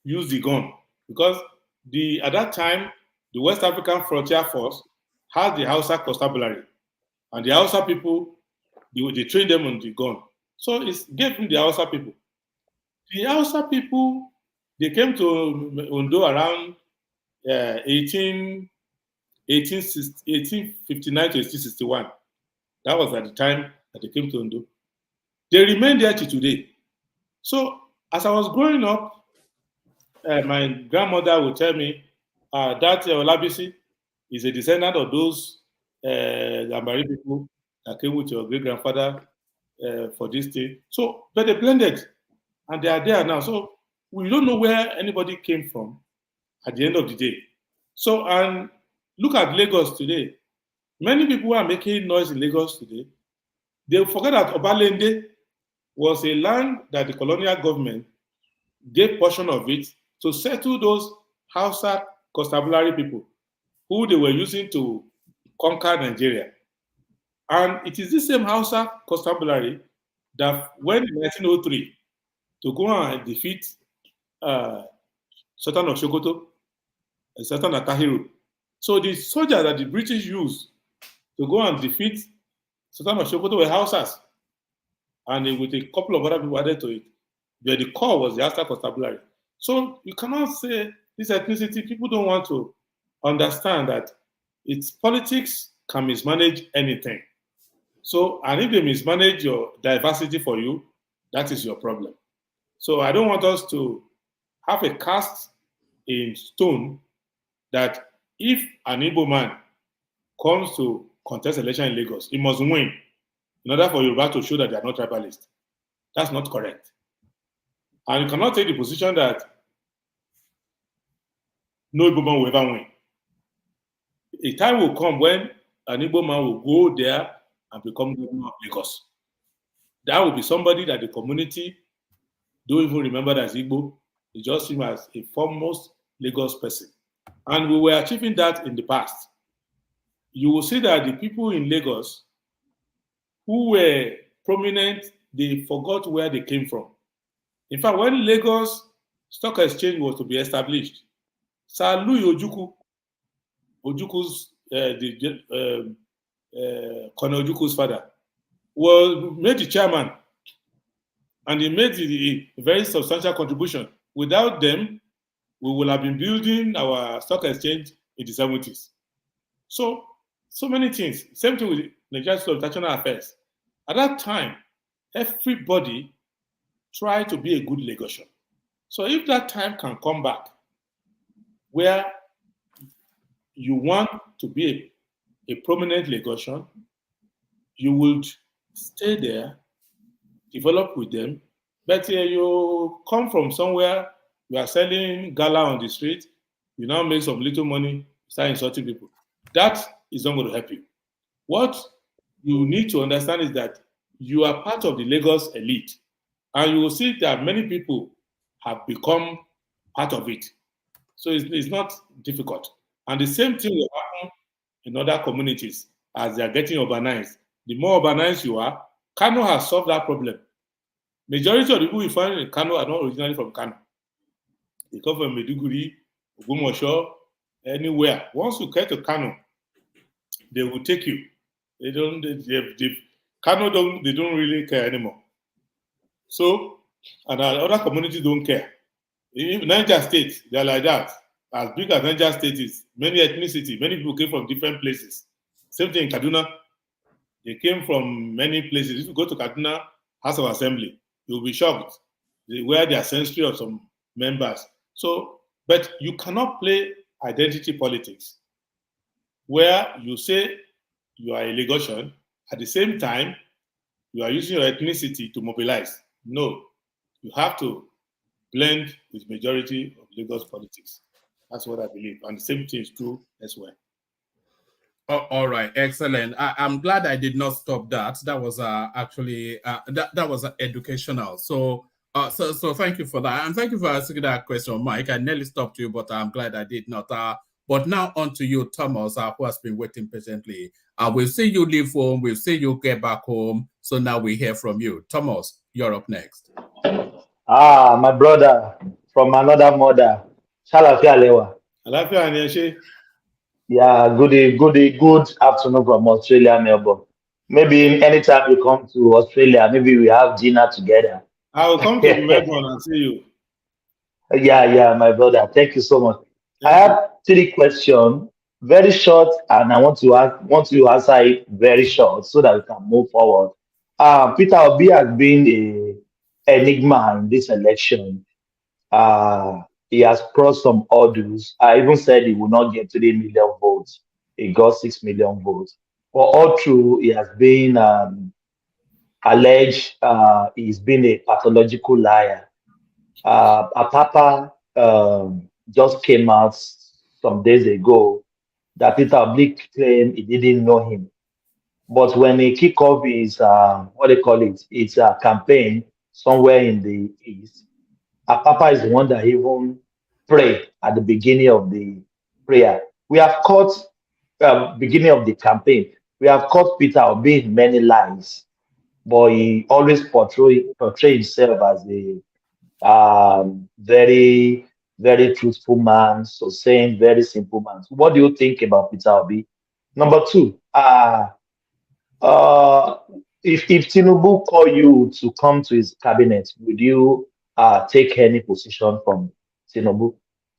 use the gun. Because at that time, the West African Frontier Force had the Hausa constabulary. And the Hausa people, they trained them on the gun. So it gave him the Hausa people. The Hausa people, they came to Ondo around 1859 to 1861. That was at the time that they came to Ondo. They remained there to today. So as I was growing up, my grandmother would tell me that Olabisi is a descendant of those Gambari people that came with your great-grandfather for this thing. So, but they blended, and they are there now. So we don't know where anybody came from at the end of the day. So, and look at Lagos today. Many people are making noise in Lagos today. They forget that Obalende was a land that the colonial government gave portion of it to settle those Hausa constabulary people who they were using to conquer Nigeria. And it is this same Hausa constabulary that went in 1903 to go and defeat Sultan of Sokoto, Sultan Atahiru. So the soldiers that the British used to go and defeat Sultan of Sokoto were Hausas. And with a couple of other people added to it. But the core was the Hausa constabulary. So you cannot say this ethnicity, people don't want to understand that it's politics can mismanage anything. So, and if they mismanage your diversity for you, that is your problem. So I don't want us to have a cast in stone that if an Igbo man comes to contest election in Lagos, he must win in order for Yoruba to show that they are not tribalist. That's not correct. And you cannot take the position that no Igbo man will ever win. A time will come when an Igbo man will go there and become governor of Lagos. That will be somebody that the community don't even remember as Igbo. They just see him as a foremost Lagos person. And we were achieving that in the past. You will see that the people in Lagos who were prominent, they forgot where they came from. In fact, when Lagos Stock Exchange was to be established, Sir Louis Ojuku's Colonel Ojuku's father, was made the chairman, and he made a very substantial contribution. Without them, we would have been building our stock exchange in the 70s. So many things. Same thing with Nigerian School of International Affairs. At that time, everybody tried to be a good Lagosian. So if that time can come back, where you want to be a prominent Lagosian, you would stay there, develop with them, but you come from somewhere, you are selling gala on the street, you now make some little money, start insulting people. That is not going to help you. What you need to understand is that you are part of the Lagos elite, and you will see that many people have become part of it. So it's not difficult. And the same thing will happen in other communities as they are getting urbanized. The more urbanized you are, Kano has solved that problem. Majority of the people we find in Kano are not originally from Kano. They come from Maiduguri, Ogumosho, anywhere. Once you get to Kano, they will take you. They don't really care anymore. So, and other communities don't care. In Niger State, they're like that. As big as Niger State is, many ethnicity, many people came from different places. Same thing in Kaduna. They came from many places. If you go to Kaduna House of Assembly, you'll be shocked. They wear the ancestry of some members. So, but you cannot play identity politics where you say you are a Lagosian, at the same time, you are using your ethnicity to mobilize. No, you have to blend with majority of Lagos politics. That's what I believe. And the same thing is true as well. Oh, all right, excellent. I'm glad I did not stop that. That was actually that was educational. So thank you for that, and thank you for asking that question, Mike. I nearly stopped you, but I'm glad I did not. But now on to you, Thomas, who has been waiting patiently. We'll see you leave home. We'll see you get back home. So now we hear from you, Thomas. You're up next. My brother from another mother. Shalafia Lewa. Alafia Anyeshe. Yeah, good afternoon from Australia, Melbourne. Maybe anytime you come to Australia, maybe we have dinner together. I will come to Melbourne and see you. Yeah, my brother. Thank you so much. I have 3 questions, very short, and I want to answer it very short so that we can move forward. Peter Obi has been a enigma in this election. He has crossed some hurdles. I even said he will not get 3 million votes. He got 6 million votes. For all through, he has been alleged he's been a pathological liar. Apapa just came out some days ago that Peter Obi claimed he didn't know him. But when he kicked off his, it's a campaign somewhere in the east, Apapa is the one that even prayed at the beginning of the prayer. We have caught, beginning of the campaign, we have caught Peter Obi in many lies, but he always portray himself as a very, very truthful man, so saying very simple man. So what do you think about Peter Obi? Number 2, if Tinubu call you to come to his cabinet, would you take any position from Tinubu.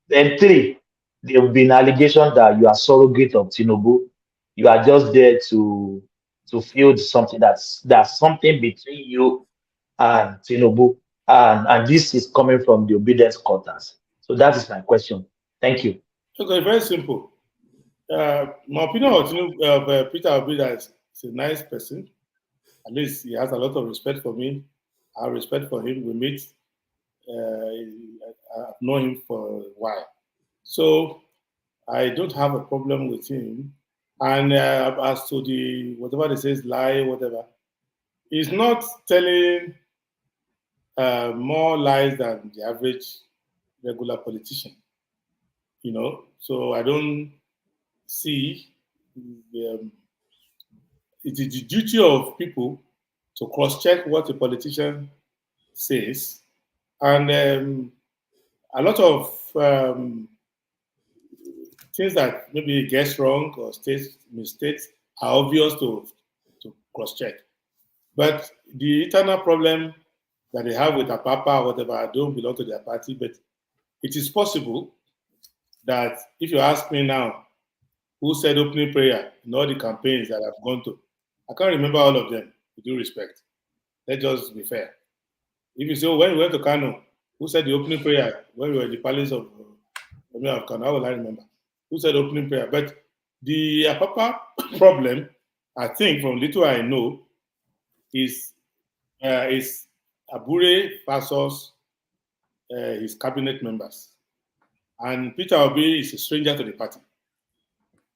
Then three, there will be an allegation that you are surrogate of Tinubu. You are just there to field something that's something between you and Tinubu, and this is coming from the obedience quarters. So that is my question. Thank you. Okay, very simple. My opinion of Peter Obi is a nice person. At least he has a lot of respect for me. I have respect for him. We meet. I've known him for a while. So I don't have a problem with him. And as to the whatever they say is lie, whatever, he's not telling more lies than the average regular politician. So I don't see it is the duty of people to cross-check what a politician says, and a lot of things that maybe he gets wrong or states mistakes are obvious to cross-check. But the internal problem that they have with Apapa or whatever, I don't belong to their party, but it is possible that if you ask me now, who said opening prayer in all the campaigns that I've gone to, I can't remember all of them, with due respect. Let's just be fair. If you say, when we went to Kano, who said the opening prayer when we were in the palace of Kano? How will I remember? Who said opening prayer? But the Apapa problem, I think, from little I know, is Abure versus his cabinet members. And Peter Obi is a stranger to the party.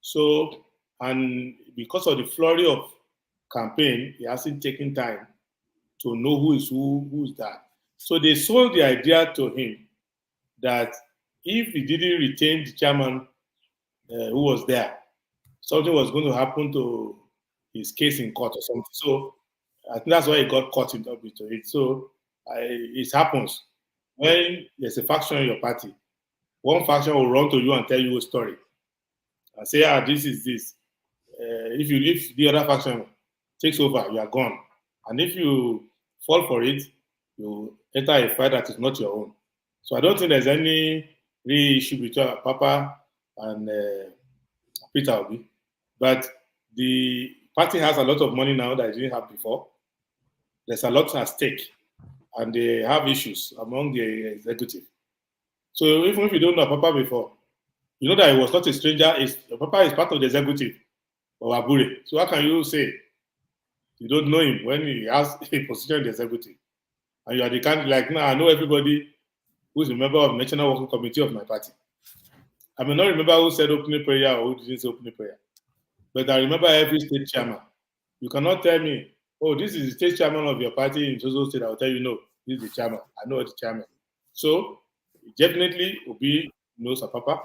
So, and because of the flurry of campaign, he hasn't taken time to know who is that. So they sold the idea to him that if he didn't retain the chairman who was there, something was going to happen to his case in court or something. So I think that's why he got caught into it. So it happens when there's a faction in your party. One faction will run to you and tell you a story and say, this is this. If the other faction takes over, you are gone. And if you fall for it, you enter a fight that is not your own. So I don't think there's any real issue between Papa and Peter Obi. But the party has a lot of money now that it didn't have before. There's a lot at stake, and they have issues among the executive. So even if you don't know Papa before, you know that he was not a stranger. Papa is part of the executive of Abure. So how can you say you don't know him when he has a position in the executive? And you are the kind like, I know everybody who is a member of the National Working Committee of my party. I may not remember who said opening prayer or who didn't say opening prayer, but I remember every state chairman. You cannot tell me, this is the state chairman of your party in Zozo State. I will tell you, no, this is the chairman. I know the chairman. So definitely Obi knows Apapa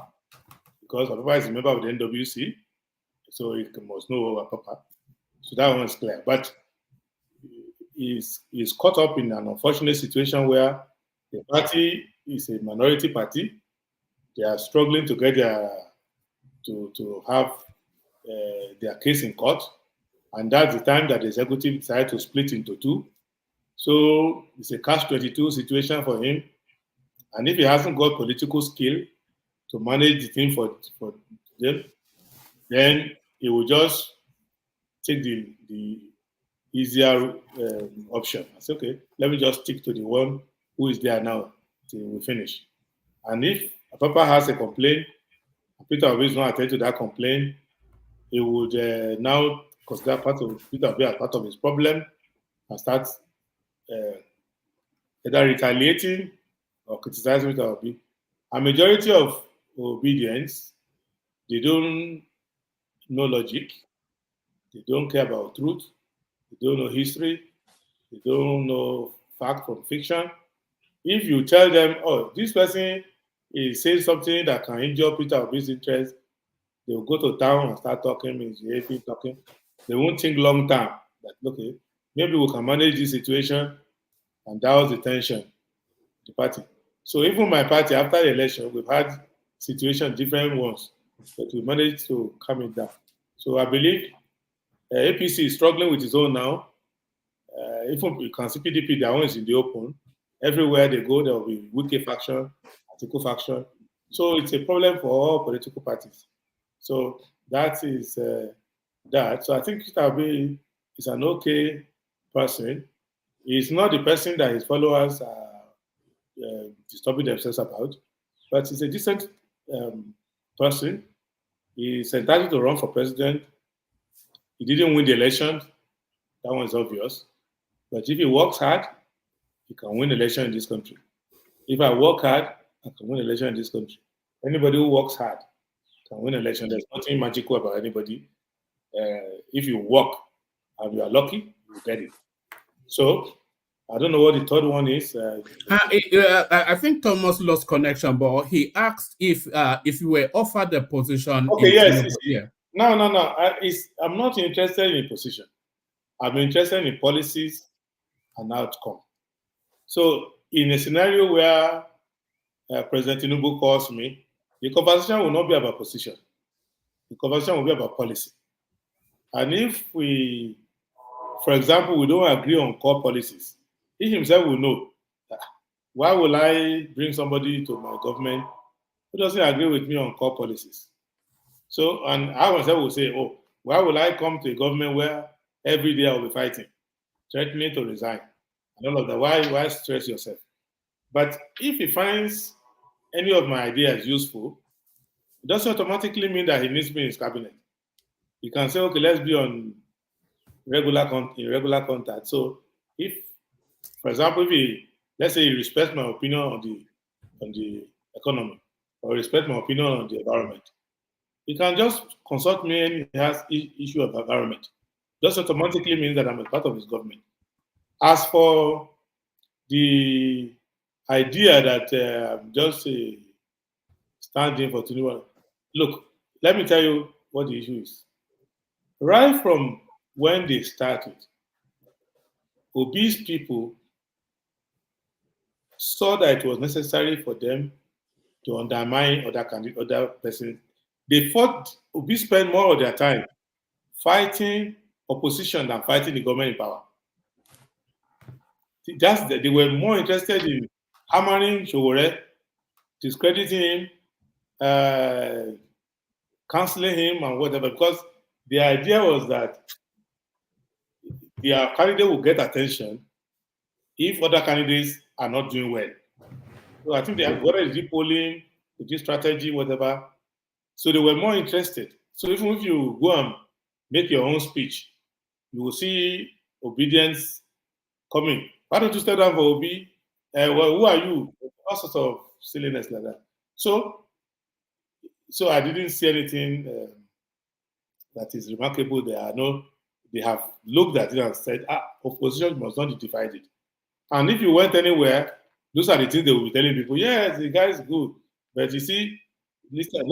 because Apapa is a member of the NWC, so he must know Apapa. So that one is clear. But he's caught up in an unfortunate situation where the party is a minority party. They are struggling to get to have their case in court, and that's the time that the executive decided to split into two. So it's a catch-22 situation for him. And if he hasn't got political skill to manage the thing for them, then he will just take the easier option. I say, okay, let me just stick to the one who is there now till we finish. And if Papa has a complaint, Peter Obi is not attending to that complaint, he would now consider part of Peter Obi as part of his problem and start either retaliating or criticizing Peter Obi. A majority of obedience, they don't know logic, they don't care about truth, they don't know history, they don't know fact from fiction. If you tell them, this person is saying something that can injure Peter Obi's interest, they will go to town and start talking, talking. They won't think long term that, okay, maybe we can manage this situation and douse the tension, the party. So even my party, after the election, we've had situations, different ones, but we managed to calm it down. So I believe APC is struggling with its own now. Even you can see PDP, their own is in the open. Everywhere they go, there will be wicked faction Atiku faction. So it's a problem for all political parties. So that is that. So I think Obi is an okay person. He's not the person that his followers are disturbing themselves about, but he's a decent person. He's entitled to run for president. He didn't win the election. That one is obvious. But if he works hard, he can win election in this country. If I work hard, I can win election in this country. Anybody who works hard can win election. There's nothing magical about anybody. If you work and you are lucky, you get it. So I don't know what the third one is. I think Thomas lost connection, but he asked if you were offered the position. Okay, yes. No. I'm not interested in a position. I'm interested in policies and outcome. So in a scenario where President Tinubu calls me, the conversation will not be about position. The conversation will be about policy. And if we, for example, we don't agree on core policies, he himself will know, why will I bring somebody to my government who doesn't agree with me on core policies? So, and I myself will say, oh, why will I come to a government where every day I'll be fighting, threatening to resign, and all of that? Why stress yourself? But if he finds any of my ideas useful, it doesn't automatically mean that he needs me in his cabinet. He can say, okay, let's be on regular contact. So if, for example, let's say he respects my opinion on the economy, or respect my opinion on the environment, he can just consult me and he has issue of environment. Just automatically means that I'm a part of his government. As for the idea that I'm just standing for Tinubu, look, let me tell you what the issue is. Right from when they started, obese people saw that it was necessary for them to undermine other persons. They fought. Obi spent more of their time fighting opposition than fighting the government in power. They were more interested in hammering Showore, discrediting him, canceling him, and whatever, because the idea was that their candidate will get attention if other candidates are not doing well. So I think they have whether it's deep polling, the strategy, whatever. So they were more interested. So even if you go and make your own speech, you will see obedience coming. Why don't you step down for Obi? Well, who are you? All sorts of silliness like that. So I didn't see anything that is remarkable there. I know they have looked at it and said, opposition must not be divided. And if you went anywhere, those are the things they will be telling people. Yes, the guy is good, but you see, listen,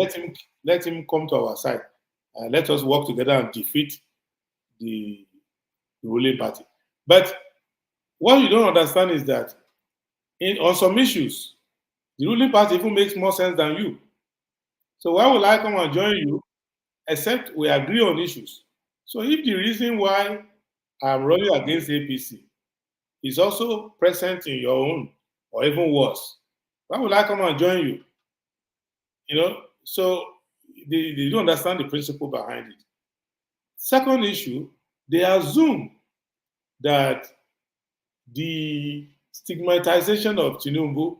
let him come to our side. Let us work together and defeat the ruling party. But what you don't understand is that on some issues, the ruling party even makes more sense than you. So why will I come and join you, except we agree on issues? So if the reason why I'm running against APC is also present in your own, or even worse, why would I come and join you? So they don't understand the principle behind it. Second issue, they assume that the stigmatization of Tinubu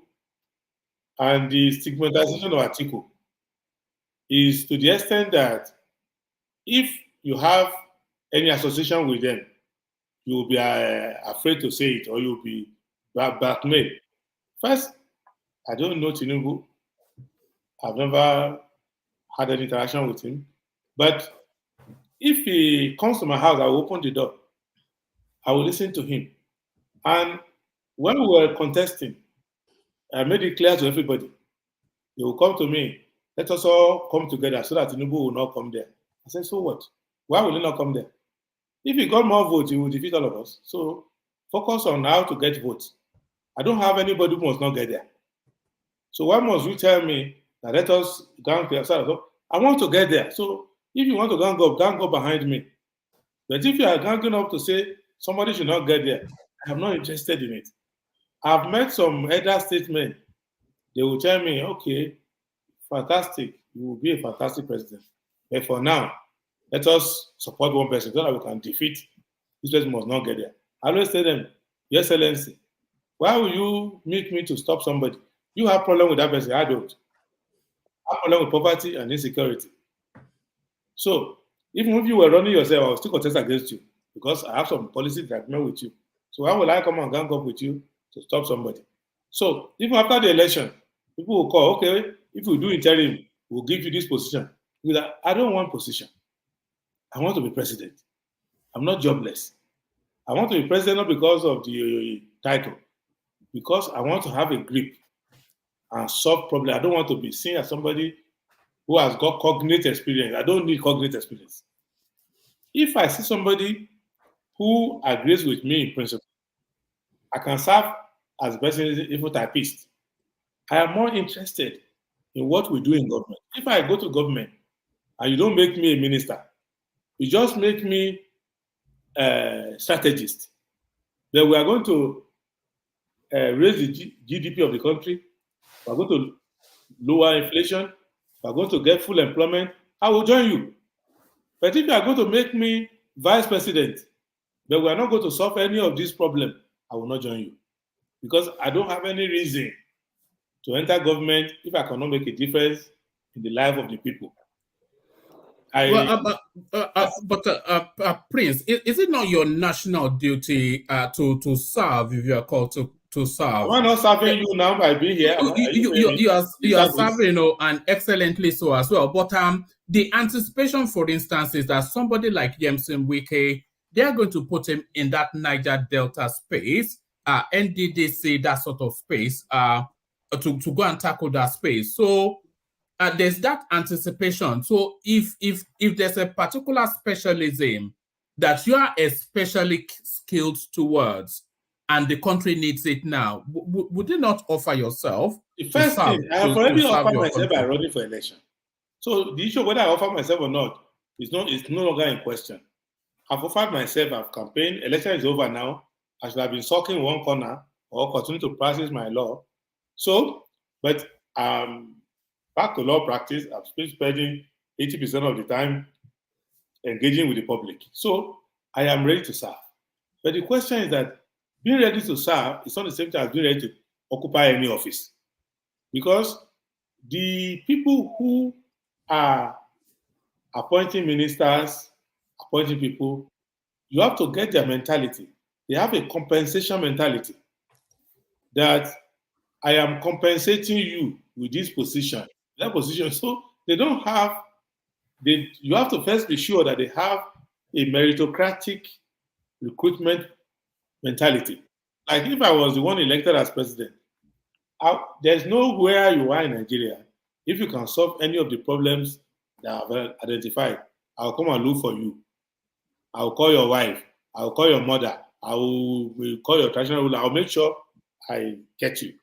and the stigmatization of Atiku is to the extent that if you have any association with them, you will be afraid to say it, or you'll be blackmailed. First, I don't know Tinubu. I've never had any interaction with him. But if he comes to my house, I will open the door. I will listen to him. And when we were contesting, I made it clear to everybody. They will come to me. Let us all come together so that Tinubu will not come there. I said, so what? Why will he not come there? If he got more votes, he will defeat all of us. So focus on how to get votes. I don't have anybody who must not get there. So why must you tell me that let us gang there? I want to get there. So if you want to gang up behind me. But if you are ganging up to say somebody should not get there, I am not interested in it. I've met some elder statesmen they will tell me, okay, fantastic, you will be a fantastic president. But for now, let us support one person so that we can defeat this person must not get there. I always tell them, Your Excellency, why will you make me to stop somebody? You have problem with that person, I don't. I have problem with poverty and insecurity. So even if you were running yourself, I will still contest against you because I have some policies that agree with you. So why will I come and gang up with you to stop somebody? So even after the election, people will call, okay, if we do interim, we'll give you this position. I don't want position. I want to be president. I'm not jobless. I want to be president not because of the title, because I want to have a grip and solve problems. I don't want to be seen as somebody who has got cognate experience. I don't need cognate experience. If I see somebody who agrees with me in principle, I can serve as a person, even typist. I am more interested in what we do in government. If I go to government and you don't make me a minister, you just make me a strategist, then we are going to raise the GDP of the country. We are going to lower inflation. We are going to get full employment. I will join you. But if you are going to make me vice president, then we are not going to solve any of these problems, I will not join you. Because I don't have any reason to enter government if I cannot make a difference in the life of the people. Prince, is it not your national duty to serve if you are called to serve? Am I not serving you now by being here? You are serving, and excellently so as well. But the anticipation, for instance, is that somebody like Yemson Wike, they are going to put him in that Niger Delta space, NDDC, that sort of space, to go and tackle that space. So there's that anticipation. So if there's a particular specialism that you are especially skilled towards, and the country needs it now, would you not offer yourself? The first thing, I have already offered myself by running for election. So the issue of whether I offer myself or not is no longer in question. I've offered myself, I've campaigned, election is over now. I should have been sulking one corner or continue to practice my law. So, but back to law practice, I've been spending 80% of the time engaging with the public. So I am ready to serve. But the question is that being ready to serve is not the same thing as being ready to occupy any office. Because the people who are appointing ministers, appointing people, you have to get their mentality. They have a compensation mentality that I am compensating you with this position, that position. So they don't have, you have to first be sure that they have a meritocratic recruitment mentality. Like if I was the one elected as president, there's nowhere you are in Nigeria. If you can solve any of the problems that I've identified, I'll come and look for you. I'll call your wife. I'll call your mother. I will call your traditional ruler. I'll make sure I get you.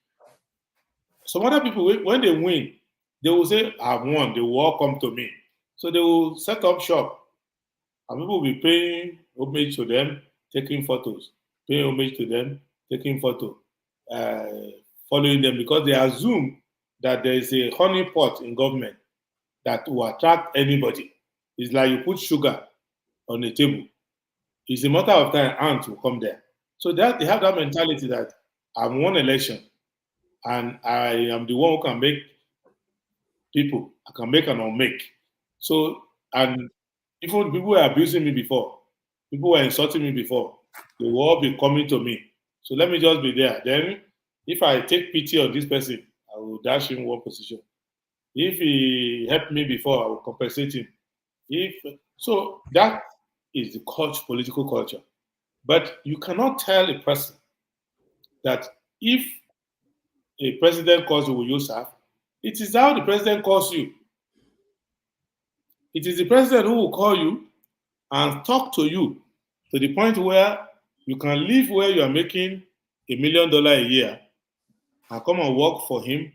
Some other people, when they win, they will say, I've won. They will all come to me. So they will set up shop. And people will be paying homage to them, taking photos. Paying homage to them, taking photos. Following them because they assume that there is a honeypot in government that will attract anybody. It's like you put sugar on a table. It's a matter of time, ants will come there. So that they have that mentality that I'm one election and I am the one who can make people, I can make and unmake. So, and even people were abusing me before, people were insulting me before, they will all be coming to me. So let me just be there. Then if I take pity on this person, I will dash him one position. If he helped me before, I will compensate him. So that is the political culture. But you cannot tell a person that if a president calls you, will you serve? It is how the president calls you. It is the president who will call you and talk to you to the point where you can live where you are making $1 million a year and come and work for him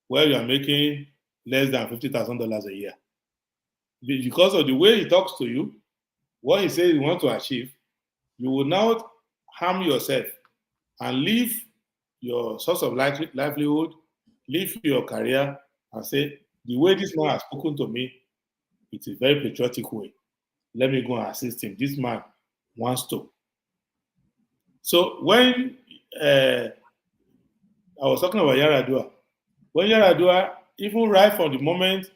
where you are making less than $50,000 a year. Because of the way he talks to you, what he says he wants to achieve, you will now harm yourself and leave your source of livelihood leave your career and say, the way this man has spoken to me, it's a very patriotic way. Let me go and assist him. This man wants to. So when I was talking about Yaradua, when Yaradua, even right from the moment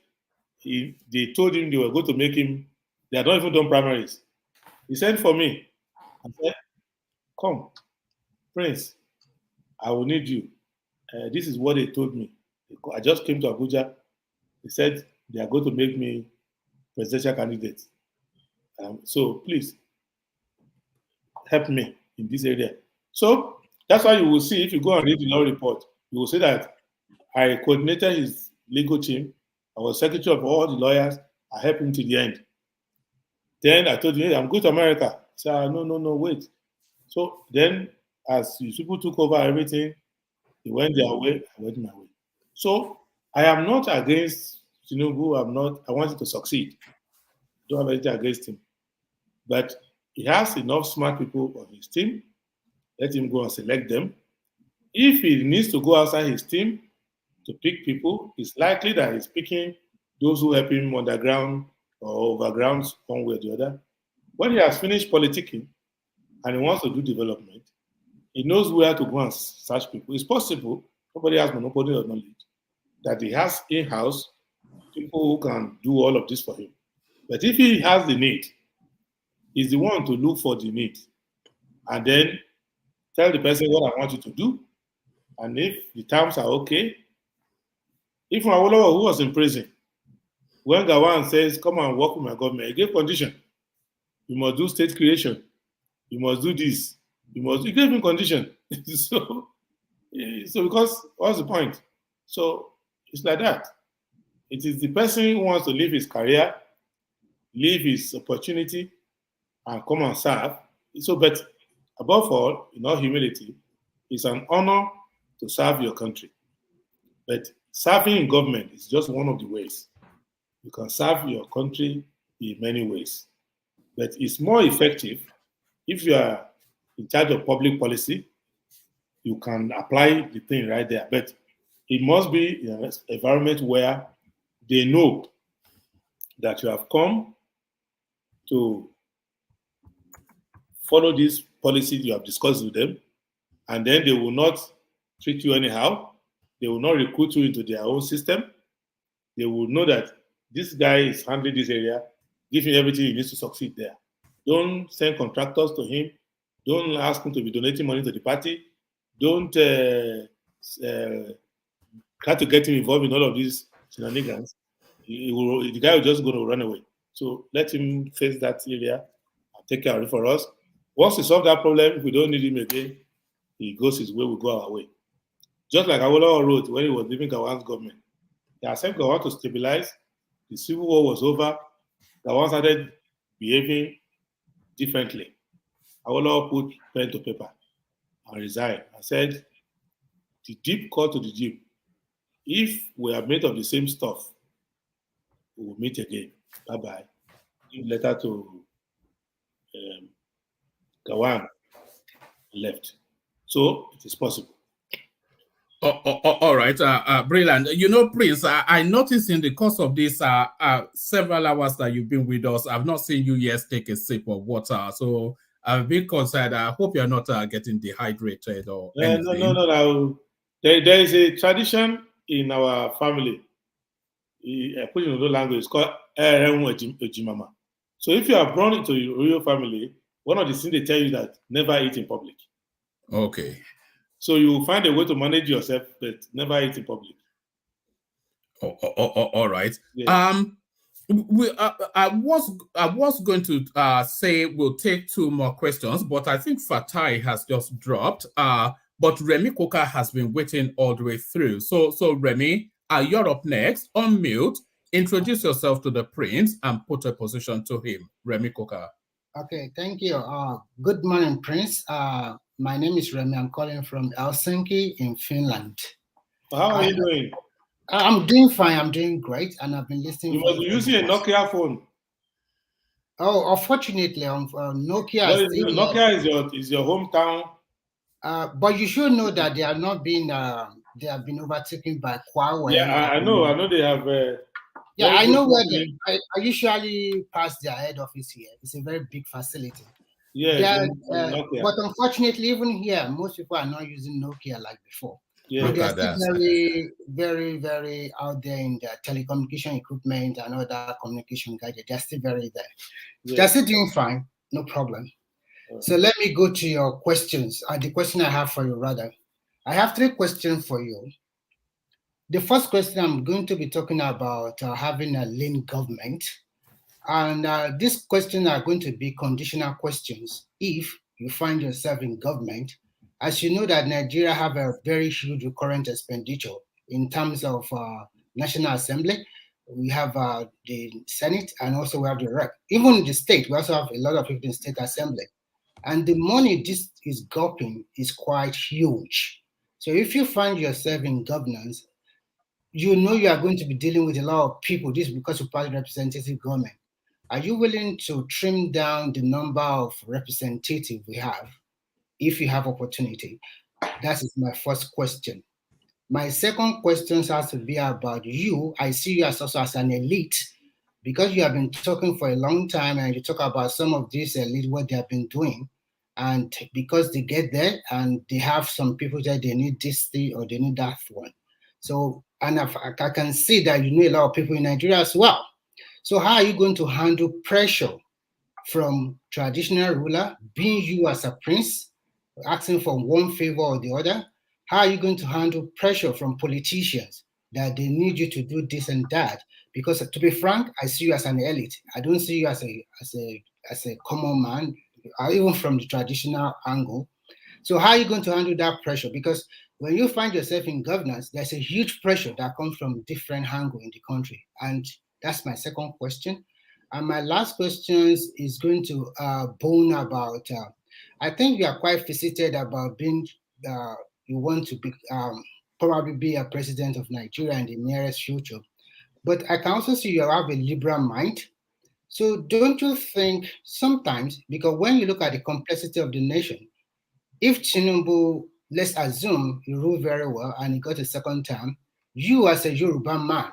they told him they were going to make him, they had not even done primaries. He sent for me and said, come, Prince, I will need you. This is what they told me. I just came to Abuja. They said they are going to make me presidential candidate. So please help me in this area. So that's why you will see, if you go and read the law report, you will see that I coordinated his legal team. I was secretary of all the lawyers. I helped him to the end. Then I told him, hey, I'm going to America. He said, no, wait. So then as people took over everything, they went their way, I went my way. So I am not against Tinubu. I want him to succeed. Don't have anything against him. But he has enough smart people on his team. Let him go and select them. If he needs to go outside his team to pick people, it's likely that he's picking those who help him underground or overground one way or the other. When he has finished politicking and he wants to do development, he knows where to go and search people. It's possible, nobody has monopoly of knowledge, that he has in-house people who can do all of this for him. But if he has the need, he's the one to look for the need and then tell the person what I want you to do. And if the terms are okay, if Adewole, who was in prison, when Gawan says, come and work with my government, he gave condition. You must do state creation. You must do this. He gave him condition. so because what's the point? So it's like that. It is the person who wants to leave his career, leave his opportunity, and come and serve. So, but above all, in all humility, it's an honor to serve your country. But serving in government is just one of the ways. You can serve your country in many ways. But it's more effective if you are in charge of public policy, you can apply the thing right there. But it must be in an environment where they know that you have come to follow this policy you have discussed with them, and then they will not treat you anyhow. They will not recruit you into their own system. They will know that this guy is handling this area, give him everything he needs to succeed there. Don't send contractors to him. Don't ask him to be donating money to the party. Don't try to get him involved in all of these shenanigans. The guy will just go to run away. So let him face that area and take care of it for us. Once we solve that problem, if we don't need him again, he goes his way, we go our way. Just like Adewole wrote when he was leaving Gawan's government. They accept Gawan to stabilize. The civil war was over. Gawan started behaving differently. Adewole put pen to paper and resigned. I said, the deep call to the deep. If we are made of the same stuff, we will meet again. Bye-bye. Give letter to Gawan, left. So it is possible. All right, brilliant. Prince, I noticed in the course of this several hours that you've been with us, I've not seen you yet take a sip of water. So I'm a bit concerned. I hope you're not getting dehydrated or anything. No. There is a tradition in our family. I put it in another language. It's called Ejimama. So if you are born into a royal family, one of the things they tell you that never eat in public. Okay. So you will find a way to manage yourself, but never eat in public. All right. Yeah. I was going to say we'll take two more questions, but I think Fatai has just dropped. But Remy Coker has been waiting all the way through. So Remy, you're up next. Unmute, introduce yourself to the Prince, and put a position to him. Remy Coker. Okay, thank you. Good morning, Prince. My name is Remy. I'm calling from Helsinki in Finland. How are you doing? I'm doing fine. I'm doing great, and I've been listening. You must be using a Nokia phone. Oh, unfortunately, Nokia. Nokia is your hometown. But you should know that they are not being they have been overtaken by Huawei. Yeah, I know they have. Yeah, I good know where company. I usually pass their head office here. It's a very big facility. Yes, Nokia. But unfortunately, even here, most people are not using Nokia like before. Yeah. But they're still very, very, very out there in the telecommunication equipment and other communication gadgets. They're still very there. Yeah. They're still doing fine, no problem. So let me go to your questions. The question I have for you, rather. I have 3 questions for you. The first question, I'm going to be talking about having a lean government. And these questions are going to be conditional questions if you find yourself in government. As you know that Nigeria have a very huge recurrent expenditure in terms of National Assembly. We have the Senate and also we have the Rep. Even in the state, we also have a lot of people in State Assembly. And the money this is gulping is quite huge. So if you find yourself in governance, you know you are going to be dealing with a lot of people. This is because you pass representative government. Are you willing to trim down the number of representatives we have if you have opportunity? That is my first question. My second question has to be about you. I see you as also as an elite because you have been talking for a long time and you talk about some of these elite, what they have been doing. And because they get there and they have some people that they need this thing or they need that one. So, and I can see that you know a lot of people in Nigeria as well. So how are you going to handle pressure from traditional ruler, being you as a prince, asking for one favor or the other? How are you going to handle pressure from politicians that they need you to do this and that? Because to be frank, I see you as an elite. I don't see you as a common man, even from the traditional angle. So how are you going to handle that pressure? Because when you find yourself in governance, there's a huge pressure that comes from different angles in the country. And that's my second question. And my last question is going to bone about, I think you are quite fixated about being, you want to be, probably be a president of Nigeria in the nearest future. But I can also see you have a liberal mind. So don't you think sometimes, because when you look at the complexity of the nation, if Tinubu, let's assume he ruled very well and he got a second term, you as a Yoruba man,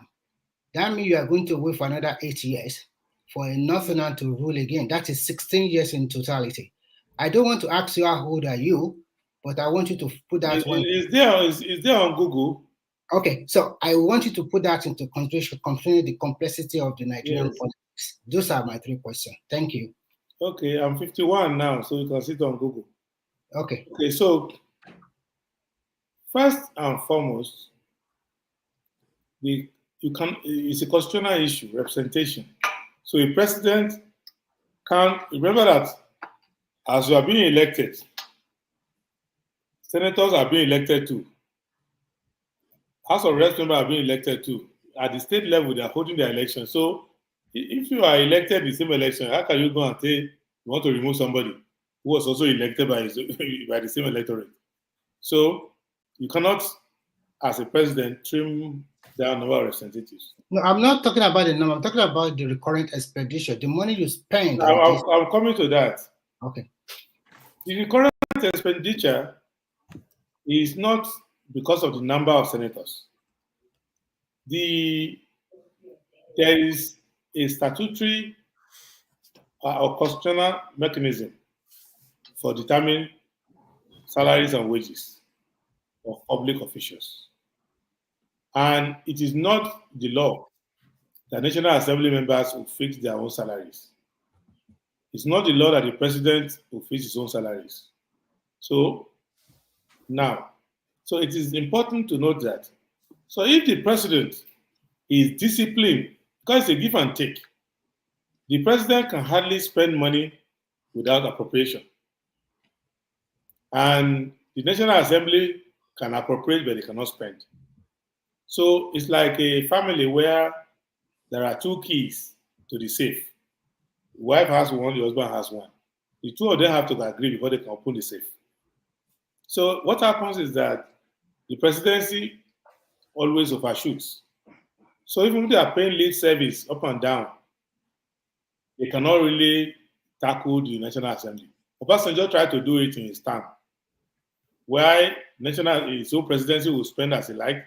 that means you are going to wait for another 8 years for a Northerner to rule again. That is 16 years in totality. I don't want to ask you how old are you, but I want you to put that one. Is there on Google? Okay, so I want you to put that into consideration, considering the complexity of the Nigerian politics. Those are my 3 questions. Thank you. Okay, I'm 51 now, so you can see it on Google. Okay. Okay, so first and foremost, it's a constitutional issue, representation. So a president can remember that as you are being elected, senators are being elected too. House of Reps members are being elected too. At the state level, they are holding their election. So if you are elected in the same election, how can you go and say you want to remove somebody who was also elected by the same electorate? So you cannot, as a president, trim down number of representatives. No, I'm not talking about the number. I'm talking about the recurrent expenditure, the money you spend. I'm coming to that. Okay. The recurrent expenditure is not because of the number of senators. There is a statutory or constitutional mechanism for determining salaries and wages of public officials. And it is not the law that National Assembly members will fix their own salaries. It's not the law that the president will fix his own salaries. So it is important to note that. So if the president is disciplined, because it's a give and take, the president can hardly spend money without appropriation. And the National Assembly can appropriate, but they cannot spend. So it's like a family where there are 2 keys to the safe. The wife has one, the husband has one. The 2 of them have to agree before they can open the safe. So what happens is that the presidency always overshoots. So even if they are paying lead service up and down, they cannot really tackle the National Assembly. Obasanjo tried to do it in his term. why his own presidency will spend as he like.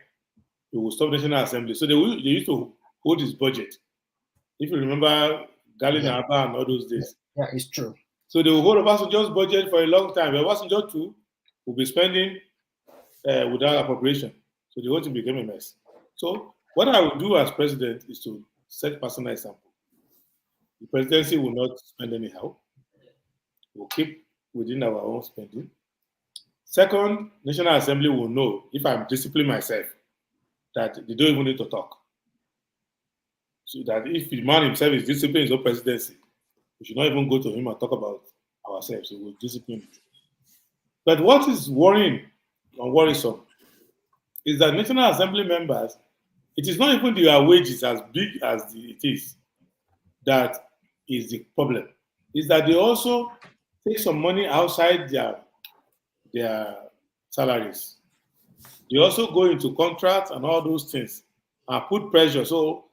He will stop National Assembly. So they used to hold his budget. If you remember Gali Naba and all those days. Yeah, it's true. So they will hold Obasanjo's budget for a long time. But Obasanjo too will be spending without appropriation. So the whole thing became a mess. So what I will do as president is to set personal example. The presidency will not spend anyhow. We'll keep within our own spending. Second, National Assembly will know if I'm disciplining myself that they don't even need to talk. So that if the man himself is disciplining his own presidency, we should not even go to him and talk about ourselves. He will discipline it. But what is worrying and worrisome is that National Assembly members, it is not even their wages as big as it is that is the problem. Is that they also take some money outside their salaries. They also go into contracts and all those things and put pressure. So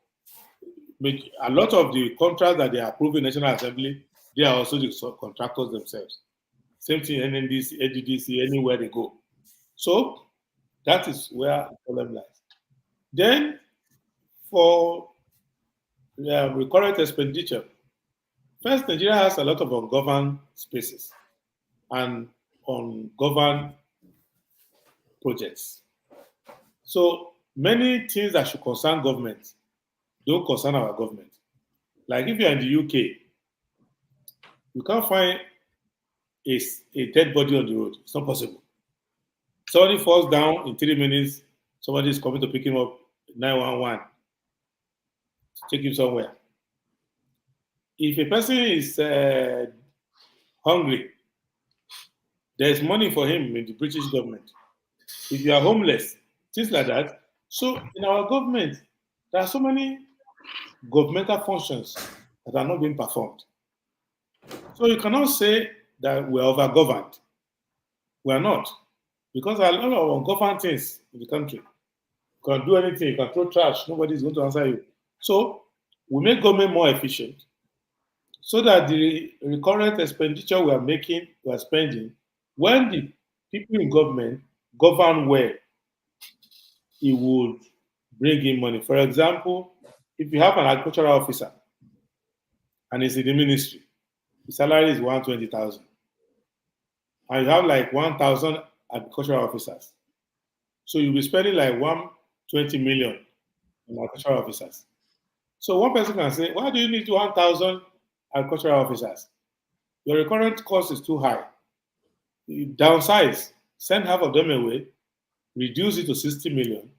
a lot of the contracts that they approve in National Assembly, they are also the contractors themselves. Same thing NNDC, ADDC, anywhere they go. So that is where the problem lies. Then for recurrent expenditure, first, Nigeria has a lot of ungoverned spaces and ungoverned projects. So many things that should concern government don't concern our government. Like if you're in the UK, you can't find a dead body on the road. It's not possible. Somebody falls down in 3 minutes, somebody is coming to pick him up, 911, to take him somewhere. If a person is hungry, there's money for him in the British government. If you are homeless, things like that. So in our government, there are so many governmental functions that are not being performed. So you cannot say that we are overgoverned. We are not. Because there are a lot of ungoverned things in the country. You can do anything, you can throw trash, nobody is going to answer you. So we make government more efficient so that the recurrent expenditure we are spending, when the people in government govern well, it would bring in money. For example, if you have an agricultural officer and he's in the ministry, the salary is 120,000. And you have like 1,000 agricultural officers. So you'll be spending like 120 million on agricultural officers. So one person can say, why do you need 1,000 agricultural officers? Your recurrent cost is too high. Downsize, send half of them away, reduce it to 60 million.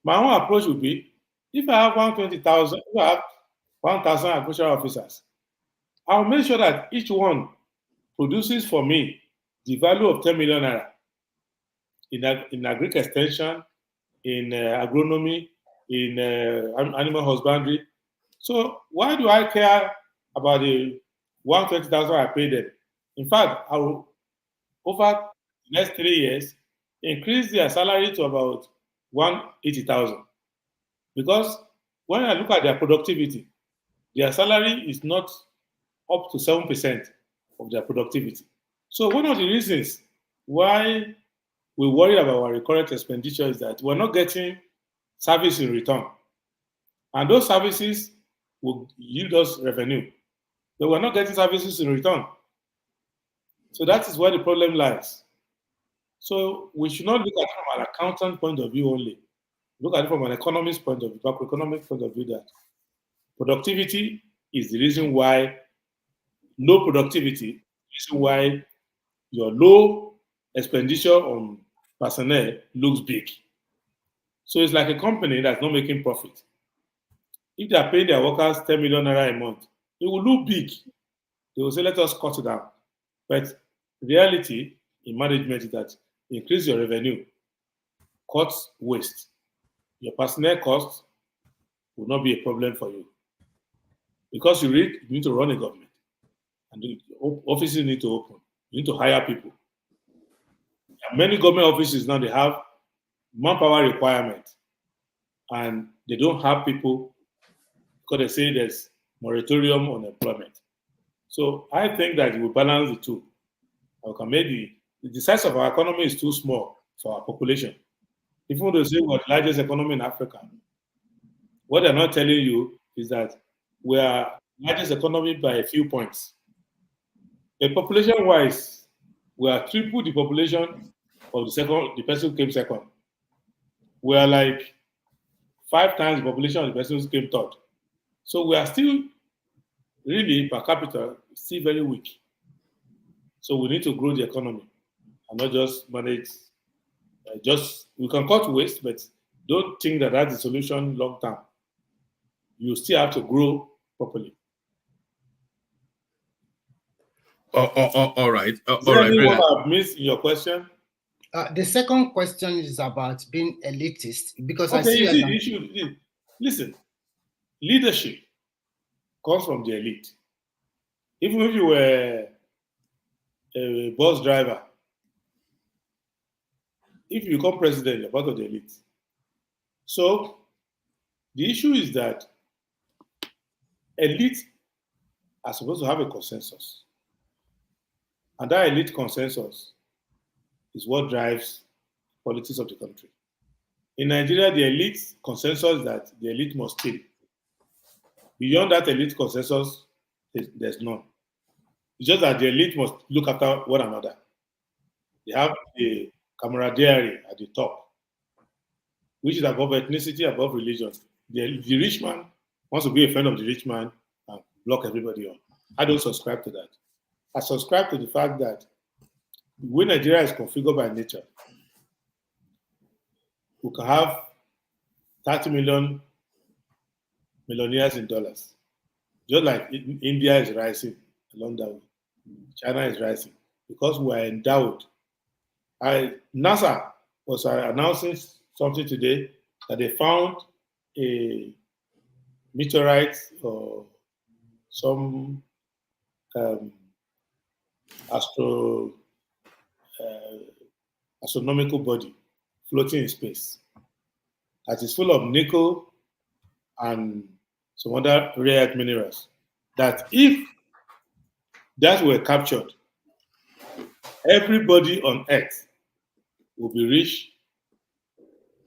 My own approach would be, if I have 120,000, if I have 1,000 agricultural officers, I'll make sure that each one produces for me the value of 10 million naira in agric extension, in agronomy, in animal husbandry. So why do I care about the 120,000 I pay them? In fact, I will, over the next 3 years, increase their salary to about 180,000. Because when I look at their productivity, their salary is not up to 7% of their productivity. So one of the reasons why we worry about our recurrent expenditure is that we're not getting service in return. And those services will yield us revenue. But we're not getting services in return. So that is where the problem lies. So we should not look at it from an accountant point of view only. Look at it from an economist point of view, macroeconomic point of view, that productivity is the reason why low productivity, the reason why your low expenditure on personnel looks big. So it's like a company that's not making profit. If they are paying their workers 10 million naira a month, it will look big. They will say, let us cut it down. But reality in management is that increase your revenue, cut waste. Your personnel costs will not be a problem for you. Because you need to run a government. And the offices need to open. You need to hire people. Many government offices now, they have manpower requirement. And they don't have people because they say there's moratorium on employment. So I think that you will balance the two. I can make the the size of our economy is too small for our population. Even though they say we're the largest economy in Africa, what they're not telling you is that we are the largest economy by a few points. The population-wise, we are triple the population of the person who came second. We are like 5 times the population of the person who came third. So we are still really per capita still very weak. So we need to grow the economy and not just manage. We can cut waste, but don't think that that's the solution long term. You still have to grow properly. All right. Is there anyone I've missed in your question? The second question is about being elitist because I see listen, leadership comes from the elite. Even if you were a bus driver, if you become president, you're part of the elite. So the issue is that elite are supposed to have a consensus. And that elite consensus is what drives politics of the country. In Nigeria, the elite consensus is that the elite must steal. Beyond that elite consensus, there's none. It's just that the elite must look after one another. They have a camaraderie at the top, which is above ethnicity, above religion. The rich man wants to be a friend of the rich man and block everybody on. I don't subscribe to that. I subscribe to the fact that the way Nigeria is configured by nature, we can have 30 million millionaires in dollars. Just like India is rising along that way. China is rising because we are endowed. NASA was announcing something today that they found a meteorite or some astronomical body floating in space that is full of nickel and some other rare earth minerals. That if that were captured, everybody on Earth will be rich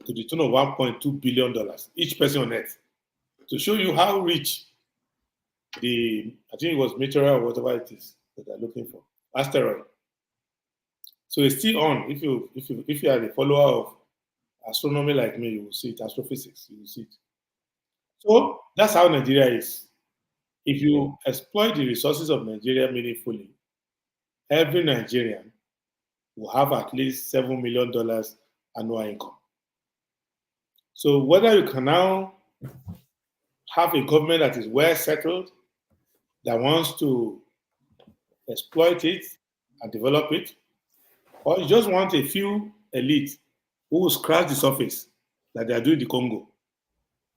to the tune of $1.2 billion, each person on Earth. To show you how rich I think it was meteorite or whatever it is that they're looking for, asteroid. So it's still on. If you are a follower of astronomy like me, you will see it. Astrophysics, you will see it. So that's how Nigeria is. If you exploit the resources of Nigeria meaningfully, every Nigerian will have at least $7 million annual income. So whether you can now have a government that is well settled, that wants to exploit it and develop it, or you just want a few elite who will scratch the surface like they are doing in the Congo.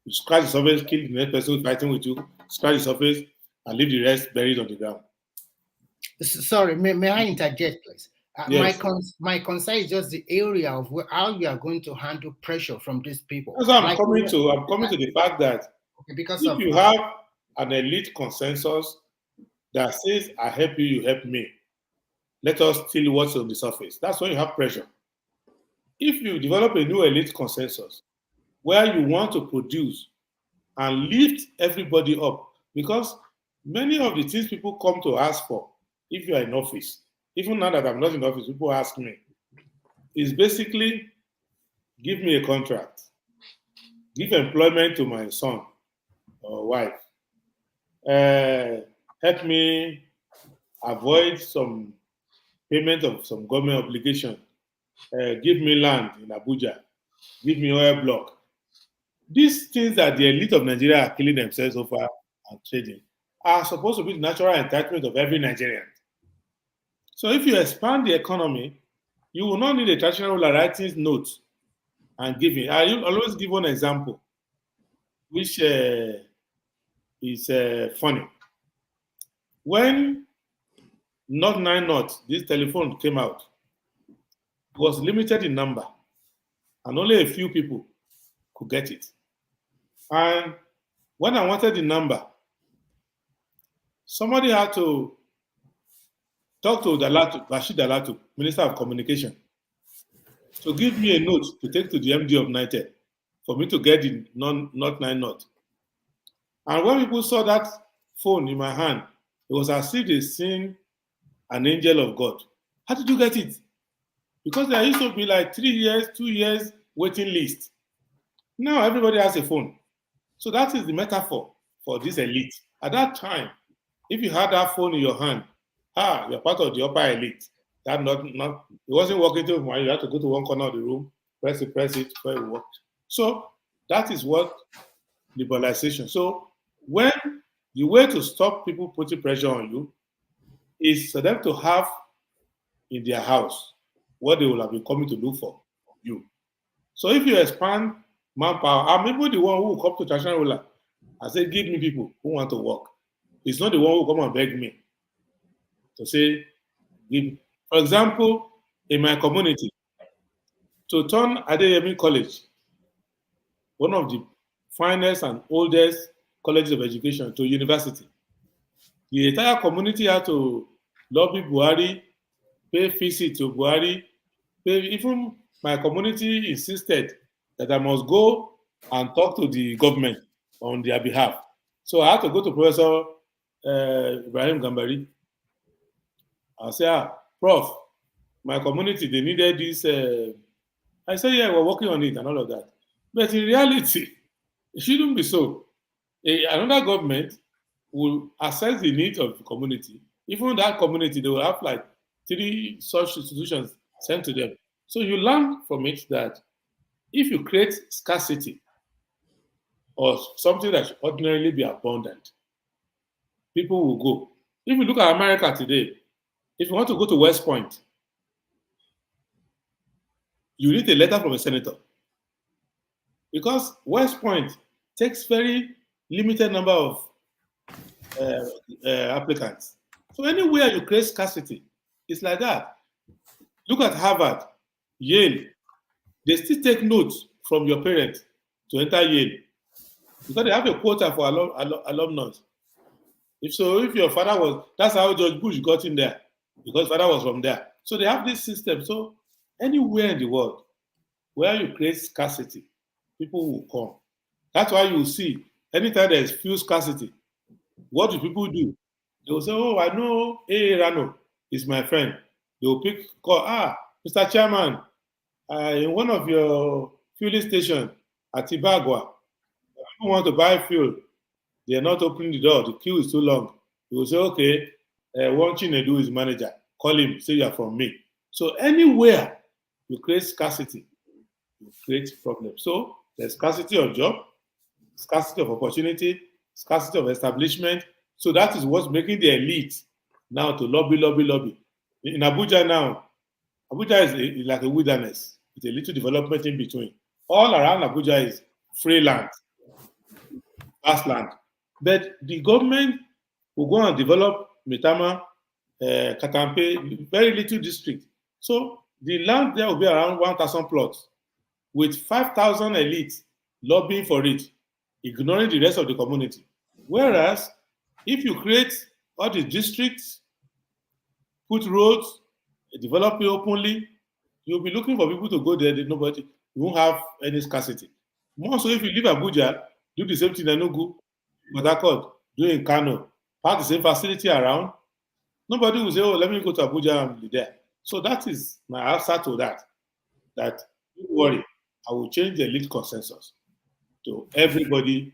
You scratch the surface, kill the next person fighting with you, scratch the surface, and leave the rest buried on the ground. Sorry, may I interject, please? Yes. My concern is just the area of how you are going to handle pressure from these people. That's what I'm coming to. I'm coming to the fact that if you have an elite consensus that says, I help you, you help me, let us steal what's on the surface. That's when you have pressure. If you develop a new elite consensus where you want to produce and lift everybody up, because many of the things people come to ask for, if you are in office, even now that I'm not in office, people ask me, is basically give me a contract, give employment to my son or wife, help me avoid some payment of some government obligation, give me land in Abuja, give me oil block. These things that the elite of Nigeria are killing themselves over and trading are supposed to be the natural entitlement of every Nigerian. So if you expand the economy, you will not need a traditional ruler writing notes and giving. I always give one example, which is funny. When Not 9 Not, this telephone came out, it was limited in number, and only a few people could get it. And when I wanted the number, somebody had to talk to Rashid Dalatu, Minister of Communication, to give me a note to take to the MD of NITED for me to get the North 9 North. And when people saw that phone in my hand, it was as if they seen an angel of God. How did you get it? Because there used to be like 3 years, 2 years waiting list. Now everybody has a phone. So that is the metaphor for this elite. At that time, if you had that phone in your hand, you're part of the upper elite. That it wasn't working too much. You had to go to one corner of the room, press it, before it worked. So that is what liberalization. So when the way to stop people putting pressure on you is for them to have in their house what they will have been coming to look for you. So if you expand manpower, I'm even the one who will come to traditional ruler and say, give me people who want to work. It's not the one who come and beg me to say, give. For example, in my community, to turn Adeyemi College, one of the finest and oldest colleges of education, to university, the entire community had to lobby Buhari, pay visit to Buhari. Even my community insisted that I must go and talk to the government on their behalf. So I had to go to Professor Ibrahim Gambari. I said, Prof, my community, they needed this. I said, yeah, we're working on it and all of that. But in reality, it shouldn't be so. Another government will assess the needs of the community. Even that community, they will have like 3 such institutions sent to them. So you learn from it that if you create scarcity or something that should ordinarily be abundant, people will go. If you look at America today, if you want to go to West Point, you need a letter from a senator. Because West Point takes very limited number of applicants. So anywhere you create scarcity, it's like that. Look at Harvard, Yale. They still take notes from your parents to enter Yale because they have a quota for alumni. If your father was, that's how George Bush got in there, because father was from there. So they have this system. So anywhere in the world where you create scarcity, people will come. That's why you will see anytime there's few scarcity, what do people do? They will say, oh, I know Rano is my friend. They will call, Mr. Chairman, in one of your fueling stations at Tibagua, people want to buy fuel. They are not opening the door. The queue is too long. They will say, okay, one Chinedu is manager. Call him, say you are from me. So anywhere you create scarcity, you create problems. So there's scarcity of job, scarcity of opportunity, scarcity of establishment. So that is what's making the elite now to lobby. In Abuja now, Abuja is like a wilderness with a little development in between. All around Abuja is free land, vast land. But the government will go and develop Metama, Katampe, very little district. So the land there will be around 1,000 plots with 5,000 elites lobbying for it, ignoring the rest of the community. Whereas if you create all the districts, put roads, develop it openly, you'll be looking for people to go there. You won't have any scarcity. More so if you leave Abuja, do the same thing in Enugu, Port Harcourt, do in Kano, have the same facility around, nobody will say, oh, let me go to Abuja and be there. So that is my answer to that. That don't worry, I will change the elite consensus to everybody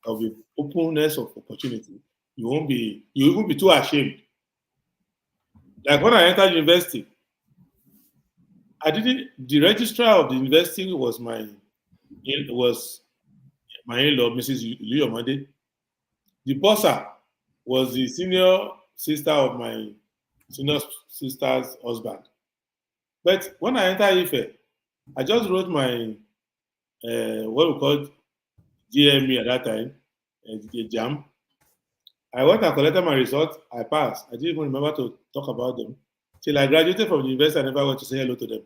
of the openness of opportunity. You won't be too ashamed. Like when I entered university, the registrar of the university was my in-law, Mrs. Luyomade. The bursar was the senior sister of my senior sister's husband. But when I entered Ife, I just wrote my what we called GME at that time, the JAM. I went and collected my results. I passed. I didn't even remember to talk about them. Till I graduated from the university, I never went to say hello to them.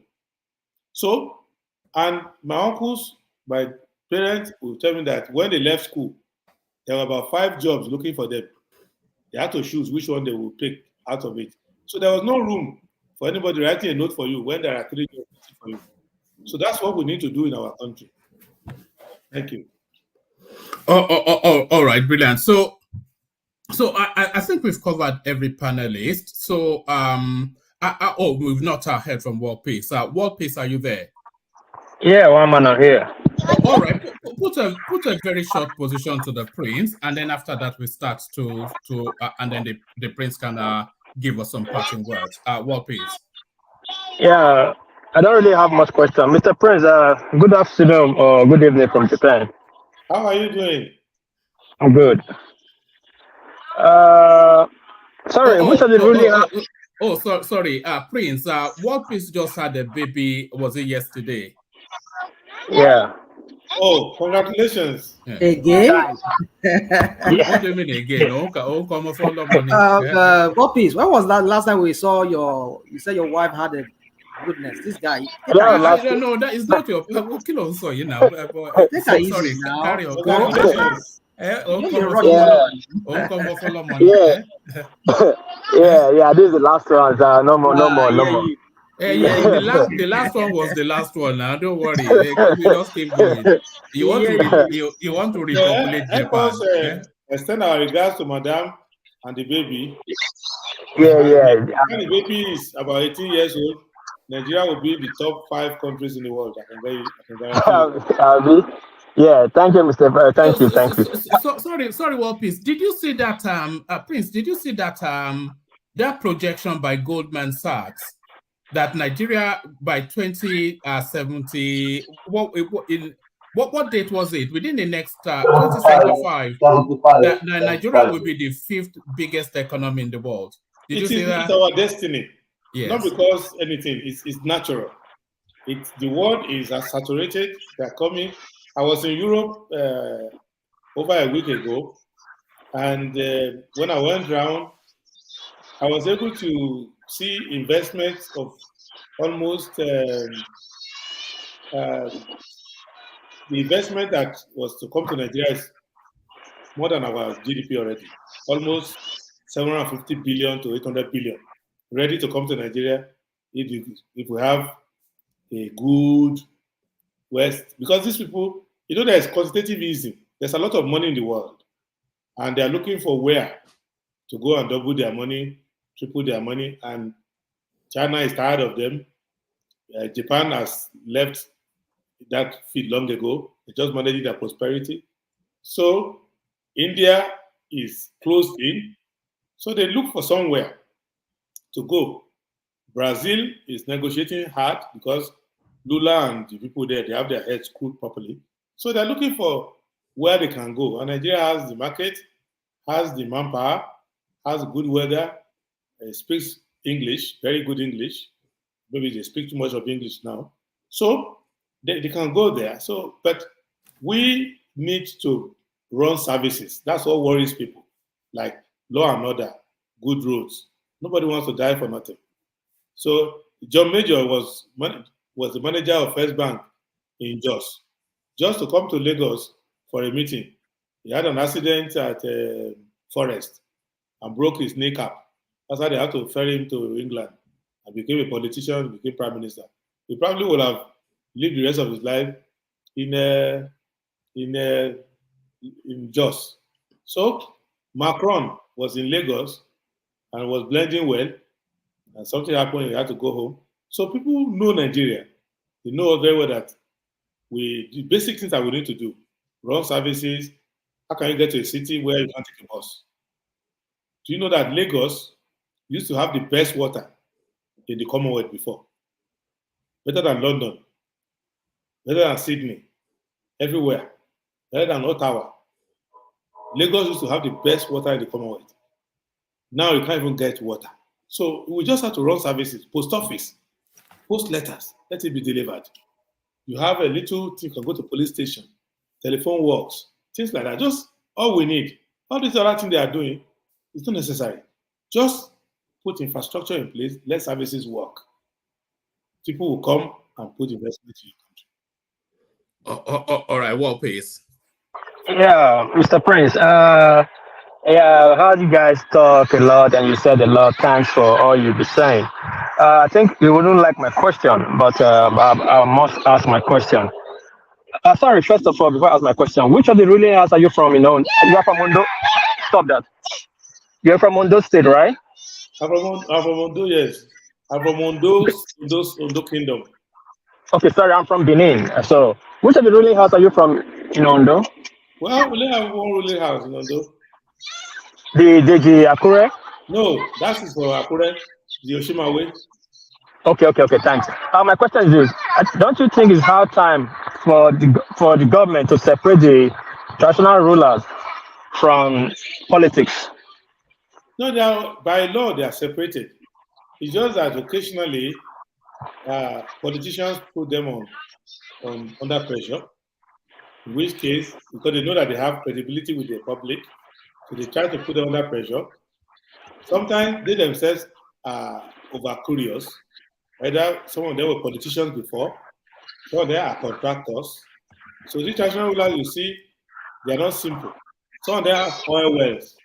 So, and my uncles, my parents will tell me that when they left school, there were about 5 jobs looking for them. They had to choose which one they would take out of it. So there was no room for anybody writing a note for you when there are 3 jobs waiting for you. So that's what we need to do in our country. Thank you. All right, brilliant. So I think we've covered every panelist. So we've not heard from World Peace. World Peace, are you there? Yeah, one man are here. All right, put a very short position to the Prince, and then after that we start and then the Prince can give us some parting words. World Peace. Yeah, I don't really have much question. Mr. Prince, good afternoon or good evening from Japan. How are you doing? I'm good. Sorry, which of the really sorry, Prince. World Peace just had a baby. Was it yesterday? Yeah. Oh, congratulations. Yeah. Again? What do you mean again? What piece? When was that last time we saw you said your wife had a goodness? This guy. No, that is not your kilo. So you know. Sorry, carry on. Yeah. This is the last one. No more. The last one was the last one. Now don't worry. We just keep going. You want to repopulate Japan. Extend our regards to Madame and the baby. Yeah. When the baby is about 18 years old, Nigeria will be in the top 5 countries in the world. I can guarantee you. Yeah, thank you, Mr. Thank you. Sorry, World Peace. Did you see that, Prince? Did you see that that projection by Goldman Sachs that Nigeria by 2070? What date was it? Within the next 2075, that Nigeria will be the 5th biggest economy in the world. Did you see that? It's our destiny. Yes. Not because anything. It's natural. The world is saturated. They're coming. I was in Europe over a week ago, and when I went around, I was able to see investments of almost the investment that was to come to Nigeria is more than our GDP already. Almost 750 billion to 800 billion ready to come to Nigeria if we have a good West, because these people, there's quantitative easing. There's a lot of money in the world, and they're looking for where to go and double their money, triple their money, and China is tired of them. Japan has left that field long ago. They just managed their prosperity. So India is closed in, so they look for somewhere to go. Brazil is negotiating hard because Lula and the people there, they have their heads cooled properly. So they're looking for where they can go. And Nigeria has the market, has the manpower, has good weather, speaks English, very good English. Maybe they speak too much of English now. So they can go there. But we need to run services. That's what worries people, like law and order, good roads. Nobody wants to die for nothing. So John Major was the manager of First Bank in Jos. Just to come to Lagos for a meeting, he had an accident at Forest and broke his kneecap. That's why they had to ferry him to England and became a politician, became prime minister. He probably would have lived the rest of his life in Jos. So Macron was in Lagos and was blending well, and something happened, he had to go home. So people know Nigeria. They know very well that the basic things that we need to do, run services. How can you get to a city where you can't take a bus? Do you know that Lagos used to have the best water in the Commonwealth before? Better than London, better than Sydney, everywhere, better than Ottawa. Lagos used to have the best water in the Commonwealth. Now you can't even get water. So we just have to run services, post office, post letters, let it be delivered. You have a little thing, you can go to police station, telephone works, things like that. Just all we need. All these other things they are doing, it's not necessary. Just put infrastructure in place, let services work. People will come and put investment in your country. All right, World Peace. Yeah, Mr. Prince. Yeah, I heard you guys talk a lot and you said a lot. Thanks for all you be saying. I think you wouldn't like my question, but I must ask my question. Sorry, first of all, before I ask my question, which of the ruling house are you from? You know, you are from Ondo. Stop that. You're from Ondo State, right? I'm from Ondo, yes. I'm from Ondo Kingdom. Okay, sorry, I'm from Benin. So, which of the ruling house are you from in Ondo? Well, we only have one ruling house in Ondo. The Akure? No, that is for Akure, the Oshima way. Okay, thanks. My question is this: don't you think it's hard time for the government to separate the traditional rulers from politics? No, by law they are separated. It's just that occasionally politicians put them on under pressure. In which case, because they know that they have credibility with the public, so they try to put them under pressure. Sometimes they themselves are over curious. Either some of them were politicians before, some of them are contractors. So these traditional rulers you see, they are not simple. Some of them have oil wells,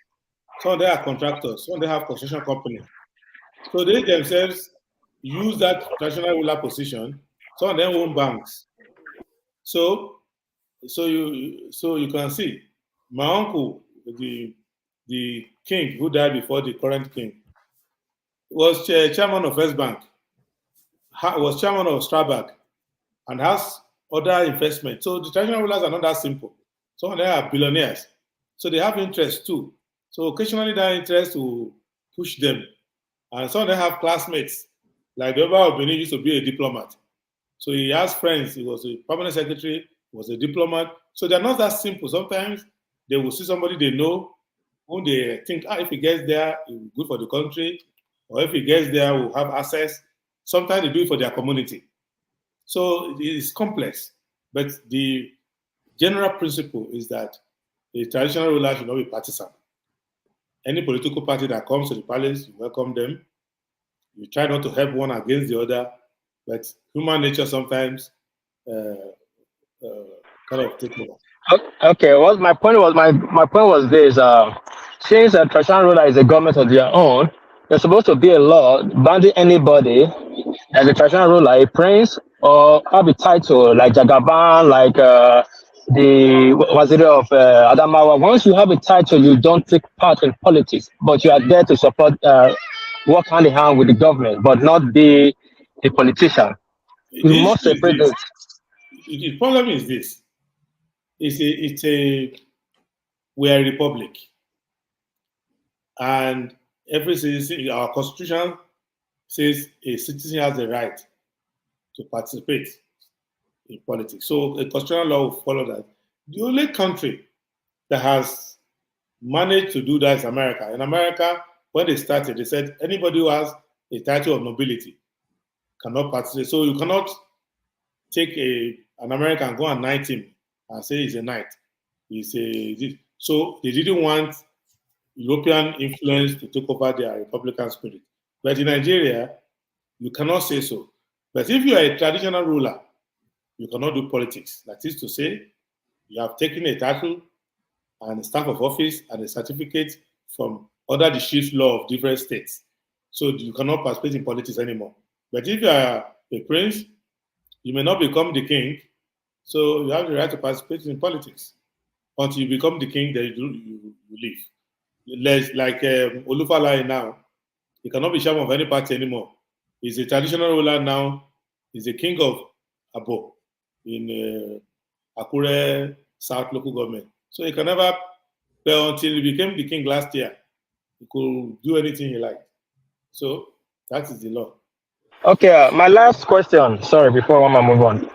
some of them are contractors, some of them have construction companies. So they themselves use that traditional ruler position. Some of them own banks. So you can see my uncle, the king who died before the current king, was chairman of First Bank, was chairman of Strabag, and has other investments. So the traditional rulers are not that simple. Some of them are billionaires. So they have interest too. So occasionally that interest will push them. And some of them have classmates. Like the Oba of Benin used to be a diplomat. So he has friends. He was a permanent secretary, was a diplomat. So they're not that simple. Sometimes they will see somebody they know who they think, if he gets there, it will be good for the country. Or if he gets there, will have access. Sometimes they do it for their community. So it is complex. But the general principle is that the traditional ruler should not be partisan. Any political party that comes to the palace, you welcome them. You try not to help one against the other, but human nature sometimes kind of take over. Okay, well, my point was this: since a traditional ruler is a government of their own, there's supposed to be a law banning anybody as a traditional ruler, a prince, or have a title like Jagaban, like the Waziri of Adamawa. Once you have a title, you don't take part in politics, but you are there to support, work hand in hand with the government, but not be a politician. The You issue must is separate this. it. The problem is this. We are a republic, and every citizen, our constitution says a citizen has the right to participate in politics. So a constitutional law will follow that. The only country that has managed to do that is America. In America, when they started, they said anybody who has a title of nobility cannot participate. So you cannot take an American, go and knight him and say he's a knight. So they didn't want European influence to take over their Republican spirit. But in Nigeria, you cannot say so. But if you are a traditional ruler, you cannot do politics. That is to say, you have taken a title and a staff of office and a certificate from under the chief law of different states. So you cannot participate in politics anymore. But if you are a prince, you may not become the king, so you have the right to participate in politics. Until you become the king, then you leave. Like Olufalaye now, he cannot be chairman of any party anymore. He's a traditional ruler now. He's the king of Abo in Akure South local government. So he can never, but until he became the king last year, he could do anything he liked. So that is the law. Okay, my last question. Sorry, before I move on.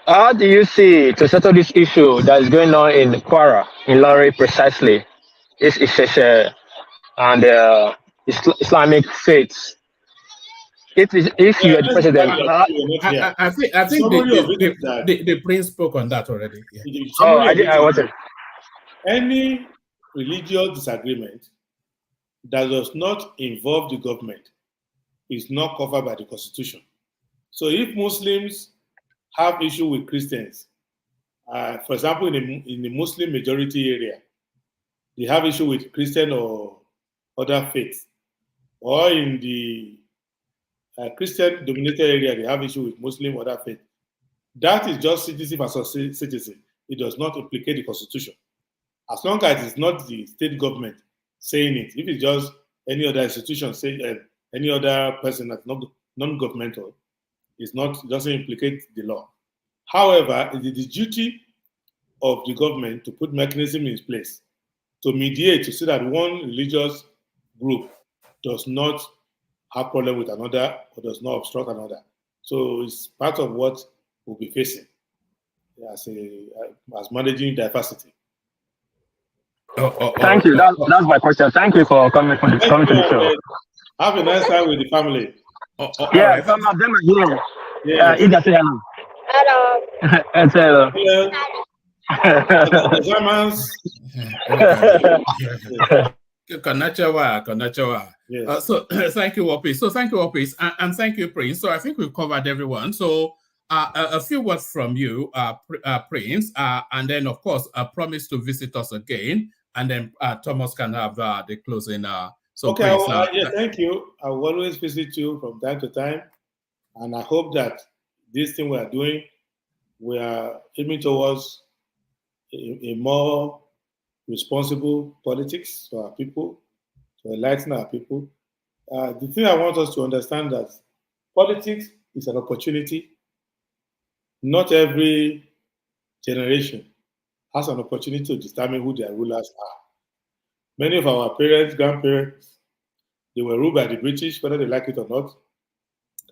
How do you see to settle this issue that is going on in Kwara, in Lorry precisely? This Isheshe and Islamic faiths. If you are the president, I think the prince spoke on that already. Yeah. I wasn't. Any religious disagreement that does not involve the government is not covered by the constitution. So if Muslims have issue with Christians, for example, in the Muslim majority area, they have issue with Christian or other faiths, or in the Christian-dominated area, they have issue with Muslim or other faith. That is just citizen versus citizen. It does not implicate the Constitution. As long as it's not the state government saying it, if it's just any other institution saying, any other person that's not non-governmental, doesn't implicate the law. However, it is the duty of the government to put mechanism in place to mediate, to see that one religious group does not have problem with another or does not obstruct another. So it's part of what we'll be facing as managing diversity. Thank you. That's my question. Thank you for coming to the show. Have a nice time with the family. Yeah, right. Some of them are here. Yeah. Ida, say hello. Hello. And say hello. Konnichiwa. Yes. So thank you, Wapis. So thank you, Wapis, and thank you, Prince. So I think we've covered everyone. So a few words from you, Prince, and then of course a promise to visit us again, and then Thomas can have the closing. So okay, Prince, thank you. I will always visit you from time to time, and I hope that this thing we are doing, we are aiming towards a more responsible politics for our people, to enlighten our people. The thing I want us to understand that politics is an opportunity. Not every generation has an opportunity to determine who their rulers are. Many of our parents, grandparents, they were ruled by the British, whether they like it or not.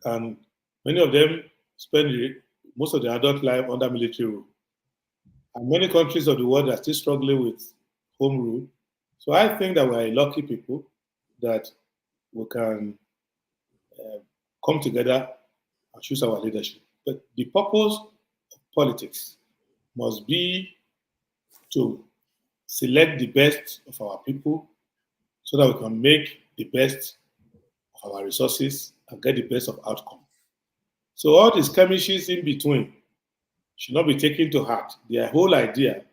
And many of them spend most of their adult life under military rule. And many countries of the world are still struggling with home rule. So I think that we're lucky people that we can come together and choose our leadership. But the purpose of politics must be to select the best of our people so that we can make the best of our resources and get the best of outcome. So all these skirmishes in between should not be taken to heart. Their whole idea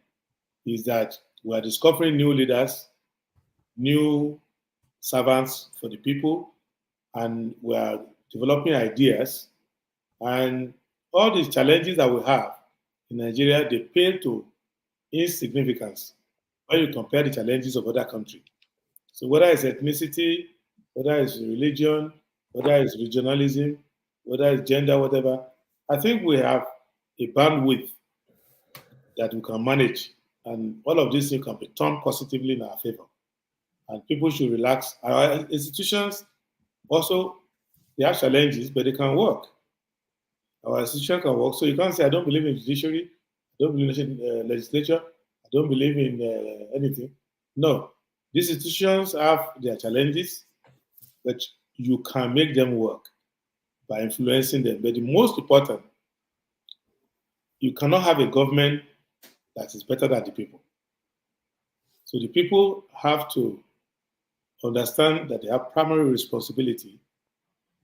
is that we are discovering new leaders, new servants for the people, and we are developing ideas. And all these challenges that we have in Nigeria, they pale to insignificance when you compare the challenges of other countries. So whether it's ethnicity, whether it's religion, whether it's regionalism, whether it's gender, whatever, I think we have a bandwidth that we can manage, and all of these things can be turned positively in our favor. And people should relax. Our institutions also, they have challenges, but they can work. Our institution can work. So you can't say, I don't believe in judiciary, I don't believe in legislature, I don't believe in anything. No, these institutions have their challenges, but you can make them work by influencing them. But the most important, you cannot have a government that is better than the people. So the people have to understand that they have primary responsibility.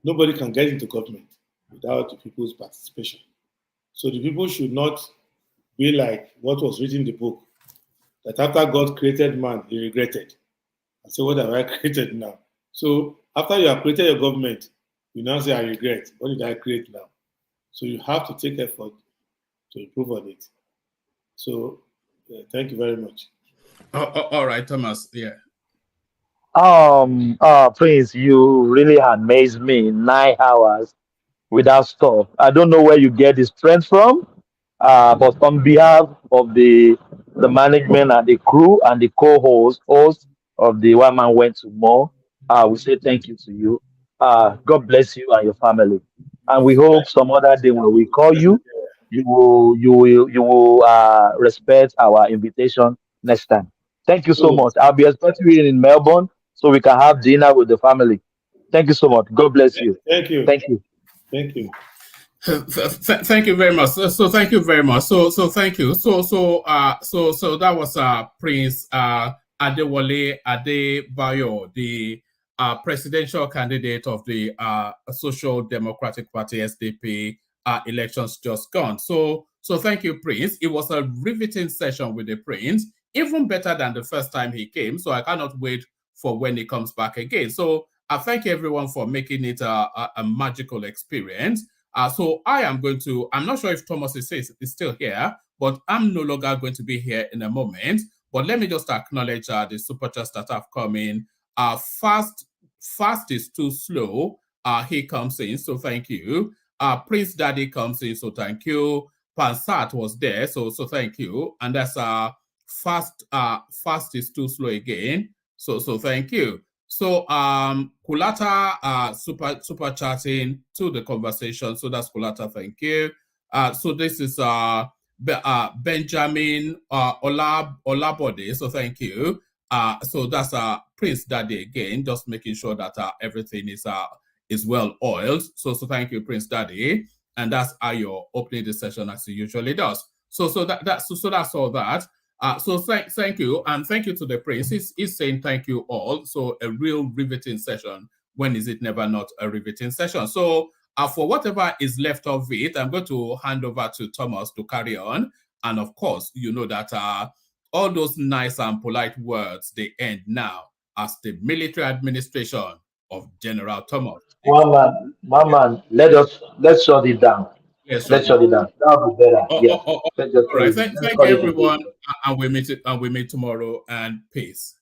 Nobody can get into government without the people's participation. So the people should not be like what was written in the book, that after God created man, he regretted. And so what have I created now? So after you have created your government, you now say, I regret. What did I create now? So you have to take effort to improve on it. So thank you very much. All right, Thomas. Yeah. Prince, you really amazed me. 9 hours without stop. I don't know where you get the strength from, but on behalf of the management and the crew and the host of the One Man Went to More, we say thank you to you. God bless you and your family, and we hope some other day when we call you, you will respect our invitation next time. Thank you so much. I'll be expecting you in Melbourne so we can have dinner with the family. Thank you so much. God bless you. Thank you. Thank you. Thank you. Thank you very much. So thank you very much. So thank you. So that was Prince Adewole Adebayo, the presidential candidate of the Social Democratic Party SDP elections just gone. So thank you, Prince. It was a riveting session with the Prince. even better than the first time he came. So I cannot wait for when he comes back again. So I thank everyone for making it a magical experience. So I am going to, I'm not sure if Thomas is still here, but I'm no longer going to be here in a moment. But let me just acknowledge the super chats that have come in. Fast is too slow. He comes in, so thank you. Prince Daddy comes in, so thank you. Pansat was there, so thank you. And that's fast is too slow again. So thank you. So Kulata super chatting to the conversation. So that's Kulata, thank you. So this is Benjamin Olabode, so thank you. So that's Prince Daddy again, just making sure that everything is well oiled. So thank you, Prince Daddy. And that's how you're opening the session as he usually does. So that's all that. So thank you, and thank you to the Prince. He's saying thank you all. So a real riveting session. When is it never not a riveting session? So for whatever is left of it, I'm going to hand over to Thomas to carry on. And of course, you know that all those nice and polite words, they end now as the military administration of General Thomas. One man, let's shut it down. Yes, let's shut it down. That'll be better. Yes. All right. Thank you, everyone, and we meet tomorrow. And peace.